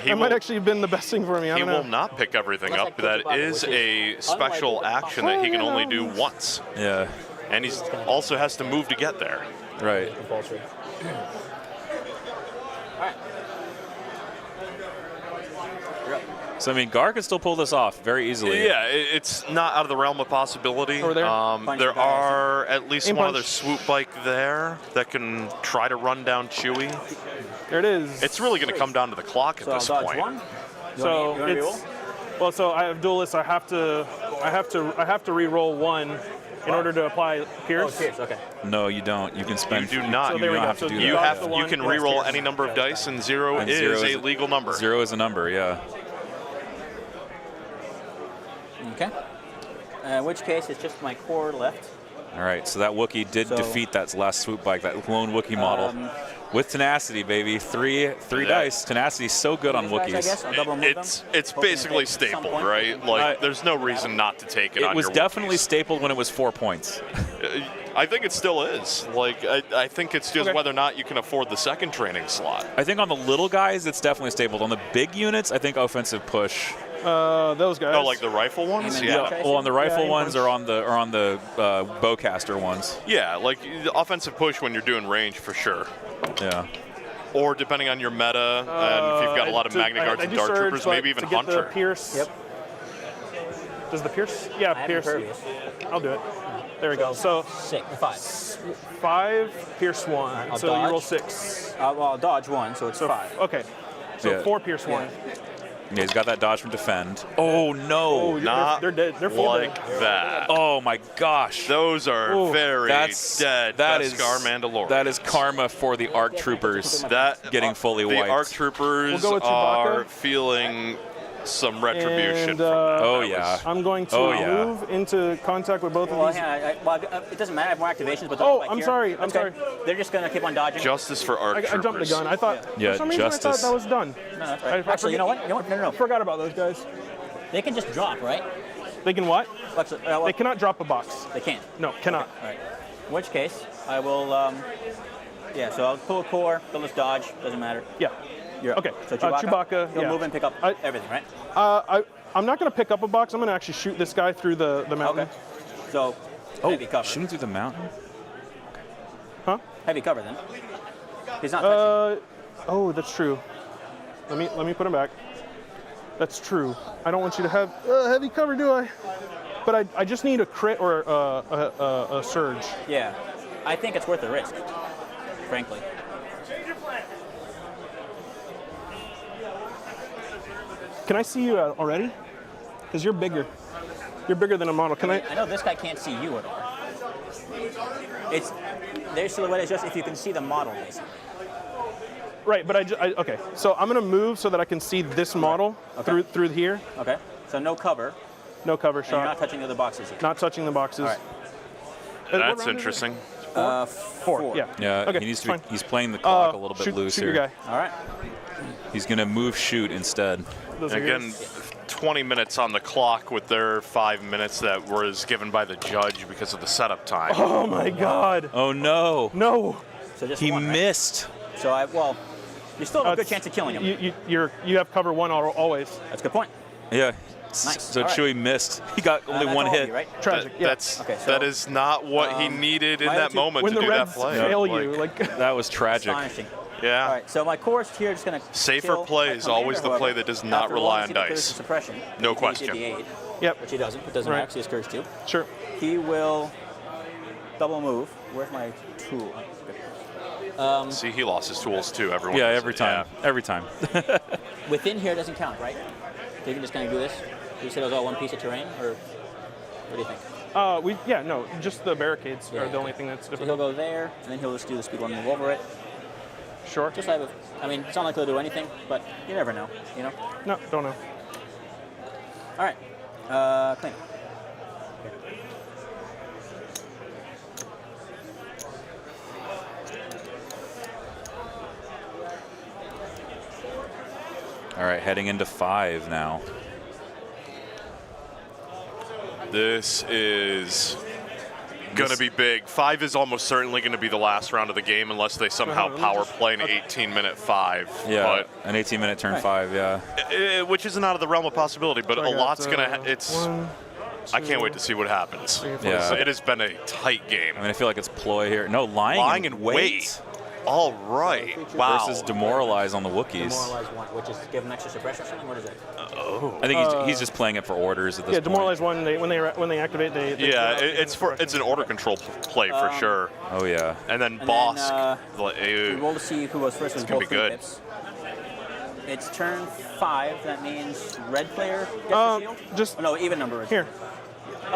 He That might will- actually have been the best thing for me. I He don't know. will not pick everything Unless I up. put That Chewbacca, is which a is special unlike action that he can only do Well, once. Yeah, And he also has to move to get there. right. Compulsory. All right. You're up. So I mean, Gar could still pull this off very easily. Yeah, it's not out of the realm of possibility. Over there? Punch There the guy, are at least Aim one punch. other swoop bike there that can try to run down Chewie. There it is. It's really going to come down to the clock at So I'll this dodge point. one. So you wanna it's re-roll? well. So I have duelist. I have to re-roll 1 in order to apply Oh, pierce. Pierce, okay. No, you don't. You can spend. You do not. So You there we don't go. have to So do you You that. dodge have. the You one, can yes, re-roll pierce. any number of dice, and 0 And is 0 a legal number. 0 is a number. Yeah. Okay. In which case, it's just my core left. All right. So that Wookiee did So- defeat that last swoop bike, that lone Wookiee model, with tenacity, baby. Three dice. Tenacity's so good on These guys, I Wookiees. guess, I'll double move them. It's Hoping to basically take some stapled, point. right? Like, there's no reason not to take it on It was your definitely Wookiees. stapled when it was 4 points. I think it still is. Like, I think it's just Okay. whether or not you can afford the second training slot. I think on the little guys, it's definitely stapled. On the big units, I think offensive push. Those guys. Oh, like the rifle ones? Aim and Yeah. punch. Well, on the rifle aim ones punch. or on the bowcaster ones. Yeah, like the offensive push when you're doing range for sure. Yeah. Or depending on your meta, and if you've got a lot of Magna Guards I and do Dart surge, Troopers, but maybe even to get Hunter. The pierce. Yep. Does the pierce? Yeah, I am pierce. impervious. I'll do it. There we go. So 5. 5, pierce 1. I'll So you roll dodge. 6. Well, I'll dodge 1, so it's So 5. Okay. So Yeah. 4 pierce 1. Yeah, he's got that dodge from defend. Oh no! Not they're dead. They're full like dead. that. Oh my gosh! Those are very dead. That is Beskar Mandalorians. That is karma for the ARC troopers. That getting fully wiped. The ARC troopers We'll go with are Chewbacca. feeling some retribution And, from that. Oh, That yeah. was- I'm going to Oh, yeah. move into contact with both Well, of these. it doesn't matter. I have more activations, but Oh, like I'm here. sorry, I'm Okay. sorry. They're just gonna keep on dodging. Justice for ARC I troopers. jumped the gun. I thought Yeah, for some reason I justice. thought that was done. No, that's right. Actually, you know what? No. I forgot about those guys. They can just drop, right? They can what? Actually, They cannot drop a box. They can't. No, cannot. All right. In which case, I will. Yeah. So I'll pull a core, build this dodge. Doesn't matter. Yeah. You're up. Okay. So Chewbacca. Chewbacca, He'll yeah. move and pick up I- everything, right? I'm not going to pick up a box. I'm going to actually shoot this guy through the mountain. Okay. So heavy cover. Shooting through the mountain. Huh? Heavy cover then. He's not touching. Oh, that's true. Let me put him back. That's true. I don't want you to have heavy cover, do I? But I just need a crit or a surge. Yeah. I think it's worth the risk, frankly. Can I see you already? Because you're bigger. You're bigger than a model. Can I? I know this guy can't see you at all. It's their silhouette is just if you can see the model, basically. Right, but okay. So I'm gonna move so that I can see this model through here. Okay. So no cover. No cover And you're shot. not touching the other boxes yet. Not touching the boxes. All right. What That's round is it? interesting. Four. Yeah. Yeah, Okay, he needs it's to be, fine. he's playing the clock a little bit shoot, loose shoot here. your guy. All right. He's going to move shoot instead. Those are Again, yours. 20 minutes on the clock with their 5 minutes that was given by the judge because of the setup time. Oh my God. Oh no. No. So just He one, right? missed. So you still have a good chance of killing him. You have cover one always. That's a good point. Yeah. Nice. So All right. Chewie missed. He got only That's one all of hit. you, right? Tragic. Yeah. Okay, so, that is not what he needed in my that other two- moment When to the do that Reds play. fail you, like That was tragic. Astonishing. Yeah. All right. So my core is here, just gonna. Safer kill play my is commander, always the however, play that does not after rely rolling on see the curse dice. of suppression. No he question. did the 8, Yep. which he doesn't. It doesn't Right. actually. His curse too. Sure. He will double move. Where's my tool? Okay. See, he lost his tools too. Everyone. Yeah, does every it, time. Every time. Within here doesn't count, right? So you can just kind of do this. You said it was all one piece of terrain, or what do you think? No, just the barricades Yeah. are the only thing that's So different. he'll go there, and then he'll just do the speed one move over it. Sure. Just have I mean, it's not likely to do anything, but you never know, you know? No, don't know. All right. Clean. All right, heading into 5 now. This is going to be big. 5 is almost certainly going to be the last round of the game unless they somehow power play an 18-minute 5. Yeah, an 18-minute turn 5, yeah. Which isn't out of the realm of possibility, but So I a got, lot's going to... It's. one, I can't wait to see what happens. Yeah. It has been a tight game. I mean, I feel like it's ploy here. No, lying in wait. All right. Wow. Versus demoralize on the Wookiees. Demoralize one, which is give them extra suppression or something? What is it? I think he's just playing it for orders at this point. demoralize one. When they activate, they Yeah, it's an order control play for sure. Oh yeah. And then And Bosk. We roll to see who was first with gonna both be good. pips. It's turn 5. That means red player gets the shield? just Oh, no, even number. here.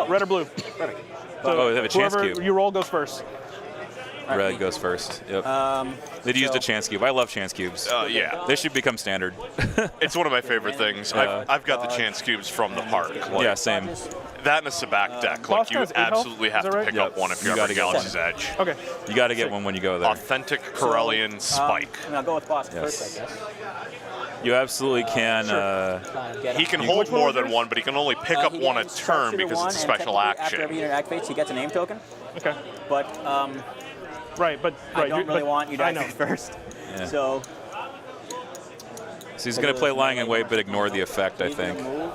Red or blue. Perfect. Oh, they have a chance Whoever cube. you roll goes first. Red goes first. Yep. They'd used a chance cube. I love chance cubes. Yeah. They should become standard. It's one of my favorite things. I've got the chance cubes from the park. Like, Yeah, same. That and a Sabak deck. Like, you has 8 health? absolutely Is have that to right? pick Yep. up one if You you're ever gotta get Galaxy's Edge. Okay. You got to get one when you go there. Authentic Corellian Spike. I mean, I'll go with Bosk Yes. first, I guess. You absolutely can. Get He him. can hold more than one, but he can only pick up He one a gains turn sharpshooter because one, it's a and special technically After every action. unit activates, he gets a name token. Okay. But Right, but I don't really want you to I know. activate first. Yeah. So So he's going to play lying in wait, but ignore the effect, I he's gonna think. move.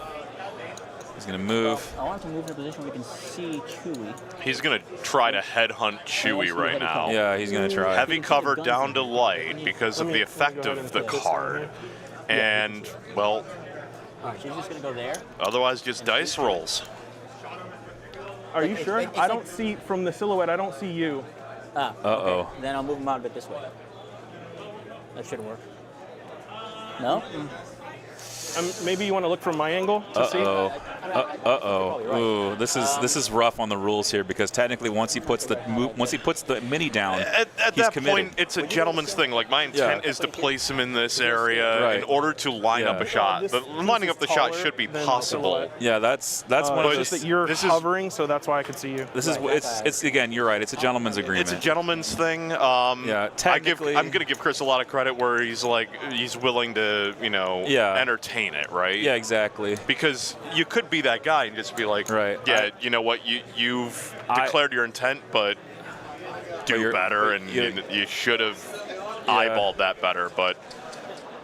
He's going to move. I want him to move in a position where we can see Chewie. He's going to try to headhunt Chewie right now. Yeah, he's going to try. Heavy cover down to light because of the effect of the card. And, well, All right, she's just gonna go there. otherwise just dice rolls. Are you sure? it's I don't like- see from the silhouette. I don't see you. Uh-oh. Okay. Then I'll move him out a bit this way. That should work. No? Maybe you want to look from my angle to see. Ooh, this is rough on the rules here because technically once he puts the mini down, at he's that committed. point, it's a gentleman's thing. Like my intent is to place him in this area in order to line up a shot. This Lining is up the shot taller should be than the possible. silhouette. Yeah, that's one of Just those. that you're hovering, so that's why I could see you. This is it's again. You're right. It's a gentleman's agreement. It's a gentleman's thing. Technically, I'm gonna give Chris a lot of credit where he's willing to entertain it, right? Yeah, exactly. Because you could be that guy and just be like, yeah, you know what, you've declared your intent, but do better, and you should have eyeballed that better. But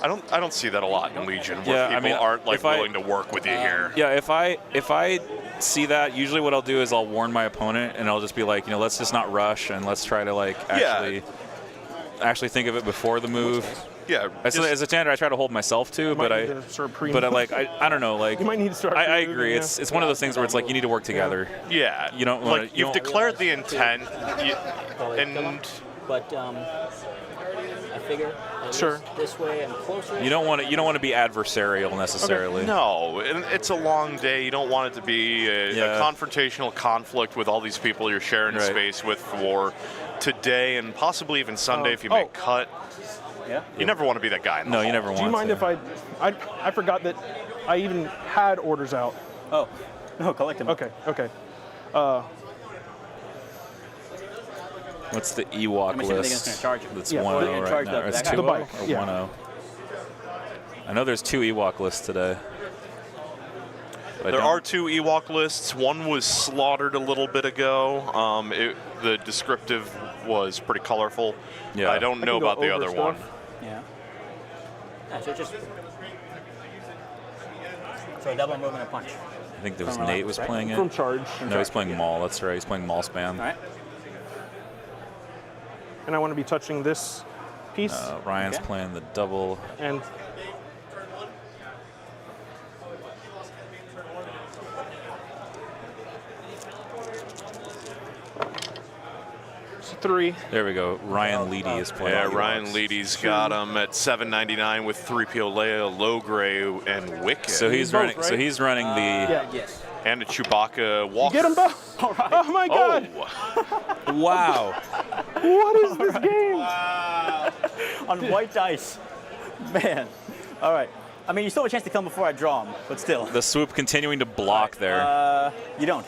I don't see that a lot in Legion where people aren't willing to work with you here. Yeah, if I see that, usually what I'll do is I'll warn my opponent and I'll just be like, let's just not rush and let's try to actually think of it before the move. Yeah. As a standard, I try to hold myself too, but I don't know. You might need to start. I agree. Yeah. It's one of those things where it's like you need to work together. Yeah. You don't want you've declared the intent, but I figure this way and closer. You don't want to be adversarial necessarily. Okay. No, and it's a long day. You don't want it to be a confrontational conflict with all these people you're sharing space with for today and possibly even Sunday if you make cut. Yeah. You never want to be that guy. You never want to. Do you mind if I forgot that I even had orders out. Oh, no, collect them. Okay. What's the Ewok list? Gonna charge him. That's 1-0 right now. It's 2-0 or 1-0. I know there's 2 Ewok lists today. There are 2 Ewok lists. One was slaughtered a little bit ago. The descriptive was pretty colorful. Yeah. I don't know about the other one. Yeah. So a double move and a punch. I think there was Nate was playing it. From charge. No, he's playing Maul. That's right. He's playing Maul spam. All right. And I want to be touching this piece. Ryan's playing the double. And it's 3. There we go. Ryan Leedy is playing. Yeah, Ryan Leedy's got him at $7.99 with 3PO Leia, Logray, and Wicked. So he's running. So he's running the. Yes. And a Chewbacca Walker. Get him both. Right. Oh my God! Wow. What is this game? On white dice, man. All right. I mean, you still have a chance to come before I draw him, but still. The swoop continuing to block there. You don't.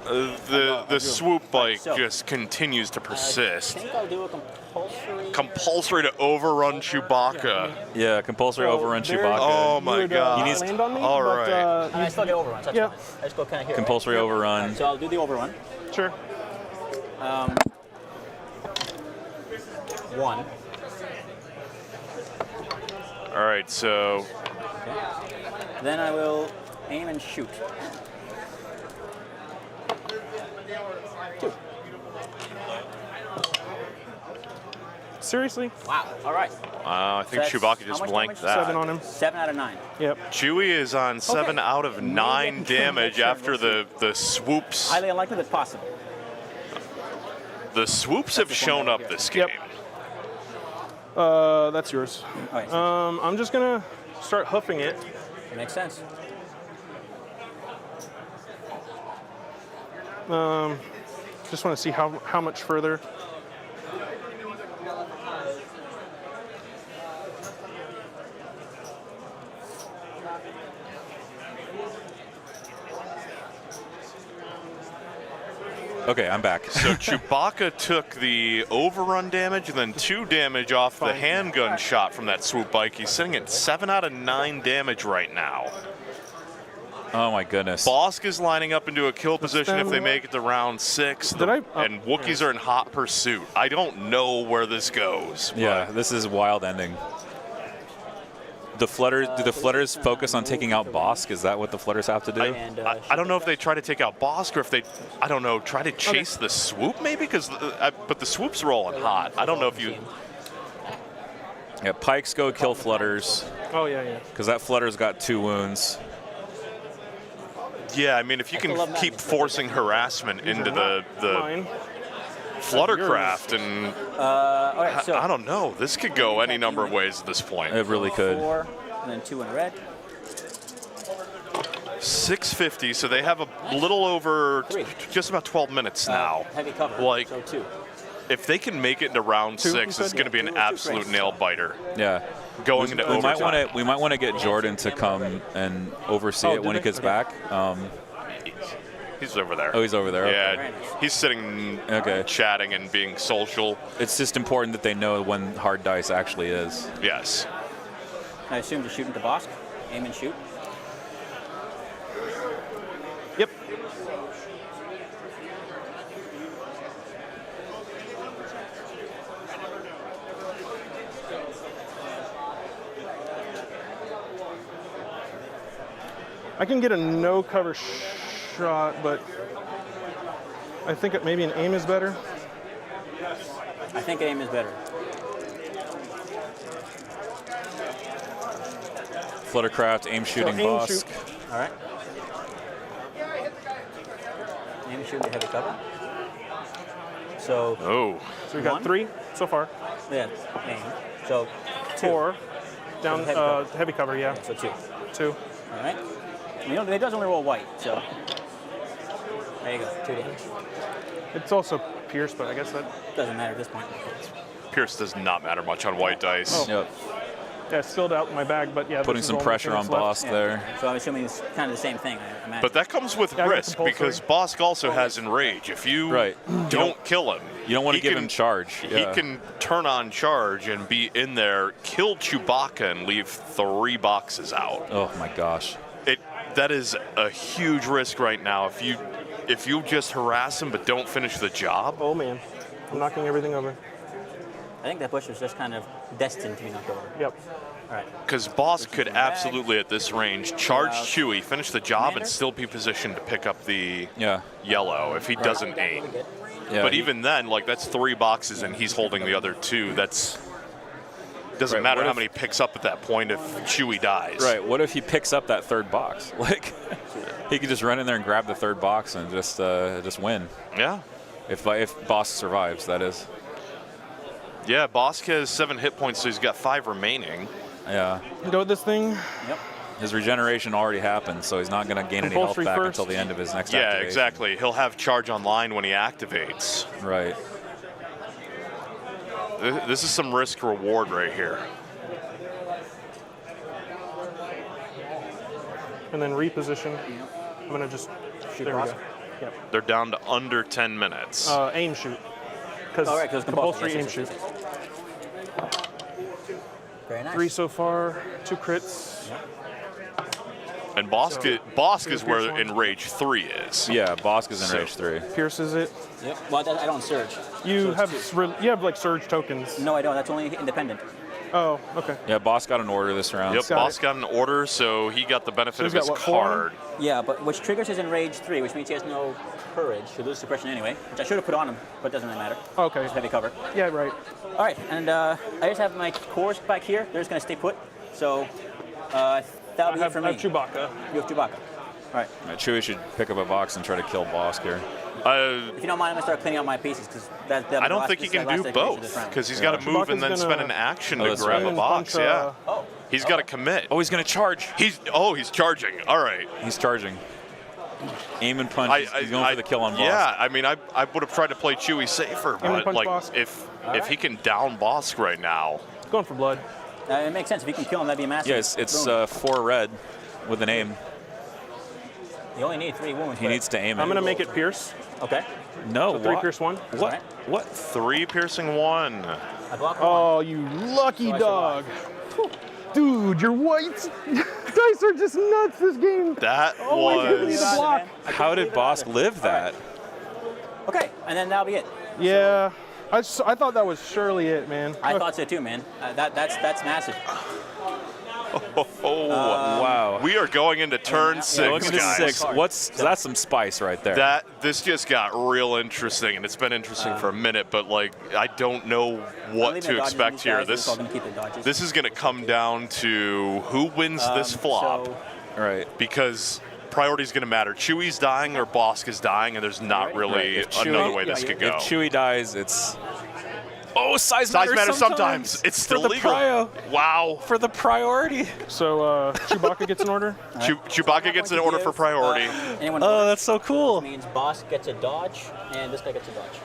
The swoop bike just continues to persist. I think I'll do a compulsory. Compulsory to overrun Chewbacca. Yeah, compulsory overrun Chewbacca. Oh my God. He needs land on me, all right. I still get overruns. That's fine. I just go kind of here. Compulsory overrun. Right, so I'll do the overrun. Sure. 1. All right, so. Okay. Then I will aim and shoot. 2. Seriously? Wow. All right. I think So Chewbacca just blanked that. 7 on him. 7 out of 9. Yep. Chewie is on 7 out of 9 damage after the swoops. Highly unlikely, but possible. The swoops have shown up this game. That's yours. Right. I'm just gonna start hoofing it. Makes sense. Just want to see how much further. Okay, I'm back. So Chewbacca took the overrun damage and then 2 damage off the handgun shot from that swoop bike. He's sitting at 7 out of 9 damage right now. Oh my goodness. Bosk is lining up into a kill position if they make it to round 6. And Wookiees are in hot pursuit. I don't know where this goes. Yeah, this is a wild ending. The Flutters, do the Flutters focus on taking out Bosk? Is that what the Flutters have to do? I don't know if they try to take out Bosk or if they, I don't know, try to chase the swoop maybe? Because, but the swoop's rolling hot. I don't know if you. Yeah, Pikes go kill Flutters. Oh yeah. Because that Flutter's got 2 wounds. Yeah, I mean, if you can keep forcing harassment into the Fluttercraft and all right, so I don't know. This could go any number of ways at this point. It really could. 4, and then 2 in red. 650, so they have a little over, just about 12 minutes now. Heavy cover, like, so 2. If they can make it into round 6, it's going to be an absolute nail biter. Yeah. Going into overtime. We might want to get Jordan to come and oversee it when he gets back. He's over there. Oh, he's over there. Yeah, Okay. he's sitting, chatting and being social. It's just important that they know when hard dice actually is. Yes. I assume you're shooting to Bosk. Aim and shoot. Yep. I can get a no cover shot, but I think maybe an aim is better. I think aim is better. Fluttercraft, aim shooting, aim Bosk. shoot. All right. Aim and shoot to heavy cover. So. Oh. So we got 3 so far. Yeah, aim. So 2. 4 down heavy cover, yeah. So 2. 2. All right. You know, it does only roll white, so there you go, 2 damage. It's also Pierce, but I guess that doesn't matter at this point. Pierce does not matter much on white dice. Oh. Yep. Yeah, it spilled out in my bag, but yeah. Putting some pressure on Bosk there. So I'm assuming it's kind of the same thing, I imagine. But that comes with risk because Bosk also has enrage. If you don't kill him, you don't want to give him charge. He can turn on charge and be in there, kill Chewbacca, and leave 3 boxes out. Oh my gosh. That is a huge risk right now. If you just harass him but don't finish the job. Oh man, I'm knocking everything over. I think that bush was just kind of destined to be knocked over. Yep. All right. Because Bosk could absolutely, at this range, charge Chewie, finish the job, and still be positioned to pick up the yellow if he doesn't aim. Yeah, but even then, like, that's 3 boxes, and he's holding the other 2. Doesn't matter how many picks up at that point if Chewie dies. Right. What if he picks up that 3rd box? Like, he could just run in there and grab the 3rd box and just win. Yeah. If Bosk survives, that is. Yeah, Bosk has 7 hit points, so he's got 5 remaining. Yeah. Go with this thing. Yep. His regeneration already happened, so he's not going to gain any health back until the end of his next activation. Yeah, exactly. He'll have charge online when he activates. Right. This is some risk reward right here. And then reposition. I'm gonna just shoot. There we go. Yep. They're down to under 10 minutes. Aim shoot. Because compulsory aim shoot. Very nice. 3 so far. 2 crits. Yep. And Bosk is where Enrage 3 is. Yeah, Bosk is Enrage 3. Pierces it. Yep. Well, I don't surge. You have like surge tokens. No, I don't. That's only independent. Oh, okay. Yeah, Bosk got an order this round. Yep, Bosk got an order, so he got the benefit of his card. Yeah, but which triggers his Enrage 3, which means he has no courage. He'll lose suppression anyway, which I should have put on him, but it doesn't really matter. Okay. It's heavy cover. Yeah, right. All right, and I just have my cores back here. They're just going to stay put. So that'll be it for me. I have Chewbacca. You have Chewbacca. All right. Chewie should pick up a box and try to kill Bosk here. If you don't mind, I'm going to start cleaning out my pieces because I don't think he can do both because he's got to move and then spend an action to grab a box. Yeah. He's got to commit. Oh, he's going to charge. He's charging. All right. He's charging. Aim and punch. He's going for the kill on Bosk. Yeah, I mean, I would have tried to play Chewie safer, but like if he can down Bosk right now. Going for blood. It makes sense. If he can kill him, that'd be a massive. Yeah, it's 4 red with an aim. You only need 3 wounds. He needs to aim it. I'm going to make it pierce. Okay. No, so 3 pierce 1. What? Right. What? 3 piercing 1. I block 1. Oh, you lucky dog. Dude, your whites dice are just nuts this game. That was... block. How did Bosk live that? Okay, and then that'll be it. Yeah. I thought that was surely it, man. I thought so too, man. That's massive. Wow. We are going into turn 6, guys. That's some spice right there. This just got real interesting, and it's been interesting for a minute, but like I don't know what to expect here. This is going to come down to who wins this flop. Right. Because priority is going to matter. Chewie's dying or Bosk is dying, and there's not really another way this could go. If Chewie dies, it's Oh, size matters sometimes. It's still for the legal. Prio. Wow. For the priority. So Chewbacca gets an order. Chewbacca gets an order for priority. Oh, that's so cool. Which means boss gets a dodge, and this guy gets a dodge.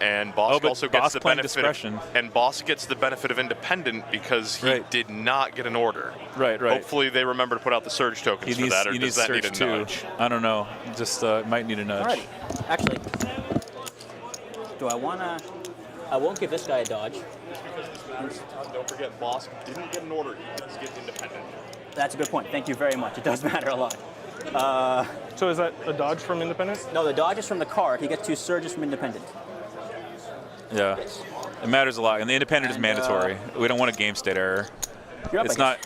And boss but also boss gets the playing benefit. discretion. And boss gets the benefit of independent because he did not get an order. Right. Hopefully they remember to put out the surge tokens for that, or does that need a nudge? I don't know. Just might need a nudge. Alrighty. Actually, do I wanna? I won't give this guy a dodge. Don't forget, boss didn't get an order. He does get independent. That's a good point. Thank you very much. It does matter a lot. So is that a dodge from Independent? No, the dodge is from the card. He gets 2 surges from Independent. Yeah. It matters a lot. And the independent is mandatory. We don't want a game state error. It's not.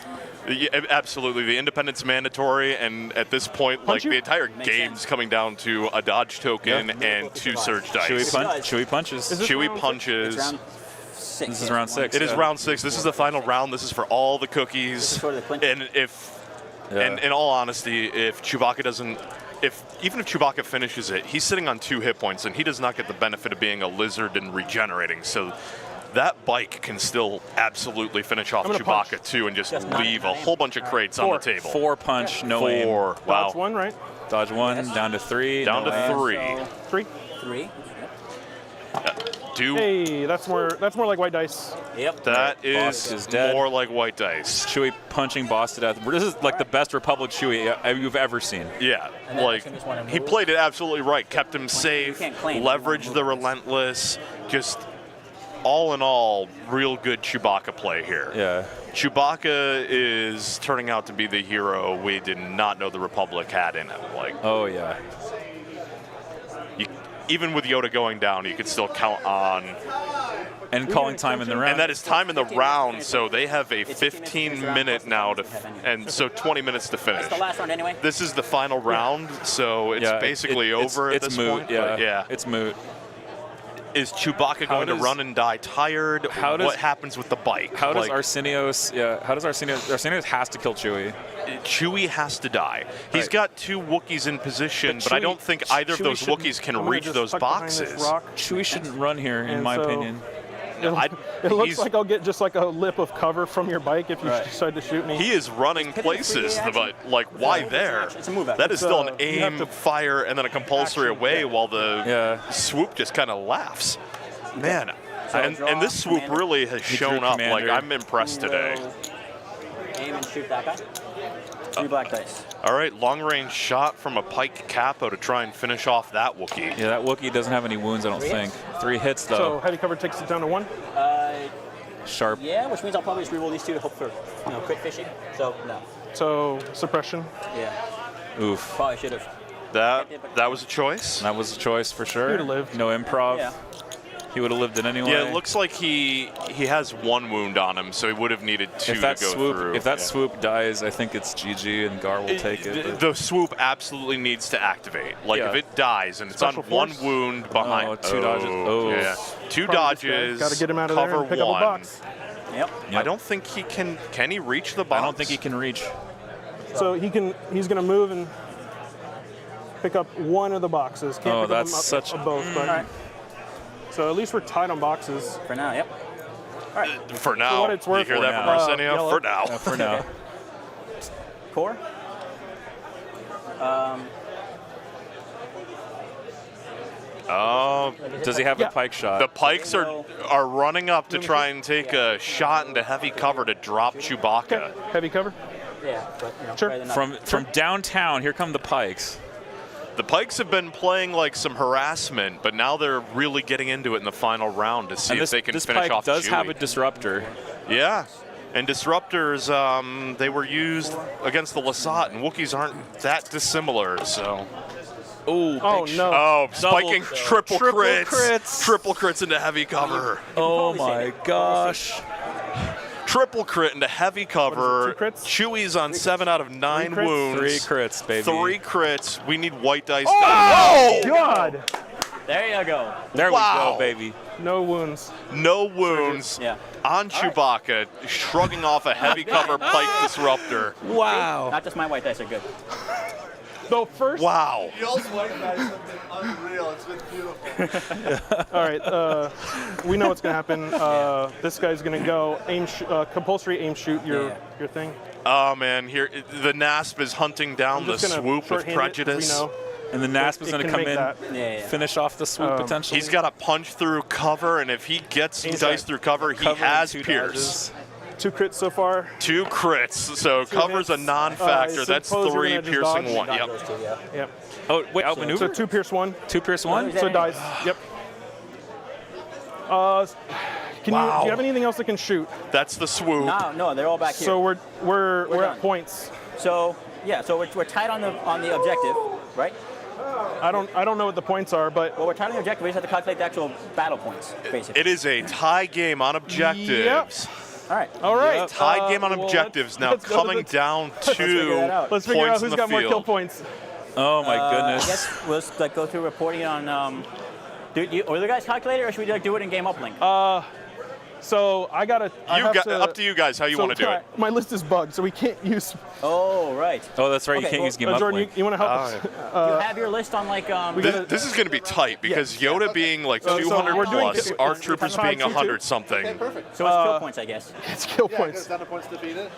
Yeah, absolutely. The independent's mandatory, and at this point, like the entire game's coming down to a dodge token and 2 surge dice. Chewy punches. Chewy punches. This is round 6. It is round 6. This is the final round. This is for all the cookies. And in all honesty, if Chewbacca doesn't, even if Chewbacca finishes it, he's sitting on 2 hit points, and he does not get the benefit of being a lizard and regenerating. So that bike can still absolutely finish off Chewbacca too, and just leave a whole bunch of crates on the table. 4 punch, no aim. 4. Wow. Dodge 1, right? Dodge 1, down to 3. Down no to aim. 3. 3. Do Hey, that's more like white dice. Yep. that Boss is dead. more like white dice. Chewy punching boss to death. This is like the best Republic Chewy you've ever seen. Yeah, And then like I just wanna he move. played it absolutely right. Kept him safe, can't claim. leveraged the relentless. Just all in all, real good Chewbacca play here. Yeah. Chewbacca is turning out to be the hero we did not know the Republic had in him. Like, Oh, yeah. even with Yoda going down, you could still count on. And calling time in the round. And that is time in the round, so they have a 15-minute now and so 20 minutes to finish. That's the last round anyway. This is the final round, so it's basically over at this moot, point. Yeah. But yeah, It's moot. Is Chewbacca going to run and die tired? What happens with the bike? How does Arsenios? Yeah. How does Arsenios has to kill Chewie? Chewie has to die. He's got 2 Wookiees in position, but I don't think either of those Wookiees can reach those boxes. Chewie shouldn't run here, in my opinion. It looks like I'll get just like a lip of cover from your bike if you decide to shoot me. He is running places, but like, why there? That is still an aim, fire, and then a compulsory away while the swoop just kind of laughs. Man, and this swoop really has shown up. Like, I'm impressed today. Aim and shoot that guy. 3 black dice. All right, long-range shot from a pike capo to try and finish off that Wookiee. Yeah, that Wookiee doesn't have any wounds, I don't think. 3 hits, though. So heavy cover takes it down to 1? Sharp. Yeah, which means I'll probably just reroll these 2 to hope for crit fishing. So, no. So suppression? Yeah. Oof. Probably should have. That was a choice? That was a choice for sure. He would have lived. No improv. Yeah. He would have lived it anyway. Yeah, it looks like he has 1 wound on him, so he would have needed 2 if that to go swoop, through. If that swoop dies, I think it's GG and Gar will take it. The swoop absolutely needs to activate. Like, if it dies and it's on 1 wound behind. 2 dodges. Oh. Yeah. 2 dodges. Got to get him out of there and pick up a box. Yep. I don't think he can. Can he reach the box? I don't think he can reach. So he's going to move and pick up 1 of the boxes. Can't pick that's up such both. But so at least we're tied on boxes. For now, yep. All right. For now. For what it's worth. You hear that from Arsenio? For now. For now. Core. Does he have a pike shot? The pikes are running up to try and take a shot into heavy cover to drop Chewbacca. Heavy cover? Yeah, but Sure. From downtown, here come the pikes. The pikes have been playing like some harassment, but now they're really getting into it in the final round to see if they can this finish pike off does Chewie. have a disruptor. Yeah. And disruptors, they were used against the Lasat, and Wookiees aren't that dissimilar, so. Ooh, Oh, no. Oh, spiking Double- triple triple crits. crits. Triple crits into heavy cover. Oh my gosh. Triple crit into heavy cover. What is it, 2 crits? Chewie's on 7 out of 9 crits? wounds. 3 crits, baby. 3 crits. We need white dice. Oh, God. There you go. There Wow. we go, baby. No wounds. No wounds Yeah. on Chewbacca, shrugging off a heavy cover pike disruptor. Wow. Not just my white dice are good. So first. Wow. Y'all's white guys have been unreal. It's been beautiful. All right, we know what's gonna happen. This guy's gonna go compulsory aim shoot your thing. Oh man, here the NASP is hunting down the swoop with prejudice. And the NASP is going to come in, finish off the swoop potentially. He's got to punch through cover, and if he gets dice through cover, he has Pierce. 2 crits so far. 2 crits, so cover's a non-factor. That's 3 piercing 1. Yep. Oh, wait, outmaneuver? So 2 pierce 1. 2 pierce 1? So dice. Yep. Do you have anything else that can shoot? That's the swoop. No, they're all back here. So we're at points. So yeah, so we're tied on the objective, right? I don't know what the points are, but we're tied on the objective. We just have to calculate the actual battle points, basically. It is a tie game on objectives. Yep. All right. Yep. Tied game on objectives. Now coming down to let's figure out who's got more kill points. Oh my goodness. I guess we'll go through reporting on. Or the guys calculate it, or should we do it in game uplink? So I gotta. Up to you guys how you want to do it. My list is bugged, so we can't use. Oh right. Oh, that's right. You can't use game uplink. Jordan, you want to help us? Do you have your list on like? This is going to be tight because Yoda being like 200 plus, our troopers being 100 something. Okay, perfect. So it's kill points, I guess. It's kill Yeah, points. it's down to points defeated.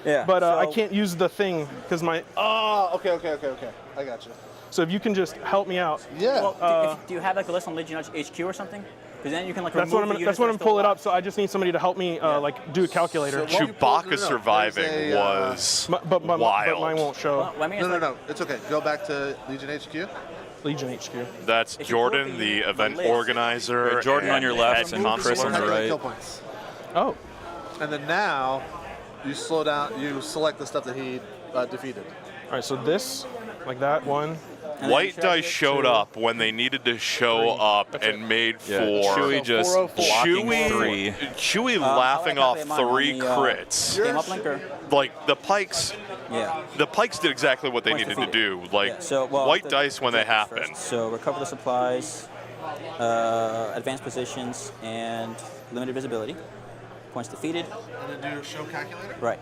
Yeah. But I can't use the thing because my. Oh, okay. I got you. So if you can just help me out. Yeah. Well, do you have like a list on Legion HQ or something? Because then you can like that's what I'm pulling up. So I just need somebody to help me like do a calculator. So Chewbacca surviving was but wild. mine won't show. No. It's okay. Go back to Legion HQ. Legion HQ. That's Jordan, the event organizer. Jordan on your left and Chris on the right. Kill points. Oh. And then now, you slow down. You select the stuff that he defeated. All right. So this, like that one. White dice showed up when they needed to show up and made for Chewie just blocking 3. Chewie laughing off 3 crits. Game uplink or? Like the Pikes. Yeah. The Pikes did exactly what they needed to do. Like white dice when they happen. So recover the supplies, advanced positions, and limited visibility. Points defeated. And then do show calculator. Right.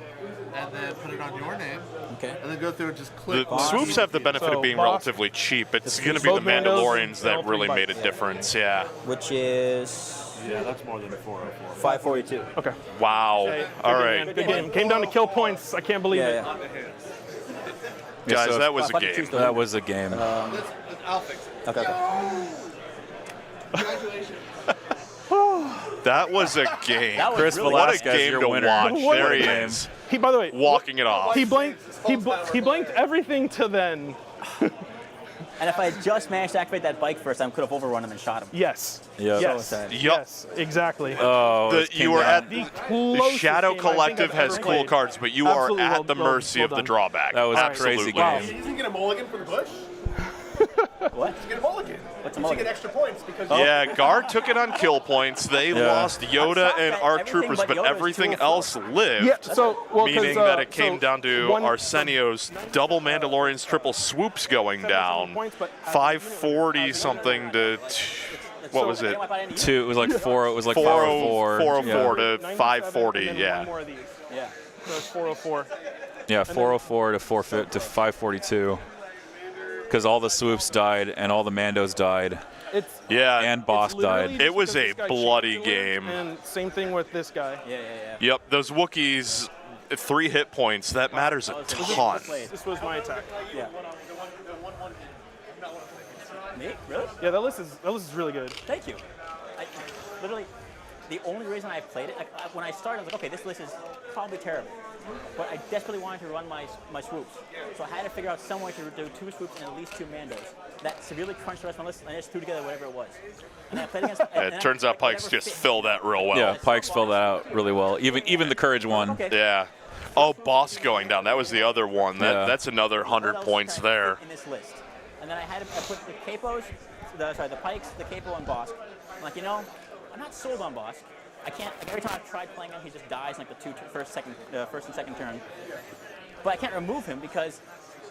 And then put it on your name. Okay. And then go through and just click. The swoops have the benefit of being relatively cheap. It's going to be the Mandalorians that really made a difference. Yeah. Which is. Yeah, that's more than 404. 542. Okay. Wow. Okay. All right. Good game. Came down to kill points. I can't believe it. Guys, that was a game. That was a game. I'll fix it. Okay. Congratulations. That was a game. Chris What a Velasquez, game your to winner. watch. What There a he game. is. By the way, walking it off. He blanked everything to then. And if I had just managed to activate that bike first, I could have overrun him and shot him. Yes. Yep. Yes. Yes, exactly. Oh, you were at the the Shadow closest game I Collective think I've has ever cool played. cards, but you Absolutely are at the mercy of the done. drawback. That was a Absolutely. crazy game. Did you get a mulligan for the push? What? Did you get a mulligan? What's a Did you mulligan? get extra points because Yeah, Guard took it on kill points. They lost Yoda and ARC everything troopers, but but Yoda is everything 204. else lived. Yeah. So Meaning that it came down to Arsenio's double Mandalorians, triple swoops going down. 540 something to what was it? 2. It was like 4. It was like 404 404. to 540. Yeah. Yeah. Yeah. No, it's 404. Yeah, 404 to 542. Because all the swoops died and all the Mandos died. Yeah. And Boss died. It was a bloody game. And same thing with this guy. Yeah. Yep, those Wookiees, 3 hit points, that matters a ton. This was my attack. Yeah. Me? Really? Yeah, that list is really good. Thank you. Literally, the only reason I played it, when I started, I was like, okay, this list is probably terrible. But I desperately wanted to run my swoops. So I had to figure out some way to do 2 swoops and at least 2 Mandos. That severely crunched the rest of my list, and I just threw together whatever it was. And I played against. It turns out Pikes just fill that real well. Yeah, Pikes filled that out really well. Even the Courage one. Okay. Yeah. Oh, Boss going down. That was the other one. That's another 100 points there. In this list. And then I put the capos, the Pikes, the capo, and Bosk. I'm like, I'm not sold on Bosk. I can't. Like, every time I've tried playing him, he just dies in like the first and second turn. But I can't remove him because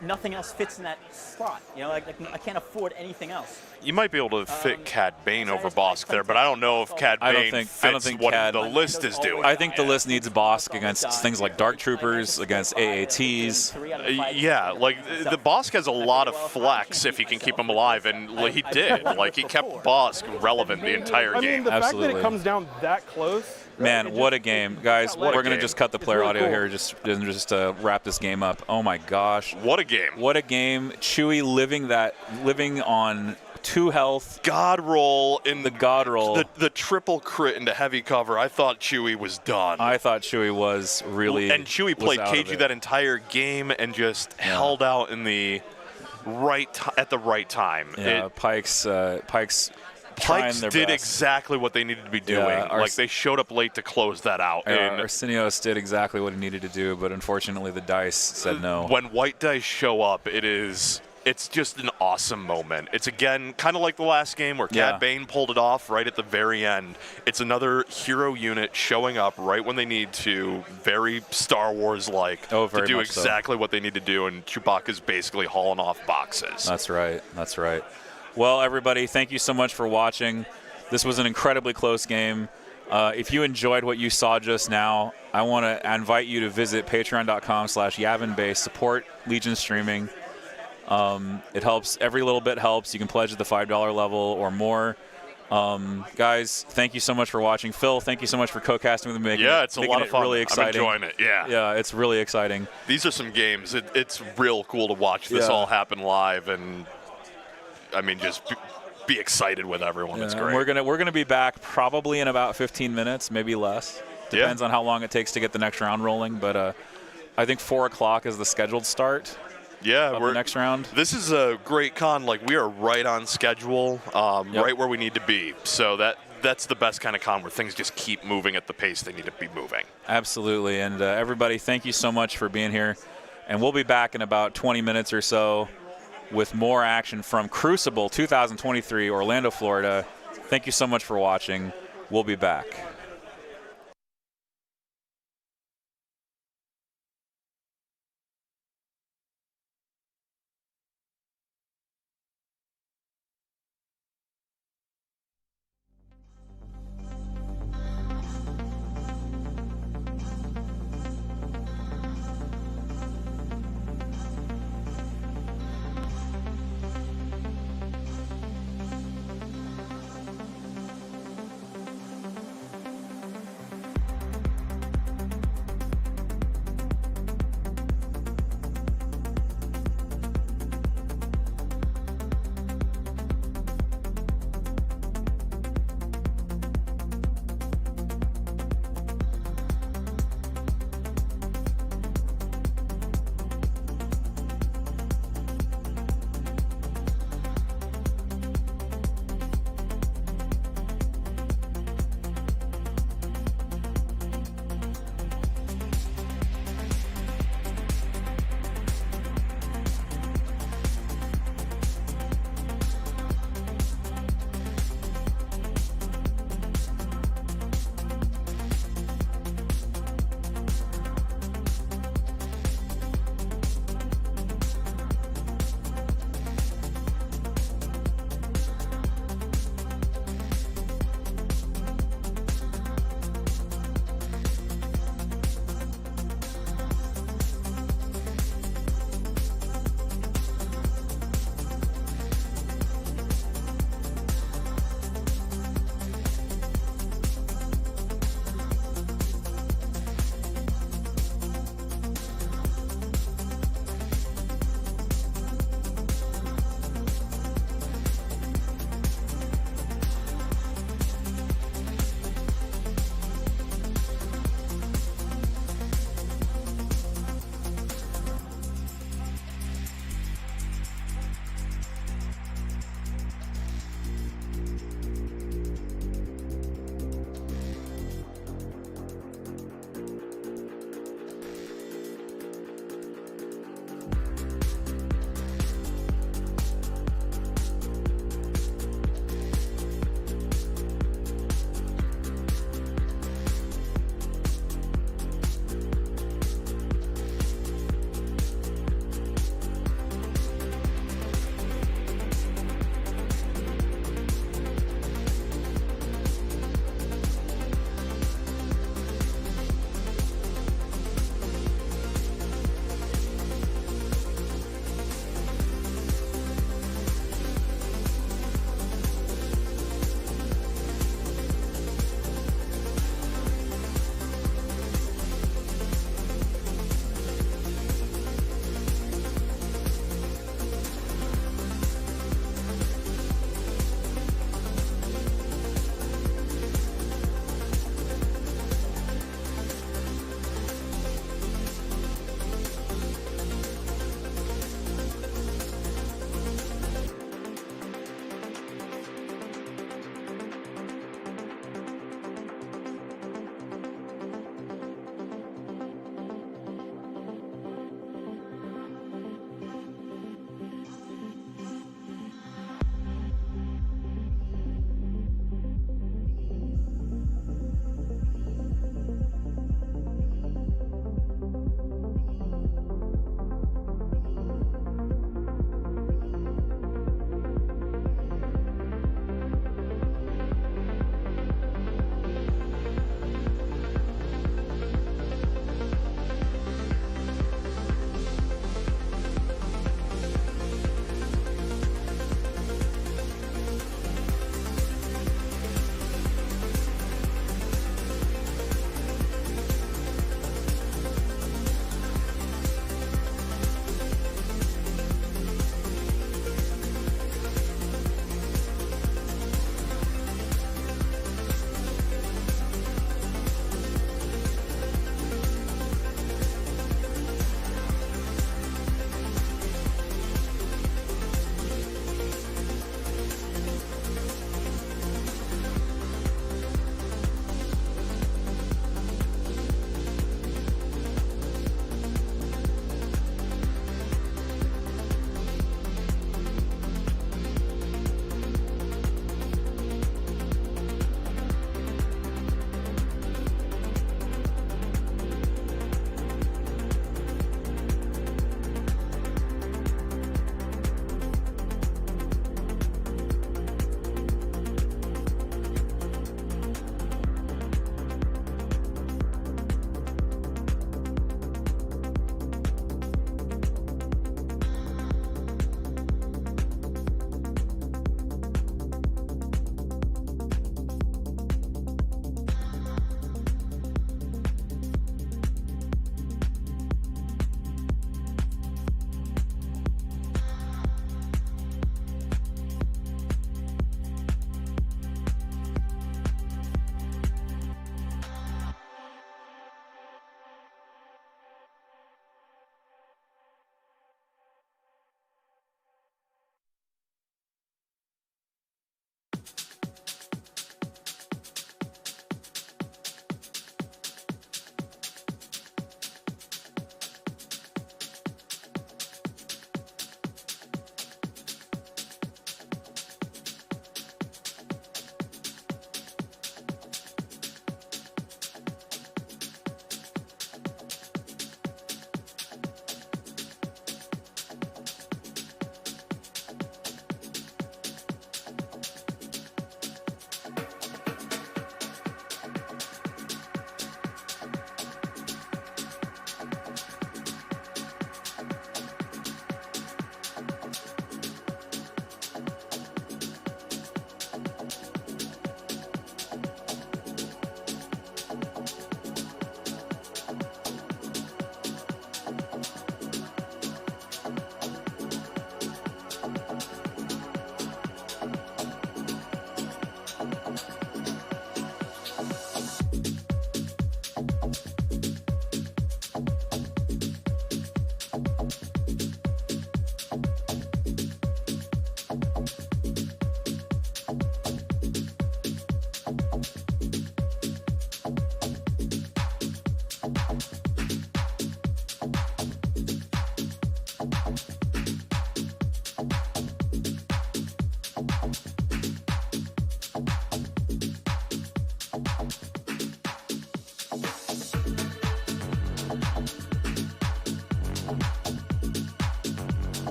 nothing else fits in that slot. You know, like I can't afford anything else. You might be able to fit Cad Bane over Bosk there, but I don't know if Cad Bane fits what the list is doing. I think the list needs Bosk against things like Dark Troopers, against AATs. Yeah, like the Bosk has a lot of flex if he can keep him alive, and he did. Like he kept Bosk relevant the entire I game. mean, the fact that it comes down that close. Man, what a game. Guys, we're going to just cut the player audio here just wrap this game up. Oh, my gosh. What a game. What a game. Chewie living on 2 health. God roll in the God roll. The triple crit into heavy cover. I thought Chewie was done. I thought Chewie was really. And Chewie played KG that entire game and just held out in the at the right time. Yeah, Pikes did exactly what they needed to be doing. Like they showed up late to close that out. And Arsenios did exactly what he needed to do, but unfortunately the dice said no. When white dice show up, it's just an awesome moment. It's again kind of like the last game where Cad Bane pulled it off right at the very end. It's another hero unit showing up right when they need to, very Star Wars-like, to do exactly what they need to do, and Chewbacca's basically hauling off boxes. That's right. That's right. Well, everybody, thank you so much for watching. This was an incredibly close game. If you enjoyed what you saw just now, I want to invite you to visit patreon.com/YavinBase, support Legion Streaming. It helps. Every little bit helps. You can pledge at the $5 level or more. Guys, thank you so much for watching. Phil, thank you so much for co-casting with me. It's a lot of fun. Really exciting. I'm enjoying it. Yeah, it's really exciting. These are some games. It's real cool to watch this all happen live, and I mean, just be excited with everyone. It's great. We're gonna be back probably in about 15 minutes, maybe less. Depends on how long it takes to get the next round rolling. But I think 4 o'clock is the scheduled start. Yeah, the next round. This is a great con. Like we are right on schedule, right where we need to be. So that's the best kind of con where things just keep moving at the pace they need to be moving. Absolutely, and everybody, thank you so much for being here. And we'll be back in about 20 minutes or so with more action from Crucible 2023, Orlando, Florida. Thank you so much for watching. We'll be back.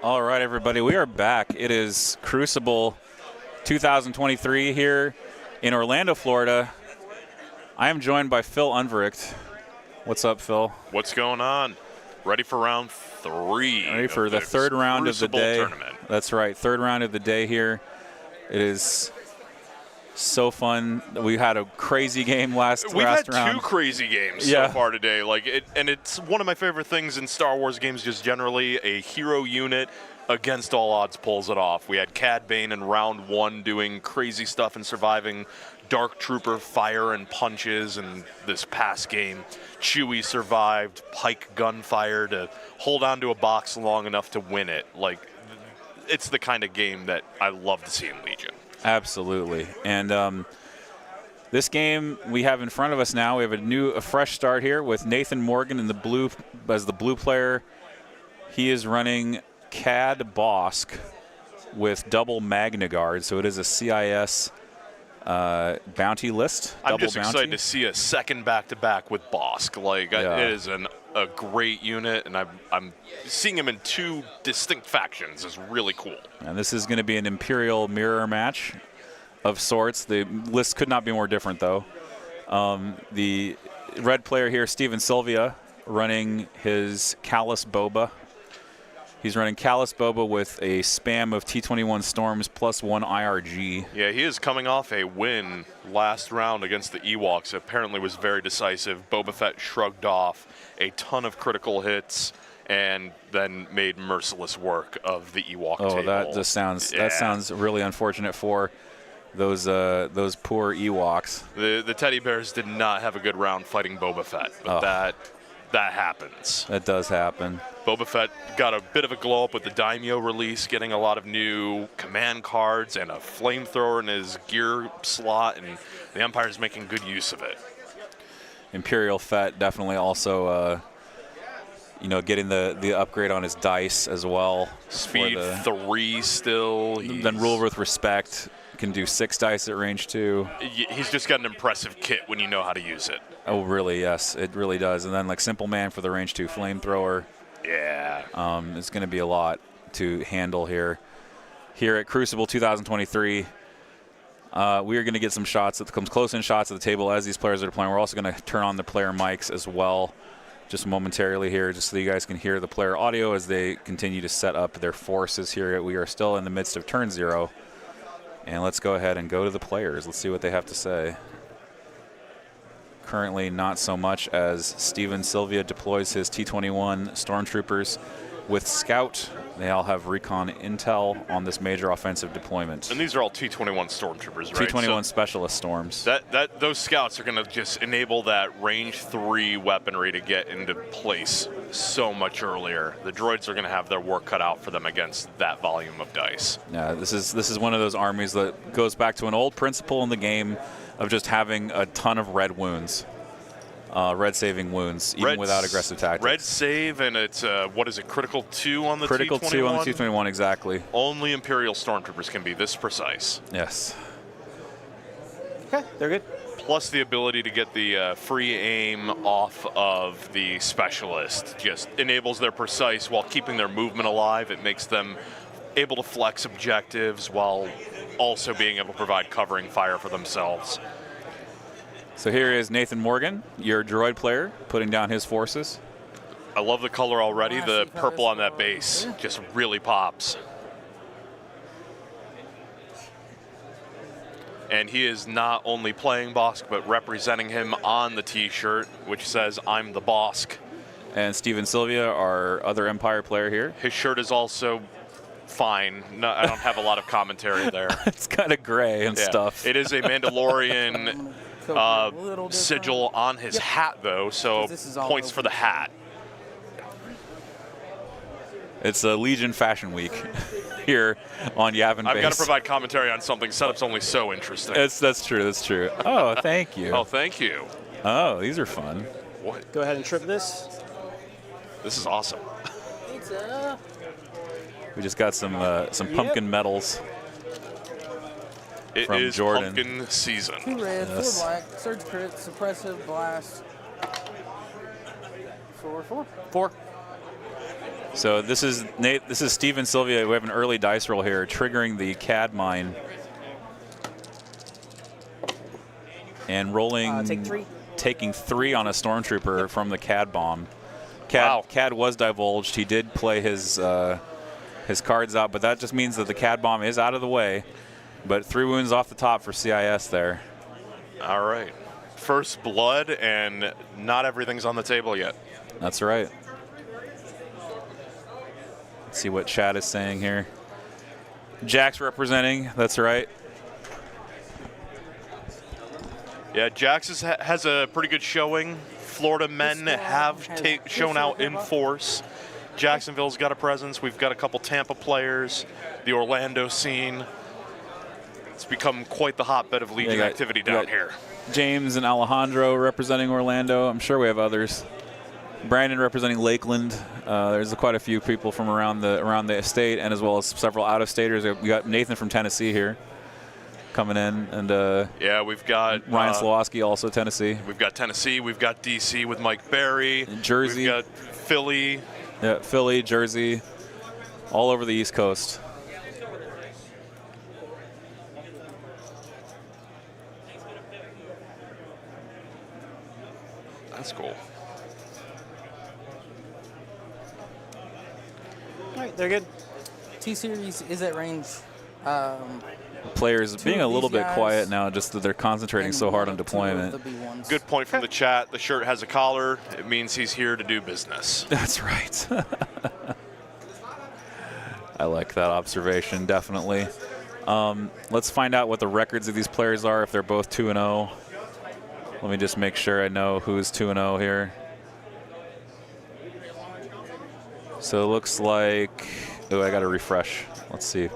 All right, everybody, we are back. It is Crucible 2023 here in Orlando, Florida. I am joined by Phil Unverricht. What's up, Phil? What's going on? Ready for round 3. Ready for the third round of the day. Tournament. That's right, third round of the day here. It is so fun. We had a crazy game last round. We've had 2 crazy games so far today. And it's one of my favorite things in Star Wars games just generally. A hero unit against all odds pulls it off. We had Cad Bane in round 1 doing crazy stuff and surviving Dark Trooper fire and punches, and this past game Chewie survived Pike gunfire to hold on to a box long enough to win it. It's the kind of game that I love to see in Legion. Absolutely. And this game we have in front of us now, we have a fresh start here with Nathan Morgan in the blue as the blue player. He is running Cad Bosk with double Magna Guard, so it is a CIS bounty list. I'm just excited to see a second back-to-back with Bosk. It is a great unit, and I'm seeing him in 2 distinct factions is really cool. And this is going to be an Imperial mirror match of sorts. The list could not be more different, though. The red player here, Steven Sylvia, running his Callus Boba. He's running Callus Boba with a spam of T-21 Storms plus 1 IRG. Yeah, he is coming off a win last round against the Ewoks. Apparently was very decisive. Boba Fett shrugged off a ton of critical hits and then made merciless work of the Ewok table. Oh, that just sounds really unfortunate for those poor Ewoks. The teddy bears did not have a good round fighting Boba Fett, but that happens. That does happen. Boba Fett got a bit of a glow up with the Daimyo release, getting a lot of new command cards and a flamethrower in his gear slot, and the Empire's making good use of it. Imperial Fett definitely also, you know, getting the upgrade on his dice as well. Speed 3 still. Then Rule with Respect. Can do 6 dice at range 2. He's just got an impressive kit when you know how to use it. Oh, really? Yes, it really does. And then like Simple Man for the range 2 flamethrower. Yeah. It's going to be a lot to handle here. Here at Crucible 2023, we are going to get some shots that comes close in shots at the table as these players are playing. We're also going to turn on the player mics as well, just momentarily here, just so you guys can hear the player audio as they continue to set up their forces here. We are still in the midst of turn 0. And let's go ahead and go to the players. Let's see what they have to say. Currently not so much as Steven Sylvia deploys his T-21 Stormtroopers with Scout. They all have recon intel on this major offensive deployment. And these are all T-21 Stormtroopers, right? T-21 Specialist Storms. Those scouts are going to just enable that range 3 weaponry to get into place so much earlier. The droids are going to have their work cut out for them against that volume of dice. Yeah, this is one of those armies that goes back to an old principle in the game of just having a ton of red wounds. Red saving wounds, even without aggressive tactics. Red save, and it's, what is it, critical 2 on the critical T-21? 2 on the T-21, exactly. Only Imperial Stormtroopers can be this precise. Yes. Okay, they're good. Plus the ability to get the free aim off of the Specialist just enables their precise while keeping their movement alive. It makes them able to flex objectives while also being able to provide covering fire for themselves. So here is Nathan Morgan, your droid player, putting down his forces. I love the color already. The purple on that base just really pops. And he is not only playing Bosk, but representing him on the T-shirt, which says, "I'm the Bosk." And Steven Sylvia, our other Empire player here. His shirt is also fine. No, I don't have a lot of there. It's kind of gray and stuff. It is a Mandalorian sigil on his hat, though, so points for the hat. It's a Legion Fashion Week here on Yavin I've Base. got to provide commentary on something. Setup's only so interesting. That's true. That's true. Oh, thank you. Oh, thank you. Oh, these are fun. What? Go ahead and trip this. This is awesome. Pizza. We just got some pumpkin medals. It from is Jordan. pumpkin season. 2 red, 4 black, surge crit, suppressive, blast. 4. So this is Nate. This is Steven Sylvia. We have an early dice roll here, triggering the CAD mine and rolling. Take 3. Taking 3 on a Stormtrooper from the CAD bomb. CAD was divulged. He did play his cards out, but that just means that the CAD bomb is out of the way. But 3 wounds off the top for CIS there. All right. First blood, and not everything's on the table yet. That's right. Let's see what Chad is saying here. Jack's representing. That's right. Yeah, Jax has a pretty good showing. Florida men have shown out in force. Jacksonville's got a presence. We've got a couple Tampa players. The Orlando scene. It's become quite the hotbed of Legion activity down here. James and Alejandro representing Orlando. I'm sure we have others. Brandon representing Lakeland. There's quite a few people from around the estate, and as well as several out-of-staters. We got Nathan from Tennessee here coming in, and yeah, we've got Ryan Slowoski, also Tennessee. We've got Tennessee. We've got DC with Mike Berry. Jersey. We've got Philly. Yeah, Philly, Jersey, all over the East Coast. That's cool. All right, they're good. T-Series is at range. Players being a little bit guys, quiet now, just that they're concentrating so hard on deployment. Good point from the chat. The shirt has a collar. It means he's here to do business. That's right. I like that observation, definitely. Let's find out what the records of these players are, if they're both 2-0. Let me just make sure I know who's 2-0 here. So it looks like, oh, I got to refresh. Let's see.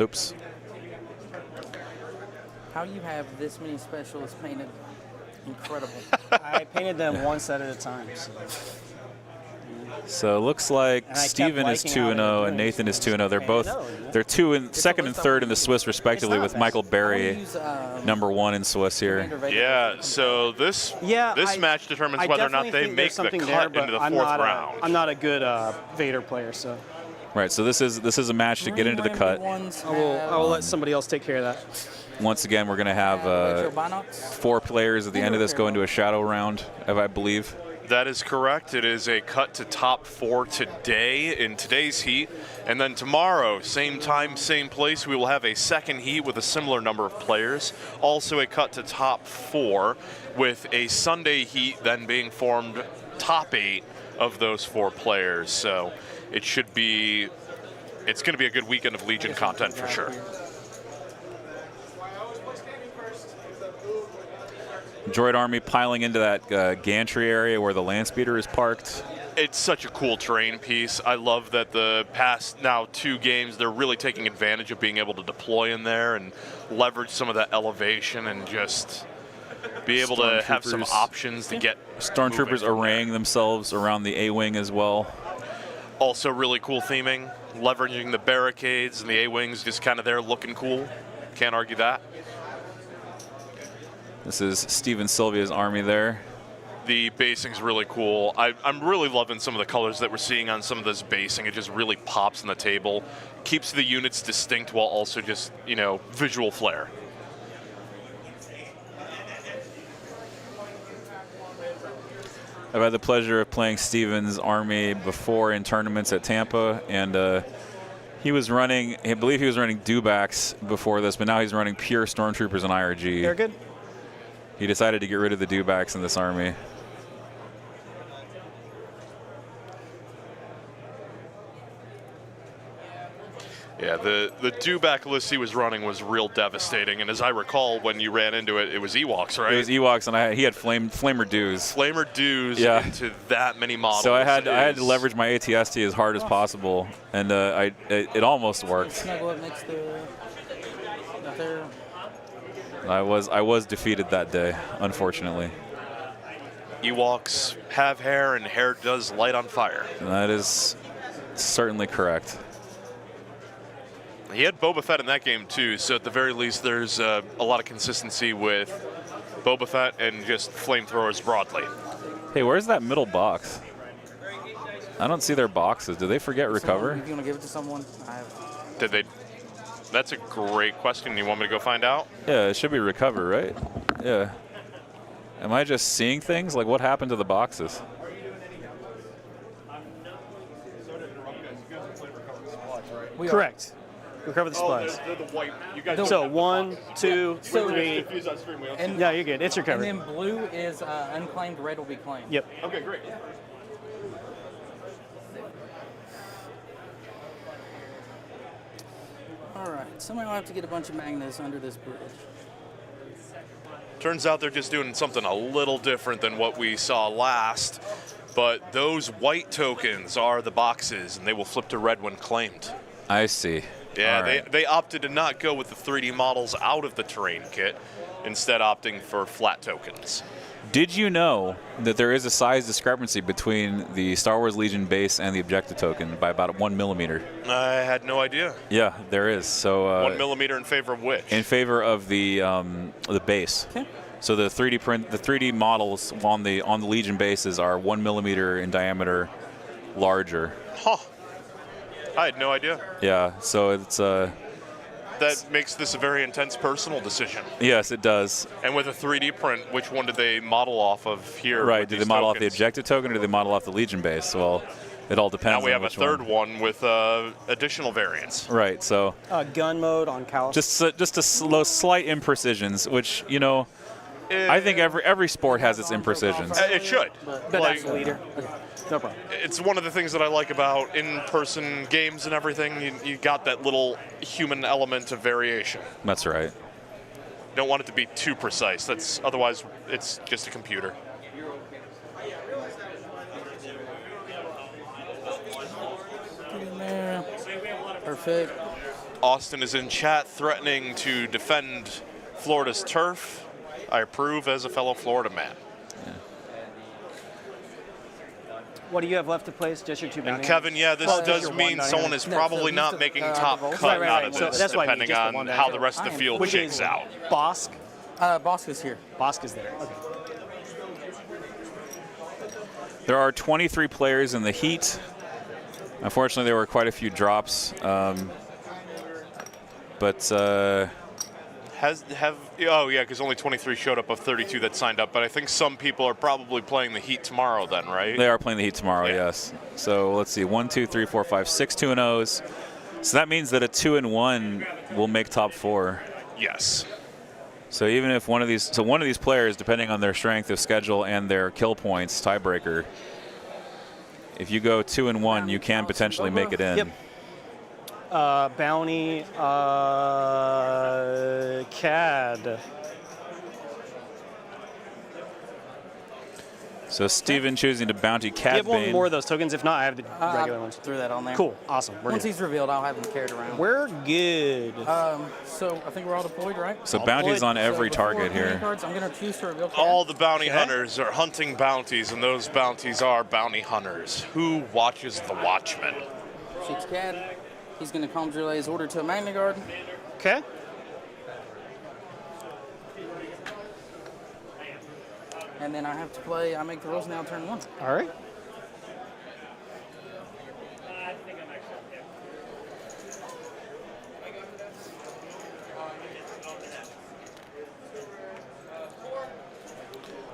Oops. How do you have this many specialists painted? incredible. I painted them once at a time. So it looks like And I kept Steven is liking how they 2-0 were and doing Nathan is 2-0. They're I both know, they're second and third in the Swiss respectively, with Michael Berry number 1 in Swiss here. Yeah, so this match determines whether or not they make the cut into the fourth round. I'm not a good Vader player, so. Right, so this is a match to get into the cut. I will let somebody else take care of that. Once again, we're going to have 4 players at the end of this go into a shadow round, I believe. That is correct. It is a cut to top 4 today in today's heat. And then tomorrow, same time, same place, we will have a second heat with a similar number of players. Also a cut to top 4 with a Sunday heat then being formed top 8 of those 4 players. So it's going to be a good weekend of Legion content for sure. Droid Army piling into that gantry area where the land speeder is parked. It's such a cool terrain piece. I love that the past now 2 games, they're really taking advantage of being able to deploy in there and leverage some of that elevation and just be able to have some options to get Stormtroopers arraying themselves around the A-Wing as well. Also really cool theming, leveraging the barricades and the A-Wings just kind of there looking cool. Can't argue that. This is Steven Sylvia's army there. The basing's really cool. I'm really loving some of the colors that we're seeing on some of this basing. It just really pops on the table, keeps the units distinct while also just, visual flair. I've had the pleasure of playing Steven's army before in tournaments at Tampa, and he was running, I believe he was running dewbacks before this, but now he's running pure Stormtroopers and IRG. They're good. He decided to get rid of the dewbacks in this army. Yeah, the dewback list he was running was real devastating, and as I recall, when you ran into it, it was Ewoks, right? It was Ewoks, and he had flamer dews. Flamer dews into that many models. So I had to leverage my ATST as hard as possible, and it almost worked. Snuggle up next to there. I was defeated that day, unfortunately. Ewoks have hair, and hair does light on fire. That is certainly correct. He had Boba Fett in that game too, so at the very least there's a lot of consistency with Boba Fett and just flamethrowers broadly. Hey, where's that middle box? I don't see their boxes. Did they forget recover? If you want to give it to someone, Did they? That's a great question. You want me to go find out? Yeah, it should be recover, right? Yeah. Am I just seeing things? Like, what happened to the boxes? Correct. Recover the supplies. The white. You guys So 1, 2, 3. And, Yeah, you're good. It's recovered. And then blue is unclaimed, red will be claimed. Yep. Okay, great. All right, somebody will have to get a bunch of magnets under this bridge. Turns out they're just doing something a little different than what we saw last, but those white tokens are the boxes, and they will flip to red when claimed. I see. Yeah, Right. they opted to not go with the 3D models out of the terrain kit, instead opting for flat tokens. Did you know that there is a size discrepancy between the Star Wars Legion base and the objective token by about 1 millimeter? I had no idea. Yeah, there is. So 1 millimeter in favor of which? in favor of the base. Okay. So the 3D models on the Legion bases are 1 millimeter in diameter larger. Huh. I had no idea. Yeah. So it's That makes this a very intense personal decision. yes, it does. And with a 3D print, which one did they model off of here? Right. with Do they these model off the tokens? objective token or do they model off the Legion base? Well, it all depends. Now we on have a which third one with additional variants. Right. So Gun mode on Cal. just those slight imprecisions, which I think every sport has its imprecisions. It should. But Like, that's the leader. Okay. No problem. it's one of the things that I like about in-person games and everything. You got that little human element of variation. That's right. Don't want it to be too precise. Otherwise it's just a computer. Get in there. Perfect. Austin is in chat threatening to defend Florida's turf. I approve as a fellow Florida man. What do you have left to place? Just your 2 And bounty? Kevin, yeah, this does mean someone is probably not making top cut out of this, that's what I mean, depending just the on one how bounty. the rest of the field Which shakes is out. Bosk? Bosk is here. Bosk is there. Okay. There are 23 players in the heat. Unfortunately, there were quite a few drops. Oh yeah, because only 23 showed up of 32 that signed up. But I think some people are probably playing the Heat tomorrow. Then, right? They are playing the Heat tomorrow. Yes. So let's see, 1, 2, 3, 4, 5, 6 2-0s. So that means that a 2-1 will make top 4. Yes. So even if one of these players, depending on their strength of schedule and their kill points, tiebreaker, if you go 2-1, you can potentially make it in. Yep. Bounty, CAD. So Steven choosing to bounty Do you have one Cad more of those tokens? If not, I have the regular ones. Threw that on there. Cool. Awesome. We're Once good. he's revealed, I'll have him carried around. We're good. So I think we're all deployed, right? So bounties on every before target command here. Cards, I'm going to choose to reveal Cad. All the bounty hunters are hunting bounties, and those bounties are bounty hunters. Who watches the Watchmen? Shoots Cad. He's going to calm relay his order to a Magna Guard. Okay. And then I have to play, I make the rules now, turn 1. All right.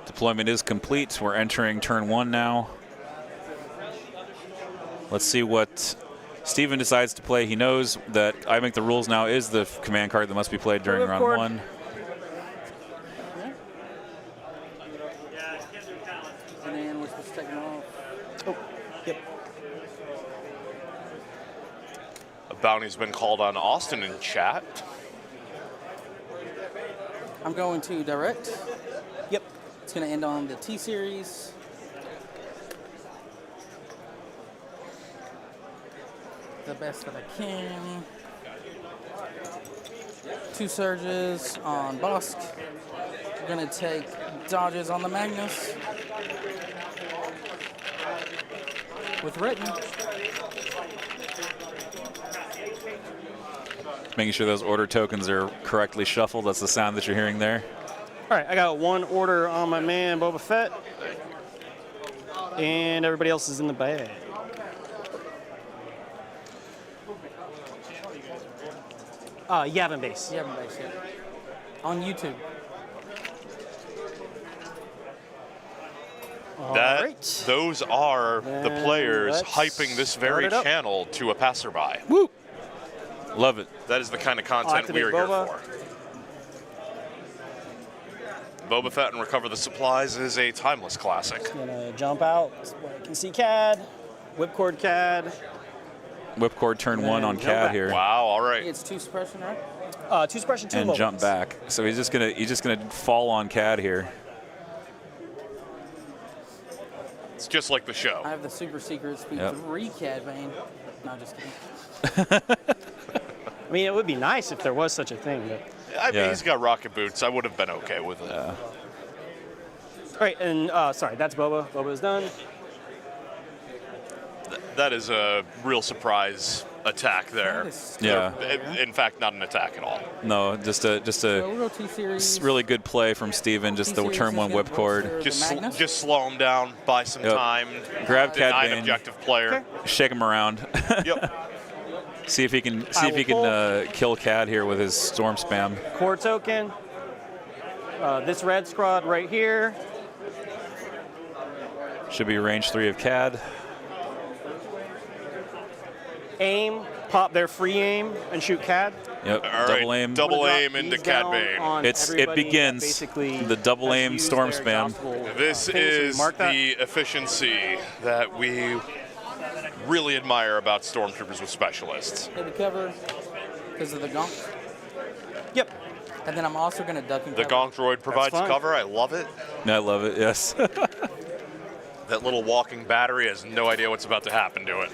Deployment is complete. We're entering turn 1 now. Let's see what Steven decides to play. He knows that I Make the Rules now is the command card that must be played during round 1. And then we're supposed to take him off. Oh, yep. A bounty's been called on Austin in chat. I'm going to direct. Yep. It's going to end on the T series. The best that I can. 2 surges on Bosk. We're going to take dodges on the Magnus. With written. Making sure those order tokens are correctly shuffled. That's the sound that you're hearing there. All right, I got 1 order on my man Boba Fett, and everybody else is in the bag. Yavin base. Yavin base, yeah. On YouTube. Those are the players let's hyping this very start it up. channel to a passerby. Woo! Love it. That is the kind of content we are here for. Boba Fett and Recover the Supplies is a timeless classic. Gonna jump out where I can see CAD, whipcord CAD. Whipcord turn 1 on jump Cad back. here. Wow, all right. It's 2 suppression, right? 2 suppression, 2 And mobiles. jump back. So he's just gonna fall on Cad here. It's just like the show. I have the super secret speed Yep. 3 Cad Bane. No, just kidding. I mean, it would be nice if there was such a thing. But. I mean, he's got rocket boots. I would have been okay with it. All right, and sorry, that's Boba. Boba is done. That is a real surprise attack there. Yeah. In fact, not an attack at all. No, just a we'll go T-Series. really good play from Steven. Just the T-Series turn is 1 gonna whipcord. Just slow him down, buy some time. Grab Cad Deny an Bane. objective player. Shake him around. Yep. See if he can I will kill Cad here with his storm spam. Core token. This red squad right here. Should be range 3 of Cad. Aim, pop their free aim, and shoot CAD. Yep. All double right, aim. double aim into Ease Cad down Bane. on It everybody that begins basically the double has aim used storm their spam. exhaustible This thing, so you is mark that. the efficiency that we really admire about stormtroopers with specialists. Hit the cover because of the gonk. Yep. And then I'm also going to duck and The cover. Gonk droid provides fine. cover. I love it. I love it. Yes. That little walking battery has no idea what's about to happen to it.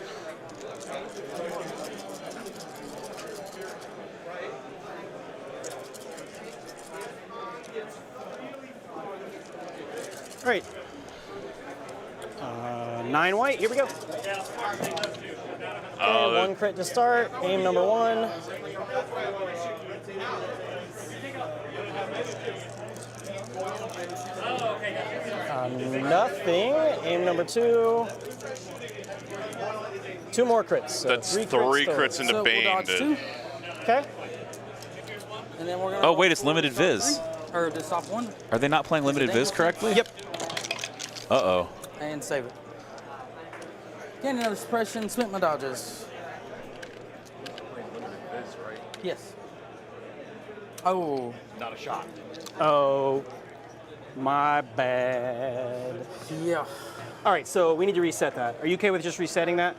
All right. 9 white. Here we go. Okay, 1 crit to start. Aim number 1. Nothing. Aim number 2. 2 more crits. So That's 3 crits into So we'll Bane. dodge 2. Okay. And then we're gonna Oh, wait, it's limited viz. Or the stop 1. Are they not playing limited viz correctly? Yep. Uh-oh. And save it. Gain another suppression, spent my dodges. Yes. Oh. Not a shot. Oh, my bad. Yeah. All right, so we need to reset that. Are you okay with just resetting that?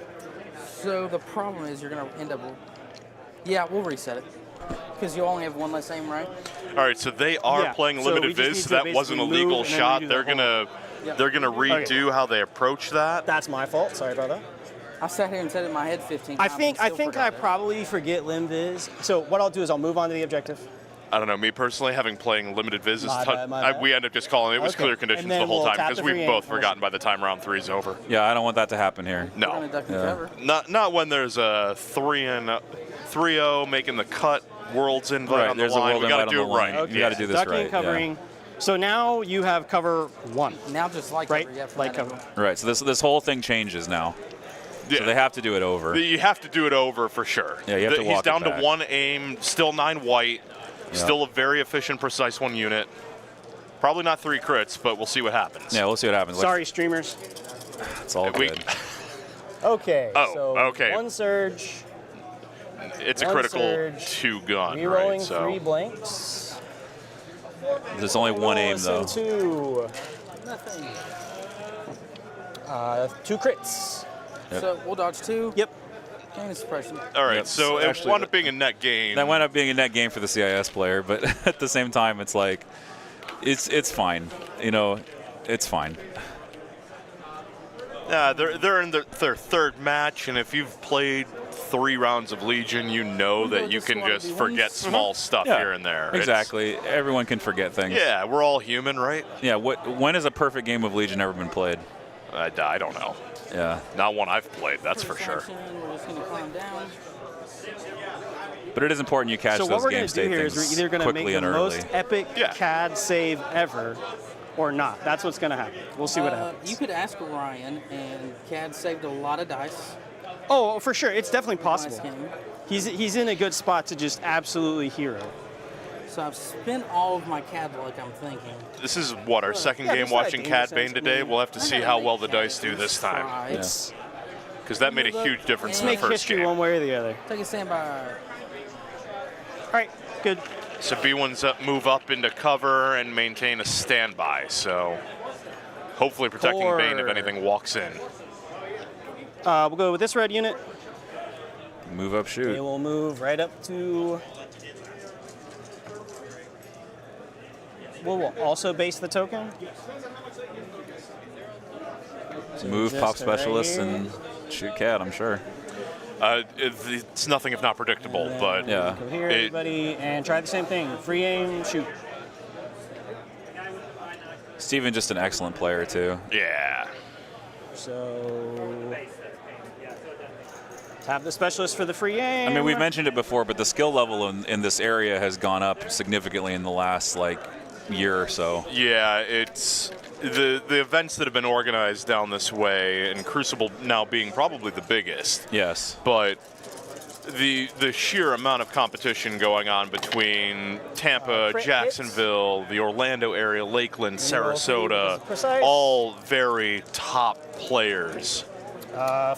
So the problem is you're going to end up... Yeah, we'll reset it. Because you only have 1 less aim, right? All right, so they are Yeah, playing so limited we just viz, need so to that wasn't a basically legal move and then shot. redo the They're gonna Yep. they're gonna redo how they approach that. That's my fault. Sorry about that. I sat here and said it in my head 15 I times. think and I still think forgot I it. probably forget lim viz. So what I'll do is I'll move on to the objective. I don't know. Me personally, having playing limited viz, My bad, my bad. we end up just calling it was Okay. clear And conditions then the whole we'll time tap because the we've free both aim. forgotten by the time round 3's over. Yeah, I don't want that to happen here. We're No, gonna duck and Yeah. cover. not when there's a 3-0 making the cut. World's invite Right, on the there's a line. world We got to invite do on it the line. right. You got to do this Ducking, right. covering. So now you have cover 1. Now just like Right, cover, yeah, for like that cover. angle. Yeah. Right, so this whole thing changes now. Yeah. So they have to do it over. You have to do it over for sure. Yeah, you have to He's walk it down to back. 1 aim, still 9 white, still a very efficient, precise 1 unit. Probably not 3 crits, but we'll see what happens. Yeah, we'll see what happens. Sorry, streamers. It's all We- good. Okay. Oh, so okay. 1 surge. It's a 1 critical surge, 2 gun, Rerolling right? So 3 blanks. There's only 1 aim, though. 2. Nothing. 2 crits. Yep. So we'll dodge 2. Yep. Gain a suppression. all right, Yep. so it Actually, wound up being a net gain. That wound up being a net game for the CIS player, but at the same time, it's like, it's fine. You know, it's fine. Yeah, they're in their 3rd match, and if you've played 3 rounds of Legion, you know that you can just forget small stuff Yeah, here and there. It's- Exactly. Everyone can forget things. yeah, we're all human, right? Yeah. When has a perfect game of Legion ever been played? I don't know. Yeah. Not one I've played, that's for sure. Action, we're just going to climb down. But it is important you catch So what those we're game going to do state here is things we're either going to quickly make the and early. most epic Yeah. CAD save ever or not. That's what's going to happen. We'll see what happens. You could ask Ryan, and CAD saved a lot of dice. Oh, for sure. It's definitely last possible. game. He's in a good spot to just absolutely hero. So I've spent all of my CAD luck, I'm thinking. This is what, our second Yeah, game there's not a watching danger Cad sense. Bane today. We'll have to see how well the dice do this time. It's Because that made a huge difference in the make first history game. one way or the other. Take a standby. All right, good. So B1's move up into cover and maintain a standby. So hopefully protecting Bane if anything walks in. We'll go with this red unit. Move up, shoot. They will move right up to. We'll also base the token. Move just pop right specialists here. and shoot Cat, I'm sure. It's nothing if not predictable, but Yeah. Go here, everybody, and try the same thing. Free aim, shoot. Steven just an excellent player, too. yeah. So tap the specialist for the free aim. I mean, we've mentioned it before, but the skill level in this area has gone up significantly in the last, year or so. Yeah, it's the events that have been organized down this way, and Crucible now being probably the biggest. Yes. But the sheer amount of competition going on between Tampa, crit Jacksonville, the Orlando area, Lakeland, Sarasota, precise. all very top players.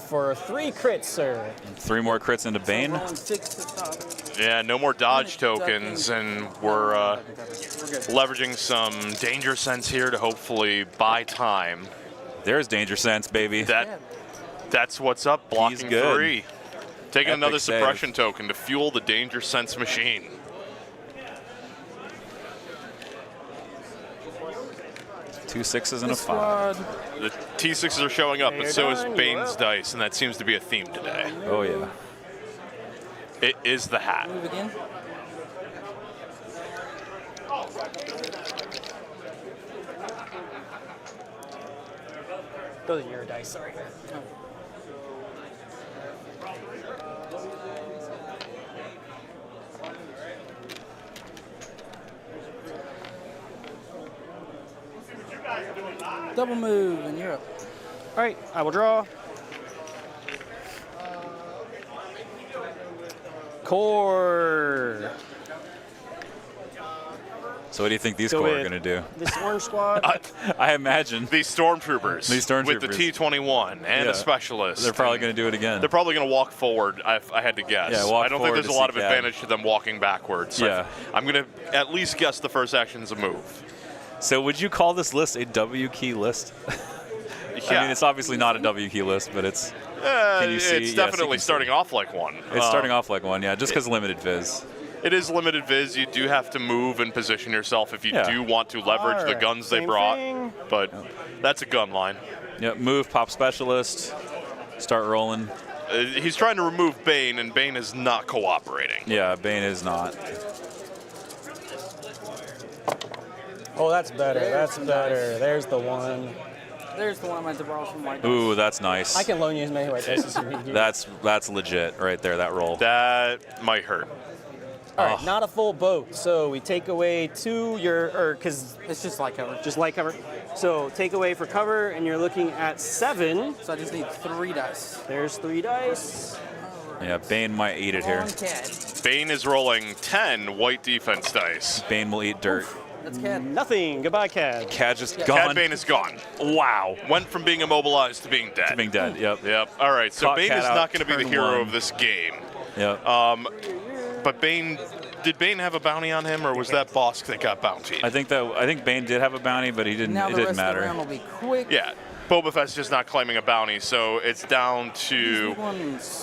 For 3 crits, sir. 3 more crits into Bane. Rolling 6 to stop. Yeah, no more dodge tokens, and we're leveraging some danger sense here to hopefully buy time. There's danger sense, baby. That's what's up, blocking good. 3. Taking Epic another save. suppression token to fuel the danger sense machine. Two 6s and a 5. The T6s are showing up, but You're so is done, you're Bane's up. dice, and that seems to be a theme today. Oh, yeah. It is the hat. Move again. Those are your dice, sorry. Double move, and you're up. All right, I will draw. Core. So what do you think these Go core are with going to do? This orange squad. I imagine. These stormtroopers. With the T-21 and a specialist. They're probably going to do it again. They're probably going to walk forward, I had to guess. Yeah, walk I don't think forward there's to a lot see of Cad. advantage to them walking backwards. Yeah. I'm going to at least guess the first action's a move. So would you call this list a W key list? Yeah. I mean, it's obviously not a W key list, but it's. Can you see? It's Yes, definitely you can see. starting off like one. It's starting off like one, yeah, just because limited viz. It is limited viz. You do have to move and position yourself if you do want to leverage the Alright, guns they same brought. thing. But that's a gun line. Yep, move, pop specialist, start rolling. He's trying to remove Bane, and Bane is not cooperating. Yeah, Bane is not. Oh, that's better. That's better. There's the one. There's the one I meant to borrow from White Dice. Ooh, that's nice. I can loan you my white dice if you need. That's legit right there, that roll. That might hurt. All right, not a full boat. So we take away 2, because it's just light cover. Just light cover. So take away for cover, and you're looking at 7. So I just need 3 dice. There's 3 dice. Yeah, Bane might eat it here. On Cad. Bane is rolling 10 white defense dice. Bane will eat dirt. That's Cad. Nothing. Goodbye, Cad. Cad just Cad gone. Bane is gone. Wow. Went from being immobilized to being dead. To being dead, yep. Yep. All right, so Caught Bane Cad is out, not going to be the turn hero one. of this game. Yep. But Bane, did Bane have a bounty on him, or was that Bosk that got bountied? I think Bane did have a bounty, but he didn't. Now It the didn't rest matter. of the round will be quick. Yeah. Boba Fett's just not claiming a bounty, so it's down to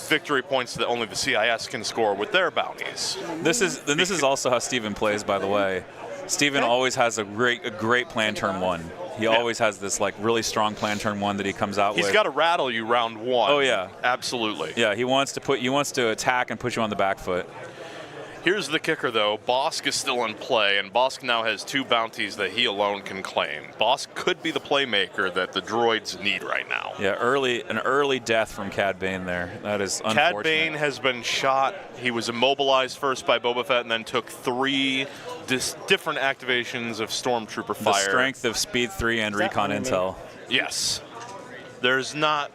victory points that only the CIS can score with their bounties. This is also how Steven plays, by the way. Steven always has a great plan turn 1. He always has this like really strong plan turn 1 that he comes out with. He's got to rattle you round 1. Oh yeah, absolutely. Yeah, he wants to attack and put you on the back foot. Here's the kicker, though. Bosk is still in play, and Bosk now has 2 bounties that he alone can claim. Bosk could be the playmaker that the droids need right now. Yeah, an early death from Cad Bane there. That is unfortunate. Cad Bane has been shot. He was immobilized first by Boba Fett and then took 3 different activations of Stormtrooper fire. The strength of Speed 3 and Recon Intel. Yes. There's not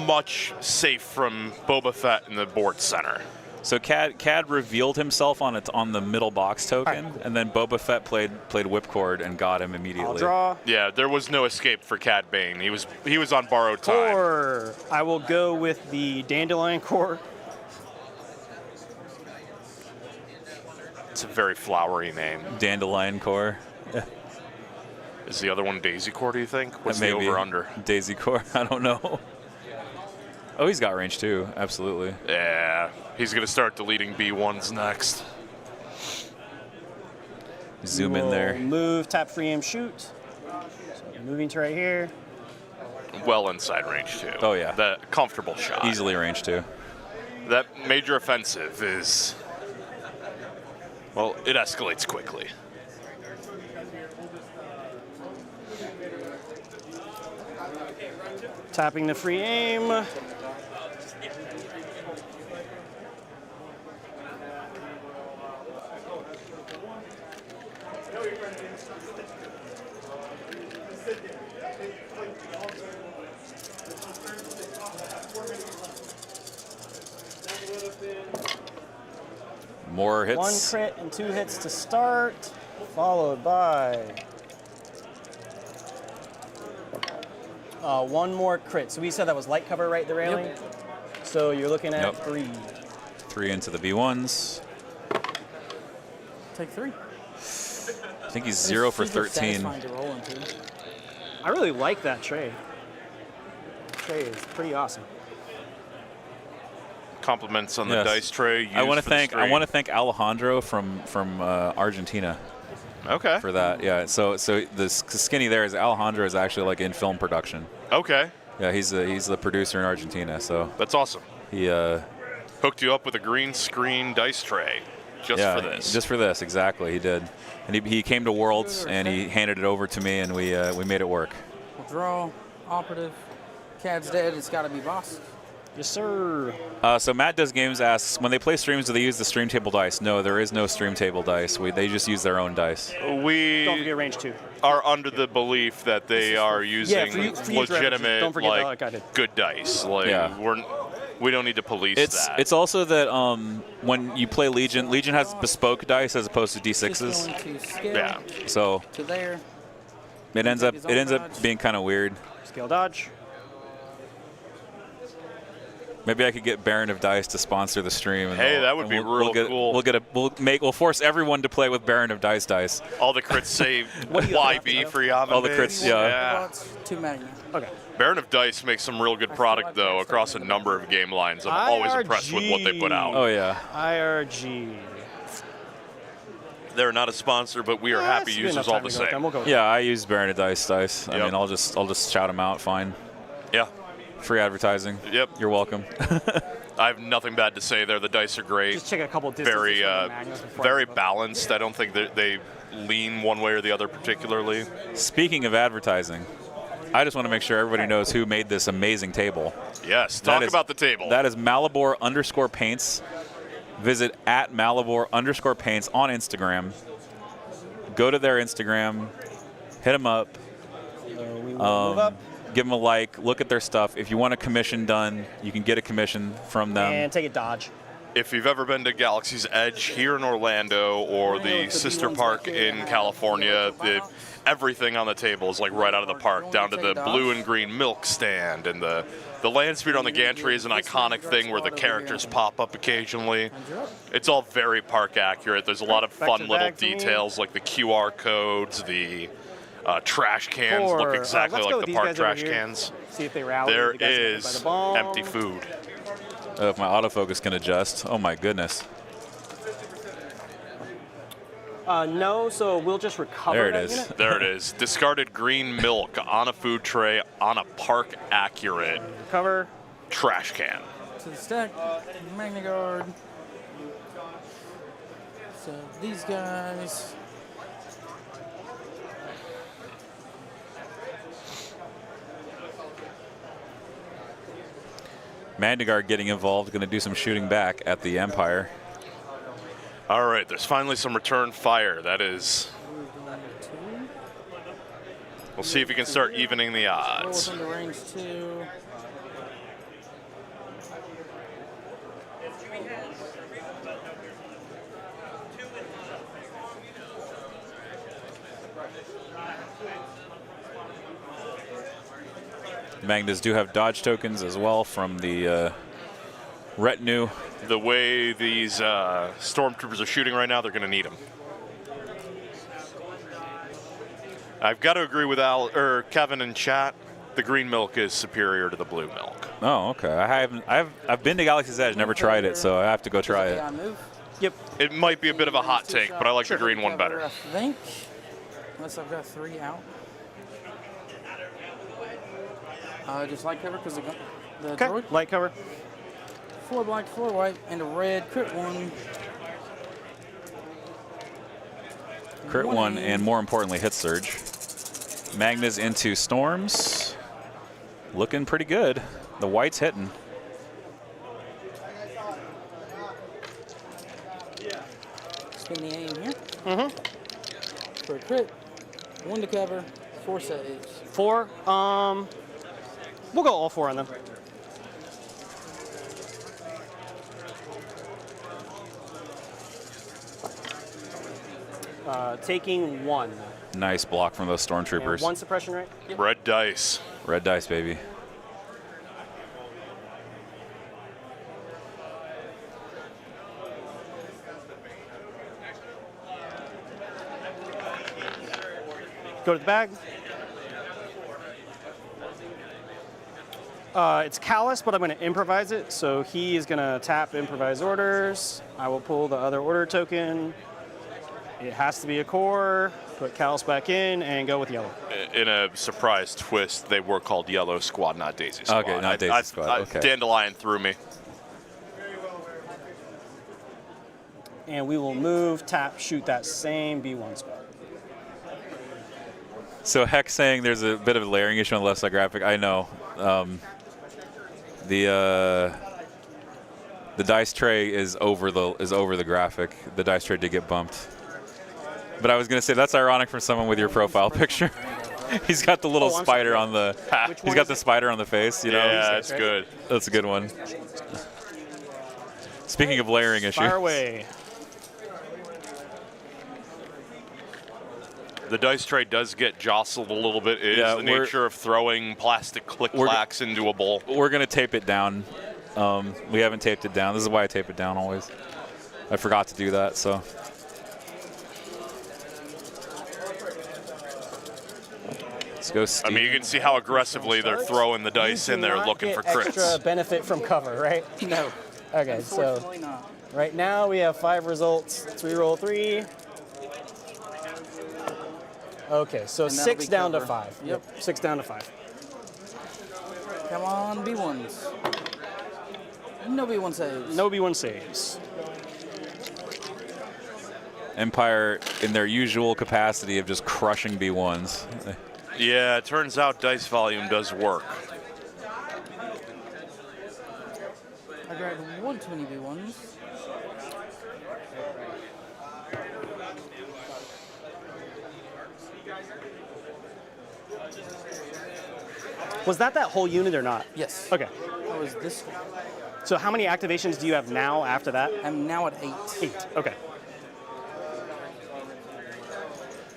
much safe from Boba Fett in the board center. So Cad revealed himself on the middle box token, and then Boba Fett played whipcord and got him immediately. I'll draw. Yeah, there was no escape for Cad Bane. He was on borrowed time. Core. I will go with the Dandelion Core. It's a very flowery name. Dandelion Core. Is the other one Daisy Core, do you think? What's the Maybe. over-under? Daisy Core, I don't know. Oh, he's got range too, absolutely. Yeah, he's going to start deleting B1s next. Zoom in there. Move, tap, free aim, shoot. So moving to right here. Well inside range, too. Oh, yeah. The comfortable shot. Easily range too. That major offensive is, well, it escalates quickly. Tapping the free aim. More hits. 1 crit and 2 hits to start, followed by 1 more crit. So we said that was light cover, right, the railing? Yep. So you're looking at Yep. 3. 3 into the B1s. Take 3. I think he's 0 for 13. I really like that tray. Tray is pretty awesome. Compliments on the Yes. dice tray. I want to used for the thank stream. Alejandro from Argentina. Okay. For that, yeah. So the skinny there is Alejandro is actually like in film production. Okay. Yeah, he's the producer in Argentina. So that's awesome. He hooked you up with a green screen dice tray just for this. Just for this, exactly. He did, and he came to Worlds and he handed it over to me, and we made it work. We'll draw, operative. Cad's dead. It's got to be boss. Yes, sir. So Matt Does Games asks, when they play streams, do they use the stream table dice? No, there is no stream table dice. They just use their own dice. We Don't forget range 2. are under the belief that they are using for you legitimate, don't forget like I did. good dice. Like we don't need to police that. It's also that when you play Legion has bespoke dice as opposed to D6s. Just going to scale Yeah. So to there. it ends up dodge. being kind of weird. Scale dodge. Maybe I could get Baron of Dice to sponsor the stream. And Hey, that would be real cool. We'll force everyone to play with Baron of Dice dice. All the crits say YB for Yaman. All the crits, yeah. 2 Magna. Okay. Baron of Dice makes some real good product, though, across a number of game lines. I'm always impressed with what they put out. Oh, yeah. IRG. They're not a sponsor, but we are happy users all the same. Yeah, I use Baron of Dice dice. I mean, I'll just shout them out. Fine. Yeah. Free advertising. Yep. You're welcome. I have nothing bad to say there. The dice are great. Just check a couple distances. Very balanced. I don't think that they lean one way or the other particularly. Speaking of advertising, I just want to make sure everybody knows who made this amazing table. Yes, talk about the table. That is Malibor_paints. Visit at Malibor_paints on Instagram. Go to their Instagram, hit them up. Move up. Give them a like, look at their stuff. If you want a commission done, you can get a commission from them. And take a dodge. If you've ever been to Galaxy's Edge here in Orlando or the sister park in California, everything on the table is like right out of the park, down to the blue and green milk stand, and the land speed on the gantry is an iconic thing where the characters pop up occasionally. It's all very park accurate. There's a lot of fun little details like the QR codes, the trash cans look exactly like the park trash cans. See if they rally. There is empty food. If my autofocus can adjust. Oh my goodness. No, so we'll just recover There it that is. unit. There it is. Discarded green milk on a food tray on a park accurate Cover. trash can. To the stack. Magna Guard. So these guys. Mandigard getting involved, going to do some shooting back at the Empire. All right, there's finally some return fire. That is. We'll see if we can start evening the odds. Into range 2. Magnas do have dodge tokens as well from the retinue. The way these stormtroopers are shooting right now, they're going to need them. I've got to agree with Kevin in chat. The green milk is superior to the blue milk. Oh, okay. I've been to Galaxy's Edge, never tried it, so I have to go try it. Yep. It might be a bit of a hot take, but I like the green one better. I think. Unless I've got 3 out. Just light cover because the droid. Light cover. 4 black, 4 white, and a red crit 1. Crit 1, and more importantly, hit surge. Magna's into storms. Looking pretty good. The white's hitting. Spin the aim here. For a crit. 1 to cover. 4 saves. 4. We'll go all 4 on them. Taking 1. Nice block from those stormtroopers. And 1 suppression rate. Yep. Red dice. Red dice, baby. Go to the bag. It's Callus, but I'm going to improvise it. So he is going to tap improvise orders. I will pull the other order token. It has to be a core. Put Callus back in and go with yellow. In a surprise twist, they were called Yellow Squad, not Daisy Squad. Okay, not Daisy Squad. Okay. Dandelion threw me. And we will move, tap, shoot that same B1 squad. So Heck saying there's a bit of a layering issue on the left side graphic. I know. The dice tray is over the graphic. The dice tray did get bumped. But I was gonna say that's ironic for someone with your profile picture. He's got the little spider on the. He's got the spider on the face. You know. Yeah, that's good. That's a good one. Speaking of layering issues. Fire away. The dice tray does get jostled a little bit. It is the nature of throwing plastic click-clacks into a bowl. We're going to tape it down. We haven't taped it down. This is why I tape it down always. I forgot to do that, so. Let's go, Steve. I mean, you can see how aggressively they're throwing the dice in there looking for crits. Extra benefit from cover, right? No. Okay, so Unfortunately not. right now we have 5 results. Let's reroll 3. Okay, so And that'll 6 be down to cover. 5. Yep. 6 down to 5. Come on, B1s. No B1 saves. No B1 saves. Empire in their usual capacity of just crushing B1s. Yeah, it turns out dice volume does work. I grabbed one too many B1s. Was that whole unit or not? Yes. Okay. That was this one. So how many activations do you have now after that? I'm now at 8. 8. Okay.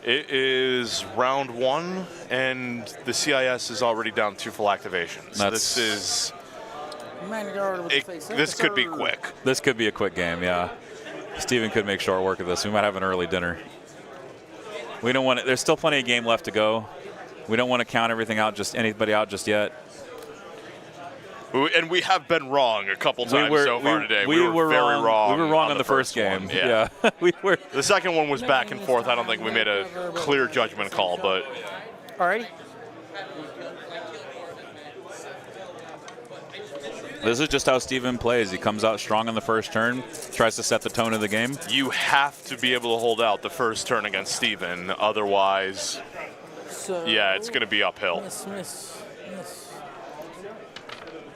It is round 1, and the CIS is already down 2 full activations. This is. This could be quick. This could be a quick game, yeah. Steven could make short work of this. We might have an early dinner. We don't want it. There's still plenty of game left to go. We don't want to count everything out, anybody out just yet. And we have been wrong a couple times so far today. We were very wrong. We were wrong on the first game. Yeah. We were. The second one was back and forth. I don't think we made a clear judgment call, but. Alrighty. This is just how Steven plays. He comes out strong on the first turn, tries to set the tone of the game. You have to be able to hold out the first turn against Steven. Otherwise, yeah, it's going to be uphill. Miss.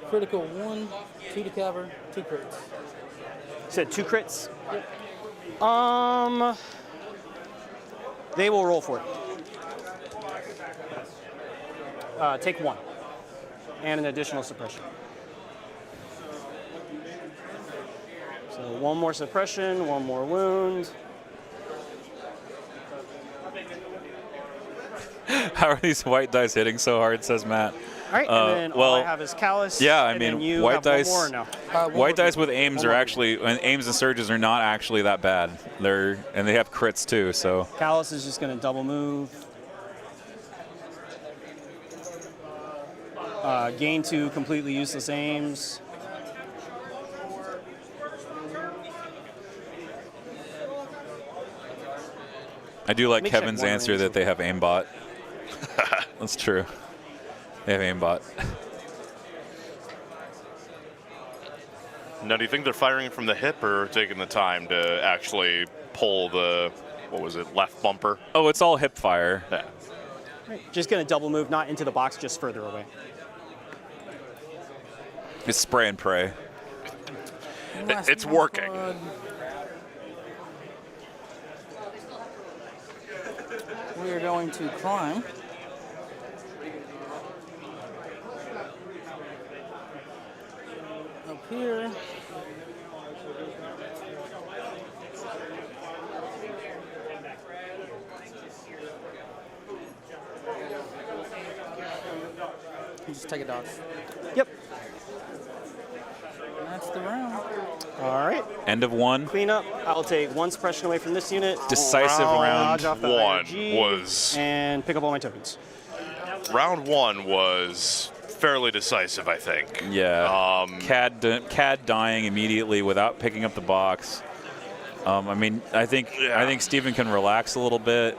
Critical 1, 2 to cover, 2 crits. You said 2 crits? Yep. They will roll for it. Take 1. And an additional suppression. So 1 more suppression, 1 more wound. How are these white dice hitting so hard, says Matt. All right, and then all I have is Callus. Yeah, I and mean, then you white have dice. One more, or no? White dice with aims are actually, and aims and surges are not actually that bad. And they have crits too. So Callus is just going to double move. Gain 2 completely useless aims. I do like Let me check Kevin's one answer reason. that they have aimbot. That's true. They have aimbot. Now, do you think they're firing from the hip or taking the time to actually pull the, left bumper? Oh, it's all hip fire. Yeah. Just going to double move, not into the box, just further away. It's spray and pray. It's working. We are going to climb. Up here. You just take a dodge. Yep. That's the round. All right. End of 1. Clean up. I'll take 1 suppression away from this unit. Decisive round. Dodge off the 1 IRG, was. And pick up all my tokens. Round 1 was fairly decisive, I think. Yeah. Cad dying immediately without picking up the box. I mean, I think Steven can relax a little bit,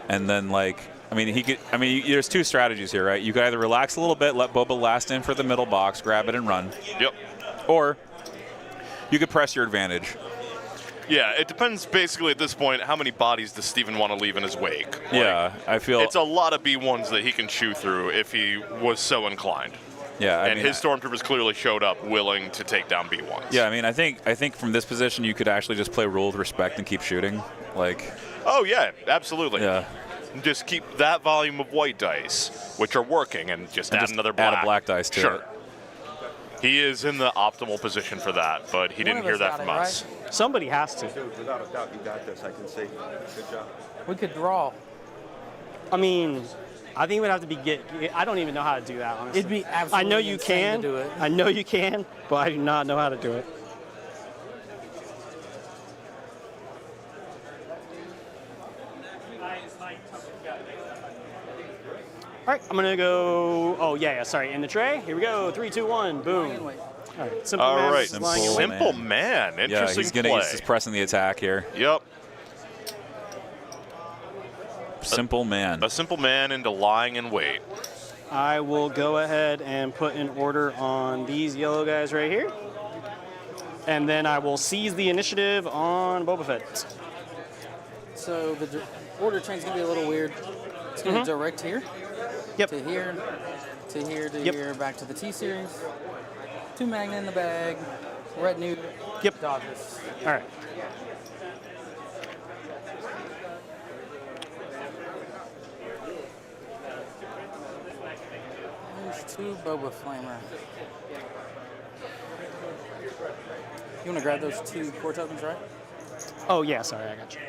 and then there's 2 strategies here, right? You could either relax a little bit, let Boba last in for the middle box, grab it and run. Yep. Or you could press your advantage. Yeah, it depends basically at this point how many bodies does Steven want to leave in his wake. Yeah, I feel it's a lot of B1s that he can chew through if he was so inclined. Yeah, and his stormtroopers clearly showed up willing to take down B1s. Yeah, I mean, I think from this position you could actually just play rule with respect and keep shooting. Like. Oh yeah, absolutely. Yeah. Just keep that volume of white dice, which are working, and just add another black. Add a black dice to it. He is in the optimal position for that, but he didn't hear that from us. Somebody has to. Dude, without a doubt, you got this. I can see. Good job. We could draw. I mean, I think it would have to be I don't even know how to do that, honestly. It'd be absolutely I know you insane can. to do it. I know you can, but I do not know how to do it. All right, I'm gonna go. Oh yeah, sorry. In the tray. Here we go. 3, 2, 1. Boom. All right. Simple man. Simple man. Interesting yeah, play. he's just pressing the attack here. Yep. Simple man. A simple man into lying in wait. I will go ahead and put an order on these yellow guys right here. And then I will seize the initiative on Boba Fett. So the order change is going to be a little weird. It's going to direct here. Yep. To here, to here, to here, back to the T-Series. 2 Magna in the bag. Retinue. Yep. Dodges. All right. There's 2 Boba Flamer. You want to grab those 2 core tokens, right? Oh yeah, sorry, I got you.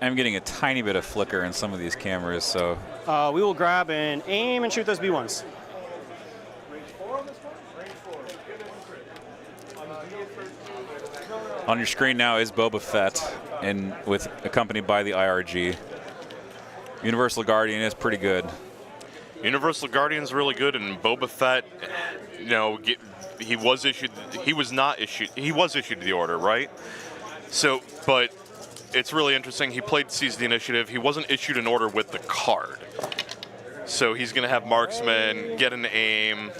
I'm getting a tiny bit of flicker in some of these cameras, so. We will grab and aim and shoot those B1s. On your screen now is Boba Fett, and accompanied by the IRG. Universal Guardian is pretty good. Universal Guardian's really good, and Boba Fett, you know, he was issued the order, right? So, but it's really interesting. He played Seize the Initiative. He wasn't issued an order with the card. So he's going to have marksman, get an aim,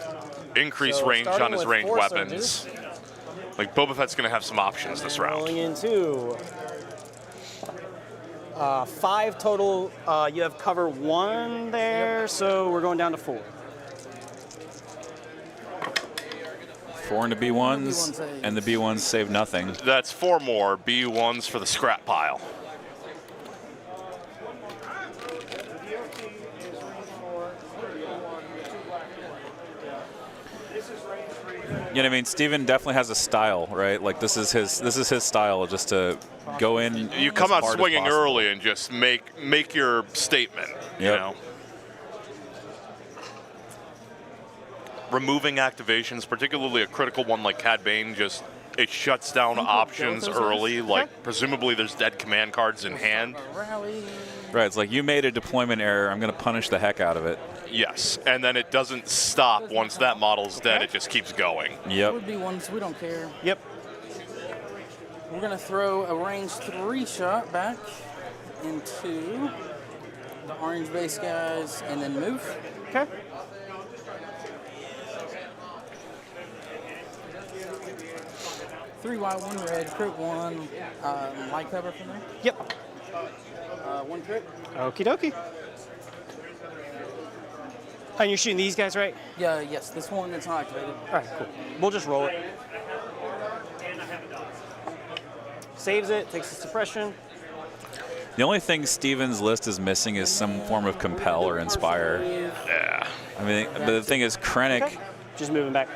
increase range on his ranged weapons. Like, Boba Fett's going to have some options this round. Rolling into 5 total. You have cover 1 there, so we're going down to 4. 4 into B1s, and the B1s save nothing. That's 4 more B1s for the scrap pile. You know what I mean? Steven definitely has a style, right? Like this is his style, just to go in. You come as out hard as swinging possible. early and just make your statement. You Yep. know. Removing activations, particularly a critical one like Cad Bane, just it shuts down options early. Like presumably there's dead command cards in hand. Right, it's like you made a deployment error. I'm going to punish the heck out of it. Yes, and then it doesn't stop once that model's dead. It just keeps going. Yep. Would be ones we don't care. Yep. We're gonna throw a range 3 shot back into the orange base guys, and then move. Okay. Three white, 1 red, crit 1, light cover from there. Yep. 1 crit. Okie dokie. And you're shooting these guys, right? Yeah, yes, this one that's not activated. All right, cool. We'll just roll it. Saves it, takes the suppression. The only thing Steven's list is missing is some form of compel or inspire. Yeah. I mean, but the thing is, Krennic. Okay. Just moving back.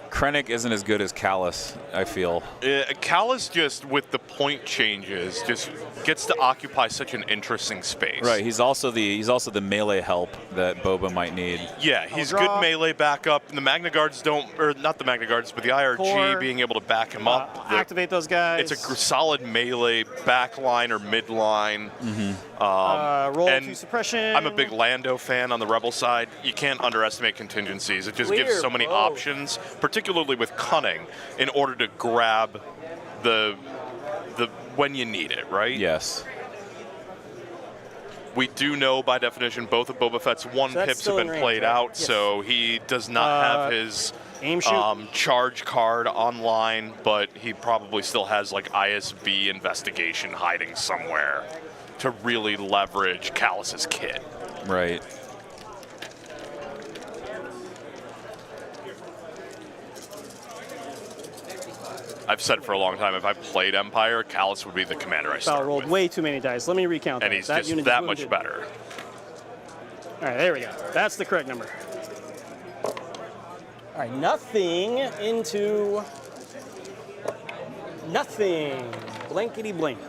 Krennic isn't as good as Callus, I feel. Callus just, with the point changes, just gets to occupy such an interesting space. Right, he's also the melee help that Boba might need. Yeah, he's good melee backup. The Magna Guards don't, or not the Magna Guards, but the IRG Core, being able to back him up. Activate those guys. It's a solid melee backline or midline. Roll and 2 suppression. I'm a big Lando fan on the Rebel side. You can't underestimate contingencies. It just gives so many options, particularly with cunning, in order to grab the when you need it, right? Yes. We do know by definition both of Boba Fett's one So that's pips have still in been range, played right? out, Yes. so he does not have his aim shoot. charge card online, but he probably still has like ISB investigation hiding somewhere to really leverage Callus's kit. Right. I've said for a long time, if I played Empire, Callus would be the commander I Val start rolled with. way too many dice. Let me recount And that. he's That just unit that is much wounded. better. All right, there we go. That's the correct number. All right, nothing into nothing. Blankety blank.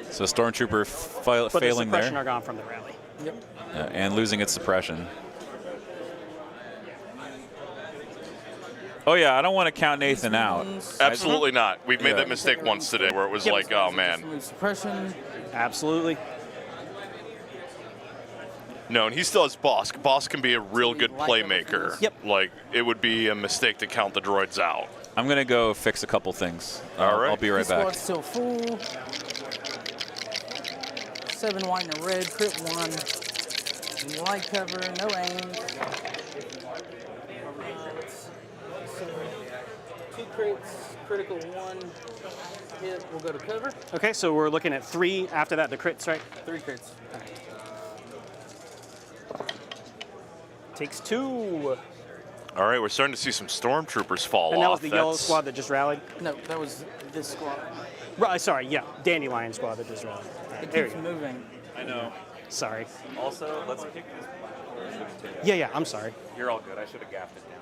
So Stormtrooper But the failing suppression there. are gone from the rally. Yep. And losing its suppression. Oh yeah, I don't want to count Nathan out. Absolutely not. We've made Yeah. that mistake once today where it was like, oh man. Move suppression. Absolutely. No, and he still has Bosk. Bosk can be a real good playmaker. Yep. Like, it would be a mistake to count the droids out. I'm going to go fix a couple things. All right. I'll be right This back. squad's still full. 7 white and a red, crit 1. Light cover, no aim. So 2 crits, critical 1 hit, we'll go to cover. Okay, so we're looking at 3 after that, the crits, right? 3 crits. Takes 2. All right, we're starting to see some stormtroopers fall And that was off. the yellow squad that just rallied? No, that was this squad. Right, sorry, yeah. Dandelion squad that just rallied. All right, It there we keeps go. moving. I know. Sorry. Also, let's kick this. Yeah, I'm sorry. You're all good. I should have gapped it down.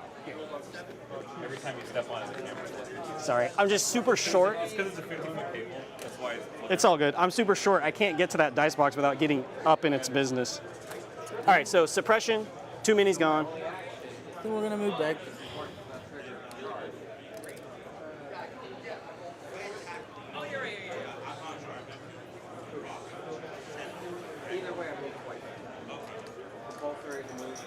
Every time you step on it, the camera. Sorry. I'm just super short. It's because it's a 15-foot cable. That's why it's. It's all good. I'm super short. I can't get to that dice box without getting up in its business. All right, so suppression, 2 minis gone. Then we're gonna move back. Either way, I move twice. Both are to move.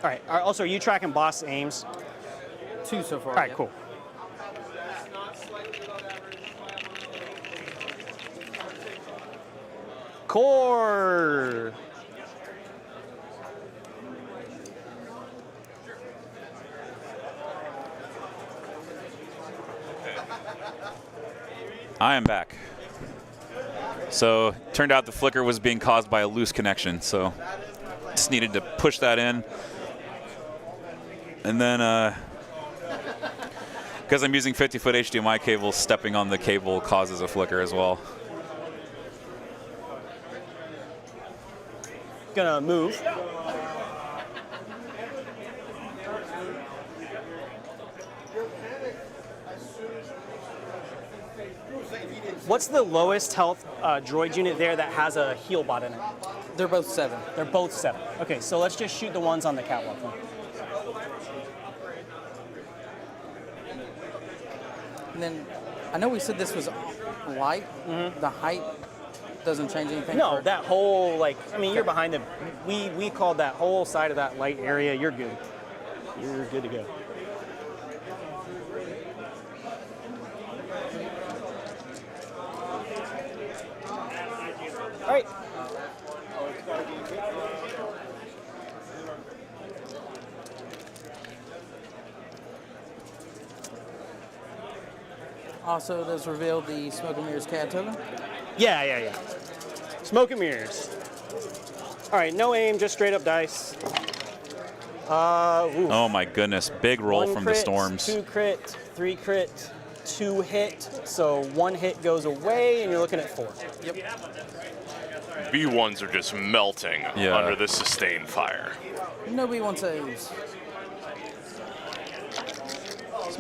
All right. Also, are you tracking boss aims? 2 so far. All right, yeah. cool. Core. I am back. So turned out the flicker was being caused by a loose connection, so just needed to push that in. And then, because I'm using 50-foot HDMI cable, stepping on the cable causes a flicker as well. Gonna move. What's the lowest health droid unit there that has a heal bot in it? They're both 7. They're both 7. Okay, so let's just shoot the ones on the catwalk then. And then, I know we said this was light. The height doesn't change anything. No, that whole, like, I mean, you're behind them. We called that whole side of that light area. You're good. You're good to go. All right. Also, does reveal the Smoke and Mirrors CAD token. Yeah. Smoke and mirrors. All right, no aim, just straight up dice. Oh my goodness, big roll 1 from crit, the storms. 2 crit, 3 crit, 2 hit. So 1 hit goes away, and you're looking at 4. Yep. B1s are just melting Yeah. under this sustained fire. Nobody wants aims.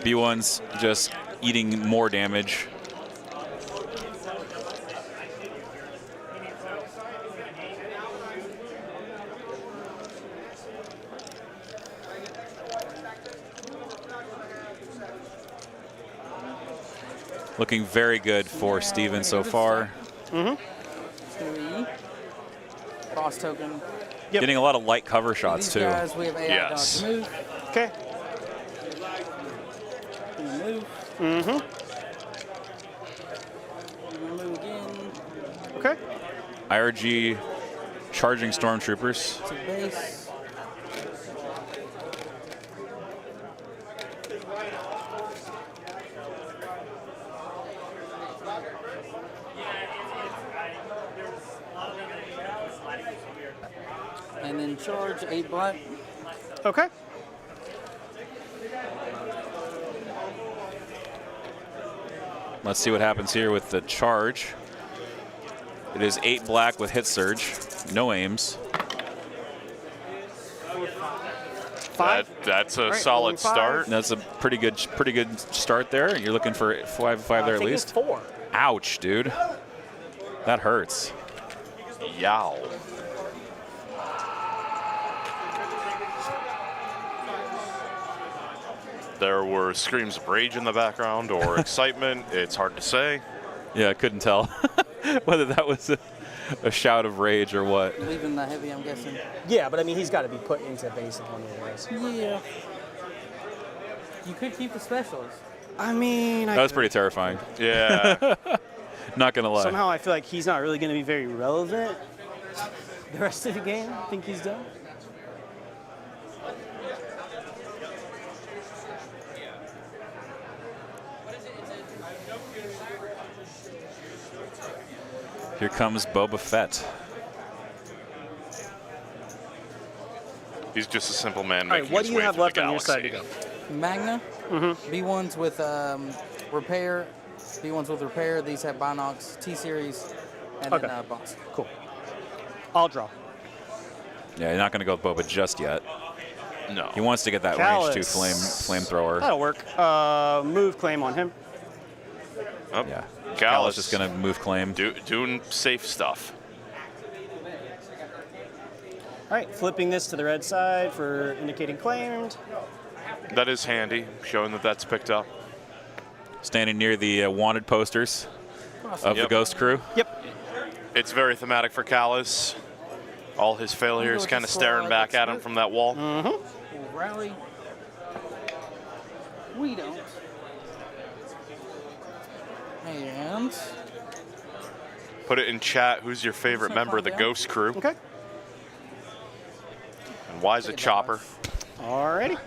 B1's just eating more damage. Looking very good for Steven so far. It's going to be boss token, Getting a lot of light cover shots, These too. guys, we have AI Yes. dodge move. Okay. Move. Mm-hmm. Move again. Okay. IRG charging stormtroopers. To base. And then charge 8 black. Okay. Let's see what happens here with the charge. It is 8 black with hit surge. No aims. That's a Right, solid rolling 5. start. That's a pretty good start there. You're looking for 5 there I at think least. it's 4. Ouch, dude. That hurts. Yow. There were screams of rage in the background or excitement. It's hard to say. Yeah, I couldn't tell whether that was a shout of rage or what. Leaving the heavy, I'm guessing. Yeah, but I mean, he's got to be put into base in one of the ways. Yeah. You could keep the specials. I mean, That was pretty terrifying. Yeah. Not gonna lie. Somehow I feel like he's not really going to be very relevant the rest of the game. I think he's done. Here comes Boba Fett. He's just a simple man All right, making what his do you way have through left the on your galaxy. side to go? Magna. Mm-hmm. B1s with repair. B1s with repair. These have Binox, T-Series, and Okay. then box. Cool. I'll draw. Yeah, you're not gonna go with Boba just yet. No. He wants to get that Callus. range 2 flamethrower. That'll work. Move claim on him. Oh, Yeah. Callus Callus just gonna move claim. doing safe stuff. All right, flipping this to the red side for indicating claimed. That is handy, showing that that's picked up. Standing near the wanted posters of the Yep. Ghost Crew. Yep. It's very thematic for Callus. All his failures kind of staring back at him from that wall. Mm-hmm. We'll rally. We don't. And Put it in chat. Who's your favorite member of the Ghost Crew? Okay. And why is it Chopper? Alrighty.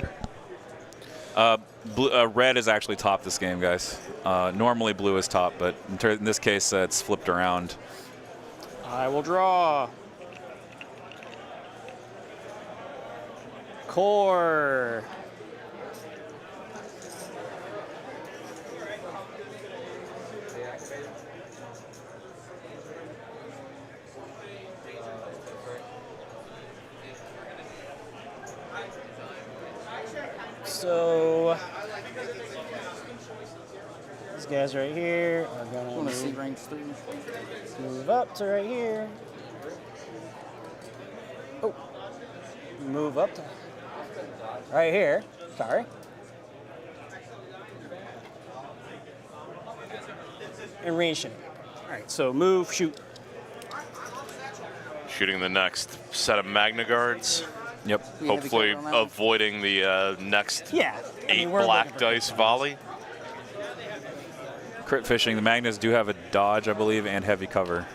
Red is actually top this game, guys. Normally blue is top, but in this case, it's flipped around. I will draw. Core. So these guys right here are I gonna want to see range 3. move up to right here. Oh, move up to right here. Sorry. And range shift. All right, so move, shoot. Shooting the next set of Magna Guards. Yep. We have to Hopefully get on that one. avoiding the next Yeah. I 8 mean, we're black looking for dice volley. Crit fishing. The Magnus do have a dodge, I believe, and heavy cover.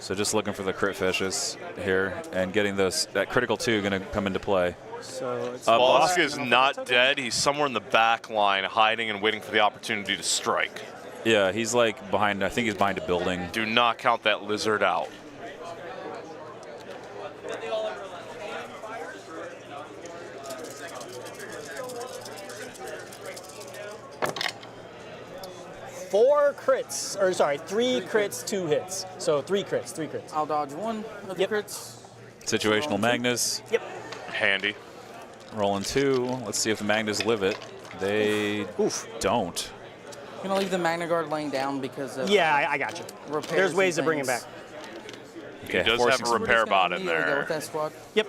So just looking for the crit fishes here and getting those. That critical 2 going to come into play. So it's Bosk is not dead. He's somewhere in the back line, hiding and waiting for the opportunity to strike. Yeah, he's like behind. I think he's behind a building. Do not count that lizard out. Three crits, 2 hits. So 3 crits. I'll dodge 1 of the crits. Situational Magnus. Yep. Handy. Rolling 2. Let's see if the Magnus live it. They don't. I'm going to leave the Magna Guard laying down because of Yeah, I got you. repairs There's ways to and bring him things. back. He does have a repair bot in Go there. with that squad. Yep.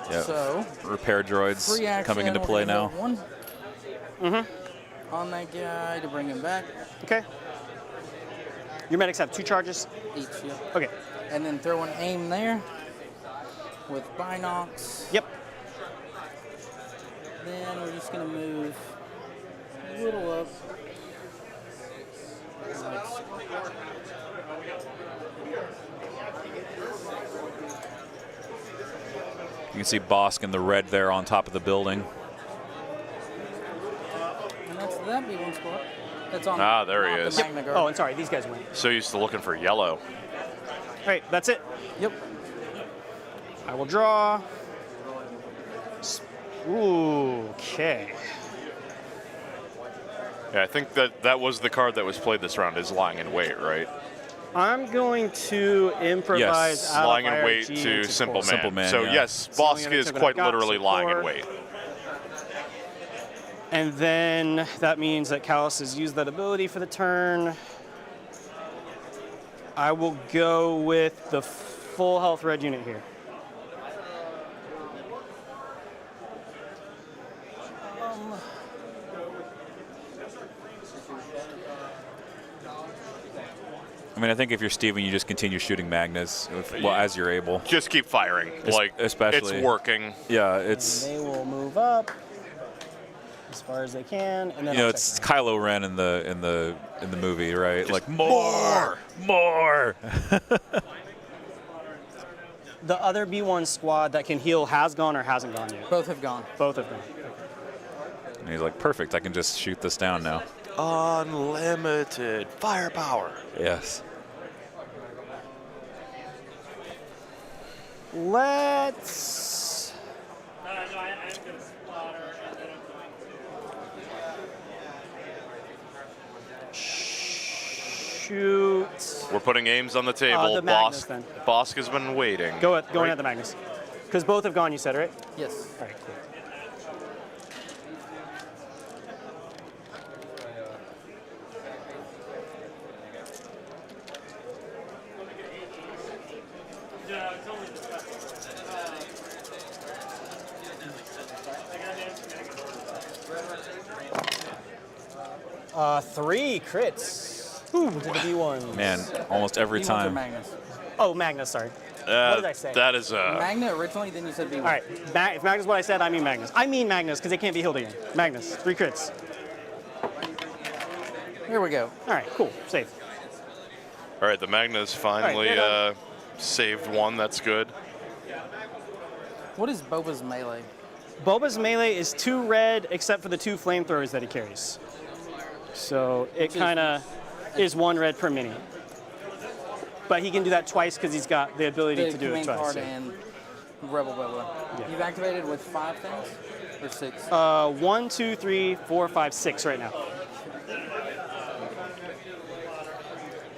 Yeah. So, Repair droids free action, coming into we're play gonna now. hit 1 Mm-hmm. on that guy to bring him back. Okay. Your medics have 2 charges. Each, yeah. Okay. And then throw an aim there. with Binox. Yep. Then we're just going to move a little up. You can see Bosk in the red there on top of the building. And that's that B1 squad. That's on. Ah, there he the is. Magna Guard. Oh, and sorry, these guys win. So used to looking for yellow. All right, that's it. Yep. I will draw. Ooh, okay. Yeah, I think that was the card that was played this round, is Lying in Wait, right? I'm going to improvise Yes, out Lying of in Wait IRG to into Simple core. Man. Simple Man, So yeah. yes, So I'm Bosk gonna is take what quite I've got, literally so lying in core. wait. And then that means that Callus has used that ability for the turn. I will go with the full health red unit here. I mean, I think if you're Steven, you just continue shooting Magnus, as you're able. Just keep firing. Especially. It's working. Yeah, it's. And they will move up as far as they can, and then You know, I'll it's check. Kylo Ren in the movie, right? Just like more. The other B1 squad that can heal has gone or hasn't gone yet. Both have gone. Both have gone. And he's like, perfect. I can just shoot this down now. Unlimited firepower. Yes. Let's. Shoot. We're putting aims on the table. The Magnus, then. Bosk has been waiting. Going right? at the Magnus. Because both have gone, you said, right? Yes. All right, cool. Three crits. Ooh, to the B1. Man, almost every B1s or time. Magnus. Oh, Magnus, sorry. What did I say? That is Magna originally, then you said B1. All right, if Magnus is what I said, I mean Magnus. I mean Magnus because they can't be healed again. Magnus, three crits. Here we go. All right, cool, safe. All right, the Magnus finally saved one. That's good. What is Boba's melee? Boba's melee is 2 red except for the 2 flamethrowers that he carries. So it kind of is 1 red per minion. But he can do that twice because he's got the ability to do it command twice. card Yeah. and Rebel Boba. Yeah. You've activated with 5 things or 6? 1, 2, 3, 4, 5, 6 right now.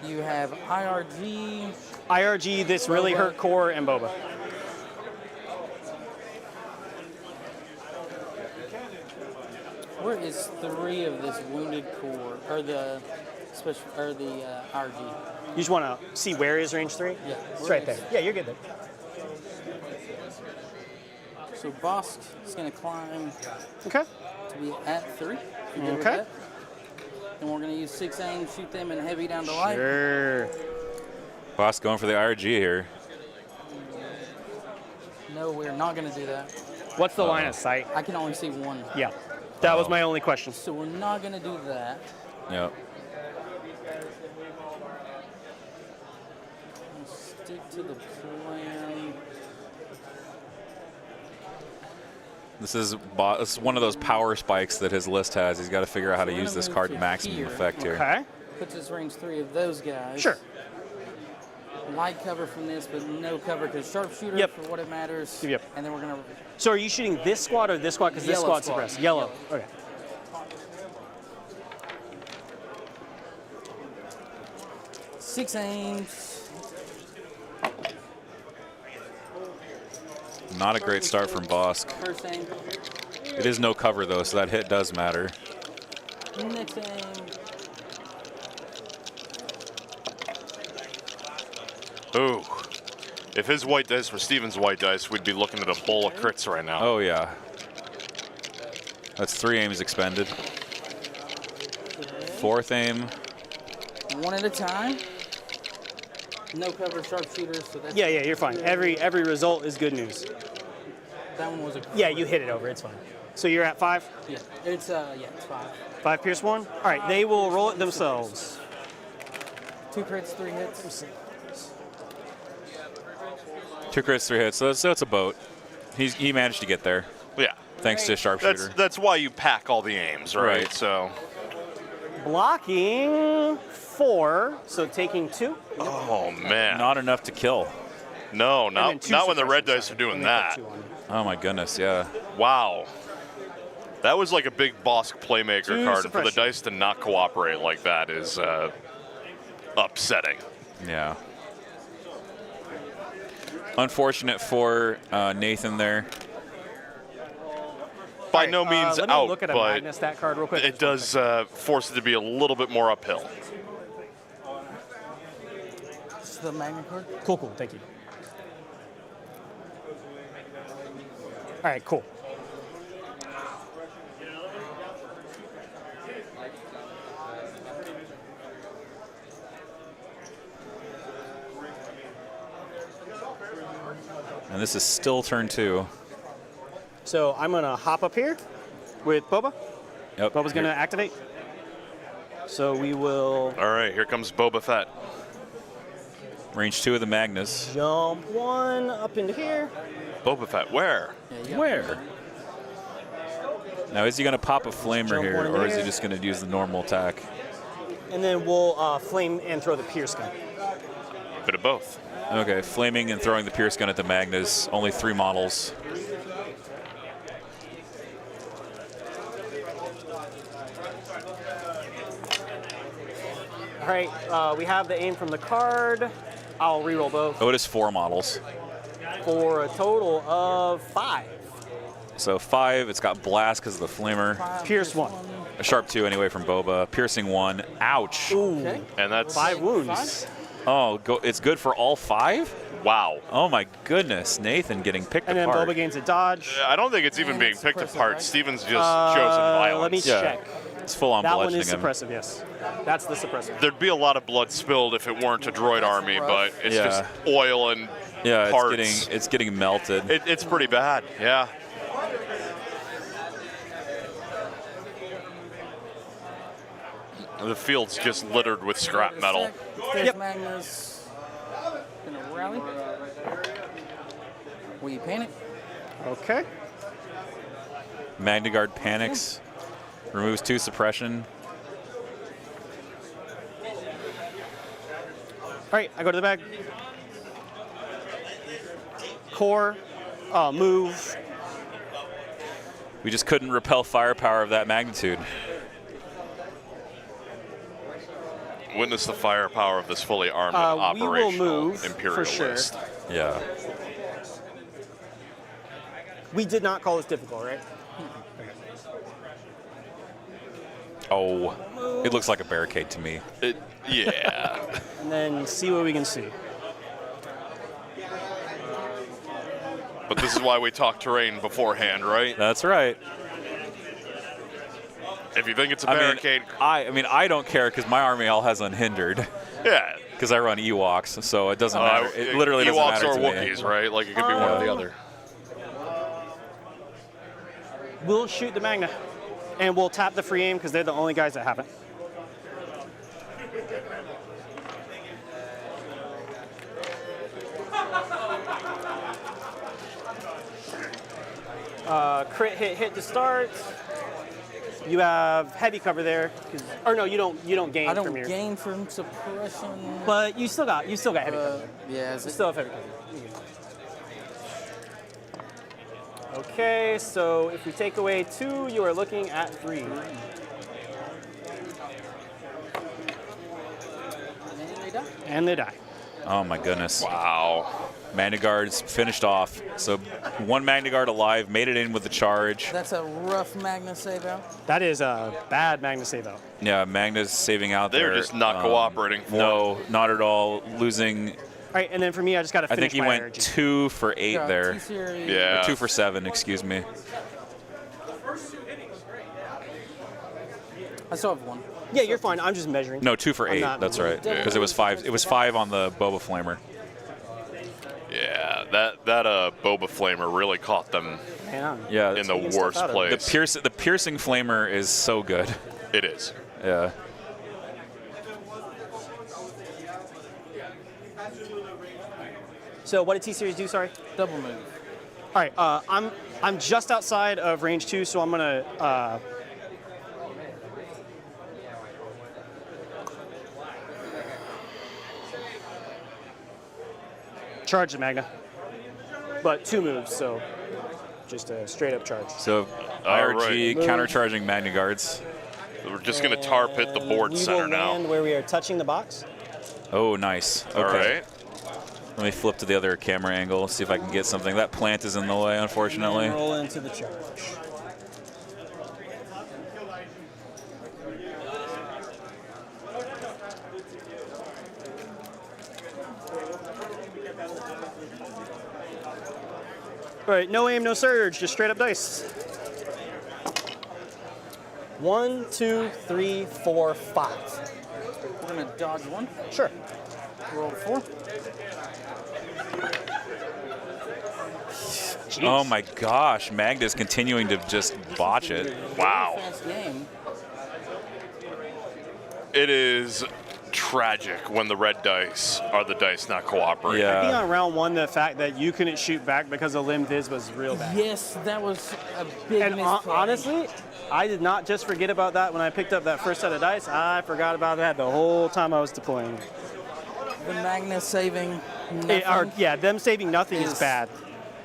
You have IRG. IRG, this really Boba. hurt core, and Boba. Where is 3 of this wounded core or the special or the IRG? You just want to see where is range 3? Yeah, It's where right is- there. Yeah, you're good there. So Bosk is going to climb Okay. to be at 3. You good with Okay. that? And we're going to use 6 aim, shoot them in heavy down to light. Sure. Boss going for the IRG here. No, we're not going to do that. What's the line of sight? I can only see 1. Yeah. That was my only question. So we're not going to do that. Yep. We'll stick to the plan. This is one of those power spikes that his list has. He's got to figure out how to So we're use gonna this move card to to maximum here. effect here. Okay. Puts us range 3 of those guys. Sure. Light cover from this, but no cover because sharpshooter Yep. for what it matters. Yep. And then we're going to So are you shooting this squad or this squad? Because this Yellow squad's squad. suppressed. Yellow. Okay. six aims. Not a great start from Bosk. First aim. It is no cover though, so that hit does matter. Next aim. Ooh. If his white dice were Steven's white dice, we'd be looking at a bowl of crits right now. Oh yeah. That's 3 aims expended. 4th aim. 1 at a time. No cover sharpshooter, so that's... Yeah, you're fine. Every result is good news. That one was a... Yeah, you hit it over. It's fine. So you're at 5? Yeah, it's 5. 5 pierce 1? All right, they will roll it themselves. 2 crits, 3 hits. 2 crits, 3 hits. So it's a boat. He managed to get there. Yeah. Thanks to sharpshooter. That's why you pack all the aims, right? Right. So. Blocking 4, so taking 2. Oh man. Not enough to kill. No, not when the red dice are doing that. Oh my goodness, yeah. Wow. That was like a big boss playmaker 2 card. And for the suppression. dice to not cooperate like that is upsetting. Yeah. Unfortunate for Nathan there. By no means let me out, look at a but Magnus stat card real quick. it does force it to be a little bit more uphill. This is the Magna card. Cool. Thank you. All right, cool. And this is still turn 2. So I'm gonna hop up here with Boba. Yep. Boba's gonna activate. So we will All right, here comes Boba Fett. Range 2 of the Magnus. jump 1 up into here. Boba Fett, where? Where? Now, is he going to pop a flamer Jump here, one in or is he there. just going to use the normal attack? And then we'll flame and throw the pierce gun. Bit of both. Okay, flaming and throwing the pierce gun at the Magnus. Only 3 models. All right, we have the aim from the card. I'll reroll both Oh, it is 4 models. for a total of 5. So 5, it's got blast because of the flamer. Pierce 1. A sharp 2 anyway from Boba. Piercing 1. Ouch. Ooh. And that's 5 wounds. Oh, it's good for all 5? Wow. Oh my goodness, Nathan getting picked And then apart. Boba gains a dodge. I don't think it's even being picked apart. Steven's just chosen violence. Let me check. It's full on That one bludgeoning is him. suppressive, yes. That's the suppressive. There'd be a lot of blood spilled if it weren't a droid army, but it's Yeah. just oil and Yeah, parts. it's getting melted. It's pretty bad, yeah. The field's just littered with scrap metal. There's Magnus. Gonna rally. We panic. Okay. Magna Guard panics. Removes 2 suppression. All right, I go to the back. Core, move. We just couldn't repel firepower of that magnitude. Witness the firepower of this fully armed We will operational move, for imperialist. sure. Yeah. We did not call this difficult, right? Oh, it looks like a barricade to me. Yeah. And then see what we can see. But this is why we talk terrain beforehand, right? That's right. If you think it's a barricade, I mean, I don't care because my army all has unhindered. Yeah. Because I run Ewoks, so it doesn't matter. It literally doesn't Ewoks matter or to me. Wookiees, right? Like it could be one or the other. We'll shoot the Magna, and we'll tap the free aim because they're the only guys that have it. Crit hit to start. You have heavy cover there, or no, you don't gain I from don't your. gain from suppression. But you still got heavy cover. Yeah, You still have heavy cover. Okay, so if we take away 2, you are looking at 3. And they die. Oh my goodness. Wow. Magna Guard's finished off. So 1 Magna Guard alive, made it in with the charge. That's a rough Magna save out. That is a bad Magna save out. Yeah, Magna's saving out there. They're just not cooperating for No, not at all. Losing. All right, and then for me, I just got to I finish think he my went energy. 2 for 8 Yeah, there. T-series. Yeah. Or 2 for 7, excuse me. I still have 1. Yeah, you're fine. I'm just measuring. No, 2 for 8. That's right. Because it was 5. It was 5 on the Boba Flamer. Yeah, that Boba Flamer really caught them Yeah, in the worst place. The piercing Flamer is so good. It is. Yeah. So what did T-Series do, sorry? Double move. All right, I'm just outside of range 2, so I'm going to... charge the Magna. But 2 moves, so just a straight-up charge. So IRG countercharging Magna Guards. We're just going to tar pit the board center now. We will land where we are touching the box. Oh, nice. Okay. All right. Let me flip to the other camera angle, see if I can get something. That plant is in the way, unfortunately. And roll into the charge. All right, no aim, no surge, just straight up dice. 1, 2, 3, 4, 5. We're gonna dodge 1. Sure. Roll 4. Jeez. Oh my gosh, Magda's continuing to just botch it. Wow. Fast game. It is tragic when the red dice are the dice not cooperating. I think on round 1, the fact that you couldn't shoot back because of limb viz was real bad. Yes, that was a big And misplay. honestly, I did not just forget about that when I picked up that first set of dice. I forgot about that the whole time I was deploying. The Magna saving nothing. Them saving nothing is bad.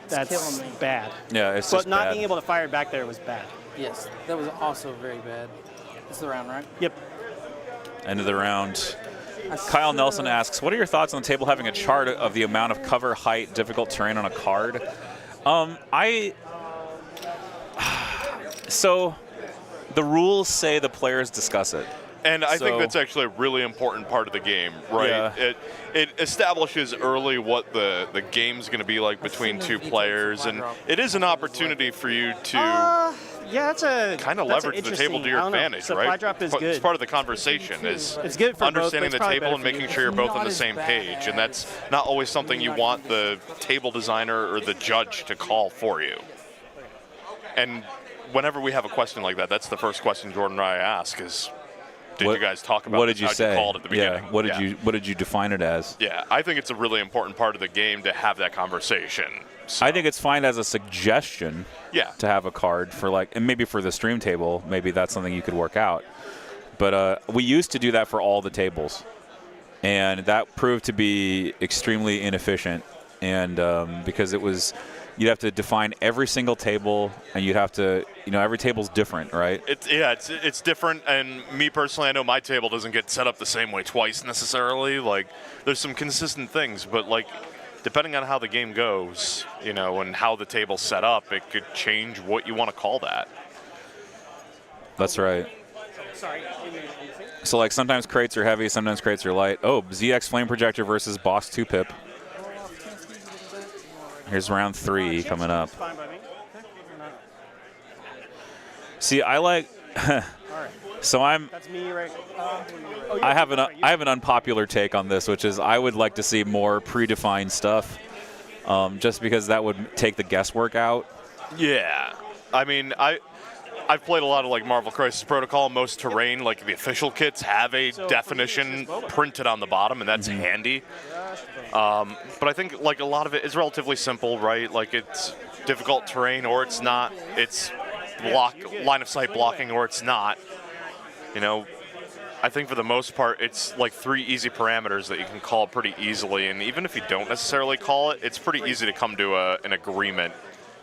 That's killing me. bad. Yeah, it's but just not bad. being able to fire it back there was bad. Yes, that was also very bad. It's the round, right? Yep. End of the round. Kyle Nelson asks, what are your thoughts on the table having a chart of the amount of cover, height, difficult terrain on a card? So the rules say the players discuss it. And I think that's actually a really important part of the game, right? Yeah. It establishes early what the game's going to be like between 2 players, and it is an opportunity for you to that's a kind of leverage the table to your advantage, Supply right? drop is It's good. part of the conversation is It's good for understanding both, but it's the probably table better and for making you. sure you're both on Not the as same bad. page, and that's not always something you want the table designer or the judge to call for you. And whenever we have a question like that, that's the first question Jordan and I ask is, did you guys talk about what this? did you How'd say? you call it at the beginning? Yeah. What did you define it as? Yeah, I think it's a really important part of the game to have that conversation. So, I think it's fine as a suggestion. Yeah. To have a card for and maybe for the stream table, maybe that's something you could work out. But we used to do that for all the tables, and that proved to be extremely inefficient. And because you'd have to define every single table, and you'd have to, every table's different, right? It's different, and me personally, I know my table doesn't get set up the same way twice necessarily. Like, there's some consistent things, but depending on how the game goes, and how the table's set up, it could change what you want to call that. That's right. Sorry. So sometimes crates are heavy, sometimes crates are light. Oh, ZX Flame Projector versus Boss 2 Pip. Here's round 3 coming up. See, I like. So That's me right. I have an unpopular take on this, which is I would like to see more predefined stuff, just because that would take the guesswork out. Yeah, I mean, I've played a lot of Marvel Crisis Protocol. Most terrain, the official kits, have a definition printed on the bottom, and that's handy. But I think a lot of it is relatively simple, right? It's difficult terrain or it's not. It's line of sight blocking or it's not. I think for the most part, it's 3 easy parameters that you can call pretty easily. And even if you don't necessarily call it, it's pretty easy to come to an agreement.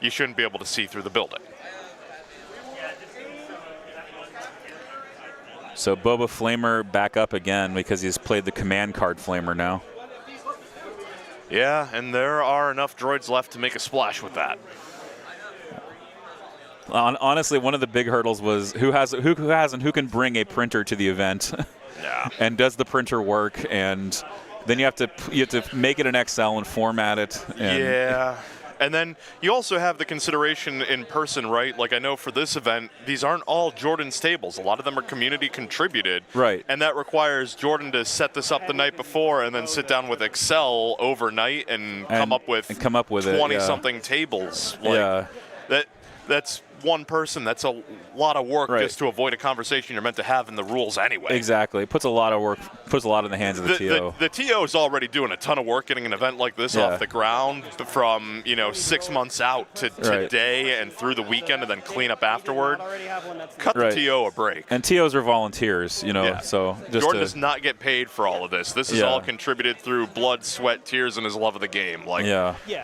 You shouldn't be able to see through the building. So Boba Flamer back up again because he's played the command card Flamer now. Yeah, and there are enough droids left to make a splash with that. Honestly, one of the big hurdles was who can bring a printer to the event. Yeah. And does the printer work? And then you have to make it in Excel and format it. And yeah. And then you also have the consideration in person, right? Like I know for this event, these aren't all Jordan's tables. A lot of them are community contributed. Right. And that requires Jordan to set this up the night before and then sit down with Excel overnight and come up with 20-something tables. Like, that's one person. That's a lot of work just to avoid a conversation you're meant to have in the rules anyway. Exactly. It puts a lot of work, puts a lot in the hands of the TO. The TO is already doing a ton of work getting an event like this off the ground from 6 months out to today and through the weekend and then clean up afterward. Cut the TO a break. And TOs are volunteers, so just Jordan does not get paid for all of this. This is all contributed through blood, sweat, tears, and his love of the game. Like,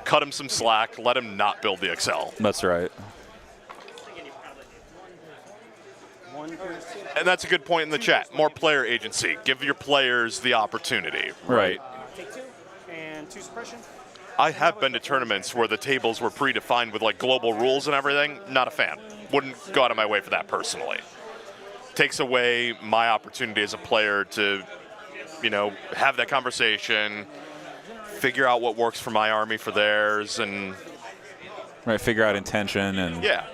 cut him some slack. Let him not build the Excel. That's right. And that's a good point in the chat. More player agency. Give your players the opportunity. Right. Take 2 and 2 suppression. I have been to tournaments where the tables were predefined with like global rules and everything. Not a fan. Wouldn't go out of my way for that personally. Takes away my opportunity as a player to, have that conversation, figure out what works for my army for theirs, and figure out intention and yeah.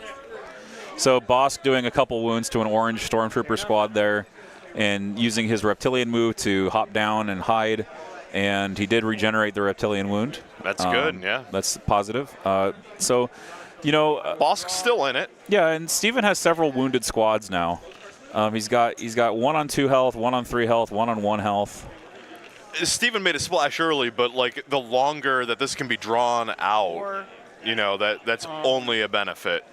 So Bosk doing a couple wounds to an orange Stormtrooper squad there and using his reptilian move to hop down and hide, and he did regenerate the reptilian wound. That's good, yeah. That's positive. Bosk's still in it. Yeah, and Steven has several wounded squads now. He's got 1 on 2 health, 1 on 3 health, 1 on 1 health. Steven made a splash early, but like the longer that this can be drawn out, that's only a benefit.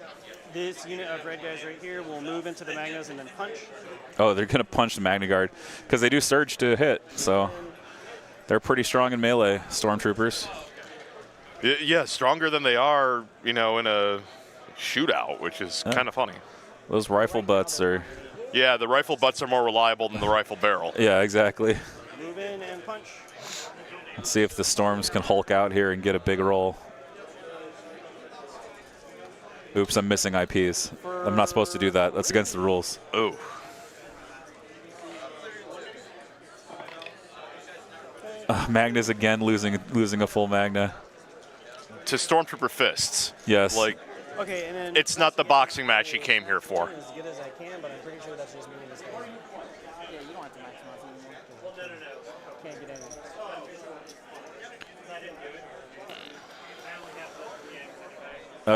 This unit of red guys right here will move into the Magnas and then punch. Oh, they're going to punch the Magna Guard because they do surge to hit, so they're pretty strong in melee, Stormtroopers. Yeah, stronger than they are, in a shootout, which is kind of funny. Those rifle butts are... Yeah, the rifle butts are more reliable than the rifle barrel. Yeah, exactly. Move in and punch. Let's see if the Storms can Hulk out here and get a big roll. Oops, I'm missing IPs. I'm not supposed to do that. That's against the rules. Oh. Magna's again losing a full Magna. To Stormtrooper fists. Yes. Okay, and then it's not the boxing match he came here for. As good as I can, but I'm pretty sure that's just me in this game. Yeah, you don't have to maximize anymore. Can't get anything.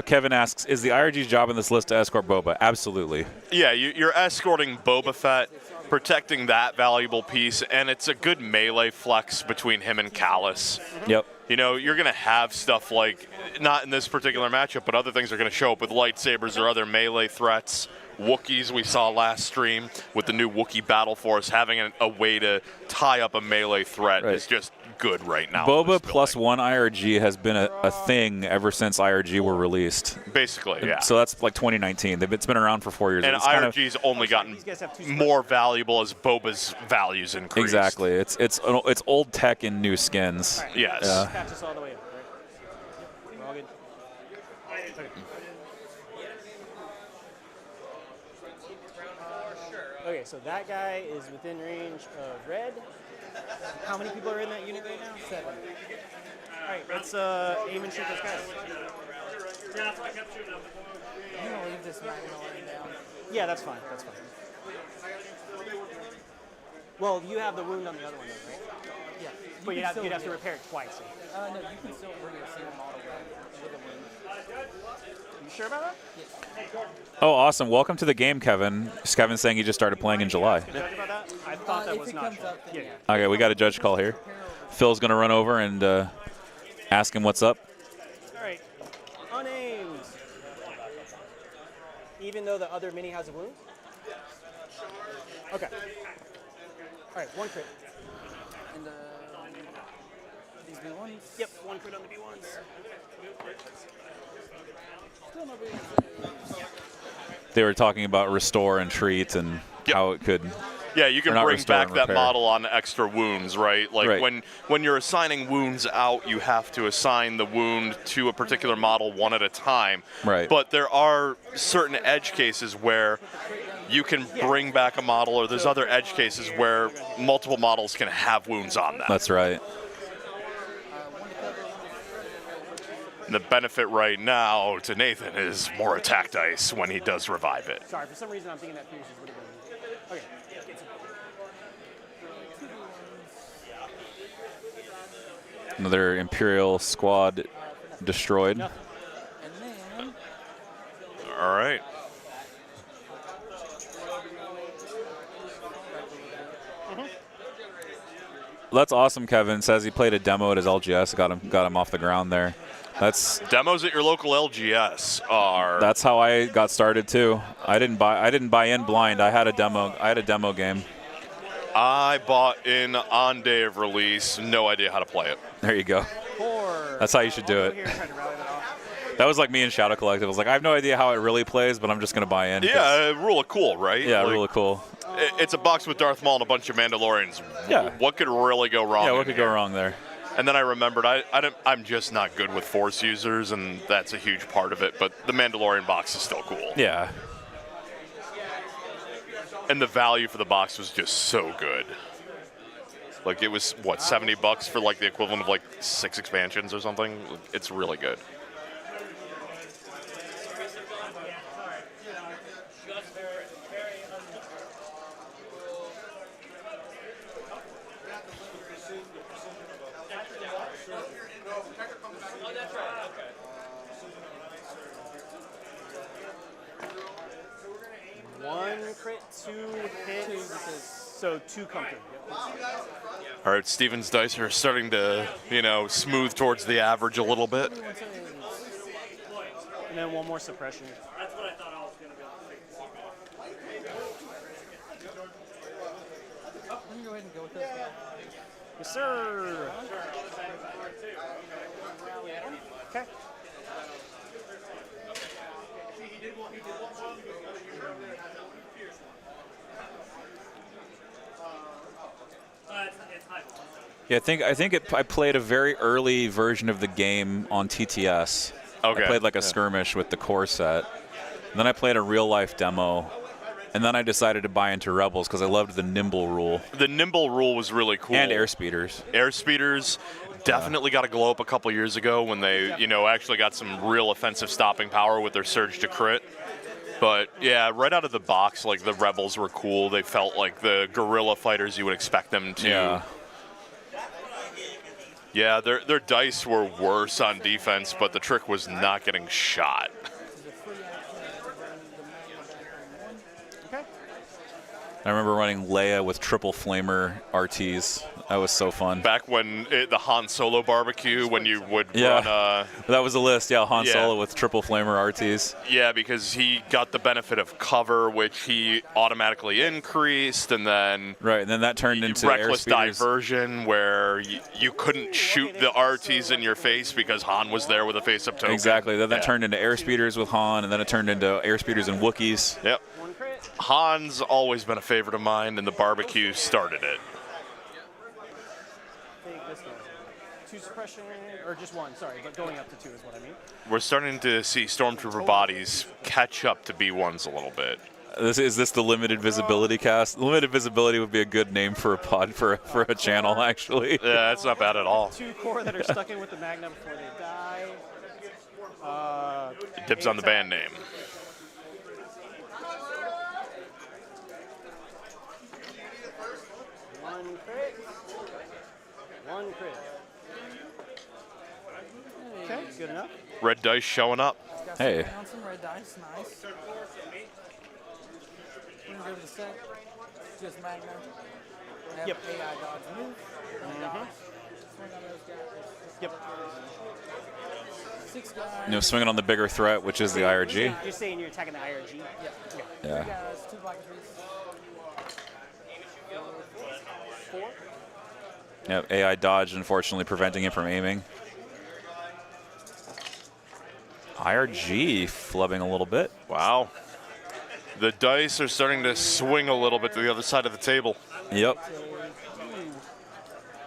Kevin asks, is the IRG's job in this list to escort Boba? Absolutely. Yeah, you're escorting Boba Fett, protecting that valuable piece, and it's a good melee flex between him and Callus. Yep. You're going to have stuff like, not in this particular matchup, but other things are going to show up with lightsabers or other melee threats. Wookiees we saw last stream with the new Wookiee Battle Force. Having a way to tie up a melee threat is just good right now. Boba plus 1 IRG has been a thing ever since IRG were released. Basically, yeah. So that's like 2019. It's been around for 4 years. And IRG's only gotten more valuable as Boba's values increase. Exactly. It's old tech in new skins. Yes. Catch us all the way up, right? We're all good. Okay, so that guy is within range of red. How many people are in that unit right now? 7. All right, let's aim and shoot those guys. I'm gonna leave this Magna laying down. Yeah, that's fine. That's fine. Well, you have the wound on the other one, though, right? Yeah. But you'd have to repair it twice. No, you can still bring a single model with a wound. You sure about that? Yes. Oh, awesome. Welcome to the game, Kevin. Kevin's saying he just started playing in July. Did you about that? I thought that was not true. Yeah. Okay, we got a judge call here. Phil's going to run over and ask him what's up. All right. Unaimed. Even though the other mini has a wound? Okay. All right, 1 crit. And these B1s? Yep, 1 crit on the B1s. Still no B1s. They were talking about restore and treat and how it could... Yeah, you can bring back that model on extra wounds, right? Like Right. when you're assigning wounds out, you have to assign the wound to a particular model one at a time. Right. But there are certain edge cases where you can bring back a model, or there's other edge cases where multiple models can have wounds on them. That's right. And the benefit right now to Nathan is more attack dice when he does revive it. Sorry, for some reason I'm thinking that Fierce would have been. Okay. Another Imperial squad destroyed. All right. That's awesome. Kevin says he played a demo at his LGS, got him off the ground there. That's demos at your local LGS are. That's how I got started too. I didn't buy in blind. I had a demo game. I bought in on day of release. No idea how to play it. There you go. That's how you should do it. That was like me and Shadow Collective. I was like, I have no idea how it really plays, but I'm just going to buy in. Yeah, rule of cool, right? Yeah, rule of cool. It's a box with Darth Maul and a bunch of Mandalorians. Yeah. What could really go wrong? Yeah, what could go wrong there? And then I remembered I'm just not good with Force users, and that's a huge part of it. But the Mandalorian box is still cool. Yeah. And the value for the box was just so good. Like, it was, what, $70 for, like, the equivalent of, like, 6 expansions or something? It's really good. One crit, 2 hits. So 2 comfortable. All right, Steven's dice are starting to, smooth towards the average a little bit. And then one more suppression. That's what I thought I was going to be able to fix. I'm going to go ahead and go with this guy. Yes, sir. Okay. Yeah, I think I played a very early version of the game on TTS. Okay. I played like a skirmish with the core set. And then I played a real life demo. And then I decided to buy into Rebels because I loved the nimble rule. The nimble rule was really cool. And airspeeders. Airspeeders definitely got a glow up a couple years ago when they, actually got some real offensive stopping power with their surge to crit. But yeah, right out of the box, like the Rebels were cool. They felt like the guerrilla fighters you would expect them to. Yeah. Yeah, their dice were worse on defense, but the trick was not getting shot. I remember running Leia with triple flamer RTs. That was so fun. Back when the Han Solo barbecue, when you would run. run. That was the list. Yeah, Han Solo with triple flamer RTs. Yeah, because he got the benefit of cover, which he automatically increased, and then and then that turned into reckless airspeeders. diversion, where you couldn't shoot the RTs in your face because Han was there with a face-up token. Exactly. Then that turned into airspeeders with Han, and then it turned into airspeeders and Wookiees. Yep. Han's always been a favorite of mine, and the barbecue started it. Take this one. 2 suppression, or just 1, sorry, but going up to 2 is what I mean. We're starting to see Stormtrooper bodies catch up to B1s a little bit. Is this the limited visibility cast? Limited visibility would be a good name for a pod for a channel, actually. Yeah, that's not bad at all. 2 core that are stuck in with the Magna before they die. Dibs on the band name. One crit. Okay, good enough. Red dice showing up. Hey. Some red dice, nice. We're going to go to the set. Just Magna. Have Yep. AI dodge move. Dodge. Swing on those guys. Yep. 6 guys. Swinging on the bigger threat, which is the IRG. You're saying you're attacking the IRG? Yeah. 3 guys, 2 black and 4. Yep, AI dodge, unfortunately, preventing him from aiming. IRG flubbing a little bit. Wow. The dice are starting to swing a little bit to the other side of the table. Yep.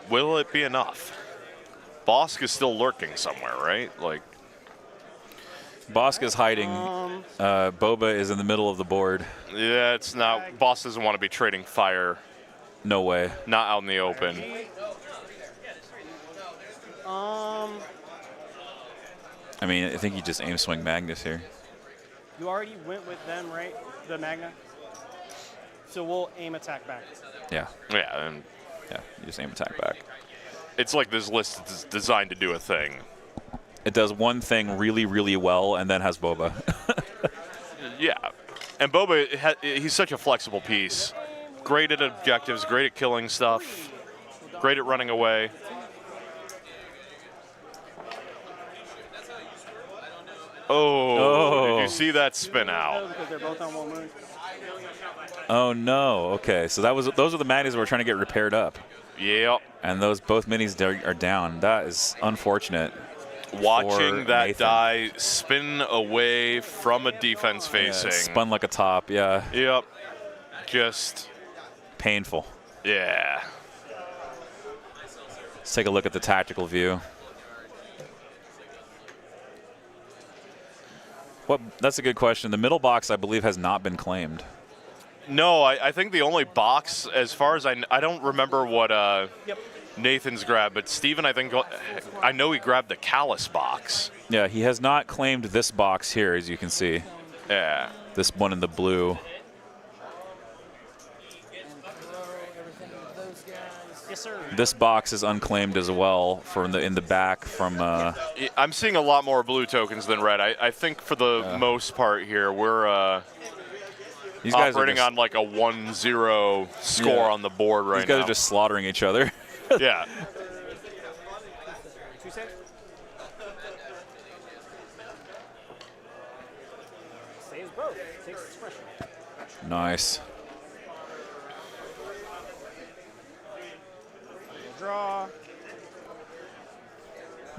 Will it be enough? Bosk is still lurking somewhere, right? Like, Bosk is hiding. Boba is in the middle of the board. Yeah, it's not. Boss doesn't want to be trading fire. No way. Not out in the open. I mean, I think you just aim swing Magnus here. You already went with them, right? The Magna? So we'll aim attack back. Yeah. Yeah, and yeah, you just aim attack back. It's like this list is designed to do a thing. It does one thing really, really well, and then has Boba. Yeah, and Boba, he's such a flexible piece. Great at objectives, great at killing stuff, great at running away. Oh, did you see that spin out? Because they're both on one moon. Oh no. Okay, so those are the Magnas we're trying to get repaired up. Yep. And those both minis are down. That is unfortunate. Watching that Nathan. die spin away from a defense facing. Yeah, spun like a top. Yeah. Yep. Just painful. Yeah. Let's take a look at the tactical view. That's a good question. The middle box, I believe, has not been claimed. No, I think the only box, as far as I don't remember what Nathan's grabbed, but Steven, I know he grabbed the Callus box. Yeah, he has not claimed this box here, as you can see. Yeah. This one in the blue. Yes, sir. This box is unclaimed as well in the back from. I'm seeing a lot more blue tokens than red. I think for the most part here, we're these guys operating on like a 1-0 score on the board right now. These guys are just slaughtering each other. Yeah. Saves both. Takes expression. Nice. Draw.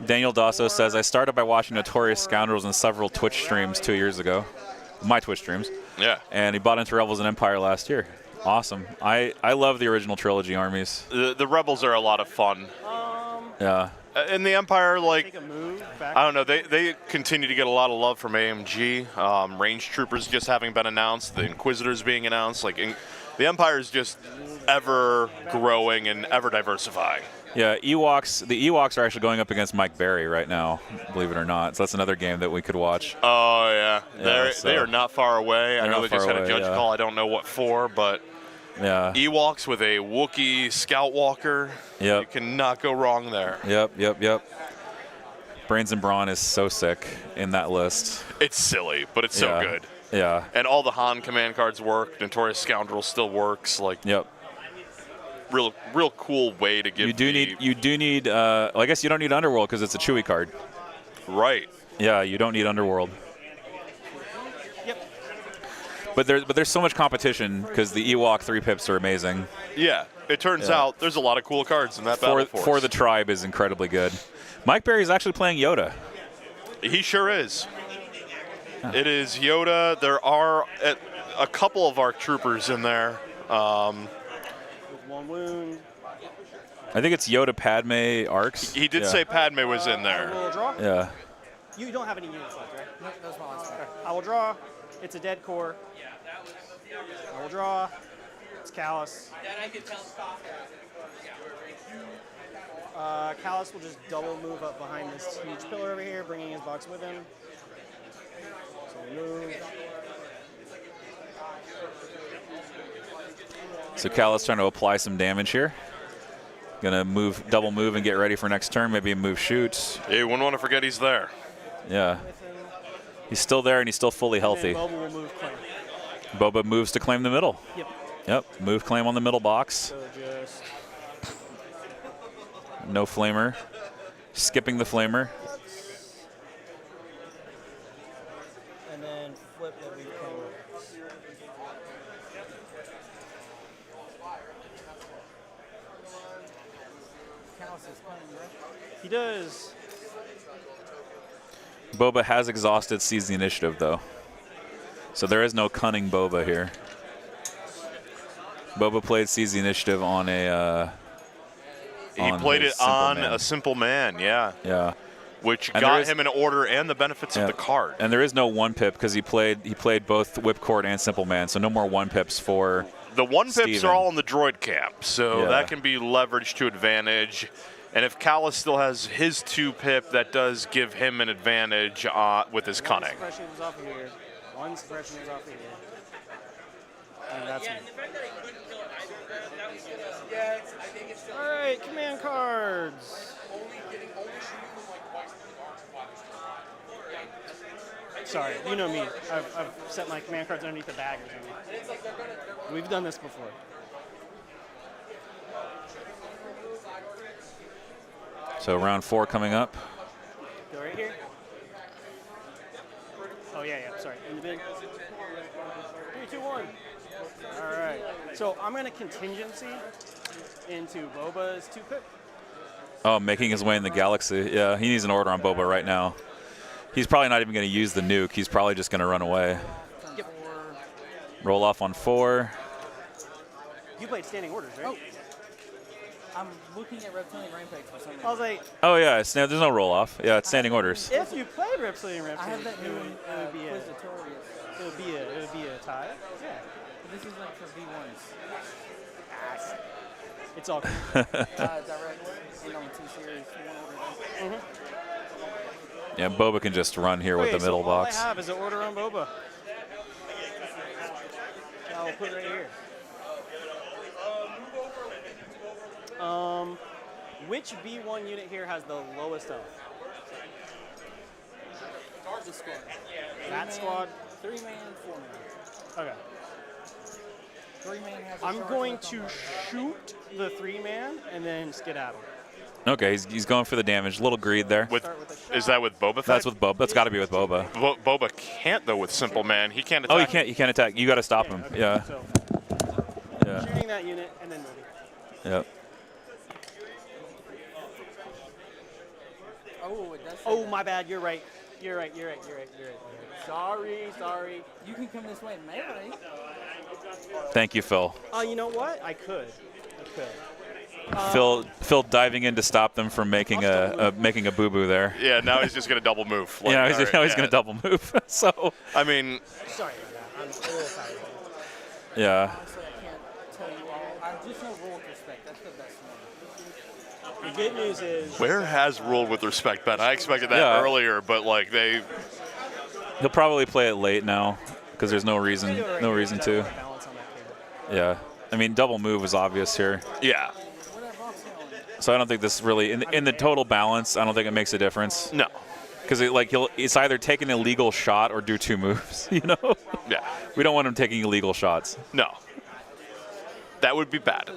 Daniel Dasso says, I started by watching Notorious Scoundrels in several Twitch streams 2 years ago. My Twitch streams. Yeah. And he bought into Rebels and Empire last year. Awesome. I love the original trilogy armies. The Rebels are a lot of fun. Yeah. In the Empire, like, I don't know, they continue to get a lot of love from AMG. Range Troopers just having been announced, the Inquisitors being announced. Like, the Empire is just ever growing and ever diversifying. Yeah, the Ewoks are actually going up against Mike Berry right now, believe it or not. So that's another game that we could watch. Oh, yeah. They are not far away. I know they just had a judge call. I don't know what for, but yeah. Ewoks with a Wookiee Scout Walker. Yep. You cannot go wrong there. Yep. Brains and Brawn is so sick in that list. It's silly, but it's so good. Yeah. And all the Han command cards work. Notorious Scoundrel still works. Like, yep. Real cool way to give. You do need. Well, I guess you don't need Underworld because it's a Chewie card. Right. Yeah, you don't need Underworld. Yep. But there's so much competition because the Ewok 3-pips are amazing. Yeah. It turns out there's a lot of cool cards in that battle force. For the tribe is incredibly good. Mike Berry is actually playing Yoda. He sure is. It is Yoda. There are a couple of ARC troopers in there. One wound. I think it's Yoda, Padme, ARCs. He did say Padme was in there. I will draw. Yeah. You don't have any units left, right? No, that was my last one. Okay. I will draw. It's a dead core. I will draw. It's Callus. Callus will just double move up behind this huge pillar over here, bringing his box with him. So move. So Callus trying to apply some damage here. Gonna double move and get ready for next turn. Maybe a move shoot. You wouldn't want to forget he's there. Yeah. He's still there and he's still fully healthy. Boba will move claim. Boba moves to claim the middle. Yep. Move claim on the middle box. So just no flamer. Skipping the flamer. and then flip that we come. He does. Boba has exhausted Seize the Initiative, though. So there is no cunning Boba here. Boba played Seize the Initiative on a... he played it on a Simple Man, yeah. Yeah. Which got him an order and the benefits of the card. And there is no 1-pip because he played both Whipcord and Simple Man, so no more 1-pips for the 1-pips Steven. are all in the droid camp, so that can be leveraged to advantage. And if Callus still has his 2-pip, that does give him an advantage with his cunning. Suppression is off of here. One suppression is off of here. And that's me. All right, command cards. Sorry, you know me. I've set my command cards underneath the bag or something. We've done this before. So round 4 coming up. Go right here. Oh, yeah, sorry. In the bin. 3, 2, 1. All right. So I'm going to contingency into Boba's 2-pip. Oh, making his way in the galaxy. Yeah, he needs an order on Boba right now. He's probably not even going to use the nuke. He's probably just going to run away. Yep. Roll off on 4. You played standing orders, right? Oh. I'm looking at Reptilian Rampage for some reason. I was like, Oh, yeah, there's no roll off. Yeah, it's standing orders. if you played Reptilian Rampage, I have that new it would be a tie. Yeah. But this is like for V1s. It's all good. Direct and on the T-Series, one order. Yeah, Boba can just run here with the middle box. All I have is an order on Boba. I'll put it right here. Which B1 unit here has the lowest health? This squad. That squad? 3-man, 4-man. Okay. 3-man has a I'm charge going left to on shoot the 3-man and then skedaddle. Okay, he's going for the damage. A little greed there. Is that with Boba Fett? That's with Boba. That's got to be with Boba. Boba can't, though, with Simple Man. He can't attack. Oh, you can't attack. You got to stop him. Okay, Yeah. So Yeah. shooting that unit and then moving. Yep. Oh, it does say Oh, that. my bad. You're right. You're right. Sorry. You can come this way in melee. Thank you, Phil. You know what? I could. Phil diving in to stop them from making a boo-boo there. Yeah, now he's just going to double move. Like, Yeah, he's all right, going to double move. So. I mean. Sorry about that. I'm a little tired. Yeah. Honestly, I can't tell you all. I just know roll with respect. That's the best one. The good news is. Where has ruled with respect been? I expected that earlier, but like He'll probably play it late now because there's no reason to. Yeah. I mean, double move is obvious here. Yeah. So I don't think this really, in the total balance, I don't think it makes a difference. No. Because it's either take an illegal shot or do 2 moves, you know? Yeah. We don't want him taking illegal shots. No. That would be bad.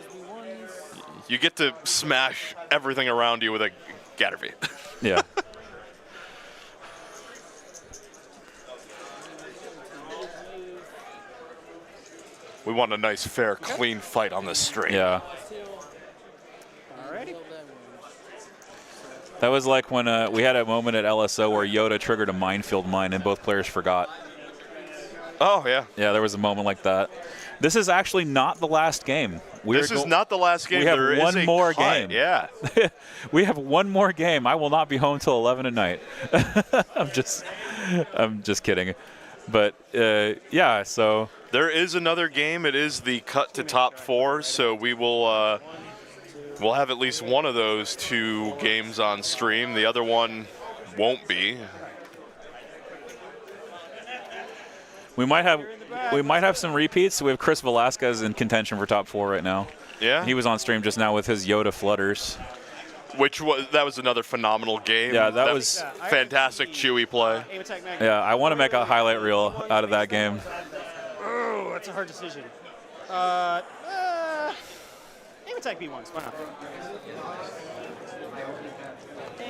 You get to smash everything around you with a Gatterby. Yeah. We want a nice, fair, clean fight on this stream. Yeah. Alrighty. That was like when we had a moment at LSO where Yoda triggered a minefield mine and both players forgot. Oh, yeah. Yeah, there was a moment like that. This is actually not the last game. This is not the last game. We have There is one a more cut. game. Yeah. We have one more game. I will not be home till 11 at night. I'm just kidding. But yeah, so there is another game. It is the cut to top 4, so we will we'll have at least one of those 2 games on stream. The other one won't be. we might have some repeats. We have Chris Velasquez in contention for top 4 right now. Yeah. He was on stream just now with his Yoda flutters. That was another phenomenal game. Yeah, that was fantastic Chewie play. Yeah, I want to make a highlight reel out of that game. Oh, that's a hard decision. Aim attack B1s. Why not?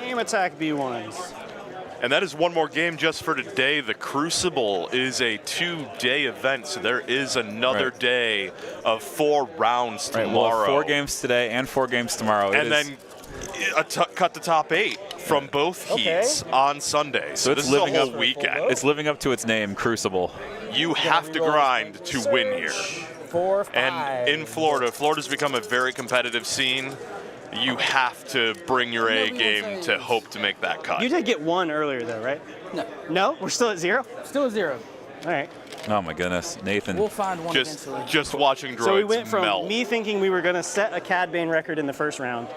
Aim attack B1s. And that is one more game just for today. The Crucible is a 2-day event, so there is another day of 4 rounds tomorrow. We'll have 4 games today and 4 games tomorrow. And then cut the top 8 from both heats on Sunday. So this is a whole weekend. It's living up to its name, Crucible. You have to grind to win here. 4, 5. And in Florida's become a very competitive scene. You have to bring your A game to hope to make that cut. You did get 1 earlier, though, right? No. No? We're still at 0? Still at 0. All right. Oh, my goodness. Nathan. We'll find one eventually. Just watching droids So we went from melt. me thinking we were going to set a Cad Bane record in the first round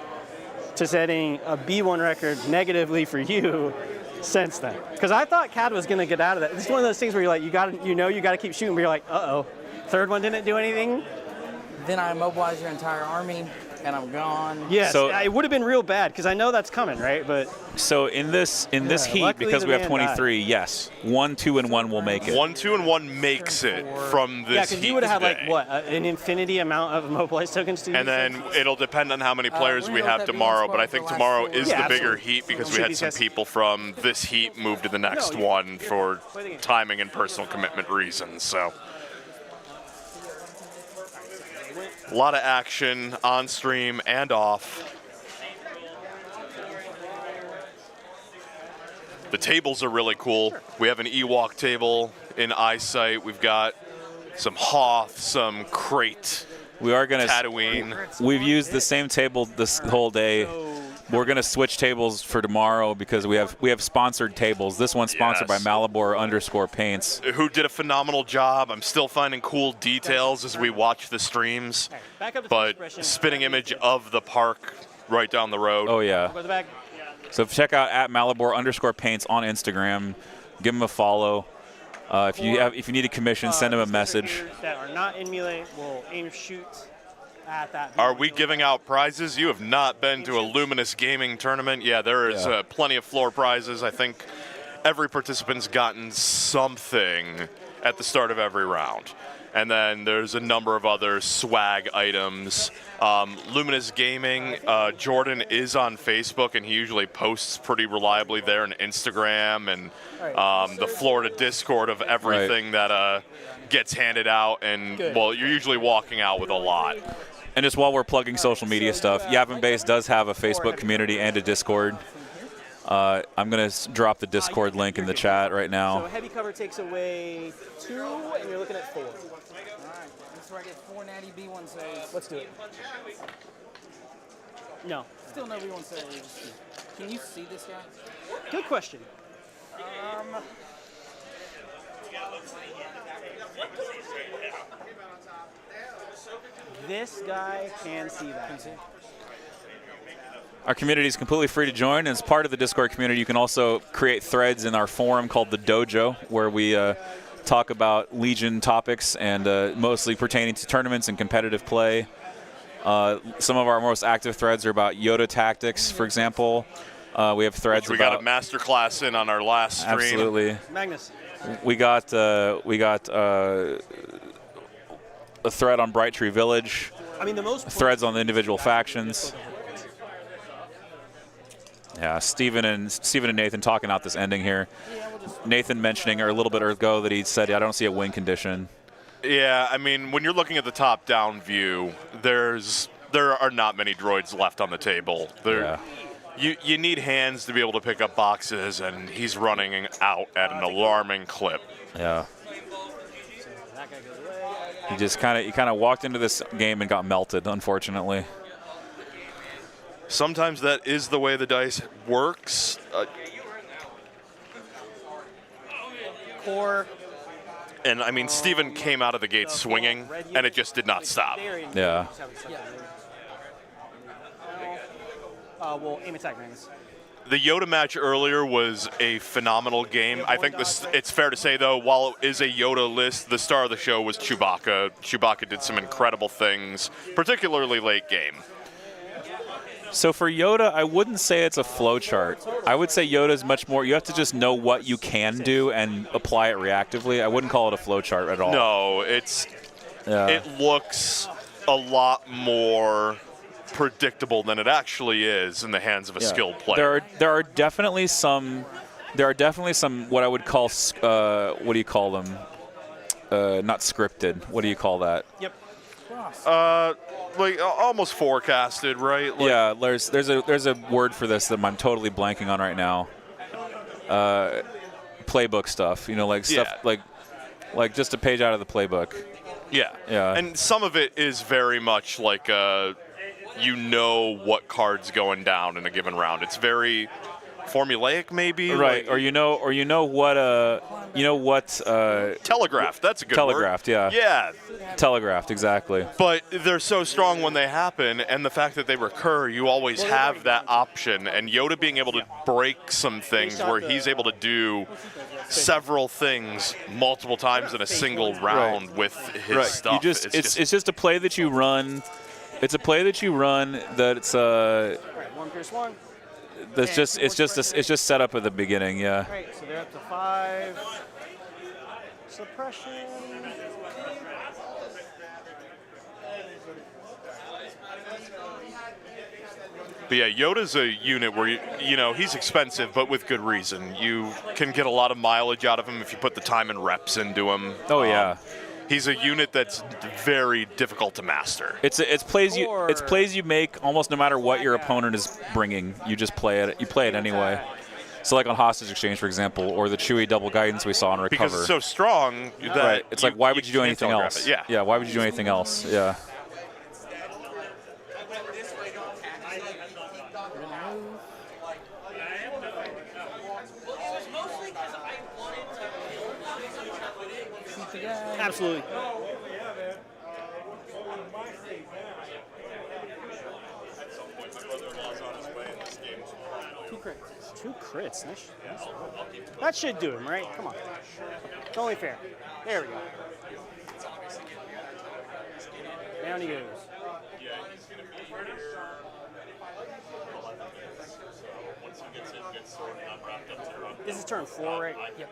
to setting a B1 record negatively for you since then. Because I thought CAD was going to get out of that. It's one of those things where you're like, you got to keep shooting, but you're like, uh-oh, third one didn't do anything. Then I immobilize your entire army, and I'm gone. Yes, so, it would have been real bad because I know that's coming, right? But so in this heat, because we have 23, yes, 1, 2, and 1 will make it. 1, 2, and 1 makes it from this heat. Yeah, because you would have today. had like what, an infinity amount of immobilized tokens to. And then it'll depend on how many players we have tomorrow. But I think tomorrow is the bigger heat because we had some people from this heat move to the next one for timing and personal commitment reasons. So. A lot of action on stream and off. The tables are really cool. We have an Ewok table in eyesight. We've got some Hoth, some Crate. We are going to Tatooine. We've used the same table this whole day. We're going to switch tables for tomorrow because we have sponsored tables. This one's sponsored by Malibor_Paints. Who did a phenomenal job. I'm still finding cool details as we watch the streams. But spitting image of the park right down the road. Oh, yeah. So check out at Malibor_Paints on Instagram. Give them a follow. If you need a commission, send them a message. That are not in Melee will aim shoot. Are we giving out prizes? You have not been to a Luminous Gaming tournament. Yeah, there is plenty of floor prizes. I think every participant's gotten something at the start of every round. And then there's a number of other swag items. Luminous Gaming, Jordan is on Facebook, and he usually posts pretty reliably there, and Instagram, and the Florida Discord of everything that gets handed out. And, well, you're usually walking out with a lot. And just while we're plugging social media stuff, Yavin Base does have a Facebook community and a Discord. I'm going to drop the Discord link in the chat right now. So heavy cover takes away 2, and you're looking at 4. All right, this is where I get 4 natty B1 saves. Let's do it. No. Still no B1 saves. Can you see this guy? Good question. This guy can see that. Our community is completely free to join. As part of the Discord community, you can also create threads in our forum called the Dojo, where we talk about Legion topics and mostly pertaining to tournaments and competitive play. Some of our most active threads are about Yoda tactics, for example. We have threads we about... got a master class in on our last stream. Absolutely. Magnus. We got a thread on Bright Tree Village. I mean, the most threads on the individual factions. Yeah, Steven and Nathan talking out this ending here. Nathan mentioning a little bit ago that he said, I don't see a win condition. Yeah, I mean, when you're looking at the top-down view, there are not many droids left on the table. You need hands to be able to pick up boxes, and he's running out at an alarming clip. Yeah. He kind of walked into this game and got melted, unfortunately. Sometimes that is the way the dice works. Core. And I mean, Steven came out of the gate swinging, and it just did not stop. Yeah. We'll aim attack Magnus. The Yoda match earlier was a phenomenal game. I think it's fair to say, though, while it is a Yoda list, the star of the show was Chewbacca. Chewbacca did some incredible things, particularly late game. So for Yoda, I wouldn't say it's a flowchart. I would say Yoda is much more, you have to just know what you can do and apply it reactively. I wouldn't call it a flowchart at all. No, it looks a lot more predictable than it actually is in the hands of a skilled player. There are definitely some what I would call what do you call them? Not scripted. What do you call that? Yep. Like almost forecasted, right? Like, yeah, there's a word for this that I'm totally blanking on right now. Playbook stuff, like stuff like just a page out of the playbook. Yeah. Yeah. And some of it is very much like what card's going down in a given round. It's very formulaic maybe. Right, Like, or you know what telegraphed. That's a good telegraphed, word. yeah. Yeah. Telegraphed, exactly. But they're so strong when they happen, and the fact that they recur, you always have that option. And Yoda being able to break some things where he's able to do several things multiple times in a single round with his stuff. It's just a play that you run. It's a play that you run that it's One pierce one. that's it's just set up at the beginning, yeah. Right, so they're up to 5. Suppression. But yeah, Yoda's a unit where, you know, he's expensive, but with good reason. You can get a lot of mileage out of him if you put the time and reps into him. Oh, yeah. He's a unit that's very difficult to master. It's plays you make almost no matter what your opponent is bringing. You just play it. You play it anyway. So like on Hostage Exchange, for example, or the Chewie double guidance we saw in Recover. Because it's so strong that right. It's like, why would you do anything else? Yeah. Yeah. Why would you do anything else? Yeah. Absolutely. Two crits. That should do him, right? Come on. It's only fair. There we go. Down he goes. This is turn 4, right? Yep.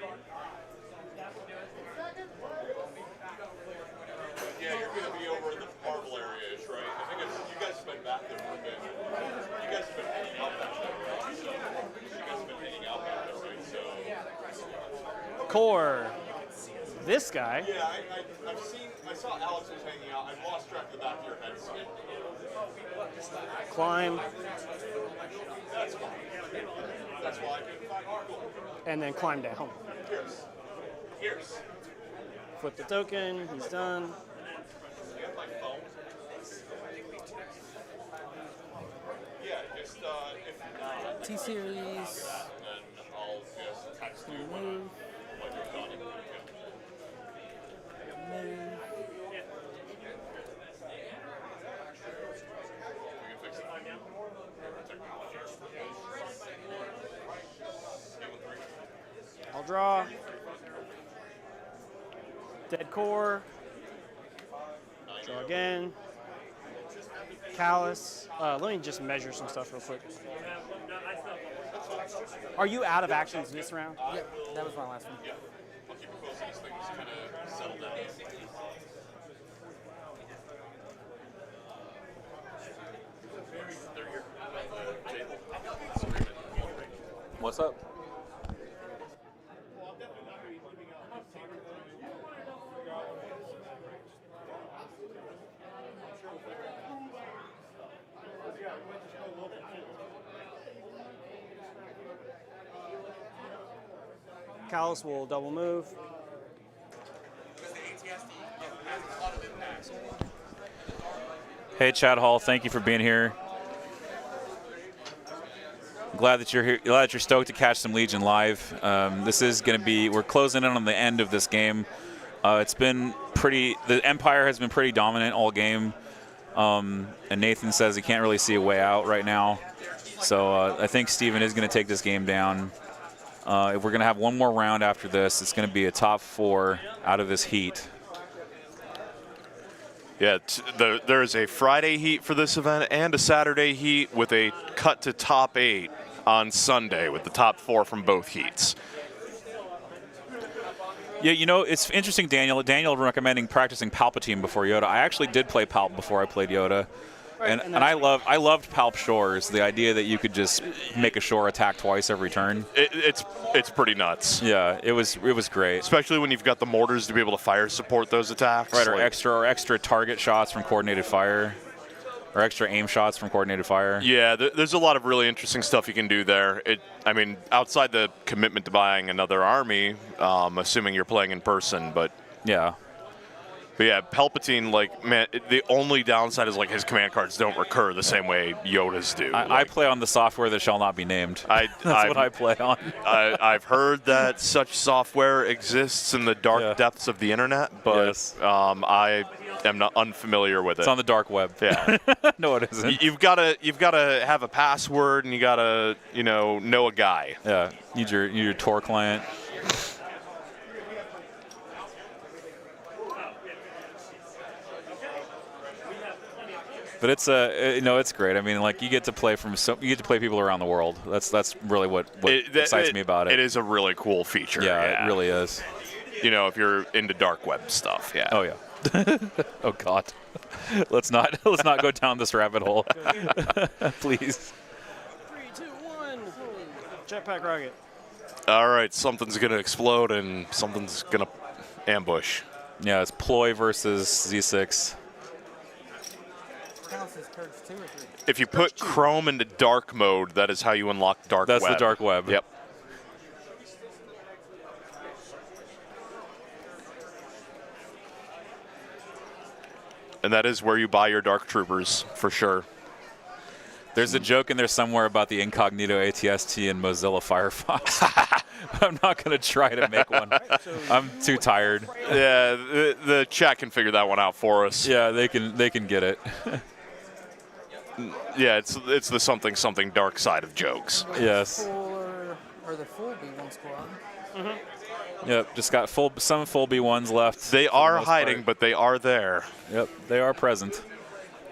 Yeah, you're going to be over in the Marvel area, right? I think you guys have been back there for a bit. You guys have been hanging out back there, right? So, you guys have been hanging out back there, right? So. Core. This guy. Yeah, I saw Alex was hanging out. I lost track of the back of your head. So. Climb. That's fine. That's why I couldn't find Marvel. And then climb down. Here's. Flip the token. He's done. Yeah, just if T-Series. then I'll just text you when you're done. I'll draw. Dead core. Draw again. Callus. Let me just measure some stuff real quick. Are you out of actions this round? Yep, that was my last one. I'll keep it close so these things kind of settle down. They're here. What's up? Callus will double move. Hey, Chad Hall, thank you for being here. Glad that you're here. Glad that you're stoked to catch some Legion live. This is going to be, we're closing in on the end of this game. It's been pretty, the Empire has been pretty dominant all game. And Nathan says he can't really see a way out right now. So I think Steven is going to take this game down. If we're going to have one more round after this, it's going to be a top 4 out of this heat. Yeah, there is a Friday heat for this event and a Saturday heat with a cut to top 8 on Sunday with the top 4 from both heats. Yeah, you know, it's interesting, Daniel. Daniel recommending practicing Palpatine before Yoda. I actually did play Palp before I played Yoda. Right, and I loved Palp Shores, the idea that you could just make a shore attack twice every turn. It's pretty nuts. Yeah, it was great. Especially when you've got the mortars to be able to fire support those attacks. Right, or extra target shots from coordinated fire. Or extra aim shots from coordinated fire. Yeah, there's a lot of really interesting stuff you can do there. I mean, outside the commitment to buying another army, assuming you're playing in person, but yeah. But yeah, Palpatine, like, man, the only downside is, like, his command cards don't recur the same way Yoda's do. I play on the software that shall not be named. That's what I play on. I've heard that such software exists in the dark depths of the internet, but I am not unfamiliar with it. It's on the dark web. Yeah. No, it isn't. You've got to have a password, and you got to, know a guy. Yeah. Need your Tor client. But it's it's great. I mean, like, you get to play people around the world. That's really what excites me about it. It is a really cool feature. Yeah, it really is. If you're into dark web stuff. Yeah. Oh yeah. Oh God. Let's not go down this rabbit hole. Please. 3, 2, 1. Jetpack rocket. All right, something's gonna explode and something's gonna ambush. Yeah, it's Ploy versus Z6. If you put Chrome into dark mode, that is how you unlock dark web. That's the dark web. Yep. And that is where you buy your Dark Troopers, for sure. There's a joke in there somewhere about the incognito ATST in Mozilla Firefox. I'm not going to try to make one. I'm too tired. Yeah, the chat can figure that one out for us. Yeah, they can get it. Yeah, it's the something dark side of jokes. Yes. Or the full B1 squad. Yep, just got some full B1s left. They are hiding, but they are there. Yep, they are present.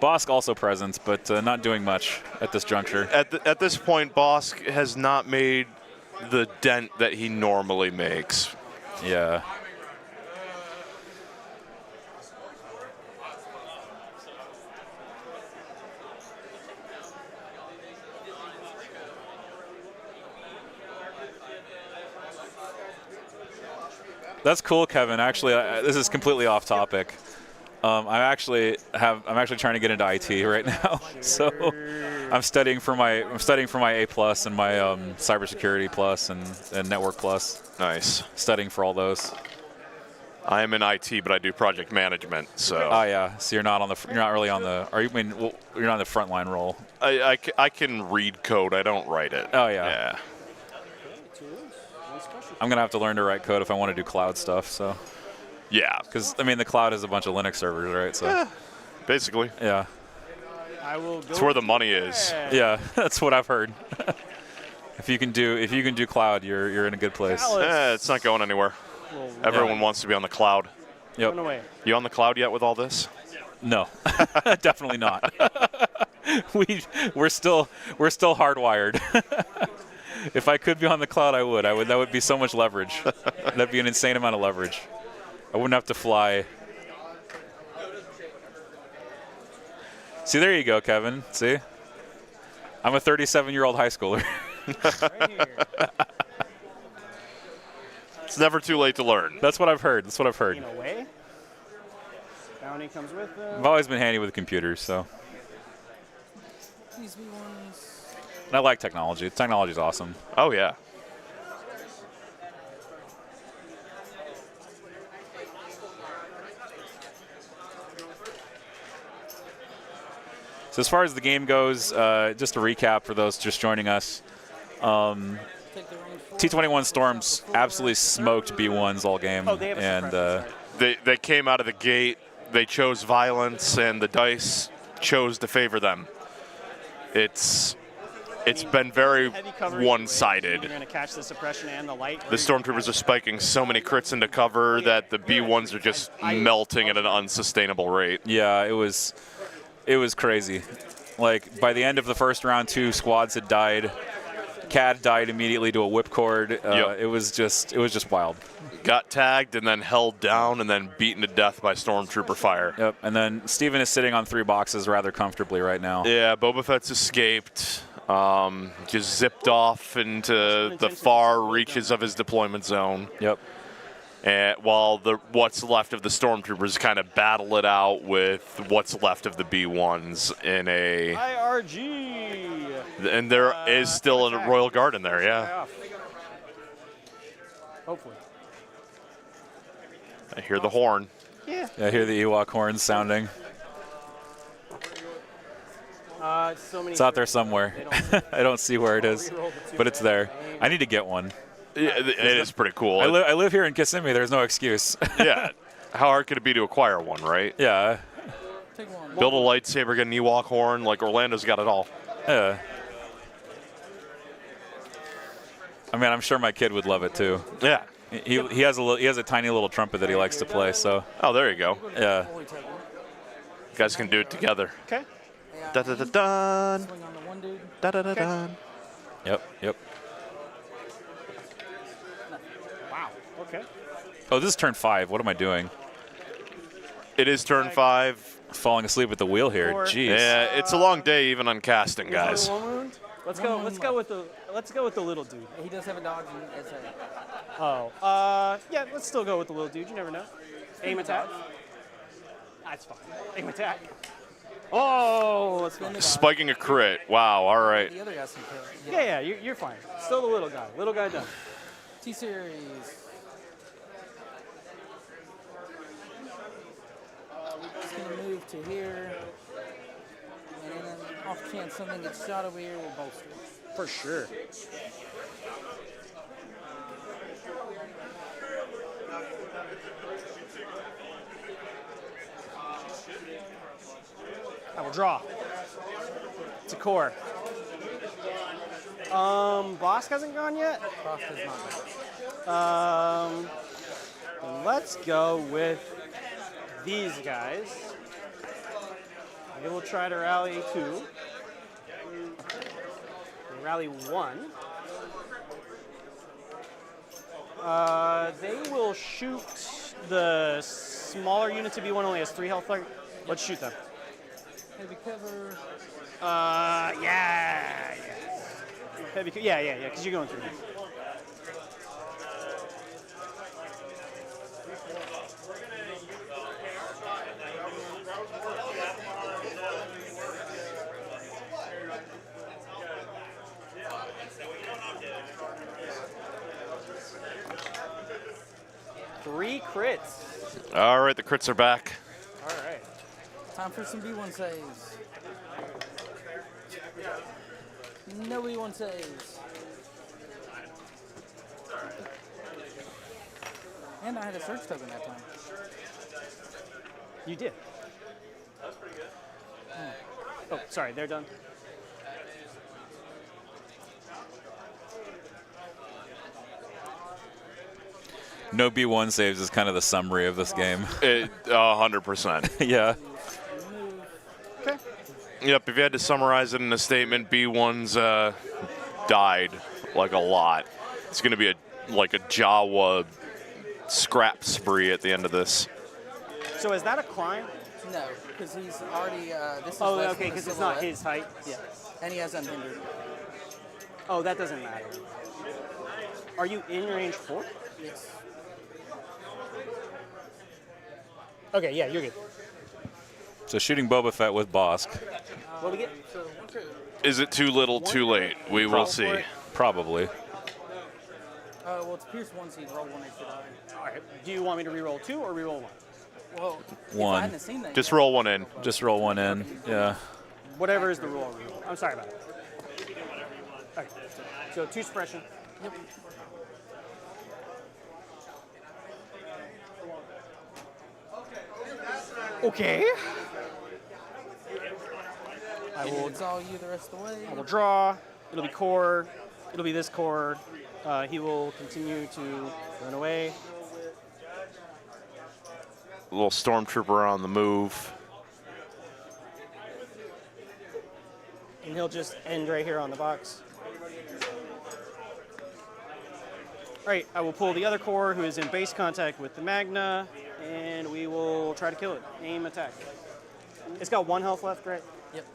Bosk also present, but not doing much at this juncture. At this point, Bosk has not made the dent that he normally makes. Yeah. That's cool, Kevin. Actually, this is completely off topic. I'm actually trying to get into IT right now, so I'm studying for my A plus and my cybersecurity plus and network plus. Nice. Studying for all those. I am in IT, but I do project management. So. Oh yeah. So you're not really on the. Are you mean you're not on the frontline role? I can read code. I don't write it. Oh yeah. Yeah. I'm gonna have to learn to write code if I want to do cloud stuff. So. Yeah. Because I mean the cloud is a bunch of Linux servers, right? So. Basically. Yeah. I will go. It's where the money is. Yeah, that's what I've heard. If you can do cloud, you're in a good place. It's not going anywhere. Everyone wants to be on the cloud. Yep. You on the cloud yet with all this? No, definitely not. We're still hardwired. If I could be on the cloud, I would. That would be so much leverage. That'd be an insane amount of leverage. I wouldn't have to fly. See, there you go, Kevin. See? I'm a 37-year-old high schooler. Right here. It's never too late to learn. That's what I've heard. In a way. Bounty comes with them. I've always been handy with computers, so. These B1s. And I like technology. Technology's awesome. Oh, yeah. So as far as the game goes, just to recap for those just joining us, T21 Storms absolutely smoked B1s all game. Oh, they have a they came out of the gate. They chose violence, and the dice chose to favor them. It's been very one-sided. You're going to catch the suppression and the light. The Stormtroopers are spiking so many crits into cover that the B1s are just melting at an unsustainable rate. Yeah, it was crazy. Like, by the end of the first round, 2 squads had died. Cad died immediately to a whipcord. It was just wild. Got tagged and then held down and then beaten to death by Stormtrooper fire. Yep, and then Steven is sitting on 3 boxes rather comfortably right now. Yeah, Boba Fett's escaped. Just zipped off into the far reaches of his deployment zone. Yep. And while what's left of the Stormtroopers kind of battle it out with what's left of the B1s in a IRG. And there is still a Royal Guard in there, yeah. Hopefully. I hear the horn. Yeah. I hear the Ewok horns sounding. So many. It's out there somewhere. I don't see where it is, but it's there. I need to get one. Yeah, it is pretty cool. I live here in Kissimmee. There's no excuse. Yeah. How hard could it be to acquire one, right? Yeah. Build a lightsaber, get an Ewok horn. Like, Orlando's got it all. Yeah. I mean, I'm sure my kid would love it too. Yeah. He has a tiny little trumpet that he likes to play. So. Oh, there you go. Yeah. You guys can do it together. Okay. Da da da dun. Swing on the one dude. Da da da dun. Yep. Wow. Okay. Oh, this is turn 5. What am I doing? It is turn 5. Falling asleep at the wheel here. Jeez. Yeah, it's a long day even on casting, guys. Let's go with the little dude. He does have a dodge and it's a Oh. Yeah. Let's still go with the little dude. You never know. Aim attack. That's fine. Aim attack. Oh, let's go. Spiking a crit. Wow. All right. the other guy's some kill. Yeah. You're fine. Still the little guy. Little guy done. T-Series. Just gonna move to here. And then off chance something gets shot over here, we'll bolster. For sure. I will draw. It's a core. Boss hasn't gone yet? Boss has not gone. Let's go with these guys. I will try to rally 2. Rally 1. They will shoot the smaller unit to be one only has 3 health. Let's shoot them. Heavy cover. Yeah. Heavy, yeah, because you're going through. Three crits. All right, the crits are back. All right. Time for some B1 saves. No B1 saves. And I had a search token that time. You did. Oh, sorry, they're done. No B1 saves is kind of the summary of this game. 100%. Yeah. Okay. Yep, if you had to summarize it in a statement, B1's died like a lot. It's going to be like a Jawa scrap spree at the end of this. So is that a climb? No, because he's already. This is Oh, okay, because it's not his height. Yeah, and he has unhindered. Oh, that doesn't matter. Are you in range 4? Yes. Okay, yeah, you're good. So shooting Boba Fett with Bosk. What we get? Is it too little, too late? We will see. Probably. Well, it's Pierce 1, so you roll 1 extra die. All right. Do you want me to reroll 2 or reroll 1? Well, if I One. hadn't seen that Just yet, roll 1 in. Just roll 1 in. Yeah. Whatever is the rule. I'm sorry about it. Okay. So 2 suppression. Yep. Okay. It's all you the rest of the way. I will draw. It'll be core. It'll be this core. He will continue to run away. A little stormtrooper on the move. And he'll just end right here on the box. All right, I will pull the other core who is in base contact with the Magna, and we will try to kill it. Aim attack. It's got 1 health left, right? Yep.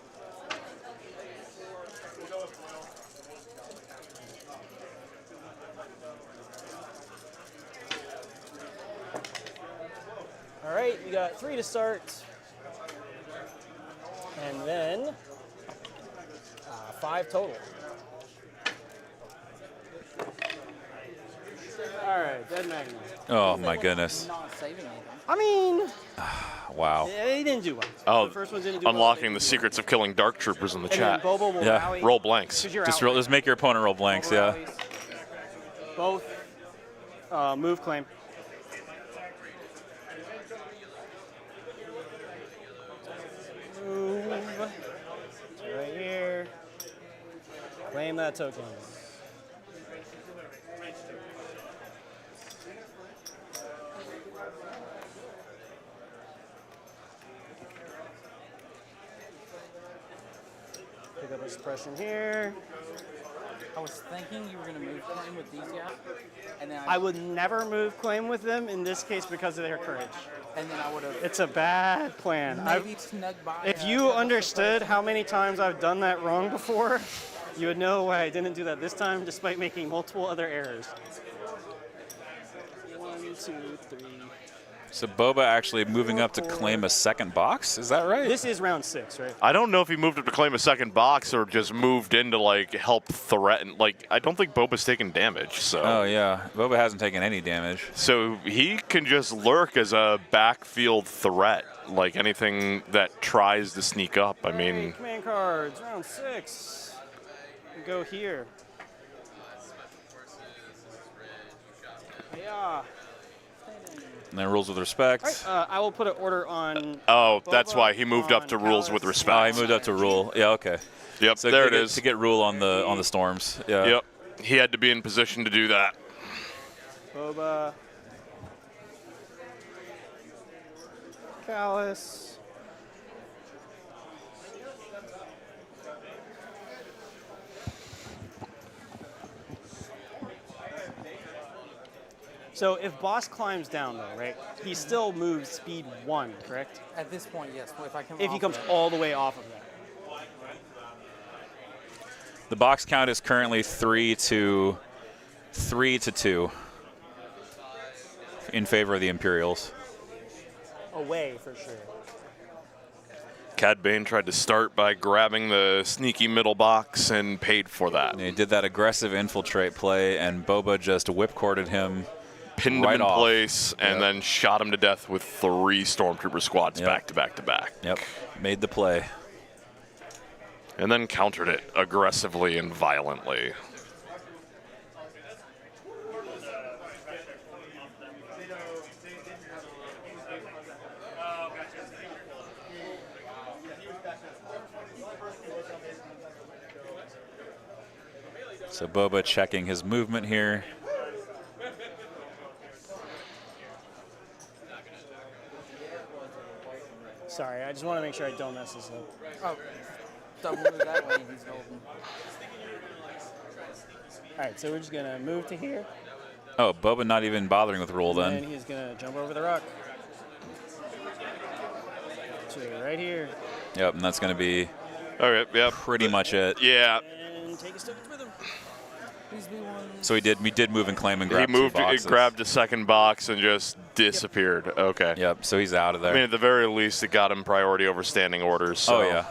All right, we got 3 to start. And then 5 total. All right, Dead Magnum. Oh my goodness. Not saving anything. I mean, Wow. he didn't do well. Oh, The first one didn't do well. unlocking the secrets of killing dark troopers in the And chat. then Bobo will Yeah. rally. Roll blanks. 'Cause you're Just out. make your opponent roll blanks. Bobo Yeah. rallies. Both move claim. Move. Right here. Claim that token. Pick up a suppression here. I was thinking you were going to move claim with these guys, and then I would never move claim with them in this case because of their courage. and then I would have It's a bad plan. maybe snuck by. If you understood how many times I've done that wrong before, you would know why I didn't do that this time despite making multiple other errors. 1, 2, 3. So Boba actually moving up to claim a second box. Is that right? This is round 6, right? I don't know if he moved up to claim a second box or just moved in to like help threaten. Like I don't think Boba's taken damage. So. Oh yeah, Boba hasn't taken any damage. So he can just lurk as a backfield threat, like anything that tries to sneak up. I mean, Command cards, round 6. We go here. Yeah. And then rules with respect. All right, I will put an order on. oh, that's why he moved up to rules with Oh, respect. he moved up to rule. Yeah, okay. Yep, So there to it get- is. To get rule on the storms. Yeah. Yep, he had to be in position to do that. Boba. Callus. So if boss climbs down though, right? He still moves speed 1, correct? At this point, yes. If I come If he off comes of it. all the way off of that. The box count is currently 3 to 2 in favor of the Imperials. Away for sure. Cad Bane tried to start by grabbing the sneaky middle box and paid for that. And he did that aggressive infiltrate play, and Boba just whipcorded him. Pinned right him in off. place and Yep. then shot him to death with 3 Stormtrooper squads Yep. back to back to back. Yep, made the play. And then countered it aggressively and violently. So Boba checking his movement here. Sorry, I just want to make sure I don't mess this up. Oh, double move that way. He's golden. All right, so we're just gonna move to here, Oh, Boba not even bothering with rule and then. he's gonna jump over the rock. To right here, Yep, and that's going to be Okay, yep. pretty much it. Yeah. and take a step with him. Please be one. So he did move and claim and He grab moved, two it boxes. grabbed a second box and just disappeared. Okay. Yep, so he's out of there. I mean, at the very least, it got him priority over standing orders. So. Oh, yeah.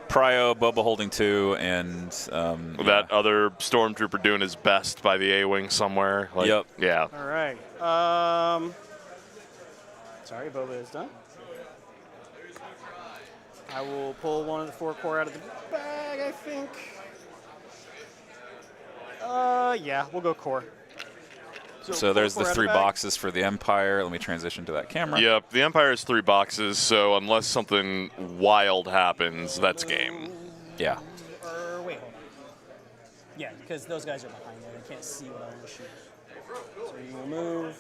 Prio, Boba holding 2, and That other Stormtrooper doing his best by the A-Wing somewhere. Like, Yep. Yeah. All right. Sorry, Boba is done. I will pull one of the 4 core out of the bag, I think. Yeah, we'll go core. So there's pull the 4 out of 3 bag. boxes for the Empire. Let me transition to that camera. Yep, the Empire is 3 boxes, so unless something wild happens, that's game. Yeah. Or wait, hold on. Yeah, because those guys are behind there. They can't see what I want to shoot. So you will move.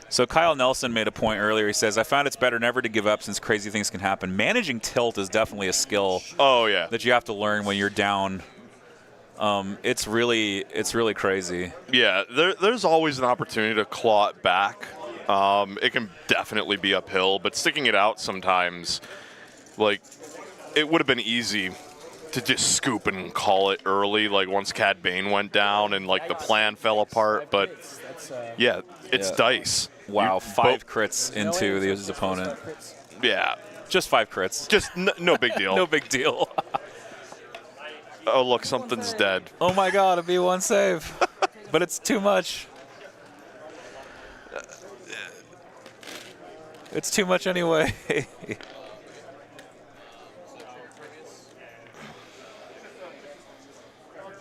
So Kyle Nelson made a point earlier. He says, I found it's better never to give up since crazy things can happen. Managing tilt is definitely a skill that you have to learn when you're down. It's really crazy. Yeah, there's always an opportunity to claw it back. It can definitely be uphill, but sticking it out sometimes, like, it would have been easy to just scoop and call it early, like once Cad Bane went down and like the plan fell apart. But yeah, it's dice. Wow, 5 crits into his opponent. Yeah. Just 5 crits. Just no big deal. No big deal. Oh, look, something's dead. Oh my God, a B1 save. But it's too much. It's too much anyway.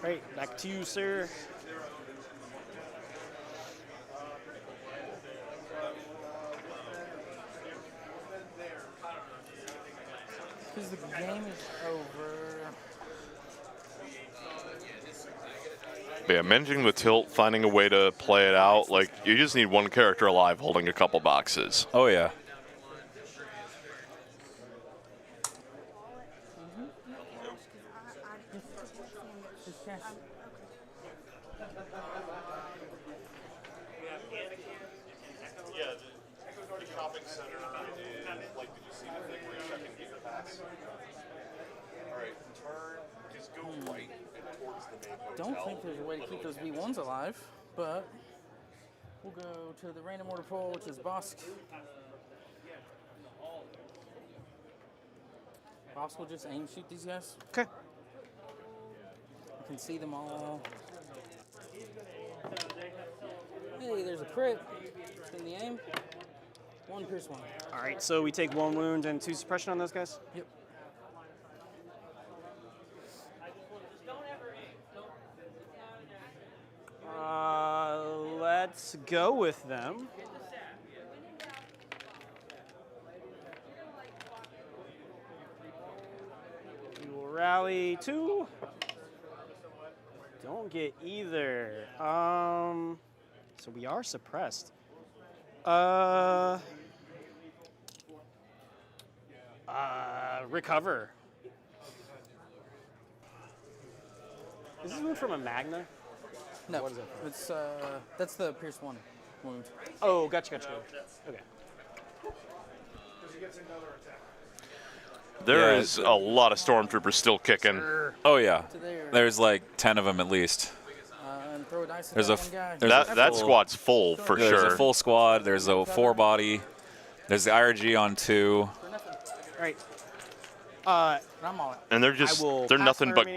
Right, back to you, sir. Because the game is over. Yeah, managing the tilt, finding a way to play it out. Like, you just need one character alive holding a couple boxes. Oh, yeah. Don't think there's a way to keep those B1s alive, but we'll go to the random order pool, which is Bosk. Bosk will just aim shoot these guys. Okay. You can see them all. Hey, there's a crit in the aim. 1 pierce 1. All right, so we take 1 wound and 2 suppression on those guys? Yep. Let's go with them. We will rally 2. Don't get either. So we are suppressed. Recover. Is this one from a Magna? No, what is it? It's that's the pierce 1 wound. Oh, gotcha. Okay. There is a lot of stormtroopers still kicking. Oh, yeah. There's like 10 of them at least. And throw a dice at There's that one guy. That squad's full for sure. There's a full squad. There's a 4-body. There's the IRG on 2. All right. And they're just, they're nothing but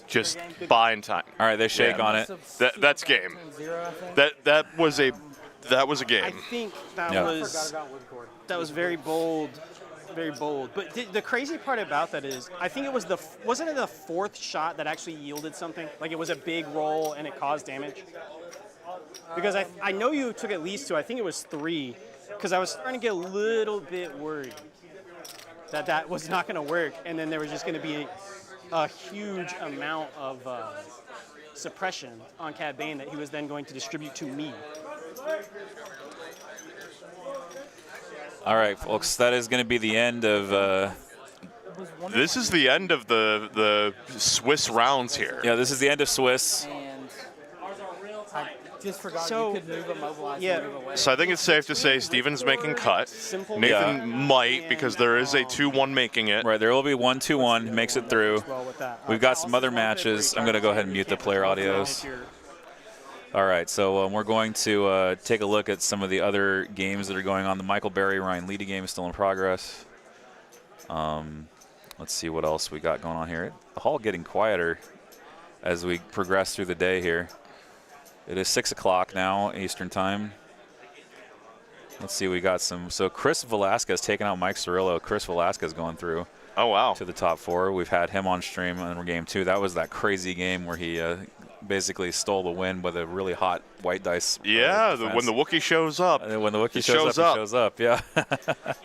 just buying time. All right, they shake on it. That's game. That was a game. I think that was very bold. Very bold. But the crazy part about that is, I think it was wasn't it the 4th shot that actually yielded something? Like it was a big roll and it caused damage? Because I know you took at least 2. I think it was 3. Because I was starting to get a little bit worried that was not going to work, and then there was just going to be a huge amount of suppression on Cad Bane that he was then going to distribute to me. All right, folks, that is going to be the end of... This is the end of the Swiss rounds here. Yeah, this is the end of Swiss. And I just forgot you could move a mobilize and move away. So I think it's safe to say Steven's making cut. Simple. Nathan might, because there is a 2-1 making it. Right, there will be 1-2-1, makes it through. We've got some other matches. I'm going to go ahead and mute the player audios. All right, so we're going to take a look at some of the other games that are going on. The Michael Berry Ryan Leedy game is still in progress. Let's see what else we got going on here. The hall getting quieter as we progress through the day here. It is 6 o'clock now, Eastern time. Let's see, we got some. So Chris Velasquez taking out Mike Cirillo. Chris Velasquez going through. Oh, wow. To the top 4. We've had him on stream in game 2. That was that crazy game where he basically stole the win with a really hot white dice. Yeah, when the Wookiee shows up. When the Wookiee shows up, he shows up, yeah.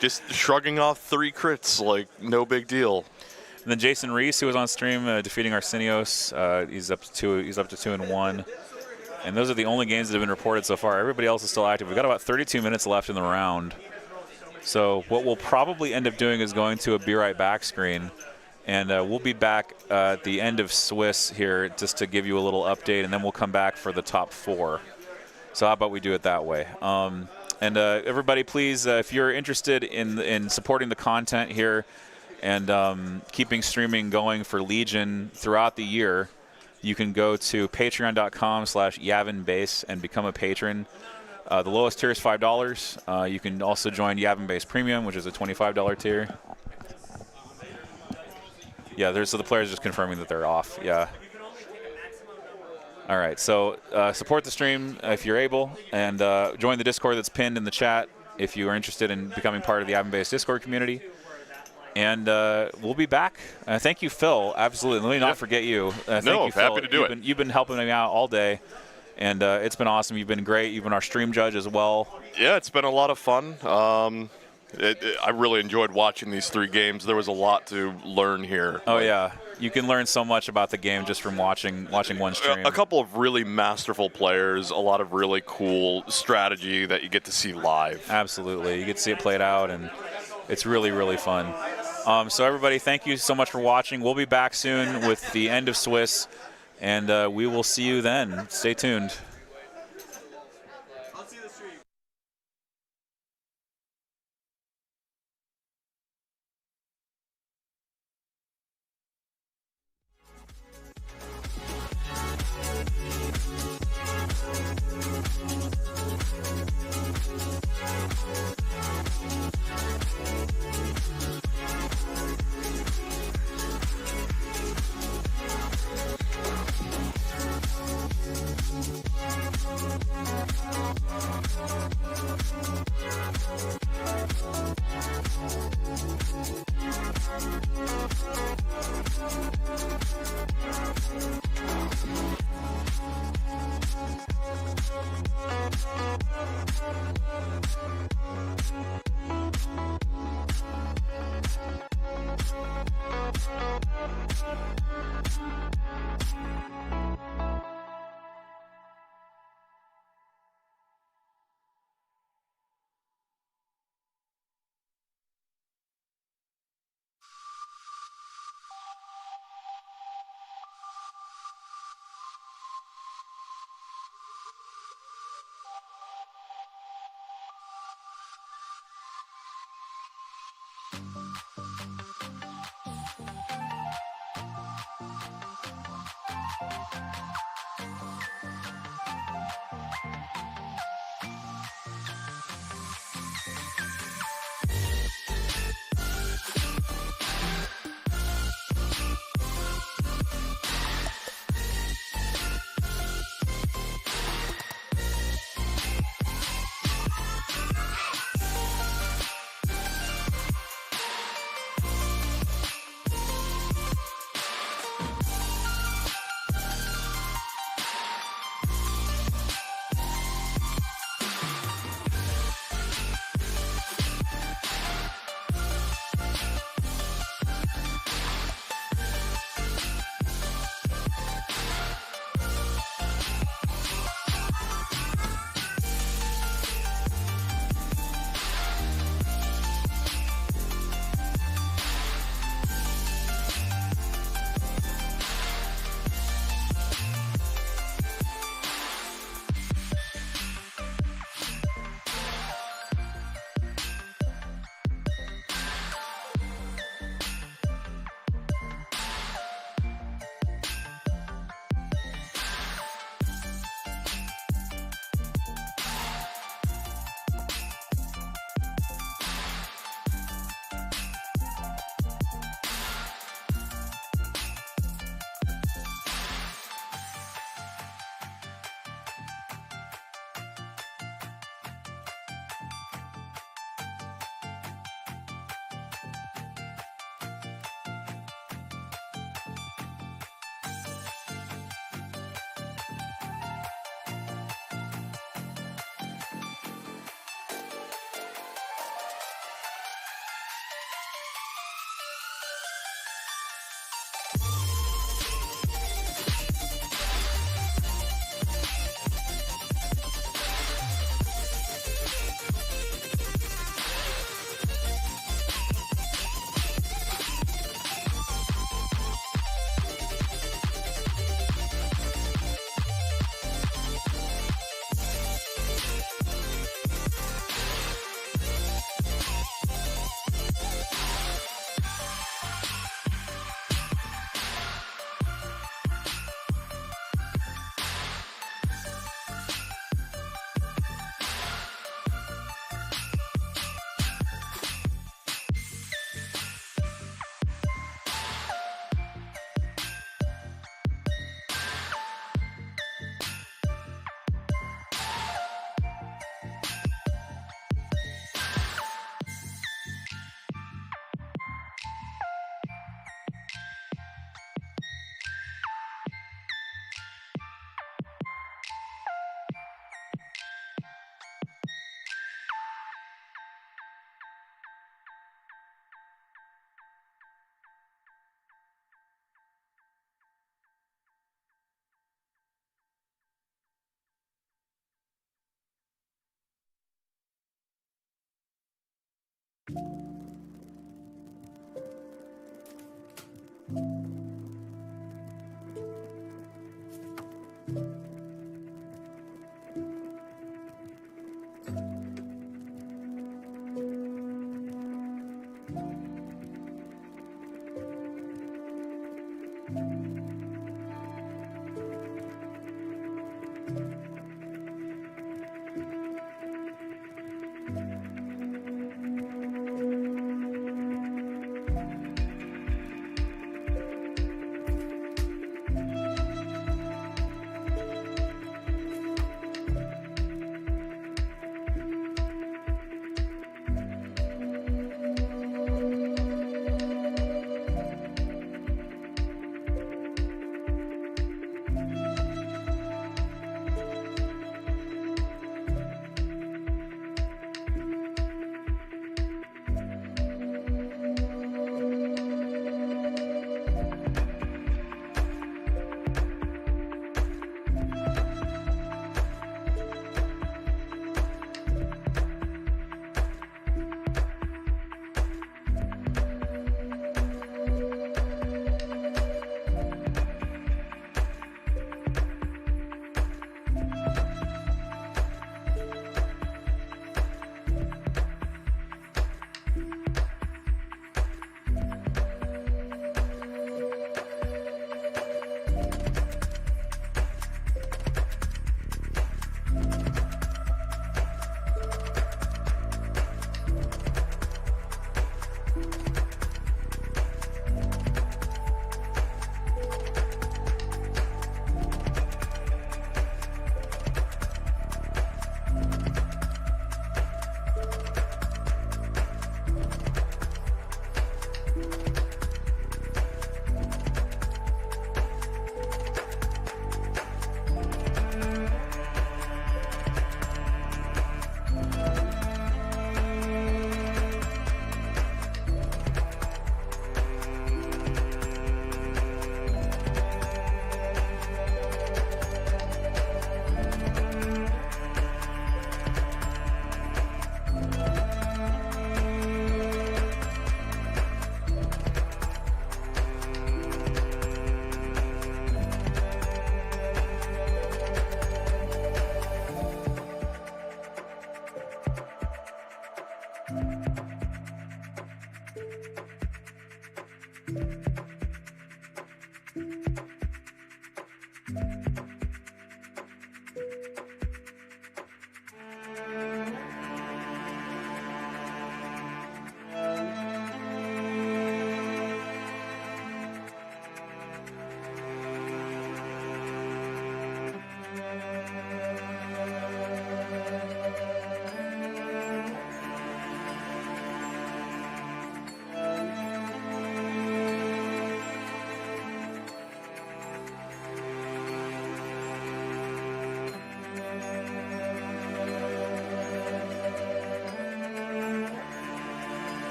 Just shrugging off 3 crits like no big deal. And then Jason Reese, who was on stream, defeating Arsenios. He's up to 2-1. And those are the only games that have been reported so far. Everybody else is still active. We've got about 32 minutes left in the round. So what we'll probably end up doing is going to a Be Right Back screen. And we'll be back at the end of Swiss here just to give you a little update, and then we'll come back for the top 4. So how about we do it that way? And everybody, please, if you're interested in supporting the content here and keeping streaming going for Legion throughout the year, you can go to patreon.com/YavinBase and become a patron. The lowest tier is $5. You can also join Yavin Base Premium, which is a $25 tier. Yeah, so the players just confirming that they're off. Yeah. All right, so support the stream if you're able, and join the Discord that's pinned in the chat if you are interested in becoming part of the Admin-based Discord community. And we'll be back. Thank you, Phil. Absolutely. Let me not forget you. Thank you, Phil. Happy to do it. You've been helping me out all day, and it's been awesome. You've been great. You've been our stream judge as well. Yeah, it's been a lot of fun. I really enjoyed watching these 3 games. There was a lot to learn here. Oh, yeah. You can learn so much about the game just from watching one stream. A couple of really masterful players, a lot of really cool strategy that you get to see live. Absolutely. You get to see it played out, and it's really, really fun. So everybody, thank you so much for watching. We'll be back soon with the end of Swiss, and we will see you then. Stay tuned.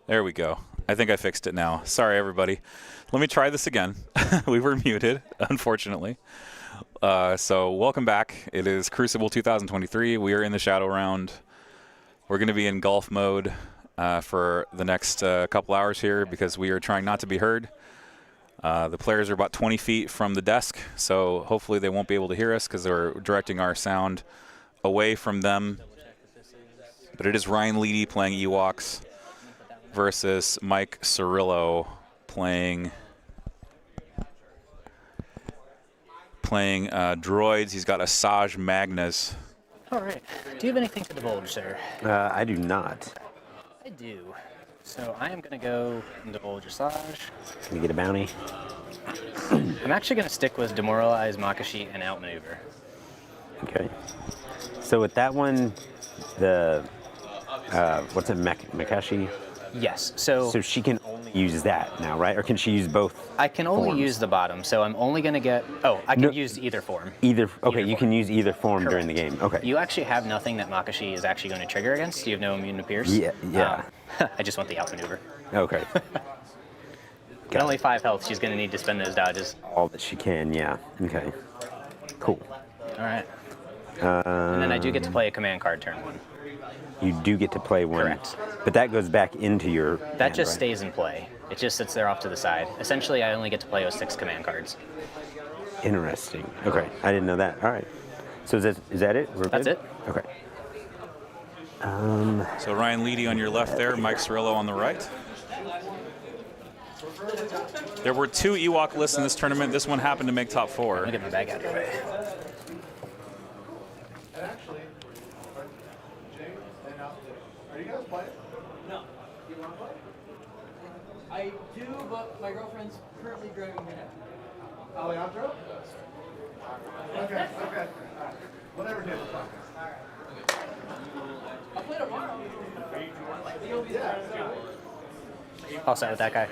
There we go. I think I fixed it now. Sorry, everybody. Let me try this again. We were muted, unfortunately. So welcome back. It is Crucible 2023. We are in the Shadow Round. We're going to be in golf mode for the next couple hours here because we are trying not to be heard. The players are about 20 feet from the desk, so hopefully they won't be able to hear us because we're directing our sound away from them. But it is Ryan Leedy playing Ewoks versus Mike Cirillo playing droids. He's got Asajj Magnas. All right. Do you have anything to divulge, sir? I do not. I do. So I am going to go and divulge Asajj. Can you get a bounty? I'm actually going to stick with Demoralize, Makashi, and Outmaneuver. Okay. So with that one, the what's it, Makashi? Yes. So she can only use that now, right? Or can she use both? I can only forms? use the bottom, so I'm only going to get... Oh, I can use either form. Either. Okay, you can use either form during the game. Okay. You actually have nothing that Makashi is actually going to trigger against. You have no immune to pierce. Yeah. I just want the outmaneuver. Okay. At only 5 health, she's going to need to spend those dodges. All that she can, yeah. Okay. Cool. All right. And then I do get to play a command card turn 1. You do get to play one. Correct. But that goes back into your That hand, just right? stays in play. It just sits there off to the side. Essentially, I only get to play with 6 command cards. Interesting. Okay, I didn't know that. All right. So is that it? That's it. Okay. So Ryan Leedy on your left there, Mike Cirillo on the right. There were 2 Ewok lists in this tournament. This one happened to make top 4. Let me get my bag out of your way. Are you guys playing? No. I do, but my girlfriend's currently driving me now. Alejandro? Okay. Alright. Whatever it is. I'll play tomorrow. You'll be there. All set with that guy.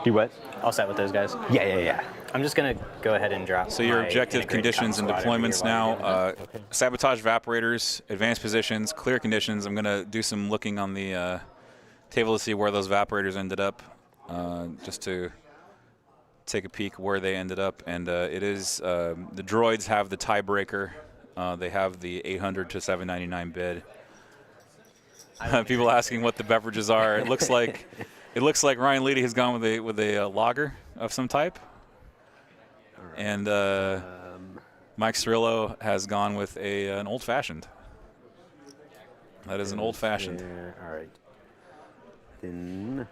Do what? All set with those guys. Yeah. I'm just going to go ahead and drop. So your my objective integrated conditions and comm squad over deployments here while now, you're doing that. sabotage evaporators, advanced positions, clear conditions. I'm going to do some looking on the table to see where those evaporators ended up, just to take a peek where they ended up. And it is, the droids have the tiebreaker. They have the 800 to 799 bid. People asking what the beverages are. It looks like Ryan Leedy has gone with a lager of some type. And Mike Cirillo has gone with an old-fashioned. That is an old-fashioned. Yeah, all right. Then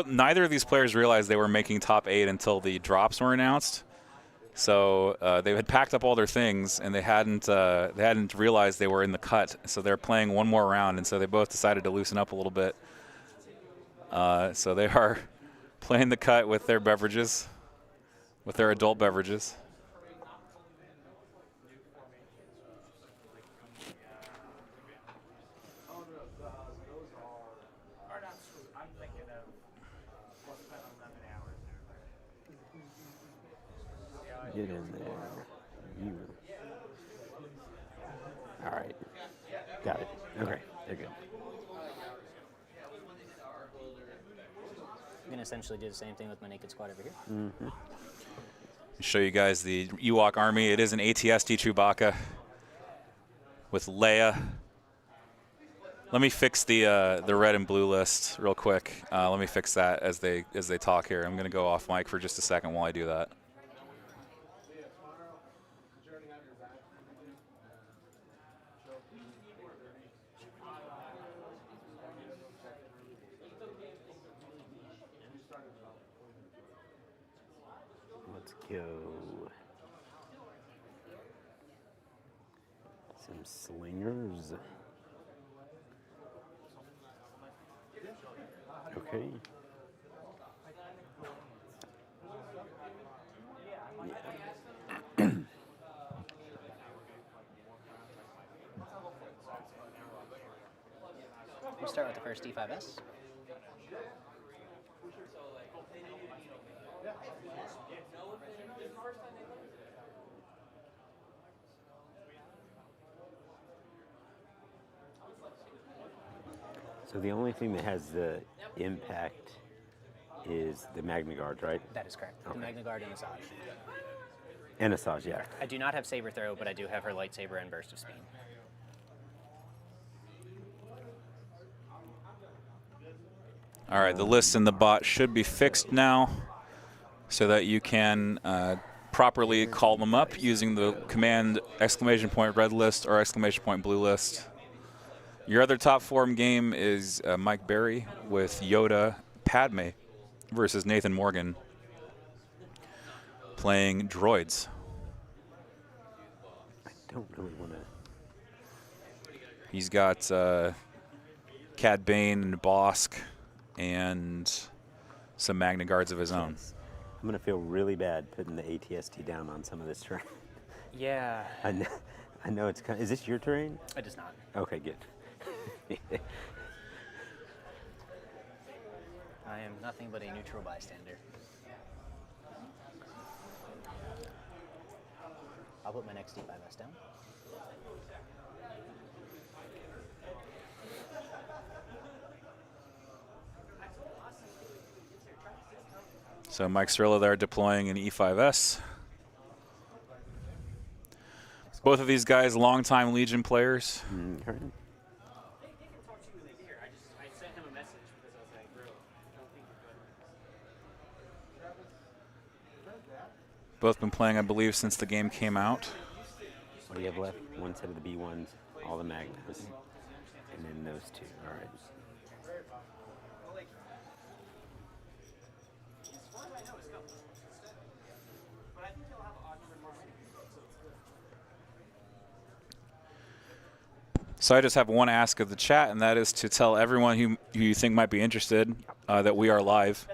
neither of these players realized they were making top 8 until the drops were announced. So they had packed up all their things, and they hadn't realized they were in the cut. So they're playing one more round, and so they both decided to loosen up a little bit. So they are playing the cut with their beverages, with their adult beverages. get in there. All right. Got it. Okay. They're good. I'm going to essentially do the same thing with my naked squad over here. Mm-hmm. Show you guys the Ewok army. It is an ATST Chewbacca with Leia. Let me fix the red and blue list real quick. Let me fix that as they talk here. I'm going to go off mic for just a second while I do that. Let's go. Some slingers. Okay. We'll start with the first D5S. So the only thing that has the impact is the Magna Guard, right? That is correct. The Magna Guard and Asajj. And Asajj, yeah. I do not have Saber Throw, but I do have her Lightsaber and Burst of Speed. All right, the list in the bot should be fixed now so that you can properly call them up using the command !redlist or !bluelist. Your other top form game is Mike Berry with Yoda Padme versus Nathan Morgan playing droids. I don't really want to. He's got Cad Bane and Bosk and some Magna Guards of his own. I'm going to feel really bad putting the ATST down on some of this terrain. Yeah. I know it's kind of, is this your terrain? It is not. Okay, good. I am nothing but a neutral bystander. I'll put my next D5S down. So Mike Cirillo there deploying an E5S. Both of these guys, longtime Legion players. Both been playing, I believe, since the game came out. What do you have left? One set of the B1s, all the Magnas, and then those two. All right. So I just have one ask of the chat, and that is to tell everyone who you think might be interested that we are live.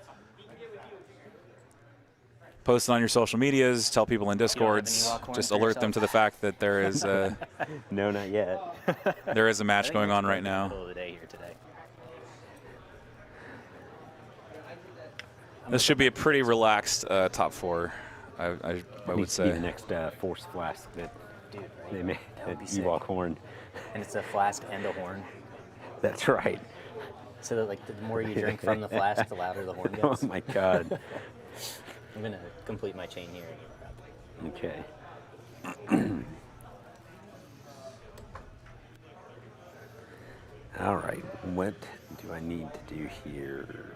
Post it on your social medias, tell people in Discords, just alert them to the fact that there is no, not yet. There is a match going on right now. Middle of the day here today. This should be a pretty relaxed top four, I would Needs to say. be the next Force Flask that Dude, right? they made, That would that be sick. Ewok horn. And it's a flask and a horn. That's right. So that like the more you drink from the flask, the louder the horn gets. Oh my God. I'm gonna complete my chain here. Okay. All right. What do I need to do here?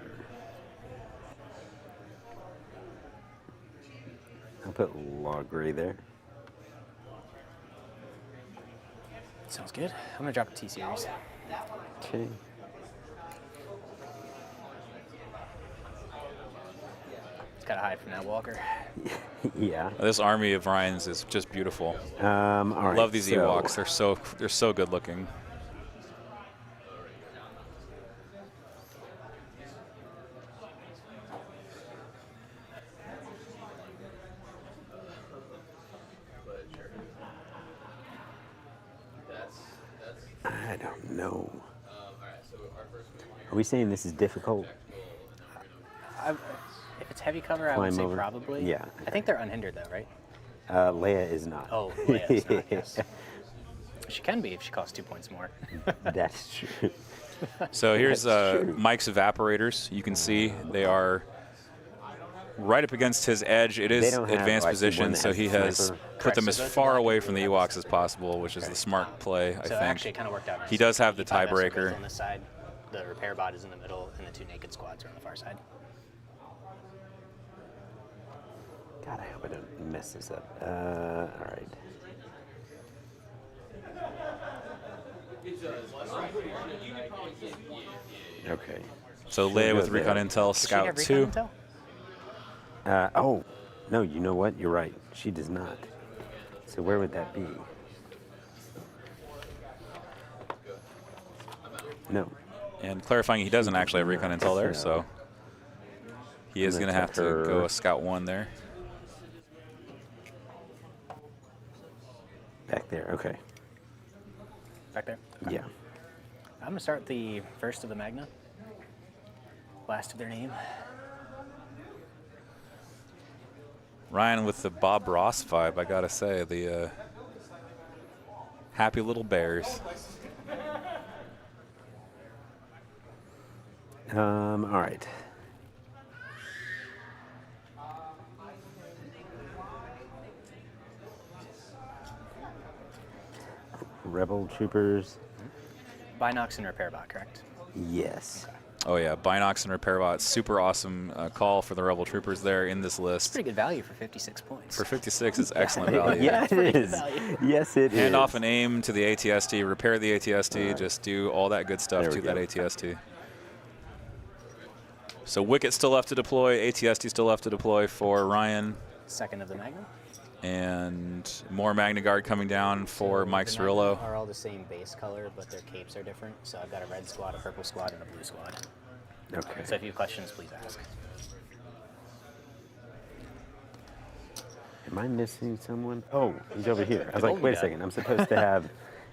I'll put Log Ray there. Sounds good. I'm gonna drop a T-Series. Okay. Just gotta hide from that walker. Yeah. This army of Ryan's is just beautiful. All right. Love these so Ewoks. They're so good looking. I don't know. Are we saying this is difficult? If it's heavy cover, I would Climb say over? probably. Yeah. I think they're unhindered though, right? Leia is not. Oh, Leia is not, yes. She can be if she costs 2 points more. That's true. So here's That's true. Mike's evaporators. You can see they are right up against his edge. It They is don't have- advanced oh, I see one position, that so has he a has sniper. put Correct, them so as those far are away from the Ewoks as possible, which is the smart play, I So think. actually it kind of worked out. He does have the E5S are both tiebreaker. on this side. The repair bot is in the middle, and the two naked squads are on the far side. God, I hope I don't mess this up. All right. Okay. So She'll Leia go with Recon there. Intel, Does she Scout have 2. Recon Intel? Oh, no, you know what? You're right. She does not. So where would that be? No. And clarifying, he doesn't actually have Recon Intel there, so he is I'm going to gonna have take to her- go a Scout 1 there. Back there. Okay. Back there? Okay. Yeah. I'm going to start the first of the Magna. Last of their name. Ryan with the Bob Ross vibe, I got to say. The happy little bears. All right. Rebel troopers. Binox and repair bot, correct? Yes. Okay. Oh yeah, Binox and repair bot. Super awesome call for the Rebel troopers there in this list. Pretty good value for 56 points. For 56, it's excellent value. Yeah, it is. Yes, it is. Hand off and aim to the ATST, repair the ATST, just do all that good stuff to that ATST. So Wicket still left to deploy, ATST still left to deploy for Ryan. Second of the Magnum. And more Magna Guard coming down for Mike Cirillo. Are all the same base color, but their capes are different. So I've got a red squad, a purple squad, and a blue squad. Okay. So if you have questions, please ask. Am I missing someone? Oh, he's over here. I was The like, wait a golden second. I'm supposed to have,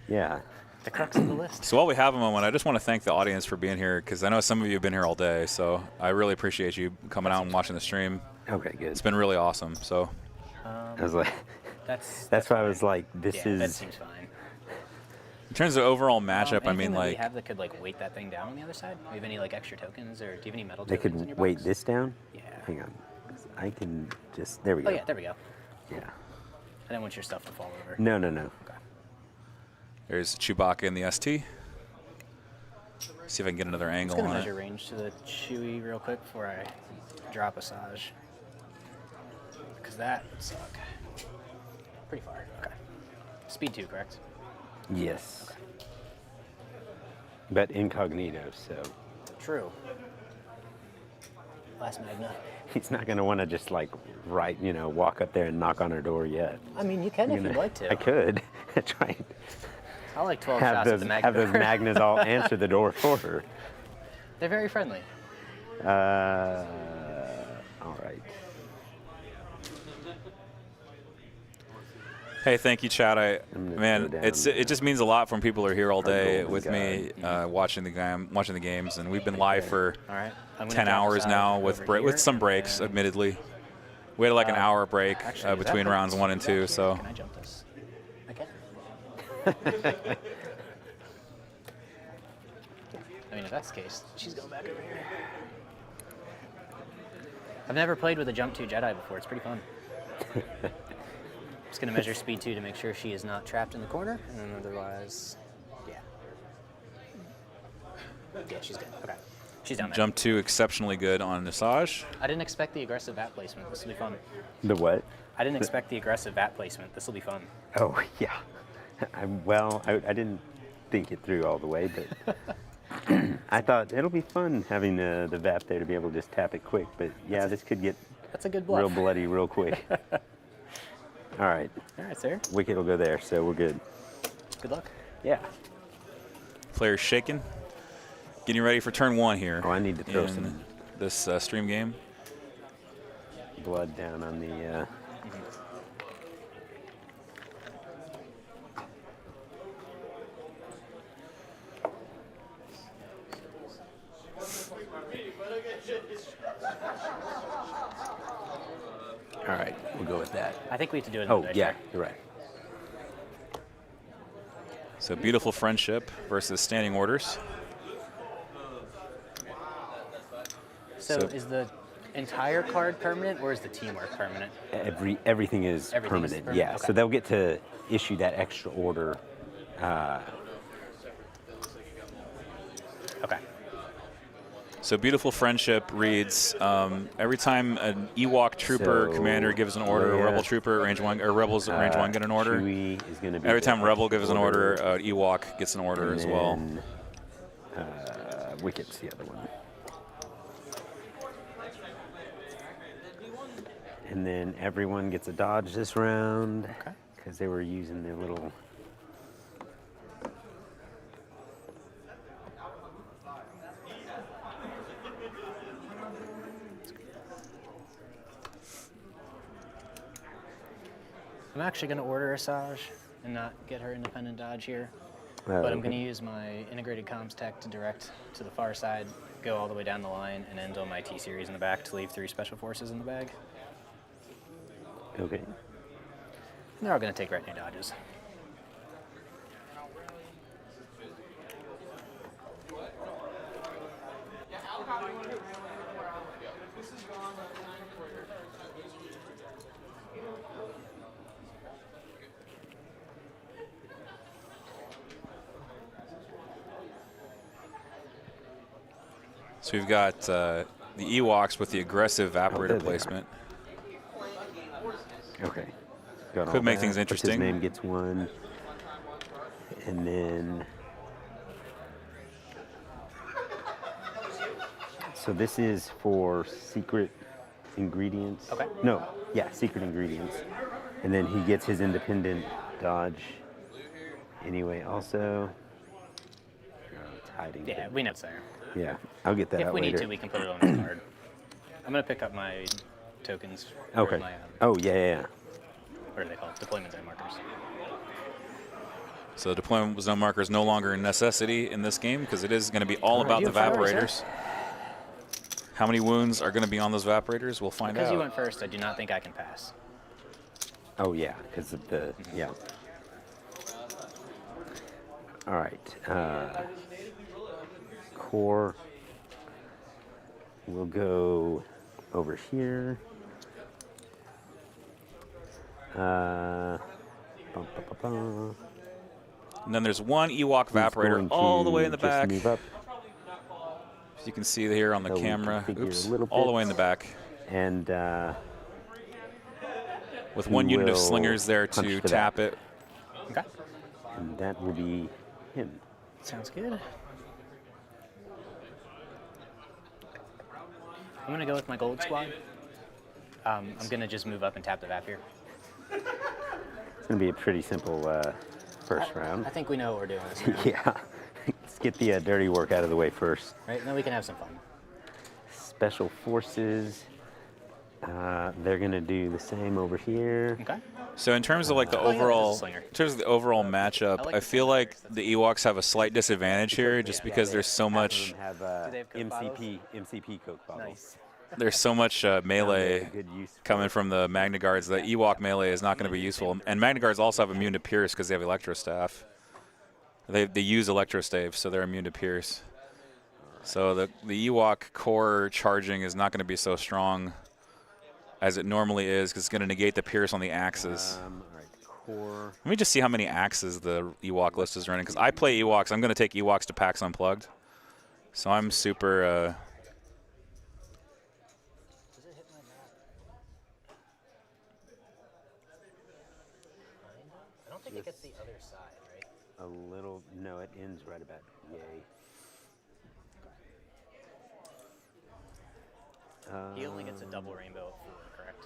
yeah. The crux of the list. So while we have a moment, I just want to thank the audience for being here, because I know some of you have been here all day. So I really appreciate you coming out and watching the stream. Okay, good. It's been really awesome. So I was like, that's why I was like, this yeah, is. that seems fine. in terms of overall matchup, I mean, that like, we have that could like weight that thing down on the other side. Do we have any like extra tokens, or do you have any metal They tokens in could your weight box? this down? Yeah. Hang on. I can just, there we go. Oh yeah, there we go. Yeah. I didn't want your stuff to fall over. No. Okay. there's Chewbacca in the ST. See if I can get another I'm angle just gonna on measure it. range to the Chewie real quick before I drop a Saj. Because that suck. Pretty far. Okay. Speed 2, correct? Yes. Okay. But incognito, so. True. Last Magna. He's not going to want to just like walk up there and knock on her door yet. I mean, you can if you'd like to. I could. Try and I like 12 have shots those, at the Magna. have those Magnas all answer the door for her. They're very friendly. All right. Hey, thank you, Chad. Man, down it just means a lot when people are here all day golden with me, watching the games, and we've been live for All right. I'm gonna 10 drop hours Saj now over with here, some breaks, and admittedly. We had like an hour break actually, is that between the- rounds 1 and 2, so. Can I jump this? I can. I mean, if that's the case, she's going back over here. I've never played with a Jump 2 Jedi before. It's pretty fun. Just going to measure speed 2 to make sure she is not trapped in the corner, and then otherwise, yeah. Yeah, she's good. Okay. She's down there. Jump 2 exceptionally good on Nisaj. I didn't expect the aggressive VAT placement. This will be fun. The what? I didn't expect the aggressive VAT placement. This will be fun. Oh, yeah. I didn't think it through all the way, but I thought it'll be fun having the VAP there to be able to just tap it quick. But yeah, this could get That's a good bluff. real bloody real quick. All right. All right, sir. Wicket will go there, so we're good. Good luck. Yeah. Players shaking. Getting ready for turn 1 here. Oh, I need to throw in some this stream game. blood down on the. All right, we'll go with that. I think we have to do it. Oh, yeah, you're right. So beautiful friendship versus standing orders. So is the entire card permanent, or is the teamwork permanent? Everything is Everything is permanent. permanent, Yeah, okay. so they'll get to issue that extra order. Okay. So beautiful friendship reads every time an Ewok trooper So, commander gives an order, a Leia, rebel trooper range 1 or rebels at range 1 get an order. Chewie is gonna be Every the time rebel extra gives an order, Ewok gets an order and as well. then, Wicket's the other one. And then everyone gets a dodge this round because they were using their little. I'm actually going to order a Saj and not get her independent dodge here. Oh, But I'm okay. going to use my integrated comms tech to direct to the far side, go all the way down the line, and end on my T-Series in the back to leave 3 special forces in the bag. Okay. And they're all going to take retinue dodges. So we've got the Ewoks with the aggressive evaporator there they are. placement. Okay. Got all Could make that. things What's interesting. his name gets one. And then... So this is for secret ingredients. Okay. No, yeah, secret ingredients. And then he gets his independent dodge anyway also. It's hiding. Yeah, we know it's there. Yeah, I'll get that If out we later. need to, we can put it on the card. I'm going to pick up my tokens. or Okay. My, Oh, yeah. what are they called? Deployment zone markers. So deployment zone marker is no longer a necessity in this game because it is going to be all about the evaporators. How many wounds are going to be on those evaporators? We'll find Because out. you went first, I do not think I can pass. Oh, yeah, because of the, yeah. All right. Core. We'll go over here. Bum, bum, bum, bum. And then there's one Ewok He's evaporator going all the way in the to just back. move up. As you can see here on the So we camera. configure Oops, a little all the bit. way in the back. And with he one unit of will slingers there punch to the tap back. it. Okay. And that will be him. Sounds good. I'm going to go with my gold squad. I'm going to just move up and tap the VAP here. It's going to be a pretty simple first round. I think we know what we're doing this round. Yeah. Let's get the dirty work out of the way first. Right, and then we can have some fun. Special forces. They're going to do the same over here. Okay. So in terms of like the Oh, yeah, there's a overall, slinger. in terms of the overall matchup, I feel like the Ewoks have a slight disadvantage here, just because there's so much. Have MCP Coke bottles. Nice. There's so much melee Good use. coming from the Magna Guards that Ewok melee is not going to be useful. And Magna Guards also have immune to Pierce because they have Electro Staff. They use Electro Stave, so they're immune to Pierce. So the Ewok core charging is not going to be so strong as it normally is because it's going to negate the Pierce on the axes. All right, core. Let me just see how many axes the Ewok list is running because I play Ewoks. I'm going to take Ewoks to PAX Unplugged. So I'm super... I don't think it gets the other side, right? A little. No, it ends right about yay. He only gets a double rainbow of 4, correct?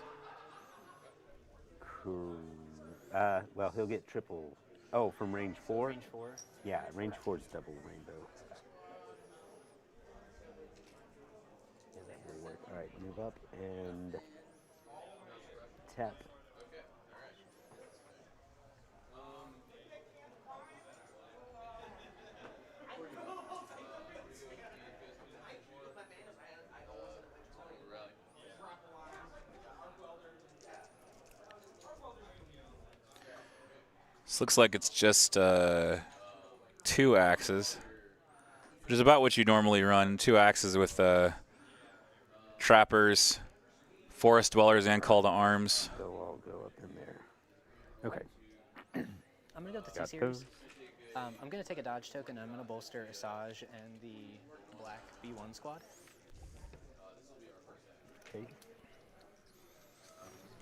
Well, he'll get triple. Oh, from range 4? Range 4? Yeah, range 4 is double rainbow. That will work. All right, move up and tap. This looks like it's just 2 axes, which is about what you normally run. 2 axes with trappers, forest dwellers, and call to arms. They'll all go up in there. Okay. I'm going to go with the Got T-Series. those. I'm going to take a dodge token. I'm going to bolster Asajj and the black B1 squad. Okay.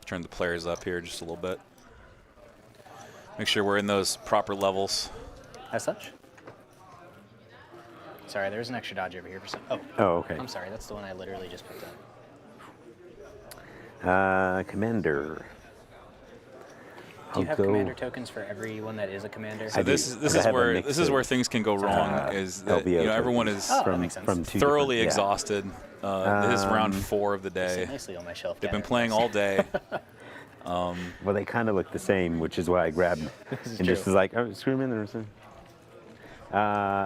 Turn the players up here just a little bit. Make sure we're in those proper levels. As such. Sorry, there's an extra dodge over here for some. Oh. Oh, okay. I'm sorry, that's the one I literally just picked up. Commander. Do you have commander tokens for everyone that is a commander? So this is where things can go wrong. Is that everyone is thoroughly exhausted. This is round 4 of the day. Sit nicely on my shelf. They've been playing all day. Well, they kind of look the same, which is why I grabbed and just was like, oh, screw them in there or something.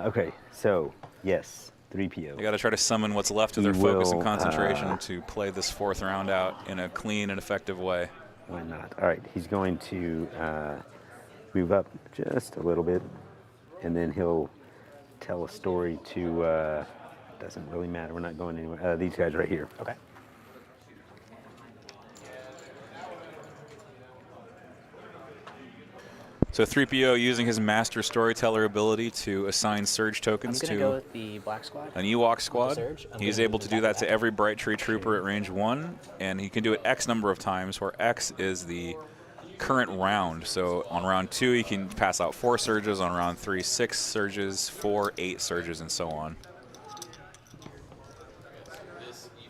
Okay, so yes, 3PO. They got to try to summon what's left of their focus and concentration to play this 4th round out in a clean and effective way. Why not? All right, he's going to move up just a little bit, and then he'll tell a story to, doesn't really matter, we're not going anywhere, these guys right here. Okay. So 3PO using his master storyteller ability to assign surge tokens I'm to gonna go with the black squad. an Ewok squad. Surge. He's able to do that to every Bright Tree Trooper at range 1, and he can do it X number of times, where X is the current round. So on round 2, he can pass out 4 surges. On round 3, 6 surges, 4, 8 surges, and so on.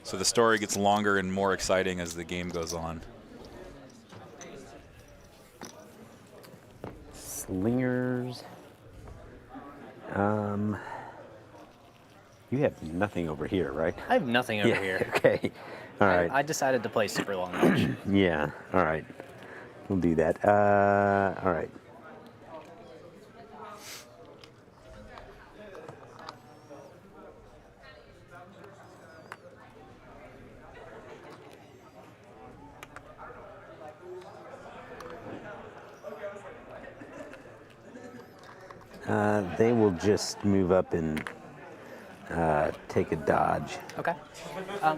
So the story gets longer and more exciting as the game goes on. Slingers. You have nothing over here, right? I have nothing over Yeah, here. Okay. All right. I decided to play super long range. Yeah. All right. We'll do that. All right. They will just move up and take a dodge. Okay.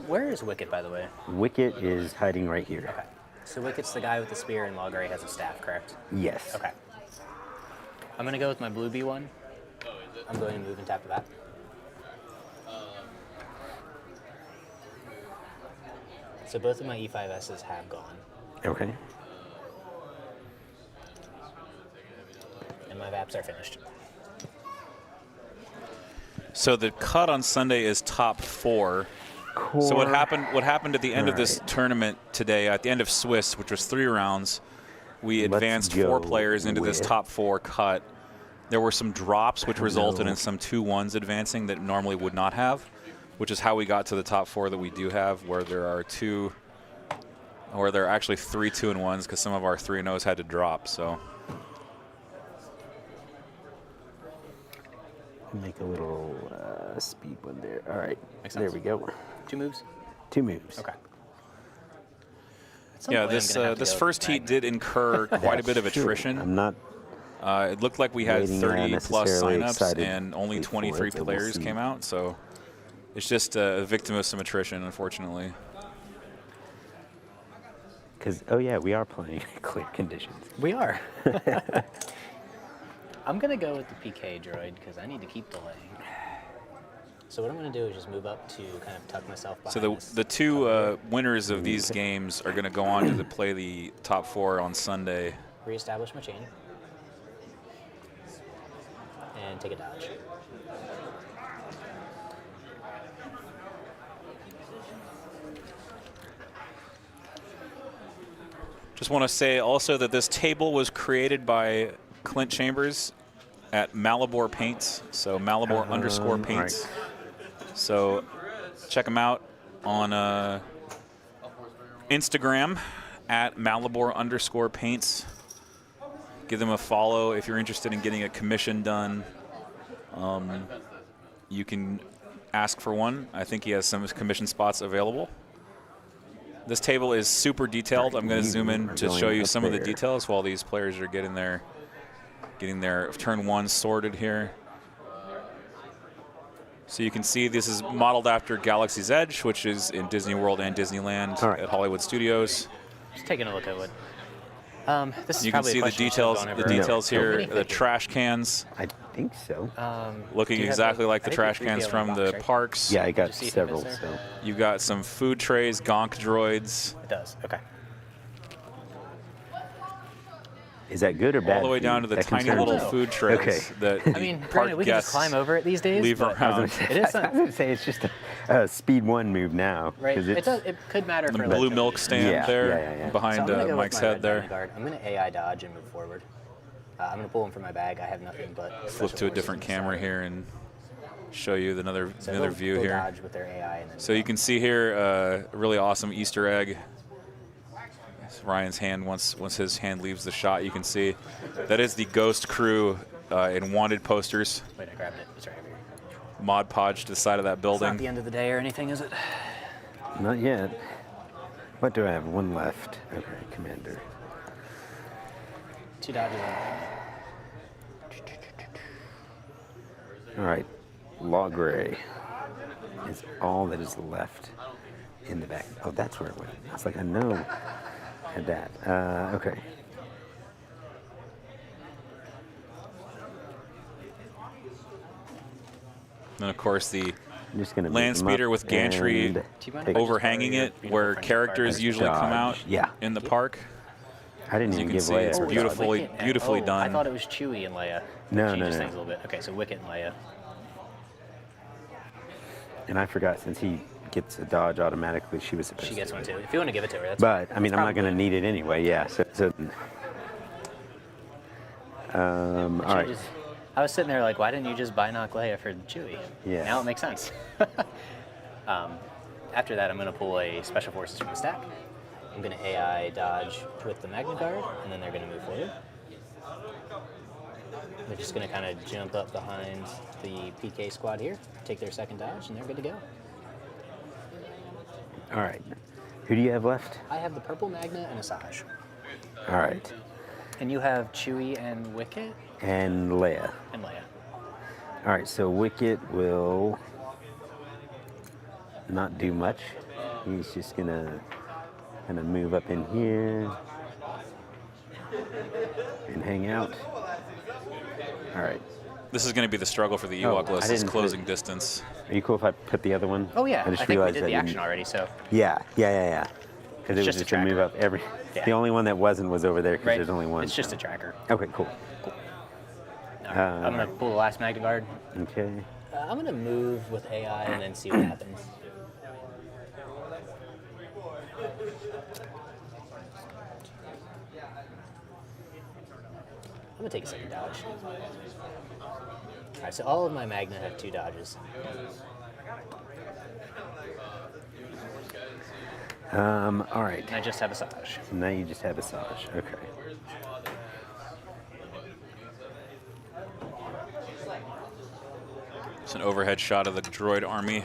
Where is Wicket, by the way? Wicket is hiding right here. Okay. So Wicket's the guy with the spear, and Logray has a staff, correct? Yes. Okay. I'm gonna go with my blue B1. I'm going to move and tap to that. So both of my E5S's have gone. Okay. And my VAPs are finished. So the cut on Sunday is top 4. So what happened at the end of this tournament today, at the end of Swiss, which was 3 rounds, we advanced 4 players into this top 4 cut. There were some drops which resulted in some 2-1s advancing that normally would not have, which is how we got to the top 4 that we do have, where there are actually 3 2-1s because some of our 3-0s had to drop. So make a little speed one there. All right, there we go. 2 moves? 2 moves. Okay. Yeah, this first heat did incur quite a bit of attrition. I'm not. It looked like we had 30 plus signups excited and only 23 players came out, so it's just a victim of some attrition, unfortunately. Because, oh yeah, we are playing clear conditions. We are. I'm going to go with the PK droid because I need to keep delaying. So what I'm going to do is just move up to kind of tuck myself behind. So the 2 winners of these games are going to go on to play the top 4 on Sunday. Reestablish my chain. And take a dodge. Just want to say also that this table was created by Clint Chambers at Malibor Paints, so Malibor _ Paints. Right. So check them out on Instagram at Malibor _ Paints. Give them a follow if you're interested in getting a commission done. You can ask for one. I think he has some commission spots available. This table is super detailed. I'm going to zoom in to show you some of the details while these players are getting their turn 1 sorted here. So you can see this is modeled after Galaxy's Edge, which is in Disney World and Disneyland at Hollywood Studios. Just taking a look at what. This is you can see the details here, the trash cans. I think so. Looking exactly like the trash cans from the parks. Yeah, I got several. So you've got some food trays, gonk droids. It does. Okay. Is that good or bad? All the way down to the tiny little food trays that I mean, granted, we can just climb over it these days. Leave around. It is. I was going to say it's just a speed 1 move now. Right. It could matter the for blue milk stand behind so Mike's head there. I'm going to AI dodge and move forward. I'm going to pull him from my bag. I have nothing but. Flip to a different camera here and show you another view they'll here. Dodge with their AI and then so you can see here a really awesome Easter egg. Ryan's hand, once his hand leaves the shot, you can see that is the Ghost Crew in wanted posters. Wait, I grabbed it. It's right over here. Mod Podge to the side of that building. It's not the end of the day or anything, is it? Not yet. What do I have? 1 left. Okay, Commander. 2 dodges. All right, Logray is all that is left in the back. Oh, that's where it went. I was like, I know I had that. Okay. And of course the I'm just gonna land move 'em up speeder with gantry and take- overhanging it, where characters usually come out Yeah. in the park. I didn't As you even can give see, Leia. it's her beautifully, dodge. beautifully done. I thought it was Chewie and Leia. No, Changes no, no. things a little bit. Okay, so Wicket and Leia. And I forgot, since he gets a dodge automatically, she was supposed to. She gets one too. If you want to give it to her, that's But I mean, that's I'm not going to probably- need it anyway. Yeah. So all right. I was sitting there like, why didn't you just knock Leia for Chewie? Yeah. Now it makes sense. After that, I'm going to pull a Special Forces from the stack. I'm going to AI dodge with the Magna Guard, and then they're going to move forward. They're just going to kind of jump up behind the PK squad here, take their second dodge, and they're good to go. All right. Who do you have left? I have the purple Magna and Asajj. All right. And you have Chewie and Wicket? And Leia. And Leia. All right. So Wicket will not do much. He's just gonna kind of move up in here and hang out. All right. This is going to be the struggle for the Ewok list, is closing distance. Are you cool if I put the other one? Oh, yeah. I just I think we realized did I the didn't- action already, so. Yeah. Because it was just a just to move tracker. up every. Yeah. The only one that wasn't was over there because Right. there's only one. It's just a tracker. Okay, cool. All right, I'm going to pull the last Magna Guard. Okay. I'm going to move with AI and then see what happens. I'm going to take a second dodge. All right, so all of my Magna have 2 dodges. All right. And I just have Asajj. Now you just have Asajj. Okay. It's an overhead shot of the droid army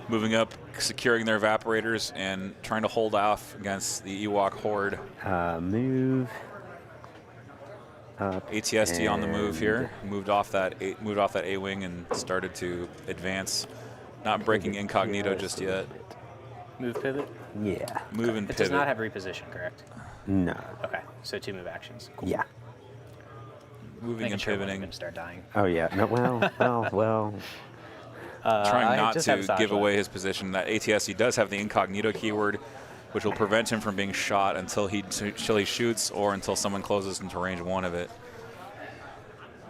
moving up, securing their evaporators, and trying to hold off against the Ewok horde. Move up. ATST on the move here. and Moved off that A-wing and started to advance. Not breaking incognito just yet. Move pivot? Yeah. Move and It pivot. does not have reposition, correct? No. Okay, so 2 move actions. Cool. Yeah. Moving Making and sure we're pivoting. going to start dying. Oh yeah. No. Well. Trying I not just to have Asajj give left. away his position. That ATST does have the incognito keyword, which will prevent him from being shot until he shoots or until someone closes into range 1 of it.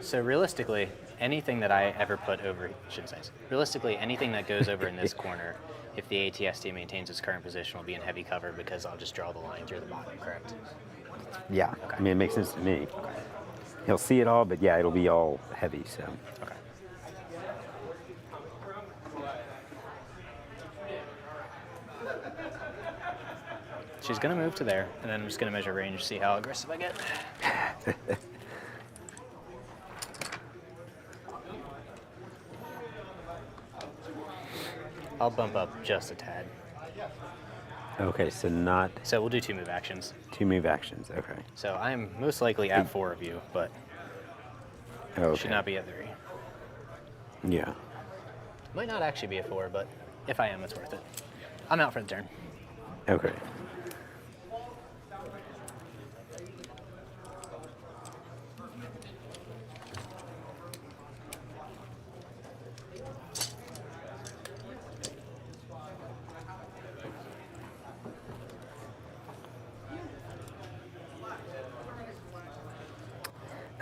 So realistically, anything that I ever put over, shouldn't say this. Realistically, anything that goes over in this corner, if the ATST maintains its current position, will be in heavy cover because I'll just draw the line through the bottom, correct? Yeah. I mean, it makes sense to me. He'll see it all, but yeah, it'll be all heavy. So. Okay. She's going to move to there, and then I'm just going to measure range, see how aggressive I get. I'll bump up just a tad. Okay, so not So we'll do 2 move actions. 2 move actions. Okay. So I'm most likely at 4 of you, but Okay. should not be at 3. Yeah. Might not actually be at 4, but if I am, it's worth it. I'm out for the turn. Okay.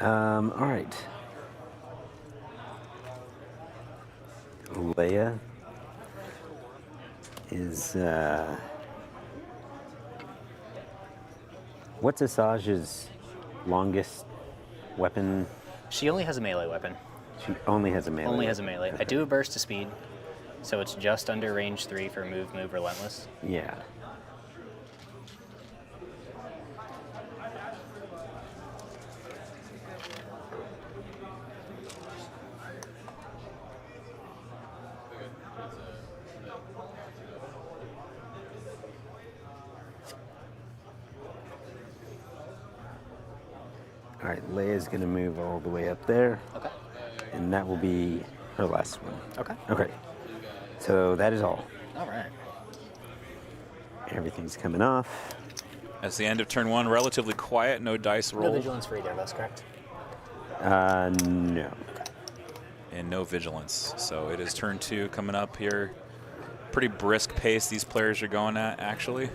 All right. Leia is, what's Asajj's longest weapon? She only has a melee weapon. She only has a melee. Only has a melee. I do a burst to speed, so it's just under range 3 for move, relentless. Yeah. All right, Leia's gonna move all the way up there. Okay. And that will be her last one. Okay. Okay. So that is all. All right. Everything's coming off. That's the end of turn 1. Relatively quiet, no dice No roll. vigilance for either of us, correct? No. and no vigilance. So it is turn 2 coming up here. Pretty brisk pace these players are going at, actually.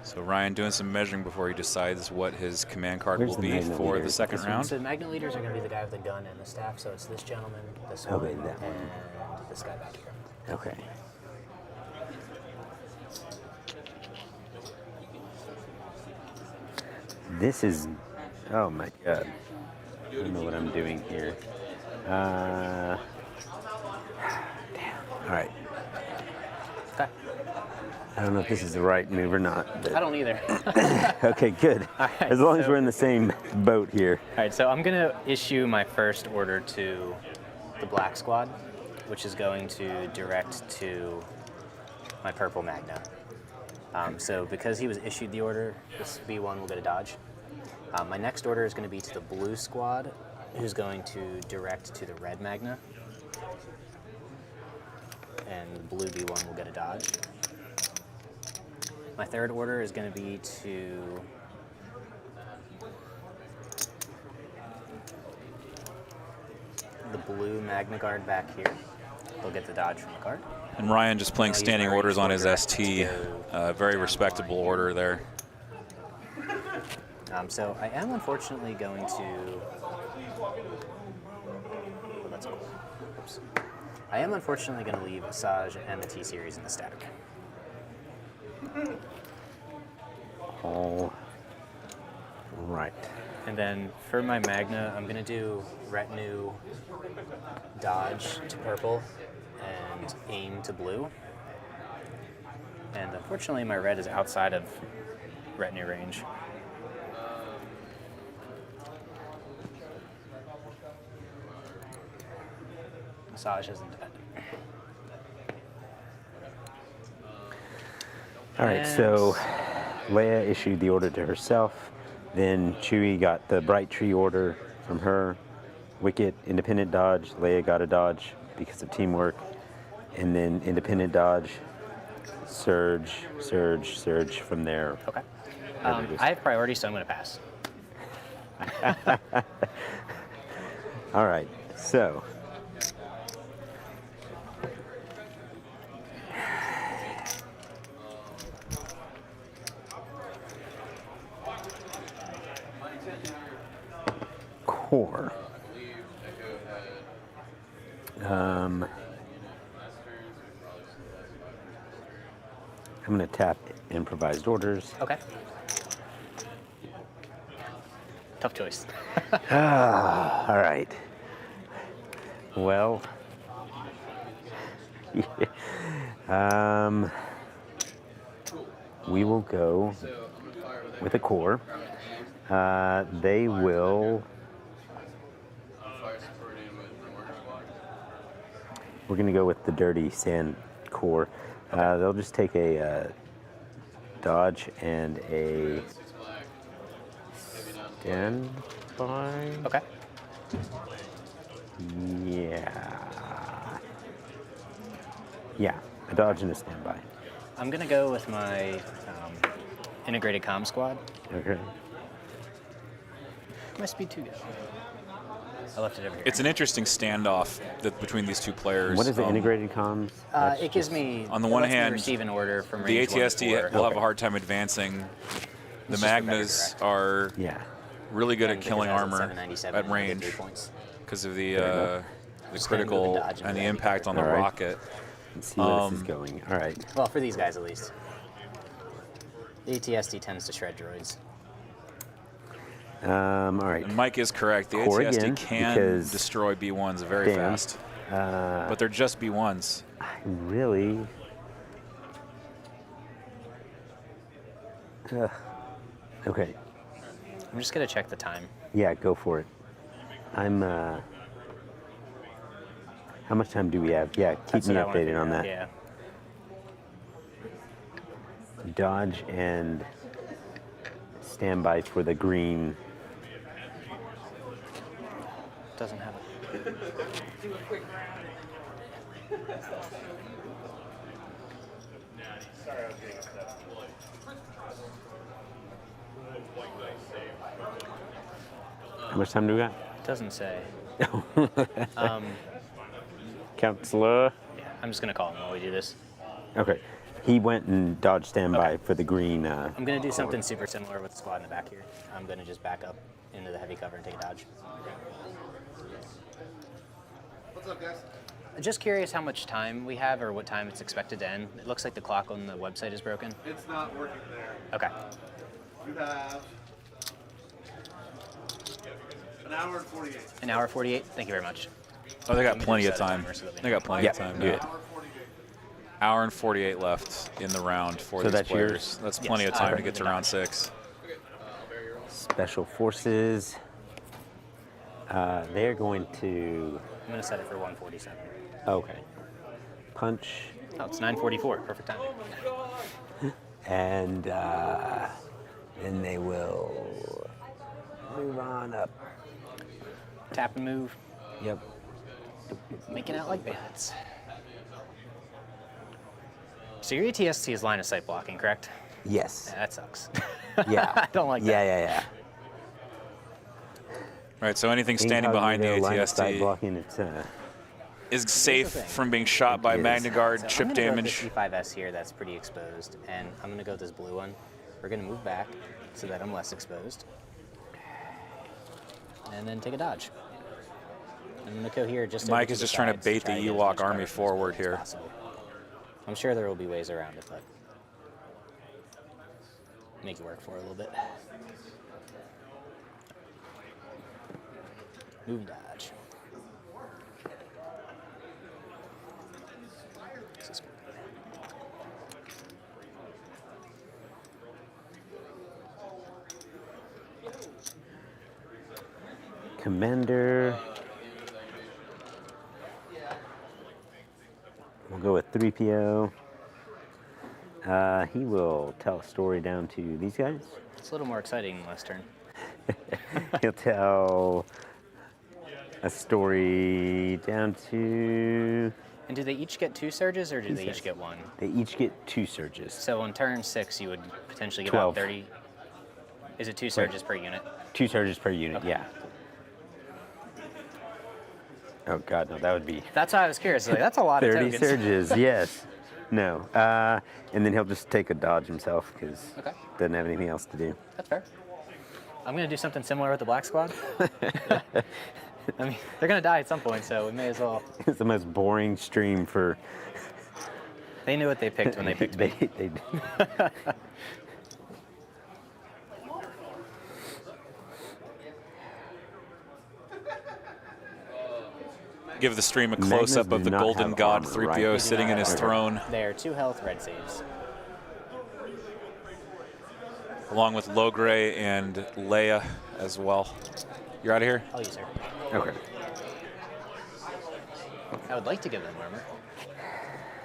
So Ryan doing some measuring before he decides what his command card will be for the second round. So magnet leaders are going to be the guy with the gun and the staff. So it's this gentleman, this one, and this guy back here. Okay. This is, oh my God. I don't know what I'm doing here. Damn. All right. Okay. I don't know if this is the right move or not. But I don't either. Okay, good. Right, as long as we're in the same boat here. All right, so I'm going to issue my first order to the black squad, which is going to direct to my purple Magna. So because he was issued the order, this B1 will get a dodge. My next order is going to be to the blue squad, who's going to direct to the red Magna. And the blue B1 will get a dodge. My third order is going to be to the blue Magna Guard back here. They'll get the dodge from the card. And Ryan just playing standing orders on his ST. Very respectable order there. So I am unfortunately going to. That's cool. Oops. I am unfortunately going to leave Asajj and the T series in the stack. All right. And then for my Magna, I'm going to do retinue dodge to purple and aim to blue. And unfortunately, my red is outside of retinue range. Asajj isn't dead. All right, so Leia issued the order to herself. Then Chewie got the bright tree order from her. Wicket, independent dodge. Leia got a dodge because of teamwork. And then independent dodge, surge, surge, surge from there. Okay. I have priority, so I'm going to pass. All right, so. Core. I'm going to tap improvised orders. Okay. Tough choice. All right. Well, we will go with a core. They will. We're going to go with the dirty sand core. They'll just take a dodge and a standby. Okay. Yeah, a dodge and a standby. I'm going to go with my integrated comm squad. Okay. My speed 2 go. I left it over here. It's an interesting standoff between these two players. What is the integrated comms? It gives me. On the one hand, receive an order from the range 1 to ATST 4. will have a hard time advancing. The Magnas are really good at killing armor at range because of the critical and the impact on the rocket. Let's see where this is going. All right. Well, for these guys at least. The ATST tends to shred droids. All right. And Mike is correct. The Core ATST again, can destroy B1s very fast. But they're just B1s. I really Okay. I'm just gonna check the time. Yeah, go for it. I'm. How much time do we have? Yeah, keep That's me what I wanna updated figure on out, that. Yeah. Dodge and standby for the green. Doesn't have it. How much time do we got? Doesn't say. Counselor. Yeah, I'm just gonna call him while we do this. Okay. He went and dodged standby for the green. I'm gonna do something super similar with the squad in the back here. I'm gonna just back up into the heavy cover and take a dodge. What's up, guys? Just curious how much time we have or what time it's expected to end. It looks like the clock on the website is broken. It's not working there. Okay. You have an hour and 48. An hour 48? Thank you very much. Oh, they got Let me plenty just of set a time. timer so that we They know. got plenty of time. do it. Hour and 48 left in the round for So these that's players. yours? That's Yes, plenty of time to get to dodge. round 6. Special Forces. They're going to. I'm gonna set it for 147. Okay. Punch. Oh, it's 9:44. Perfect time. And then they will move on up. Tap and move. Yep. Making out like bandits. So your ATST is line of sight blocking, correct? Yes. Yeah, that sucks. Yeah. I don't like that. Yeah. Right, so anything standing behind the Line of sight ATST blocking, it's, is safe from being shot by It is. Magna Guard, So chip I'm gonna damage. Go with this E5S here that's pretty exposed, and I'm gonna go with this blue one. We're gonna move back so that I'm less exposed. And then take a dodge. I'm gonna go here just over Mike to is the just trying to sides bait try the to get as Ewok much cover army from this forward build as here. possible. I'm sure there will be ways around it, but make it work for a little bit. Move and dodge. This is Commander. We'll go with 3PO. He will tell a story down to these guys. It's a little more exciting than last turn. He'll tell a story down to. And do they each get 2 surges, or do He they says each get 1? They each get 2 surges. So on turn 6, you would potentially give 12. out 30. Is it 2 surges per unit? 2 surges per unit, Okay. yeah. Oh God, no, that would be That's why I was curious. Like, that's a lot of 30 tokens. surges. Yes. No. And then he'll just take a dodge himself because Okay. doesn't have anything else to do. That's fair. I'm going to do something similar with the black squad. I mean, they're going to die at some point, so we may as well. It's the most boring stream for. They knew what they picked when they picked me. They Give the stream a close-up of the golden god 3PO sitting in his throne, They are 2 health red saves. along with Logray and Leia as well. You're out of here? I'll use her. Okay. I would like to give them armor.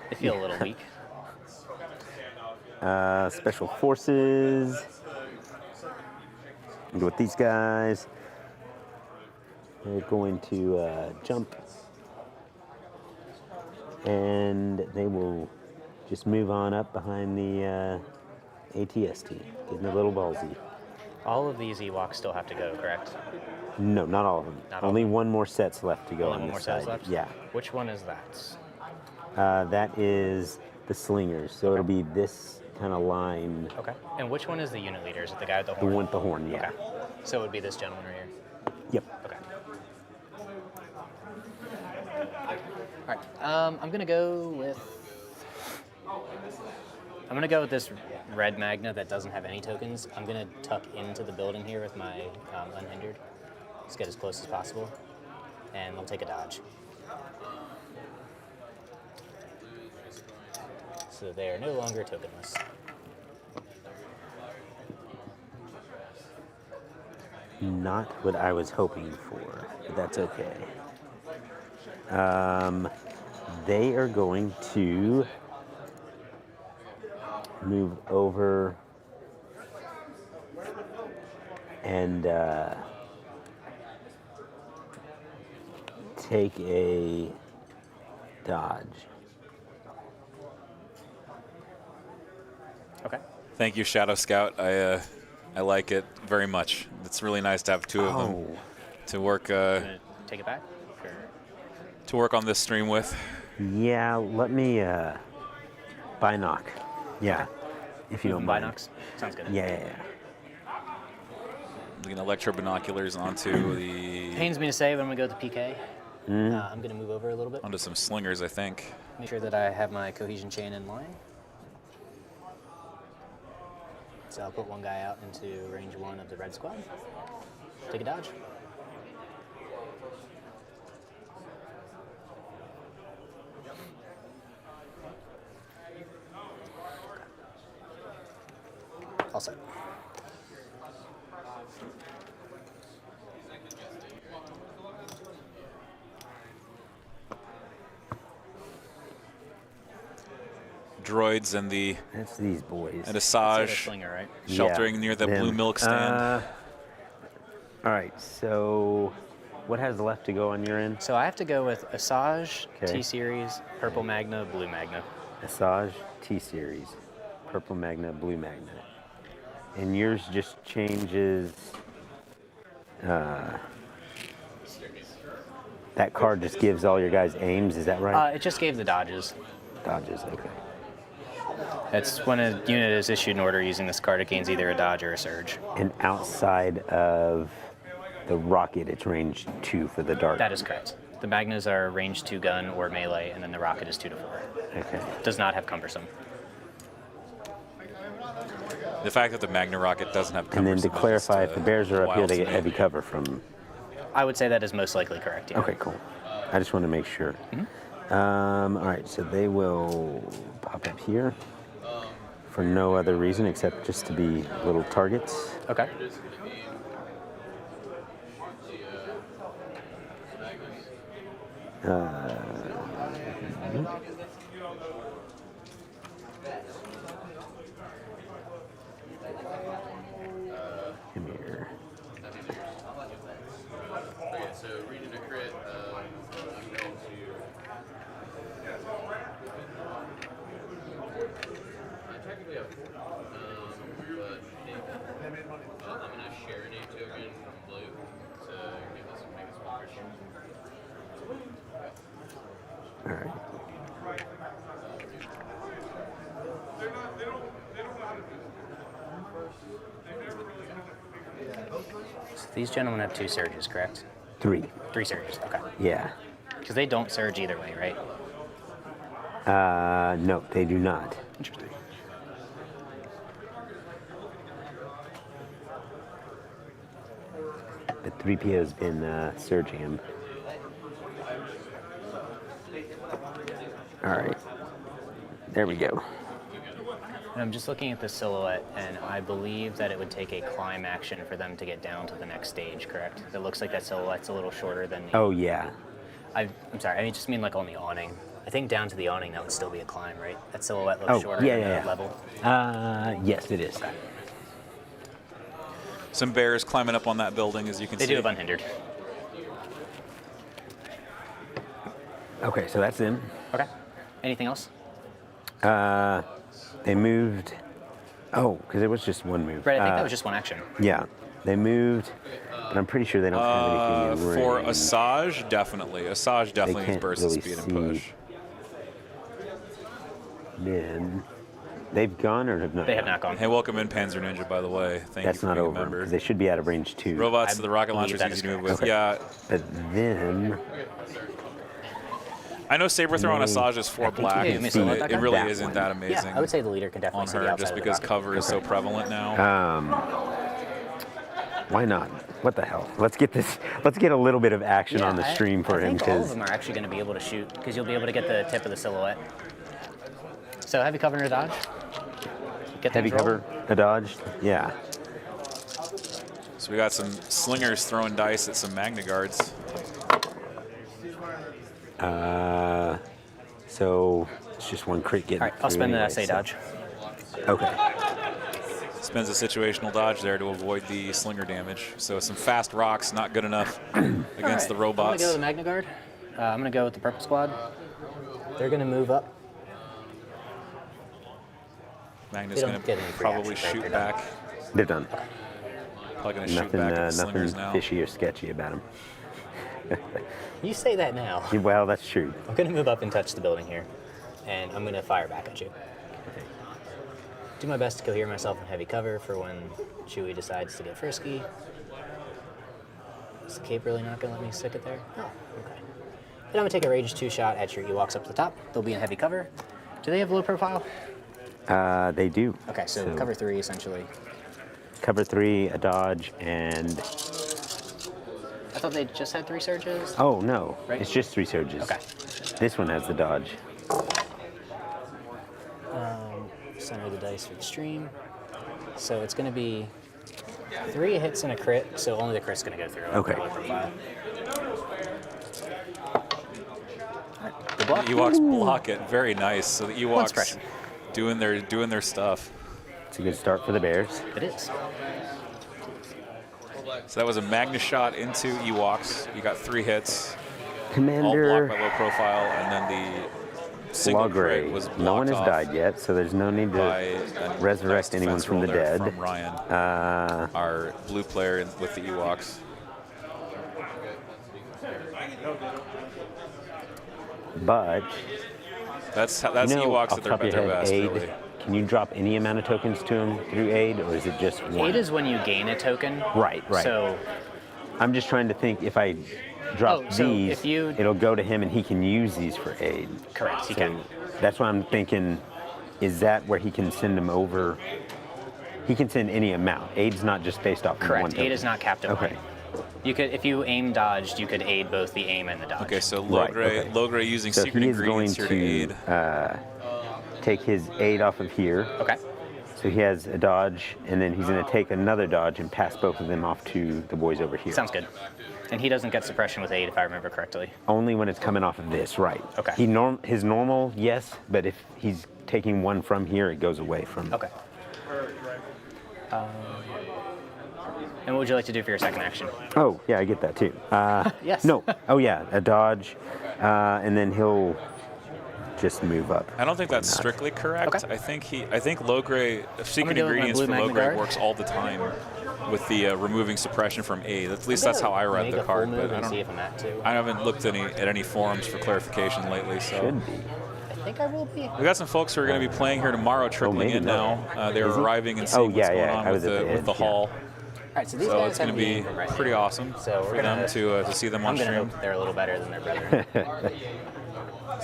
They feel a little weak. Special Forces. Go with these guys. They're going to jump. And they will just move on up behind the ATST, getting a little ballsy. All of these Ewoks still have to go, correct? No, not all of them. Not all Only of them. one more set's left to go Only on one this more side. set left? Yeah. Which one is that? That is the slingers. So it'll be this kind of line. Okay. And which one is the unit leader? Is it the guy with the The horn? one with the horn, yeah. Okay. So it would be this gentleman right here? Yep. Okay. All right. I'm gonna go with this red Magna that doesn't have any tokens. I'm gonna tuck into the building here with my unhindered. Let's get as close as possible, and we'll take a dodge. So they are no longer tokenless. not what I was hoping for, but that's okay. They are going to move over and take a dodge. Okay. Thank you, Shadow Scout. I like it very much. It's really nice to have two of them to work. Take it back. Or? To work on this stream with. Yeah, let me binoc. Yeah, if you don't mind. Binocs. Sounds good. Yeah. Looking electro binoculars onto the. Pains me to say, but I'm gonna go with the PK. I'm gonna move over a little bit. Onto some slingers, I think. Make sure that I have my cohesion chain in line. So I'll put one guy out into range 1 of the red squad. Take a dodge. All set. Droids and the. That's these boys. And Asajj slinger, right? Sheltering near the blue milk stand. All right, so what has left to go on your end? So I have to go with Asajj, T-Series, Purple Magna, Blue Magna. Asajj, T-Series, Purple Magna, Blue Magna. And yours just changes. That card just gives all your guys aims, is that right? It just gave the dodges. Dodges, okay. It's when a unit is issued an order using this card, it gains either a dodge or a surge. And outside of the rocket, it's range 2 for the dart. That is correct. The Magnas are range 2 gun or melee, and then the rocket is 2 to 4. Okay. Does not have cumbersome. The fact that the Magna rocket doesn't have And then cumbersome to is clarify, just, if the bears are up here, wild they to get me. heavy cover from. I would say that is most likely correct, yeah. Okay, cool. I just want to make sure. All right, so they will pop up here for no other reason except just to be little targets. Okay. Come here. So reading a crit, I'm going to. I technically have 4, but I'm going to share an 8 token from blue to make this one Christian. All right. So these gentlemen have 2 surges, correct? 3. 3 surges, okay. Yeah. Because they don't surge either way, right? No, they do not. Interesting. But 3PO's been surging him. All right. There we go. And I'm just looking at the silhouette, and I believe that it would take a climb action for them to get down to the next stage, correct? It looks like that silhouette's a little shorter than the... Oh, yeah. I'm sorry, I just mean like on the awning. I think down to the awning, that would still be a climb, right? That silhouette looks shorter than the level. Yes, it is. Okay. Some bears climbing up on that building, as you can see. They do have unhindered. Okay, so that's them. Okay. Anything else? They moved. Oh, because it was just one move. Right, I think that was just one action. Yeah, they moved, but I'm pretty sure they don't have anything in For range. Asajj, definitely. Asajj definitely needs can't burst really speed and see. push. Then they've gone or have not? They have not gone. Hey, welcome in, Panzer Ninja, by the way. Thank That's you for not being over a member. because they should be out of range 2. Robots to the rocket launchers easy to move with. Okay. Yeah. But then I know Saber Throw on Asajj is 4 black. you It, see that really guy? isn't that amazing. Yeah, I would say the leader can definitely on see the her outside just of the because rocket. cover is so prevalent now. why not? What the hell? Let's get this. Let's get a little bit of action on the stream for I him think all of because them are actually going to be able to shoot because you'll be able to get the tip of the silhouette. So heavy cover and a dodge. Get heavy things cover, a dodge. Yeah. So So we got some slingers throwing dice at some Magna Guards. So it's just one crit getting. All right, I'll spend an SA dodge. Okay. Spends a situational dodge there to avoid the slinger damage. So some fast rocks, not good enough against the I'm robots. going to go with the Magna Guard. I'm going to go with the purple squad. They're going to move up. Magna's going to probably shoot back. They're done. Probably going to shoot back at the slingers now. Nothing fishy or sketchy about them. You say that now. Well, that's true. I'm going to move up and touch the building here, and I'm going to fire back at you. Do my best to cohere myself in heavy cover for when Chewie decides to get frisky. Is the cape really not going to let me stick it there? Oh, okay. Then I'm going to take a Rage 2 shot at your Ewoks up to the top. They'll be in heavy cover. Do they have low profile? They do. Okay, so cover 3 essentially. Cover 3, a dodge, and... I thought they just had 3 surges. Oh, no. Right? It's just 3 surges. Okay. This one has the dodge. Center the dice for the stream. So it's going to be 3 hits and a crit, so only the crit's going to go through. Okay. The Ewoks block it. Very nice. So the Ewoks doing their stuff. It's a good start for the Bears. It is. So that was a Magna shot into Ewoks. You got 3 hits. Commander. All blocked by low profile, and then the single crit was blocked No one has off died yet, so there's no need to resurrect anyone defense from roll the there dead. From Ryan, our blue player with the Ewoks. But that's you know, Ewoks off at the top of their your head, best, aid, really. Can you drop any amount of tokens to him through aid, or is it just one? Aid is when you gain a token. Right. So I'm just trying to think if I drop so these, if you- it'll go to him and he can use these for aid. Correct, he So can. That's why I'm thinking, is that where he can send them over? He can send any amount. Aid's not just based off of one correct. token. Aid is not capped at Okay. 1. You could, if you aim dodged, you could aid both the aim and the dodge. Okay, so Logray using so secret he is ingredients going here to to aid. take his aid off of here. Okay. So he has a dodge, and then he's going to take another dodge and pass both of them off to the boys over here. Sounds good. And he doesn't get suppression with aid, if I remember correctly. Only when it's coming off of this, right? Okay. His normal, yes, but if he's taking one from here, it goes away from. Okay. And what would you like to do for your second action? Oh, yeah, I get that too. Yes. No. Oh, yeah, a dodge, and then he'll just move up. I don't think that's strictly correct. Okay. I think Logray, secret go with my ingredients blue for Magna Logray Guard. works all the time with the removing suppression from aid. At least that's how I read Make the a full card, move but I and don't. see if I'm at 2. I haven't looked at any forums for clarification lately. So Should be. I think I will be. we got some folks who are going to be playing here tomorrow, tripling maybe in not. now. They're Is he? arriving and Oh, seeing yeah, what's going yeah, on I with was at the the edge, hall. All right, so these So guys it's going to have be the right pretty now. awesome So for we're them gonna, to see them on I'm gonna stream. hope they're a little better than their brother.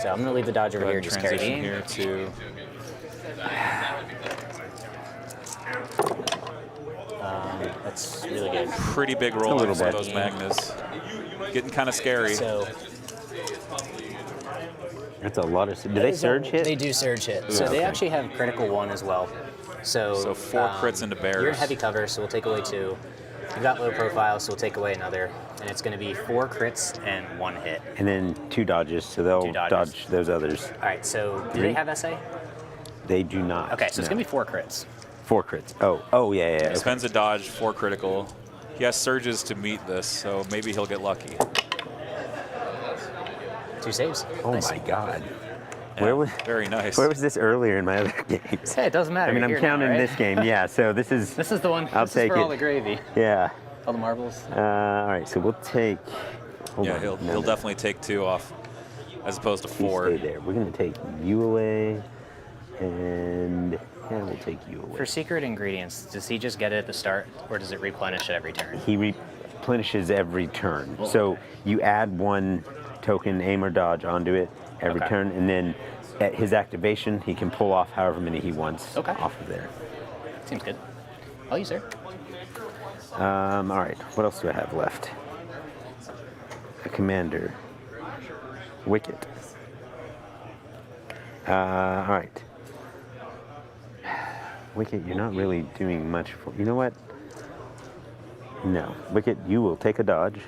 So I'm gonna leave the dodge over Go here, ahead and just carry the transition aim. here to That's really good. pretty big A roll little for bit. those Magnas. Getting kind of scary. So That's a lot of. Do they surge hit? They do surge hit. So they actually have critical 1 as well. So 4 crits into bears. You're in heavy cover, so we'll take away 2. You've got low profile, so we'll take away another. And it's going to be 4 crits and 1 hit. And then 2 dodges, so they'll 2 dodges. dodge those others. All right, so do 3? they have SA? They do not. Okay, so it's no. going to be 4 crits. 4 crits. Oh, yeah. He Okay. spends a dodge, 4 critical. He has surges to meet this, so maybe he'll get lucky. 2 saves. Oh Nice. my God. Yeah, very nice. Where was this earlier in my other games? Hey, it doesn't matter. I mean, I'm You're here counting now, right? this game, yeah. So this is. This is the one. I'll this take is for it. all the gravy. Yeah. All the marbles. All right, so we'll take. Hold Yeah, on. he'll No. definitely take 2 off, as opposed to You 4. stay there. We're gonna take you away, and yeah, we'll take you away. For secret ingredients, does he just get it at the start, or does it replenish at every turn? He replenishes every turn. So you add 1 token, aim or dodge onto it every Okay. turn, and then at his activation, he can pull off however many he wants off of there. Seems good. I'll use her. All right, what else do I have left? A commander. Wicket. All right. Wicket, you're not really doing much for. You know what? No. Wicket, you will take a dodge.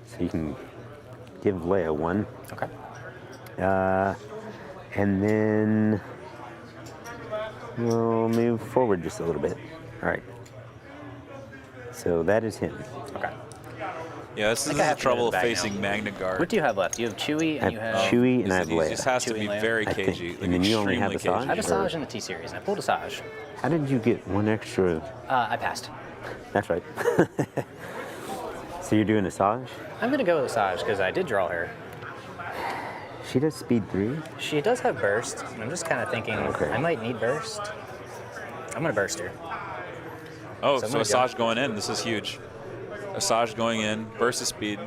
So you can give Leia one. Okay. And then we'll move forward just a little bit. All right. So that is him. Okay. Yeah, this is the trouble of facing Magna Guard. What do you have left? You have Chewie and you have Chewie and I have He Leia. just has to Chewie be and Leia. very I cagey. think. Like And then you only have extremely a Saj? I have a or- Saj in the T series, and I pulled a Saj. How did you get one extra? I passed. That's right. So you're doing a Saj? I'm gonna go with a Saj because I did draw her. She does speed 3? She does have burst, and I'm just kind of thinking I might need burst. I'm gonna burst her. Oh, So I'm so gonna a Saj going in. This is huge. A Saj going in. Burst of speed.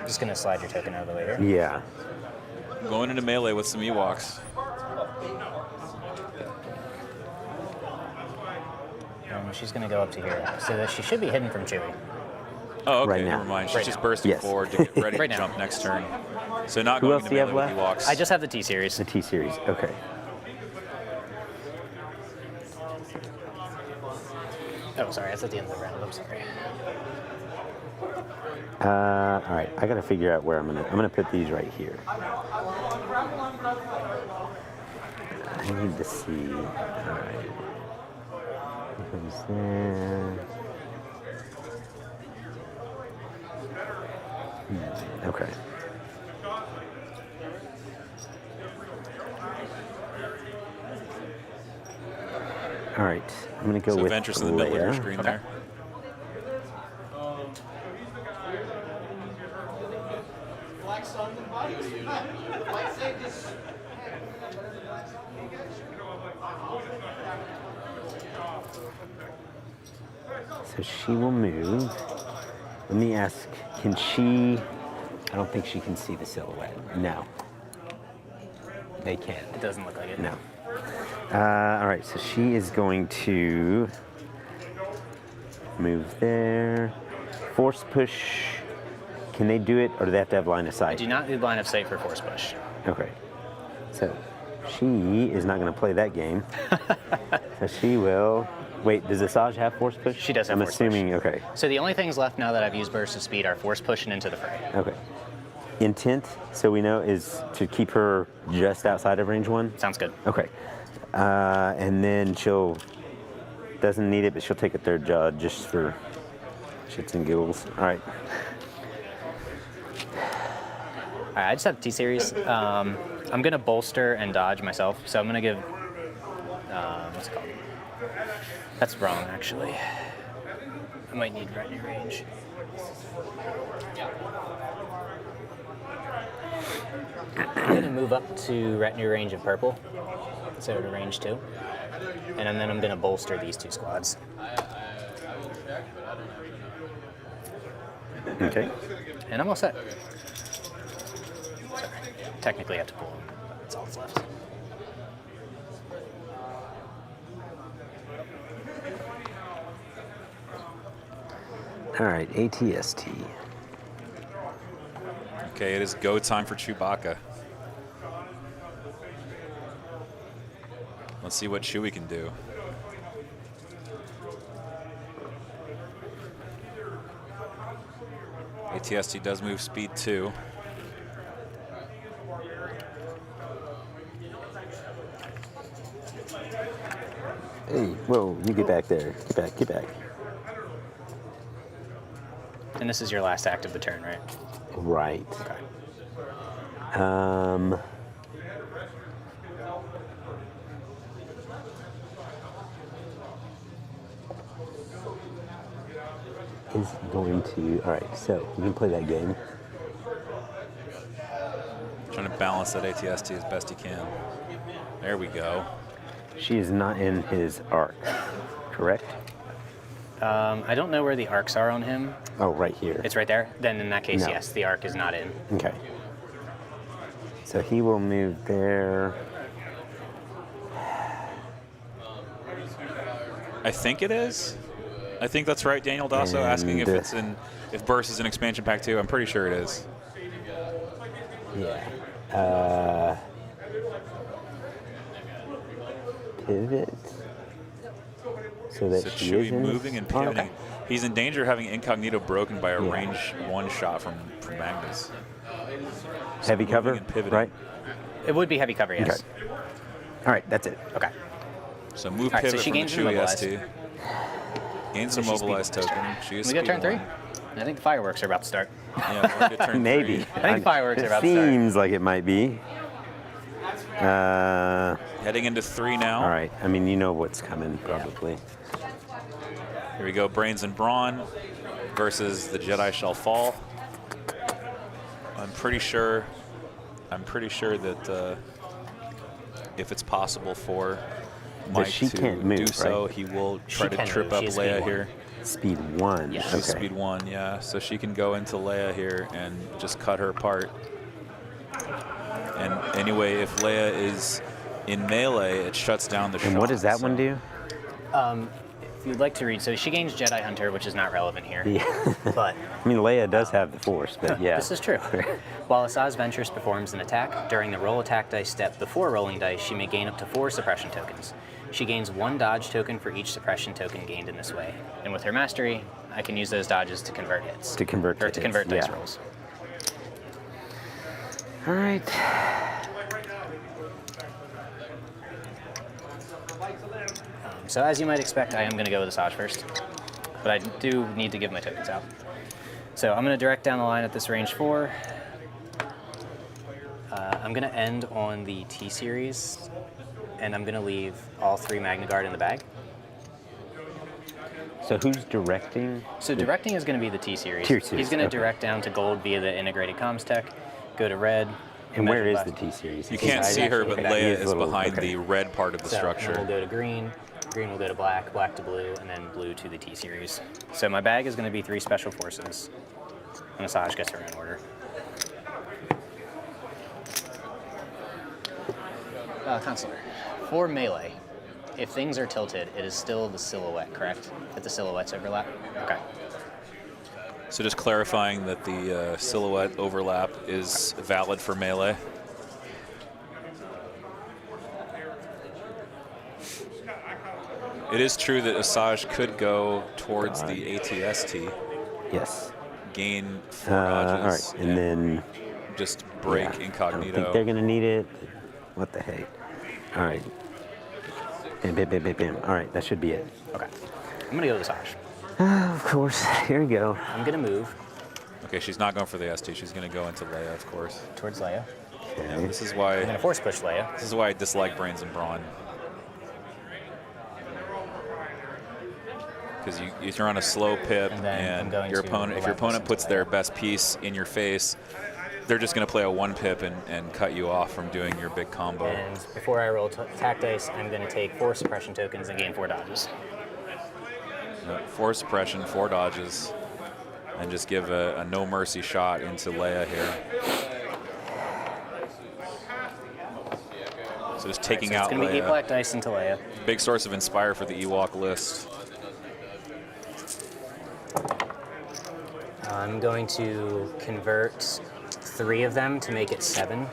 Just gonna slide your token out of the way here. Yeah. Going into melee with some Ewoks. She's gonna go up to here, so that she should be hidden from Chewie. Oh, okay. Right now. Never mind. She's Right just now. bursting Yes. forward to get ready Right to now. jump next turn. So not Who going else into do you have melee with left? Ewoks. I just have the T series. The T series. Okay. Oh, sorry, that's at the end of the round. I'm sorry. All right. I got to figure out where I'm gonna put these right here. I need to see. All right. Who's there? Okay. All right. I'm gonna go So with Ventress in the middle of your Leia. screen there. So she will move. Let me ask, can she, I don't think she can see the silhouette. No. They can't. It doesn't look like it. No. All right, so she is going to move there. Force push. Can they do it, or do they have to have line of I sight? do not need line of sight for force push. Okay. So she is not going to play that game. So she will. Wait, does Asajj have force push? She does have I'm force assuming. Okay. So the only things left now that I've used burst of speed are force push and into the fray. Okay. Intent, so we know, is to keep her just outside of range 1? Sounds good. Okay. And then she'll, doesn't need it, but she'll take a third jaw just for shits and giggles. All right. All right, I just have T series. I'm gonna bolster and dodge myself, so I'm gonna give. What's it called? That's wrong, actually. I might need retinue range. I'm gonna move up to retinue range of purple, so to range 2, and then I'm gonna bolster these 2 squads. Okay. And I'm all set. Sorry. Technically, I have to pull them. That's all that's left. All right, ATST. Okay, it is go time for Chewbacca. Let's see what Chewie can do. ATST does move speed 2. Hey, whoa, you get back there. Get back, get back. And this is your last act of the turn, right? Right. Okay. Is going to, all right, so you can play that game. Trying to balance that ATST as best he can. There we go. She is not in his arc, correct? I don't know where the arcs are on him. Oh, right here. It's right there? Then in that case, No. yes, the arc is not in. Okay. So he will move there. I think it is. I think that's right, Daniel Dasso, asking if it's in, if Burst is in expansion pack 2. I'm pretty sure it is. Yeah. Pivot. so that So she Chewie is in moving and spot. pivoting. He's in danger of having incognito broken by a Yeah. range 1 shot from Magnus. So Heavy moving cover, and pivoting. right? It would be heavy cover, yes. Okay. All right, that's it. Okay. So move All right, so pivot she from the gains Chewie immobilized. ST. Gains a She's mobilized speed. token. She is We got speed turn 3. 1. I think the fireworks are about to start. Yeah, we're gonna turn Maybe. 3. I think fireworks are it about to start. seems like it might be. Heading into 3 now. All right. I mean, you know what's coming, probably. Here we go. Brains and Brawn versus the Jedi Shall Fall. I'm pretty sure that if it's possible for Mike she to can't move, do so, right? he will She try to can trip move. up She is Leia speed 1. here. Speed 1. Yeah. She's speed 1, yeah. So she can go into Leia here and just cut her apart. And anyway, if Leia is in melee, it shuts down the shot. And what does that so- one do? If you'd like to read, so she gains Jedi Hunter, which is not relevant here. Yeah. But I mean, Leia does have the Force, but yeah. this is true. While Asajj Ventress performs an attack, during the roll attack dice step before rolling dice, she may gain up to 4 suppression tokens. She gains 1 dodge token for each suppression token gained in this way. And with her mastery, I can use those dodges to convert hits. To convert Or hits, to convert dice yeah. rolls. All right. So as you might expect, I am going to go with Asajj first. But I do need to give my tokens out. So I'm going to direct down the line at this range 4. I'm going to end on the T-Series, and I'm going to leave all 3 Magna Guard in the bag. So who's directing? So directing is going to be the T-Series. T-Series, He's going to okay. direct down to gold via the integrated comms tech, go to red. And where is measure the left. T-Series? You can't see her, but Okay. Leia He is little- behind okay. the red part of the So structure. then we'll go to green, green will go to black, black to blue, and then blue to the T-Series. So my bag is going to be 3 special forces, and Asajj gets her in order. Consular. For melee, if things are tilted, it is still the silhouette, correct? If the silhouettes overlap? Okay. So just clarifying that the silhouette overlap is valid for melee. It is true that Asajj could go towards the ATST. Yes. Gain 4 All dodges. right, and then just break yeah, I don't incognito. think they're gonna need it. What the heck? All right. Bam, bam, bam, bam, bam. All right, that should be it. Okay. I'm going to go with Asajj. Of course. Here we go. I'm going to move Okay, she's not going for the ST. She's going to go into Leia, of course. towards Leia. Yeah, Okay. this is I'm going why to force push Leia. this is why I dislike Brains and Brawn. Because if you're on a slow pip And then I'm going your to opponent, if your relentless opponent into puts Leia. their best piece in your face, they're just going to play a 1 pip and cut you off from doing your big combo. And before I roll attack dice, I'm going to take 4 suppression tokens and gain 4 dodges. 4 suppression, 4 dodges, and just give a no mercy shot into Leia here. So just taking So it's out going to be 8 Leia. black dice into Leia. Big source of Inspire for the Ewok list. I'm going to convert 3 of them to make it 7.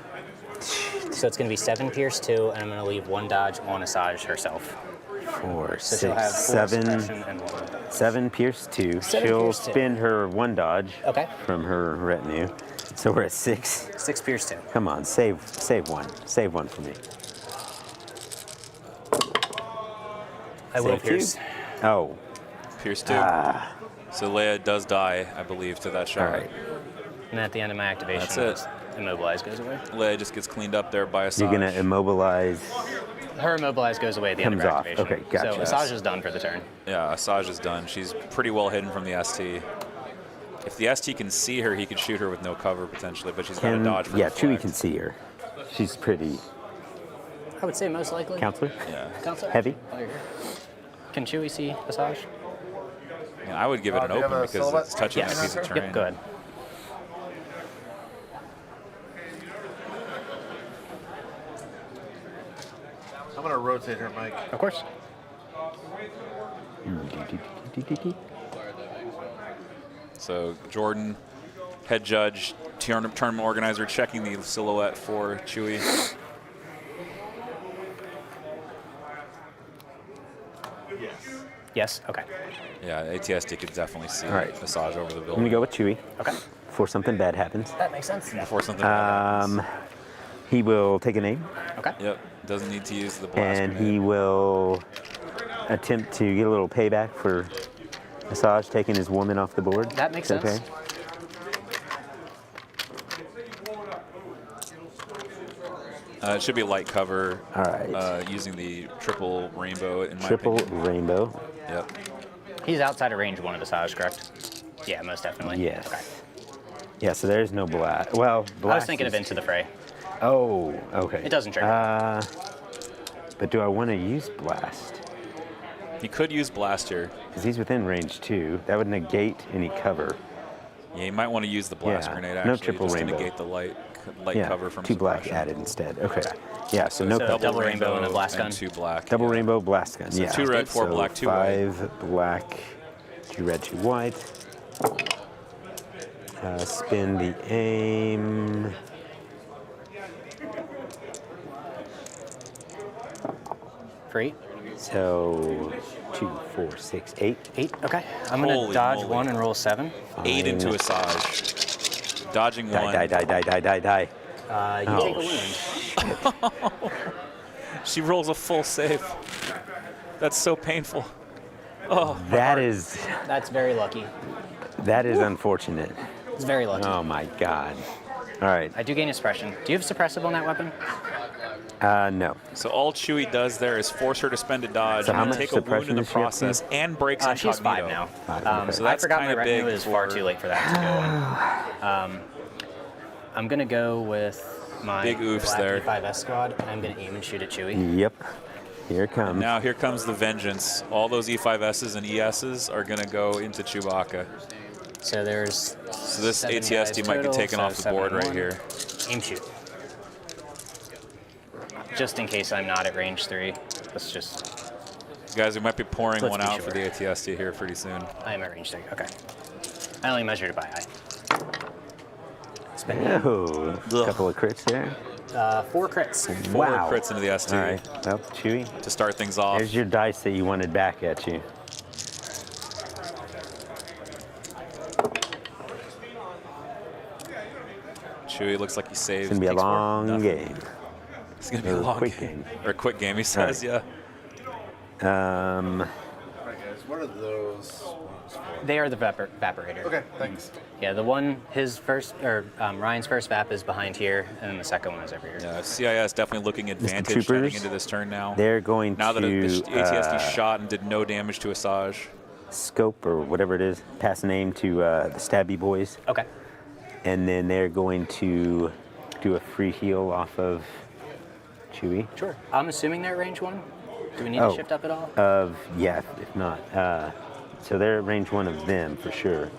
So it's going to be 7 pierce 2, and I'm going to leave 1 dodge on Asajj herself. 4, So she'll have 6, 4 7. suppression and 1 dodge. 7 pierce 2. 7 She'll pierce 2. spend her 1 dodge Okay. from her retinue. So we're at 6. 6 pierce 2. Come on, save 1. Save 1 for me. I will Save 2. pierce. Oh. Pierce 2. Ah. So Leia does die, I believe, to that shot. All right. And at the end of my activation, That's it. Immobilize goes away. Leia just gets cleaned up there by Asajj. You're going to immobilize. Her Immobilize goes away at the end of Comes her off. activation. Okay, gotcha. So Asajj is done for the turn. Yeah, Asajj is done. She's pretty well hidden from the ST. If the ST can see her, he could shoot her with no cover potentially, but she's got to dodge for Yeah, deflect. Chewie can see her. She's pretty. I would say most likely. Counselor? Yeah. Counselor? Heavy? Oh, you're here. Can Chewie see Asajj? Yeah, I would give it an do you have open a because silhouette? it's touching Yes. a piece of terrain. Yep, go ahead. I'm gonna rotate her, Mike. Of course. So Jordan, head judge, tournament organizer, checking the silhouette for Chewie. Yes. Yes. Okay. Yeah, ATSD could definitely see All right. Asajj over the I'm building. gonna go with Chewie. Okay. Before something bad happens. That makes sense. Before something bad happens. He will take an aim. Okay. Yep. Doesn't need to use the blast And grenade. he will attempt to get a little payback for Asajj taking his woman off the board. That makes Okay. sense. It should be light cover. All right. Using the triple rainbow in my Triple opinion. rainbow. Yep. He's outside of range 1 of Asajj, correct? Yeah, most definitely. Yes. Okay. Yeah, so there's no blast. Well, blast I was thinking of is- Into the Fray. Oh, okay. It doesn't trigger. But do I want to use blast? He could use blast here. Because he's within range 2. That would negate any cover. Yeah, you might want to use the blast Yeah, grenade no actually, triple just rainbow. to negate the light Yeah, cover from 2 black suppression. added instead. Okay. Yeah, so no cover. double rainbow and a blast gun. 2 black. Double rainbow, blast gun. So yeah. 2 red, 4 So black, 2 white. 5 black, 2 red, 2 white. Spin the aim. Free. So 2, 4, 6, 8. 8. Okay. I'm gonna Holy dodge moly. 1 and roll 7. 8 into Asajj. Dodging 1. Die. You take a wound. She rolls a full save. That's so painful. Oh, That is unfortunate. It's very lucky. Oh my god. All right. I do gain a suppression. Do you have suppressive on that weapon? No. So all Chewie does there is force her to spend a dodge So how and much take a wound in suppression the does she have to process and breaks She has 5 incognito. now. 5, okay. So I that's forgot my kinda retinue big is far for- too late for that to go in. I'm gonna go with my Big oofs black there. E5S squad, and I'm gonna aim and shoot at Chewie. Yep. Here it comes. Now here comes the vengeance. All those E5Ss and ESs are going to go into Chewbacca. So there's. So this 7 ATSD guys might total, be taken so off the 7 board and right 1. here. Aim shoot. Just in case I'm not at range 3. Let's just. Guys, we might be pouring Let's one be out sure. for the ATSD here pretty soon. I am at range 3. Okay. I only measured it by eye. Oh, a couple of crits there. 4 crits. 4 Wow. crits into the ST. All right. Well, Chewie. To start things off. There's your dice that you wanted back at you. Chewie looks like he saves. It's going to be a takes more. long Nothing. game. It's going to be a Or long quick game. game. Or a quick game, he says, yeah. All right, guys. What are those? They are the evaporator. Okay, thanks. Yeah, the one, his first, or Ryan's first VAP is behind here, and then the second one is over here. Yeah, CIS definitely looking advantage heading Troopers, into this turn now. They're going now that the to, ATSD shot and did no damage to Asajj. Scope or whatever it is, pass a name to the Stabby Boys. Okay. And then they're going to do a free heal off of Chewie. Sure. I'm assuming they're at range 1. Do we need to shift up at all? Yeah, if not. So they're at range 1 of them for sure.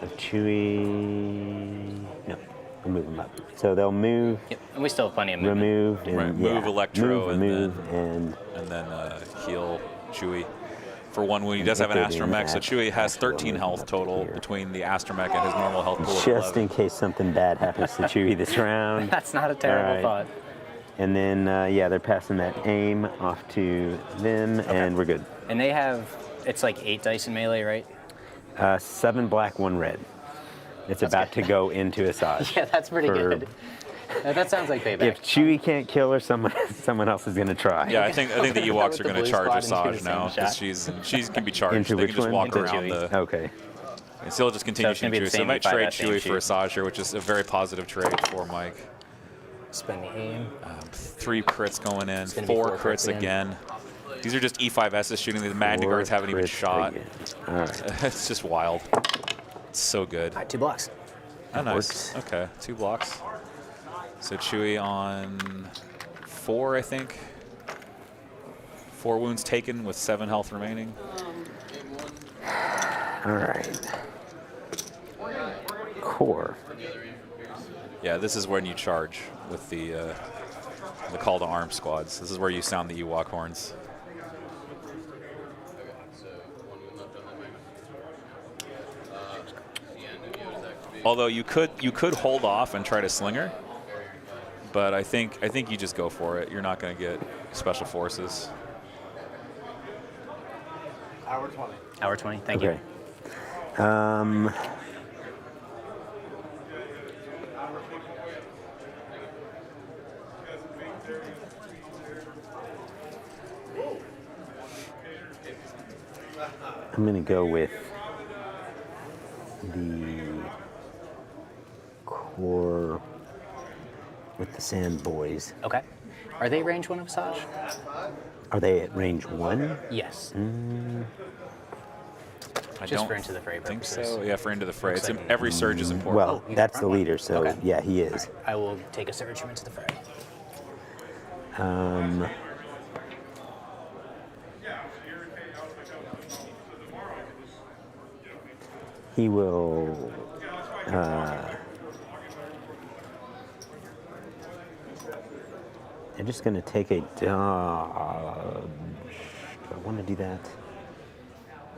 Of Chewie. No, we'll move them up. So they'll move. Yep. And we still have plenty of movement. Remove. And, Right, yeah, move Electro move, and then heal Chewie for 1 wound. He does have an If they didn't Astromech, so Chewie has 13 health total between the Astromech and his normal health pool of just 11. in case something bad happens to Chewie this round. That's not a terrible thought. And then, yeah, they're passing that aim off to them, and we're good. And they have, it's like 8 dice in melee, right? 7 black, 1 red. It's about to go into Asajj. Yeah, that's pretty good. That sounds like payback. If Chewie can't kill her, someone else is going to try. Yeah, I think the Ewoks With are the going to blue charge squad and do Asajj the now same because shot. she can be charged. Into They which can just one? walk Into around Chewie. the. Okay. And still just continue So it's gonna shooting be the Chewie. So I same might 8-5 trade that same Chewie for shoot. Asajj here, which is a very positive trade for Mike. Spend the aim. 3 crits going in, gonna be 4 4 crits crits again. again. These are just E5Ss shooting. The Magna 4 Guards haven't even crits shot. again. All right. It's just wild. It's so good. All right, 2 blocks. Oh, nice. Okay, 2 blocks. So Chewie on 4, I think. 4 wounds taken with 7 health remaining. All right. Core. Yeah, this is when you charge with the call to arms squads. This is where you sound the Ewok horns. Although you could hold off and try to slinger, but I think you just go for it. You're not going to get special forces. All Hour 20. Hour 20. Thank Okay. you. I'm going to go with the core with the Sand Boys. Okay. Are they range 1 of Visage? Are they at range 1? Yes. I Just don't for Into the Fray think purposes. so. Yeah, for Into the Fray. Looks It's like- every surge is important. Well, that's the leader, so Okay. yeah, he is. I will take a surge from Into the Fray. He will. They're just going to take a dodge. Do I want to do that?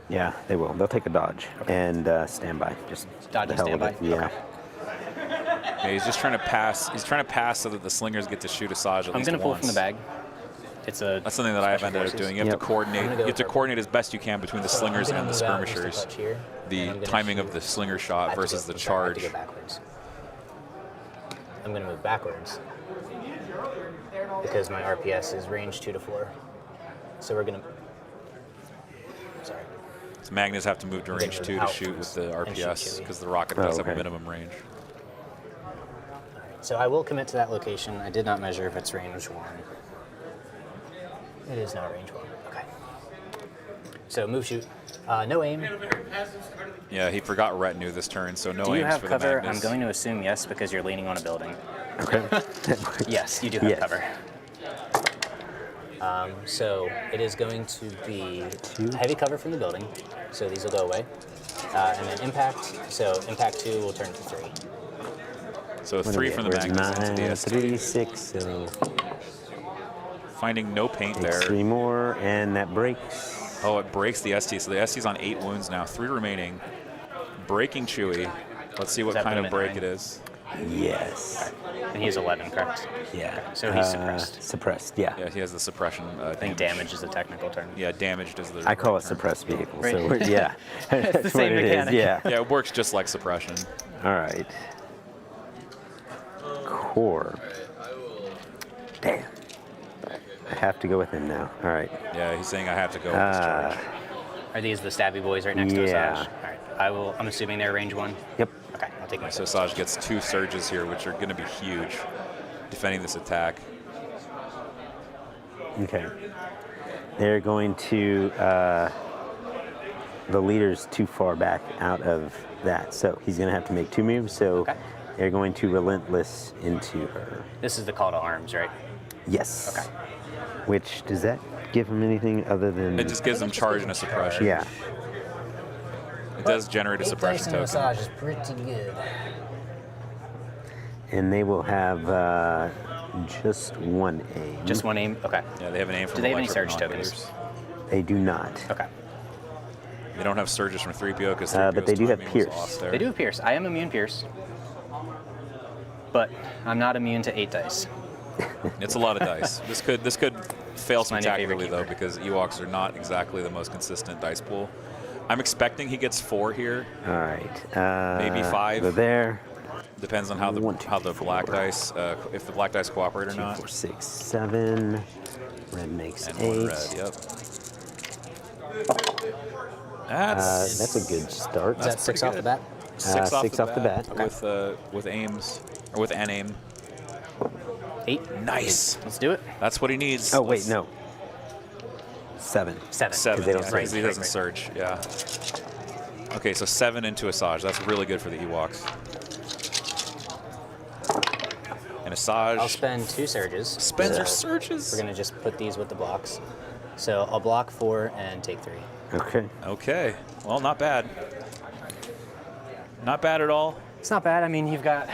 Yeah, they will. They'll take a dodge and stand by. Just Dodge the and hell stand with it. by? Yeah. Yeah, he's just trying to pass. He's trying to pass so that the slingers get to shoot Asajj at I'm least going to pull once. from the bag. It's a. That's something that I've special ended up forces. doing. You have to coordinate. I'm gonna You go have to for- coordinate as best you can between the So I'm slingers gonna and the move out just a skirmishers. touch here, The and I'm gonna timing shoot. of the slinger I shot have to versus go- the sorry, I have charge. to go backwards. I'm going to move backwards because my RPS is range 2 to 4. So we're going to. Sorry. So Magnus have to move to I'm range gonna 2 move to out shoot with first the and shoot RPS Chewie. because the rocket Oh, does have okay. a minimum range. So I will commit to that location. I did not measure if it's range 1. It is not range 1. Okay. So move shoot. No aim. Yeah, he forgot retinue this turn, so no Do you aims have for cover? the I'm Magnus. going to assume yes because you're leaning on a building. Okay. Yes, you do have Yes. cover. So it is going to be heavy cover from the building. So these will go away. And then impact. So impact 2 will turn to 3. So What are 3 we from at? the We're Magnus into the 9, ST. 3, 6, so Finding no paint takes there. 3 more, and that breaks. Oh, it breaks the ST. So the ST's on 8 wounds now. 3 remaining. Breaking Chewie. Let's see what that kind put of him at break 9? it is. Yes. And he's 11, correct? Yeah. So he's suppressed. Suppressed, yeah. Yeah, he has the suppression. I think damage is the technical term. Yeah, damaged is the. I call it term. suppressed vehicle, Right. so we're- yeah. It's the That's same what it is, mechanic. yeah. Yeah, it works just like suppression. All right. Core. Damn. I have to go with him now. All right. Yeah, he's saying I have to go with this charge. Are these the stabby boys right next to Yeah. Asajj? All right. I'm assuming they're range 1. Yep. Okay, I'll take my So surge. Asajj gets 2 surges here, which are going to be huge, defending this attack. Okay. They're going to. The leader's too far back out of that, so he's going to have to make 2 moves. So Okay. they're going to relentless into her. This is the call to arms, right? Yes. Okay. Which does that give him anything other than? It just gives him charge and a suppression. Yeah. It does generate a suppression token. Massage is pretty good. And they will have just 1 aim. Just 1 aim? Okay. Yeah, they have an aim from Do they have any electric surge tokens? binoculars. They do not. Okay. They don't have surges from 3PO because 3PO's but they do have timing was Pierce. off there. They do have Pierce. I am immune Pierce. But I'm not immune to 8 dice. It's a lot of dice. This could fail It's my new favorite spectacularly though keeper. because Ewoks are not exactly the most consistent dice pool. I'm expecting he gets 4 here. All right. Maybe 5. Go there. Depends on how the 1, 2, how the 3, black 4. dice if the black dice cooperate or 2, not. 4, 6, 7. Red makes And 8. 1 red. Yep. That's a good start. Is that 6 off the bat? 6 6 off the bat. with aims or with N aim. 8. Nice. Let's do it. That's what he needs. Oh wait, no. 7. 7. 7. they don't Yeah, surge. 'cause he doesn't surge. Yeah. Okay, so 7 into Asajj. That's really good for the Ewoks. And Asajj. I'll spend 2 surges. Spends her So surges. We're going to just put these with the blocks. So I'll block 4 and take 3. Okay. Okay. Well, not bad. Not bad at all. It's not bad. I mean, you've got...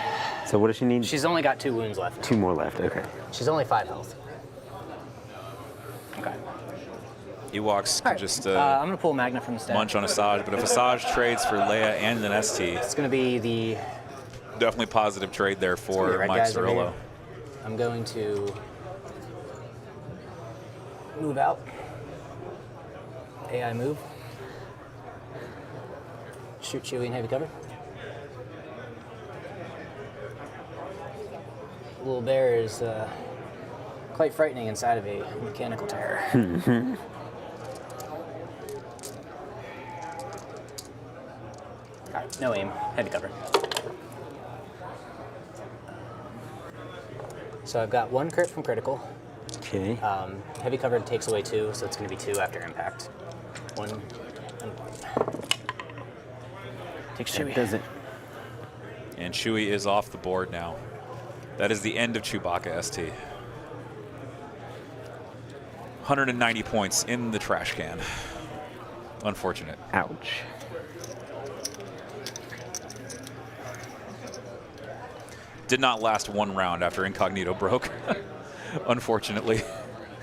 So what does she need? She's only got 2 wounds left. 2 more left. Okay. She's only 5 health. Okay. Ewoks can just I'm going to pull Magna from the stack. munch on Asajj, but if Asajj trades for Leia and an ST, It's going to be the... definitely positive trade there It's gonna be for red Mike guys over Cirillo. here. I'm going to move out. AI move. shoot Chewie in heavy cover. Little bear is quite frightening inside of a mechanical terror. Alright, no aim, heavy cover. So I've got 1 crit from critical. Okay. Heavy cover takes away 2, so it's going to be 2 after impact. 1 and 1. Takes Chewie. Does it? And Chewie is off the board now. That is the end of Chewbacca ST. 190 points in the trash can. Unfortunate. Ouch. Did not last 1 round after Incognito broke, unfortunately.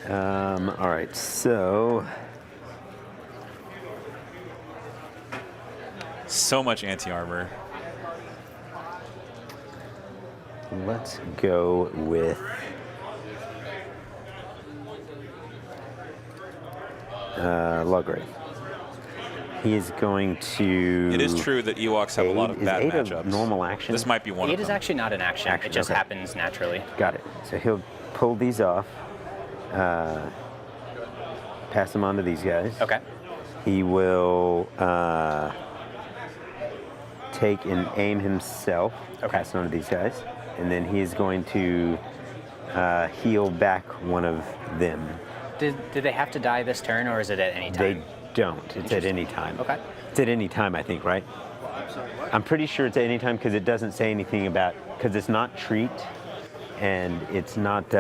All right, so. So much anti-armor. Let's go with Lugray. He is going to. It is true that Ewoks have a lot of bad matchups. Normal action. This might be one of them. It is actually not an action. It just happens naturally. Got it. So he'll pull these off, pass them on to these guys. Okay. He will take and aim himself, pass it on to these guys, and then he is going to heal back one of them. Did they have to die this turn, or is it at any time? They don't. It's at any time. Okay. It's at any time, I think, right? I'm pretty sure it's at any time because it doesn't say anything about, because it's not treat and it's not.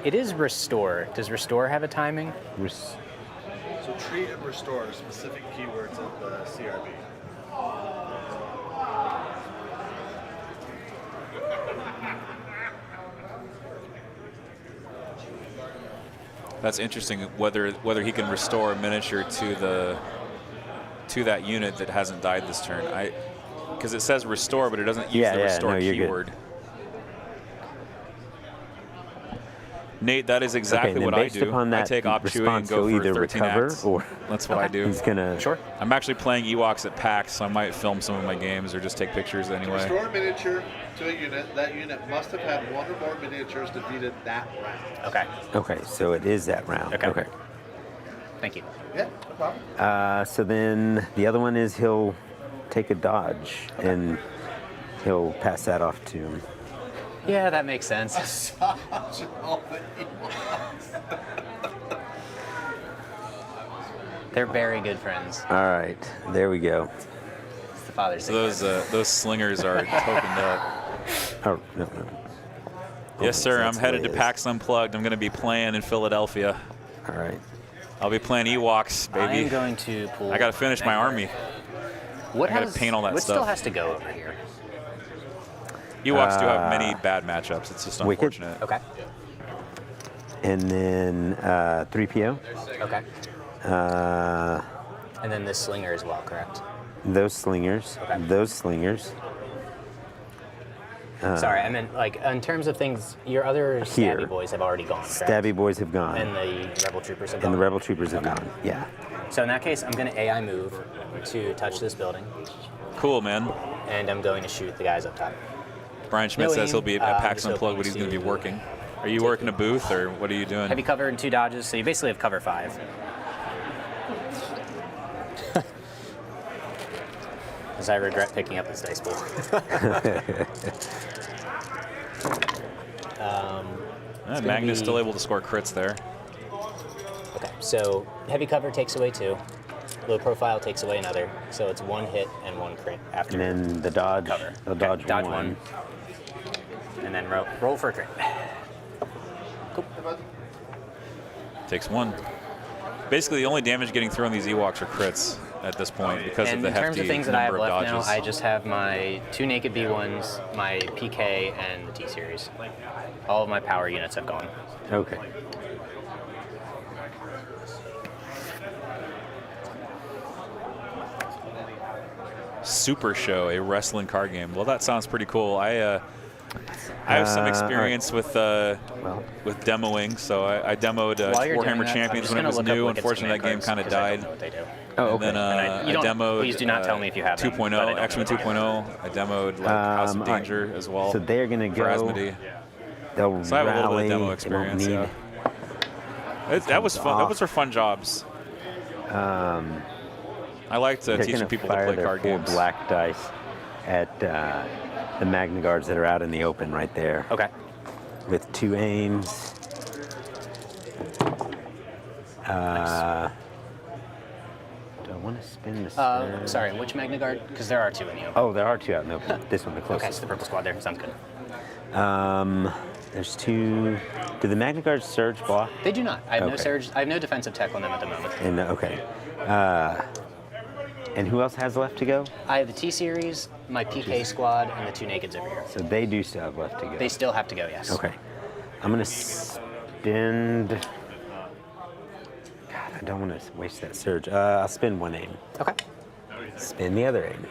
It is restore. Does restore have a timing? So treat and restore are specific keywords of the CRB. That's interesting. Whether he can restore a miniature to that unit that hasn't died this turn. Because it says restore, but it doesn't use the restore keyword. Nate, that is exactly what I do. I take Op Chewie and go for 13 acts. That's what I do. He's gonna. Sure. I'm actually playing Ewoks at PAX, so I might film some of my games or just take pictures anyway. Restore a miniature to a unit. That unit must have had 1 or more miniatures defeated that round. Okay. Okay, so it is that round. Okay. Thank you. Yeah, no problem. So then the other one is he'll take a dodge and he'll pass that off to him. Yeah, that makes sense. They're very good friends. All right, there we go. It's the father's. So those slingers are tokened up. Oh, no. Yes, sir. I'm That's headed what to it is. PAX Unplugged. I'm going to be playing in Philadelphia. All right. I'll be playing Ewoks, baby. I am going to pull. I got to finish my army. What I got to paint all that what stuff. still has to go over here? Ewoks do have many bad matchups. It's just Wicked. unfortunate. Okay. And then 3PO. Okay. And then this slinger as well, correct? Those slingers. Okay. Those slingers. Sorry, I meant like in terms of things. Your other Here. stabby boys have already gone. Correct? Stabby boys have gone. And the rebel troopers have gone. And the rebel troopers have gone. Yeah. So in that case, I'm going to AI move to touch this building. Cool, man. And I'm going to shoot the guys up top. Brian Schmidt No says he'll aim. be at I'm PAX just Unplugged, hoping but he's going to be to working. Are you working a booth, or what are you doing? Heavy cover and 2 dodges, so you basically have cover 5. As I regret picking up this dice pool. Magnus still able to score crits there. Okay, so heavy cover takes away 2. Low profile takes away another. So it's 1 hit and 1 crit after. And then the dodge. Cover. They'll dodge one. And then roll for a crit. Cool. Takes 1. Basically, the only damage getting through on these Ewoks are crits at this point because And of the in terms hefty of things that I have number of left dodges. now, I just have my 2 naked B1s, my PK, and the T-Series. All of my power units have gone. Okay. Super Show, a wrestling card game. Well, that sounds pretty cool. I have some experience with demoing, so I demoed While you're doing Warhammer that, Champions I'm when it just was gonna new. look up Unfortunately, that game Wicked kind of cards, 'cause I don't died. know what they do. Oh, And then I demoed. Please do not tell me if you have them, 2.0, but I don't X-Men know if you have 2.0. I demoed like House of all right. Danger as well. So they're gonna for go. Asmodee. They'll So I have a little bit of rally, demo they won't experience. need- Yeah. That was fun. Those are fun jobs. I liked They're teaching gonna people to fire play their card 4 games. black dice at the Magna Guards that are out in the open right there. Okay. With 2 aims. Do I want to spin the surge? Sorry, which Magna Guard? Because there are 2 in the open. Oh, there are 2 out in the open. This one, the closest. Okay, so the purple squad there. Sounds good. There's 2. Do the Magna Guards surge block? They do not. I have no Okay. surge. I have no defensive tech on them at the moment. And okay. And who else has left to go? I have the T series, my PK squad, and the 2 nakeds over here. So they do still have left to go. They still have to go. Yes. Okay. I'm gonna spend. God, I don't want to waste that surge. I'll spend 1 aim. Okay. Spend the other aim.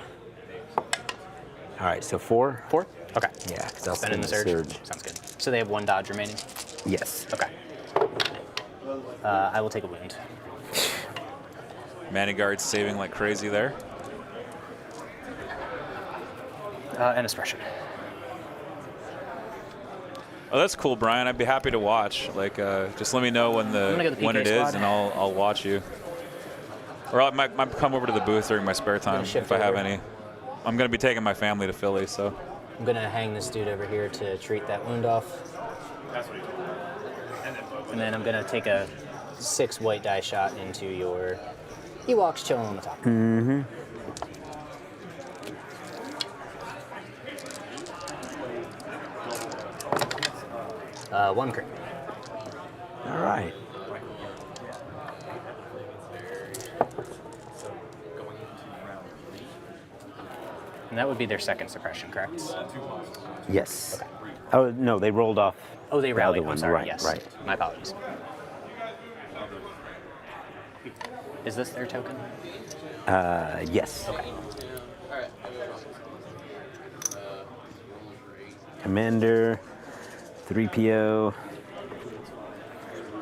All right. So 4. 4. Okay. Yeah, because I'll Spend spend in the the surge. surge. Sounds good. So they have 1 dodge remaining. Yes. Okay. I will take a wound. Magna Guards saving like crazy there. And expression. Oh, that's cool, Brian. I'd be happy to watch. Like, just let me know when gonna go to the when PK it is, squad. and I'll watch you. Or I might come over to the booth during my spare time shift if I have over. any. I'm gonna be taking my family to Philly, so. I'm gonna hang this dude over here to treat that wound off. And then I'm gonna take a 6 white die shot into your Ewoks chilling on the top. Mm-hmm. 1 crit. All right. And that would be their 2nd suppression, correct? Yes. Oh no, they rolled off. Oh, they the rallied. other one. I'm sorry. Right. Yes. Right. My apologies. Is this their token? Yes. Okay. Commander, 3PO.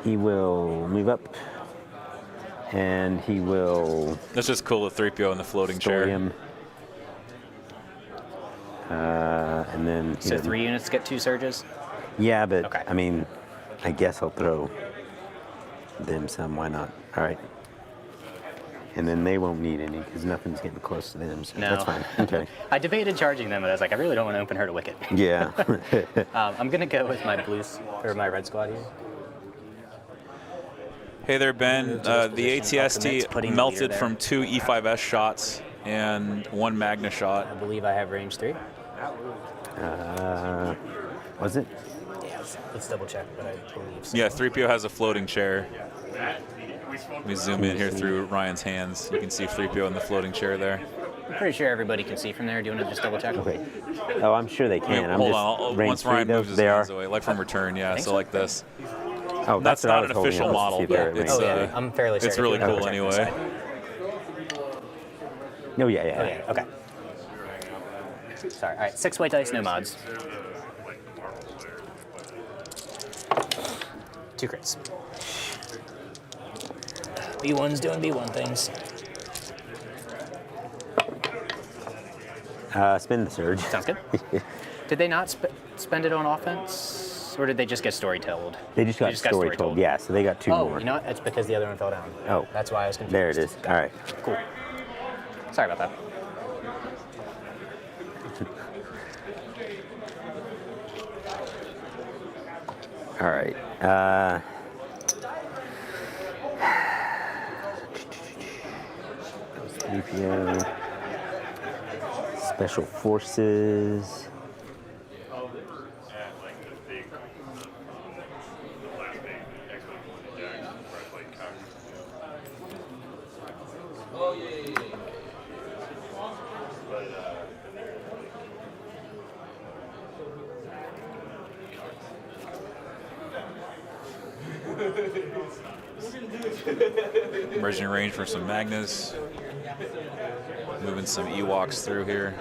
He will move up, and he will. That's just cool with 3PO in the floating chair. Him. And then. So 3 units get 2 surges? Yeah, but Okay. I mean, I guess I'll throw them some. Why not? All right. And then they won't need any because nothing's getting close to them. So No. that's fine. Okay. I debated charging them, but I was like, I really don't want to open her to Wicket. Yeah. I'm gonna go with my my red squad here. Hey there, Ben. The ATST putting the melted leader there. from 2 E5S shots and 1 Magna shot. I believe I have range 3. Was it? Yeah, let's double check, but I believe so. Yeah, 3PO has a floating chair. Let me zoom in here through Ryan's hands. You can see 3PO in the floating chair there. I'm pretty sure everybody can see from there. Do you want to just double check? Okay. Oh, I'm sure they can. I'm Hold just on. range Once 3, Ryan those moves his they hands are. away, like from return, yeah. think So so. like this. Oh, That's what I not was an holding official up. model, See if but they're it's range. Oh, yeah, I'm fairly certain. it's really If you cool wanna double check anyway. this side. Oh yeah, yeah. Oh, yeah, okay. Sorry, all right, 6 white dice, no mods. 2 crits. B1's doing B1 things. Spin the surge. Sounds good. Did they not spend it on offense, or did they just get story told? They just got story told. Yeah, so they got 2 Oh, more. you know what? It's because the other one fell down. Oh. That's why I was confused. There it is. All right. Cool. Sorry about that. All right. CPO. Special Forces. Emerging range for some Magnas. Moving some Ewoks through here.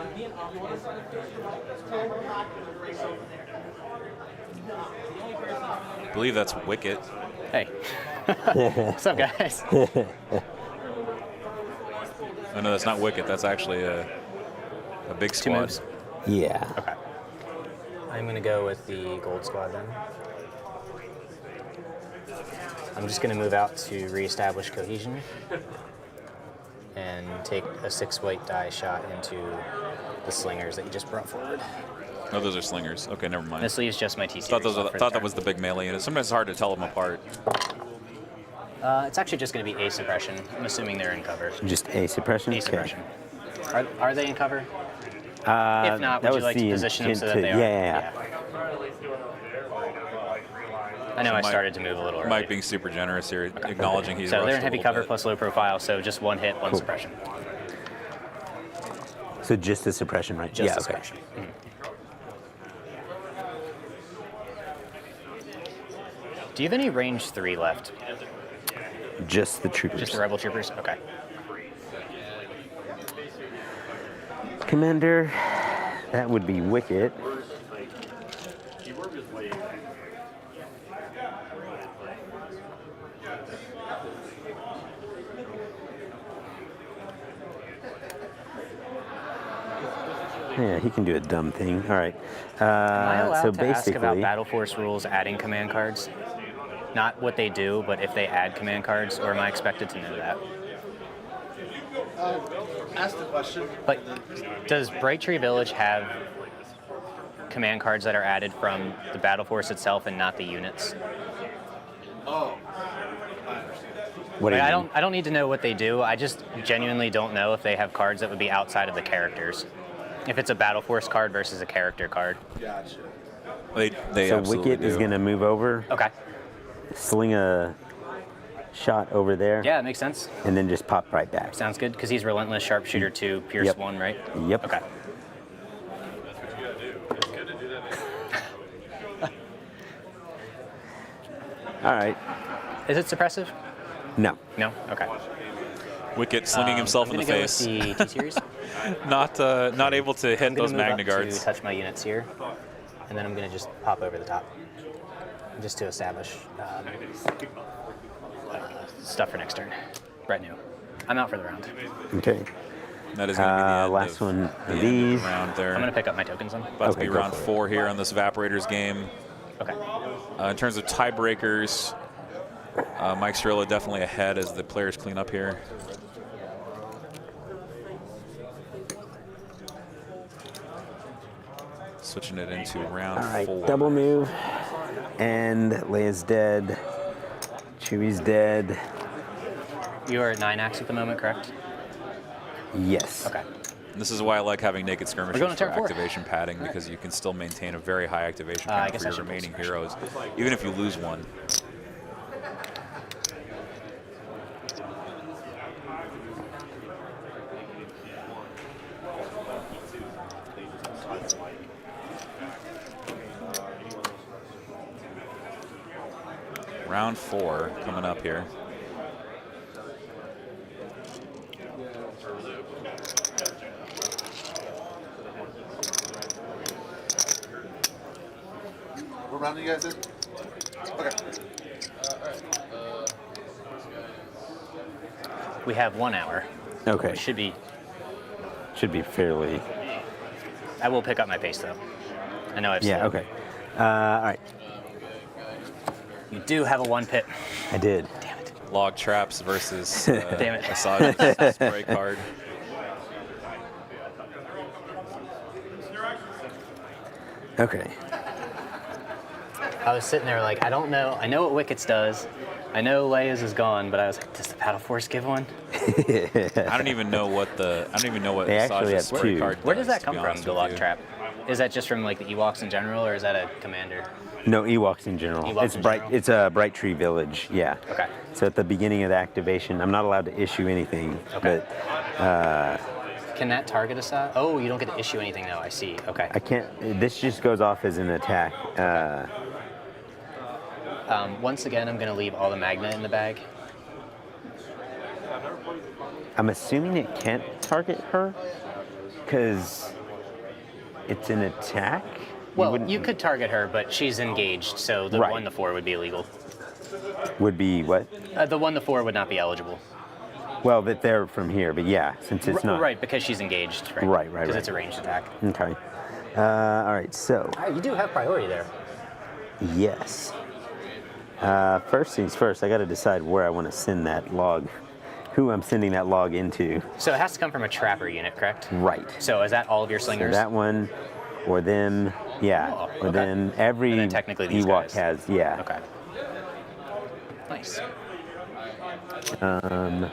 I believe that's Wicket. Hey. What's up, guys? Oh, no, that's not Wicket. That's actually a big squad. moves? Yeah. Okay. I'm going to go with the gold squad then. I'm just going to move out to reestablish cohesion and take a 6 white die shot into the slingers that you just brought forward. No, those are slingers. Okay, never mind. This leaves just my TC. Thought that was the big melee unit. Sometimes it's hard to tell them apart. It's actually just going to be A suppression. I'm assuming they're in cover. Just A suppression? A suppression. Are they in cover? If not, that would you was like the to position them so that intent they to- are? yeah. I know I started to move a little early. Mike being super generous here, acknowledging he's So they're rushed in a heavy little cover bit. plus low profile, so just 1 hit, 1 Cool. suppression. So just the suppression, right? Just yeah, the okay. suppression. Do you have any range 3 left? Just the troopers. Just the rebel troopers? Okay. Commander, that would be Wicket. Yeah, he can do a dumb thing. All right. Am I allowed so to ask basically, about Battle Force rules adding command cards? Not what they do, but if they add command cards, or am I expected to know that? Ask the question. But does Brightree Village have command cards that are added from the Battle Force itself and not the units? Oh, I understand. What do you mean? I don't need to know what they do. I just genuinely don't know if they have cards that would be outside of the characters. If it's a Battle Force card versus a character card. Gotcha. They so absolutely Wicket is do. going to move over. Okay. Sling a shot over there. Yeah, it makes sense. And then just pop right back. Sounds good, because he's Relentless, Sharpshooter 2, Pierce Yep. 1, right? Yep. Okay. All right. Is it suppressive? No. No? Okay. Wicket slinging himself in the face. I'm gonna go with the T-series. not able to hit I'm gonna those move Magna up Guards. to touch my units here, and then I'm going to just pop over the top, just to establish stuff for next turn. Retinue. I'm out for the round. Okay. That is going to be the end last of one the of end these. the round there. I'm going to pick up my tokens then. About to be go round for it. 4 here on this Evaporators game. Okay. In terms of tiebreakers, Mike Cirillo definitely ahead as the players clean up here. Switching it into round All right. 4. Double move. And Leia's dead. Chewie's dead. You are at 9 acts at the moment, correct? Yes. Okay. And this is why I like having naked skirmishers going to for turn 4. activation padding, because you can still maintain a very high activation I count guess for I your should pull remaining suppression. heroes, even if you lose one. Round 4 coming up here. What round are you guys in? Okay. We have 1 hour. Okay. Which should be. Should be fairly. I will pick up my pace though. I know I've. Yeah. slowed. Okay. All right. You do have a 1 pit. I did. Damn it. Log traps versus Damn it. Asajj's spray card. Okay. I was sitting there like, I don't know. I know what Wickets does. I know Leia's is gone, but I was like, does the Battle Force give one? I don't even know what They actually Asajj's have spray 2. card Where does does, that to come be from, honest the with log you. trap? Is that just from like the Ewoks in general, or is that a commander? No, Ewoks in general. Ewoks it's in bright. general? It's a Brightree Village. Yeah. Okay. So at the beginning of the activation, I'm not allowed to issue anything. Okay. But Can that target Asajj? Oh, you don't get to issue anything now. I see. Okay. I can't. This just goes off as an attack. Once again, I'm going to leave all the Magna in the bag. I'm assuming it can't target her because it's an attack. Well, you could target her, but she's engaged, so the Right. 1 to 4 would be illegal. Would be what? The 1 to 4 would not be eligible. Well, that they're from here, but yeah, since it's not. Right, because she's engaged, right? Right. Because it's a ranged attack. Okay. All right, so. You do have priority there. Yes. First things first, I got to decide where I want to send that log, who I'm sending that log into. So it has to come from a trapper unit, correct? Right. So is that all of your slingers? So that one, or them, yeah. Oh, or okay. then every And then technically these Ewok guys. has, yeah. Okay. Nice. I'm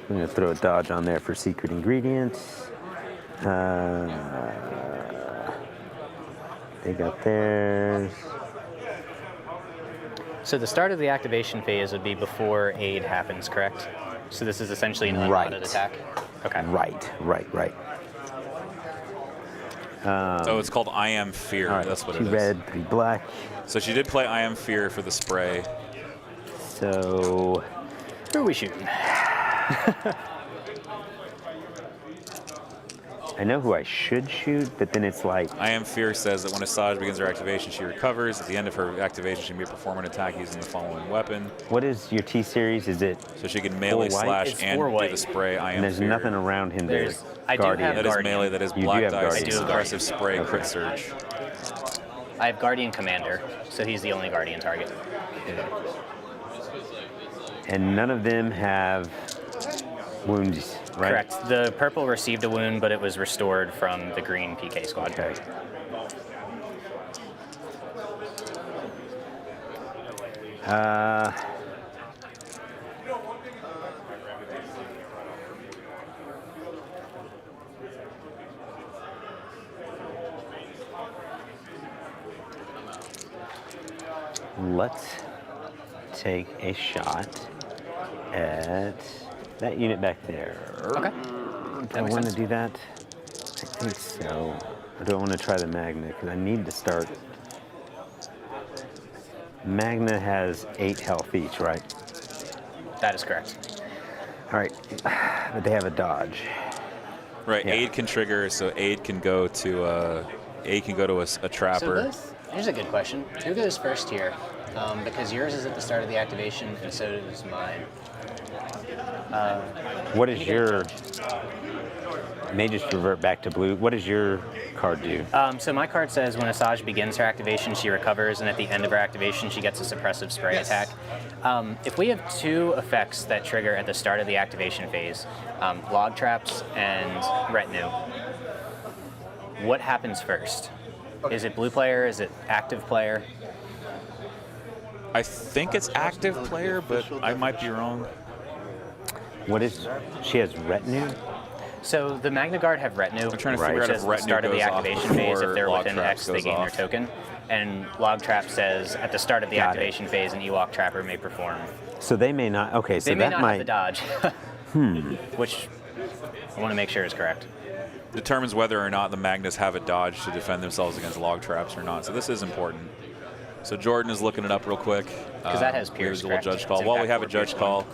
going to throw a dodge on there for secret ingredients. They got theirs. So the start of the activation phase would be before aid happens, correct? So this is essentially an unmodded attack? Okay. Right. Oh, it's called I Am Fear. All right, That's what 2 it is. red, 3 black. So she did play I Am Fear for the spray. So. Who are we shooting? I know who I should shoot, but then it's like. I Am Fear says that when Asajj begins her activation, she recovers. At the end of her activation, she may perform an attack using the following weapon. What is your T series? Is it? So she can melee slash and do the spray. I Am And there's Fear. nothing around him there. Guardian. That is melee. That is You do black have dice. Guardian. Suppressive spray. Crit surge. I have Guardian Commander, so he's the only Guardian target. And none of them have wounds, right? Correct. The purple received a wound, but it was restored from the green PK squad. Okay. Let's take a shot at that unit back there. Okay. Do I want to do that? I think so. Or do I want to try the Magna? Because I need to start. Magna has 8 health each, right? That is correct. All right, but they have a dodge. Right. Yeah. Aid can trigger, so aid can go to a trapper. So here's a good question. Who goes first here? Because yours is at the start of the activation, and so does mine. What is your? May just revert back to blue. What does your card do? So my card says when Asajj begins her activation, she recovers, and at the end of her activation, she gets a suppressive spray attack. If we have 2 effects that trigger at the start of the activation phase, log traps and retinue, what happens first? Is it blue player? Is it active player? I think it's active player, but I might be wrong. What is? She has retinue. So the Magna Guard have retinue. I'm trying to figure out if at the retinue start of the goes off activation phase, before if they're log within traps X, they goes gain their off. token. And log trap says at the start of the Got activation phase, an Ewok trapper may perform. So they may not. Okay, so They may that not might. have the dodge, which I want to make sure is correct. Determines whether or not the Magnus have a dodge to defend themselves against log traps or not. So this is important. So Jordan is looking it up real quick. Because that has we Pierce, have a little correct? judge call. It's While we impact have a for judge Pierce call,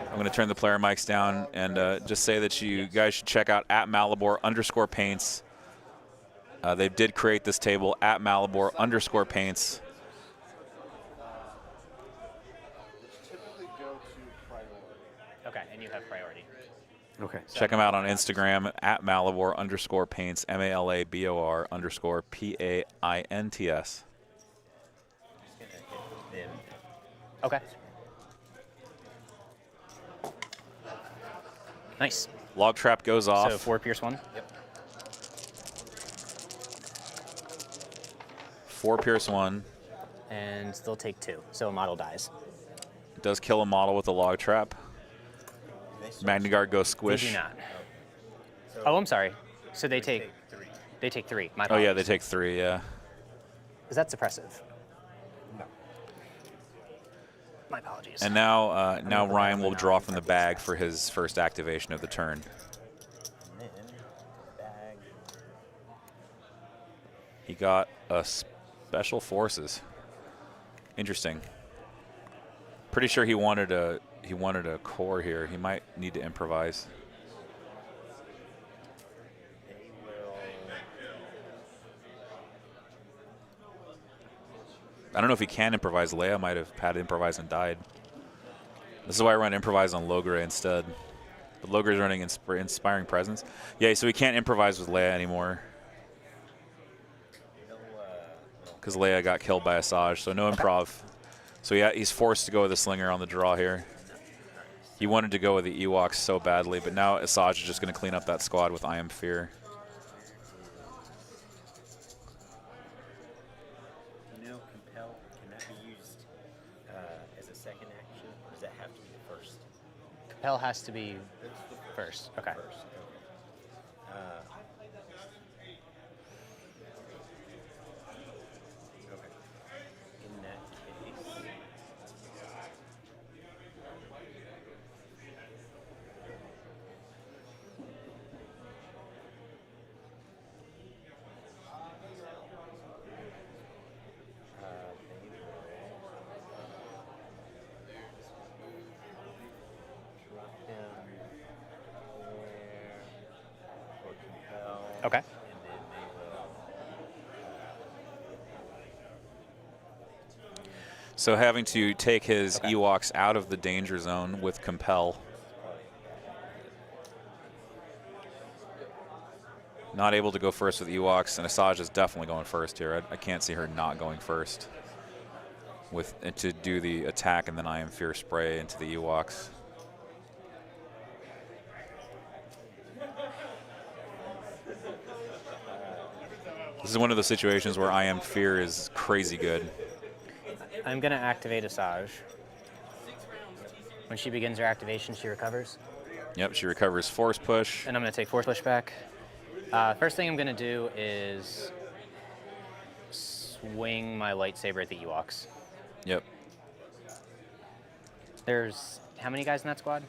I'm going to turn the player mics down and just say that you guys should check out @Malibor_paints. They did create this table @Malibor_paints. Okay, and you have priority. Okay. Check them out on Instagram @Malibor_paints, MALABOR_PAINTS. Okay. Nice. Log trap goes off. So 4 Pierce 1? Yep. 4 Pierce 1. And they'll take 2, so a model dies. It does kill a model with a log trap. Magna Guard goes squish. They do not. Oh, I'm sorry. So they take 3. They take 3. My Oh yeah, apologies. they take 3, yeah. Is that suppressive? No. My apologies. And now now Ryan will draw from the bag for his first activation of the turn. He got a Special Forces. Interesting. Pretty sure he wanted a core here. He might need to improvise. I don't know if he can improvise. Leia might have had to improvise and died. This is why I run improvise on Logre instead. But Logre's running Inspiring Presence. Yeah, so he can't improvise with Leia anymore. Because Leia got killed by Asajj, so no improv. So yeah, he's forced to go with the Slinger on the draw here. He wanted to go with the Ewoks so badly, but now Asajj is just going to clean up that squad with I Am Fear. You know, Compel, can that be used as a second action, or does that have to be the first? Compel has to be first. Okay. In that case, Okay. So having to take his Ewoks out of the danger zone with Compel. Not able to go first with Ewoks, and Asajj is definitely going first here. I can't see her not going first to do the attack and then I Am Fear spray into the Ewoks. This is one of the situations where I Am Fear is crazy good. I'm going to activate Asajj. When she begins her activation, she recovers. Yep, she recovers Force Push. And I'm going to take Force Push back. First thing I'm going to do is swing my lightsaber at the Ewoks. Yep. There's how many guys in that squad?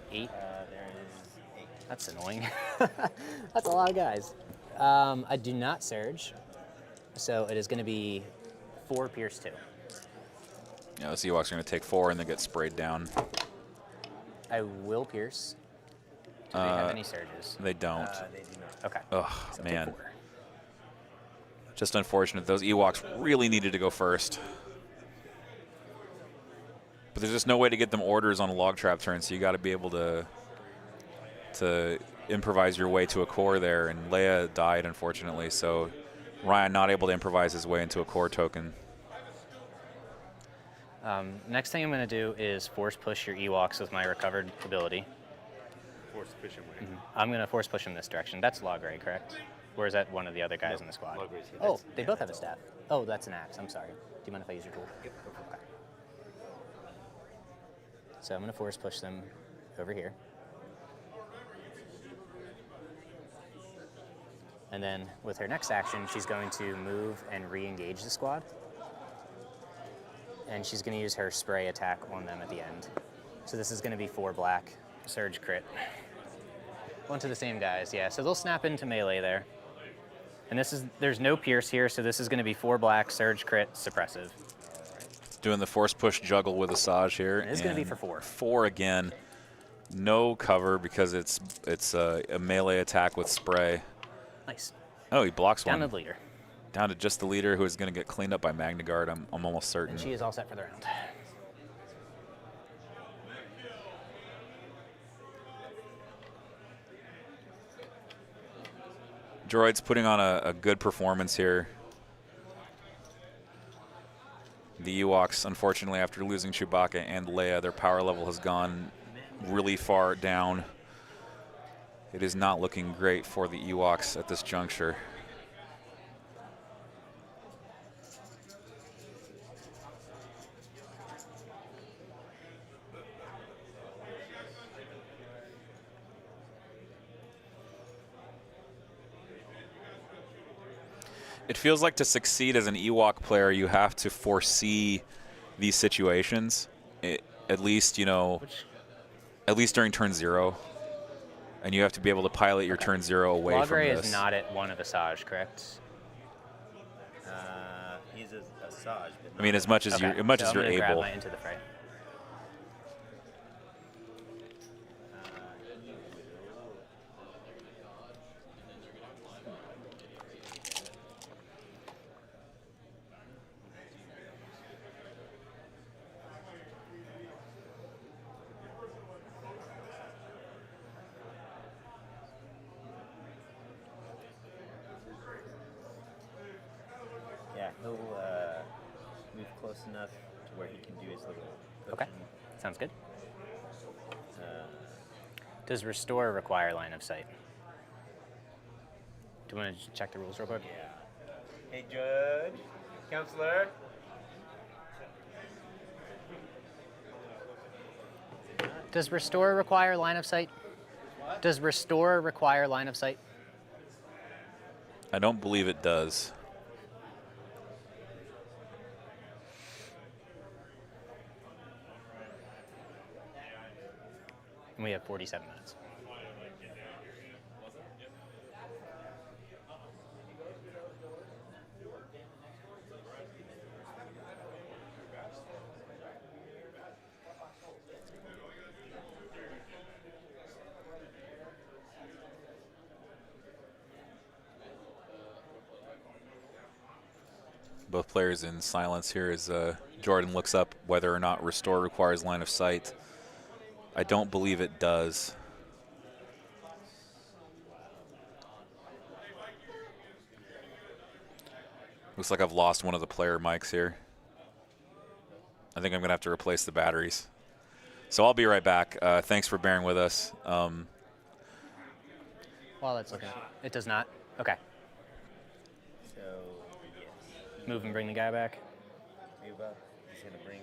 8? there is 8. That's annoying. That's a lot of guys. I do not surge, so it is going to be 4 Pierce 2. Yeah, those Ewoks are going to take 4 and then get sprayed down. I will pierce. Do they have any surges? They don't. They do not. Okay. Oh, So man. take 4. Just unfortunate. Those Ewoks really needed to go first. But there's just no way to get them orders on a log trap turn, so you got to be able to improvise your way to a core there. And Leia died, unfortunately, so Ryan not able to improvise his way into a core token. Next thing I'm going to do is force push your Ewoks with my recovered ability. Force push him away. I'm going to force push him this direction. That's Logray, correct? Or is that one of the other guys in the squad? Logray's here. Oh, they both have a staff. Oh, that's an axe. I'm sorry. Do you mind if I use your tool? Yep. Okay. So I'm going to force push them over here. And then with her next action, she's going to move and re-engage the squad. And she's going to use her spray attack on them at the end. So this is going to be 4 black, surge crit. One to the same guys, yeah. So they'll snap into melee there. And there's no pierce here, so this is going to be 4 black, surge crit, suppressive. Doing the force push juggle with Asajj here. It's going to be for 4. 4 again. No cover because it's a melee attack with spray. Nice. Oh, he blocks one. Down to the leader. Down to just the leader, who is going to get cleaned up by Magna Guard, I'm almost certain. And she is all set for the round. Droid's putting on a good performance here. The Ewoks, unfortunately, after losing Chewbacca and Leia, their power level has gone really far down. It is not looking great for the Ewoks at this juncture. It feels like to succeed as an Ewok player, you have to foresee these situations, at least, you know, at least during turn 0. And you have to be able to pilot your turn 0 away from Logray this. is not at 1 of Asajj, correct? He's a Asajj. I mean, as much as Okay, you're, as much so as I'm you're gonna grab able. my into the fray. He'll move close enough to where he can do his little Okay, potion. sounds good. Does restore require line of sight? Do you want to check the rules real quick? Yeah. Hey, Judge, Counselor. Does restore require line of sight? What? Does restore require line of sight? I don't believe it does. And we have 47 minutes. Both players in silence here as Jordan looks up whether or not restore requires line of sight. I don't believe it does. Looks like I've lost one of the player mics here. I think I'm going to have to replace the batteries. So I'll be right back. Thanks for bearing with us. While that's looking, it does not. Okay. So, yes. Move and bring the guy back. Move up. He's going to bring